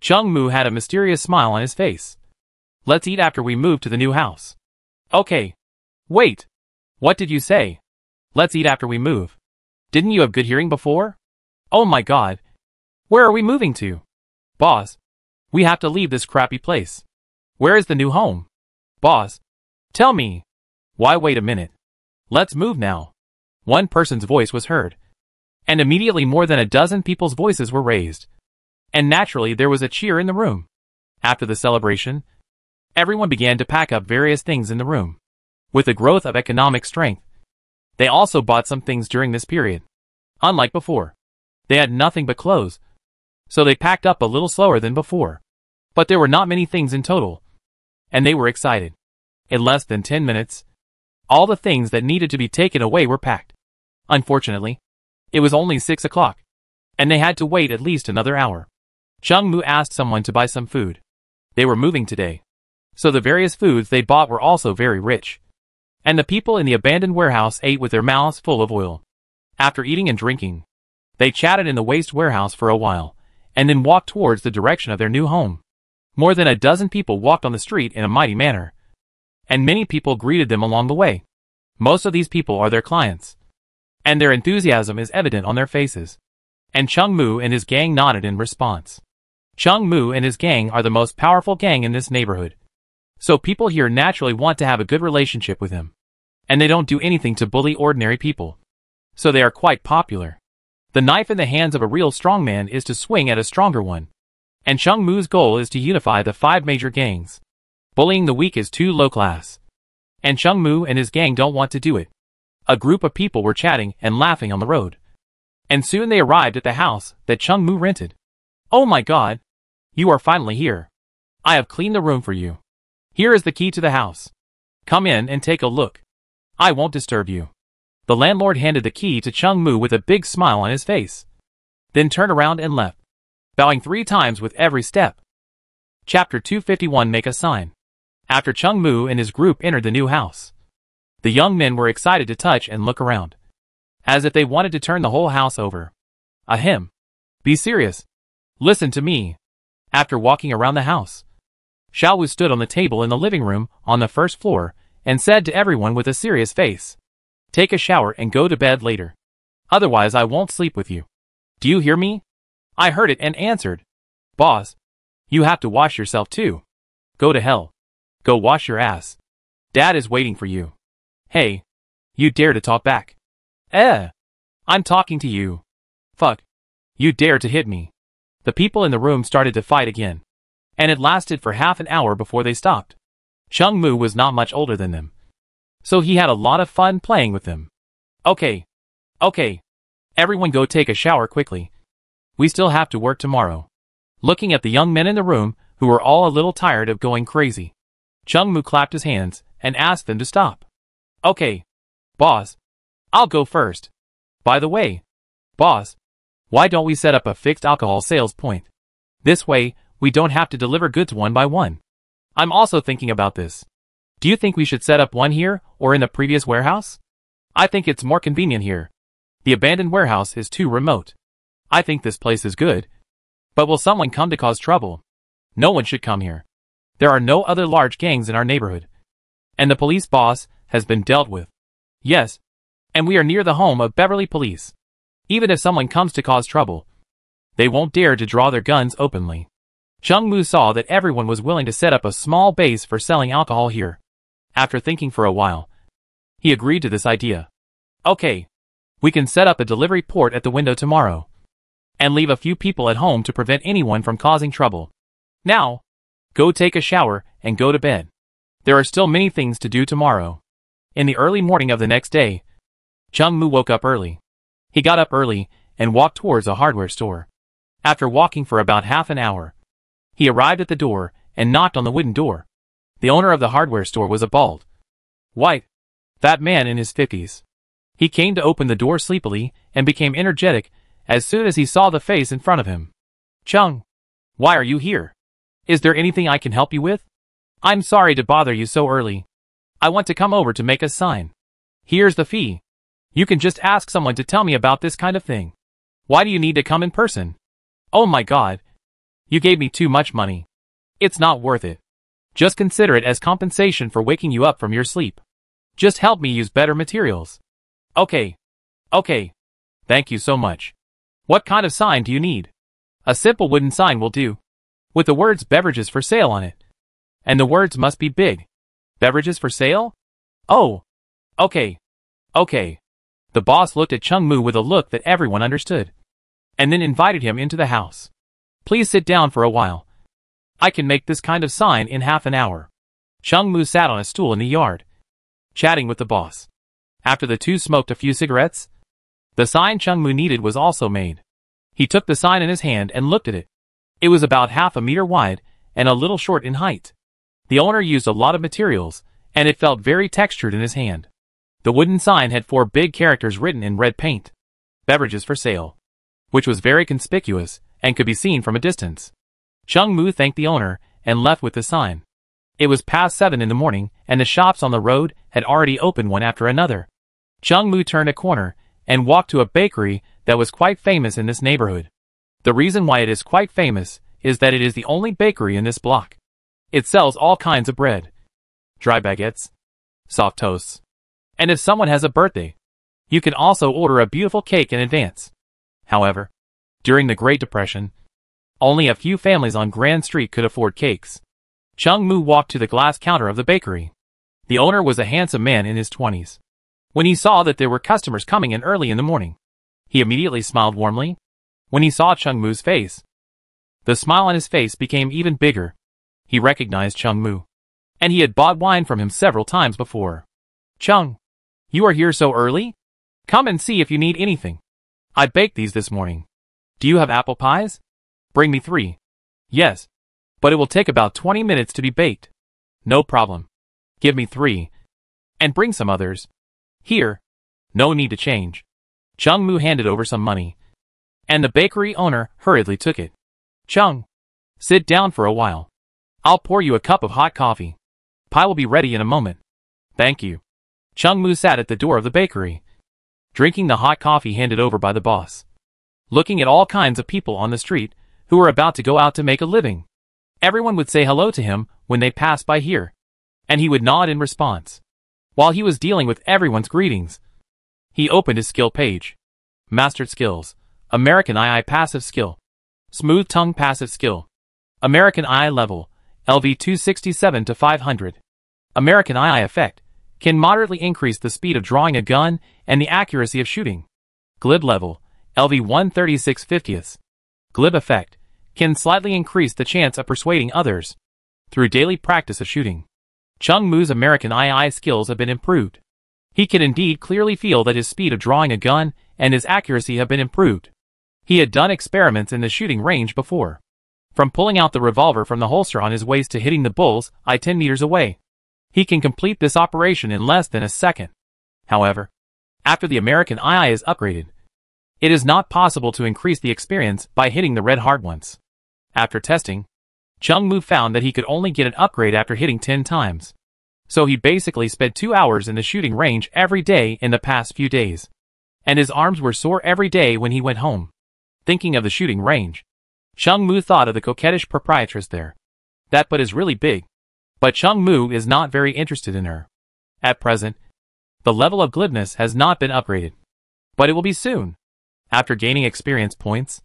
Chung Mu had a mysterious smile on his face. Let's eat after we move to the new house. Okay. Wait. What did you say? Let's eat after we move. Didn't you have good hearing before? Oh my God. Where are we moving to? Boss, we have to leave this crappy place. Where is the new home? Boss, tell me. Why wait a minute? Let's move now. One person's voice was heard. And immediately more than a dozen people's voices were raised. And naturally there was a cheer in the room. After the celebration, everyone began to pack up various things in the room. With the growth of economic strength, they also bought some things during this period. Unlike before, they had nothing but clothes. So they packed up a little slower than before. But there were not many things in total. And they were excited. In less than 10 minutes, all the things that needed to be taken away were packed. Unfortunately, it was only 6 o'clock, and they had to wait at least another hour. Chung Mu asked someone to buy some food. They were moving today, so the various foods they bought were also very rich. And the people in the abandoned warehouse ate with their mouths full of oil. After eating and drinking, they chatted in the waste warehouse for a while, and then walked towards the direction of their new home. More than a dozen people walked on the street in a mighty manner, and many people greeted them along the way. Most of these people are their clients, and their enthusiasm is evident on their faces. And Chung Mu and his gang nodded in response. Chung Mu and his gang are the most powerful gang in this neighborhood. So people here naturally want to have a good relationship with him. And they don't do anything to bully ordinary people. So they are quite popular. The knife in the hands of a real strongman is to swing at a stronger one. And Chung Mu's goal is to unify the 5 major gangs. Bullying the weak is too low class. And Chung Mu and his gang don't want to do it. A group of people were chatting and laughing on the road. And soon they arrived at the house that Chung Mu rented. Oh my God! You are finally here. I have cleaned the room for you. Here is the key to the house. Come in and take a look. I won't disturb you. The landlord handed the key to Chung Mu with a big smile on his face. Then turned around and left, bowing 3 times with every step. Chapter 251 Make a Sign. After Chung Mu and his group entered the new house, the young men were excited to touch and look around, as if they wanted to turn the whole house over. Ahem. Be serious. Listen to me. After walking around the house, Xiao Wu stood on the table in the living room on the first floor and said to everyone with a serious face, Take a shower and go to bed later. Otherwise I won't sleep with you. Do you hear me? I heard it and answered. Boss, you have to wash yourself too. Go to hell. Go wash your ass. Dad is waiting for you. Hey, you dare to talk back? I'm talking to you. Fuck. You dare to hit me. The people in the room started to fight again. And it lasted for half an hour before they stopped. Chung Mu was not much older than them, so he had a lot of fun playing with them. Okay. Everyone go take a shower quickly. We still have to work tomorrow. Looking at the young men in the room, who were all a little tired of going crazy, Chung Mu clapped his hands and asked them to stop. Okay, boss. I'll go first. By the way, boss, why don't we set up a fixed alcohol sales point? This way, we don't have to deliver goods one by one. I'm also thinking about this. Do you think we should set up one here or in the previous warehouse? I think it's more convenient here. The abandoned warehouse is too remote. I think this place is good. But will someone come to cause trouble? No one should come here. There are no other large gangs in our neighborhood. And the police boss has been dealt with. Yes. And we are near the home of Beverly Police. Even if someone comes to cause trouble, they won't dare to draw their guns openly. Chung Mu saw that everyone was willing to set up a small base for selling alcohol here. After thinking for a while, he agreed to this idea. Okay. We can set up a delivery port at the window tomorrow. And leave a few people at home to prevent anyone from causing trouble. Now, go take a shower and go to bed. There are still many things to do tomorrow. In the early morning of the next day, Chung Mu woke up early. He got up early and walked towards a hardware store. After walking for about half an hour, he arrived at the door and knocked on the wooden door. The owner of the hardware store was a bald, white, fat man in his 50s. He came to open the door sleepily and became energetic as soon as he saw the face in front of him. Chung, why are you here? Is there anything I can help you with? I'm sorry to bother you so early. I want to come over to make a sign. Here's the fee. You can just ask someone to tell me about this kind of thing. Why do you need to come in person? Oh my God. You gave me too much money. It's not worth it. Just consider it as compensation for waking you up from your sleep. Just help me use better materials. Okay. Thank you so much. What kind of sign do you need? A simple wooden sign will do, with the words beverages for sale on it. And the words must be big. Beverages for sale? Oh. Okay. The boss looked at Chung Mu with a look that everyone understood, and then invited him into the house. Please sit down for a while. I can make this kind of sign in half an hour. Chung Mu sat on a stool in the yard, chatting with the boss. After the two smoked a few cigarettes, the sign Chung Mu needed was also made. He took the sign in his hand and looked at it. It was about half a meter wide and a little short in height. The owner used a lot of materials, and it felt very textured in his hand. The wooden sign had 4 big characters written in red paint. Beverages for sale, which was very conspicuous and could be seen from a distance. Chung Mu thanked the owner and left with the sign. It was past 7 in the morning, and the shops on the road had already opened one after another. Chung Mu turned a corner and walked to a bakery that was quite famous in this neighborhood. The reason why it is quite famous is that it is the only bakery in this block. It sells all kinds of bread, dry baguettes, soft toasts, and if someone has a birthday, you can also order a beautiful cake in advance. However, during the Great Depression, only a few families on Grand Street could afford cakes. Chung Mu walked to the glass counter of the bakery. The owner was a handsome man in his 20s. When he saw that there were customers coming in early in the morning, he immediately smiled warmly. When he saw Chung Mu's face, the smile on his face became even bigger. He recognized Chung Mu, and he had bought wine from him several times before. Chung, you are here so early? Come and see if you need anything. I baked these this morning. Do you have apple pies? Bring me 3. Yes, but it will take about 20 minutes to be baked. No problem. Give me 3. And bring some others. Here. No need to change. Chung Mu handed over some money, and the bakery owner hurriedly took it. Chung, sit down for a while. I'll pour you a cup of hot coffee. Pie will be ready in a moment. Thank you. Chung Mu sat at the door of the bakery, drinking the hot coffee handed over by the boss, looking at all kinds of people on the street who were about to go out to make a living. Everyone would say hello to him when they passed by here, and he would nod in response. While he was dealing with everyone's greetings, He opened his skill page. Mastered skills. American II passive skill. Smooth tongue passive skill. American II level, LV 267 to 500. American II effect, can moderately increase the speed of drawing a gun and the accuracy of shooting. Glib level, LV 136 50ths. Glib effect, can slightly increase the chance of persuading others through daily practice of shooting. Chung Moo's American II skills have been improved. He can indeed clearly feel that his speed of drawing a gun and his accuracy have been improved. He had done experiments in the shooting range before. From pulling out the revolver from the holster on his waist to hitting the bull's eye 10 meters away. He can complete this operation in less than a second. However, after the American II is upgraded, it is not possible to increase the experience by hitting the red heart once. After testing, Chung Moo found that he could only get an upgrade after hitting 10 times. So he basically spent 2 hours in the shooting range every day in the past few days. And his arms were sore every day when he went home. Thinking of the shooting range, Chung Moo thought of the coquettish proprietress there. That butt is really big. But Chung Moo is not very interested in her. At present, the level of glibness has not been upgraded. But it will be soon. After gaining experience points,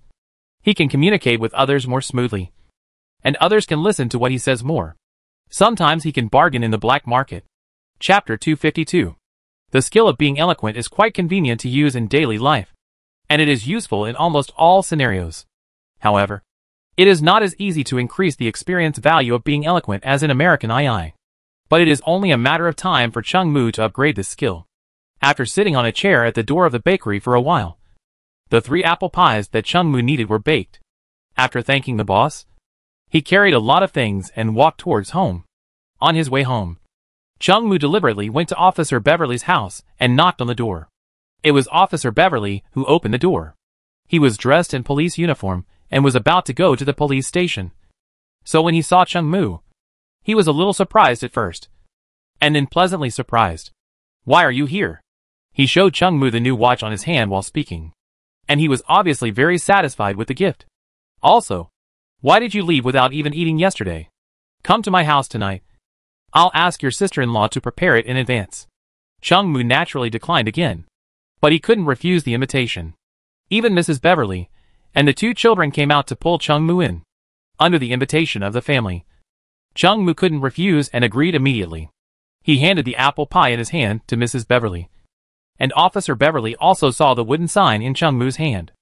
he can communicate with others more smoothly. And others can listen to what he says more. Sometimes he can bargain in the black market. Chapter 252. The skill of being eloquent is quite convenient to use in daily life. And it is useful in almost all scenarios. However, it is not as easy to increase the experience value of being eloquent as in American II. But it is only a matter of time for Chung Moo to upgrade this skill. After sitting on a chair at the door of the bakery for a while, the 3 apple pies that Chung Moo needed were baked. After thanking the boss, he carried a lot of things and walked towards home. On his way home, Chung Moo deliberately went to Officer Beverly's house and knocked on the door. It was Officer Beverly who opened the door. He was dressed in police uniform and was about to go to the police station. So when he saw Chung Moo, he was a little surprised at first, and then pleasantly surprised. "Why are you here?" He showed Chung Moo the new watch on his hand while speaking, and he was obviously very satisfied with the gift. "Also, why did you leave without even eating yesterday? Come to my house tonight. I'll ask your sister-in-law to prepare it in advance." Chung Moo naturally declined again, but he couldn't refuse the invitation. Even Mrs. Beverly and the 2 children came out to pull Chung Moo in. Under the invitation of the family, Chung Moo couldn't refuse and agreed immediately. He handed the apple pie in his hand to Mrs. Beverly. And Officer Beverly also saw the wooden sign in Chung Moo's hand.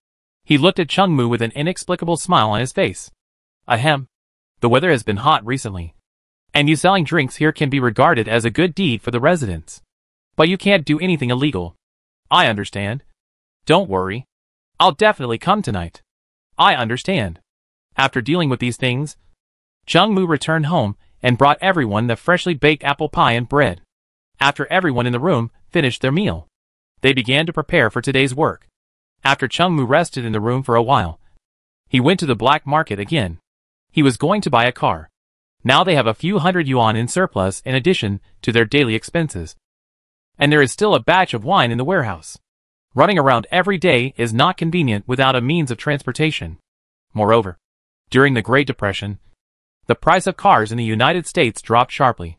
He looked at Chung Moo with an inexplicable smile on his face. "Ahem. The weather has been hot recently. And you selling drinks here can be regarded as a good deed for the residents. But you can't do anything illegal. I understand. Don't worry. I'll definitely come tonight." "I understand." After dealing with these things, Chung Moo returned home and brought everyone the freshly baked apple pie and bread. After everyone in the room finished their meal, they began to prepare for today's work. After Chung Moo rested in the room for a while, he went to the black market again. He was going to buy a car. Now they have a few hundred yuan in surplus in addition to their daily expenses. And there is still a batch of wine in the warehouse. Running around every day is not convenient without a means of transportation. Moreover, during the Great Depression, the price of cars in the United States dropped sharply,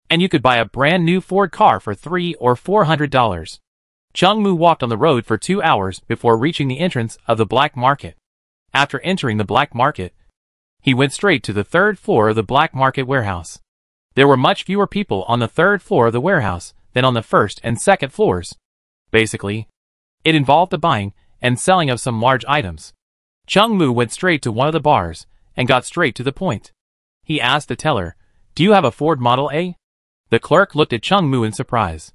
and you could buy a brand new Ford car for $300 or $400. Chung Moo walked on the road for 2 hours before reaching the entrance of the black market. After entering the black market, he went straight to the 3rd floor of the black market warehouse. There were much fewer people on the 3rd floor of the warehouse than on the 1st and 2nd floors. Basically, it involved the buying and selling of some large items. Chung Moo went straight to one of the bars and got straight to the point. He asked the teller, "Do you have a Ford Model A?" The clerk looked at Chung Moo in surprise.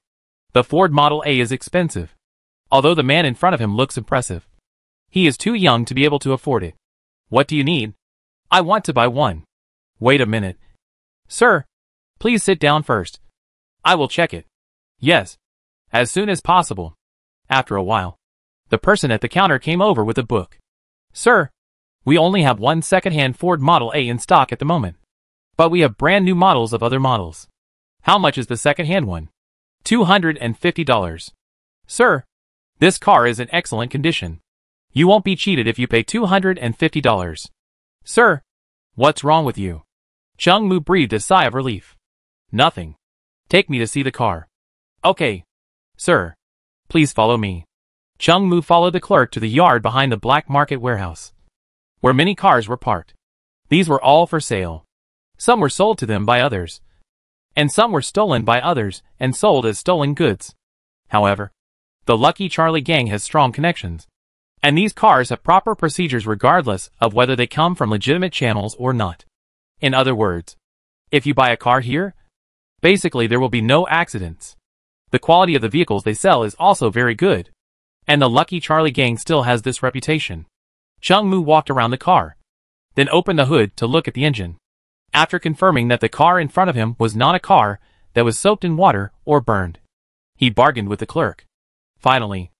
The Ford Model A is expensive. Although the man in front of him looks impressive, he is too young to be able to afford it. "What do you need?" "I want to buy one." "Wait a minute. Sir, please sit down first. I will check it." "Yes, as soon as possible." After a while, the person at the counter came over with a book. "Sir, we only have one second-hand Ford Model A in stock at the moment. But we have brand new models of other models." "How much is the second-hand one?" $250. "Sir, this car is in excellent condition. You won't be cheated if you pay $250. "Sir, what's wrong with you?" Chung Moo breathed a sigh of relief. "Nothing. Take me to see the car." "Okay, sir. Please follow me. Chung Mu followed the clerk to the yard behind the black market warehouse, where many cars were parked. These were all for sale. Some were sold to them by others, and some were stolen by others and sold as stolen goods. However, the Lucky Charlie gang has strong connections, and these cars have proper procedures regardless of whether they come from legitimate channels or not. In other words, if you buy a car here, basically there will be no accidents. The quality of the vehicles they sell is also very good, and the Lucky Charlie gang still has this reputation. Chung Mu walked around the car, then opened the hood to look at the engine. After confirming that the car in front of him was not a car that was soaked in water or burned, he bargained with the clerk. Finally,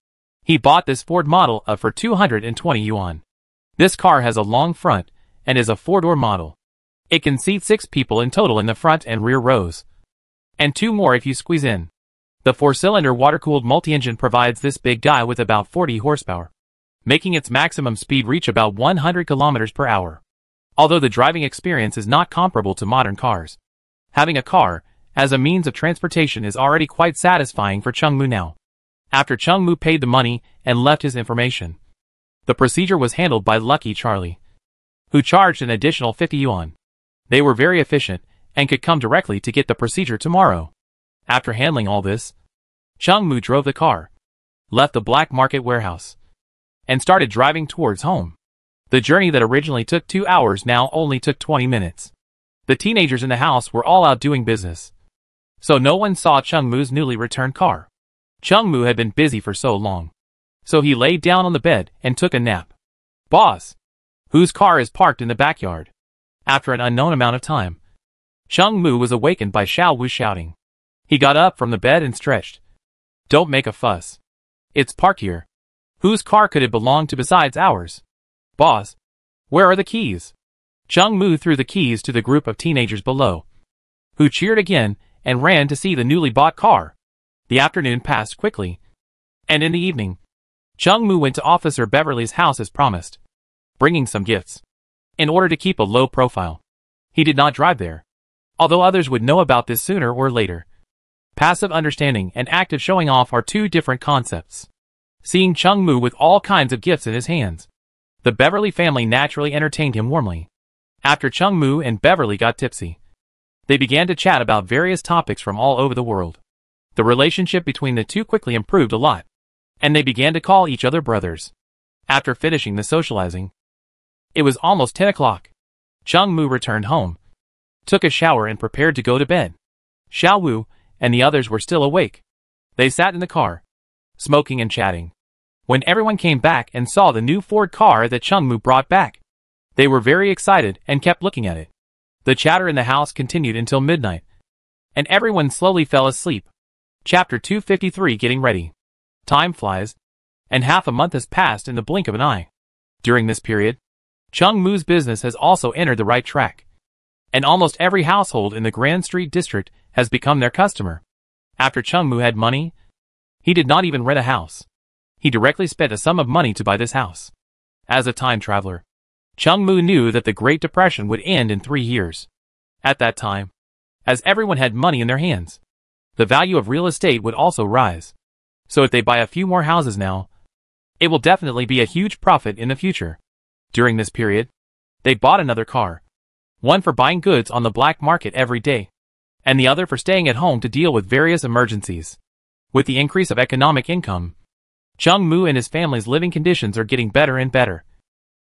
he bought this Ford model for 220 yuan. This car has a long front and is a 4-door model. It can seat 6 people in total in the front and rear rows, and 2 more if you squeeze in. The 4-cylinder water-cooled multi-engine provides this big guy with about 40 horsepower, making its maximum speed reach about 100 kilometers per hour. Although the driving experience is not comparable to modern cars, having a car as a means of transportation is already quite satisfying for Chung Mu now. After Chung Mu paid the money and left his information, the procedure was handled by Lucky Charlie, who charged an additional 50 yuan. They were very efficient and could come directly to get the procedure tomorrow. After handling all this, Chung Mu drove the car, left the black market warehouse, and started driving towards home. The journey that originally took 2 hours now only took 20 minutes. The teenagers in the house were all out doing business, so no one saw Chung Mu's newly returned car. Chung Mu had been busy for so long, so he laid down on the bed and took a nap. Boss, whose car is parked in the backyard? After an unknown amount of time, Chung Mu was awakened by Xiao Wu shouting. He got up from the bed and stretched. Don't make a fuss. It's parked here. Whose car could it belong to besides ours? Boss, where are the keys? Chung Mu threw the keys to the group of teenagers below, who cheered again and ran to see the newly bought car. The afternoon passed quickly, and in the evening, Chung Mu went to Officer Beverly's house as promised, bringing some gifts. In order to keep a low profile, he did not drive there, although others would know about this sooner or later. Passive understanding and active showing off are 2 different concepts. Seeing Chung Mu with all kinds of gifts in his hands, the Beverly family naturally entertained him warmly. After Chung Mu and Beverly got tipsy, they began to chat about various topics from all over the world. The relationship between the 2 quickly improved a lot, and they began to call each other brothers. After finishing the socializing, it was almost 10 o'clock. Chung Mu returned home, took a shower and prepared to go to bed. Xiao Wu and the others were still awake. They sat in the car, smoking and chatting, when everyone came back and saw the new Ford car that Chung Mu brought back. They were very excited and kept looking at it. The chatter in the house continued until midnight, and everyone slowly fell asleep. Chapter 253 Getting Ready. Time flies, and half a month has passed in the blink of an eye. During this period, Chung Mu's business has also entered the right track, and almost every household in the Grand Street district has become their customer. After Chung Mu had money, he did not even rent a house. He directly spent a sum of money to buy this house. As a time traveler, Chung Mu knew that the Great Depression would end in 3 years. At that time, as everyone had money in their hands, the value of real estate would also rise. So if they buy a few more houses now, it will definitely be a huge profit in the future. During this period, they bought another car, one for buying goods on the black market every day, and the other for staying at home to deal with various emergencies. With the increase of economic income, Chung Mu and his family's living conditions are getting better and better,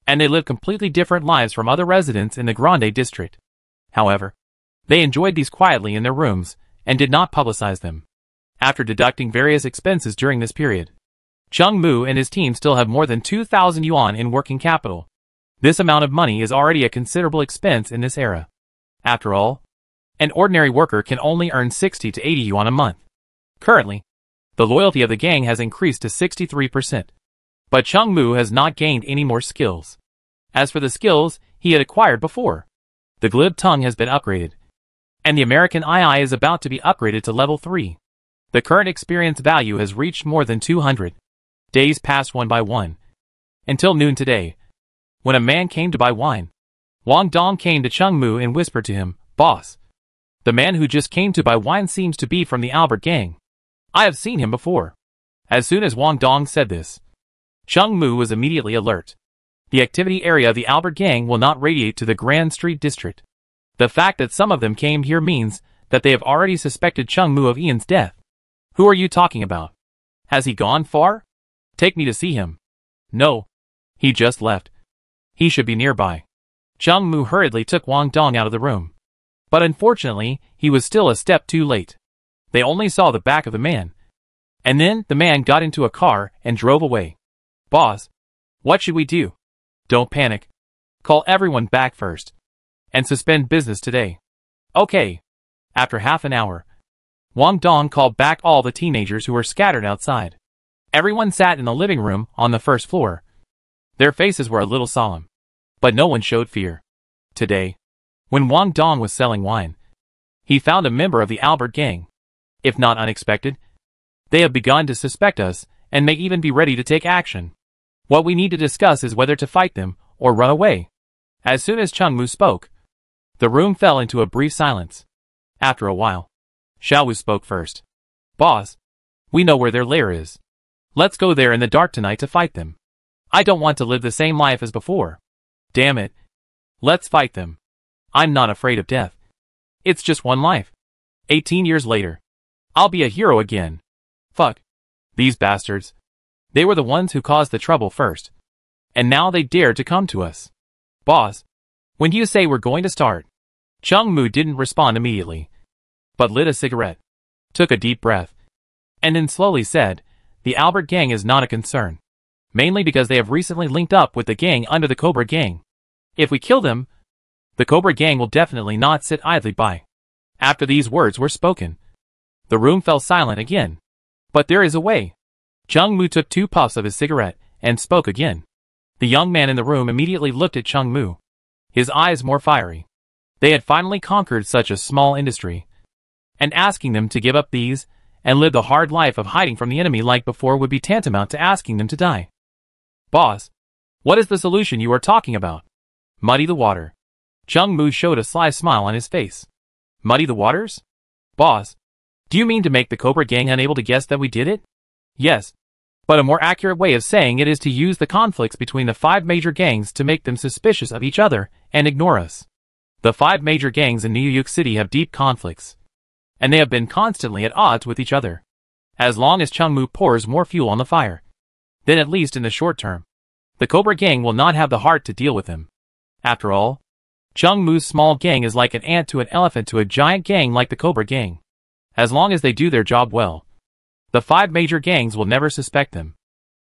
and they live completely different lives from other residents in the Grande district. However, they enjoyed these quietly in their rooms and did not publicize them. After deducting various expenses during this period, Chung Mu and his team still have more than 2,000 yuan in working capital. This amount of money is already a considerable expense in this era. After all, an ordinary worker can only earn 60 to 80 yuan a month. Currently, the loyalty of the gang has increased to 63%. But Chung Mu has not gained any more skills. As for the skills he had acquired before, the glib tongue has been upgraded, and the American II is about to be upgraded to level 3. The current experience value has reached more than 200. Days passed one by one, until noon today, when a man came to buy wine. Wang Dong came to Chung Mu and whispered to him, "Boss, the man who just came to buy wine seems to be from the Albert gang. I have seen him before." As soon as Wang Dong said this, Chung Mu was immediately alert. The activity area of the Albert gang will not radiate to the Grand Street district. The fact that some of them came here means that they have already suspected Chung Mu of Ian's death. Who are you talking about? Has he gone far? Take me to see him. No. He just left. He should be nearby. Chung Mu hurriedly took Wang Dong out of the room. But unfortunately, he was still a step too late. They only saw the back of the man. And then the man got into a car and drove away. Boss, what should we do? Don't panic. Call everyone back first. And suspend business today. Okay. After half an hour, Wang Dong called back all the teenagers who were scattered outside. Everyone sat in the living room on the first floor. Their faces were a little solemn, but no one showed fear. Today, when Wang Dong was selling wine, he found a member of the Albert gang. If not unexpected, they have begun to suspect us and may even be ready to take action. What we need to discuss is whether to fight them or run away. As soon as Chung Mu spoke, the room fell into a brief silence. After a while, Xiao Wu spoke first. Boss, we know where their lair is. Let's go there in the dark tonight to fight them. I don't want to live the same life as before. Damn it. Let's fight them. I'm not afraid of death. It's just one life. 18 years later, I'll be a hero again. Fuck. These bastards. They were the ones who caused the trouble first. And now they dare to come to us. Boss, when do you say we're going to start? Chung Mu didn't respond immediately, but lit a cigarette, took a deep breath, and then slowly said, the Albert gang is not a concern. Mainly because they have recently linked up with the gang under the Cobra gang. If we kill them, the Cobra gang will definitely not sit idly by. After these words were spoken, the room fell silent again. But there is a way. Chung Mu took 2 puffs of his cigarette and spoke again. The young man in the room immediately looked at Chung Mu, his eyes more fiery. They had finally conquered such a small industry, and asking them to give up these and live the hard life of hiding from the enemy like before would be tantamount to asking them to die. Boss, what is the solution you are talking about? Muddy the water. Chung Mu showed a sly smile on his face. Muddy the waters? Boss, do you mean to make the Cobra gang unable to guess that we did it? Yes. But a more accurate way of saying it is to use the conflicts between the 5 major gangs to make them suspicious of each other and ignore us. The 5 major gangs in New York City have deep conflicts, and they have been constantly at odds with each other. As long as Chung Mu pours more fuel on the fire, then at least in the short term, the Cobra gang will not have the heart to deal with him. After all, Chung Mu's small gang is like an ant to an elephant to a giant gang like the Cobra gang. As long as they do their job well, the 5 major gangs will never suspect them.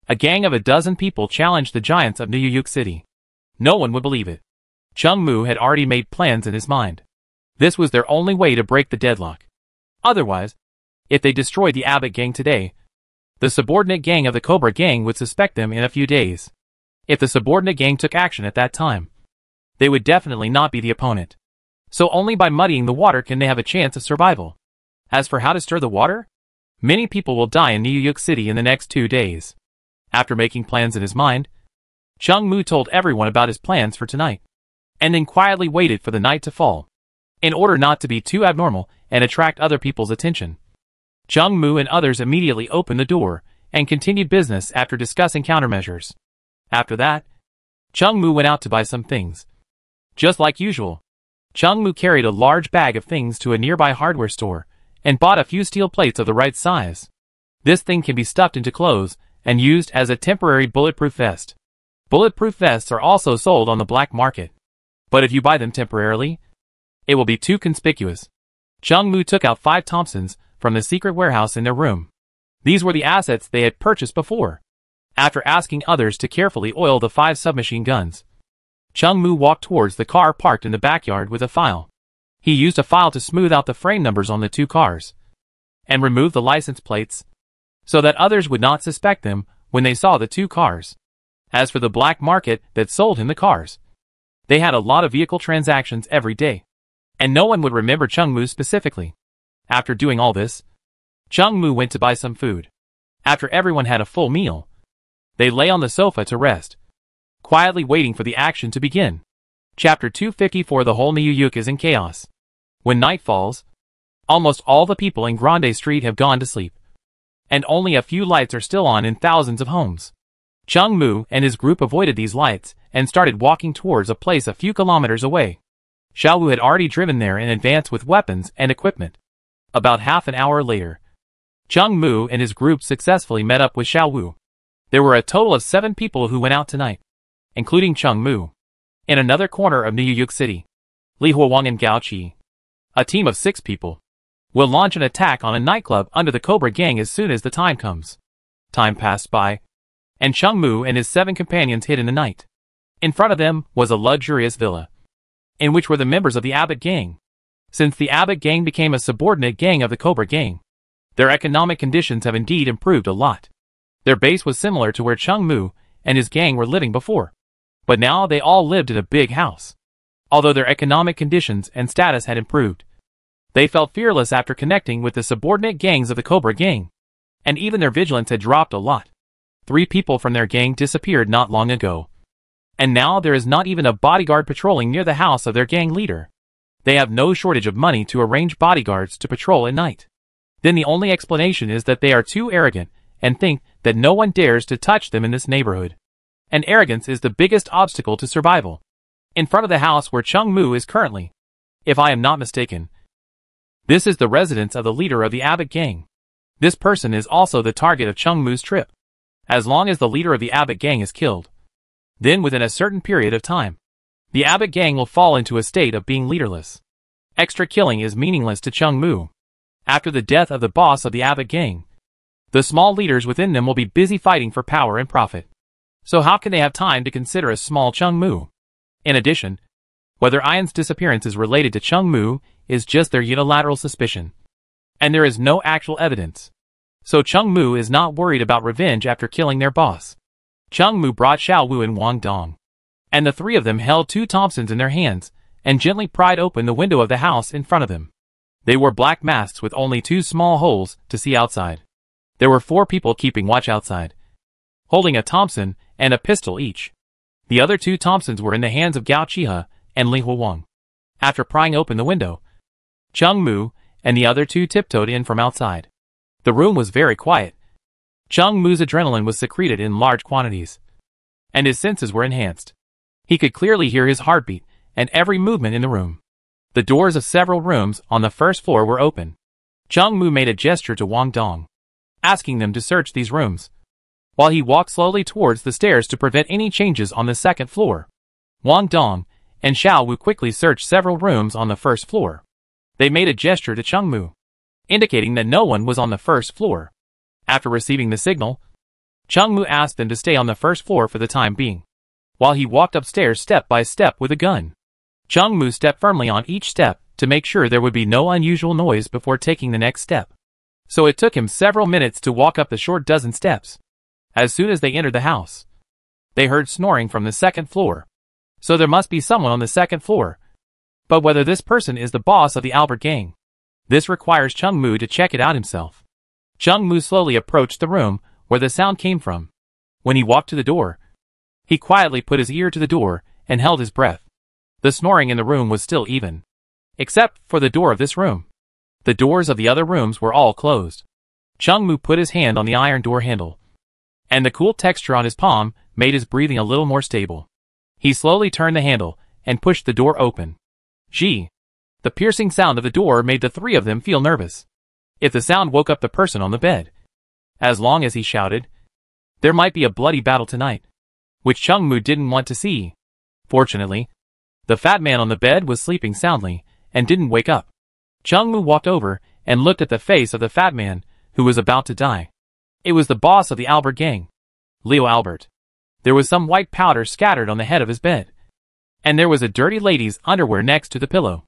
A gang of a dozen people challenged the giants of New York City. No one would believe it. Chung Mu had already made plans in his mind. This was their only way to break the deadlock. Otherwise, if they destroyed the Abbott gang today, the subordinate gang of the Cobra gang would suspect them in a few days. If the subordinate gang took action at that time, they would definitely not be the opponent. So only by muddying the water can they have a chance of survival. As for how to stir the water, many people will die in New York City in the next 2 days. After making plans in his mind, Chung Mu told everyone about his plans for tonight, and then quietly waited for the night to fall, in order not to be too abnormal and attract other people's attention. Chung Mu and others immediately opened the door and continued business after discussing countermeasures. After that, Chung Mu went out to buy some things. Just like usual, Chung Mu carried a large bag of things to a nearby hardware store and bought a few steel plates of the right size. This thing can be stuffed into clothes and used as a temporary bulletproof vest. Bulletproof vests are also sold on the black market. But if you buy them temporarily, it will be too conspicuous. Chung Mu took out 5 Thompsons from the secret warehouse in their room. These were the assets they had purchased before. After asking others to carefully oil the 5 submachine guns, Chung Mu walked towards the car parked in the backyard with a file. He used a file to smooth out the frame numbers on the 2 cars, and remove the license plates, so that others would not suspect them when they saw the 2 cars. As for the black market that sold him the cars, they had a lot of vehicle transactions every day, and no one would remember Chung Mu specifically. After doing all this, Chung Mu went to buy some food. After everyone had a full meal, they lay on the sofa to rest, quietly waiting for the action to begin. Chapter 254. The whole New York is in chaos. When night falls, almost all the people in Grande Street have gone to sleep, and only a few lights are still on in thousands of homes. Chung Mu and his group avoided these lights and started walking towards a place a few kilometers away. Xiao Wu had already driven there in advance with weapons and equipment. About half an hour later, Chung Mu and his group successfully met up with Xiao Wu. There were a total of 7 people who went out tonight, including Chung Mu. In another corner of Niyuyuk City, Li Huawang and Gao Qi, a team of 6 people, will launch an attack on a nightclub under the Cobra Gang as soon as the time comes. Time passed by, and Chung Mu and his 7 companions hid in the night. In front of them was a luxurious villa, in which were the members of the Abbott Gang. Since the Abbott Gang became a subordinate gang of the Cobra Gang, their economic conditions have indeed improved a lot. Their base was similar to where Chung Mu and his gang were living before, but now they all lived in a big house. Although their economic conditions and status had improved, they felt fearless after connecting with the subordinate gangs of the Cobra Gang, and even their vigilance had dropped a lot. 3 people from their gang disappeared not long ago, and now there is not even a bodyguard patrolling near the house of their gang leader. They have no shortage of money to arrange bodyguards to patrol at night. Then the only explanation is that they are too arrogant and think that no one dares to touch them in this neighborhood. And arrogance is the biggest obstacle to survival. In front of the house where Chung Mu is currently, if I am not mistaken, this is the residence of the leader of the Abbott Gang. This person is also the target of Chung Mu's trip. As long as the leader of the Abbott Gang is killed, then within a certain period of time, the Abbott Gang will fall into a state of being leaderless. Extra killing is meaningless to Chung Mu. After the death of the boss of the Abbott Gang, the small leaders within them will be busy fighting for power and profit. So how can they have time to consider a small Chung Mu? In addition, whether Ian's disappearance is related to Chung Mu is just their unilateral suspicion, and there is no actual evidence. So Chung Mu is not worried about revenge after killing their boss. Chung Mu brought Xiao Wu and Wang Dong, and the 3 of them held 2 Thompsons in their hands and gently pried open the window of the house in front of them. They wore black masks with only 2 small holes to see outside. There were 4 people keeping watch outside, holding a Thompson and a pistol each. The other 2 Thompsons were in the hands of Gao Chiha and Li Huawang. After prying open the window, Chung Mu and the other 2 tiptoed in from outside. The room was very quiet. Chung Mu's adrenaline was secreted in large quantities, and his senses were enhanced. He could clearly hear his heartbeat and every movement in the room. The doors of several rooms on the first floor were open. Chung Mu made a gesture to Wang Dong, asking them to search these rooms, while he walked slowly towards the stairs to prevent any changes on the second floor. Wang Dong and Xiao Wu quickly searched several rooms on the first floor. They made a gesture to Chung Mu, indicating that no one was on the first floor. After receiving the signal, Chung Mu asked them to stay on the first floor for the time being, while he walked upstairs step by step with a gun. Chung Mu stepped firmly on each step to make sure there would be no unusual noise before taking the next step. So it took him several minutes to walk up the short dozen steps. As soon as they entered the house, they heard snoring from the second floor. So there must be someone on the second floor. But whether this person is the boss of the Albert Gang, this requires Chung Mu to check it out himself. Chung Mu slowly approached the room where the sound came from. When he walked to the door, he quietly put his ear to the door and held his breath. The snoring in the room was still even, except for the door of this room. The doors of the other rooms were all closed. Chung Mu put his hand on the iron door handle, and the cool texture on his palm made his breathing a little more stable. He slowly turned the handle and pushed the door open. Gee! The piercing sound of the door made the 3 of them feel nervous. If the sound woke up the person on the bed, as long as he shouted, there might be a bloody battle tonight, which Chung Mu didn't want to see. Fortunately, the fat man on the bed was sleeping soundly and didn't wake up. Chung Mu walked over and looked at the face of the fat man who was about to die. It was the boss of the Albert Gang, Leo Albert. There was some white powder scattered on the head of his bed, and there was a dirty lady's underwear next to the pillow.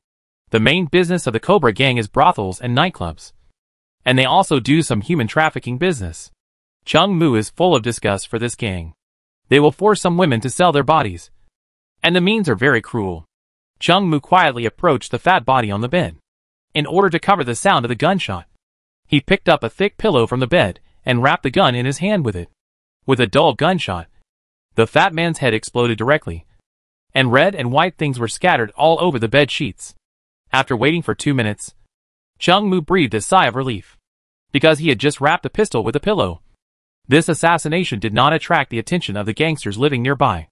The main business of the Cobra Gang is brothels and nightclubs, and they also do some human trafficking business. Chung Mu is full of disgust for this gang. They will force some women to sell their bodies, and the means are very cruel. Chung Mu quietly approached the fat body on the bed. In order to cover the sound of the gunshot, he picked up a thick pillow from the bed and wrapped the gun in his hand with it. With a dull gunshot, the fat man's head exploded directly, and red and white things were scattered all over the bed sheets. After waiting for 2 minutes, Chung Mu breathed a sigh of relief. because he had just wrapped a pistol with a pillow. This assassination did not attract the attention of the gangsters living nearby.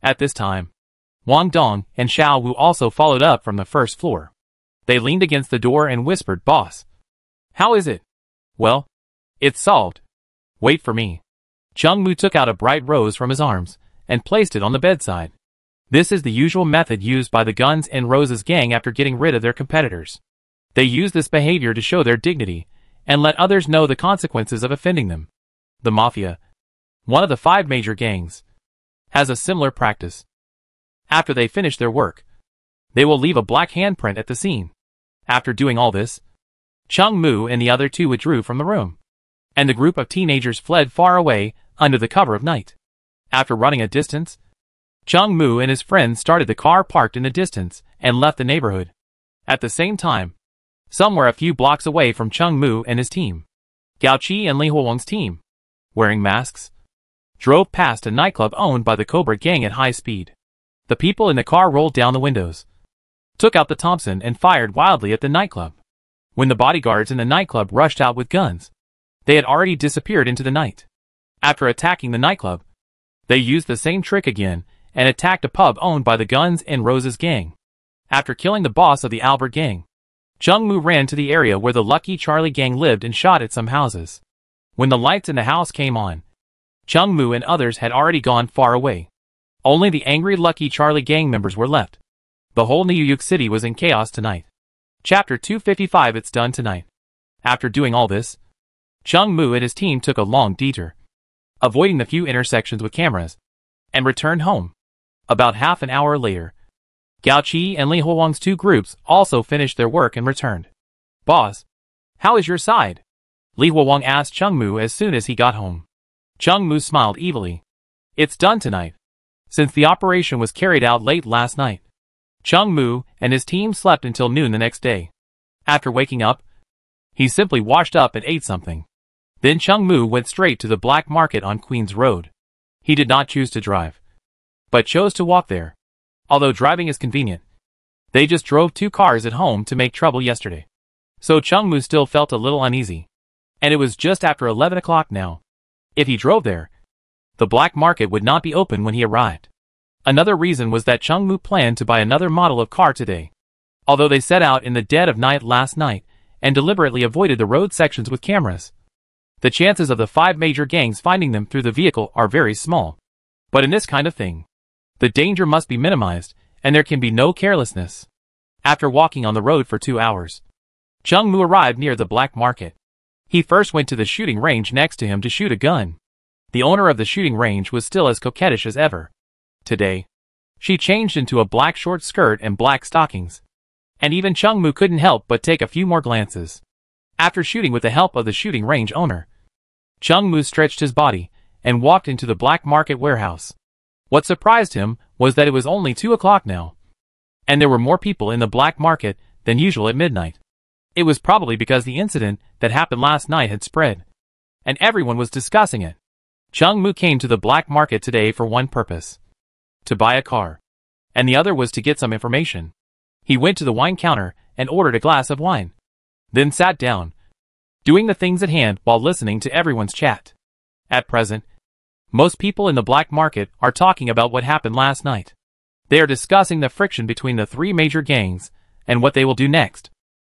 At this time, Wang Dong and Xiao Wu also followed up from the first floor. They leaned against the door and whispered, "Boss, how is it?" "Well, it's solved. Wait for me." Chung Mu took out a bright rose from his arms and placed it on the bedside. This is the usual method used by the Guns N' Roses gang after getting rid of their competitors. They use this behavior to show their dignity and let others know the consequences of offending them. The Mafia, one of the 5 major gangs, has a similar practice. After they finish their work, they will leave a black handprint at the scene. After doing all this, Chung Mu and the other 2 withdrew from the room, and the group of teenagers fled far away under the cover of night. After running a distance, Chung Mu and his friends started the car parked in the distance and left the neighborhood. At the same time, somewhere a few blocks away from Chung Mu and his team, Gao Qi and Li Huowang's team, wearing masks, drove past a nightclub owned by the Cobra gang at high speed. The people in the car rolled down the windows, took out the Thompson and fired wildly at the nightclub. When the bodyguards in the nightclub rushed out with guns, they had already disappeared into the night. After attacking the nightclub, they used the same trick again and attacked a pub owned by the Guns N' Roses gang. After killing the boss of the Albert gang, Chung Mu ran to the area where the Lucky Charlie gang lived and shot at some houses. When the lights in the house came on, Chung Mu and others had already gone far away. Only the angry Lucky Charlie gang members were left. The whole New York City was in chaos tonight. Chapter 255. It's done tonight. After doing all this, Chung Mu and his team took a long detour, avoiding the few intersections with cameras, and returned home. About half an hour later, Gao Qi and Li Huowang's 2 groups also finished their work and returned. "Boss, how is your side?" Li Huowang asked Chung Mu as soon as he got home. Chung Mu smiled evilly. "It's done tonight, since the operation was carried out late last night." Chung Mu and his team slept until noon the next day. After waking up, he simply washed up and ate something. Then Chung Mu went straight to the black market on Queens Road. He did not choose to drive, but chose to walk there. Although driving is convenient, they just drove 2 cars at home to make trouble yesterday. So Chung Mu still felt a little uneasy. And it was just after 11 o'clock now. If he drove there, the black market would not be open when he arrived. Another reason was that Chung Mu planned to buy another model of car today. Although they set out in the dead of night last night and deliberately avoided the road sections with cameras, the chances of the 5 major gangs finding them through the vehicle are very small. But in this kind of thing, the danger must be minimized, and there can be no carelessness. After walking on the road for 2 hours, Chung Mu arrived near the black market. He first went to the shooting range next to him to shoot a gun. The owner of the shooting range was still as coquettish as ever. Today, she changed into a black short skirt and black stockings. And even Chung Mu couldn't help but take a few more glances. After shooting with the help of the shooting range owner, Chung Mu stretched his body and walked into the black market warehouse. What surprised him was that it was only 2 o'clock now, and there were more people in the black market than usual at midnight. It was probably because the incident that happened last night had spread, and everyone was discussing it. Chung Mu came to the black market today for one purpose: to buy a car, and the other was to get some information. He went to the wine counter and ordered a glass of wine, then sat down, doing the things at hand while listening to everyone's chat. At present, most people in the black market are talking about what happened last night. They are discussing the friction between the 3 major gangs and what they will do next.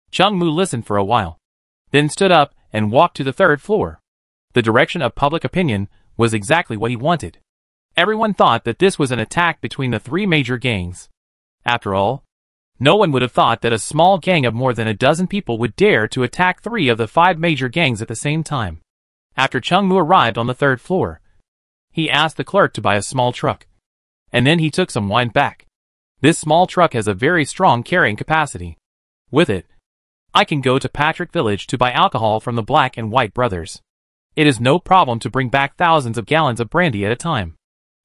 Chung Mu listened for a while, then stood up and walked to the 3rd floor. The direction of public opinion was exactly what he wanted. Everyone thought that this was an attack between the 3 major gangs. After all, no one would have thought that a small gang of more than a dozen people would dare to attack 3 of the 5 major gangs at the same time. After Chung Mu arrived on the 3rd floor, he asked the clerk to buy a small truck, and then he took some wine back. This small truck has a very strong carrying capacity. With it, I can go to Patrick Village to buy alcohol from the Black and White brothers. It is no problem to bring back thousands of gallons of brandy at a time.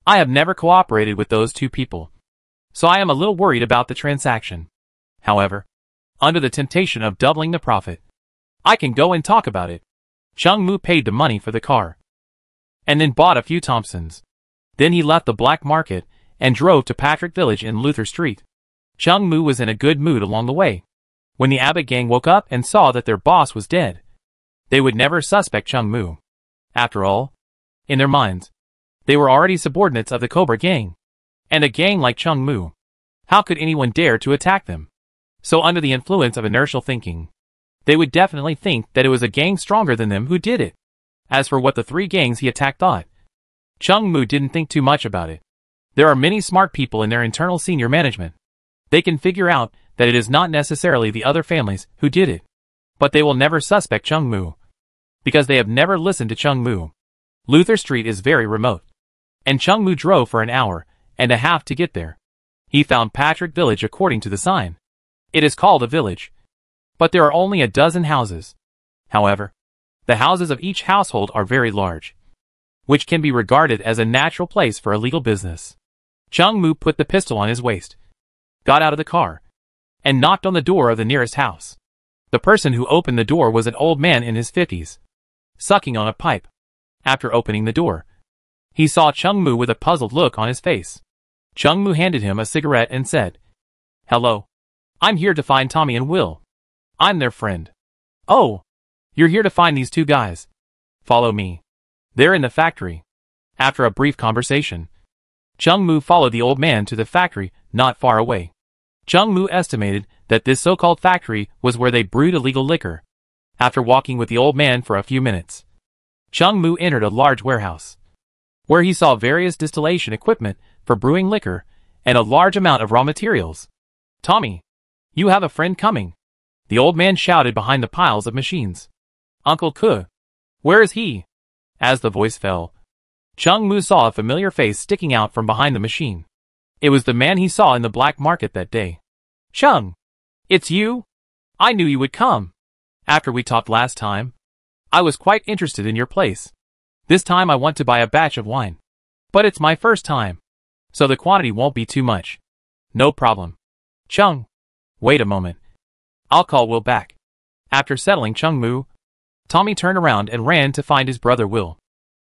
I have never cooperated with those 2 people, so I am a little worried about the transaction. However, under the temptation of doubling the profit, I can go and talk about it. Chung Mu paid the money for the car, and then bought a few Thompsons. Then he left the black market and drove to Patrick Village in Luther Street. Chung Mu was in a good mood along the way. When the Abbott gang woke up and saw that their boss was dead, They would never suspect Chung Mu. After all, in their minds, they were already subordinates of the Cobra gang. And a gang like Chung Mu. How could anyone dare to attack them? So under the influence of inertial thinking, they would definitely think that it was a gang stronger than them who did it. As for what the three gangs he attacked thought, Chung Mu didn't think too much about it. There are many smart people in their internal senior management. They can figure out that it is not necessarily the other families who did it. But they will never suspect Chung Mu. Because they have never listened to Chung Mu. Luther Street is very remote. And Chung Mu drove for an hour and a half to get there. He found Patrick Village according to the sign. It is called a village. But there are only a dozen houses. However, the houses of each household are very large, which can be regarded as a natural place for illegal business. Chung Mu put the pistol on his waist, got out of the car, and knocked on the door of the nearest house. The person who opened the door was an old man in his 50s, sucking on a pipe. After opening the door, he saw Chung Mu with a puzzled look on his face. Chung Mu handed him a cigarette and said, "Hello. I'm here to find Tommy and Will. I'm their friend." "Oh, you're here to find these two guys. Follow me. They're in the factory." After a brief conversation, Chung Mu followed the old man to the factory not far away. Chung Mu estimated that this so-called factory was where they brewed illegal liquor. After walking with the old man for a few minutes, Chung Mu entered a large warehouse, where he saw various distillation equipment for brewing liquor and a large amount of raw materials. "Tommy, you have a friend coming," the old man shouted behind the piles of machines. "Uncle Ke, where is he?" As the voice fell, Chung Mu saw a familiar face sticking out from behind the machine. It was the man he saw in the black market that day. "Chung, it's you? I knew you would come. After we talked last time, I was quite interested in your place. This time I want to buy a batch of wine. But it's my first time, so the quantity won't be too much." "No problem. Chung, wait a moment. I'll call Will back." After settling Chung Mu, Tommy turned around and ran to find his brother Will.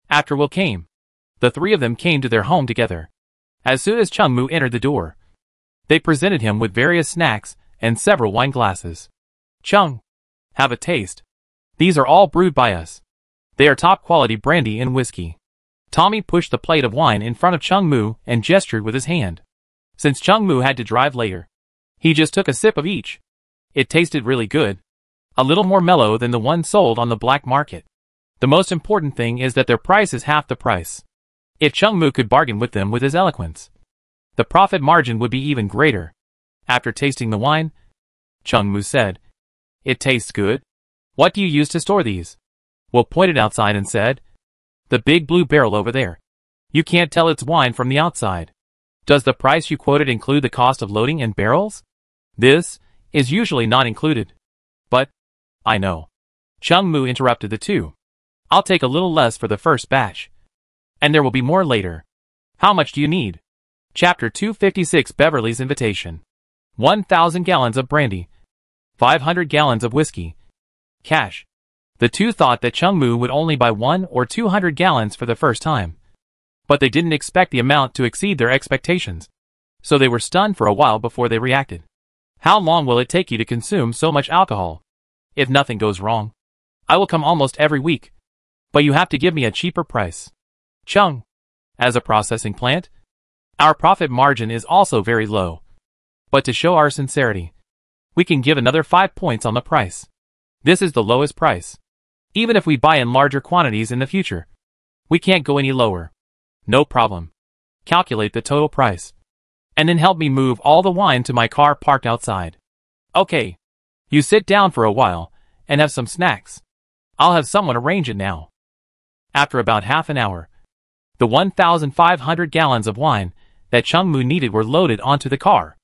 After Will came, the three of them came to their home together. As soon as Chung Mu entered the door, they presented him with various snacks and several wine glasses. "Chung, have a taste. These are all brewed by us. They are top-quality brandy and whiskey." Tommy pushed the plate of wine in front of Chung Mu and gestured with his hand. Since Chung Mu had to drive later, he just took a sip of each. It tasted really good. A little more mellow than the one sold on the black market. The most important thing is that their price is half the price. If Chung Mu could bargain with them with his eloquence, the profit margin would be even greater. After tasting the wine, Chung Mu said, "It tastes good. What do you use to store these?" Will pointed outside and said, "The big blue barrel over there. You can't tell it's wine from the outside." "Does the price you quoted include the cost of loading and barrels?" "This is usually not included." "But, I know." Chung Mu interrupted the two. "I'll take a little less for the first batch. And there will be more later. How much do you need?" Chapter 256 Beverly's Invitation. 1,000 gallons of brandy. 500 gallons of whiskey. Cash. The two thought that Chung Mu would only buy 100 or 200 gallons for the first time. But they didn't expect the amount to exceed their expectations. So they were stunned for a while before they reacted. "How long will it take you to consume so much alcohol?" "If nothing goes wrong, I will come almost every week. But you have to give me a cheaper price." "Chung, as a processing plant, our profit margin is also very low. But to show our sincerity, we can give another 5 points on the price. This is the lowest price. Even if we buy in larger quantities in the future, we can't go any lower." "No problem. Calculate the total price. And then help me move all the wine to my car parked outside." "Okay. You sit down for a while and have some snacks. I'll have someone arrange it now." After about half an hour, the 1,500 gallons of wine that Chung Mu needed were loaded onto the car.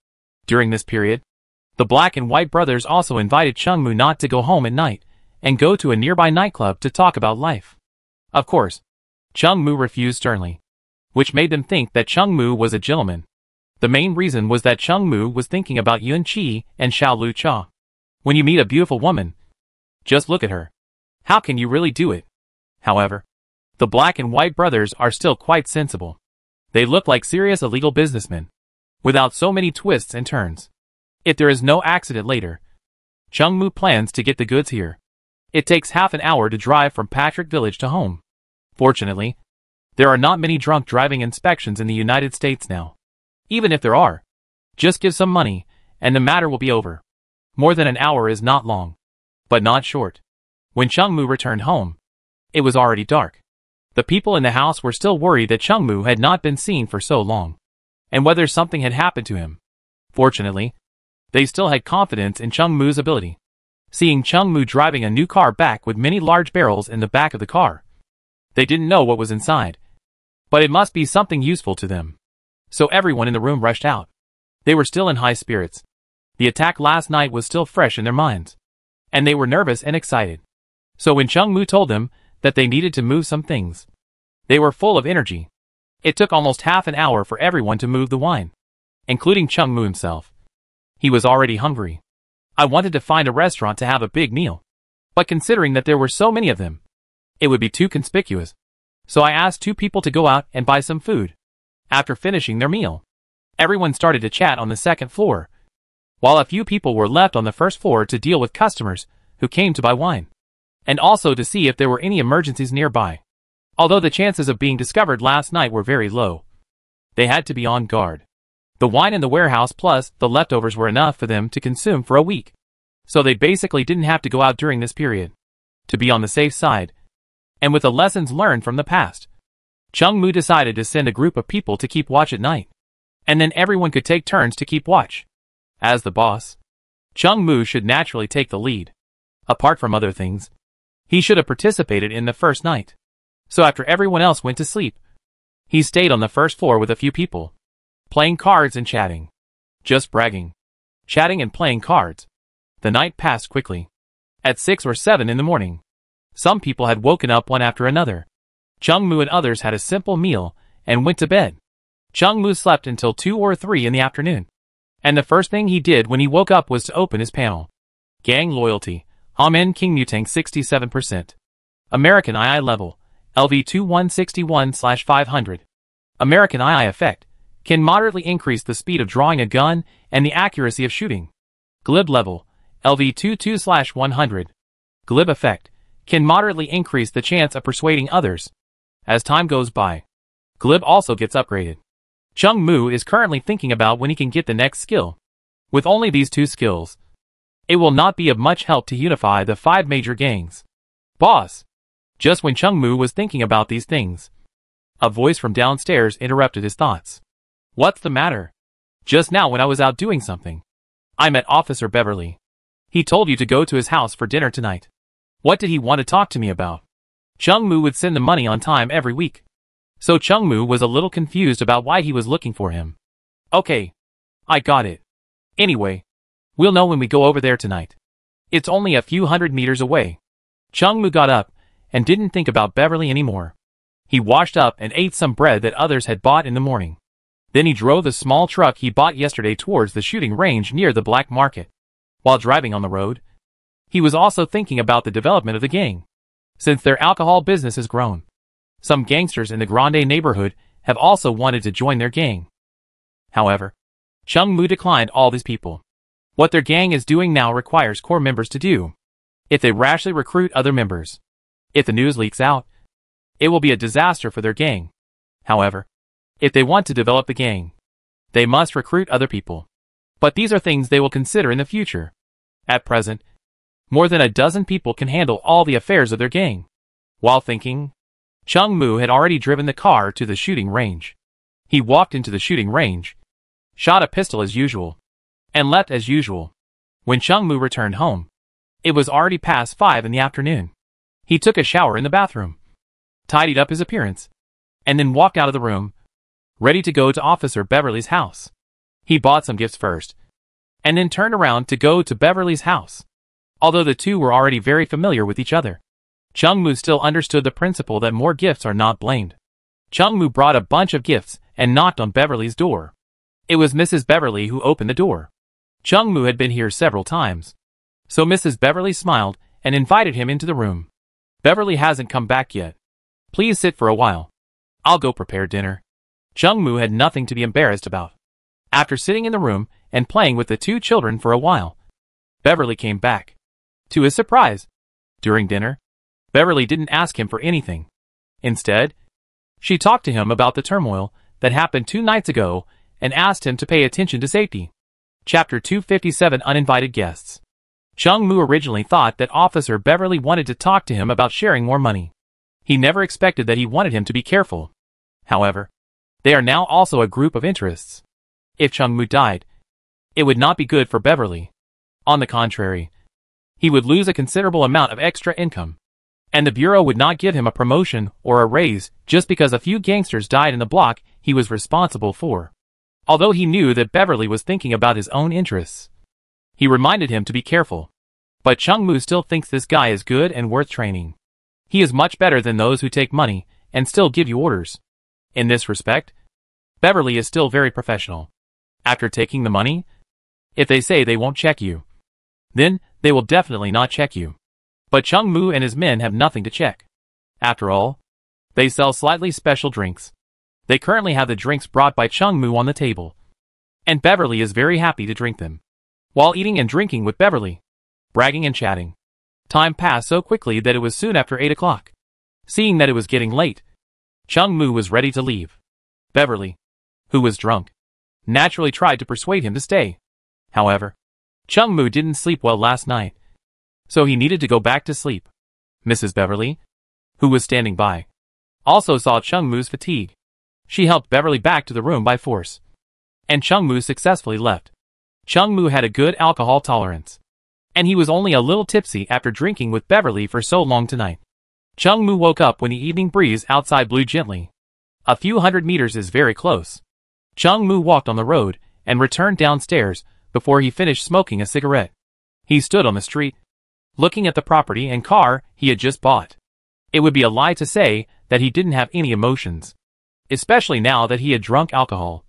During this period, the Black and White brothers also invited Chung Mu not to go home at night and go to a nearby nightclub to talk about life. Of course, Chung Mu refused sternly, which made them think that Chung Mu was a gentleman. The main reason was that Chung Mu was thinking about Yun Chi and Xiao Lu Cha. When you meet a beautiful woman, just look at her. How can you really do it? However, the Black and White brothers are still quite sensible. They look like serious illegal businessmen, without so many twists and turns. If there is no accident later, Chung Mu plans to get the goods here. It takes half an hour to drive from Patrick Village to home. Fortunately, there are not many drunk driving inspections in the United States now. Even if there are, just give some money, and the matter will be over. More than an hour is not long, but not short. When Chungmu returned home, it was already dark. The people in the house were still worried that Chungmu had not been seen for so long, and whether something had happened to him. Fortunately, they still had confidence in Chungmu's ability. Seeing Chungmu driving a new car back with many large barrels in the back of the car, they didn't know what was inside, but it must be something useful to them. So everyone in the room rushed out. They were still in high spirits. The attack last night was still fresh in their minds, and they were nervous and excited. So when Chungmu told them that they needed to move some things, they were full of energy. It took almost half an hour for everyone to move the wine, including Chungmu himself. He was already hungry. I wanted to find a restaurant to have a big meal, but considering that there were so many of them, it would be too conspicuous. So I asked 2 people to go out and buy some food. After finishing their meal, everyone started to chat on the second floor, while a few people were left on the first floor to deal with customers who came to buy wine, and also to see if there were any emergencies nearby. Although the chances of being discovered last night were very low, they had to be on guard. The wine in the warehouse plus the leftovers were enough for them to consume for a week, so they basically didn't have to go out during this period. To be on the safe side, and with the lessons learned from the past, Chungmu decided to send a group of people to keep watch at night, and then everyone could take turns to keep watch. As the boss, Chungmu should naturally take the lead. Apart from other things, he should have participated in the first night. So after everyone else went to sleep, he stayed on the first floor with a few people, playing cards and chatting. Just bragging. Chatting and playing cards. The night passed quickly. At 6 or 7 in the morning, some people had woken up one after another. Chungmu and others had a simple meal and went to bed. Chungmu slept until 2 or 3 in the afternoon, and the first thing he did when he woke up was to open his panel. Gang loyalty. Amen King Mutang 67%. American II level. LV2161/500. American II effect. Can moderately increase the speed of drawing a gun and the accuracy of shooting. Glib level. LV22/100. Glib effect. Can moderately increase the chance of persuading others as time goes by. Glib also gets upgraded. Chungmu is currently thinking about when he can get the next skill. With only these 2 skills, it will not be of much help to unify the 5 major gangs. Boss! Just when Chungmu was thinking about these things, a voice from downstairs interrupted his thoughts. What's the matter? Just now when I was out doing something, I met Officer Beverly. He told you to go to his house for dinner tonight. What did he want to talk to me about? Chungmu would send the money on time every week, so Chungmu was a little confused about why he was looking for him. Okay, I got it. Anyway, we'll know when we go over there tonight. It's only a few hundred meters away. Chungmu got up and didn't think about Beverly anymore. He washed up and ate some bread that others had bought in the morning. Then he drove the small truck he bought yesterday towards the shooting range near the black market. While driving on the road, he was also thinking about the development of the gang. Since their alcohol business has grown, some gangsters in the Grande neighborhood have also wanted to join their gang. However, Chungmu declined all these people. What their gang is doing now requires core members to do. If they rashly recruit other members, if the news leaks out, it will be a disaster for their gang. However, if they want to develop the gang, they must recruit other people. But these are things they will consider in the future. At present, more than a dozen people can handle all the affairs of their gang. While thinking, Chungmu had already driven the car to the shooting range. He walked into the shooting range, shot a pistol as usual, and left as usual. When Chungmu returned home, it was already past 5 in the afternoon. He took a shower in the bathroom, tidied up his appearance, and then walked out of the room, ready to go to Officer Beverly's house. He bought some gifts first, and then turned around to go to Beverly's house. Although the two were already very familiar with each other, Chungmu still understood the principle that more gifts are not blamed. Chungmu brought a bunch of gifts and knocked on Beverly's door. It was Mrs. Beverly who opened the door. Chungmu had been here several times, so Mrs. Beverly smiled and invited him into the room. Beverly hasn't come back yet. Please sit for a while. I'll go prepare dinner. Chungmu had nothing to be embarrassed about. After sitting in the room and playing with the 2 children for a while, Beverly came back. To his surprise, During dinner, Beverly didn't ask him for anything. Instead, she talked to him about the turmoil that happened 2 nights ago and asked him to pay attention to safety. Chapter 257 Uninvited Guests. Chung Moo originally thought that Officer Beverly wanted to talk to him about sharing more money. He never expected that he wanted him to be careful. However, they are now also a group of interests. If Chung Moo died, it would not be good for Beverly. On the contrary, he would lose a considerable amount of extra income. And the Bureau would not give him a promotion or a raise just because a few gangsters died in the block he was responsible for. Although he knew that Beverly was thinking about his own interests, he reminded him to be careful. But Chung Moo still thinks this guy is good and worth training. He is much better than those who take money and still give you orders. In this respect, Beverly is still very professional. After taking the money, if they say they won't check you, then they will definitely not check you. But Chung Moo and his men have nothing to check. After all, they sell slightly special drinks. They currently have the drinks brought by Chung Moo on the table. And Beverly is very happy to drink them. While eating and drinking with Beverly, bragging and chatting, time passed so quickly that it was soon after 8 o'clock. Seeing that it was getting late, Chung Moo was ready to leave. Beverly, who was drunk, naturally tried to persuade him to stay. However, Chung Moo didn't sleep well last night, so he needed to go back to sleep. Mrs. Beverly, who was standing by, also saw Chung Moo's fatigue. She helped Beverly back to the room by force, and Chung Moo successfully left. Chung Moo had a good alcohol tolerance, and he was only a little tipsy after drinking with Beverly for so long tonight. Chung Moo woke up when the evening breeze outside blew gently. A few hundred meters is very close. Chung Moo walked on the road and returned downstairs before he finished smoking a cigarette. He stood on the street, looking at the property and car he had just bought. It would be a lie to say that he didn't have any emotions, especially now that he had drunk alcohol.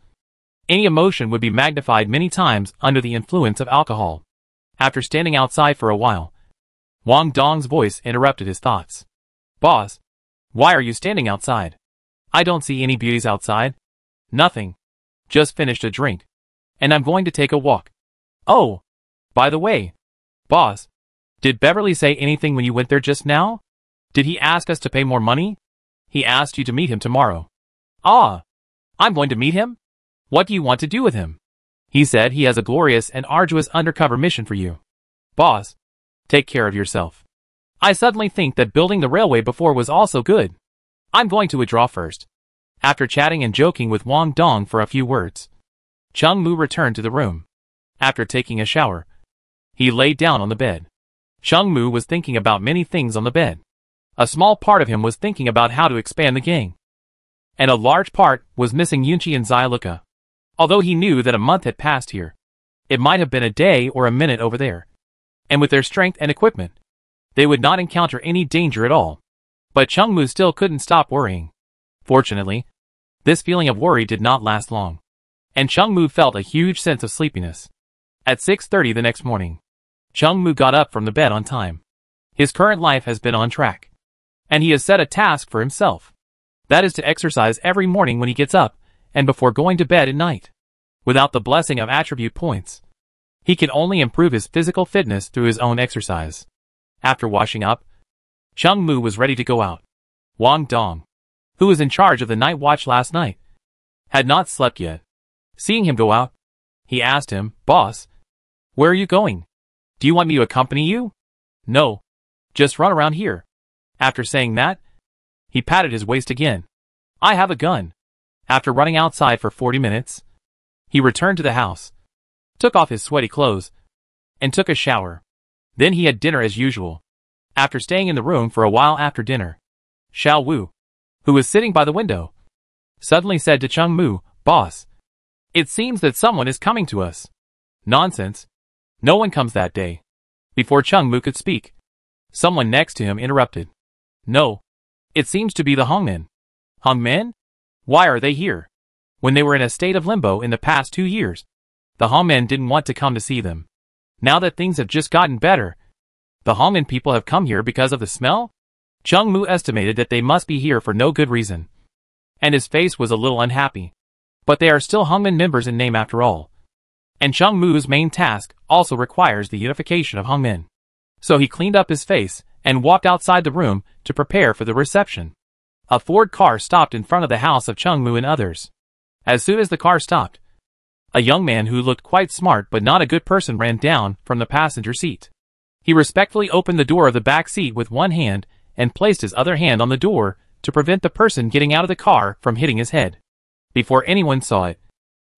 Any emotion would be magnified many times under the influence of alcohol. After standing outside for a while, Wang Dong's voice interrupted his thoughts. Boss, why are you standing outside? I don't see any beauties outside. Nothing. Just finished a drink, and I'm going to take a walk. Oh, by the way, boss, did Beverly say anything when you went there just now? Did he ask us to pay more money? He asked you to meet him tomorrow. Ah, I'm going to meet him? What do you want to do with him? He said he has a glorious and arduous undercover mission for you. Boss, take care of yourself. I suddenly think that building the railway before was also good. I'm going to withdraw first. After chatting and joking with Wang Dong for a few words, Chung Moo returned to the room. After taking a shower, he laid down on the bed. Chung Moo was thinking about many things on the bed. A small part of him was thinking about how to expand the gang, and a large part was missing Yunchi and Xiaoluka. Although he knew that a month had passed here, it might have been a day or a minute over there. And with their strength and equipment, they would not encounter any danger at all. But Chung Moo still couldn't stop worrying. Fortunately, this feeling of worry did not last long, and Chung Moo felt a huge sense of sleepiness. At 6:30 the next morning, Chung Moo got up from the bed on time. His current life has been on track, and he has set a task for himself. That is to exercise every morning when he gets up, and before going to bed at night. Without the blessing of attribute points, he can only improve his physical fitness through his own exercise. After washing up, Chung Moo was ready to go out. Wang Dong, who was in charge of the night watch last night, had not slept yet. Seeing him go out, he asked him, Boss, where are you going? Do you want me to accompany you? No, just run around here. After saying that, he patted his waist again. I have a gun. After running outside for 40 minutes, he returned to the house, took off his sweaty clothes, and took a shower. Then he had dinner as usual. After staying in the room for a while after dinner, Xiao Wu, who was sitting by the window, suddenly said to Chung Moo, Boss, it seems that someone is coming to us. Nonsense. No one comes that day. Before Chung Moo could speak, someone next to him interrupted. No, it seems to be the Hongmen. Hongmen? Why are they here? When they were in a state of limbo in the past 2 years, the Hongmen didn't want to come to see them. Now that things have just gotten better, the Hongmen people have come here because of the smell? Chung Moo estimated that they must be here for no good reason, and his face was a little unhappy. But they are still Hongmen members in name after all. And Chung Moo's main task also requires the unification of Hongmen. So he cleaned up his face and walked outside the room to prepare for the reception. A Ford car stopped in front of the house of Chung Moo and others. As soon as the car stopped, a young man who looked quite smart but not a good person ran down from the passenger seat. He respectfully opened the door of the back seat with one hand and placed his other hand on the door to prevent the person getting out of the car from hitting his head. Before anyone saw it,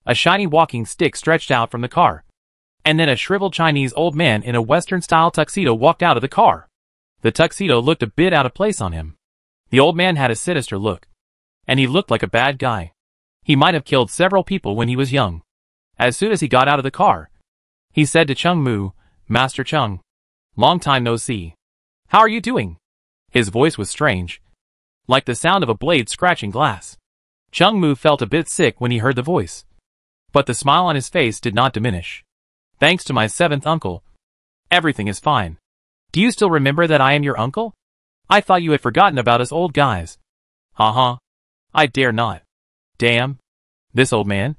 a shiny walking stick stretched out from the car. And then a shriveled Chinese old man in a Western-style tuxedo walked out of the car. The tuxedo looked a bit out of place on him. The old man had a sinister look. And he looked like a bad guy. He might have killed several people when he was young. As soon as he got out of the car, he said to Chung Moo, "Master Chung, long time no see. How are you doing?" His voice was strange, like the sound of a blade scratching glass. Chung Moo felt a bit sick when he heard the voice. But the smile on his face did not diminish. "Thanks to my seventh uncle, everything is fine. Do you still remember that I am your uncle? I thought you had forgotten about us old guys." "Uh-huh. I dare not. Damn. This old man."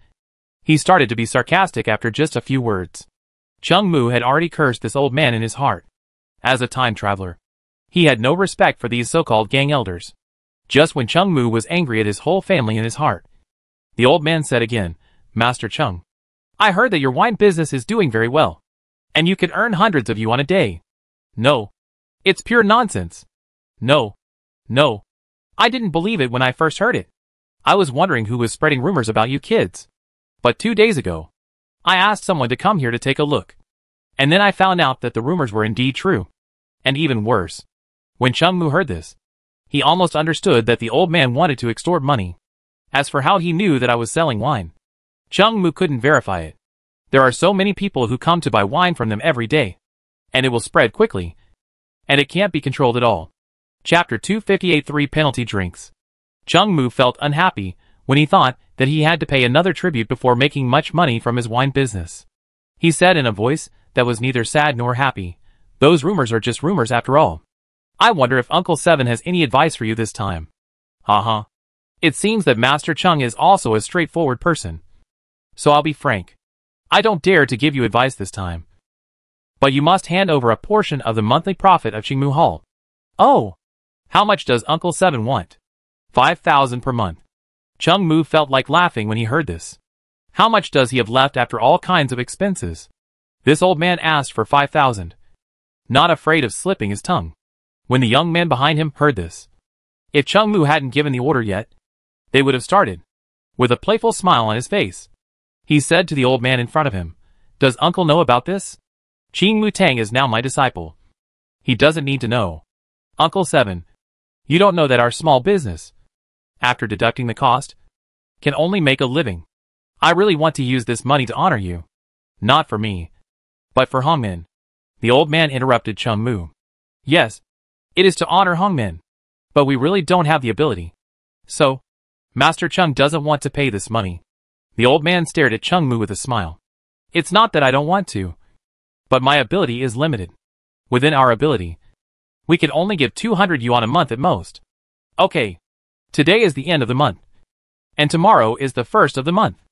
He started to be sarcastic after just a few words. Chung Moo had already cursed this old man in his heart. As a time traveler, he had no respect for these so-called gang elders. Just when Chung Moo was angry at his whole family in his heart, the old man said again, "Master Chung, I heard that your wine business is doing very well, and you can earn hundreds of yuan a day." "No. It's pure nonsense. No. I didn't believe it when I first heard it. I was wondering who was spreading rumors about you kids. But 2 days ago, I asked someone to come here to take a look. And then I found out that the rumors were indeed true. And even worse. When Chung Moo heard this, he almost understood that the old man wanted to extort money. As for how he knew that I was selling wine, Chung Moo couldn't verify it. There are so many people who come to buy wine from them every day. And it will spread quickly. And it can't be controlled at all. Chapter 258 3 Penalty Drinks. Chung Moo felt unhappy when he thought that he had to pay another tribute before making much money from his wine business. He said in a voice that was neither sad nor happy, "Those rumors are just rumors after all. I wonder if Uncle Seven has any advice for you this time." "Uh-huh. It seems that Master Chung is also a straightforward person. So I'll be frank. I don't dare to give you advice this time. But you must hand over a portion of the monthly profit of Qingmu Hall." "Oh, how much does Uncle Seven want?" 5,000 per month. Chung Moo felt like laughing when he heard this. How much does he have left after all kinds of expenses? This old man asked for 5,000, not afraid of slipping his tongue. When the young man behind him heard this, if Chung Moo hadn't given the order yet, they would have started. With a playful smile on his face, he said to the old man in front of him, "Does Uncle know about this? Qing Mu Tang is now my disciple. He doesn't need to know. Uncle Seven, you don't know that our small business, after deducting the cost, can only make a living. I really want to use this money to honor you. Not for me, but for Hongmen." The old man interrupted Chung Moo. "Yes, it is to honor Hongmen, but we really don't have the ability. So, Master Chung doesn't want to pay this money." The old man stared at Chung Moo with a smile. "It's not that I don't want to, but my ability is limited. Within our ability, we can only give 200 yuan a month at most. Okay. Today is the end of the month. And tomorrow is the first of the month.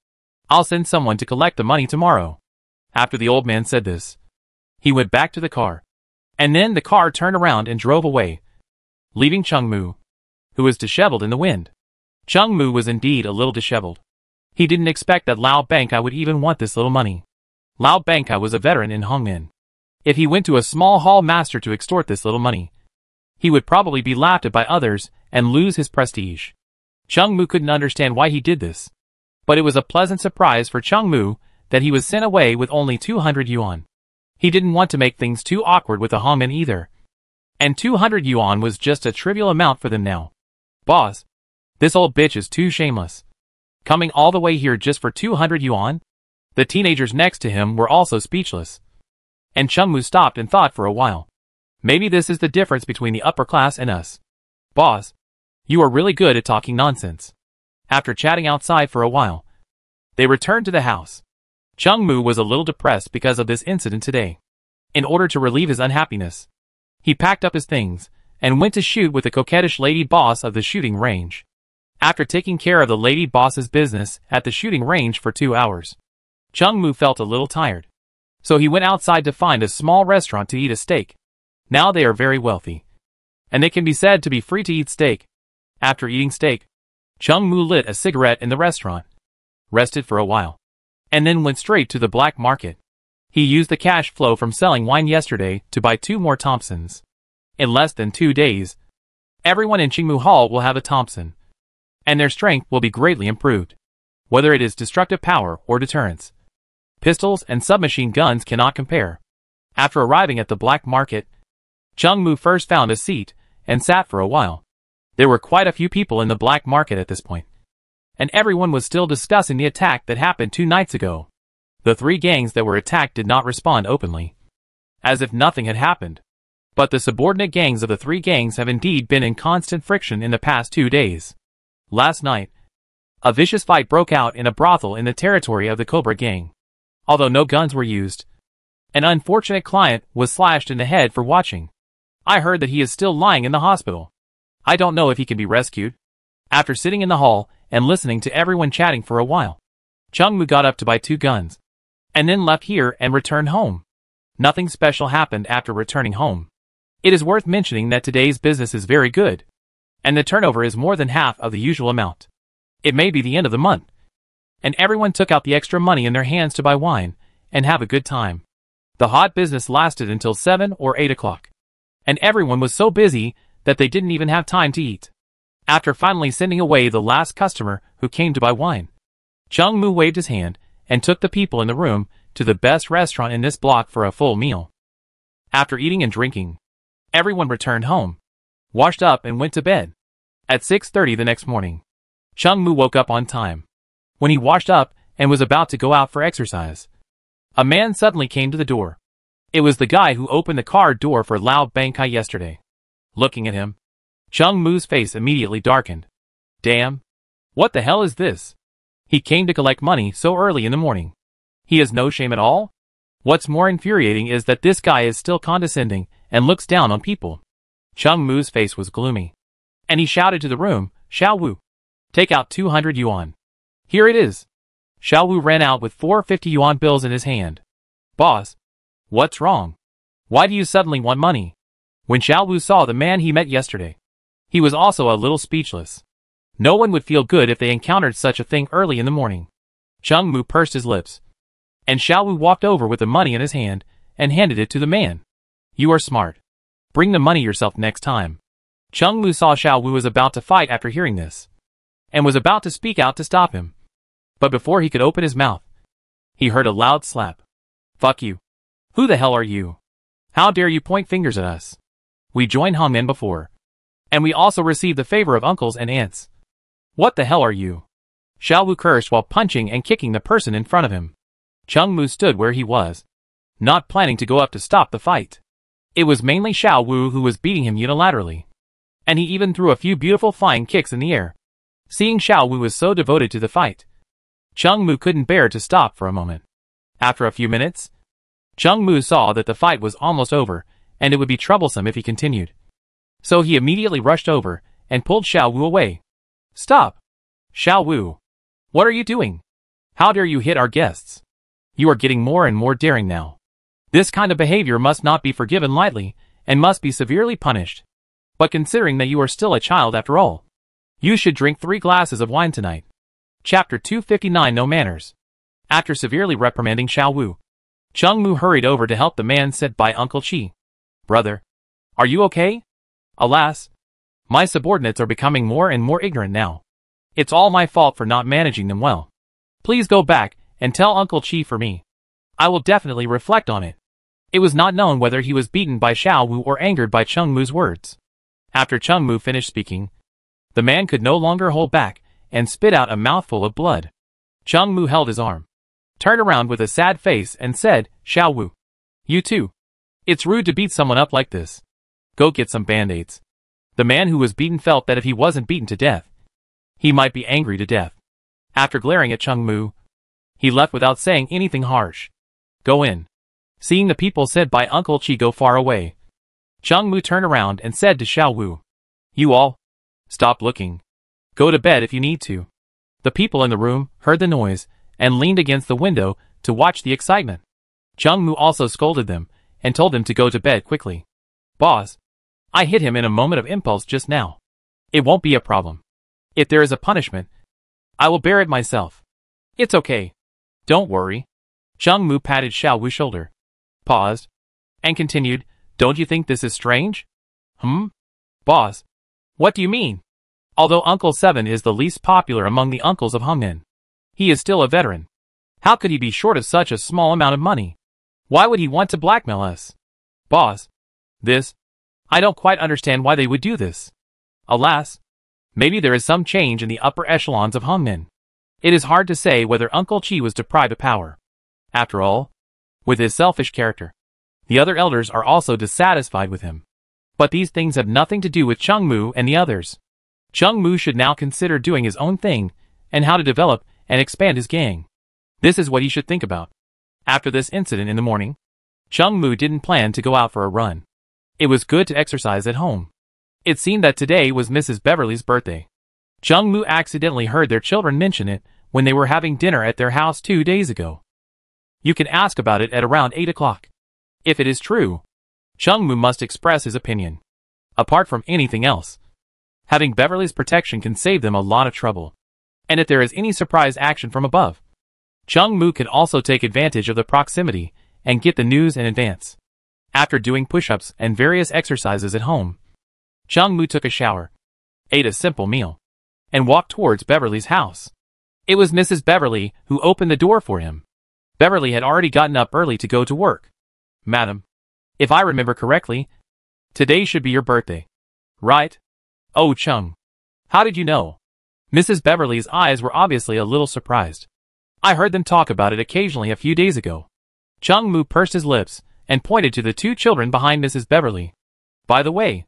I'll send someone to collect the money tomorrow." After the old man said this, he went back to the car. And then the car turned around and drove away, leaving Chung Moo, who was disheveled in the wind. Chung Moo was indeed a little disheveled. He didn't expect that Lao Bankai would even want this little money. Lao Bankai was a veteran in Hongmen. If he went to a small hall master to extort this little money, he would probably be laughed at by others and lose his prestige. Chung Moo couldn't understand why he did this, but it was a pleasant surprise for Chung Moo that he was sent away with only 200 yuan. He didn't want to make things too awkward with the Hongmen either. And 200 yuan was just a trivial amount for them now. "Boss, this old bitch is too shameless. Coming all the way here just for 200 yuan? The teenagers next to him were also speechless. And Chung Moo stopped and thought for a while. Maybe this is the difference between the upper class and us. "Boss, you are really good at talking nonsense." After chatting outside for a while, they returned to the house. Chung Moo was a little depressed because of this incident today. In order to relieve his unhappiness, he packed up his things and went to shoot with the coquettish lady boss of the shooting range. After taking care of the lady boss's business at the shooting range for 2 hours, Chung Moo felt a little tired. So he went outside to find a small restaurant to eat a steak. Now they are very wealthy. and they can be said to be free to eat steak. After eating steak, Chung Mu lit a cigarette in the restaurant, rested for a while, and then went straight to the black market. He used the cash flow from selling wine yesterday to buy 2 more Thompsons. In less than 2 days, everyone in Qingmu Hall will have a Thompson, and their strength will be greatly improved. Whether it is destructive power or deterrence, pistols and submachine guns cannot compare. After arriving at the black market, Chung Mu first found a seat and sat for a while. There were quite a few people in the black market at this point, and everyone was still discussing the attack that happened 2 nights ago. The 3 gangs that were attacked did not respond openly, as if nothing had happened. But the subordinate gangs of the 3 gangs have indeed been in constant friction in the past 2 days. Last night, a vicious fight broke out in a brothel in the territory of the Cobra gang. Although no guns were used, an unfortunate client was slashed in the head for watching. I heard that he is still lying in the hospital. I don't know if he can be rescued. After sitting in the hall and listening to everyone chatting for a while, Chung Mu got up to buy 2 guns, and then left here and returned home. Nothing special happened after returning home. It is worth mentioning that today's business is very good, and the turnover is more than half of the usual amount. It may be the end of the month, and everyone took out the extra money in their hands to buy wine and have a good time. The hot business lasted until 7 or 8 o'clock, and everyone was so busy that they didn't even have time to eat. After finally sending away the last customer who came to buy wine, Chung Mu waved his hand and took the people in the room to the best restaurant in this block for a full meal. After eating and drinking, everyone returned home, washed up and went to bed. At 6:30 the next morning, Chung Mu woke up on time. When he washed up and was about to go out for exercise, a man suddenly came to the door. It was the guy who opened the car door for Lao Bangkai yesterday. Looking at him, Chung Mu's face immediately darkened. Damn! What the hell is this? He came to collect money so early in the morning. He has no shame at all? What's more infuriating is that this guy is still condescending and looks down on people. Chung Mu's face was gloomy, and he shouted to the room, Xiao Wu, take out 200 yuan. Here it is. Xiao Wu ran out with 450 yuan bills in his hand. Boss, what's wrong? Why do you suddenly want money? When Xiao Wu saw the man he met yesterday, he was also a little speechless. No one would feel good if they encountered such a thing early in the morning. Chung Mu pursed his lips, and Xiao Wu walked over with the money in his hand and handed it to the man. You are smart. Bring the money yourself next time. Chung Mu saw Xiao Wu was about to fight after hearing this, and was about to speak out to stop him. But before he could open his mouth, he heard a loud slap. Fuck you. Who the hell are you? How dare you point fingers at us? We joined Hongmen before, and we also received the favor of uncles and aunts. What the hell are you? Xiao Wu cursed while punching and kicking the person in front of him. Chung Mu stood where he was, not planning to go up to stop the fight. It was mainly Xiao Wu who was beating him unilaterally, and he even threw a few beautiful flying kicks in the air. Seeing Xiao Wu was so devoted to the fight, Chung Mu couldn't bear to stop for a moment. After a few minutes, Chung Mu saw that the fight was almost over, and it would be troublesome if he continued. So he immediately rushed over and pulled Xiao Wu away. Stop! Xiao Wu! What are you doing? How dare you hit our guests? You are getting more and more daring now. This kind of behavior must not be forgiven lightly, and must be severely punished. But considering that you are still a child after all, you should drink 3 glasses of wine tonight. Chapter 259 No Manners. After severely reprimanding Xiao Wu, Chung Mu hurried over to help the man said by Uncle Chi. Brother, are you okay? Alas, my subordinates are becoming more and more ignorant now. It's all my fault for not managing them well. Please go back and tell Uncle Chi for me. I will definitely reflect on it. It was not known whether he was beaten by Xiao Wu or angered by Chung Mu's words. After Chung Mu finished speaking, the man could no longer hold back and spit out a mouthful of blood. Chung Mu held his arm, turned around with a sad face and said, Xiao Wu, you too. It's rude to beat someone up like this. Go get some band-aids. The man who was beaten felt that if he wasn't beaten to death, he might be angry to death. After glaring at Chung Mu, he left without saying anything harsh. Go in. Seeing the people said by Uncle Chi go far away, Chung Mu turned around and said to Xiao Wu, you all, stop looking. Go to bed if you need to. The people in the room heard the noise and leaned against the window to watch the excitement. Chung Mu also scolded them and told them to go to bed quickly. Boss, I hit him in a moment of impulse just now. It won't be a problem. If there is a punishment, I will bear it myself. It's okay. Don't worry. Chung Mu patted Xiao Wu's shoulder, paused, and continued, don't you think this is strange? Boss. What do you mean? Although Uncle Seven is the least popular among the uncles of Hongmen, he is still a veteran. How could he be short of such a small amount of money? Why would he want to blackmail us? Boss. I don't quite understand why they would do this. Alas, maybe there is some change in the upper echelons of Hongmen. It is hard to say whether Uncle Chi was deprived of power. After all, with his selfish character, the other elders are also dissatisfied with him. But these things have nothing to do with Chung Mu and the others. Chung Mu should now consider doing his own thing, and how to develop and expand his gang. This is what he should think about. After this incident in the morning, Chung Mu didn't plan to go out for a run. It was good to exercise at home. It seemed that today was Mrs. Beverly's birthday. Chung Mu accidentally heard their children mention it when they were having dinner at their house 2 days ago. You can ask about it at around 8 o'clock. If it is true, Chung Mu must express his opinion. Apart from anything else, having Beverly's protection can save them a lot of trouble. And if there is any surprise action from above, Chung Mu can also take advantage of the proximity and get the news in advance. After doing push-ups and various exercises at home, Chung Mu took a shower, ate a simple meal, and walked towards Beverly's house. It was Mrs. Beverly who opened the door for him. Beverly had already gotten up early to go to work. Madam, if I remember correctly, today should be your birthday. Right? Oh, Chung. How did you know? Mrs. Beverly's eyes were obviously a little surprised. I heard them talk about it occasionally a few days ago. Chung Mu pursed his lips and pointed to the 2 children behind Mrs. Beverly. By the way,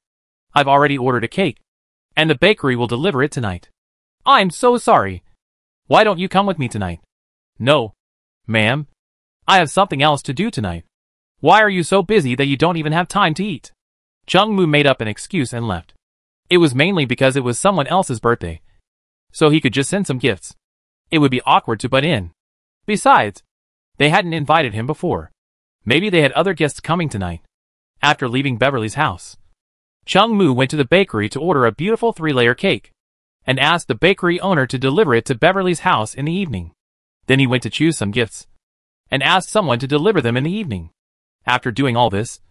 I've already ordered a cake, and the bakery will deliver it tonight. I'm so sorry. Why don't you come with me tonight? No, ma'am. I have something else to do tonight. Why are you so busy that you don't even have time to eat? Chung Mu made up an excuse and left. It was mainly because it was someone else's birthday, so he could just send some gifts. It would be awkward to butt in. Besides, they hadn't invited him before. Maybe they had other guests coming tonight. After leaving Beverly's house, Chung Mu went to the bakery to order a beautiful 3-layer cake, and asked the bakery owner to deliver it to Beverly's house in the evening. Then he went to choose some gifts, and asked someone to deliver them in the evening. After doing all this,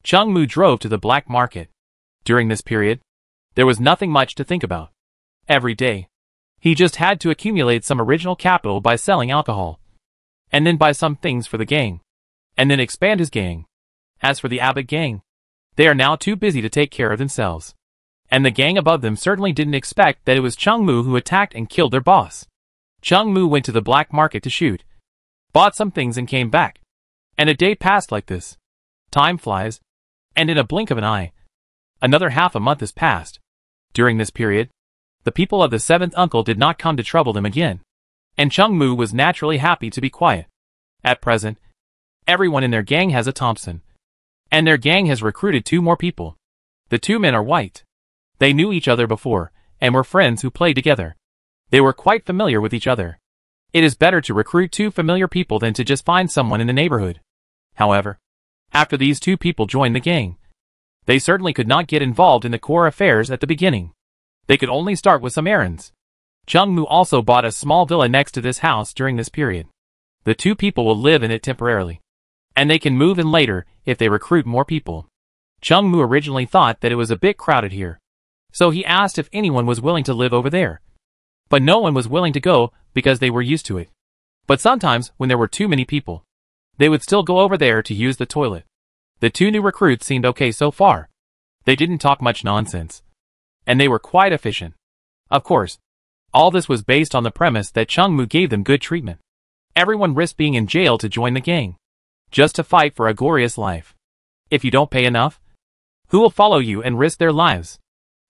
Chung Mu drove to the black market. During this period, there was nothing much to think about. Every day, he just had to accumulate some original capital by selling alcohol, and then buy some things for the gang, and then expand his gang. As for the Abbott gang, they are now too busy to take care of themselves. And the gang above them certainly didn't expect that it was Chung Mu who attacked and killed their boss. Chung Mu went to the black market to shoot, bought some things and came back. And a day passed like this. Time flies, and in a blink of an eye, another half a month has passed. During this period, the people of the 7th uncle did not come to trouble them again, and Chung Mu was naturally happy to be quiet. At present, everyone in their gang has a Thompson, and their gang has recruited 2 more people. The 2 men are white. They knew each other before, and were friends who played together. They were quite familiar with each other. It is better to recruit 2 familiar people than to just find someone in the neighborhood. However, after these 2 people joined the gang, they certainly could not get involved in the core affairs at the beginning. They could only start with some errands. Chung Mu also bought a small villa next to this house during this period. The 2 people will live in it temporarily, and they can move in later if they recruit more people. Chung Mu originally thought that it was a bit crowded here, so he asked if anyone was willing to live over there. But no one was willing to go because they were used to it. But sometimes, when there were too many people, they would still go over there to use the toilet. The 2 new recruits seemed okay so far. They didn't talk much nonsense, and they were quite efficient. Of course, all this was based on the premise that Chung Mu gave them good treatment. Everyone risked being in jail to join the gang, just to fight for a glorious life. If you don't pay enough, who will follow you and risk their lives?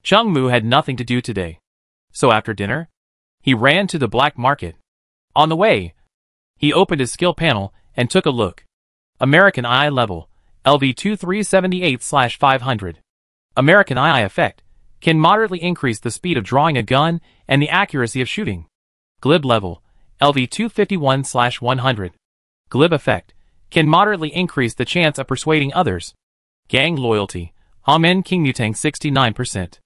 Chung Mu had nothing to do today, so after dinner, he ran to the black market. On the way, he opened his skill panel and took a look. American II level, LV2378/500. American II effect, can moderately increase the speed of drawing a gun and the accuracy of shooting. Glib level, LV251/100. Glib effect, can moderately increase the chance of persuading others. Gang loyalty, Hamen King Mutang 69%.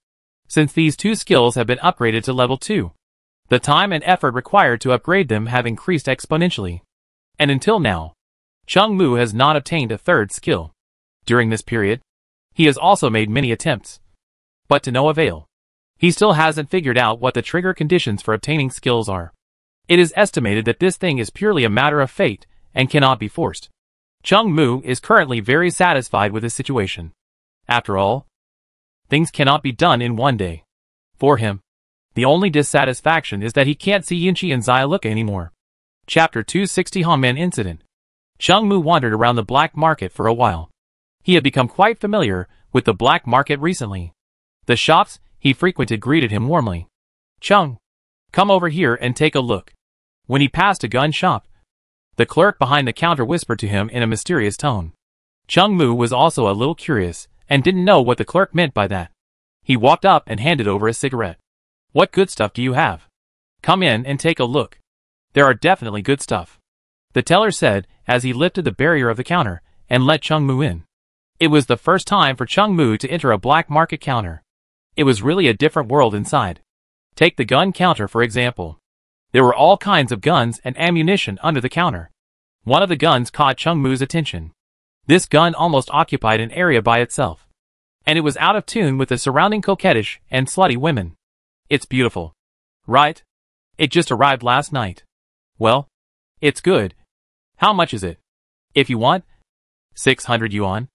Since these two skills have been upgraded to level 2, the time and effort required to upgrade them have increased exponentially. And until now, Chung Mu has not obtained a third skill. During this period, he has also made many attempts, but to no avail. He still hasn't figured out what the trigger conditions for obtaining skills are. It is estimated that this thing is purely a matter of fate and cannot be forced. Chung Mu is currently very satisfied with his situation. After all, things cannot be done in one day. For him, the only dissatisfaction is that he can't see Yinchi and Xiaoluka anymore. Chapter 260 Hamen Incident. Chung Mu wandered around the black market for a while. He had become quite familiar with the black market recently. The shops he frequented greeted him warmly. Chung, come over here and take a look. When he passed a gun shop, the clerk behind the counter whispered to him in a mysterious tone. Chung Mu was also a little curious and didn't know what the clerk meant by that. He walked up and handed over a cigarette. What good stuff do you have? Come in and take a look. There are definitely good stuff, the teller said as he lifted the barrier of the counter and let Chung Mu in. It was the first time for Chung Mu to enter a black market counter. It was really a different world inside. Take the gun counter for example. There were all kinds of guns and ammunition under the counter. One of the guns caught Chung Mu's attention. This gun almost occupied an area by itself, and it was out of tune with the surrounding coquettish and slutty women. It's beautiful, right? It just arrived last night. Well, it's good. How much is it? If you want, 600 yuan.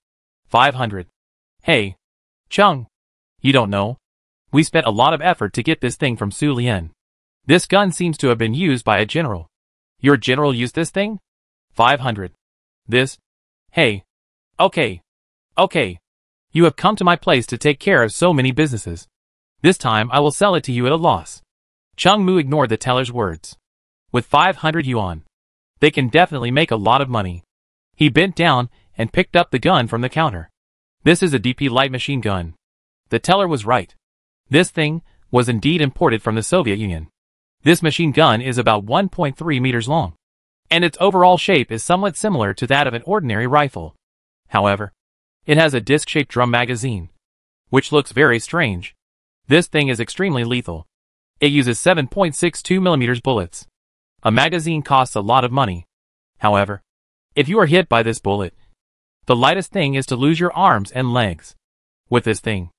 500. Hey, Chung, you don't know. We spent a lot of effort to get this thing from Su Lian. This gun seems to have been used by a general. Your general used this thing? 500. This? Hey. Okay. You have come to my place to take care of so many businesses. This time I will sell it to you at a loss. Chung Mu ignored the teller's words. With 500 yuan, they can definitely make a lot of money. He bent down and picked up the gun from the counter. This is a DP light machine gun. The teller was right. This thing was indeed imported from the Soviet Union. This machine gun is about 1.3 meters long, and its overall shape is somewhat similar to that of an ordinary rifle. However, it has a disc-shaped drum magazine, which looks very strange. This thing is extremely lethal. It uses 7.62 millimeters bullets. A magazine costs a lot of money. However, if you are hit by this bullet, the lightest thing is to lose your arms and legs. With this thing,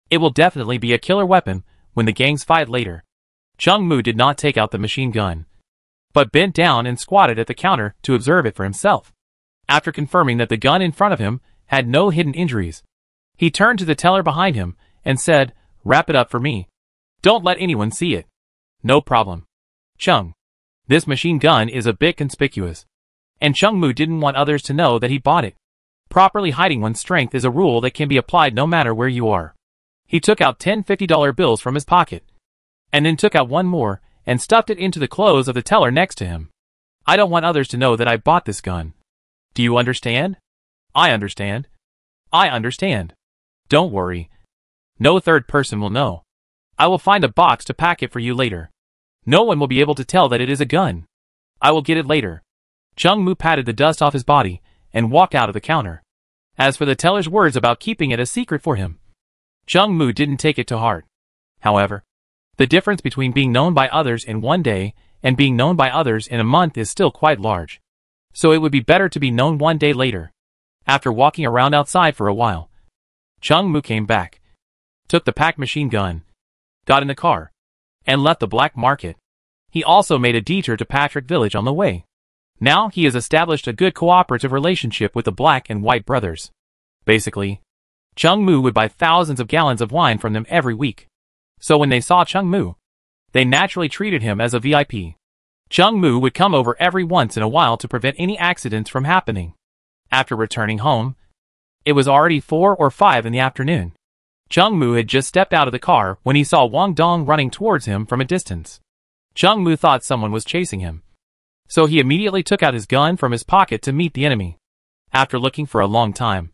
it will definitely be a killer weapon when the gangs fight later. Chung Mu did not take out the machine gun, but bent down and squatted at the counter to observe it for himself. After confirming that the gun in front of him had no hidden injuries, he turned to the teller behind him and said, "Wrap it up for me. Don't let anyone see it." "No problem, Chung. This machine gun is a bit conspicuous, and Chung Mu didn't want others to know that he bought it. Properly hiding one's strength is a rule that can be applied no matter where you are." He took out 10 $50 bills from his pocket, and then took out one more and stuffed it into the clothes of the teller next to him. "I don't want others to know that I bought this gun. Do you understand?" "I understand. I understand. Don't worry. No third person will know. I will find a box to pack it for you later. No one will be able to tell that it is a gun. I will get it later." Chung Mu patted the dust off his body and walked out of the counter. As for the teller's words about keeping it a secret for him, Chung Mu didn't take it to heart. However, the difference between being known by others in one day and being known by others in a month is still quite large. So it would be better to be known one day later. After walking around outside for a while, Chung Mu came back, took the packed machine gun, got in the car, and left the black market. He also made a detour to Patrick Village on the way. Now he has established a good cooperative relationship with the black and white brothers. Basically, Chung Mu would buy thousands of gallons of wine from them every week. So when they saw Chung Mu, they naturally treated him as a VIP. Chung Mu would come over every once in a while to prevent any accidents from happening. After returning home, it was already 4 or 5 in the afternoon. Chung Mu had just stepped out of the car when he saw Wang Dong running towards him from a distance. Chung Mu thought someone was chasing him, so he immediately took out his gun from his pocket to meet the enemy. After looking for a long time,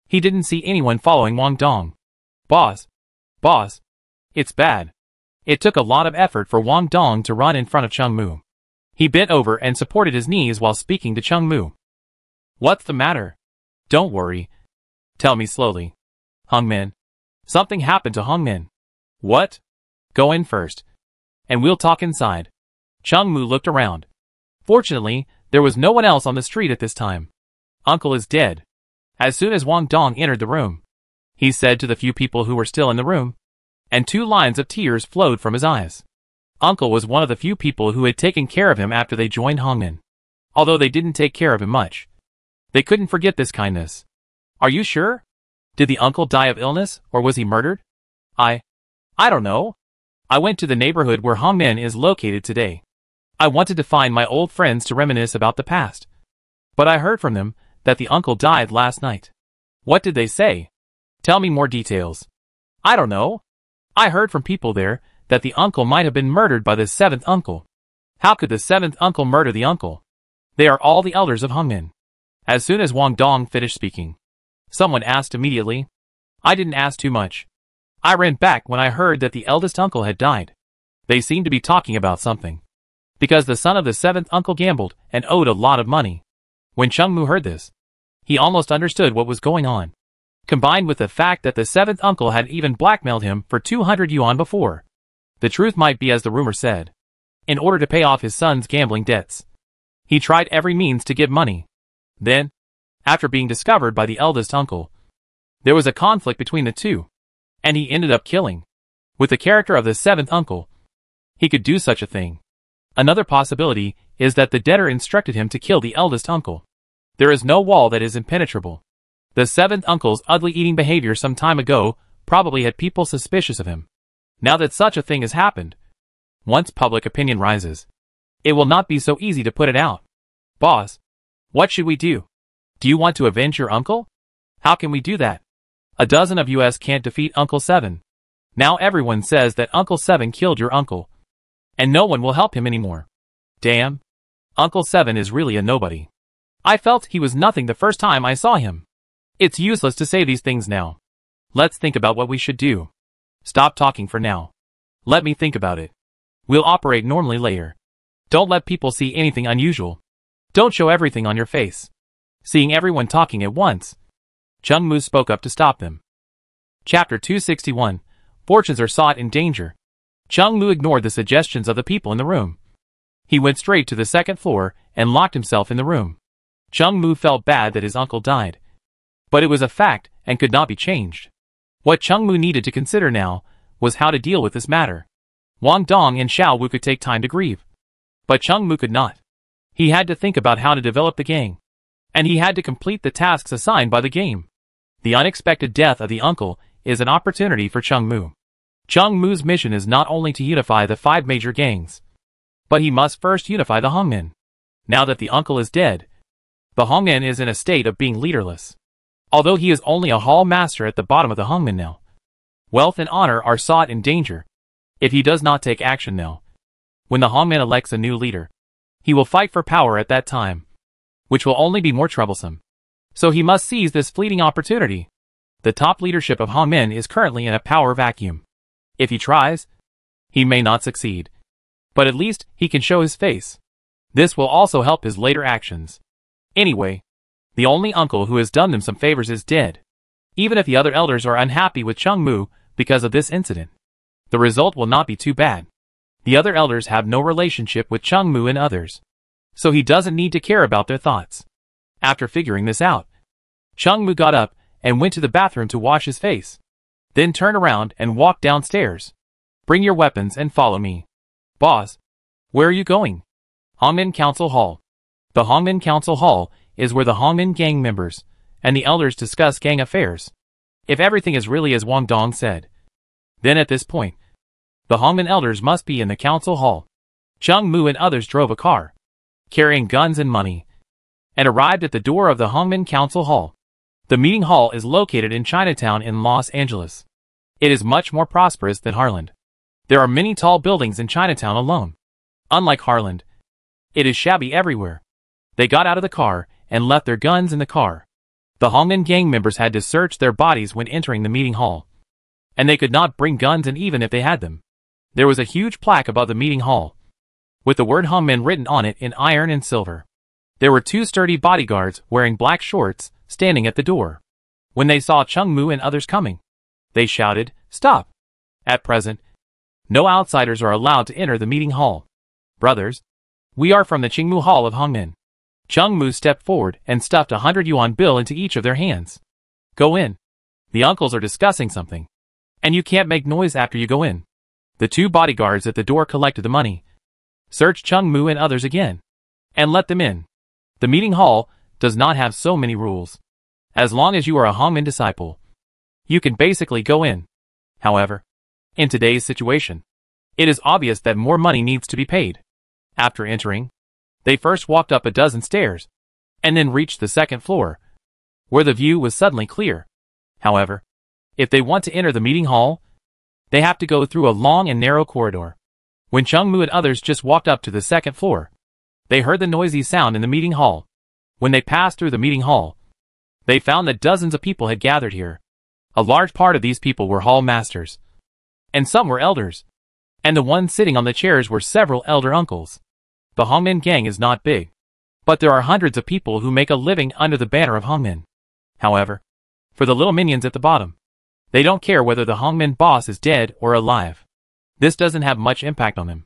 he didn't see anyone following Wang Dong. Boss, it's bad." It took a lot of effort for Wang Dong to run in front of Chung Mu. He bent over and supported his knees while speaking to Chung Mu. "What's the matter? Don't worry. Tell me slowly." Hongmin. Something happened to Hongmin. What? Go in first. And we'll talk inside. Chungmu looked around. Fortunately, there was no one else on the street at this time. Uncle is dead. As soon as Wang Dong entered the room, he said to the few people who were still in the room, and 2 lines of tears flowed from his eyes. Uncle was one of the few people who had taken care of him after they joined Hongmin. Although they didn't take care of him much, they couldn't forget this kindness. Are you sure? Did the uncle die of illness, or was he murdered? I don't know. I went to the neighborhood where Hongmin is located today. I wanted to find my old friends to reminisce about the past. But I heard from them that the uncle died last night. What did they say? Tell me more details. I don't know. I heard from people there that the uncle might have been murdered by the 7th uncle. How could the 7th uncle murder the uncle? They are all the elders of Hongmin. As soon as Wang Dong finished speaking, someone asked immediately. I didn't ask too much. I ran back when I heard that the eldest uncle had died. They seemed to be talking about something, because the son of the 7th uncle gambled and owed a lot of money. When Chungmu heard this, he almost understood what was going on, combined with the fact that the 7th uncle had even blackmailed him for 200 yuan before. The truth might be as the rumor said. In order to pay off his son's gambling debts, he tried every means to get money. Then, after being discovered by the eldest uncle, there was a conflict between the two, and he ended up killing. With the character of the 7th uncle, he could do such a thing. Another possibility is that the debtor instructed him to kill the eldest uncle. There is no wall that is impenetrable. The 7th uncle's ugly eating behavior some time ago probably had people suspicious of him. Now that such a thing has happened, once public opinion rises, it will not be so easy to put it out. Boss, what should we do? Do you want to avenge your uncle? How can we do that? A dozen of us can't defeat Uncle 7. Now everyone says that Uncle 7 killed your uncle, and no one will help him anymore. Damn. Uncle 7 is really a nobody. I felt he was nothing the first time I saw him. It's useless to say these things now. Let's think about what we should do. Stop talking for now. Let me think about it. We'll operate normally later. Don't let people see anything unusual. Don't show everything on your face. Seeing everyone talking at once, Chungmu spoke up to stop them. Chapter 261. Fortunes are sought in danger. Chungmu ignored the suggestions of the people in the room. He went straight to the 2nd floor and locked himself in the room. Chungmu felt bad that his uncle died, but it was a fact and could not be changed. What Chungmu needed to consider now was how to deal with this matter. Wang Dong and Xiao Wu could take time to grieve, but Chungmu could not. He had to think about how to develop the gang, and he had to complete the tasks assigned by the game. The unexpected death of the uncle is an opportunity for Chungmu. Chungmu's mission is not only to unify the 5 major gangs, but he must first unify the Hongmin. Now that the uncle is dead, the Hongmin is in a state of being leaderless. Although he is only a hall master at the bottom of the Hongmin now, wealth and honor are sought in danger if he does not take action now. When the Hongmin elects a new leader, he will fight for power at that time, which will only be more troublesome. So he must seize this fleeting opportunity. The top leadership of Hongmin is currently in a power vacuum. If he tries, he may not succeed, but at least he can show his face. This will also help his later actions. Anyway, the only uncle who has done them some favors is dead. Even if the other elders are unhappy with Chungmu because of this incident, the result will not be too bad. The other elders have no relationship with Chungmu and others, so he doesn't need to care about their thoughts. After figuring this out, Chungmu got up and went to the bathroom to wash his face, then turned around and walked downstairs. Bring your weapons and follow me. Boss, where are you going? Hongmin Council Hall. The Hongmin Council Hall is where the Hongmin gang members and the elders discuss gang affairs. If everything is really as Wang Dong said, then at this point, the Hongmin elders must be in the council hall. Chungmu and others drove a car, carrying guns and money, and arrived at the door of the Hongmin Council Hall. The meeting hall is located in Chinatown in Los Angeles. It is much more prosperous than Harland. There are many tall buildings in Chinatown alone. Unlike Harland, it is shabby everywhere. They got out of the car and left their guns in the car. The Hongmin gang members had to search their bodies when entering the meeting hall, and they could not bring guns in even if they had them. There was a huge plaque above the meeting hall, with the word Hongmin written on it in iron and silver. There were 2 sturdy bodyguards wearing black shorts standing at the door. When they saw Chung Mu and others coming, they shouted, "Stop!" At present, no outsiders are allowed to enter the meeting hall. Brothers, we are from the Qingmu Hall of Hongmen. Chung Mu stepped forward and stuffed 100 yuan bill into each of their hands. Go in. The uncles are discussing something. And you can't make noise after you go in. The 2 bodyguards at the door collected the money, searched Chung Mu and others again, and let them in. The meeting hall does not have so many rules. As long as you are a Hongmen disciple, you can basically go in. However, in today's situation, it is obvious that more money needs to be paid. After entering, they first walked up a dozen stairs, and then reached the 2nd floor, where the view was suddenly clear. However, if they want to enter the meeting hall, they have to go through a long and narrow corridor. When Chung Mu and others just walked up to the 2nd floor, they heard the noisy sound in the meeting hall. When they passed through the meeting hall, they found that dozens of people had gathered here. A large part of these people were hall masters, and some were elders, and the ones sitting on the chairs were several elder uncles. The Hongmen gang is not big, but there are hundreds of people who make a living under the banner of Hongmen. However, for the little minions at the bottom, they don't care whether the Hongmen boss is dead or alive. This doesn't have much impact on them.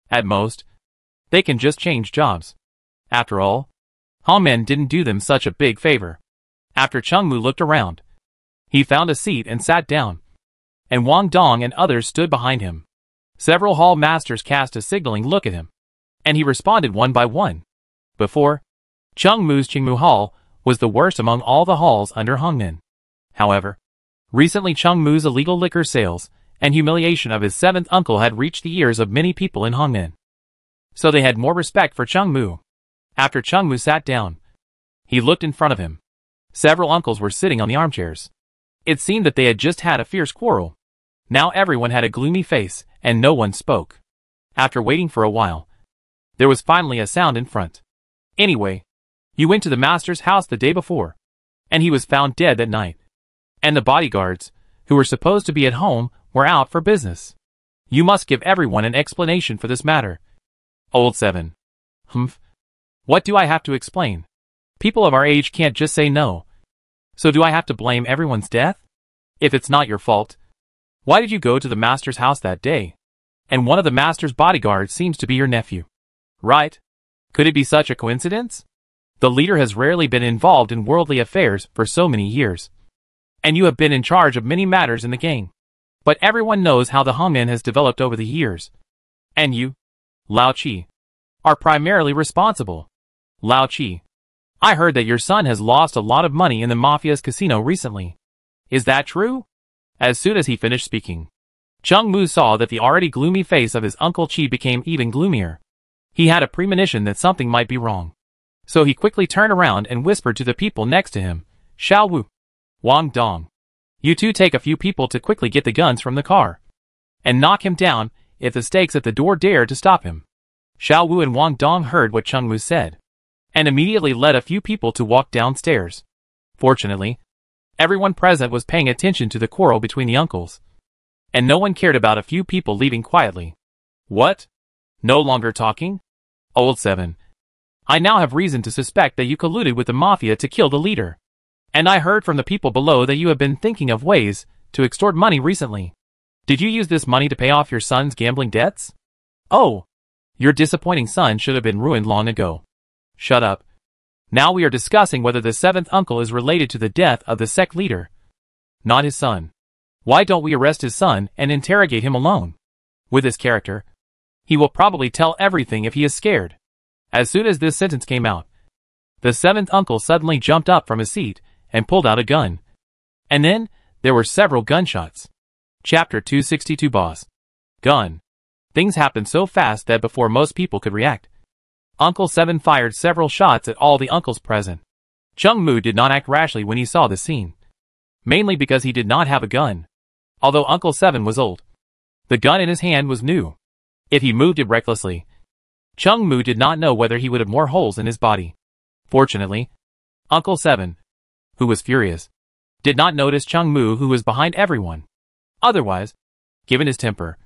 At most, they can just change jobs. After all, Hongmen didn't do them such a big favor. After Chung Mu looked around, he found a seat and sat down, and Wang Dong and others stood behind him. Several hall masters cast a signaling look at him, and he responded one by one. Before, Chung Mu's Qingmu Hall was the worst among all the halls under Hongmen. However, recently Chung Mu's illegal liquor sales and humiliation of his 7th uncle had reached the ears of many people in Hongmen. So they had more respect for Chung Mu. After Chung Mu sat down, he looked in front of him. Several uncles were sitting on the armchairs. It seemed that they had just had a fierce quarrel. Now everyone had a gloomy face, and no one spoke. After waiting for a while, there was finally a sound in front. Anyway, you went to the master's house the day before, and he was found dead that night. And the bodyguards, who were supposed to be at home, were out for business. You must give everyone an explanation for this matter. Old 7. Humph. What do I have to explain? People of our age can't just say no. So do I have to blame everyone's death? If it's not your fault, why did you go to the master's house that day? And one of the master's bodyguards seems to be your nephew. Right? Could it be such a coincidence? The leader has rarely been involved in worldly affairs for so many years. And you have been in charge of many matters in the gang. But everyone knows how the Hongmen has developed over the years. And you, Lao Chi, are primarily responsible. Lao Chi, I heard that your son has lost a lot of money in the mafia's casino recently. Is that true? As soon as he finished speaking, Chung Mu saw that the already gloomy face of his Uncle Chi became even gloomier. He had a premonition that something might be wrong. So he quickly turned around and whispered to the people next to him, Xiao Wu, Wang Dong, you two take a few people to quickly get the guns from the car, and knock him down if the stakes at the door dare to stop him. Xiao Wu and Wang Dong heard what Chung Mu said, and immediately led a few people to walk downstairs. Fortunately, everyone present was paying attention to the quarrel between the uncles, and no one cared about a few people leaving quietly. What? No longer talking? Old 7. I now have reason to suspect that you colluded with the mafia to kill the leader. And I heard from the people below that you have been thinking of ways to extort money recently. Did you use this money to pay off your son's gambling debts? Oh, your disappointing son should have been ruined long ago. Shut up. Now we are discussing whether the 7th uncle is related to the death of the sect leader. Not his son. Why don't we arrest his son and interrogate him alone? With his character, he will probably tell everything if he is scared. As soon as this sentence came out, the 7th uncle suddenly jumped up from his seat and pulled out a gun. And then, there were several gunshots. Chapter 262 Boss. Gun. Things happened so fast that before most people could react, Uncle 7 fired several shots at all the uncles present. Chung Mu did not act rashly when he saw the scene, mainly because he did not have a gun. Although Uncle 7 was old, the gun in his hand was new. If he moved it recklessly, Chung Mu did not know whether he would have more holes in his body. Fortunately, Uncle 7, who was furious, did not notice Chung Mu, who was behind everyone. Otherwise, given his temper,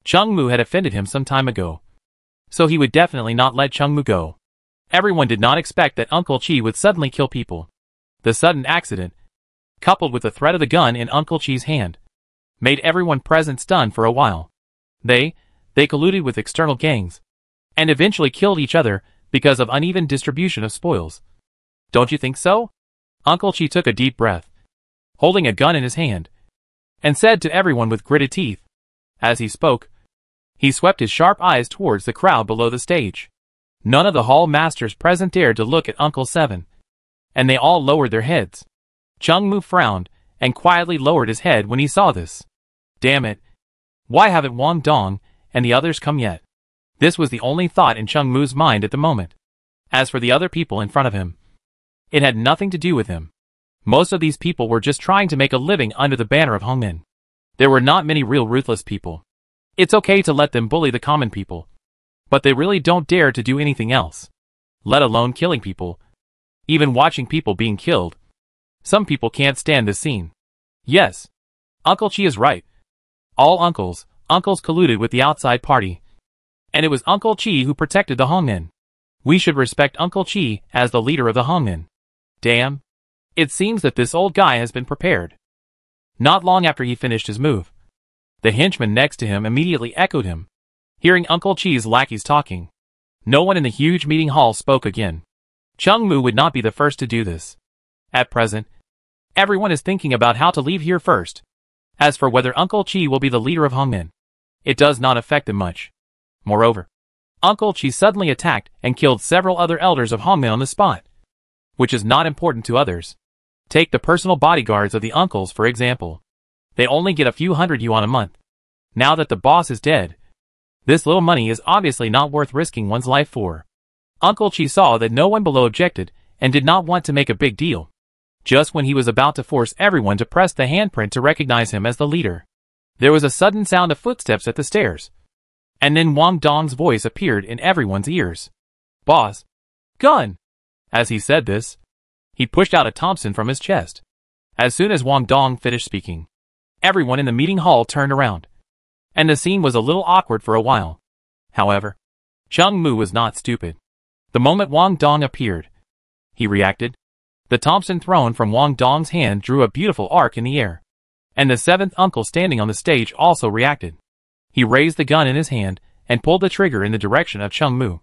Chung Mu had offended him some time ago, so he would definitely not let Chung Mu go. Everyone did not expect that Uncle Chi would suddenly kill people. The sudden accident coupled with the threat of the gun in Uncle Chi's hand, made everyone present stunned for a while. They colluded with external gangs, and eventually killed each other because of uneven distribution of spoils. Don't you think so? Uncle Chi took a deep breath, holding a gun in his hand, and said to everyone with gritted teeth. As he spoke, he swept his sharp eyes towards the crowd below the stage. None of the hall masters present dared to look at Uncle Seven, and they all lowered their heads. Chung Mu frowned and quietly lowered his head when he saw this. Damn it! Why haven't Wang Dong and the others come yet? This was the only thought in Chung Mu's mind at the moment. As for the other people in front of him, it had nothing to do with him. Most of these people were just trying to make a living under the banner of Hongmen. There were not many real ruthless people. It's okay to let them bully the common people, but they really don't dare to do anything else, let alone killing people. Even watching people being killed. Some people can't stand this scene. Yes, Uncle Chi is right. All uncles colluded with the outside party. And it was Uncle Chi who protected the Hongmen. We should respect Uncle Chi as the leader of the Hongmen. Damn. It seems that this old guy has been prepared. Not long after he finished his move, the henchman next to him immediately echoed him. Hearing Uncle Chi's lackeys talking, no one in the huge meeting hall spoke again. Chung Mu would not be the first to do this. At present, everyone is thinking about how to leave here first. As for whether Uncle Chi will be the leader of Hongmen, it does not affect them much. Moreover, Uncle Chi suddenly attacked and killed several other elders of Hongmen on the spot, which is not important to others. Take the personal bodyguards of the uncles for example. They only get a few hundred yuan a month. Now that the boss is dead, this little money is obviously not worth risking one's life for. Uncle Chi saw that no one below objected and did not want to make a big deal. Just when he was about to force everyone to press the handprint to recognize him as the leader, there was a sudden sound of footsteps at the stairs. And then Wang Dong's voice appeared in everyone's ears. Boss! Gun! As he said this, he pushed out a Thompson from his chest. As soon as Wang Dong finished speaking, everyone in the meeting hall turned around, and the scene was a little awkward for a while. However, Chung Mu was not stupid. The moment Wang Dong appeared, he reacted. The Thompson thrown from Wang Dong's hand drew a beautiful arc in the air, and the seventh uncle standing on the stage also reacted. He raised the gun in his hand and pulled the trigger in the direction of Chung Mu.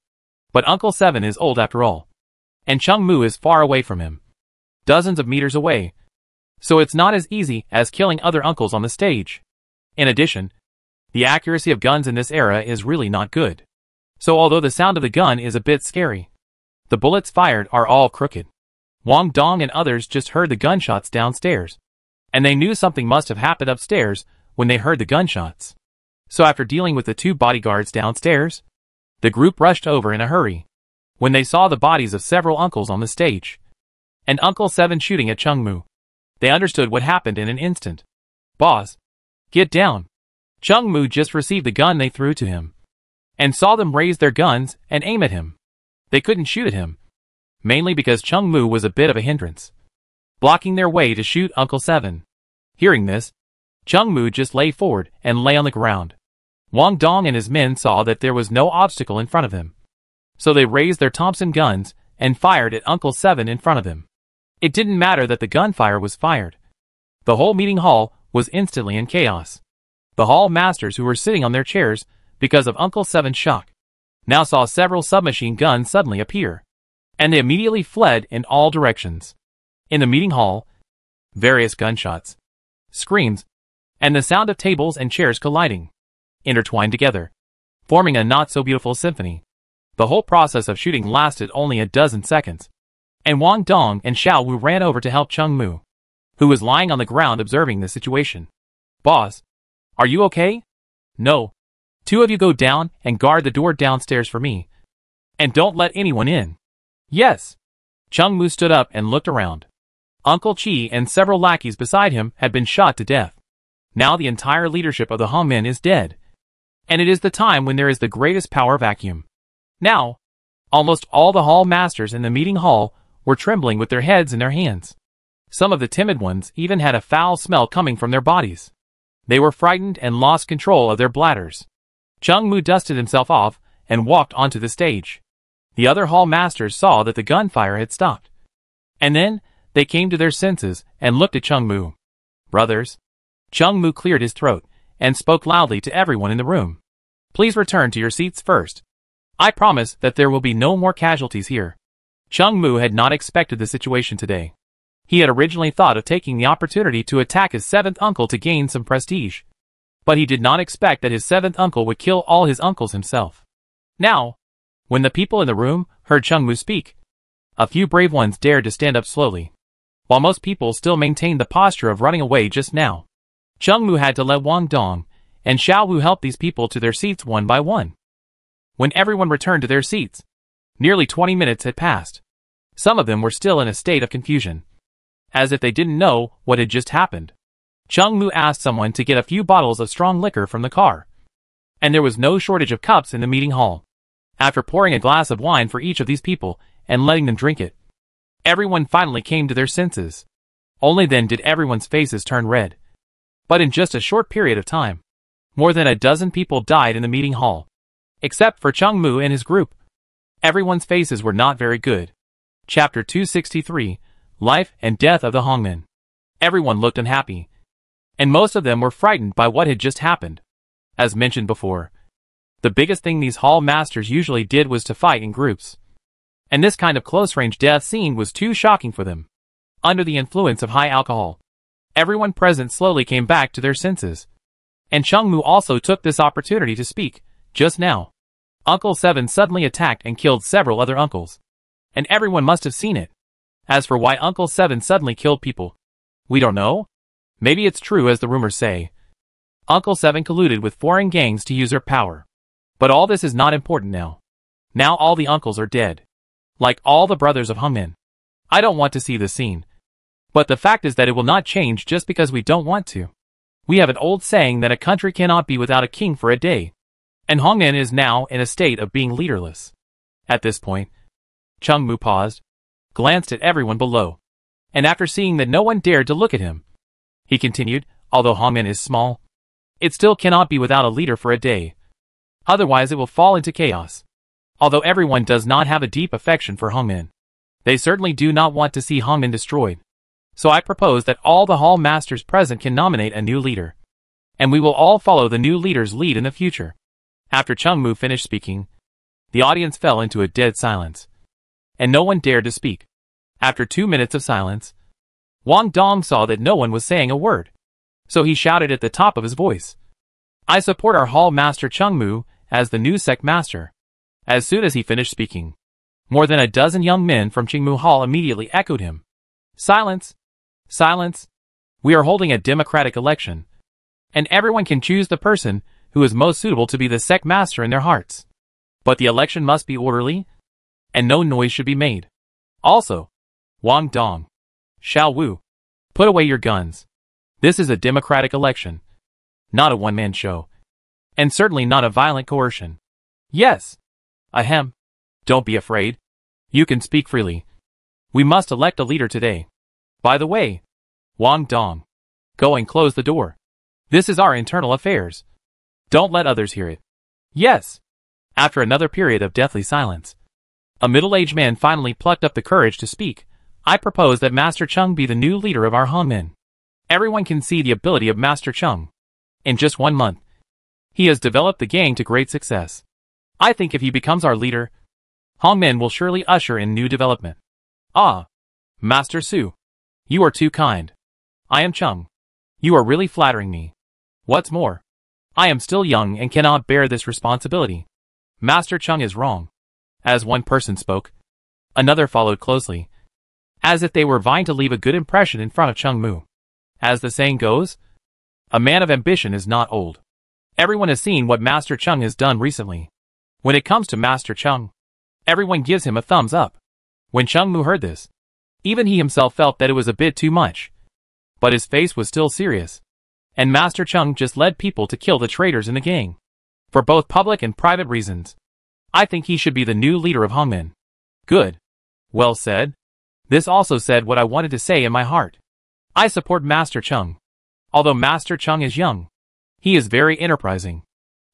But Uncle Seven is old after all, and Chung Mu is far away from him, dozens of meters away, so it's not as easy as killing other uncles on the stage. In addition, the accuracy of guns in this era is really not good. So although the sound of the gun is a bit scary, the bullets fired are all crooked. Wang Dong and others just heard the gunshots downstairs, and they knew something must have happened upstairs when they heard the gunshots. So after dealing with the two bodyguards downstairs, the group rushed over in a hurry. When they saw the bodies of several uncles on the stage, and Uncle Seven shooting at Chung Mu, they understood what happened in an instant. Boss! Get down! Chung Mu just received the gun they threw to him, and saw them raise their guns and aim at him. They couldn't shoot at him, mainly because Chung Mu was a bit of a hindrance, blocking their way to shoot Uncle Seven. Hearing this, Chung Mu just lay forward and lay on the ground. Wang Dong and his men saw that there was no obstacle in front of him, so they raised their Thompson guns and fired at Uncle Seven in front of him. It didn't matter that the gunfire was fired. The whole meeting hall was instantly in chaos. The hall masters who were sitting on their chairs because of Uncle Seven's shock now saw several submachine guns suddenly appear, and they immediately fled in all directions. In the meeting hall, various gunshots, screams, and the sound of tables and chairs colliding intertwined together, forming a not-so-beautiful symphony. The whole process of shooting lasted only a dozen seconds, and Wang Dong and Xiao Wu ran over to help Chung Mu, who was lying on the ground observing the situation. Boss, are you okay? No. Two of you go down and guard the door downstairs for me, and don't let anyone in. Yes. Chung Mu stood up and looked around. Uncle Chi and several lackeys beside him had been shot to death. Now the entire leadership of the Hongmen is dead, and it is the time when there is the greatest power vacuum. Now, almost all the hall masters in the meeting hall were trembling with their heads in their hands. Some of the timid ones even had a foul smell coming from their bodies. They were frightened and lost control of their bladders. Chung Mu dusted himself off and walked onto the stage. The other hall masters saw that the gunfire had stopped, and then they came to their senses and looked at Chung Mu. Brothers. Chung Mu cleared his throat and spoke loudly to everyone in the room. Please return to your seats first. I promise that there will be no more casualties here. Chung Mu had not expected the situation today. He had originally thought of taking the opportunity to attack his seventh uncle to gain some prestige. But he did not expect that his seventh uncle would kill all his uncles himself. Now, when the people in the room heard Chung Mu speak, a few brave ones dared to stand up slowly, while most people still maintained the posture of running away just now. Chung Mu had to let Wang Dong and Xiao Wu help these people to their seats one by one. When everyone returned to their seats, nearly 20 minutes had passed. Some of them were still in a state of confusion, as if they didn't know what had just happened. Chung Mu asked someone to get a few bottles of strong liquor from the car, and there was no shortage of cups in the meeting hall. After pouring a glass of wine for each of these people and letting them drink it, everyone finally came to their senses. Only then did everyone's faces turn red. But in just a short period of time, more than a dozen people died in the meeting hall, except for Chung Mu and his group. Everyone's faces were not very good. Chapter 263, Life and Death of the Hongmen. Everyone looked unhappy, and most of them were frightened by what had just happened. As mentioned before, the biggest thing these hall masters usually did was to fight in groups, and this kind of close-range death scene was too shocking for them. Under the influence of high alcohol, everyone present slowly came back to their senses, and Chung Mu also took this opportunity to speak. Just now, Uncle Seven suddenly attacked and killed several other uncles, and everyone must have seen it. As for why Uncle Seven suddenly killed people, we don't know. Maybe it's true as the rumors say. Uncle Seven colluded with foreign gangs to use their power. But all this is not important now. Now all the uncles are dead, like all the brothers of Hongmen. I don't want to see this scene. But the fact is that it will not change just because we don't want to. We have an old saying that a country cannot be without a king for a day, and Hongmen is now in a state of being leaderless. At this point, Chung Mu paused, glanced at everyone below, and after seeing that no one dared to look at him, he continued, although Hongmen is small, it still cannot be without a leader for a day. Otherwise it will fall into chaos. Although everyone does not have a deep affection for Hongmen, they certainly do not want to see Hongmen destroyed. So I propose that all the hall masters present can nominate a new leader, and we will all follow the new leader's lead in the future. After Chung Mu finished speaking, the audience fell into a dead silence, and no one dared to speak. After 2 minutes of silence, Wang Dong saw that no one was saying a word, so he shouted at the top of his voice, I support our hall master Chung Mu as the new sect master. As soon as he finished speaking, more than a dozen young men from Qingmu Hall immediately echoed him. Silence! Silence! We are holding a democratic election, and everyone can choose the person who is most suitable to be the sect master in their hearts. But the election must be orderly, and no noise should be made. Also, Wang Dong, Xiao Wu, put away your guns. This is a democratic election, not a one-man show, and certainly not a violent coercion. Yes. Ahem. Don't be afraid. You can speak freely. We must elect a leader today. By the way, Wang Dong, go and close the door. This is our internal affairs. Don't let others hear it. Yes. After another period of deathly silence, a middle-aged man finally plucked up the courage to speak. I propose that Master Chung be the new leader of our Hongmen. Everyone can see the ability of Master Chung. In just 1 month, he has developed the gang to great success. I think if he becomes our leader, Hongmen will surely usher in new development. Ah, Master Su, you are too kind. I am Chung. You are really flattering me. What's more, I am still young and cannot bear this responsibility. Master Chung is wrong. As one person spoke, another followed closely, as if they were vying to leave a good impression in front of Chung Mu. As the saying goes, a man of ambition is not old. Everyone has seen what Master Chung has done recently. When it comes to Master Chung, everyone gives him a thumbs up. When Chung Mu heard this, even he himself felt that it was a bit too much. But his face was still serious, and Master Chung just led people to kill the traitors in the gang. For both public and private reasons, I think he should be the new leader of Hongmen. Good. Well said. This also said what I wanted to say in my heart. I support Master Chung. Although Master Chung is young, he is very enterprising,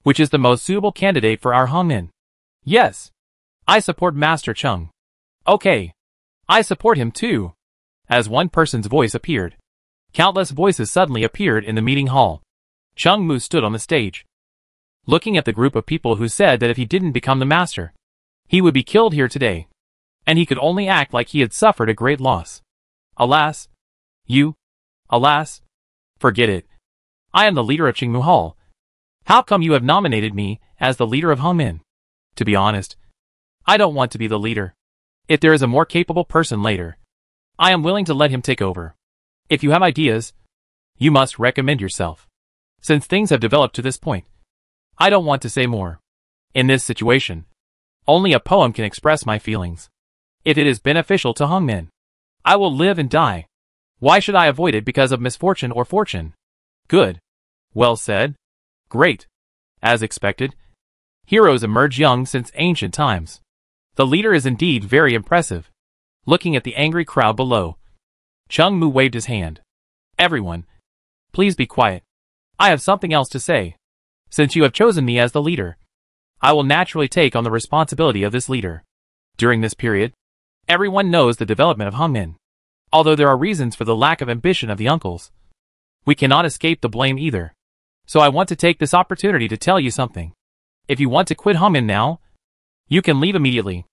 which is the most suitable candidate for our Hongmen. Yes. I support Master Chung. Okay. I support him too. As one person's voice appeared, countless voices suddenly appeared in the meeting hall. Chung Mu stood on the stage, looking at the group of people who said that if he didn't become the master, he would be killed here today, and he could only act like he had suffered a great loss. Alas, forget it. I am the leader of Qingmu Hall. How come you have nominated me as the leader of Hongmen? To be honest, I don't want to be the leader. If there is a more capable person later, I am willing to let him take over. If you have ideas, you must recommend yourself. Since things have developed to this point, I don't want to say more. In this situation, only a poem can express my feelings. If it is beneficial to Hongmen, I will live and die. Why should I avoid it because of misfortune or fortune? Good. Well said. Great. As expected, heroes emerge young since ancient times. The leader is indeed very impressive. Looking at the angry crowd below, Chung Mu waved his hand. Everyone, please be quiet. I have something else to say. Since you have chosen me as the leader, I will naturally take on the responsibility of this leader. During this period, everyone knows the development of Hongmen. Although there are reasons for the lack of ambition of the uncles, we cannot escape the blame either. So I want to take this opportunity to tell you something. If you want to quit Hongmen now, you can leave immediately.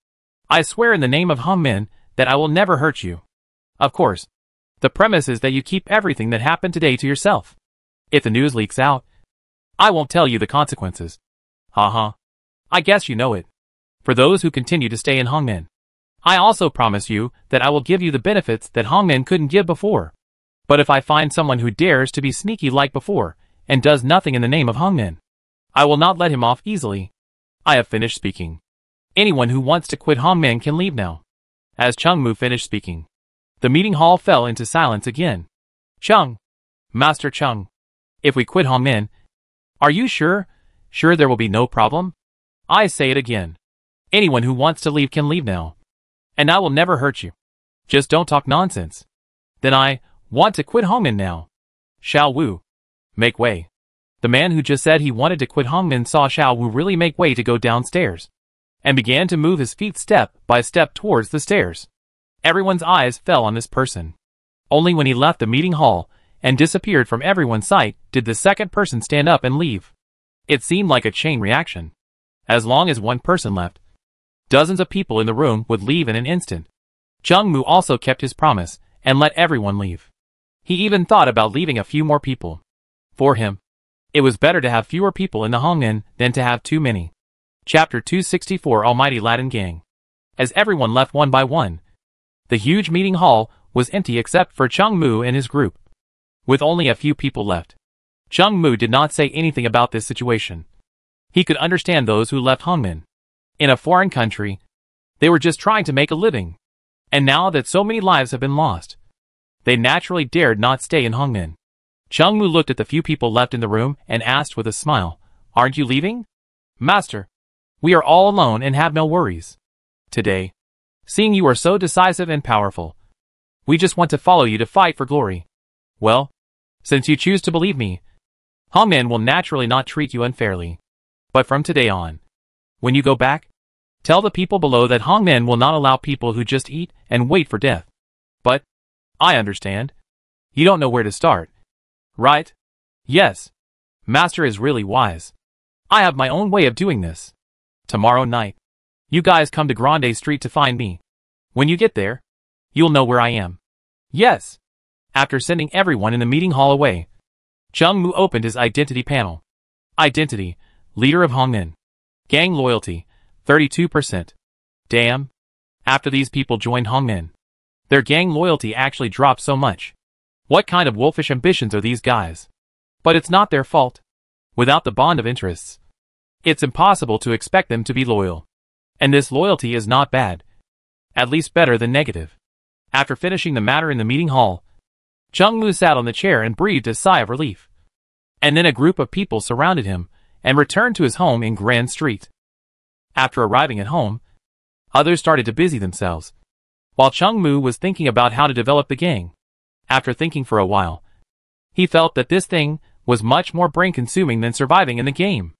I swear in the name of Hongmen that I will never hurt you. Of course, the premise is that you keep everything that happened today to yourself. If the news leaks out, I won't tell you the consequences. Haha. I guess you know it. For those who continue to stay in Hongmen, I also promise you that I will give you the benefits that Hongmen couldn't give before. But if I find someone who dares to be sneaky like before, and does nothing in the name of Hongmen, I will not let him off easily. I have finished speaking. Anyone who wants to quit Hongmen can leave now. As Chung Mu finished speaking, the meeting hall fell into silence again. Master Chung, if we quit Hongmen, are you sure there will be no problem? I say it again. Anyone who wants to leave can leave now. And I will never hurt you. Just don't talk nonsense. Then I want to quit Hongmen now. Xiao Wu, make way. The man who just said he wanted to quit Hongmen saw Xiao Wu really make way to go downstairs, and began to move his feet step by step towards the stairs. Everyone's eyes fell on this person. Only when he left the meeting hall and disappeared from everyone's sight did the second person stand up and leave. It seemed like a chain reaction. As long as one person left, dozens of people in the room would leave in an instant. Chung Mu also kept his promise and let everyone leave. He even thought about leaving a few more people. For him, it was better to have fewer people in the Hongmen than to have too many. Chapter 264 Almighty Latin Gang. As everyone left one by one, the huge meeting hall was empty except for Chung Mu and his group. With only a few people left, Chung Mu did not say anything about this situation. He could understand those who left Hongmen. In a foreign country, they were just trying to make a living. And now that so many lives have been lost, they naturally dared not stay in Hongmen. Chung Mu looked at the few people left in the room and asked with a smile, "Aren't you leaving? Master, we are all alone and have no worries. Today, seeing you are so decisive and powerful, we just want to follow you to fight for glory. Well, since you choose to believe me, Hongmen will naturally not treat you unfairly. But from today on, when you go back, tell the people below that Hongmen will not allow people who just eat and wait for death. But, I understand. You don't know where to start. Right? Yes. Master is really wise. I have my own way of doing this. Tomorrow night, you guys come to Grande Street to find me. When you get there, you'll know where I am." Yes. After sending everyone in the meeting hall away, Chung Mu opened his identity panel. Identity, leader of Hongmen. Gang loyalty, 32%. Damn. After these people joined Hongmen, their gang loyalty actually dropped so much. What kind of wolfish ambitions are these guys? But it's not their fault. Without the bond of interests, it's impossible to expect them to be loyal. And this loyalty is not bad. At least better than negative. After finishing the matter in the meeting hall, Chung Mu sat on the chair and breathed a sigh of relief. And then a group of people surrounded him and returned to his home in Grand Street. After arriving at home, others started to busy themselves, while Chung Mu was thinking about how to develop the gang. After thinking for a while, he felt that this thing was much more brain-consuming than surviving in the game.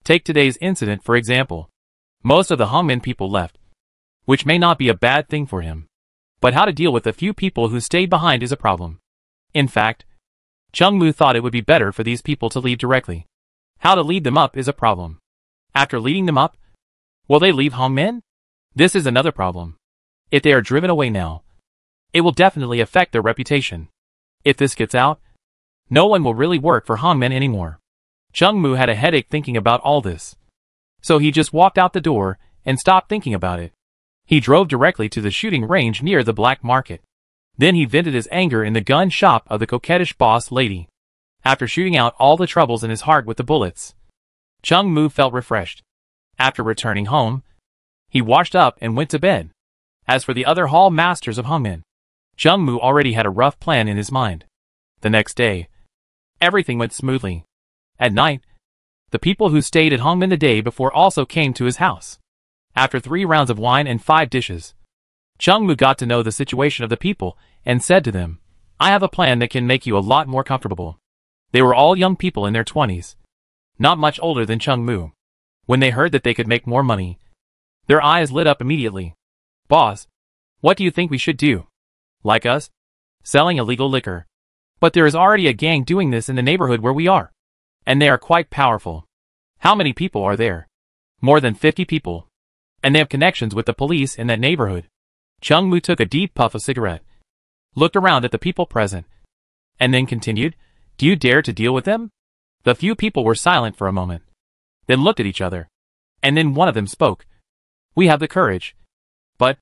Take today's incident for example. Most of the Hongmen people left, which may not be a bad thing for him. But how to deal with the few people who stayed behind is a problem. In fact, Chung Mu thought it would be better for these people to leave directly. How to lead them up is a problem. After leading them up, will they leave Hongmen? This is another problem. If they are driven away now, it will definitely affect their reputation. If this gets out, no one will really work for Hongmen anymore. Chung Mu had a headache thinking about all this. So he just walked out the door and stopped thinking about it. He drove directly to the shooting range near the black market. Then he vented his anger in the gun shop of the coquettish boss lady. After shooting out all the troubles in his heart with the bullets, Chung Mu felt refreshed. After returning home, he washed up and went to bed. As for the other hall masters of Hongmen, Chung Mu already had a rough plan in his mind. The next day, everything went smoothly. At night, the people who stayed at Hongmen the day before also came to his house. After 3 rounds of wine and 5 dishes, Chung Mu got to know the situation of the people and said to them, "I have a plan that can make you a lot more comfortable." They were all young people in their 20s, not much older than Chung Mu. When they heard that they could make more money, their eyes lit up immediately. "Boss, what do you think we should do? Like us? Selling illegal liquor. But there is already a gang doing this in the neighborhood where we are. And they are quite powerful. How many people are there? More than 50 people. And they have connections with the police in that neighborhood." Chung Mu took a deep puff of cigarette, looked around at the people present, and then continued, "Do you dare to deal with them?" The few people were silent for a moment, then looked at each other, and then one of them spoke. "We have the courage. But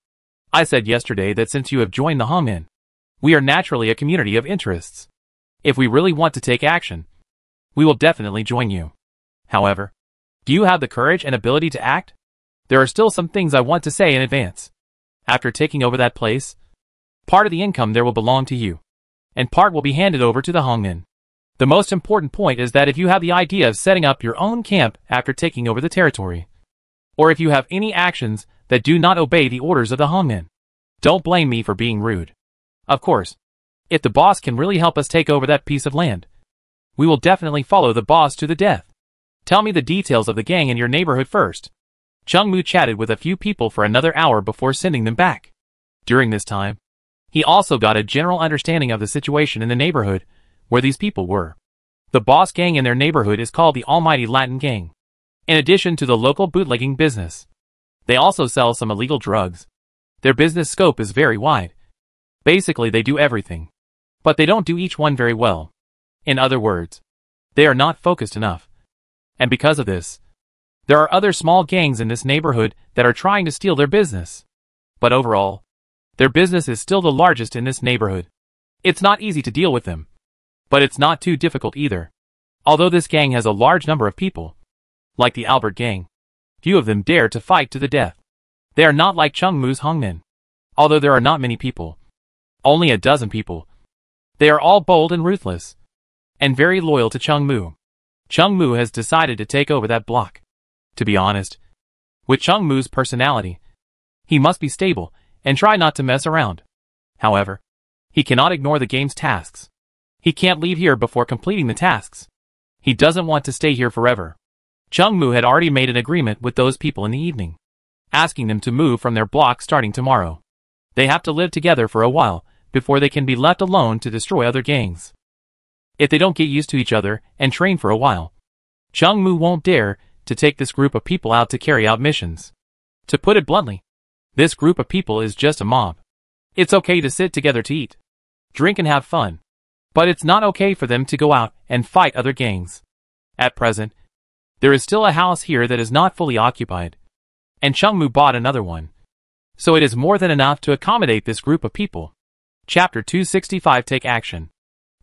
I said yesterday that since you have joined the Hongmen, we are naturally a community of interests. If we really want to take action, we will definitely join you. However, do you have the courage and ability to act? There are still some things I want to say in advance. After taking over that place, part of the income there will belong to you, and part will be handed over to the Hongmen. The most important point is that if you have the idea of setting up your own camp after taking over the territory, or if you have any actions that do not obey the orders of the Hongmen, don't blame me for being rude. Of course, if the boss can really help us take over that piece of land, we will definitely follow the boss to the death. Tell me the details of the gang in your neighborhood first." Chung Mu chatted with a few people for another hour before sending them back. During this time, he also got a general understanding of the situation in the neighborhood where these people were. The boss gang in their neighborhood is called the Almighty Latin Gang. In addition to the local bootlegging business, they also sell some illegal drugs. Their business scope is very wide. Basically, they do everything, but they don't do each one very well. In other words, they are not focused enough. And because of this, there are other small gangs in this neighborhood that are trying to steal their business. But overall, their business is still the largest in this neighborhood. It's not easy to deal with them, but it's not too difficult either. Although this gang has a large number of people, like the Albert gang, few of them dare to fight to the death. They are not like Chung Mu's Hongmen. Although there are not many people, only a dozen people, they are all bold and ruthless, and very loyal to Chung Mu. Chung Mu has decided to take over that block. To be honest, with Chung Mu's personality, he must be stable and try not to mess around. However, he cannot ignore the game's tasks. He can't leave here before completing the tasks. He doesn't want to stay here forever. Chung Mu had already made an agreement with those people in the evening, asking them to move from their block starting tomorrow. They have to live together for a while before they can be left alone to destroy other gangs. If they don't get used to each other and train for a while, Chung Mu won't dare to take this group of people out to carry out missions. To put it bluntly, this group of people is just a mob. It's okay to sit together to eat, drink and have fun, but it's not okay for them to go out and fight other gangs. At present, there is still a house here that is not fully occupied, and Chung Mu bought another one, so it is more than enough to accommodate this group of people. Chapter 265 Take Action.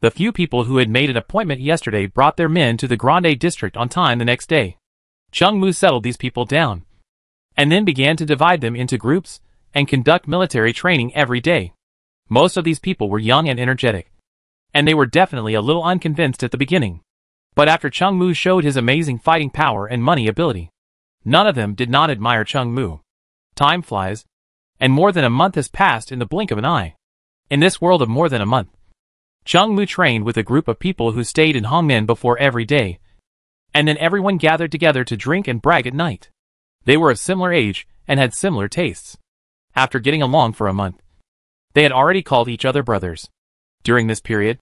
The few people who had made an appointment yesterday brought their men to the Grande district on time the next day. Chung Mu settled these people down, and then began to divide them into groups and conduct military training every day. Most of these people were young and energetic, and they were definitely a little unconvinced at the beginning. But after Chung Mu showed his amazing fighting power and money ability, none of them did not admire Chung Mu. Time flies, and more than a month has passed in the blink of an eye. In this world of more than a month, Chung Mu trained with a group of people who stayed in Hongmen before every day, and then everyone gathered together to drink and brag at night. They were of similar age and had similar tastes. After getting along for a month, They had already called each other brothers. During this period,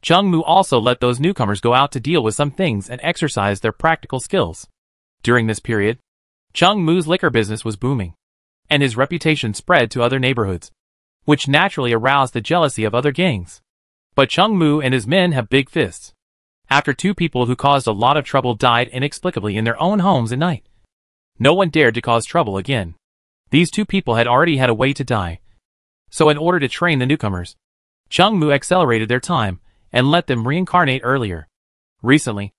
Chung Mu also let those newcomers go out to deal with some things and exercise their practical skills. During this period, Chung Mu's liquor business was booming, and his reputation spread to other neighborhoods, which naturally aroused the jealousy of other gangs. But Chung Mu and his men have big fists. After two people who caused a lot of trouble died inexplicably in their own homes at night, no one dared to cause trouble again. These two people had already had a way to die. So in order to train the newcomers, Chung Mu accelerated their time and let them reincarnate earlier. Recently,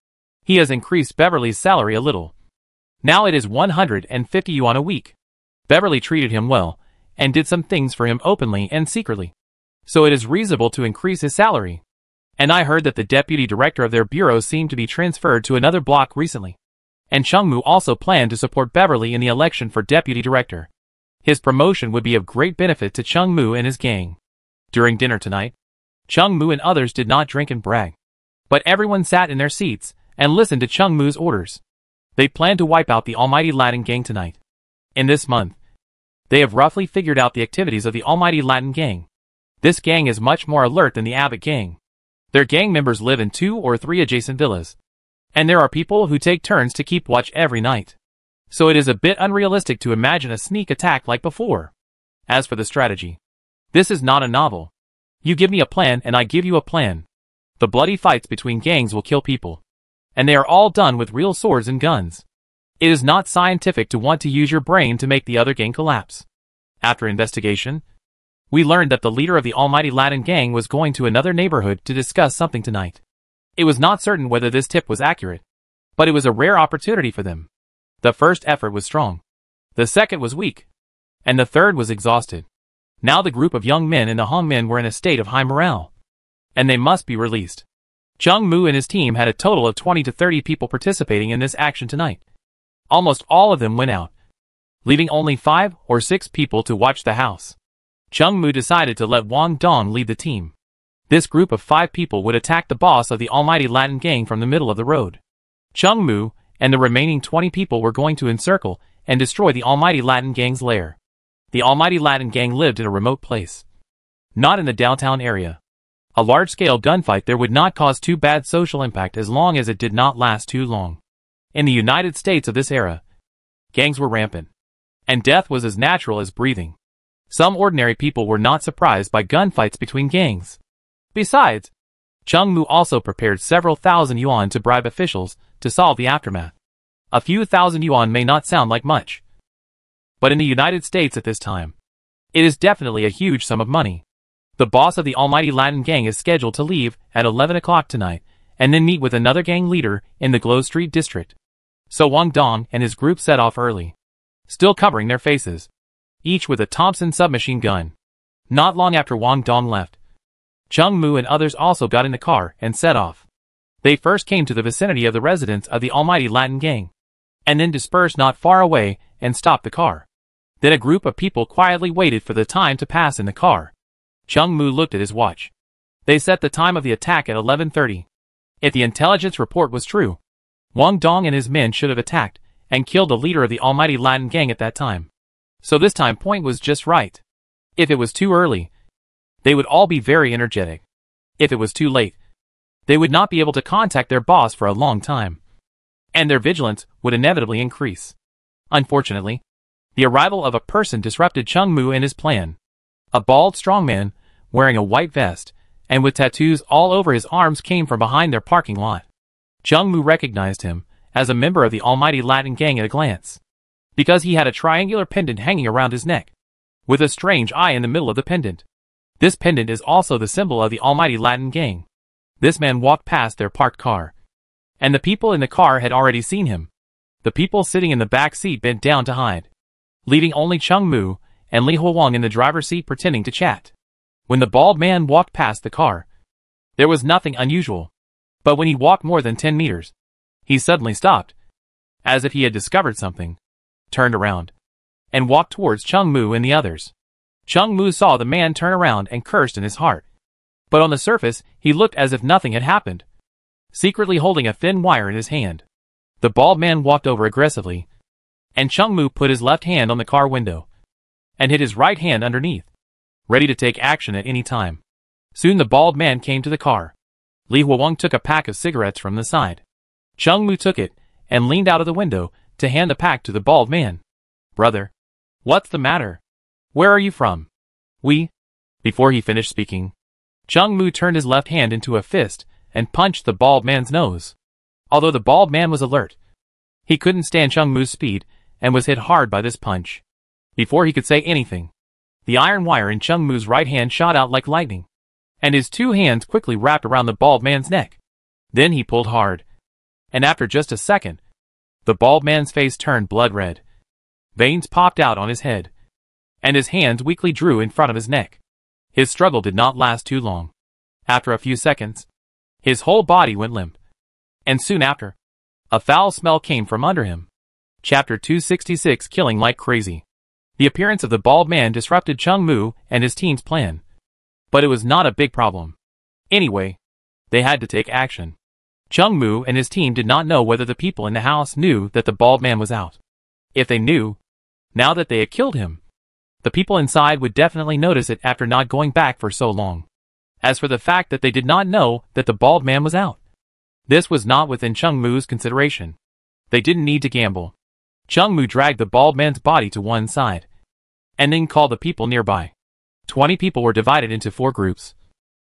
he has increased Beverly's salary a little. Now it is 150 yuan a week. Beverly treated him well, and did some things for him openly and secretly. So it is reasonable to increase his salary. And I heard that the deputy director of their bureau seemed to be transferred to another block recently. And Chung Mu also planned to support Beverly in the election for deputy director. His promotion would be of great benefit to Chung Mu and his gang. During dinner tonight, Chung Mu and others did not drink and brag. But everyone sat in their seats and listened to Chung Mu's orders. They planned to wipe out the Almighty Latin Gang tonight. In this month, they have roughly figured out the activities of the Almighty Latin Gang. This gang is much more alert than the Abbott Gang. Their gang members live in 2 or 3 adjacent villas. And there are people who take turns to keep watch every night. So it is a bit unrealistic to imagine a sneak attack like before. As for the strategy, this is not a novel. You give me a plan and I give you a plan. The bloody fights between gangs will kill people. And they are all done with real swords and guns. It is not scientific to want to use your brain to make the other gang collapse. After investigation, we learned that the leader of the Almighty Latin Gang was going to another neighborhood to discuss something tonight. It was not certain whether this tip was accurate, but it was a rare opportunity for them. The first effort was strong. The second was weak. And the third was exhausted. Now the group of young men and the Hong men were in a state of high morale. And they must be released. Chung Mu and his team had a total of 20 to 30 people participating in this action tonight. Almost all of them went out, leaving only 5 or 6 people to watch the house. Chung Mu decided to let Wang Dong lead the team. This group of 5 people would attack the boss of the Almighty Latin Gang from the middle of the road. Chung Mu and the remaining 20 people were going to encircle and destroy the Almighty Latin Gang's lair. The Almighty Latin Gang lived in a remote place, not in the downtown area. A large-scale gunfight there would not cause too bad social impact as long as it did not last too long. In the United States of this era, gangs were rampant, and death was as natural as breathing. Some ordinary people were not surprised by gunfights between gangs. Besides, Chung Mu also prepared several thousand yuan to bribe officials to solve the aftermath. A few thousand yuan may not sound like much, but in the United States at this time, it is definitely a huge sum of money. The boss of the Almighty Latin Gang is scheduled to leave at 11 o'clock tonight, and then meet with another gang leader in the Glow Street district. So Wang Dong and his group set off early, still covering their faces, each with a Thompson submachine gun. Not long after Wang Dong left, Chung Mu and others also got in the car and set off. They first came to the vicinity of the residence of the Almighty Latin Gang, and then dispersed not far away and stopped the car. Then a group of people quietly waited for the time to pass in the car. Chung Mu looked at his watch. They set the time of the attack at 11:30. If the intelligence report was true, Wang Dong and his men should have attacked and killed the leader of the Almighty Latin Gang at that time. So this time point was just right. If it was too early, they would all be very energetic. If it was too late, they would not be able to contact their boss for a long time, and their vigilance would inevitably increase. Unfortunately, the arrival of a person disrupted Chung Mu and his plan. A bald strong man, wearing a white vest, and with tattoos all over his arms came from behind their parking lot. Chung Mu recognized him as a member of the Almighty Latin Gang at a glance, because he had a triangular pendant hanging around his neck, with a strange eye in the middle of the pendant. This pendant is also the symbol of the Almighty Latin Gang. This man walked past their parked car, and the people in the car had already seen him. The people sitting in the back seat bent down to hide, leaving only Chung Mu and Li Huang in the driver's seat pretending to chat. When the bald man walked past the car, there was nothing unusual. But when he walked more than 10 meters, he suddenly stopped, as if he had discovered something, turned around, and walked towards Chung Mu and the others. Chung Mu saw the man turn around and cursed in his heart. But on the surface, he looked as if nothing had happened, secretly holding a thin wire in his hand. The bald man walked over aggressively, and Chung Mu put his left hand on the car window, and hid his right hand underneath. ready to take action at any time. Soon the bald man came to the car. Li Huang took a pack of cigarettes from the side. Cheng Mu took it and leaned out of the window to hand the pack to the bald man. "Brother, what's the matter? Where are you from?" Before he finished speaking, Cheng Mu turned his left hand into a fist and punched the bald man's nose. Although the bald man was alert, he couldn't stand Cheng Mu's speed and was hit hard by this punch. Before he could say anything, the iron wire in Cheng Mu's right hand shot out like lightning, and his two hands quickly wrapped around the bald man's neck. Then he pulled hard, and after just a second, the bald man's face turned blood red. Veins popped out on his head, and his hands weakly drew in front of his neck. His struggle did not last too long. After a few seconds, his whole body went limp, and soon after, a foul smell came from under him. Chapter 266, Killing Like Crazy. The appearance of the bald man disrupted Cheng Mu and his team's plan. But it was not a big problem. Anyway, they had to take action. Cheng Mu and his team did not know whether the people in the house knew that the bald man was out. If they knew, now that they had killed him, the people inside would definitely notice it after not going back for so long. As for the fact that they did not know that the bald man was out, this was not within Cheng Mu's consideration. They didn't need to gamble. Cheng Mu dragged the bald man's body to one side, and then called the people nearby. 20 people were divided into 4 groups,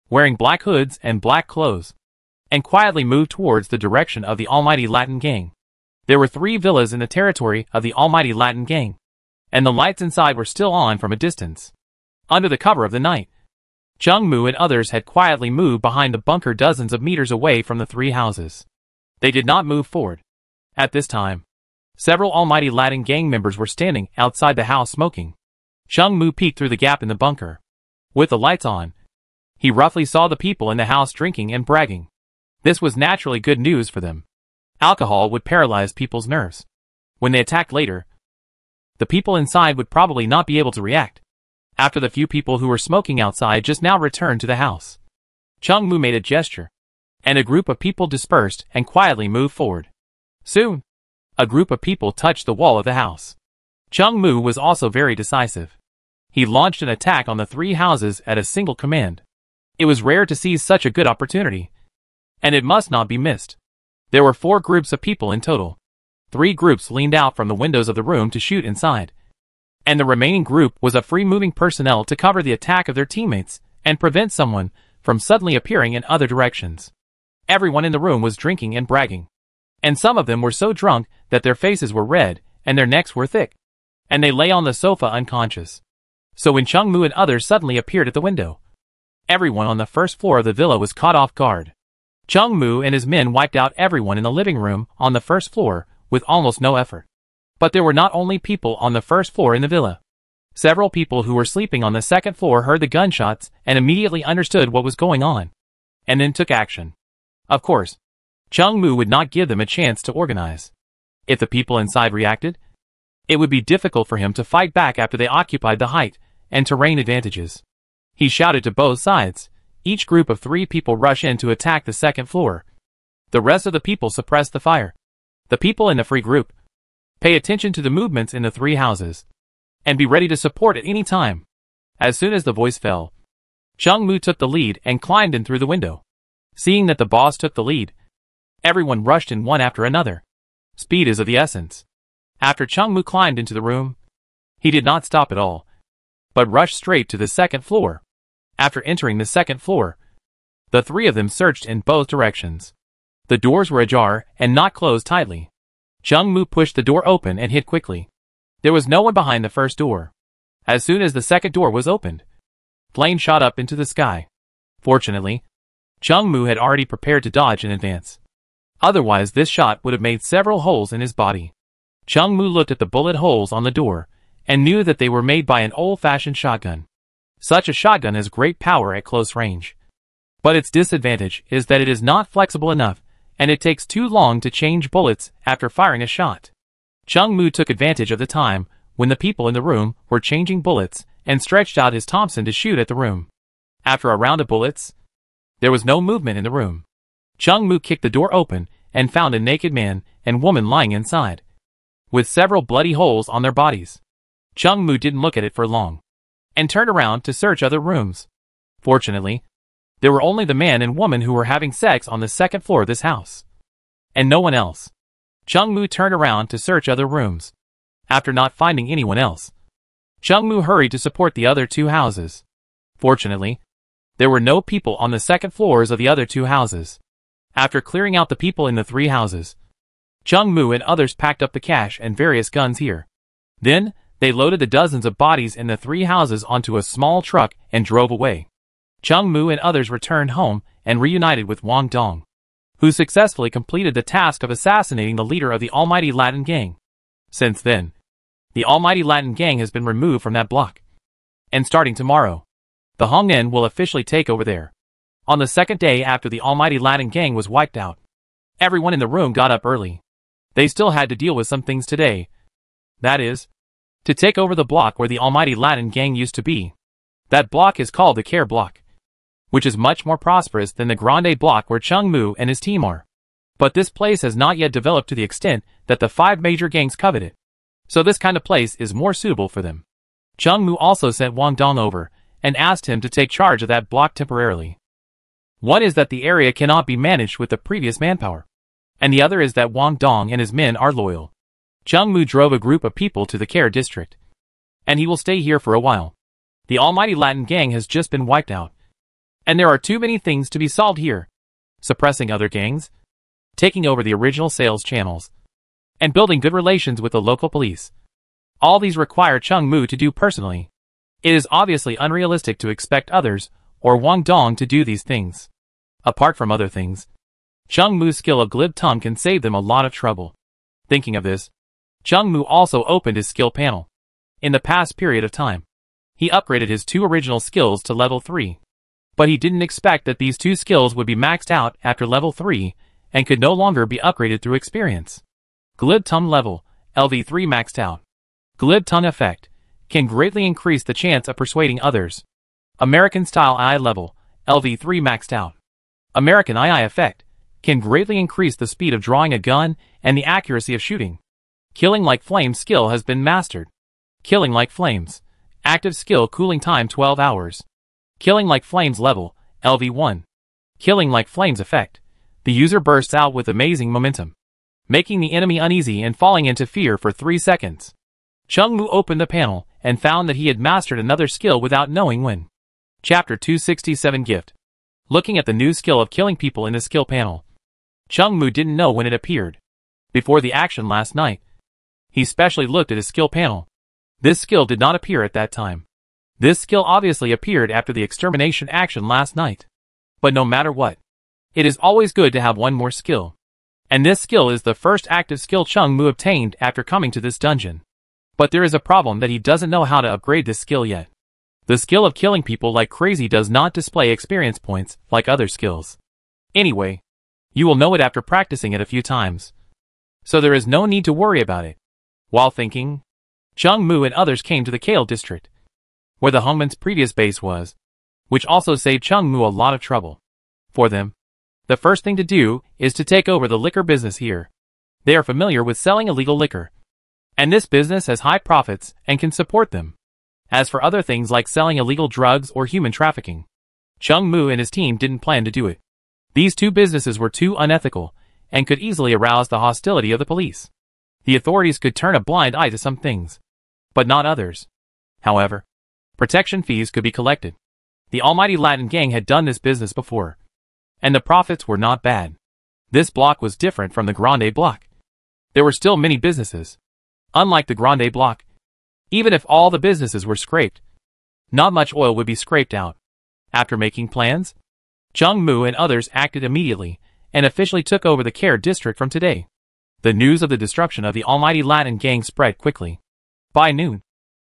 wearing black hoods and black clothes, and quietly moved towards the direction of the Almighty Latin Gang. There were 3 villas in the territory of the Almighty Latin Gang, and the lights inside were still on from a distance. Under the cover of the night, Cheng Mu and others had quietly moved behind the bunker dozens of meters away from the 3 houses. They did not move forward. At this time, several Almighty Latin Gang members were standing outside the house smoking. Cheng Mu peeked through the gap in the bunker. With the lights on, he roughly saw the people in the house drinking and bragging. This was naturally good news for them. Alcohol would paralyze people's nerves. When they attacked later, the people inside would probably not be able to react. After the few people who were smoking outside just now returned to the house, Cheng Mu made a gesture, and a group of people dispersed and quietly moved forward. Soon, a group of people touched the wall of the house. Cheng Mu was also very decisive. He launched an attack on the 3 houses at a single command. It was rare to seize such a good opportunity, and it must not be missed. There were 4 groups of people in total. 3 groups leaned out from the windows of the room to shoot inside, and the remaining group was a free-moving personnel to cover the attack of their teammates and prevent someone from suddenly appearing in other directions. Everyone in the room was drinking and bragging, and some of them were so drunk that their faces were red and their necks were thick, and they lay on the sofa unconscious. So when Cheng Mu and others suddenly appeared at the window, everyone on the first floor of the villa was caught off guard. Cheng Mu and his men wiped out everyone in the living room on the first floor with almost no effort. But there were not only people on the first floor in the villa. Several people who were sleeping on the second floor heard the gunshots and immediately understood what was going on, and then took action. Of course, Cheng Mu would not give them a chance to organize. If the people inside reacted, it would be difficult for him to fight back after they occupied the height and terrain advantages. He shouted to both sides. Each group of 3 people rushed in to attack the second floor. The rest of the people suppressed the fire. The people in the free group, pay attention to the movements in the 3 houses, and be ready to support at any time. As soon as the voice fell, Cheng Mu took the lead and climbed in through the window. Seeing that the boss took the lead, everyone rushed in one after another. Speed is of the essence. After Cheng Mu climbed into the room, he did not stop at all, but rushed straight to the second floor. After entering the second floor, the 3 of them searched in both directions. The doors were ajar and not closed tightly. Cheng Mu pushed the door open and hid quickly. There was no one behind the first door. As soon as the second door was opened, flames shot up into the sky. Fortunately, Cheng Mu had already prepared to dodge in advance. Otherwise, this shot would have made several holes in his body. Cheng Mu looked at the bullet holes on the door and knew that they were made by an old-fashioned shotgun. Such a shotgun has great power at close range, but its disadvantage is that it is not flexible enough and it takes too long to change bullets after firing a shot. Cheng Mu took advantage of the time when the people in the room were changing bullets and stretched out his Thompson to shoot at the room. After a round of bullets, there was no movement in the room. Cheng Mu kicked the door open and found a naked man and woman lying inside, with several bloody holes on their bodies. Cheng Mu didn't look at it for long. and turned around to search other rooms. Fortunately, there were only the man and woman who were having sex on the second floor of this house, and no one else. Chung Mu turned around to search other rooms. After not finding anyone else, Chung Mu hurried to support the other two houses. Fortunately, there were no people on the second floors of the other two houses. After clearing out the people in the three houses, Chung Mu and others packed up the cash and various guns here. Then, they loaded the dozens of bodies in the three houses onto a small truck and drove away. Chung Mu and others returned home and reunited with Wang Dong, who successfully completed the task of assassinating the leader of the Almighty Latin Gang. Since then, the Almighty Latin Gang has been removed from that block. And starting tomorrow, the Hongmen will officially take over there. On the second day after the Almighty Latin Gang was wiped out, everyone in the room got up early. They still had to deal with some things today. That is, to take over the block where the Almighty Latin Gang used to be. That block is called the Care Block, which is much more prosperous than the Grande Block where Chung Mu and his team are. But this place has not yet developed to the extent that the 5 major gangs covet it. So this kind of place is more suitable for them. Chung Mu also sent Wang Dong over and asked him to take charge of that block temporarily. One is that the area cannot be managed with the previous manpower, and the other is that Wang Dong and his men are loyal. Chung Mu drove a group of people to the Care District, and he will stay here for a while. The Almighty Latin Gang has just been wiped out, and there are too many things to be solved here. Suppressing other gangs, taking over the original sales channels, and building good relations with the local police. All these require Chung Mu to do personally. It is obviously unrealistic to expect others or Wang Dong to do these things. Apart from other things, Chung Mu's skill of glib tongue can save them a lot of trouble. Thinking of this, Chung Mu also opened his skill panel. In the past period of time, he upgraded his 2 original skills to level 3. But he didn't expect that these 2 skills would be maxed out after level 3 and could no longer be upgraded through experience. Glib tongue level, LV3 maxed out. Glib tongue effect can greatly increase the chance of persuading others. American style eye level, LV3 maxed out. American eye effect can greatly increase the speed of drawing a gun and the accuracy of shooting. Killing like flames skill has been mastered. Killing like flames. Active skill cooling time 12 hours. Killing like flames level, LV1. Killing like flames effect. The user bursts out with amazing momentum, making the enemy uneasy and falling into fear for 3 seconds. Chung Mu opened the panel and found that he had mastered another skill without knowing when. Chapter 267 Gift. Looking at the new skill of killing people in the skill panel, Chung Mu didn't know when it appeared. Before the action last night, he specially looked at his skill panel. This skill did not appear at that time. This skill obviously appeared after the extermination action last night. But no matter what, it is always good to have one more skill. And this skill is the first active skill Chung Mu obtained after coming to this dungeon. But there is a problem that he doesn't know how to upgrade this skill yet. The skill of killing people like crazy does not display experience points like other skills. Anyway, you will know it after practicing it a few times. So there is no need to worry about it. While thinking, Chung Mu and others came to the Kale district, where the Hongmen's previous base was, which also saved Chung Mu a lot of trouble. For them, the first thing to do is to take over the liquor business here. They are familiar with selling illegal liquor, and this business has high profits and can support them. As for other things like selling illegal drugs or human trafficking, Chung Mu and his team didn't plan to do it. These 2 businesses were too unethical and could easily arouse the hostility of the police. The authorities could turn a blind eye to some things, but not others. However, protection fees could be collected. The Almighty Latin Gang had done this business before, and the profits were not bad. This block was different from the Grande Block. There were still many businesses. Unlike the Grande Block, even if all the businesses were scraped, not much oil would be scraped out. After making plans, Chung Mu and others acted immediately and officially took over the Care district from today. The news of the destruction of the Almighty Latin Gang spread quickly. By noon,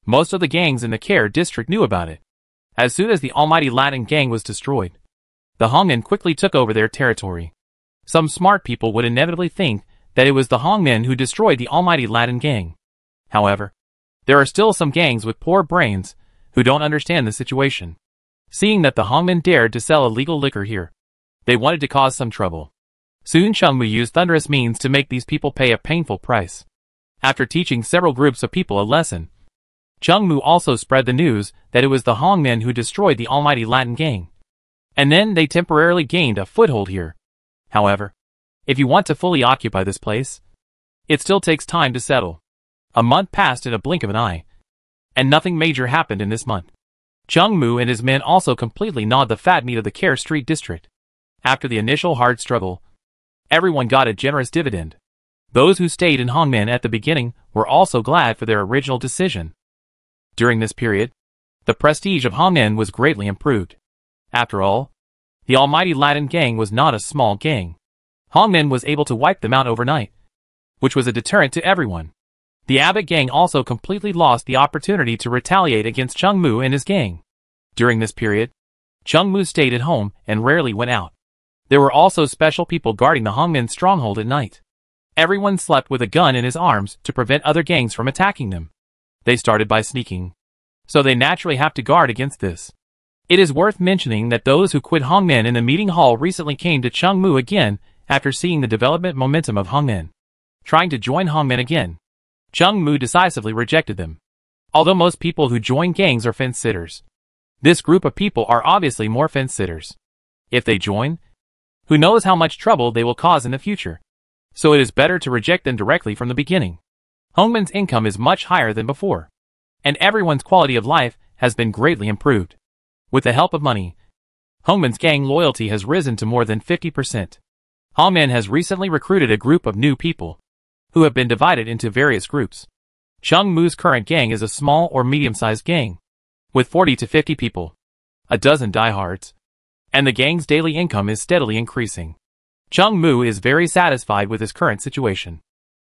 most of the gangs in the Care district knew about it. As soon as the Almighty Latin Gang was destroyed, the Hongmen quickly took over their territory. Some smart people would inevitably think that it was the Hongmen who destroyed the Almighty Latin Gang. However, there are still some gangs with poor brains who don't understand the situation. Seeing that the Hongmen dared to sell illegal liquor here, they wanted to cause some trouble. Soon Chung Mu used thunderous means to make these people pay a painful price. After teaching several groups of people a lesson, Chung Mu also spread the news that it was the Hongmen who destroyed the almighty Latin gang. And then they temporarily gained a foothold here. However, if you want to fully occupy this place, it still takes time to settle. A month passed in a blink of an eye, and nothing major happened in this month. Chung Mu and his men also completely gnawed the fat meat of the Care Street district. After the initial hard struggle, everyone got a generous dividend. Those who stayed in Hongmen at the beginning were also glad for their original decision. During this period, the prestige of Hongmen was greatly improved. After all, the almighty Latin gang was not a small gang. Hongmen was able to wipe them out overnight, which was a deterrent to everyone. The Abbott gang also completely lost the opportunity to retaliate against Chung Mu and his gang. During this period, Chung Mu stayed at home and rarely went out. There were also special people guarding the Hongmen stronghold at night. Everyone slept with a gun in his arms to prevent other gangs from attacking them. They started by sneaking, so they naturally have to guard against this. It is worth mentioning that those who quit Hongmen in the meeting hall recently came to Chung Mu again after seeing the development momentum of Hongmen. Trying to join Hongmen again, Chung Mu decisively rejected them. Although most people who join gangs are fence-sitters, this group of people are obviously more fence-sitters. If they join, who knows how much trouble they will cause in the future. So it is better to reject them directly from the beginning. Hongmen's income is much higher than before, and everyone's quality of life has been greatly improved. With the help of money, Hongmen's gang loyalty has risen to more than 50%. Hongmen has recently recruited a group of new people, who have been divided into various groups. Chung Mu's current gang is a small or medium-sized gang, with 40 to 50 people, a dozen diehards, and the gang's daily income is steadily increasing. Chung Mu is very satisfied with his current situation.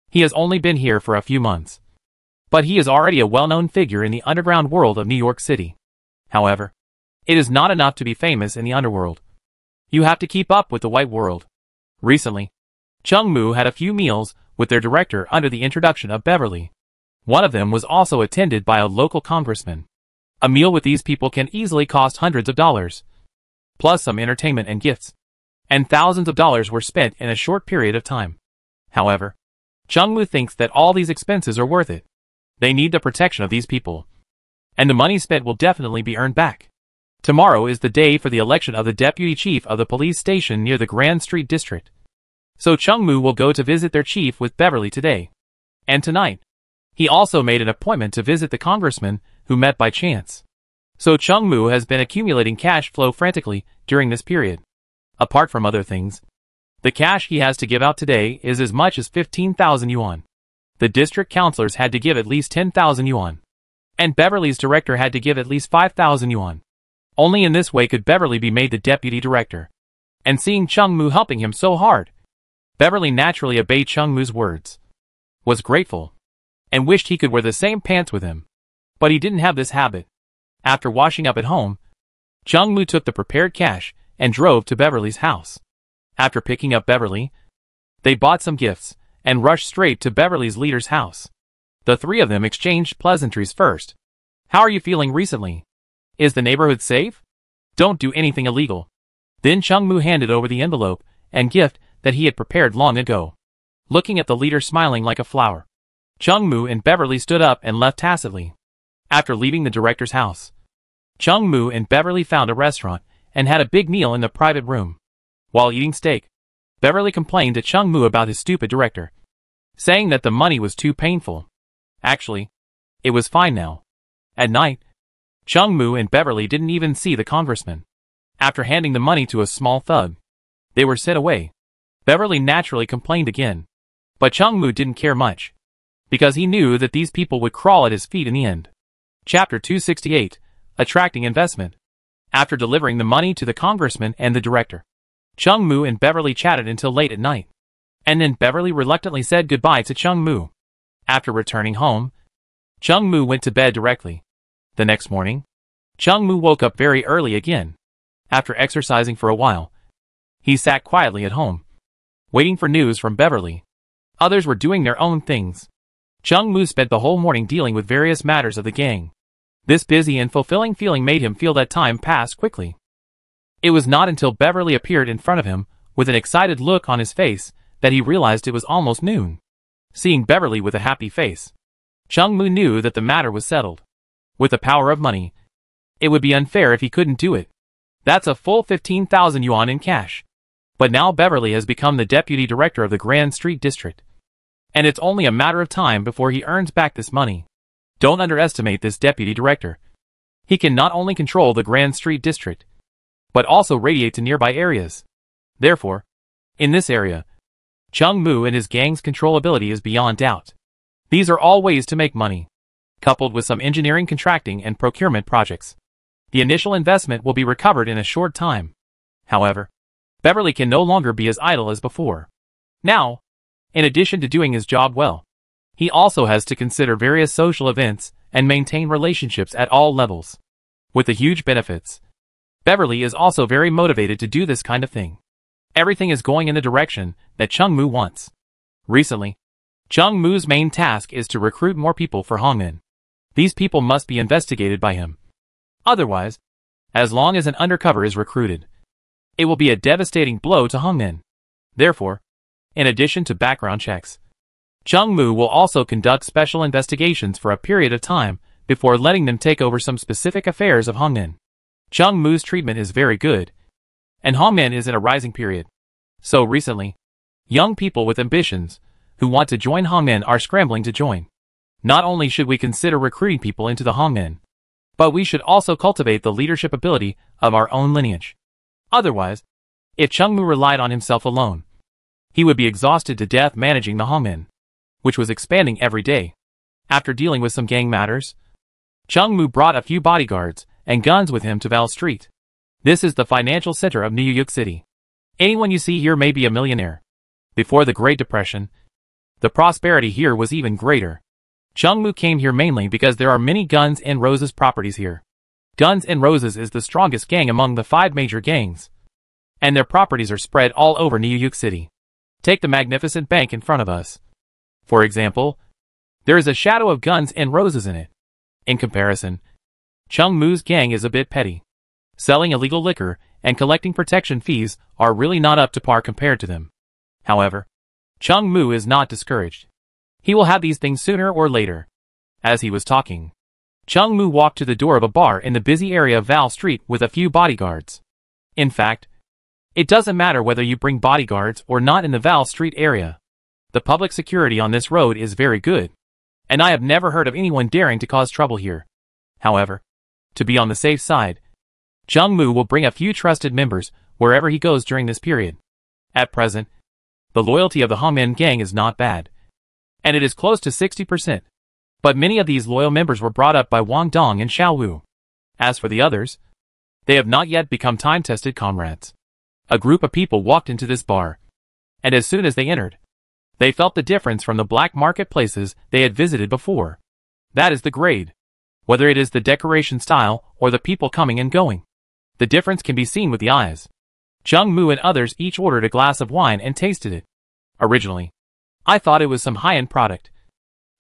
He has only been here for a few months, but he is already a well-known figure in the underground world of New York City. However, it is not enough to be famous in the underworld. You have to keep up with the white world. Recently, Chung Mu had a few meals with their director under the introduction of Beverly. One of them was also attended by a local congressman. A meal with these people can easily cost hundreds of dollars, plus some entertainment and gifts. And thousands of dollars were spent in a short period of time. However, Chung Mu thinks that all these expenses are worth it. They need the protection of these people, and the money spent will definitely be earned back. Tomorrow is the day for the election of the deputy chief of the police station near the Grand Street district. So Chung Mu will go to visit their chief with Beverly today. And tonight, he also made an appointment to visit the congressman who met by chance. So Chung Mu has been accumulating cash flow frantically during this period. Apart from other things, the cash he has to give out today is as much as 15,000 yuan. The district councilors had to give at least 10,000 yuan. And Beverly's director had to give at least 5,000 yuan. Only in this way could Beverly be made the deputy director. And seeing Chung Mu helping him so hard, Beverly naturally obeyed Chung Mu's words, was grateful, and wished he could wear the same pants with him. But he didn't have this habit. After washing up at home, Chung Mu took the prepared cash and drove to Beverly's house. After picking up Beverly, they bought some gifts and rushed straight to Beverly's leader's house. The three of them exchanged pleasantries first. How are you feeling recently? Is the neighborhood safe? Don't do anything illegal. Then Chung Mu handed over the envelope and gift that he had prepared long ago. Looking at the leader smiling like a flower, Chung Mu and Beverly stood up and left tacitly. After leaving the director's house, Chung Mu and Beverly found a restaurant and had a big meal in the private room. While eating steak, Beverly complained to Chung Mu about his stupid director, saying that the money was too painful. Actually, it was fine now. At night, Chung Mu and Beverly didn't even see the congressman. After handing the money to a small thug, they were sent away. Beverly naturally complained again, but Chung Mu didn't care much, because he knew that these people would crawl at his feet in the end. Chapter 268, Attracting Investment. After delivering the money to the congressman and the director, Chung Mu and Beverly chatted until late at night, and then Beverly reluctantly said goodbye to Chung Mu. After returning home, Chung Mu went to bed directly. The next morning, Chung Mu woke up very early again. After exercising for a while, he sat quietly at home, waiting for news from Beverly. Others were doing their own things. Chung Mu spent the whole morning dealing with various matters of the gang. This busy and fulfilling feeling made him feel that time passed quickly. It was not until Beverly appeared in front of him, with an excited look on his face, that he realized it was almost noon. Seeing Beverly with a happy face, Chung Mu knew that the matter was settled. With the power of money, it would be unfair if he couldn't do it. That's a full 15,000 yuan in cash. But now Beverly has become the deputy director of the Grand Street District. And it's only a matter of time before he earns back this money. Don't underestimate this deputy director. He can not only control the Grand Street District, but also radiate to nearby areas. Therefore, in this area, Chung Mu and his gang's controllability is beyond doubt. These are all ways to make money. Coupled with some engineering contracting and procurement projects, the initial investment will be recovered in a short time. However, Beverly can no longer be as idle as before. Now, in addition to doing his job well, he also has to consider various social events and maintain relationships at all levels. With the huge benefits, Beverly is also very motivated to do this kind of thing. Everything is going in the direction that Chung Mu wants. Recently, Chung Mu's main task is to recruit more people for Hongmen. These people must be investigated by him. Otherwise, as long as an undercover is recruited, it will be a devastating blow to Hongmen. Therefore, in addition to background checks, Chung Mu will also conduct special investigations for a period of time before letting them take over some specific affairs of Hongmen. Chung Mu's treatment is very good, and Hongmen is in a rising period. So recently, young people with ambitions who want to join Hongmen are scrambling to join. Not only should we consider recruiting people into the Hongmen, but we should also cultivate the leadership ability of our own lineage. Otherwise, if Chung Mu relied on himself alone, he would be exhausted to death managing the Hongmen, which was expanding every day. After dealing with some gang matters, Chung Mu brought a few bodyguards and guns with him to Val Street. This is the financial center of New York City. Anyone you see here may be a millionaire. Before the Great Depression, the prosperity here was even greater. Chung Mu came here mainly because there are many Guns N' Roses properties here. Guns N' Roses is the strongest gang among the 5 major gangs, and their properties are spread all over New York City. Take the magnificent bank in front of us. For example, there is a shadow of Guns N' Roses in it. In comparison, Chung Mu's gang is a bit petty. Selling illegal liquor and collecting protection fees are really not up to par compared to them. However, Chung Mu is not discouraged. He will have these things sooner or later. As he was talking, Chung Mu walked to the door of a bar in the busy area of Val Street with a few bodyguards. In fact, it doesn't matter whether you bring bodyguards or not in the Val Street area. The public security on this road is very good, and I have never heard of anyone daring to cause trouble here. However, to be on the safe side, Chung Mu will bring a few trusted members wherever he goes during this period. At present, the loyalty of the Hongmen gang is not bad, and it is close to 60%. But many of these loyal members were brought up by Wang Dong and Xiao Wu. As for the others, they have not yet become time-tested comrades. A group of people walked into this bar, and as soon as they entered, they felt the difference from the black market places they had visited before. That is the grade. Whether it is the decoration style or the people coming and going, the difference can be seen with the eyes. Chung Mu and others each ordered a glass of wine and tasted it. Originally, I thought it was some high-end product,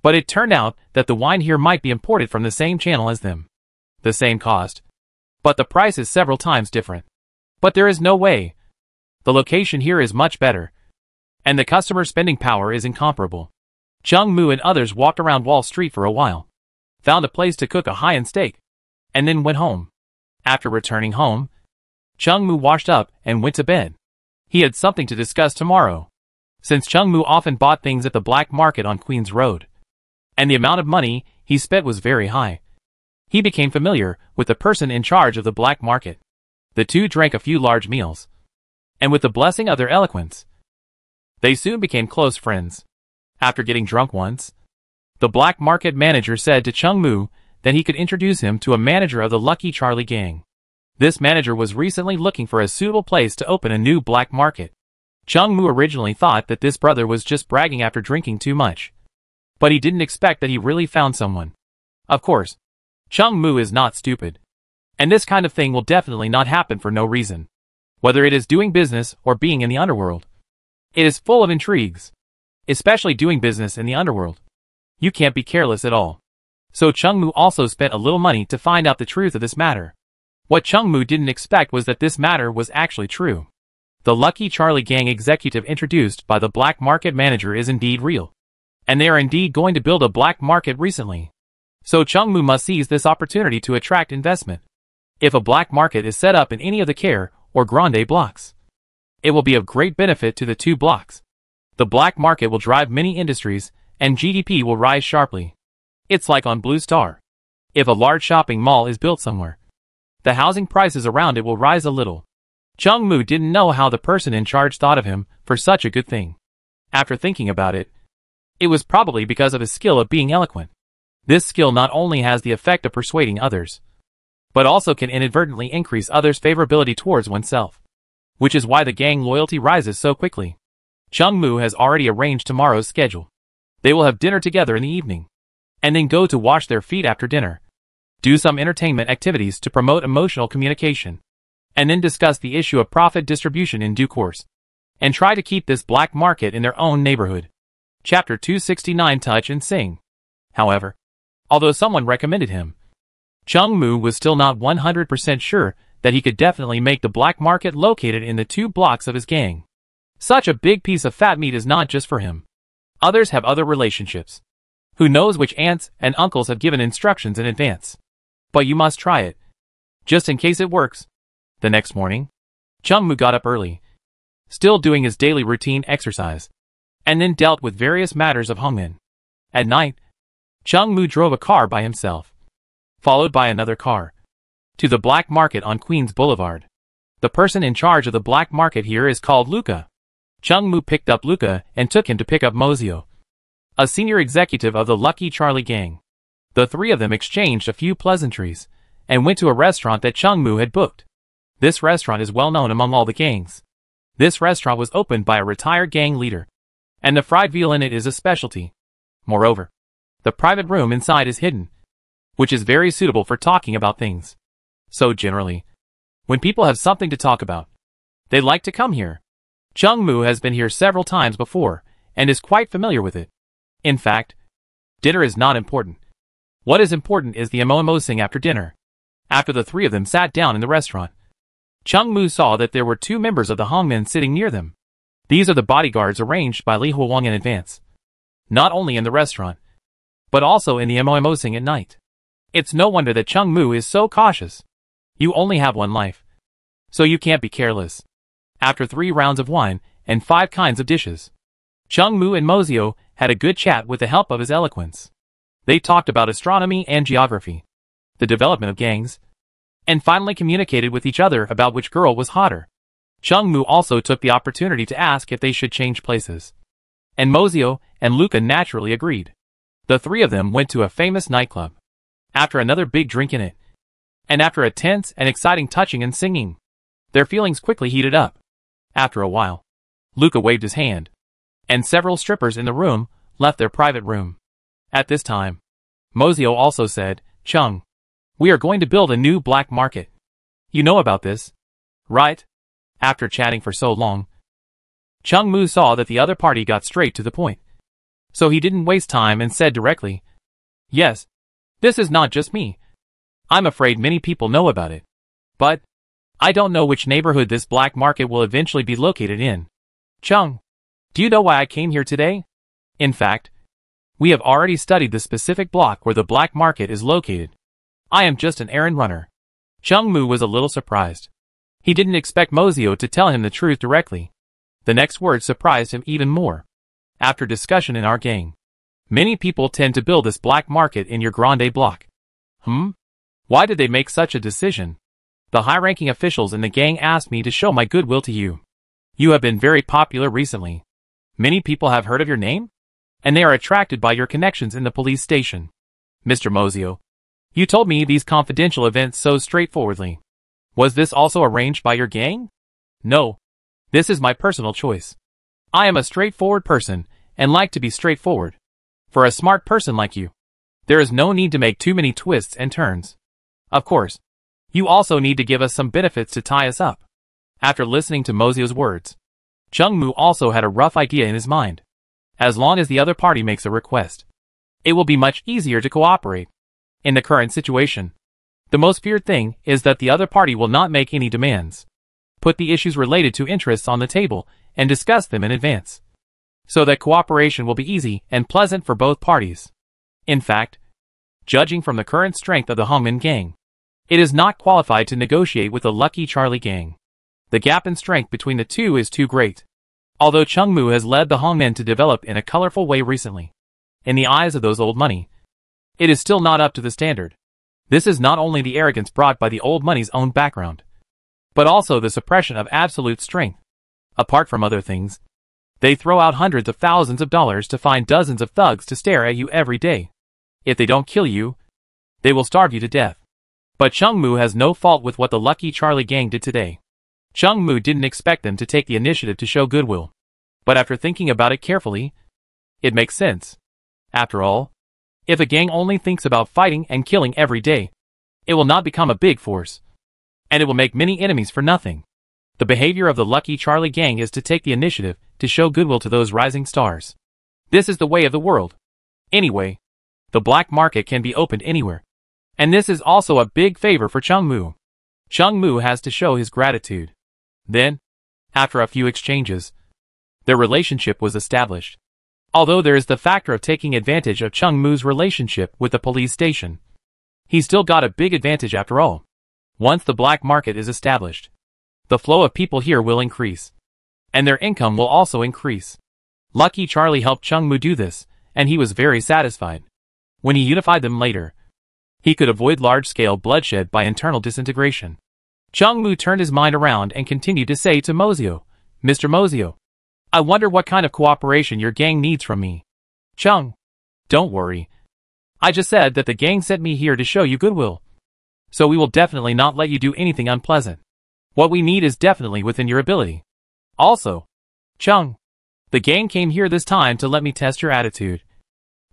but it turned out that the wine here might be imported from the same channel as them. The same cost, but the price is several times different. But there is no way. The location here is much better, and the customer spending power is incomparable. Chung Mu and others walked around Wall Street for a while, found a place to cook a high-end steak, and then went home. After returning home, Chung Mu washed up and went to bed. He had something to discuss tomorrow. Since Chung Mu often bought things at the black market on Queens Road, and the amount of money he spent was very high, he became familiar with the person in charge of the black market. The two drank a few large meals, and with the blessing of their eloquence, they soon became close friends. After getting drunk once, the black market manager said to Chung Mu that he could introduce him to a manager of the Lucky Charlie gang. This manager was recently looking for a suitable place to open a new black market. Chung Mu originally thought that this brother was just bragging after drinking too much, but he didn't expect that he really found someone. Of course, Chung Mu is not stupid, and this kind of thing will definitely not happen for no reason. Whether it is doing business or being in the underworld, it is full of intrigues, especially doing business in the underworld. You can't be careless at all. So Chung Mu also spent a little money to find out the truth of this matter. What Chung Mu didn't expect was that this matter was actually true. The Lucky Charlie gang executive introduced by the black market manager is indeed real, and they are indeed going to build a black market recently. So Chungmu must seize this opportunity to attract investment. If a black market is set up in any of the Care or Grande blocks, it will be of great benefit to the two blocks. The black market will drive many industries, and GDP will rise sharply. It's like on Blue Star. If a large shopping mall is built somewhere, the housing prices around it will rise a little. Chungmu didn't know how the person in charge thought of him for such a good thing. After thinking about it, it was probably because of his skill of being eloquent. This skill not only has the effect of persuading others, but also can inadvertently increase others' favorability towards oneself, which is why the gang loyalty rises so quickly. Chungmu has already arranged tomorrow's schedule. They will have dinner together in the evening, and then go to wash their feet after dinner, do some entertainment activities to promote emotional communication, and then discuss the issue of profit distribution in due course, and try to keep this black market in their own neighborhood. Chapter 269 Touch and Sing. However, although someone recommended him, Chungmu was still not 100% sure that he could definitely make the black market located in the two blocks of his gang. Such a big piece of fat meat is not just for him. Others have other relationships. Who knows which aunts and uncles have given instructions in advance. But you must try it, just in case it works. The next morning, Chungmu got up early, still doing his daily routine exercise, and then dealt with various matters of Hongmen. At night, Chungmu drove a car by himself, followed by another car, to the black market on Queens Boulevard. The person in charge of the black market here is called Luca. Chungmu picked up Luca and took him to pick up Mozio, a senior executive of the Lucky Charlie gang. The three of them exchanged a few pleasantries, and went to a restaurant that Chungmu had booked. This restaurant is well known among all the gangs. This restaurant was opened by a retired gang leader, and the fried veal in it is a specialty. Moreover, the private room inside is hidden, which is very suitable for talking about things. So generally, when people have something to talk about, they like to come here. Chungmu has been here several times before, and is quite familiar with it. In fact, dinner is not important. What is important is the emoemosing after dinner. After the three of them sat down in the restaurant, Chungmu saw that there were two members of the Hongmen sitting near them. These are the bodyguards arranged by Li Huang in advance, not only in the restaurant, but also in the emoemosing at night. It's no wonder that Chungmu is so cautious. You only have one life, so you can't be careless. After 3 rounds of wine and 5 kinds of dishes, Chungmu and Mozio had a good chat with the help of his eloquence. They talked about astronomy and geography, the development of gangs, and finally communicated with each other about which girl was hotter. Chungmu also took the opportunity to ask if they should change places, and Mozio and Luca naturally agreed. The three of them went to a famous nightclub, after another big drink in it, and after a tense and exciting touching and singing, their feelings quickly heated up. After a while, Luca waved his hand, and several strippers in the room left their private room. At this time, Mozio also said, "Chung, we are going to build a new black market. You know about this, right?" After chatting for so long, Chungmu saw that the other party got straight to the point. So he didn't waste time and said directly, "Yes, this is not just me. I'm afraid many people know about it. But I don't know which neighborhood this black market will eventually be located in. Chung, do you know why I came here today? In fact, we have already studied the specific block where the black market is located. I am just an errand runner." Chungmu was a little surprised. He didn't expect Mozio to tell him the truth directly. The next word surprised him even more. "After discussion in our gang, many people tend to build this black market in your Grande block." Why did they make such a decision? "The high-ranking officials in the gang asked me to show my goodwill to you. You have been very popular recently. Many people have heard of your name, and they are attracted by your connections in the police station. Mr. Mozio, you told me these confidential events so straightforwardly. Was this also arranged by your gang?" "No. This is my personal choice. I am a straightforward person, and like to be straightforward. For a smart person like you, there is no need to make too many twists and turns. Of course, you also need to give us some benefits to tie us up." After listening to Mozio's words, Chungmu also had a rough idea in his mind. As long as the other party makes a request, it will be much easier to cooperate. In the current situation, the most feared thing is that the other party will not make any demands. Put the issues related to interests on the table and discuss them in advance, so that cooperation will be easy and pleasant for both parties. In fact, Judging from the current strength of the Hongmen gang, it is not qualified to negotiate with the Lucky Charlie gang. The gap in strength between the two is too great. Although Chungmu has led the Hongmen to develop in a colorful way recently, in the eyes of those old money, it is still not up to the standard. This is not only the arrogance brought by the old money's own background, but also the suppression of absolute strength. Apart from other things, they throw out hundreds of thousands of dollars to find dozens of thugs to stare at you every day. If they don't kill you, they will starve you to death. But Chungmu has no fault with what the Lucky Charlie gang did today. Chungmu didn't expect them to take the initiative to show goodwill. But after thinking about it carefully, it makes sense. After all, if a gang only thinks about fighting and killing every day, it will not become a big force. And it will make many enemies for nothing. The behavior of the Lucky Charlie gang is to take the initiative to show goodwill to those rising stars. This is the way of the world. Anyway, the black market can be opened anywhere. And this is also a big favor for Chungmu. Chungmu has to show his gratitude. Then, after a few exchanges, their relationship was established. Although there is the factor of taking advantage of Chungmu's relationship with the police station, he still got a big advantage after all. Once the black market is established, the flow of people here will increase, and their income will also increase. Lucky Charlie helped Chungmu do this, and he was very satisfied. When he unified them later, he could avoid large-scale bloodshed by internal disintegration. Chungmu turned his mind around and continued to say to Mozio, "Mr. Mozio, I wonder what kind of cooperation your gang needs from me." "Chung, don't worry. I just said that the gang sent me here to show you goodwill. So we will definitely not let you do anything unpleasant. What we need is definitely within your ability. Also, Chung, the gang came here this time to let me test your attitude.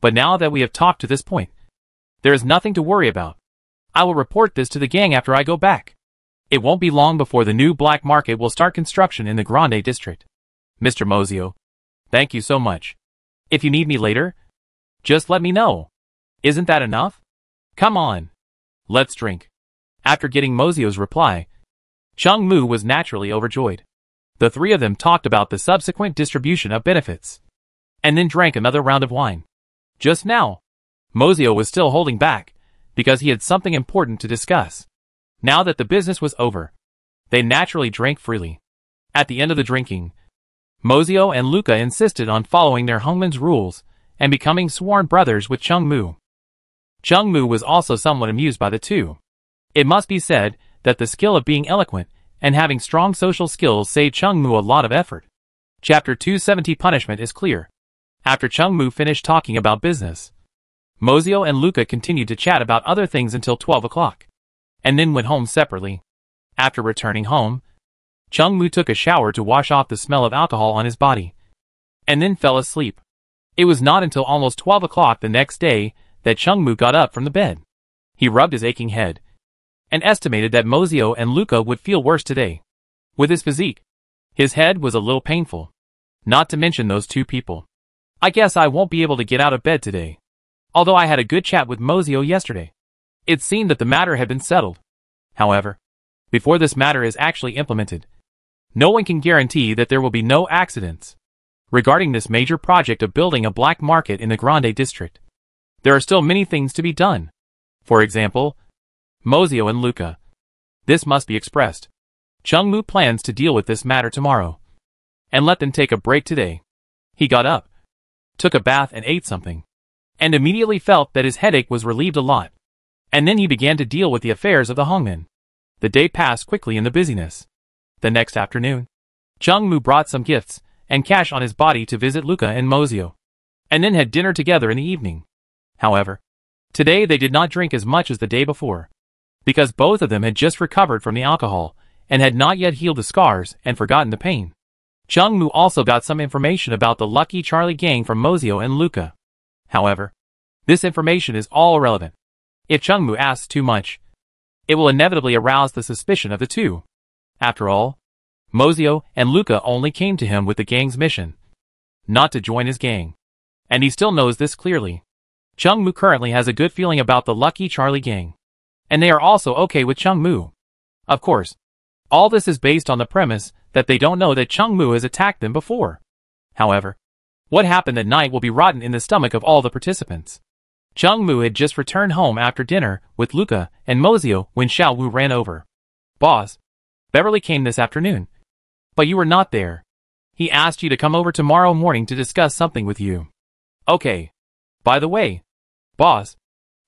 But now that we have talked to this point, there is nothing to worry about. I will report this to the gang after I go back. It won't be long before the new black market will start construction in the Grande district. Mr. Mozio, thank you so much. If you need me later, just let me know. Isn't that enough? Come on. Let's drink." After getting Mozio's reply, Chungmu was naturally overjoyed. The three of them talked about the subsequent distribution of benefits, and then drank another round of wine. Just now, Mozio was still holding back, because he had something important to discuss. Now that the business was over, they naturally drank freely. At the end of the drinking, Mozio and Luca insisted on following their Hongmen's rules and becoming sworn brothers with Chungmu. Chungmu was also somewhat amused by the two. It must be said that the skill of being eloquent and having strong social skills saved Chungmu a lot of effort. Chapter 270 Punishment is clear. After Chungmu finished talking about business, Mozio and Luca continued to chat about other things until 12 o'clock, and then went home separately. After returning home, Chungmu took a shower to wash off the smell of alcohol on his body, and then fell asleep. It was not until almost 12 o'clock the next day that Chungmu got up from the bed. He rubbed his aching head, and estimated that Mozio and Luca would feel worse today. With his physique, his head was a little painful. Not to mention those two people. "I guess I won't be able to get out of bed today. Although I had a good chat with Mozio yesterday. It seemed that the matter had been settled. However, before this matter is actually implemented, no one can guarantee that there will be no accidents. Regarding this major project of building a black market in the Grande district, there are still many things to be done. For example, Mozio and Luca. This must be expressed. Chungmu plans to deal with this matter tomorrow, and let them take a break today." He got up, took a bath and ate something, and immediately felt that his headache was relieved a lot. And then he began to deal with the affairs of the Hongmen. The day passed quickly in the busyness. The next afternoon, Chungmu brought some gifts and cash on his body to visit Luca and Mozio, and then had dinner together in the evening. However, today they did not drink as much as the day before, because both of them had just recovered from the alcohol and had not yet healed the scars and forgotten the pain. Chungmu also got some information about the Lucky Charlie gang from Mozio and Luca. However, this information is all irrelevant. If Chungmu asks too much, it will inevitably arouse the suspicion of the two. After all, Mozio and Luca only came to him with the gang's mission, not to join his gang. And he still knows this clearly. Chungmu currently has a good feeling about the Lucky Charlie gang, and they are also okay with Chungmu. Of course, all this is based on the premise that they don't know that Chungmu has attacked them before. However, what happened that night will be rotten in the stomach of all the participants. Chung Mu had just returned home after dinner with Luca and Mozio when Xiao Wu ran over. Boss, Beverly came this afternoon. But you were not there. He asked you to come over tomorrow morning to discuss something with you. Okay. By the way, boss,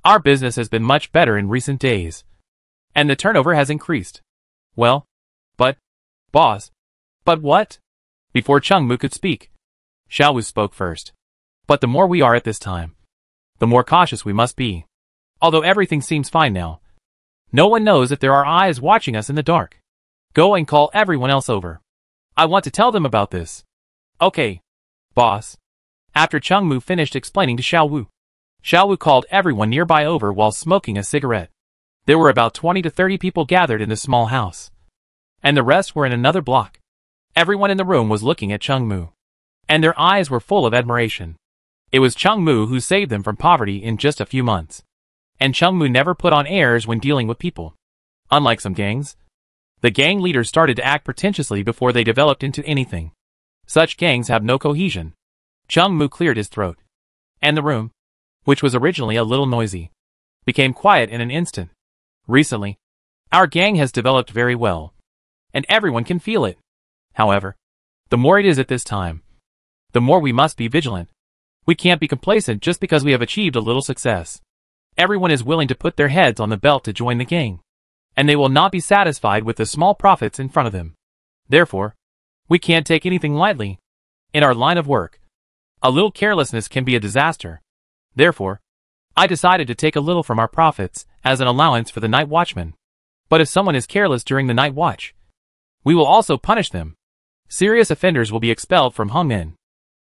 our business has been much better in recent days. And the turnover has increased. Well, boss. But what? Before Chung Mu could speak, Xiao Wu spoke first. But the more we are at this time, the more cautious we must be. Although everything seems fine now, no one knows if there are eyes watching us in the dark. Go and call everyone else over. I want to tell them about this. Okay, boss. After Chung Mu finished explaining to Xiao Wu called everyone nearby over while smoking a cigarette. There were about 20 to 30 people gathered in the small house. And the rest were in another block. Everyone in the room was looking at Chung Mu. And their eyes were full of admiration. It was Chung Mu who saved them from poverty in just a few months. And Chung Mu never put on airs when dealing with people. Unlike some gangs, the gang leaders started to act pretentiously before they developed into anything. Such gangs have no cohesion. Chung Mu cleared his throat. And the room, which was originally a little noisy, became quiet in an instant. Recently, our gang has developed very well. And everyone can feel it. However, the more it is at this time, the more we must be vigilant. We can't be complacent just because we have achieved a little success. Everyone is willing to put their heads on the belt to join the gang. And they will not be satisfied with the small profits in front of them. Therefore, we can't take anything lightly. In our line of work, a little carelessness can be a disaster. Therefore, I decided to take a little from our profits as an allowance for the night watchman. But if someone is careless during the night watch, we will also punish them. Serious offenders will be expelled from Hongmen.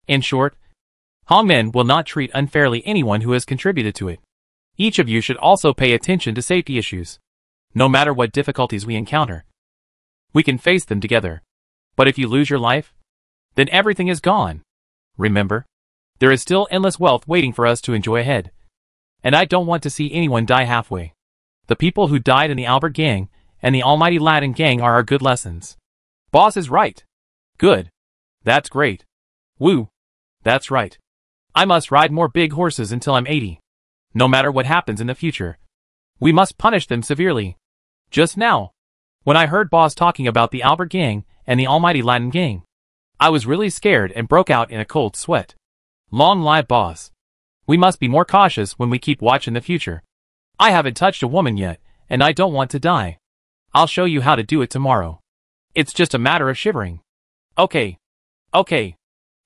In short, Hongmen will not treat unfairly anyone who has contributed to it. Each of you should also pay attention to safety issues. No matter what difficulties we encounter, we can face them together. But if you lose your life, then everything is gone. Remember, there is still endless wealth waiting for us to enjoy ahead. And I don't want to see anyone die halfway. The people who died in the Albert Gang and the Almighty Latin Gang are our good lessons. Boss is right. Good. That's great. Woo. That's right. I must ride more big horses until I'm 80. No matter what happens in the future, we must punish them severely. Just now, when I heard Boss talking about the Albert Gang and the Almighty Latin Gang, I was really scared and broke out in a cold sweat. Long live Boss. We must be more cautious when we keep watch in the future. I haven't touched a woman yet, and I don't want to die. I'll show you how to do it tomorrow. It's just a matter of shivering. Okay. Okay.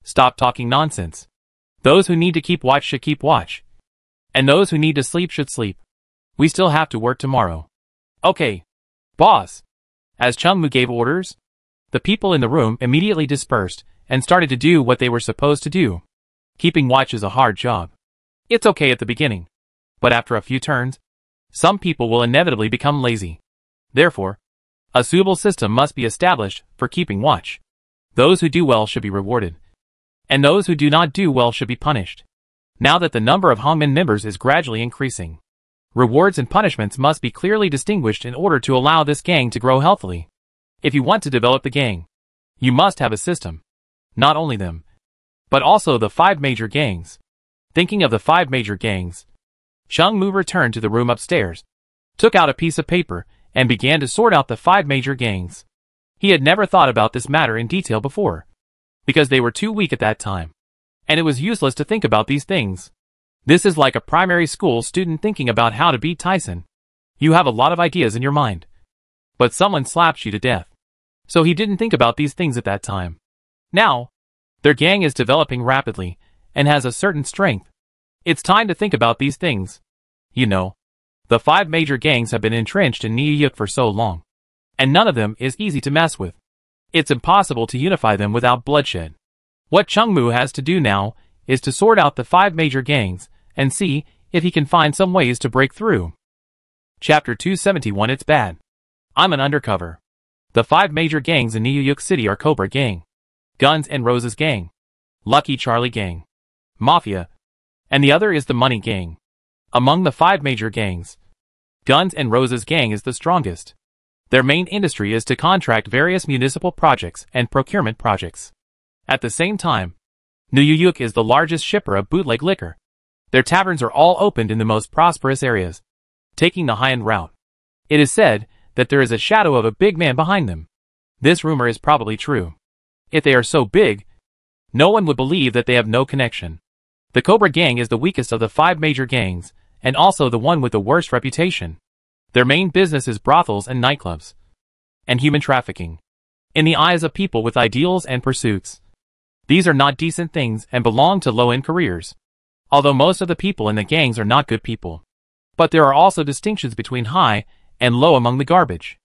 Stop talking nonsense. Those who need to keep watch should keep watch. And those who need to sleep should sleep. We still have to work tomorrow. Okay. Boss. As Chung Mu gave orders, the people in the room immediately dispersed and started to do what they were supposed to do. Keeping watch is a hard job. It's okay at the beginning. But after a few turns, some people will inevitably become lazy. Therefore, a suitable system must be established for keeping watch. Those who do well should be rewarded. And those who do not do well should be punished. Now that the number of Hongmen members is gradually increasing, rewards and punishments must be clearly distinguished in order to allow this gang to grow healthily. If you want to develop the gang, you must have a system. Not only them, but also the 5 major gangs. Thinking of the 5 major gangs, Chung Mu returned to the room upstairs, took out a piece of paper, and began to sort out the 5 major gangs. He had never thought about this matter in detail before, because they were too weak at that time, and it was useless to think about these things. This is like a primary school student thinking about how to beat Tyson. You have a lot of ideas in your mind, but someone slaps you to death. So he didn't think about these things at that time. Now, their gang is developing rapidly, and has a certain strength. It's time to think about these things. You know, the 5 major gangs have been entrenched in Niuyuk for so long, and none of them is easy to mess with. It's impossible to unify them without bloodshed. What Chung Mu has to do now is to sort out the 5 major gangs and see if he can find some ways to break through. Chapter 271. It's bad. I'm an undercover. The 5 major gangs in Niuyuk City are Cobra Gang, Guns and Roses Gang, Lucky Charlie Gang, Mafia, and the other is the Money Gang. Among the 5 major gangs, Guns and Roses Gang is the strongest. Their main industry is to contract various municipal projects and procurement projects. At the same time, Niuyuk is the largest shipper of bootleg liquor. Their taverns are all opened in the most prosperous areas, taking the high-end route. It is said that there is a shadow of a big man behind them. This rumor is probably true. If they are so big, no one would believe that they have no connection. The Cobra Gang is the weakest of the 5 major gangs, and also the one with the worst reputation. Their main business is brothels and nightclubs, and human trafficking. In the eyes of people with ideals and pursuits, these are not decent things and belong to low-end careers. Although most of the people in the gangs are not good people. But there are also distinctions between high and low among the garbage.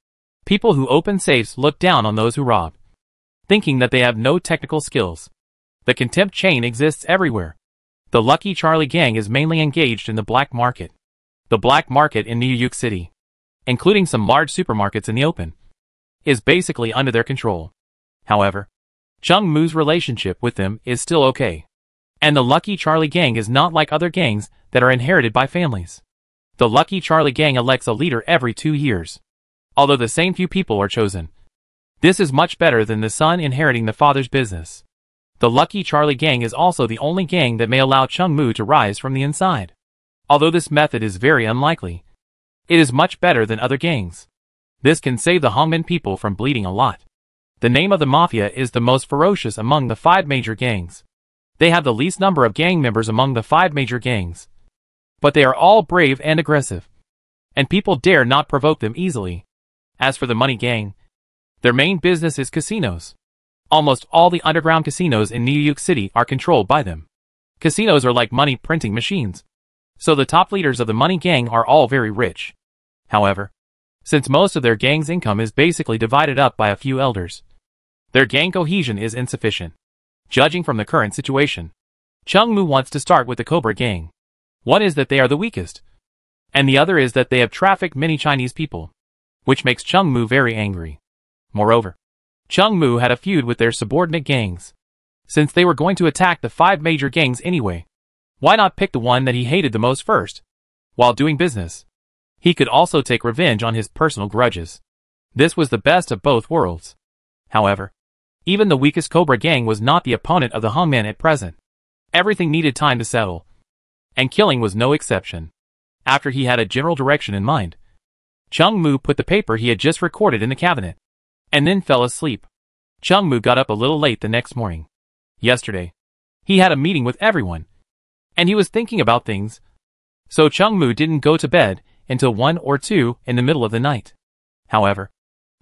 People who open safes look down on those who rob, thinking that they have no technical skills. The contempt chain exists everywhere. The Lucky Charlie gang is mainly engaged in the black market. The black market in New York City, including some large supermarkets in the open, is basically under their control. However, Chung Moo's relationship with them is still okay. And the Lucky Charlie gang is not like other gangs that are inherited by families. The Lucky Charlie gang elects a leader every 2 years, although the same few people are chosen. This is much better than the son inheriting the father's business. The Lucky Charlie gang is also the only gang that may allow Chung Moo to rise from the inside. Although this method is very unlikely, it is much better than other gangs. This can save the Hongmen people from bleeding a lot. The name of the mafia is the most ferocious among the 5 major gangs. They have the least number of gang members among the 5 major gangs. But they are all brave and aggressive, and people dare not provoke them easily. As for the Money Gang, their main business is casinos. Almost all the underground casinos in New York City are controlled by them. Casinos are like money printing machines. So the top leaders of the Money Gang are all very rich. However, since most of their gang's income is basically divided up by a few elders, their gang cohesion is insufficient. Judging from the current situation, Chung Moo wants to start with the Cobra Gang. One is that they are the weakest, and the other is that they have trafficked many Chinese people, which makes Chung Moo very angry. Moreover, Chung Moo had a feud with their subordinate gangs. Since they were going to attack the 5 major gangs anyway, why not pick the one that he hated the most first? While doing business, he could also take revenge on his personal grudges. This was the best of both worlds. However, even the weakest Cobra Gang was not the opponent of the Hongmen at present. Everything needed time to settle, and killing was no exception. After he had a general direction in mind, Chung Moo put the paper he had just recorded in the cabinet, and then fell asleep. Chung Moo got up a little late the next morning. Yesterday, he had a meeting with everyone, and he was thinking about things, so Chung Moo didn't go to bed until 1 or 2 in the middle of the night. However,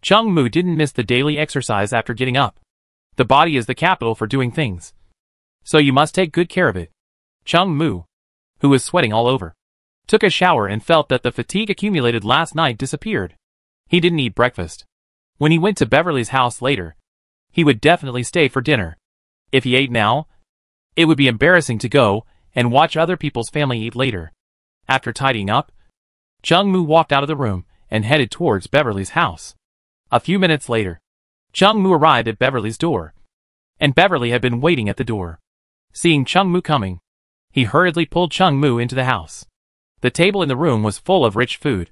Chung Moo didn't miss the daily exercise after getting up. The body is the capital for doing things, so you must take good care of it. Chung Moo, who was sweating all over, took a shower and felt that the fatigue accumulated last night disappeared. He didn't eat breakfast. When he went to Beverly's house later, he would definitely stay for dinner. If he ate now, it would be embarrassing to go and watch other people's family eat later. After tidying up, Chung Moo walked out of the room and headed towards Beverly's house. A few minutes later, Chung Moo arrived at Beverly's door, and Beverly had been waiting at the door. Seeing Chung Moo coming, he hurriedly pulled Chung Moo into the house. The table in the room was full of rich food,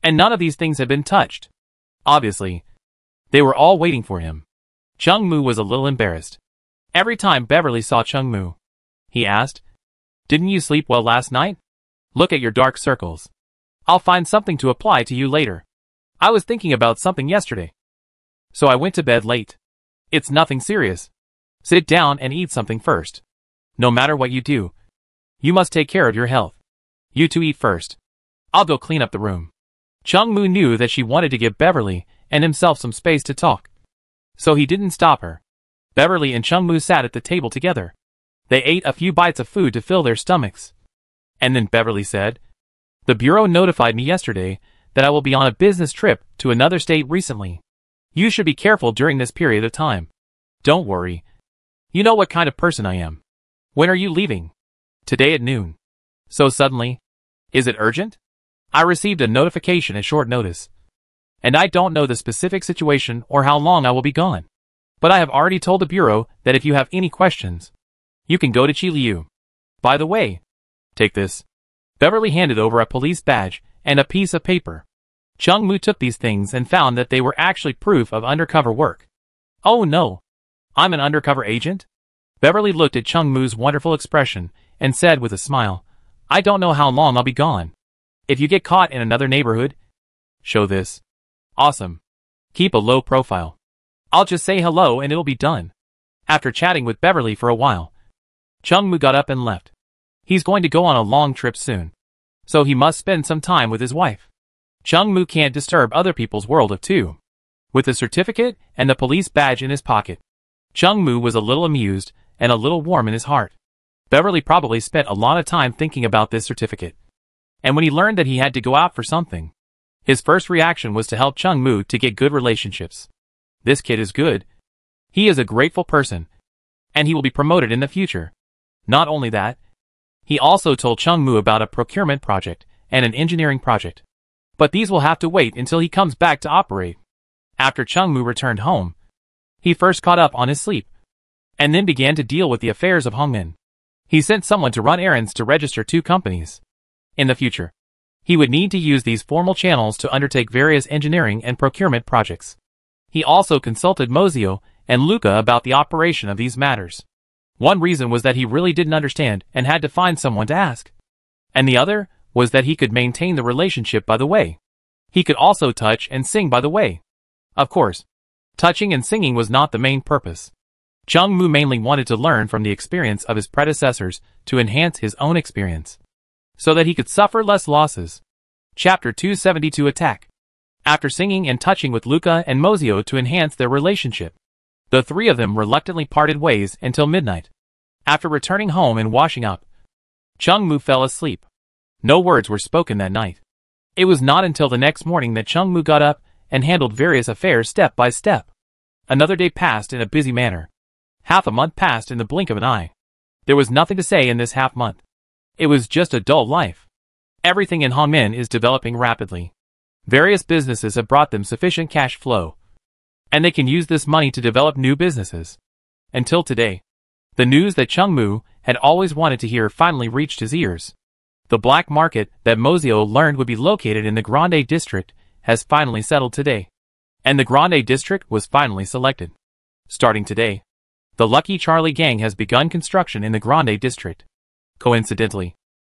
and none of these things had been touched. Obviously, they were all waiting for him. Chung Moo was a little embarrassed. Every time Beverly saw Chung Moo, he asked, "Didn't you sleep well last night? Look at your dark circles. I'll find something to apply to you later. I was thinking about something yesterday, so I went to bed late. It's nothing serious. Sit down and eat something first. No matter what you do, you must take care of your health. You two eat first. I'll go clean up the room." Chung Moo knew that she wanted to give Beverly and himself some space to talk, so he didn't stop her. Beverly and Chung Moo sat at the table together. They ate a few bites of food to fill their stomachs. And then Beverly said, "The bureau notified me yesterday that I will be on a business trip to another state recently. You should be careful during this period of time. Don't worry. You know what kind of person I am. When are you leaving?" "Today at noon." "So suddenly? Is it urgent?" "I received a notification at short notice, and I don't know the specific situation or how long I will be gone. But I have already told the bureau that if you have any questions, you can go to Chi Liu. By the way, take this." Beverly handed over a police badge and a piece of paper. Chung Moo took these things and found that they were actually proof of undercover work. "Oh no, I'm an undercover agent?" Beverly looked at Chung Moo's wonderful expression and said with a smile, I don't know how long I'll be gone. If you get caught in another neighborhood, show this. Awesome. Keep a low profile. I'll just say hello and it'll be done. After chatting with Beverly for a while, Chung-moo got up and left. He's going to go on a long trip soon, so he must spend some time with his wife. Chung-moo can't disturb other people's world of two. With the certificate and the police badge in his pocket, Chung-moo was a little amused and a little warm in his heart. Beverly probably spent a lot of time thinking about this certificate. And when he learned that he had to go out for something, his first reaction was to help Chung-moo to get good relationships. This kid is good. He is a grateful person, and he will be promoted in the future. Not only that, he also told Chung-moo about a procurement project and an engineering project. But these will have to wait until he comes back to operate. After Chung-moo returned home, he first caught up on his sleep, and then began to deal with the affairs of Hongmin. He sent someone to run errands to register 2 companies. In the future, he would need to use these formal channels to undertake various engineering and procurement projects. He also consulted Mozio and Luca about the operation of these matters. One reason was that he really didn't understand and had to find someone to ask. And the other was that he could maintain the relationship by the way. He could also touch and sing by the way. Of course, touching and singing was not the main purpose. Chung-moo mainly wanted to learn from the experience of his predecessors to enhance his own experience, so that he could suffer less losses. Chapter 272 Attack. After singing and touching with Luca and Mozio to enhance their relationship, the 3 of them reluctantly parted ways until midnight. After returning home and washing up, Chung-moo fell asleep. No words were spoken that night. It was not until the next morning that Chung-moo got up and handled various affairs step by step. Another day passed in a busy manner. Half a month passed in the blink of an eye. There was nothing to say in this half month. It was just a dull life. Everything in Hongmin is developing rapidly. Various businesses have brought them sufficient cash flow, and they can use this money to develop new businesses. Until today, the news that Chung-moo had always wanted to hear finally reached his ears. The black market that Mozio learned would be located in the Grande District has finally settled today, and the Grande District was finally selected. Starting today, the Lucky Charlie gang has begun construction in the Grande District. Coincidentally,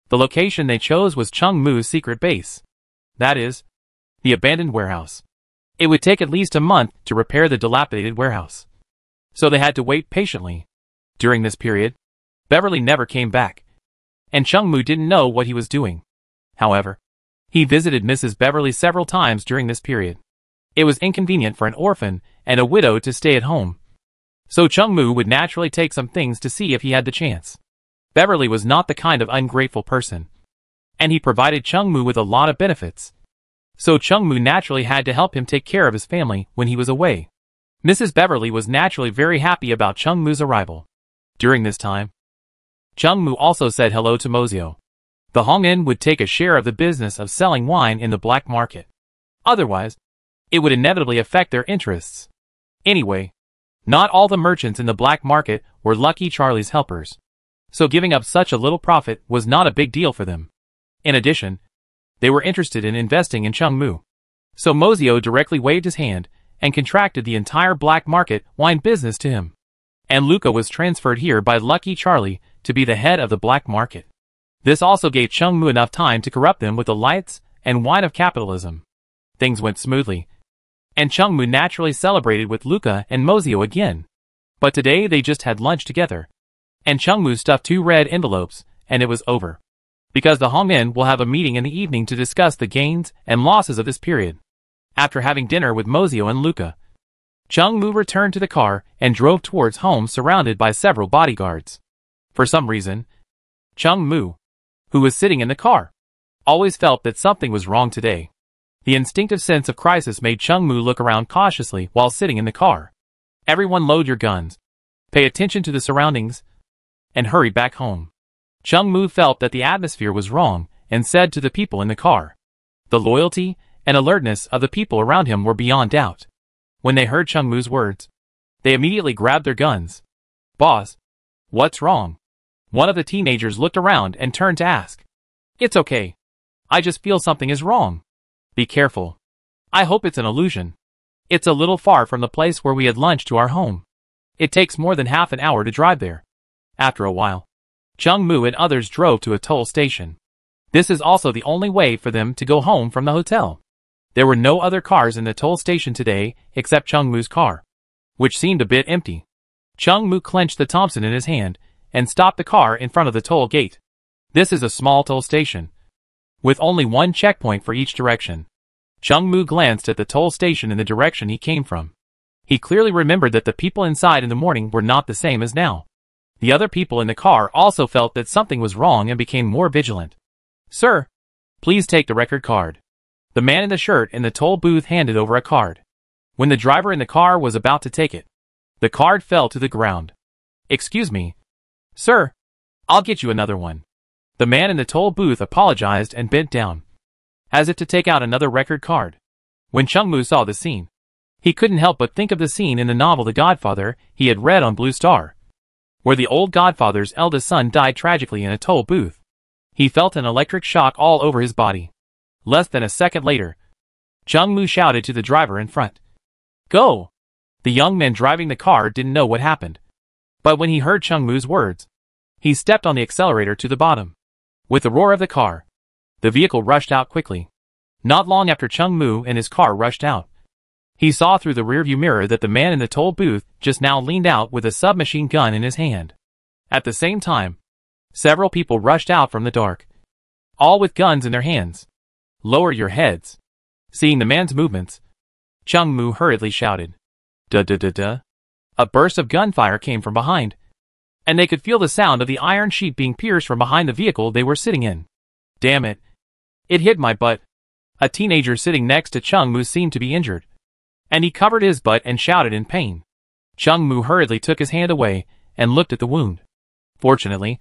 the location they chose was Chung-moo's secret base. That is, the abandoned warehouse. It would take at least a month to repair the dilapidated warehouse, so they had to wait patiently. During this period, Beverly never came back, and Chung-moo didn't know what he was doing. However, he visited Mrs. Beverly several times during this period. It was inconvenient for an orphan and a widow to stay at home, so Chung-moo would naturally take some things to see if he had the chance. Beverly was not the kind of ungrateful person, and he provided Chung-moo with a lot of benefits. So Chung-moo naturally had to help him take care of his family when he was away. Mrs. Beverly was naturally very happy about Chung-moo's arrival. During this time, Chung-moo also said hello to Mozio. The Hongmin would take a share of the business of selling wine in the black market. Otherwise, it would inevitably affect their interests. Anyway, not all the merchants in the black market were Lucky Charlie's helpers, so giving up such a little profit was not a big deal for them. In addition, they were interested in investing in Chung-moo. So Mozio directly waved his hand and contracted the entire black market wine business to him. And Luca was transferred here by Lucky Charlie to be the head of the black market. This also gave Chung-moo enough time to corrupt them with the lights and wine of capitalism. Things went smoothly, and Chung-moo naturally celebrated with Luca and Mozio again. But today they just had lunch together, and Chung-moo stuffed 2 red envelopes, and it was over. Because the Hongmin will have a meeting in the evening to discuss the gains and losses of this period. After having dinner with Mozio and Luca, Chung-moo returned to the car and drove towards home surrounded by several bodyguards. For some reason, Chung-moo, who was sitting in the car, always felt that something was wrong today. The instinctive sense of crisis made Chung-moo look around cautiously while sitting in the car. Everyone load your guns, pay attention to the surroundings, and hurry back home. Chung-moo felt that the atmosphere was wrong and said to the people in the car. The loyalty and alertness of the people around him were beyond doubt. When they heard Chung-moo's words, they immediately grabbed their guns. "Boss, what's wrong?" One of the teenagers looked around and turned to ask. "It's okay. I just feel something is wrong." "Be careful. I hope it's an illusion. It's a little far from the place where we had lunch to our home. It takes more than half an hour to drive there." After a while, Chung-moo and others drove to a toll station. This is also the only way for them to go home from the hotel. There were no other cars in the toll station today except Chung Moo's car, which seemed a bit empty. Chung Moo clenched the Thompson in his hand and stopped the car in front of the toll gate. This is a small toll station, with only one checkpoint for each direction. Chung Moo glanced at the toll station in the direction he came from. He clearly remembered that the people inside in the morning were not the same as now. The other people in the car also felt that something was wrong and became more vigilant. "Sir, please take the record card." The man in the shirt in the toll booth handed over a card. When the driver in the car was about to take it, the card fell to the ground. "Excuse me, sir, I'll get you another one." The man in the toll booth apologized and bent down, as if to take out another record card. When Chung Moo saw the scene, he couldn't help but think of the scene in the novel The Godfather he had read on Blue Star, where the old Godfather's eldest son died tragically in a toll booth. He felt an electric shock all over his body. Less than a second later, Chung Moo shouted to the driver in front, "Go!" The young man driving the car didn't know what happened, but when he heard Chung Moo's words, he stepped on the accelerator to the bottom. With the roar of the car, the vehicle rushed out quickly. Not long after Chung Moo and his car rushed out, he saw through the rearview mirror that the man in the toll booth just now leaned out with a submachine gun in his hand. At the same time, several people rushed out from the dark, all with guns in their hands. "Lower your heads." Seeing the man's movements, Chung Moo hurriedly shouted, "Da-da-da-da." A burst of gunfire came from behind, and they could feel the sound of the iron sheet being pierced from behind the vehicle they were sitting in. "Damn it. It hit my butt." A teenager sitting next to Chung Moo seemed to be injured, and he covered his butt and shouted in pain. Chung Moo hurriedly took his hand away and looked at the wound. Fortunately,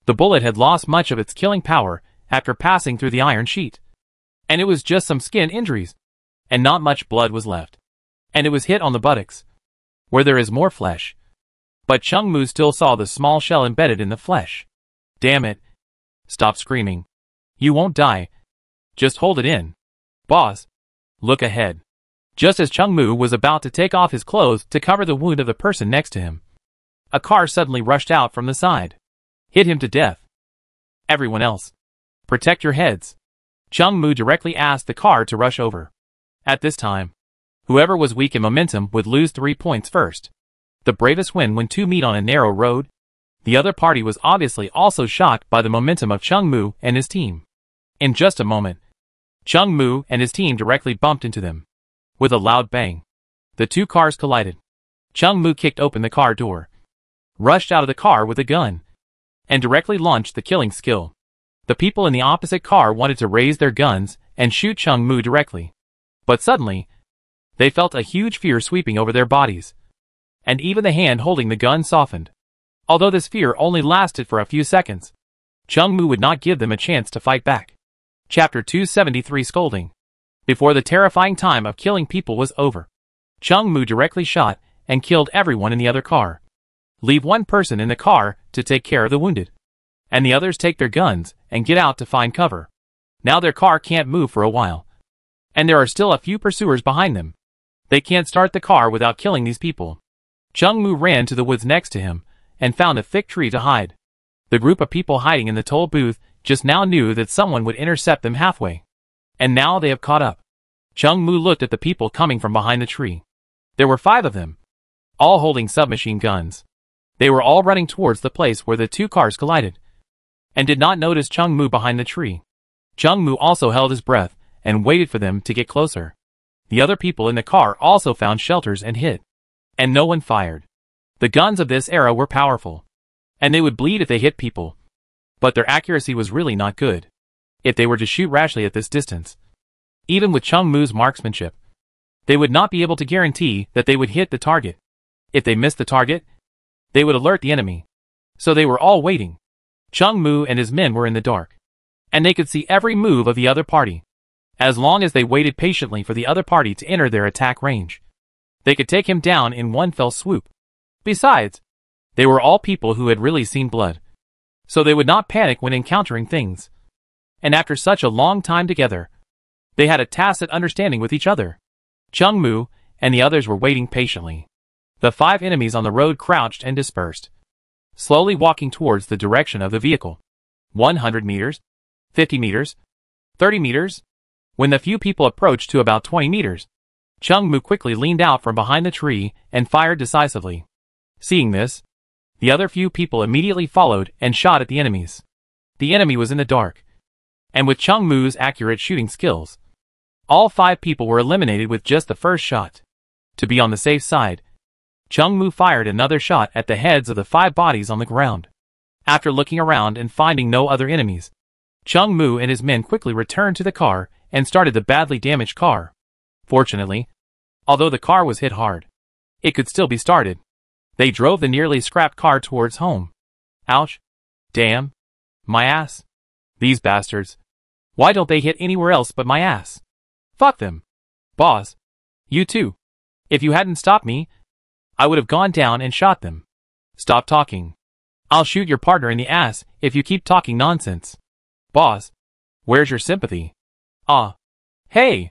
the bullet had lost much of its killing power after passing through the iron sheet, and it was just some skin injuries, and not much blood was left. And it was hit on the buttocks, where there is more flesh. But Chung Moo still saw the small shell embedded in the flesh. "Damn it. Stop screaming. You won't die. Just hold it in. Boss, look ahead." Just as Chung Moo was about to take off his clothes to cover the wound of the person next to him, a car suddenly rushed out from the side, hit him to death. "Everyone else, protect your heads." Chung Moo directly asked the car to rush over. At this time, whoever was weak in momentum would lose 3 points first. The bravest win when two meet on a narrow road. The other party was obviously also shocked by the momentum of Chung Moo and his team. In just a moment, Chung Moo and his team directly bumped into them. With a loud bang, the two cars collided. Chung Moo kicked open the car door, rushed out of the car with a gun, and directly launched the killing skill. The people in the opposite car wanted to raise their guns and shoot Chung Moo directly. But suddenly, they felt a huge fear sweeping over their bodies, and even the hand holding the gun softened. Although this fear only lasted for a few seconds, Chung Moo would not give them a chance to fight back. Chapter 273 Scolding. Before the terrifying time of killing people was over, Chung Moo directly shot and killed everyone in the other car. Leave one person in the car to take care of the wounded, and the others take their guns and get out to find cover. Now their car can't move for a while, and there are still a few pursuers behind them. They can't start the car without killing these people. Chung Moo ran to the woods next to him and found a thick tree to hide. The group of people hiding in the toll booth just now knew that someone would intercept them halfway, and now they have caught up. Chung Moo looked at the people coming from behind the tree. There were 5 of them, all holding submachine guns. They were all running towards the place where the two cars collided, and did not notice Chung Moo behind the tree. Chung Moo also held his breath and waited for them to get closer. The other people in the car also found shelters and hid, and no one fired. The guns of this era were powerful, and they would bleed if they hit people, but their accuracy was really not good if they were to shoot rashly at this distance. Even with Chung Moo's marksmanship, they would not be able to guarantee that they would hit the target. If they missed the target, they would alert the enemy. So they were all waiting. Chung Moo and his men were in the dark, and they could see every move of the other party. As long as they waited patiently for the other party to enter their attack range, they could take him down in one fell swoop. Besides, they were all people who had really seen blood, so they would not panic when encountering things. And after such a long time together, they had a tacit understanding with each other. Chung Moo and the others were waiting patiently. The 5 enemies on the road crouched and dispersed, slowly walking towards the direction of the vehicle. 100 meters, 50 meters? 30 meters? When the few people approached to about 20 meters, Chung Mu quickly leaned out from behind the tree and fired decisively. Seeing this, the other few people immediately followed and shot at the enemies. The enemy was in the dark, and with Chung Mu's accurate shooting skills, all 5 people were eliminated with just the first shot. To be on the safe side, Chung Mu fired another shot at the heads of the 5 bodies on the ground. After looking around and finding no other enemies, Chung Mu and his men quickly returned to the car and started the badly damaged car. Fortunately, although the car was hit hard, it could still be started. They drove the nearly scrapped car towards home. Ouch. Damn. My ass. These bastards. Why don't they hit anywhere else but my ass? Fuck them. Boss. You too. If you hadn't stopped me, I would have gone down and shot them. Stop talking. I'll shoot your partner in the ass if you keep talking nonsense. Boss. Where's your sympathy? Hey.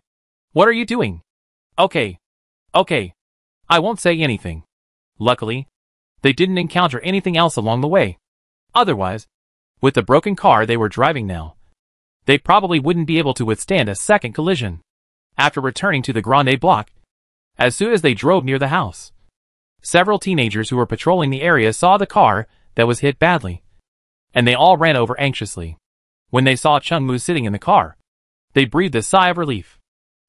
What are you doing? Okay. I won't say anything. Luckily, they didn't encounter anything else along the way. Otherwise, with the broken car they were driving now, they probably wouldn't be able to withstand a second collision. After returning to the Grande block, as soon as they drove near the house, several teenagers who were patrolling the area saw the car that was hit badly, and they all ran over anxiously. When they saw Chung Mu sitting in the car, they breathed a sigh of relief.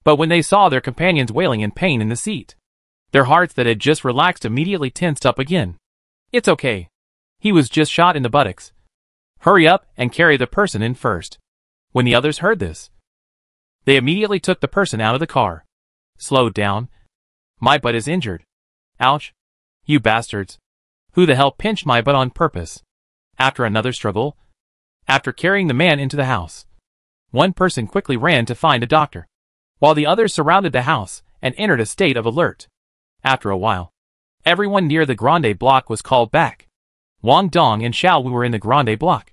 But when they saw their companions wailing in pain in the seat, their hearts that had just relaxed immediately tensed up again. It's okay. He was just shot in the buttocks. Hurry up and carry the person in first. When the others heard this, they immediately took the person out of the car. Slowed down. My butt is injured. Ouch. You bastards. Who the hell pinched my butt on purpose? After another struggle, after carrying the man into the house, one person quickly ran to find a doctor, while the others surrounded the house and entered a state of alert. After a while, everyone near the Grande block was called back. Wang Dong and Xiao Wu were in the Grande block,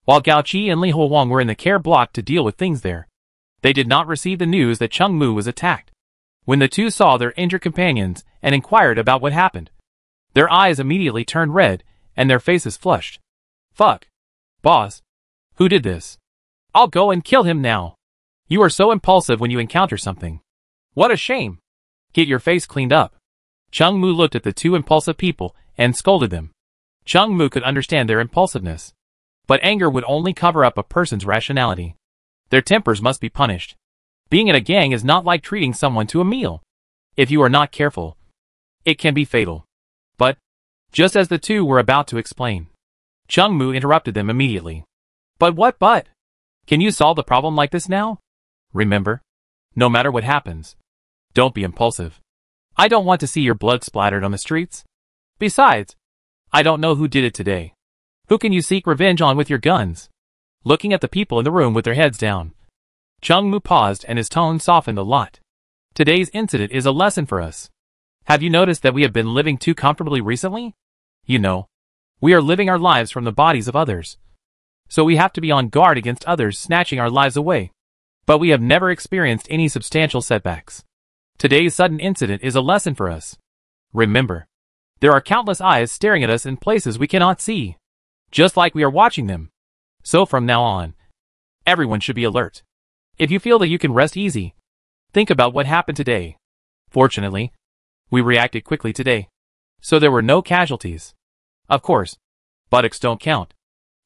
while Gao Qi and Li Huang were in the Care block to deal with things there. They did not receive the news that Chung Mu was attacked. When the two saw their injured companions and inquired about what happened, their eyes immediately turned red and their faces flushed. Fuck. Boss. Who did this? I'll go and kill him now. You are so impulsive when you encounter something. What a shame. Get your face cleaned up. Chung Mu looked at the two impulsive people and scolded them. Chung Mu could understand their impulsiveness, but anger would only cover up a person's rationality. Their tempers must be punished. Being in a gang is not like treating someone to a meal. If you are not careful, it can be fatal. But, just as the two were about to explain, Chung Mu interrupted them immediately. But what but? Can you solve the problem like this now? Remember, no matter what happens, don't be impulsive. I don't want to see your blood splattered on the streets. Besides, I don't know who did it today. Who can you seek revenge on with your guns? Looking at the people in the room with their heads down, Chung Mu paused and his tone softened a lot. Today's incident is a lesson for us. Have you noticed that we have been living too comfortably recently? You know, we are living our lives from the bodies of others. So we have to be on guard against others snatching our lives away. But we have never experienced any substantial setbacks. Today's sudden incident is a lesson for us. Remember, there are countless eyes staring at us in places we cannot see, just like we are watching them. So from now on, everyone should be alert. If you feel that you can rest easy, think about what happened today. Fortunately, we reacted quickly today, so there were no casualties. Of course, buttocks don't count.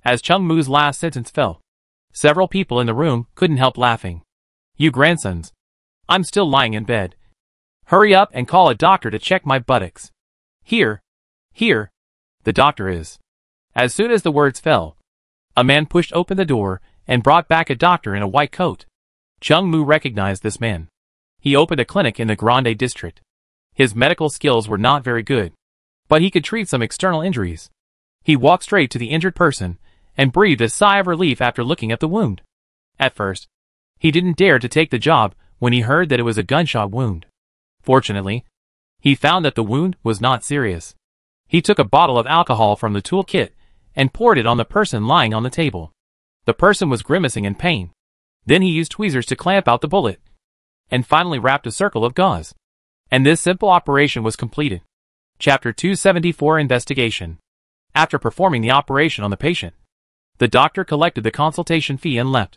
As Chung Mu's last sentence fell, several people in the room couldn't help laughing. You grandsons. I'm still lying in bed. Hurry up and call a doctor to check my buttocks. Here. The doctor is. As soon as the words fell, a man pushed open the door and brought back a doctor in a white coat. Chung Mu recognized this man. He opened a clinic in the Grande district. His medical skills were not very good, but he could treat some external injuries. He walked straight to the injured person and breathed a sigh of relief after looking at the wound. At first, he didn't dare to take the job when he heard that it was a gunshot wound. Fortunately, he found that the wound was not serious. He took a bottle of alcohol from the toolkit and poured it on the person lying on the table. The person was grimacing in pain. Then he used tweezers to clamp out the bullet, and finally wrapped a circle of gauze. And this simple operation was completed. Chapter 274 Investigation. After performing the operation on the patient, The doctor collected the consultation fee and left.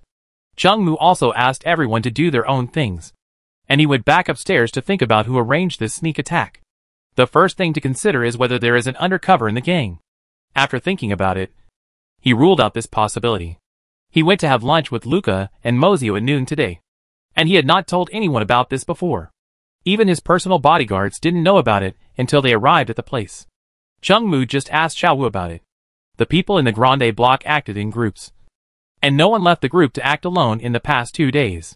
Chung Mu also asked everyone to do their own things. And he went back upstairs to think about who arranged this sneak attack. The first thing to consider is whether there is an undercover in the gang. After thinking about it, he ruled out this possibility. He went to have lunch with Luca and Mozio at noon today. And he had not told anyone about this before. Even his personal bodyguards didn't know about it until they arrived at the place. Chung Mu just asked Xiao Wu about it. The people in the Grande block acted in groups. And no one left the group to act alone in the past 2 days.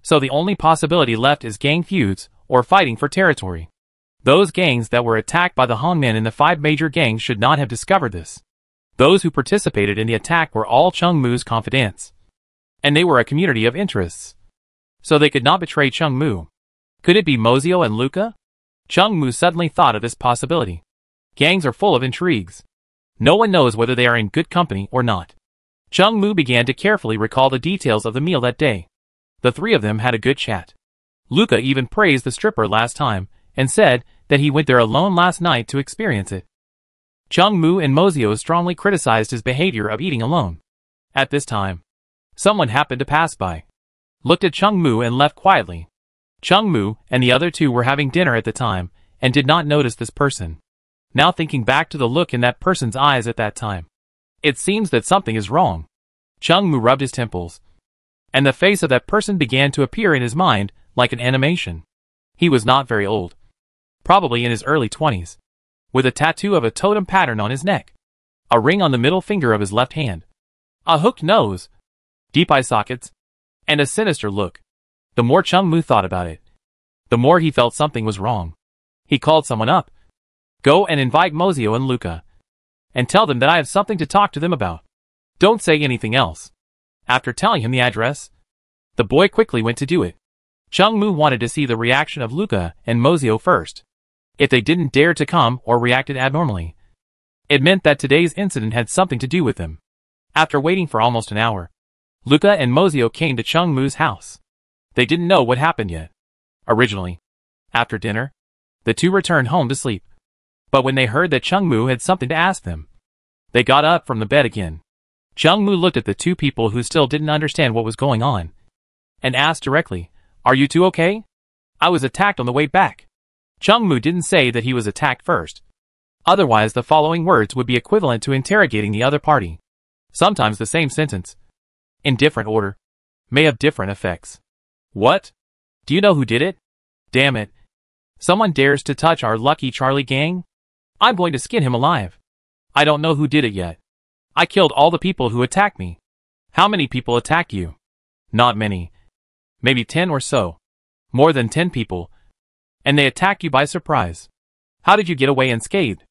So the only possibility left is gang feuds or fighting for territory. Those gangs that were attacked by the Hongmen in the 5 major gangs should not have discovered this. Those who participated in the attack were all Chung Mu's confidants. And they were a community of interests. So they could not betray Chung Mu. Could it be Mozio and Luca? Chung Mu suddenly thought of this possibility. Gangs are full of intrigues. No one knows whether they are in good company or not. Chung Mu began to carefully recall the details of the meal that day. The 3 of them had a good chat. Luca even praised the stripper last time, and said that he went there alone last night to experience it. Chung Mu and Mozio strongly criticized his behavior of eating alone. At this time, someone happened to pass by, looked at Chung Mu and left quietly. Chung Mu and the other 2 were having dinner at the time, and did not notice this person. Now thinking back to the look in that person's eyes at that time, it seems that something is wrong. Chung Mu rubbed his temples, and the face of that person began to appear in his mind like an animation. He was not very old, probably in his early 20s, with a tattoo of a totem pattern on his neck, a ring on the middle finger of his left hand, a hooked nose, deep eye sockets, and a sinister look. The more Chung Mu thought about it, the more he felt something was wrong. He called someone up. Go and invite Mozio and Luca, and tell them that I have something to talk to them about. Don't say anything else. After telling him the address, the boy quickly went to do it. Chung Mu wanted to see the reaction of Luca and Mozio first. If they didn't dare to come or reacted abnormally, it meant that today's incident had something to do with them. After waiting for almost an hour, Luca and Mozio came to Chung Mu's house. They didn't know what happened yet. Originally, after dinner, the 2 returned home to sleep. But when they heard that Chung Mu had something to ask them, they got up from the bed again. Chung Mu looked at the 2 people who still didn't understand what was going on, and asked directly, "Are you 2 okay? I was attacked on the way back." Chung Mu didn't say that he was attacked first. Otherwise the following words would be equivalent to interrogating the other party. Sometimes the same sentence, in different order, may have different effects. What? Do you know who did it? Damn it. Someone dares to touch our Lucky Charlie gang? I'm going to skin him alive. I don't know who did it yet. I killed all the people who attacked me. How many people attacked you? Not many. Maybe 10 or so. More than 10 people. And they attacked you by surprise. How did you get away unscathed?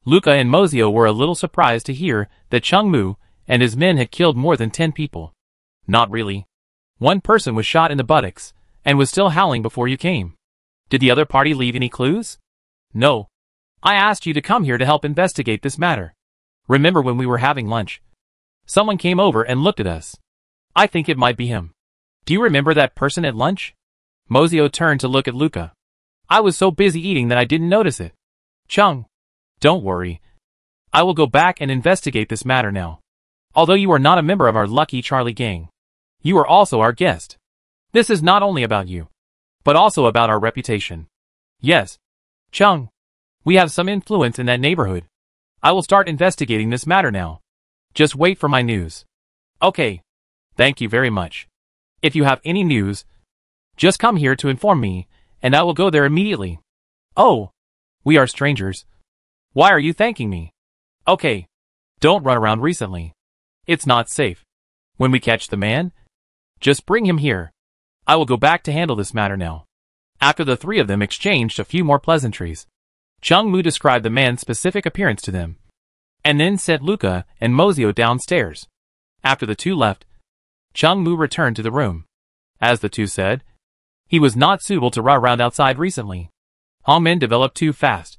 Luca and Mozio were a little surprised to hear that Chung Mu and his men had killed more than 10 people. Not really. One person was shot in the buttocks, and was still howling before you came. Did the other party leave any clues? No. I asked you to come here to help investigate this matter. Remember when we were having lunch? Someone came over and looked at us. I think it might be him. Do you remember that person at lunch? Mozio turned to look at Luca. I was so busy eating that I didn't notice it. Chung, don't worry. I will go back and investigate this matter now. Although you are not a member of our Lucky Charlie gang, you are also our guest. This is not only about you, but also about our reputation. Yes, Chung, we have some influence in that neighborhood. I will start investigating this matter now. Just wait for my news. Okay. Thank you very much. If you have any news, just come here to inform me, and I will go there immediately. Oh, we are strangers. Why are you thanking me? Okay. Don't run around recently. It's not safe. When we catch the man, just bring him here. I will go back to handle this matter now. After the 3 of them exchanged a few more pleasantries, Chung Mu described the man's specific appearance to them, and then sent Luca and Mozio downstairs. After the 2 left, Chung Mu returned to the room. As the 2 said, he was not suitable to run around outside recently. Hongmen developed too fast,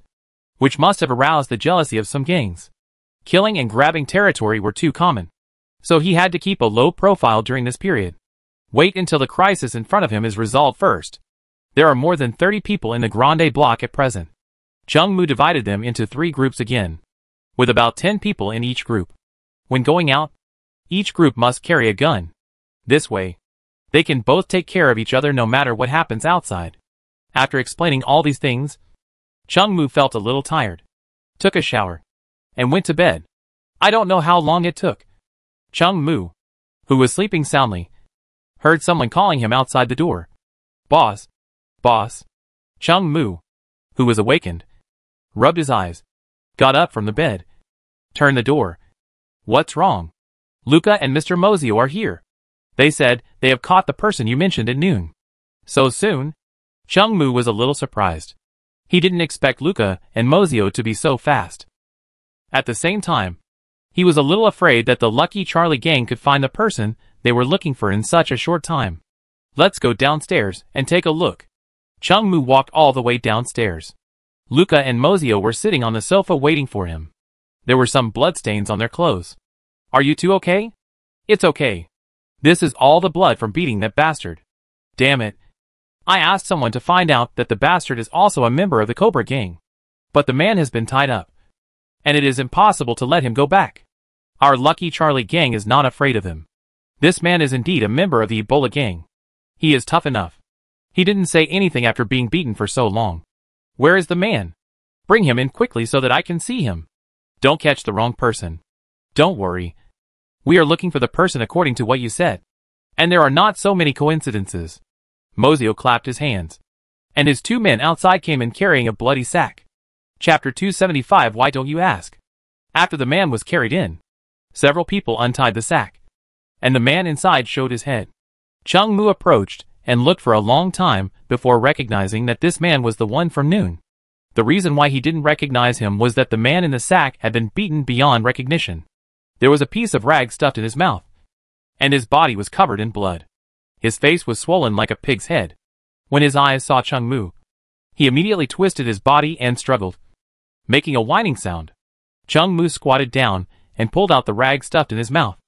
which must have aroused the jealousy of some gangs. Killing and grabbing territory were too common, so he had to keep a low profile during this period. Wait until the crisis in front of him is resolved first. There are more than 30 people in the Grande block at present. Chung Mu divided them into 3 groups again, with about 10 people in each group. When going out, Each group must carry a gun. This way, they can both take care of each other no matter what happens outside. After explaining all these things, Chung-Moo felt a little tired, took a shower, and went to bed. I don't know how long it took. Chung-Moo, who was sleeping soundly, heard someone calling him outside the door. Boss, boss. Chung-Moo, who was awakened, rubbed his eyes, got up from the bed, turned the door. What's wrong? Luca and Mr. Mozio are here. They said they have caught the person you mentioned at noon. So soon? Chung-Moo was a little surprised. He didn't expect Luca and Mozio to be so fast. At the same time, he was a little afraid that the Lucky Charlie gang could find the person they were looking for in such a short time. Let's go downstairs and take a look. Chung-Moo walked all the way downstairs. Luca and Mozio were sitting on the sofa waiting for him. There were some bloodstains on their clothes. Are you two okay? It's okay. This is all the blood from beating that bastard. Damn it. I asked someone to find out that the bastard is also a member of the Cobra gang. But the man has been tied up, and it is impossible to let him go back. Our Lucky Charlie gang is not afraid of him. This man is indeed a member of the Ebola gang. He is tough enough. He didn't say anything after being beaten for so long. Where is the man? Bring him in quickly so that I can see him. Don't catch the wrong person. Don't worry. We are looking for the person according to what you said. And there are not so many coincidences. Mozio clapped his hands. And his two men outside came in carrying a bloody sack. Chapter 275. Why don't you ask? After the man was carried in, several people untied the sack, and the man inside showed his head. Chung-Moo approached and looked for a long time before recognizing that this man was the one from noon. The reason why he didn't recognize him was that the man in the sack had been beaten beyond recognition. There was a piece of rag stuffed in his mouth, and his body was covered in blood. His face was swollen like a pig's head. When his eyes saw Chung-Moo, he immediately twisted his body and struggled, making a whining sound. Chung-Moo squatted down and pulled out the rag stuffed in his mouth.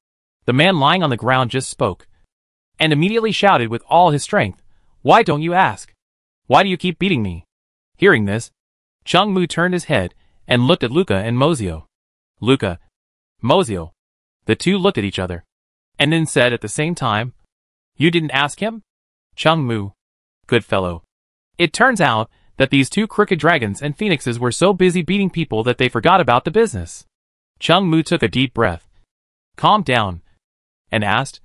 The man lying on the ground just spoke, and immediately shouted with all his strength, "Why don't you ask? Why do you keep beating me?" Hearing this, Chung-Moo turned his head and looked at Luca and Mozio. Luca, Mozio. The two looked at each other, and then said at the same time, "You didn't ask him?" Chung-Moo, good fellow. It turns out that these two crooked dragons and phoenixes were so busy beating people that they forgot about the business. Chung-Moo took a deep breath, calmed down, and asked,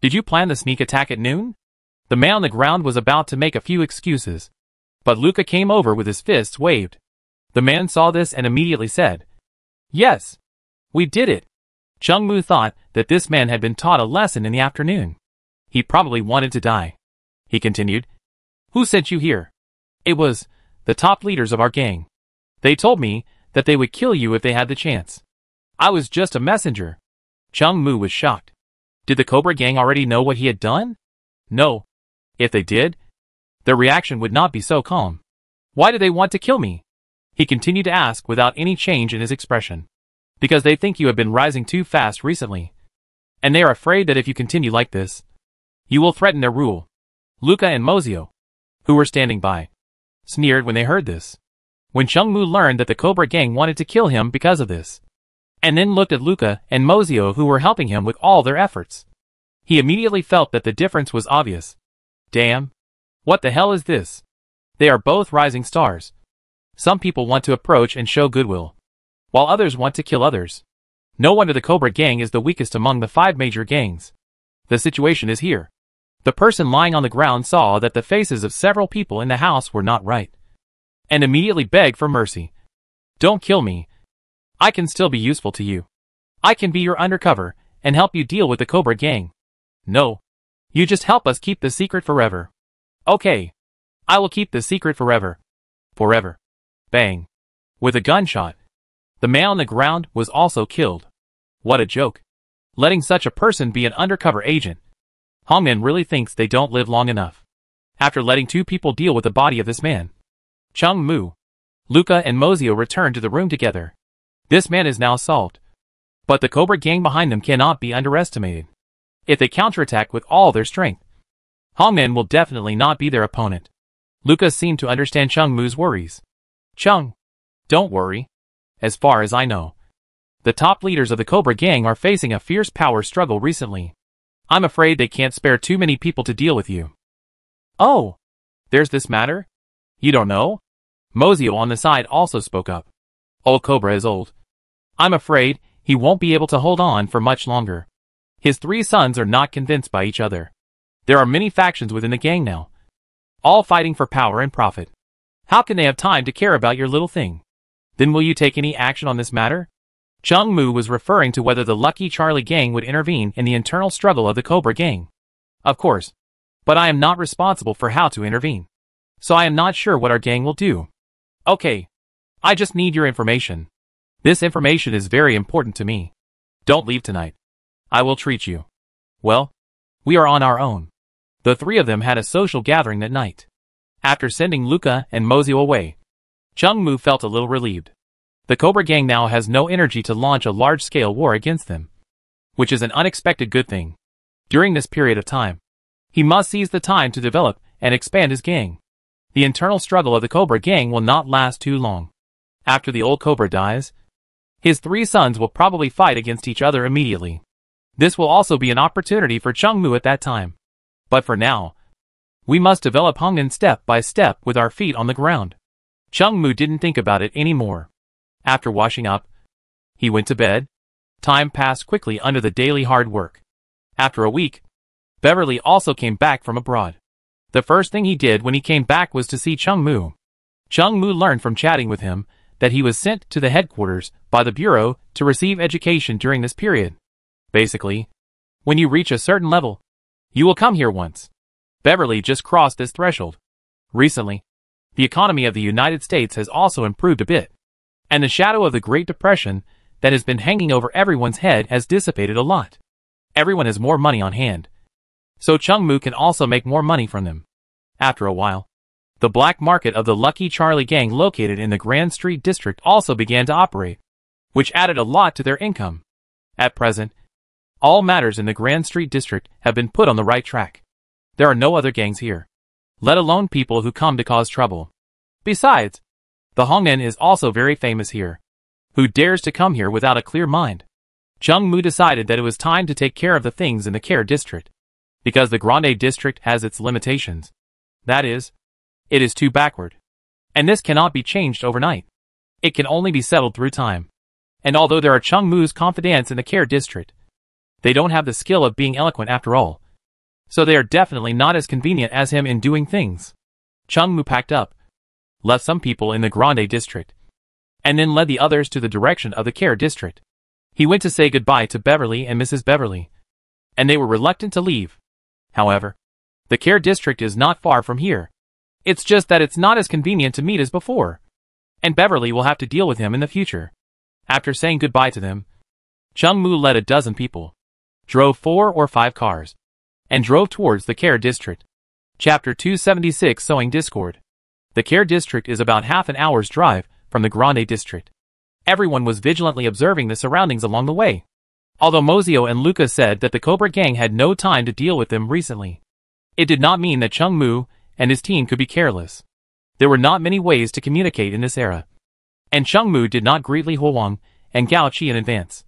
"Did you plan the sneak attack at noon?" The man on the ground was about to make a few excuses, but Luca came over with his fists waved. The man saw this and immediately said, "Yes, we did it." Chung-Moo thought that this man had been taught a lesson in the afternoon. He probably wanted to die. He continued, "Who sent you here?" "It was the top leaders of our gang. They told me that they would kill you if they had the chance. I was just a messenger." Chung-Moo was shocked. Did the Cobra gang already know what he had done? No. If they did, their reaction would not be so calm. "Why do they want to kill me?" he continued to ask without any change in his expression. "Because they think you have been rising too fast recently, and they are afraid that if you continue like this, you will threaten their rule." Luca and Mozio, who were standing by, sneered when they heard this. When Chung-Moo learned that the Cobra gang wanted to kill him because of this, and then looked at Luca and Mozio who were helping him with all their efforts, he immediately felt that the difference was obvious. Damn. What the hell is this? They are both rising stars. Some people want to approach and show goodwill, while others want to kill others. No wonder the Cobra gang is the weakest among the 5 major gangs. The situation is here. The person lying on the ground saw that the faces of several people in the house were not right, and immediately begged for mercy. "Don't kill me. I can still be useful to you. I can be your undercover and help you deal with the Cobra gang." "No. You just help us keep the secret forever." "Okay. I will keep the secret forever." Forever. Bang. With a gunshot, the man on the ground was also killed. What a joke. Letting such a person be an undercover agent. Hongmen really thinks they don't live long enough. After letting 2 people deal with the body of this man, Chung-Moo, Luca and Mozio returned to the room together. This man is now solved. But the Cobra gang behind them cannot be underestimated. If they counterattack with all their strength, Hongmen will definitely not be their opponent. Luca seemed to understand Chung-Moo's worries. "Chung, don't worry. As far as I know, The top leaders of the Cobra Gang are facing a fierce power struggle recently. I'm afraid they can't spare too many people to deal with you. Oh, there's this matter? You don't know? Mozio on the side also spoke up. Old Cobra is old. I'm afraid he won't be able to hold on for much longer. His 3 sons are not convinced by each other. There are many factions within the gang now, all fighting for power and profit. How can they have time to care about your little thing? Then will you take any action on this matter? Chung Mu was referring to whether the Lucky Charlie gang would intervene in the internal struggle of the Cobra Gang. Of course. But I am not responsible for how to intervene. So I am not sure what our gang will do. Okay. I just need your information. This information is very important to me. Don't leave tonight. I will treat you. Well, we are on our own. The 3 of them had a social gathering that night. After sending Luca and Mozio away, Chung Mu felt a little relieved. The Cobra Gang now has no energy to launch a large-scale war against them, which is an unexpected good thing. During this period of time, he must seize the time to develop and expand his gang. The internal struggle of the Cobra Gang will not last too long. After the old Cobra dies, his 3 sons will probably fight against each other immediately. This will also be an opportunity for Chung Mu at that time. But for now, we must develop Hongnan step by step with our feet on the ground. Chung Mu didn't think about it anymore. After washing up, he went to bed. Time passed quickly under the daily hard work. After a week, Beverly also came back from abroad. The first thing he did when he came back was to see Chung Mu. Chung Mu learned from chatting with him that he was sent to the headquarters by the Bureau to receive education during this period. Basically, when you reach a certain level, you will come here once. Beverly just crossed this threshold. Recently, the economy of the United States has also improved a bit, and the shadow of the Great Depression that has been hanging over everyone's head has dissipated a lot. Everyone has more money on hand, so Chung Mu can also make more money from them. After a while, the black market of the Lucky Charlie gang located in the Grand Street district also began to operate, which added a lot to their income. At present, all matters in the Grand Street district have been put on the right track. There are no other gangs here, let alone people who come to cause trouble. Besides, the Hongnan is also very famous here. Who dares to come here without a clear mind? Chung Mu decided that it was time to take care of the things in the Care district, because the Grande district has its limitations. That is, it is too backward. And this cannot be changed overnight. It can only be settled through time. And although there are Chung Mu's confidants in the Care district, they don't have the skill of being eloquent after all. So they are definitely not as convenient as him in doing things. Chung Mu packed up, left some people in the Grande district, and then led the others to the direction of the Care district. He went to say goodbye to Beverly and Mrs. Beverly, and they were reluctant to leave. However, the Care district is not far from here. It's just that it's not as convenient to meet as before, and Beverly will have to deal with him in the future. After saying goodbye to them, Chung Mu led a dozen people, drove 4 or 5 cars, and drove towards the Care district. Chapter 276 Sewing Discord. The Care district is about half an hour's drive from the Grande district. Everyone was vigilantly observing the surroundings along the way. Although Mozio and Luca said that the Cobra Gang had no time to deal with them recently, it did not mean that Chung Mu and his team could be careless. There were not many ways to communicate in this era, and Chung Mu did not greet Li Huang and Gao Qi in advance.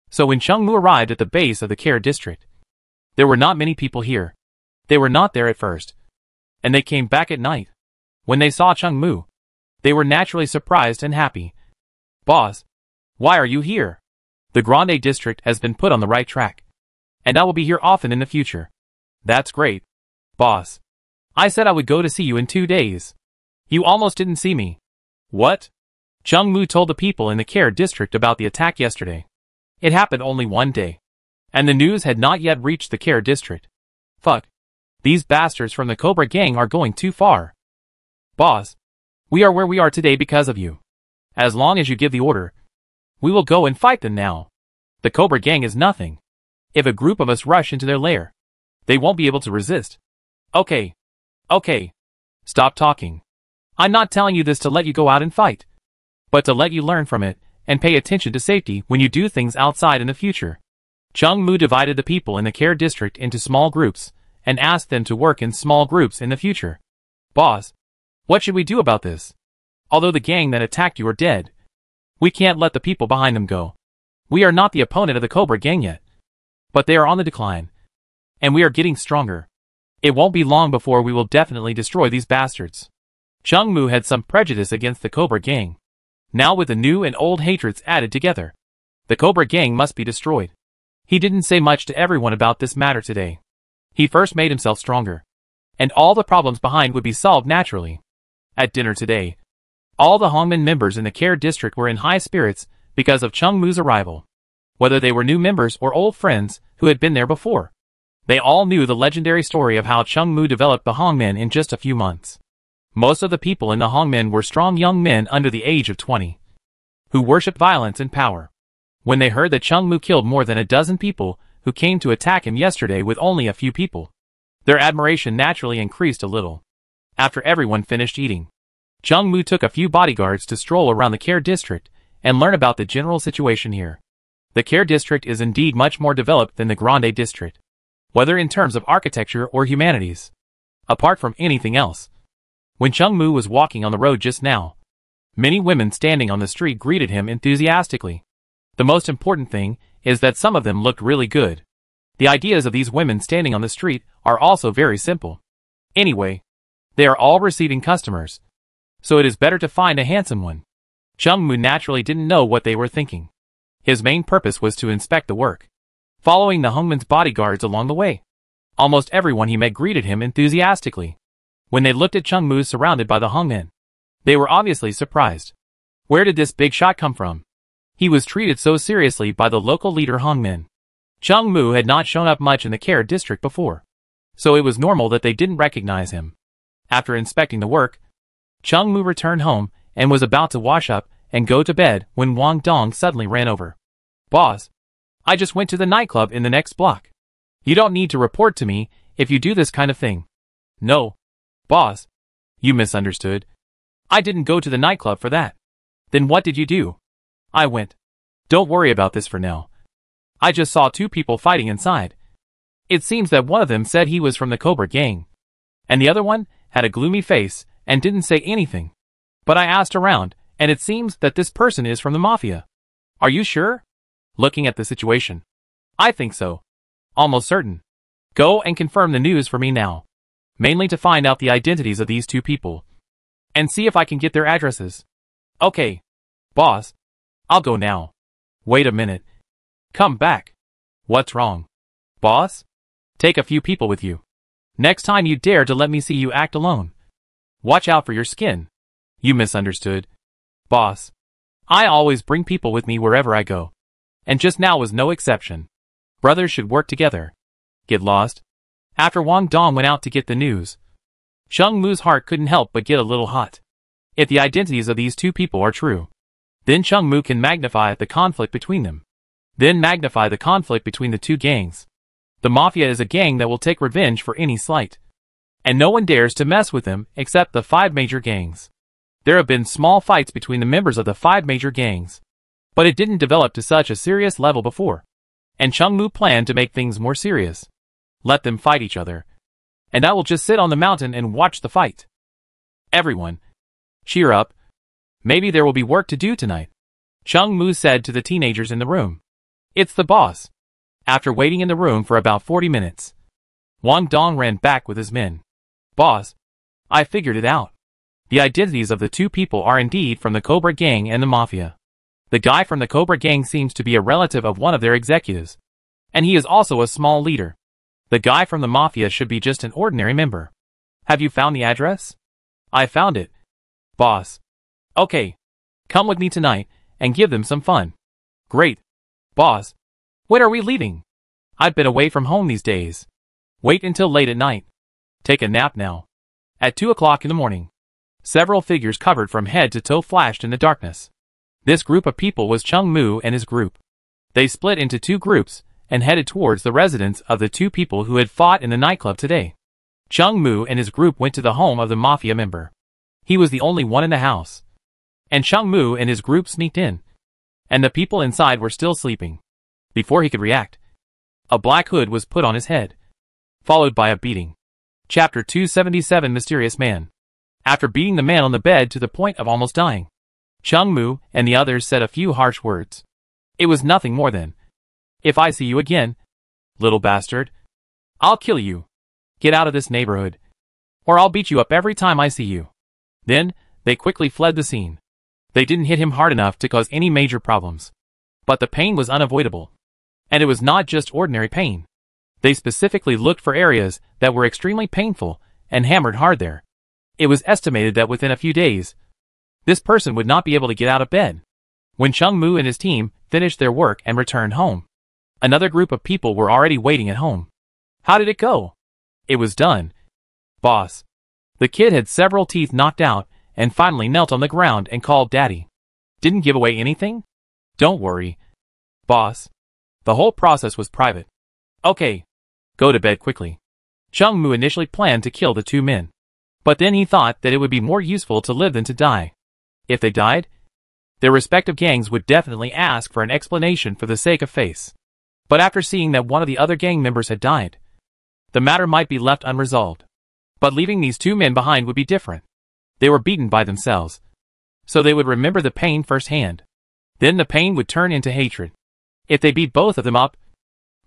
So when Chung Mu arrived at the base of the Care district, there were not many people here. They were not there at first, and they came back at night. When they saw Chung Mu, they were naturally surprised and happy. Boss, why are you here? The Grande district has been put on the right track, and I will be here often in the future. That's great, boss. I said I would go to see you in 2 days. You almost didn't see me. What? Chung Mu told the people in the Care district about the attack yesterday. It happened only one day, and the news had not yet reached the Care district. Fuck. These bastards from the Cobra Gang are going too far. Boss, we are where we are today because of you. As long as you give the order, we will go and fight them now. The Cobra Gang is nothing. If a group of us rush into their lair, they won't be able to resist. Okay. Okay. Stop talking. I'm not telling you this to let you go out and fight, but to let you learn from it and pay attention to safety when you do things outside in the future. Chung Mu divided the people in the Care district into small groups and asked them to work in small groups in the future. Boss, what should we do about this? Although the gang that attacked you are dead, we can't let the people behind them go. We are not the opponent of the Cobra Gang yet. But they are on the decline. And we are getting stronger. It won't be long before we will definitely destroy these bastards. Chung Mu had some prejudice against the Cobra Gang. Now with the new and old hatreds added together, the Cobra Gang must be destroyed. He didn't say much to everyone about this matter today. He first made himself stronger. And all the problems behind would be solved naturally. At dinner today, all the Hongmen members in the Care District were in high spirits because of Chung Mu's arrival. Whether they were new members or old friends who had been there before. They all knew the legendary story of how Chung Mu developed the Hongmen in just a few months. Most of the people in the Hongmen were strong young men under the age of 20, who worshipped violence and power. When they heard that Chung Mu killed more than a dozen people who came to attack him yesterday with only a few people, their admiration naturally increased a little. After everyone finished eating, Chung Mu took a few bodyguards to stroll around the Care District and learn about the general situation here. The Care District is indeed much more developed than the Grande District, whether in terms of architecture or humanities. Apart from anything else. When Chung Mu was walking on the road just now, many women standing on the street greeted him enthusiastically. The most important thing is that some of them looked really good. The ideas of these women standing on the street are also very simple. Anyway, they are all receiving customers, so it is better to find a handsome one. Chung Mu naturally didn't know what they were thinking. His main purpose was to inspect the work, following the Hongmen's bodyguards along the way. Almost everyone he met greeted him enthusiastically. When they looked at Chung Mu surrounded by the Hongmen, they were obviously surprised. Where did this big shot come from? He was treated so seriously by the local leader Hongmen. Chung Mu had not shown up much in the Care District before, so it was normal that they didn't recognize him. After inspecting the work, Chung Mu returned home and was about to wash up and go to bed when Wang Dong suddenly ran over. "Boss, I just went to the nightclub in the next block. You don't need to report to me if you do this kind of thing." "No, boss. You misunderstood. I didn't go to the nightclub for that." "Then what did you do?" "I went." "Don't worry about this for now. I just saw two people fighting inside. It seems that one of them said he was from the Cobra Gang, and the other one had a gloomy face and didn't say anything. But I asked around, and it seems that this person is from the Mafia." "Are you sure?" "Looking at the situation, I think so. Almost certain. Go and confirm the news for me now. Mainly to find out the identities of these two people. And see if I can get their addresses." "Okay, boss. I'll go now." "Wait a minute. Come back." "What's wrong?" "Boss? Take a few people with you. Next time you dare to let me see you act alone. Watch out for your skin." "You misunderstood." "Boss, I always bring people with me wherever I go. And just now was no exception. Brothers should work together." "Get lost?" After Wang Dong went out to get the news, Chung Mu's heart couldn't help but get a little hot. If the identities of these two people are true, then Chung Mu can magnify the conflict between them. Then magnify the conflict between the two gangs. The Mafia is a gang that will take revenge for any slight. And no one dares to mess with them except the 5 major gangs. There have been small fights between the members of the 5 major gangs, but it didn't develop to such a serious level before. And Chung Mu planned to make things more serious. Let them fight each other. And I will just sit on the mountain and watch the fight. "Everyone, cheer up. Maybe there will be work to do tonight," Chung Mu said to the teenagers in the room. "It's the boss." After waiting in the room for about 40 minutes, Wang Dong ran back with his men. "Boss, I figured it out. The identities of the two people are indeed from the Cobra Gang and the Mafia. The guy from the Cobra Gang seems to be a relative of one of their executives, and he is also a small leader. The guy from the Mafia should be just an ordinary member. Have you found the address?" "I found it, boss." "Okay, come with me tonight and give them some fun." "Great, boss. When are we leaving? I've been away from home these days." "Wait until late at night. Take a nap now." At 2 o'clock in the morning, several figures covered from head to toe flashed in the darkness. This group of people was Chung Mu and his group. They split into 2 groups and headed towards the residence of the 2 people who had fought in the nightclub today. Chung Mu and his group went to the home of the Mafia member. He was the only one in the house. And Chung Mu and his group sneaked in. And the people inside were still sleeping. Before he could react, a black hood was put on his head, followed by a beating. Chapter 277 Mysterious Man. After beating the man on the bed to the point of almost dying, Chung Mu and the others said a few harsh words. It was nothing more than, "If I see you again, little bastard, I'll kill you. Get out of this neighborhood, or I'll beat you up every time I see you." Then, they quickly fled the scene. They didn't hit him hard enough to cause any major problems. But the pain was unavoidable. And it was not just ordinary pain. They specifically looked for areas that were extremely painful and hammered hard there. It was estimated that within a few days, this person would not be able to get out of bed. When Chung Mu and his team finished their work and returned home, another group of people were already waiting at home. How did it go? It was done, boss. The kid had several teeth knocked out and finally knelt on the ground and called Daddy. Didn't give away anything? Don't worry, boss. The whole process was private. Okay, go to bed quickly. Chung Mu initially planned to kill the two men. But then he thought that it would be more useful to live than to die. If they died, their respective gangs would definitely ask for an explanation for the sake of face. But after seeing that one of the other gang members had died, the matter might be left unresolved. But leaving these two men behind would be different. They were beaten by themselves, so they would remember the pain firsthand. Then the pain would turn into hatred. If they beat both of them up,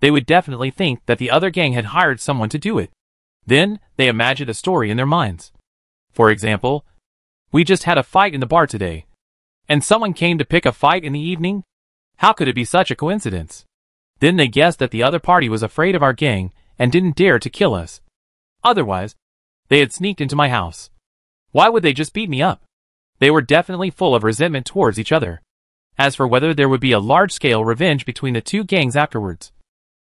they would definitely think that the other gang had hired someone to do it. Then, they imagined a story in their minds. For example, "We just had a fight in the bar today, and someone came to pick a fight in the evening? How could it be such a coincidence?" Then they guessed that the other party was afraid of our gang and didn't dare to kill us. Otherwise, they had sneaked into my house. Why would they just beat me up? They were definitely full of resentment towards each other. As for whether there would be a large-scale revenge between the two gangs afterwards,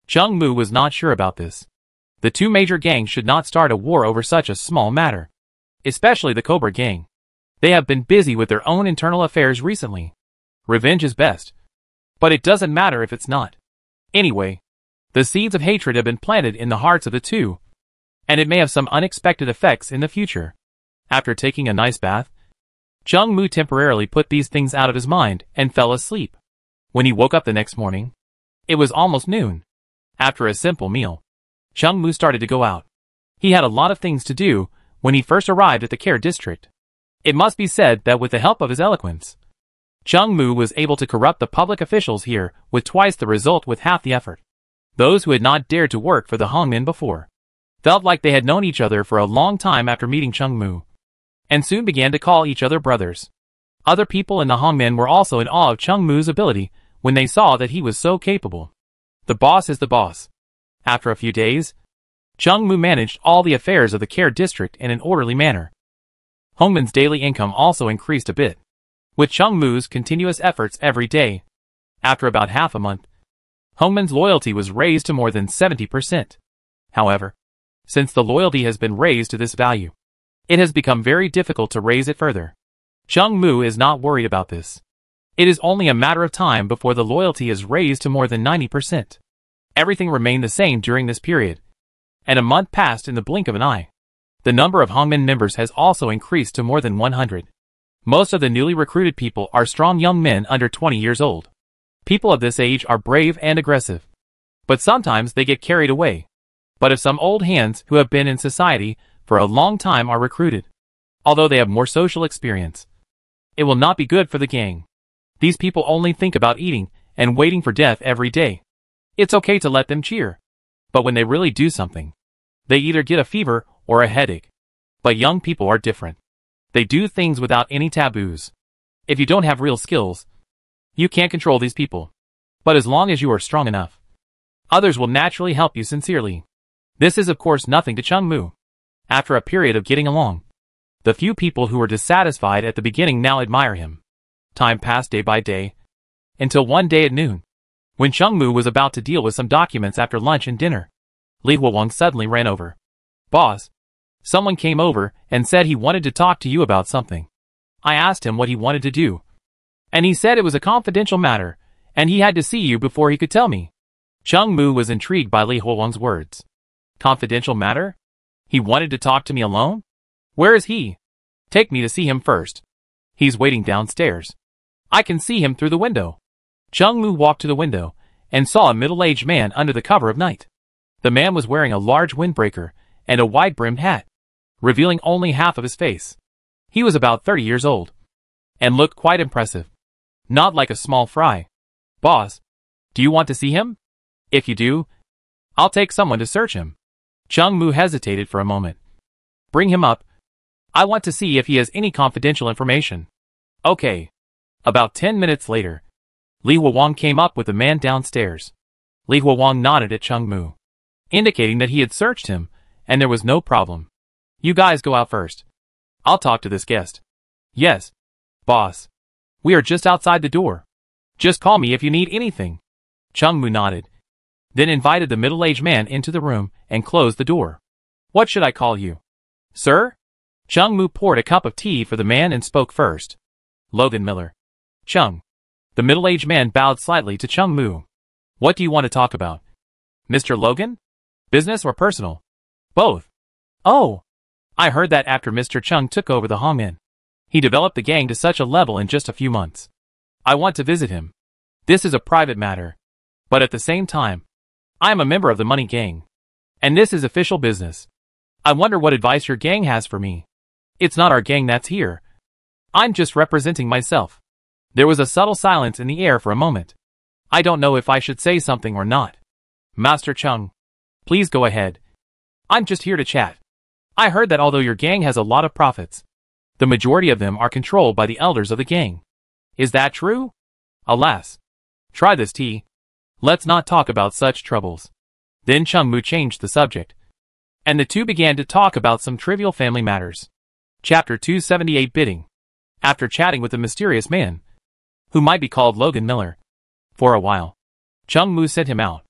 Chung Mu was not sure about this. The two major gangs should not start a war over such a small matter. Especially the Cobra gang. They have been busy with their own internal affairs recently. Revenge is best. But it doesn't matter if it's not. Anyway, the seeds of hatred have been planted in the hearts of the two, and it may have some unexpected effects in the future. After taking a nice bath, Chung Mu temporarily put these things out of his mind and fell asleep. When he woke up the next morning, it was almost noon. After a simple meal, Chung Mu started to go out. He had a lot of things to do when he first arrived at the care district. It must be said that with the help of his eloquence, Chung Mu was able to corrupt the public officials here with twice the result with half the effort. Those who had not dared to work for the Hongmen before felt like they had known each other for a long time after meeting Chung Mu, and soon began to call each other brothers. Other people in the Hongmen were also in awe of Chung Mu's ability when they saw that he was so capable. The boss is the boss. After a few days, Chung Mu managed all the affairs of the care district in an orderly manner. Hongmen's daily income also increased a bit, with Chung Mu's continuous efforts every day. After about half a month, Hongmen's loyalty was raised to more than 70%. However, since the loyalty has been raised to this value, it has become very difficult to raise it further. Chung Mu is not worried about this. It is only a matter of time before the loyalty is raised to more than 90%. Everything remained the same during this period, and a month passed in the blink of an eye. The number of Hongmen members has also increased to more than 100. Most of the newly recruited people are strong young men under 20 years old. People of this age are brave and aggressive, but sometimes they get carried away. But if some old hands who have been in society for a long time are recruited, although they have more social experience, it will not be good for the gang. These people only think about eating and waiting for death every day. It's okay to let them cheer, but when they really do something, they either get a fever or a headache. But young people are different. They do things without any taboos. If you don't have real skills, you can't control these people. But as long as you are strong enough, others will naturally help you sincerely. This is of course nothing to Chung Mu. After a period of getting along, the few people who were dissatisfied at the beginning now admire him. Time passed day by day, until one day at noon, when Chung Mu was about to deal with some documents after lunch and dinner, Li Huowang suddenly ran over. "Boss, someone came over and said he wanted to talk to you about something." I asked him what he wanted to do, and he said it was a confidential matter, and he had to see you before he could tell me. Chung Mu was intrigued by Li Huowang's words. Confidential matter? He wanted to talk to me alone? Where is he? Take me to see him first. He's waiting downstairs. I can see him through the window. Chung Mu walked to the window and saw a middle-aged man under the cover of night. The man was wearing a large windbreaker and a wide-brimmed hat, revealing only half of his face. He was about 30 years old and looked quite impressive. Not like a small fry, Boss, do you want to see him? If you do, I'll take someone to search him. Chung Mu hesitated for a moment. Bring him up. I want to see if he has any confidential information. Okay. About 10 minutes later, Li Huawang came up with the man downstairs. Li Huawang nodded at Chung Mu, indicating that he had searched him, and there was no problem. You guys go out first. I'll talk to this guest. Yes, boss. We are just outside the door. Just call me if you need anything. Chung Mu nodded, then invited the middle-aged man into the room and closed the door. What should I call you? Sir? Chung Mu poured a cup of tea for the man and spoke first. Logan Miller. Chung. The middle-aged man bowed slightly to Chung Mu. What do you want to talk about? Mr. Logan? Business or personal? Both. Oh. I heard that after Mr. Chung took over the Hong Inn, he developed the gang to such a level in just a few months. I want to visit him. This is a private matter. But at the same time, I am a member of the money gang. And this is official business. I wonder what advice your gang has for me. It's not our gang that's here. I'm just representing myself. There was a subtle silence in the air for a moment. I don't know if I should say something or not. Master Chung, please go ahead. I'm just here to chat. I heard that although your gang has a lot of profits, the majority of them are controlled by the elders of the gang. Is that true? Alas. Try this tea. Let's not talk about such troubles. Then Chung Mu changed the subject, and the two began to talk about some trivial family matters. Chapter 278 Bidding. After chatting with the mysterious man, who might be called Logan Miller, for a while, Chung Mu sent him out.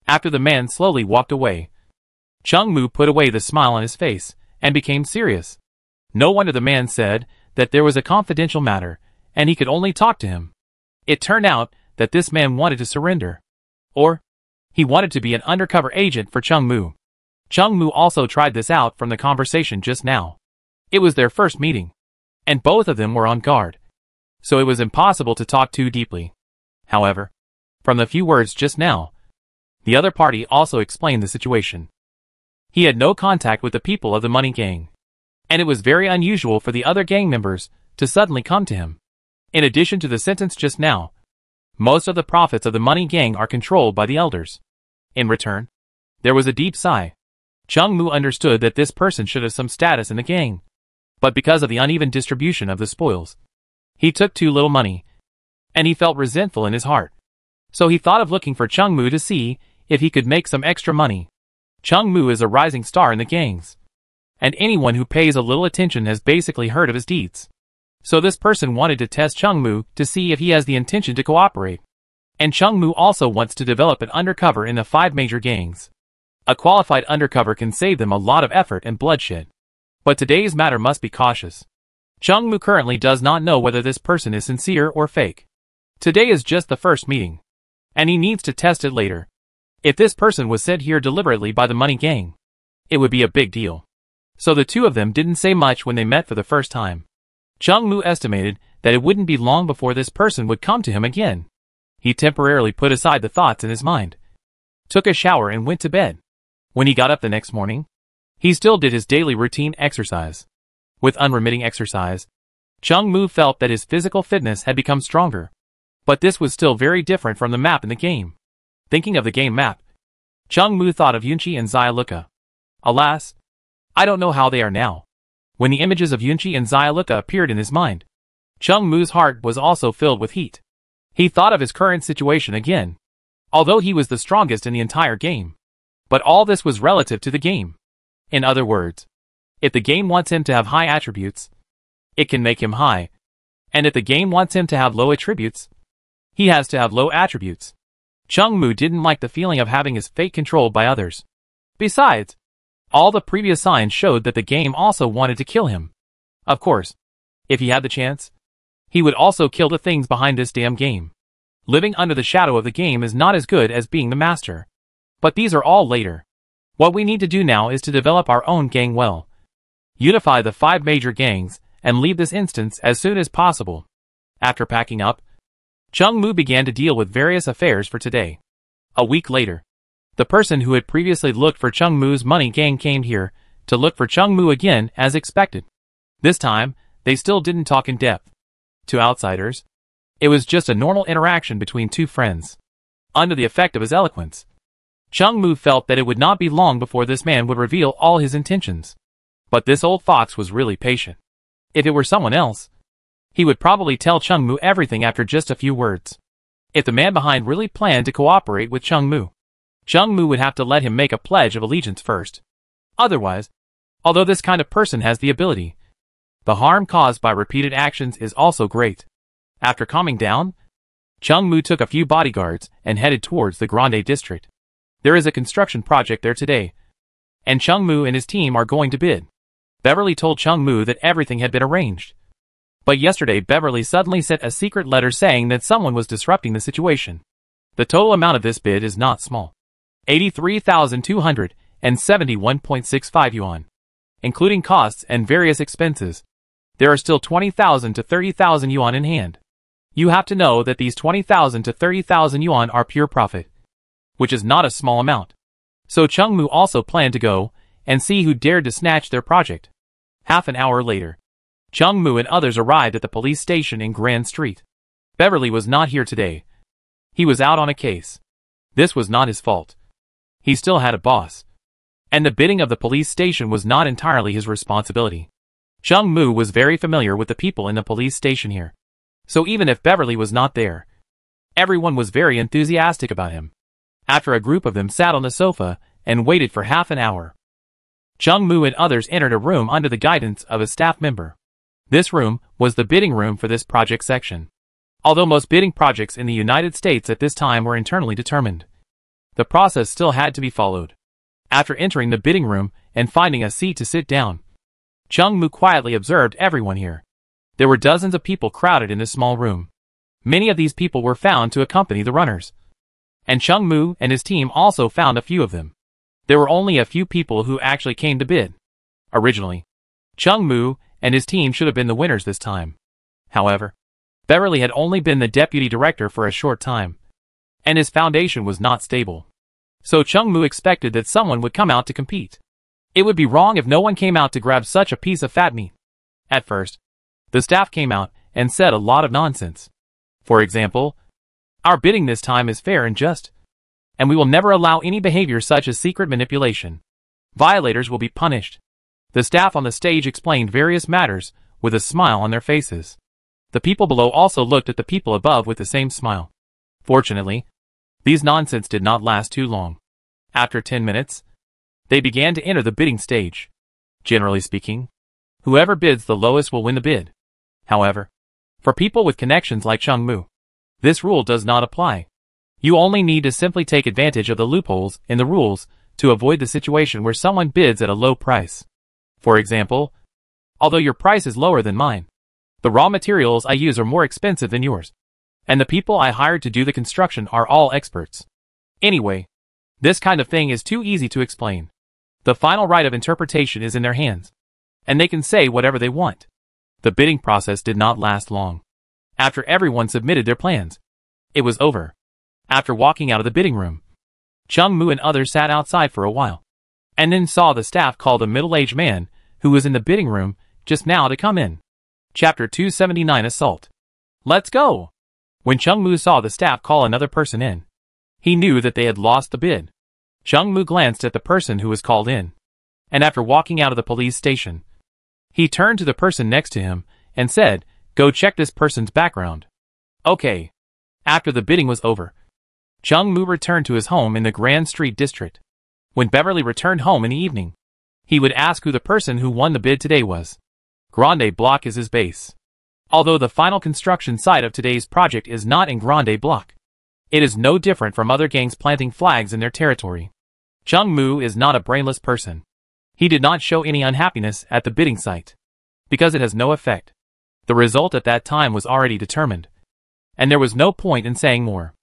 After the man slowly walked away, Chung Mu put away the smile on his face and became serious. No wonder the man said that there was a confidential matter, and he could only talk to him. It turned out that this man wanted to surrender. Or, he wanted to be an undercover agent for Chung Mu. Chung Mu also tried this out from the conversation just now. It was their first meeting, and both of them were on guard, so it was impossible to talk too deeply. However, from the few words just now, the other party also explained the situation. He had no contact with the people of the money gang, and it was very unusual for the other gang members to suddenly come to him. In addition to the sentence just now, most of the profits of the money gang are controlled by the elders. In return, there was a deep sigh. Chung Mu understood that this person should have some status in the gang, but because of the uneven distribution of the spoils, he took too little money, and he felt resentful in his heart. So he thought of looking for Chung Mu to see if he could make some extra money. Chung Mu is a rising star in the gangs, and anyone who pays a little attention has basically heard of his deeds. So this person wanted to test Chung Mu to see if he has the intention to cooperate. And Chung Mu also wants to develop an undercover in the 5 major gangs. A qualified undercover can save them a lot of effort and bloodshed. But today's matter must be cautious. Chung Mu currently does not know whether this person is sincere or fake. Today is just the first meeting, and he needs to test it later. If this person was sent here deliberately by the money gang, it would be a big deal. So the two of them didn't say much when they met for the first time. Chung Mu estimated that it wouldn't be long before this person would come to him again. He temporarily put aside the thoughts in his mind, took a shower and went to bed. When he got up the next morning, he still did his daily routine exercise. With unremitting exercise, Chung Mu felt that his physical fitness had become stronger. But this was still very different from the map in the game. Thinking of the game map, Chung Mu thought of Yunchi and Xyluka. Alas, I don't know how they are now. When the images of Yunchi and Xyluka appeared in his mind, Chung Mu's heart was also filled with heat. He thought of his current situation again, although he was the strongest in the entire game. But all this was relative to the game. In other words, if the game wants him to have high attributes, it can make him high. And if the game wants him to have low attributes, he has to have low attributes. Chung Mu didn't like the feeling of having his fate controlled by others. Besides, all the previous signs showed that the game also wanted to kill him. Of course, if he had the chance, he would also kill the things behind this damn game. Living under the shadow of the game is not as good as being the master. But these are all later. What we need to do now is to develop our own gang well. Unify the 5 major gangs, and leave this instance as soon as possible. After packing up, Chung Mu began to deal with various affairs for today. A week later, the person who had previously looked for Chung Mu's money gang came here to look for Chung Mu again as expected. This time, they still didn't talk in depth. To outsiders, It was just a normal interaction between two friends. Under the effect of his eloquence, Chung Mu felt that it would not be long before this man would reveal all his intentions. But this old fox was really patient. If it were someone else, he would probably tell Chung Mu everything after just a few words. If the man behind really planned to cooperate with Chung Mu would have to let him make a pledge of allegiance first. Otherwise, although this kind of person has the ability, the harm caused by repeated actions is also great. After calming down, Chung Mu took a few bodyguards and headed towards the Grande district. There is a construction project there today, and Chung Mu and his team are going to bid. Beverly told Chung Mu that everything had been arranged. But yesterday Beverly suddenly sent a secret letter saying that someone was disrupting the situation. The total amount of this bid is not small. 83,271.65 yuan. Including costs and various expenses, there are still 20,000 to 30,000 yuan in hand. You have to know that these 20,000 to 30,000 yuan are pure profit, which is not a small amount. So Chung Mu also planned to go and see who dared to snatch their project. Half an hour later, Chung Mu and others arrived at the police station in Grand Street. Beverly was not here today. He was out on a case. This was not his fault. He still had a boss. And the bidding of the police station was not entirely his responsibility. Chung Mu was very familiar with the people in the police station here. So even if Beverly was not there, everyone was very enthusiastic about him. After a group of them sat on the sofa and waited for half an hour, Chung Mu and others entered a room under the guidance of a staff member. This room was the bidding room for this project section. Although most bidding projects in the United States at this time were internally determined, the process still had to be followed. After entering the bidding room and finding a seat to sit down, Chung Mu quietly observed everyone here. There were dozens of people crowded in this small room. Many of these people were found to accompany the runners. And Chung Mu and his team also found a few of them. There were only a few people who actually came to bid. Originally, Chung Mu and his team should have been the winners this time. However, Beverly had only been the deputy director for a short time, and his foundation was not stable. So Chung Mu expected that someone would come out to compete. It would be wrong if no one came out to grab such a piece of fat meat. At first, the staff came out and said a lot of nonsense. For example, our bidding this time is fair and just, and we will never allow any behavior such as secret manipulation. Violators will be punished. The staff on the stage explained various matters with a smile on their faces. The people below also looked at the people above with the same smile. Fortunately, these nonsense did not last too long. After 10 minutes, they began to enter the bidding stage. Generally speaking, whoever bids the lowest will win the bid. However, for people with connections like Chung Mu, this rule does not apply. You only need to simply take advantage of the loopholes in the rules to avoid the situation where someone bids at a low price. For example, although your price is lower than mine, the raw materials I use are more expensive than yours, and the people I hired to do the construction are all experts. Anyway, this kind of thing is too easy to explain. The final right of interpretation is in their hands, and they can say whatever they want. The bidding process did not last long. After everyone submitted their plans, it was over. After walking out of the bidding room, Chung Mu and others sat outside for a while, and then saw the staff call the middle-aged man who was in the bidding room just now to come in. Chapter 279 Assault. Let's go! When Chung Mu saw the staff call another person in, he knew that they had lost the bid. Chung Mu glanced at the person who was called in, and after walking out of the police station, he turned to the person next to him and said, "Go check this person's background." Okay. After the bidding was over, Chung Mu returned to his home in the Grand Street district. When Beverly returned home in the evening, he would ask who the person who won the bid today was. Grande Block is his base. Although the final construction site of today's project is not in Grande Block, it is no different from other gangs planting flags in their territory. Chung Mu is not a brainless person. He did not show any unhappiness at the bidding site, because it has no effect. The result at that time was already determined, and there was no point in saying more.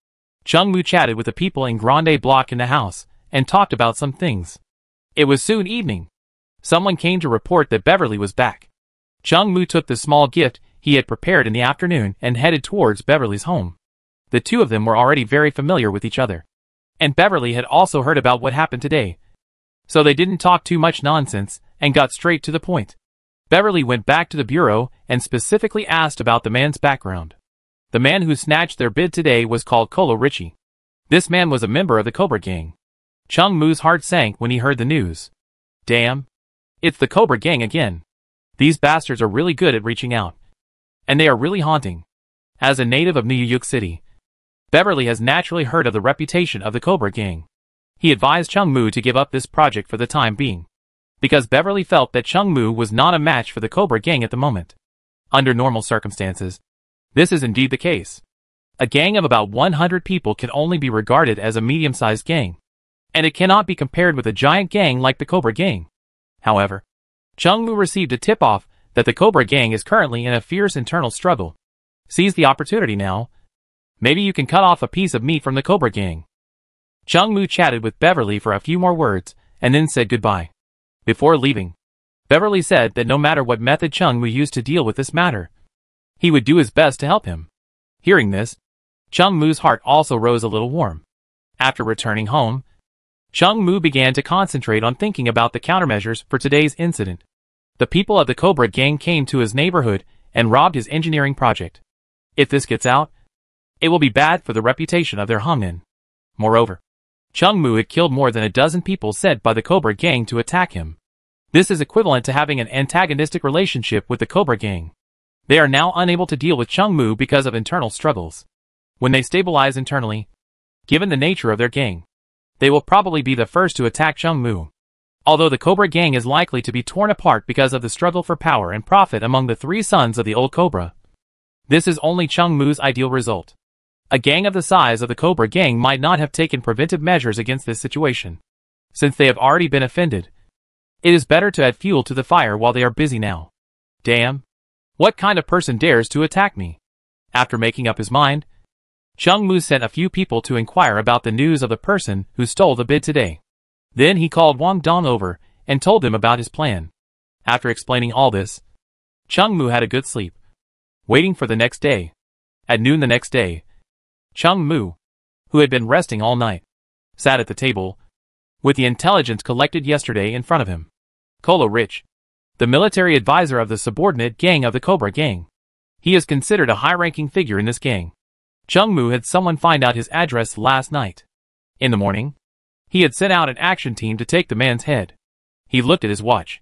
Chung Mu chatted with the people in Grande Block in the house, and talked about some things. It was soon evening. Someone came to report that Beverly was back. Chung Mu took the small gift he had prepared in the afternoon and headed towards Beverly's home. The two of them were already very familiar with each other, and Beverly had also heard about what happened today. So they didn't talk too much nonsense and got straight to the point. Beverly went back to the bureau and specifically asked about the man's background. The man who snatched their bid today was called Kolo Richie. This man was a member of the Cobra Gang. Chung Moo's heart sank when he heard the news. Damn. It's the Cobra Gang again. These bastards are really good at reaching out. And they are really haunting. As a native of New York City, Beverly has naturally heard of the reputation of the Cobra Gang. He advised Chung Moo to give up this project for the time being, because Beverly felt that Chung Moo was not a match for the Cobra Gang at the moment. Under normal circumstances, this is indeed the case. A gang of about 100 people can only be regarded as a medium-sized gang, and it cannot be compared with a giant gang like the Cobra Gang. However, Chung Moo received a tip-off that the Cobra Gang is currently in a fierce internal struggle. Seize the opportunity now. Maybe you can cut off a piece of meat from the Cobra Gang. Chung Moo chatted with Beverly for a few more words, and then said goodbye. Before leaving, Beverly said that no matter what method Chung Moo used to deal with this matter, he would do his best to help him. Hearing this, Chung Moo's heart also rose a little warm. After returning home, Chung Moo began to concentrate on thinking about the countermeasures for today's incident. The people of the Cobra Gang came to his neighborhood and robbed his engineering project. If this gets out, it will be bad for the reputation of their hongmen. Moreover, Chung Moo had killed more than a dozen people sent by the Cobra Gang to attack him. This is equivalent to having an antagonistic relationship with the Cobra Gang. They are now unable to deal with Chung Moo because of internal struggles. When they stabilize internally, given the nature of their gang, they will probably be the first to attack Chung Moo. Although the Cobra Gang is likely to be torn apart because of the struggle for power and profit among the three sons of the old Cobra, this is only Chung Moo's ideal result. A gang of the size of the Cobra Gang might not have taken preventive measures against this situation. Since they have already been offended, it is better to add fuel to the fire while they are busy now. Damn. What kind of person dares to attack me? After making up his mind, Chung Moo sent a few people to inquire about the news of the person who stole the bid today. Then he called Wang Dong over and told him about his plan. After explaining all this, Chung Moo had a good sleep, waiting for the next day. At noon the next day, Chung Moo, who had been resting all night, sat at the table, with the intelligence collected yesterday in front of him. Kolo Rich, the military advisor of the subordinate gang of the Cobra Gang. He is considered a high-ranking figure in this gang. Chung Moo had someone find out his address last night. In the morning, he had sent out an action team to take the man's head. He looked at his watch.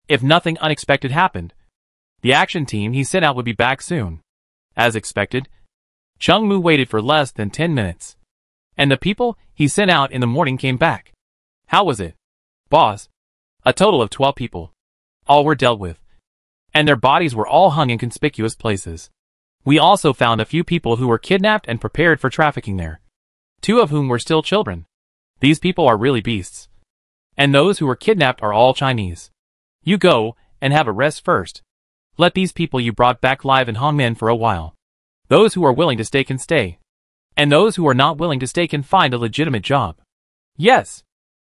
If nothing unexpected happened, the action team he sent out would be back soon. As expected, Chung Moo waited for less than 10 minutes. And the people he sent out in the morning came back. How was it, boss? A total of 12 people. All were dealt with. And their bodies were all hung in conspicuous places. We also found a few people who were kidnapped and prepared for trafficking there. 2 of whom were still children. These people are really beasts. And those who were kidnapped are all Chinese. You go and have a rest first. Let these people you brought back live in Hongmen for a while. Those who are willing to stay can stay. And those who are not willing to stay can find a legitimate job. Yes,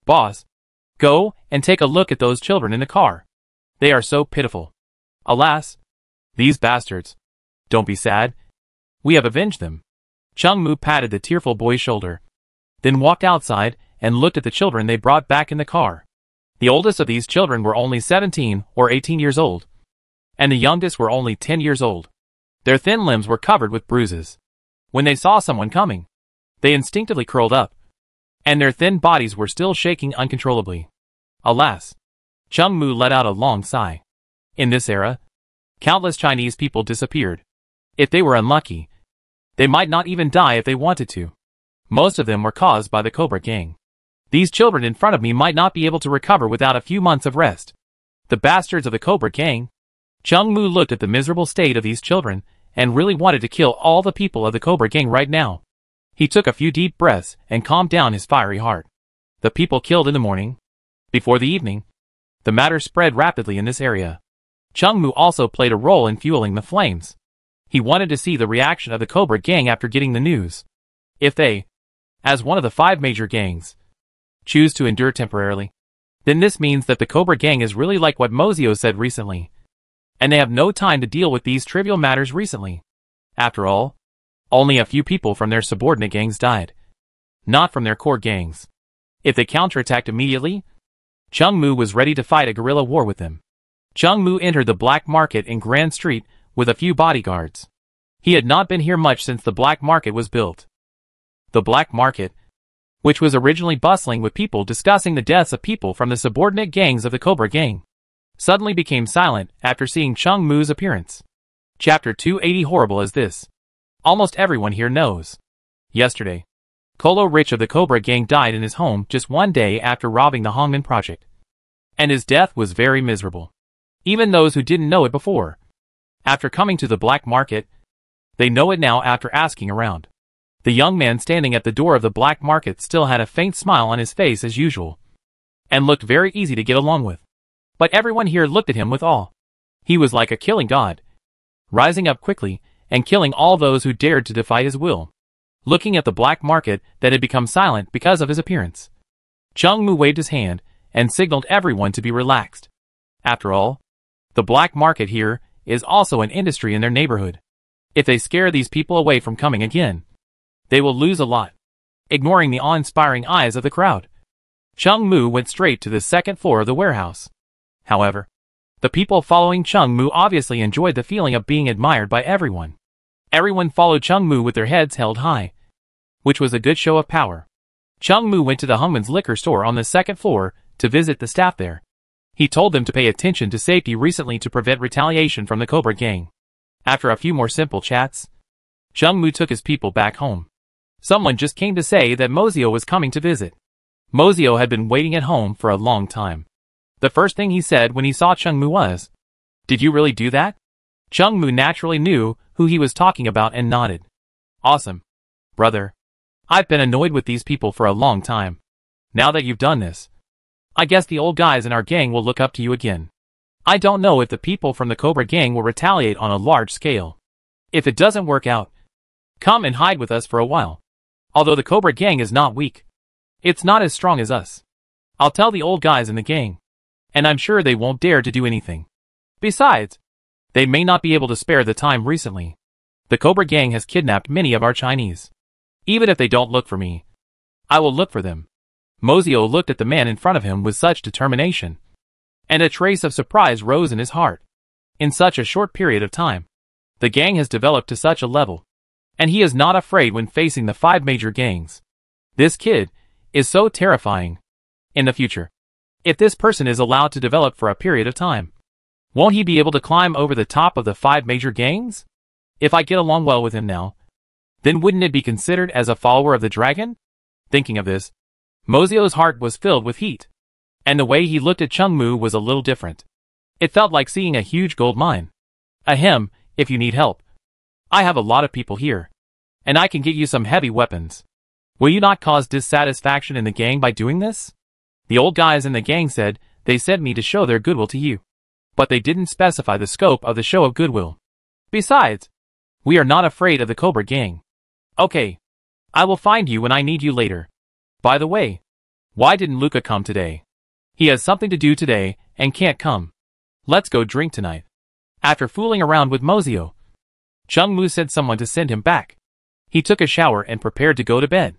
boss. Go and take a look at those children in the car. They are so pitiful. Alas, these bastards. Don't be sad. We have avenged them. Chung Moo patted the tearful boy's shoulder, then walked outside and looked at the children they brought back in the car. The oldest of these children were only 17 or 18 years old, and the youngest were only 10 years old. Their thin limbs were covered with bruises. When they saw someone coming, they instinctively curled up, and their thin bodies were still shaking uncontrollably. Alas, Chung Moo let out a long sigh. In this era, countless Chinese people disappeared. If they were unlucky, they might not even die if they wanted to. Most of them were caused by the Cobra Gang. These children in front of me might not be able to recover without a few months of rest. The bastards of the Cobra Gang. Chung Moo looked at the miserable state of these children and really wanted to kill all the people of the Cobra Gang right now. He took a few deep breaths and calmed down his fiery heart. The people killed in the morning. Before the evening, the matter spread rapidly in this area. Chung Moo also played a role in fueling the flames. He wanted to see the reaction of the Cobra Gang after getting the news. If they, as one of the 5 major gangs, choose to endure temporarily, then this means that the Cobra Gang is really like what Mozio said recently, and they have no time to deal with these trivial matters recently. After all, only a few people from their subordinate gangs died, not from their core gangs. If they counterattacked immediately, Chung Moo was ready to fight a guerrilla war with them. Chung Moo entered the black market in Grand Street with a few bodyguards. He had not been here much since the black market was built. The black market, which was originally bustling with people discussing the deaths of people from the subordinate gangs of the Cobra Gang, suddenly became silent after seeing Chung Mu's appearance. Chapter 280. Horrible as this, almost everyone here knows. Yesterday, Kolo Rich of the Cobra Gang died in his home just one day after robbing the Hongman project. And his death was very miserable. Even those who didn't know it before, after coming to the black market, they know it now after asking around. The young man standing at the door of the black market still had a faint smile on his face as usual, and looked very easy to get along with. But everyone here looked at him with awe. He was like a killing god, rising up quickly and killing all those who dared to defy his will. Looking at the black market that had become silent because of his appearance, Chung Mu waved his hand and signaled everyone to be relaxed. After all, the black market here is also an industry in their neighborhood. If they scare these people away from coming again, they will lose a lot. Ignoring the awe-inspiring eyes of the crowd, Chung Mu went straight to the second floor of the warehouse. However, the people following Chung Mu obviously enjoyed the feeling of being admired by everyone. Everyone followed Chung Mu with their heads held high, which was a good show of power. Chung Mu went to the Hungman's liquor store on the second floor to visit the staff there. He told them to pay attention to safety recently to prevent retaliation from the Cobra Gang. After a few more simple chats, Chung Mu took his people back home. Someone just came to say that Mozio was coming to visit. Mozio had been waiting at home for a long time. The first thing he said when he saw Chung Mu was, "Did you really do that?" Chung Mu naturally knew who he was talking about and nodded. "Awesome, brother. I've been annoyed with these people for a long time. Now that you've done this, I guess the old guys in our gang will look up to you again. I don't know if the people from the Cobra Gang will retaliate on a large scale. If it doesn't work out, come and hide with us for a while. Although the Cobra Gang is not weak, it's not as strong as us. I'll tell the old guys in the gang, and I'm sure they won't dare to do anything. Besides, they may not be able to spare the time recently. The Cobra Gang has kidnapped many of our Chinese. Even if they don't look for me, I will look for them." Mozio looked at the man in front of him with such determination, and a trace of surprise rose in his heart. In such a short period of time, the gang has developed to such a level, and he is not afraid when facing the 5 major gangs. This kid is so terrifying. In the future, if this person is allowed to develop for a period of time, won't he be able to climb over the top of the 5 major gangs? If I get along well with him now, then wouldn't it be considered as a follower of the dragon? Thinking of this, Mozio's heart was filled with heat, and the way he looked at Chung Mu was a little different. It felt like seeing a huge gold mine. "Ahem, if you need help, I have a lot of people here, and I can get you some heavy weapons. Will you not cause dissatisfaction in the gang by doing this?" The old guys in the gang said they sent me to show their goodwill to you, but they didn't specify the scope of the show of goodwill. Besides, we are not afraid of the Cobra Gang. Okay, I will find you when I need you later. By the way, why didn't Luca come today? He has something to do today and can't come. Let's go drink tonight. After fooling around with Mozio, Chung Mu said someone to send him back. He took a shower and prepared to go to bed.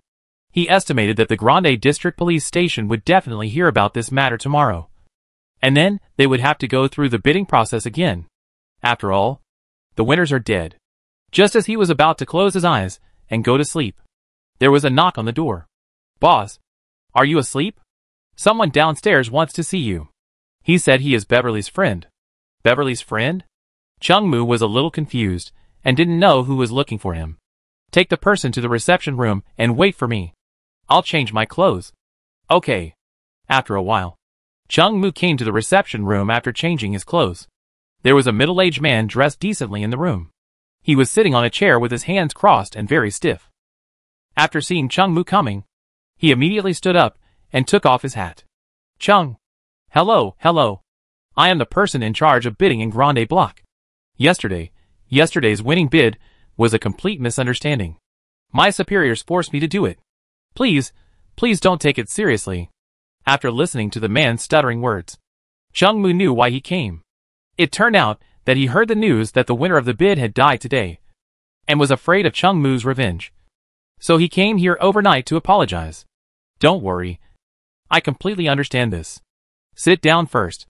He estimated that the Grande District Police Station would definitely hear about this matter tomorrow, and then they would have to go through the bidding process again. After all, the winners are dead. Just as he was about to close his eyes and go to sleep, there was a knock on the door. "Boss, are you asleep? Someone downstairs wants to see you." He said he is Beverly's friend. Beverly's friend? Chung Mu was a little confused and didn't know who was looking for him. "Take the person to the reception room and wait for me. I'll change my clothes." "Okay." After a while, Chung Mu came to the reception room after changing his clothes. There was a middle-aged man dressed decently in the room. He was sitting on a chair with his hands crossed and very stiff. After seeing Chung Mu coming, he immediately stood up and took off his hat. "Chung. Hello. I am the person in charge of bidding in Grande Block. Yesterday's winning bid was a complete misunderstanding. My superiors forced me to do it. Please don't take it seriously." After listening to the man's stuttering words, Chung Mu knew why he came. It turned out that he heard the news that the winner of the bid had died today, and was afraid of Chung Mu's revenge. So he came here overnight to apologize. "Don't worry. I completely understand this. Sit down first.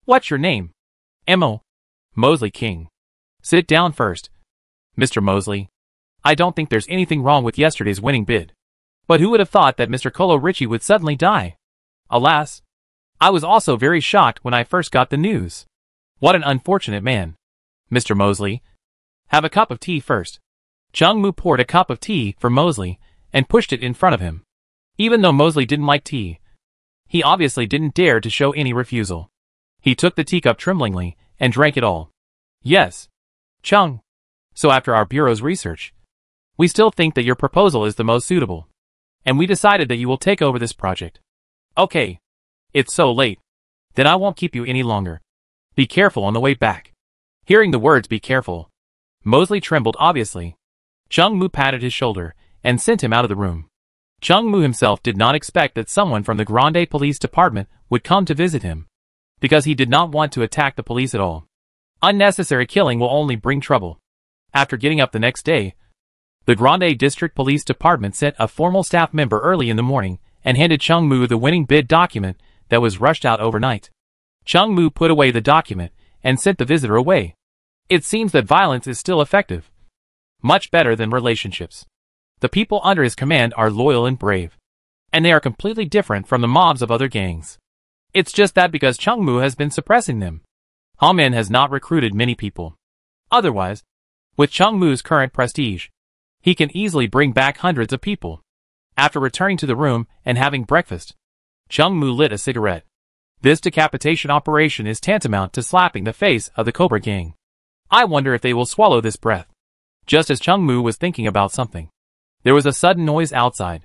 What's your name?" "Mosley King." "Sit down first." Mr. Mosley, I don't think there's anything wrong with yesterday's winning bid. But who would have thought that Mr. Colo Ritchie would suddenly die? Alas, I was also very shocked when I first got the news. What an unfortunate man. Mr. Mosley, have a cup of tea first. Chung Moo poured a cup of tea for Mosley and pushed it in front of him. Even though Mosley didn't like tea, he obviously didn't dare to show any refusal. He took the teacup tremblingly and drank it all. Yes, Chung. So after our bureau's research, we still think that your proposal is the most suitable. And we decided that you will take over this project. Okay. It's so late. Then I won't keep you any longer. Be careful on the way back. Hearing the words be careful, Mosley trembled obviously. Chung Moo patted his shoulder and sent him out of the room. Chung Moo himself did not expect that someone from the Grande Police Department would come to visit him, because he did not want to attack the police at all. Unnecessary killing will only bring trouble. After getting up the next day, the Grande District Police Department sent a formal staff member early in the morning and handed Chung Moo the winning bid document that was rushed out overnight. Chung Moo put away the document and sent the visitor away. It seems that violence is still effective. Much better than relationships. The people under his command are loyal and brave. And they are completely different from the mobs of other gangs. It's just that because Chung Moo has been suppressing them, Hamen has not recruited many people. Otherwise, with Chung Moo's current prestige, he can easily bring back hundreds of people. After returning to the room and having breakfast, Chung Moo lit a cigarette. This decapitation operation is tantamount to slapping the face of the Cobra Gang. I wonder if they will swallow this breath. Just as Chung Moo was thinking about something, there was a sudden noise outside.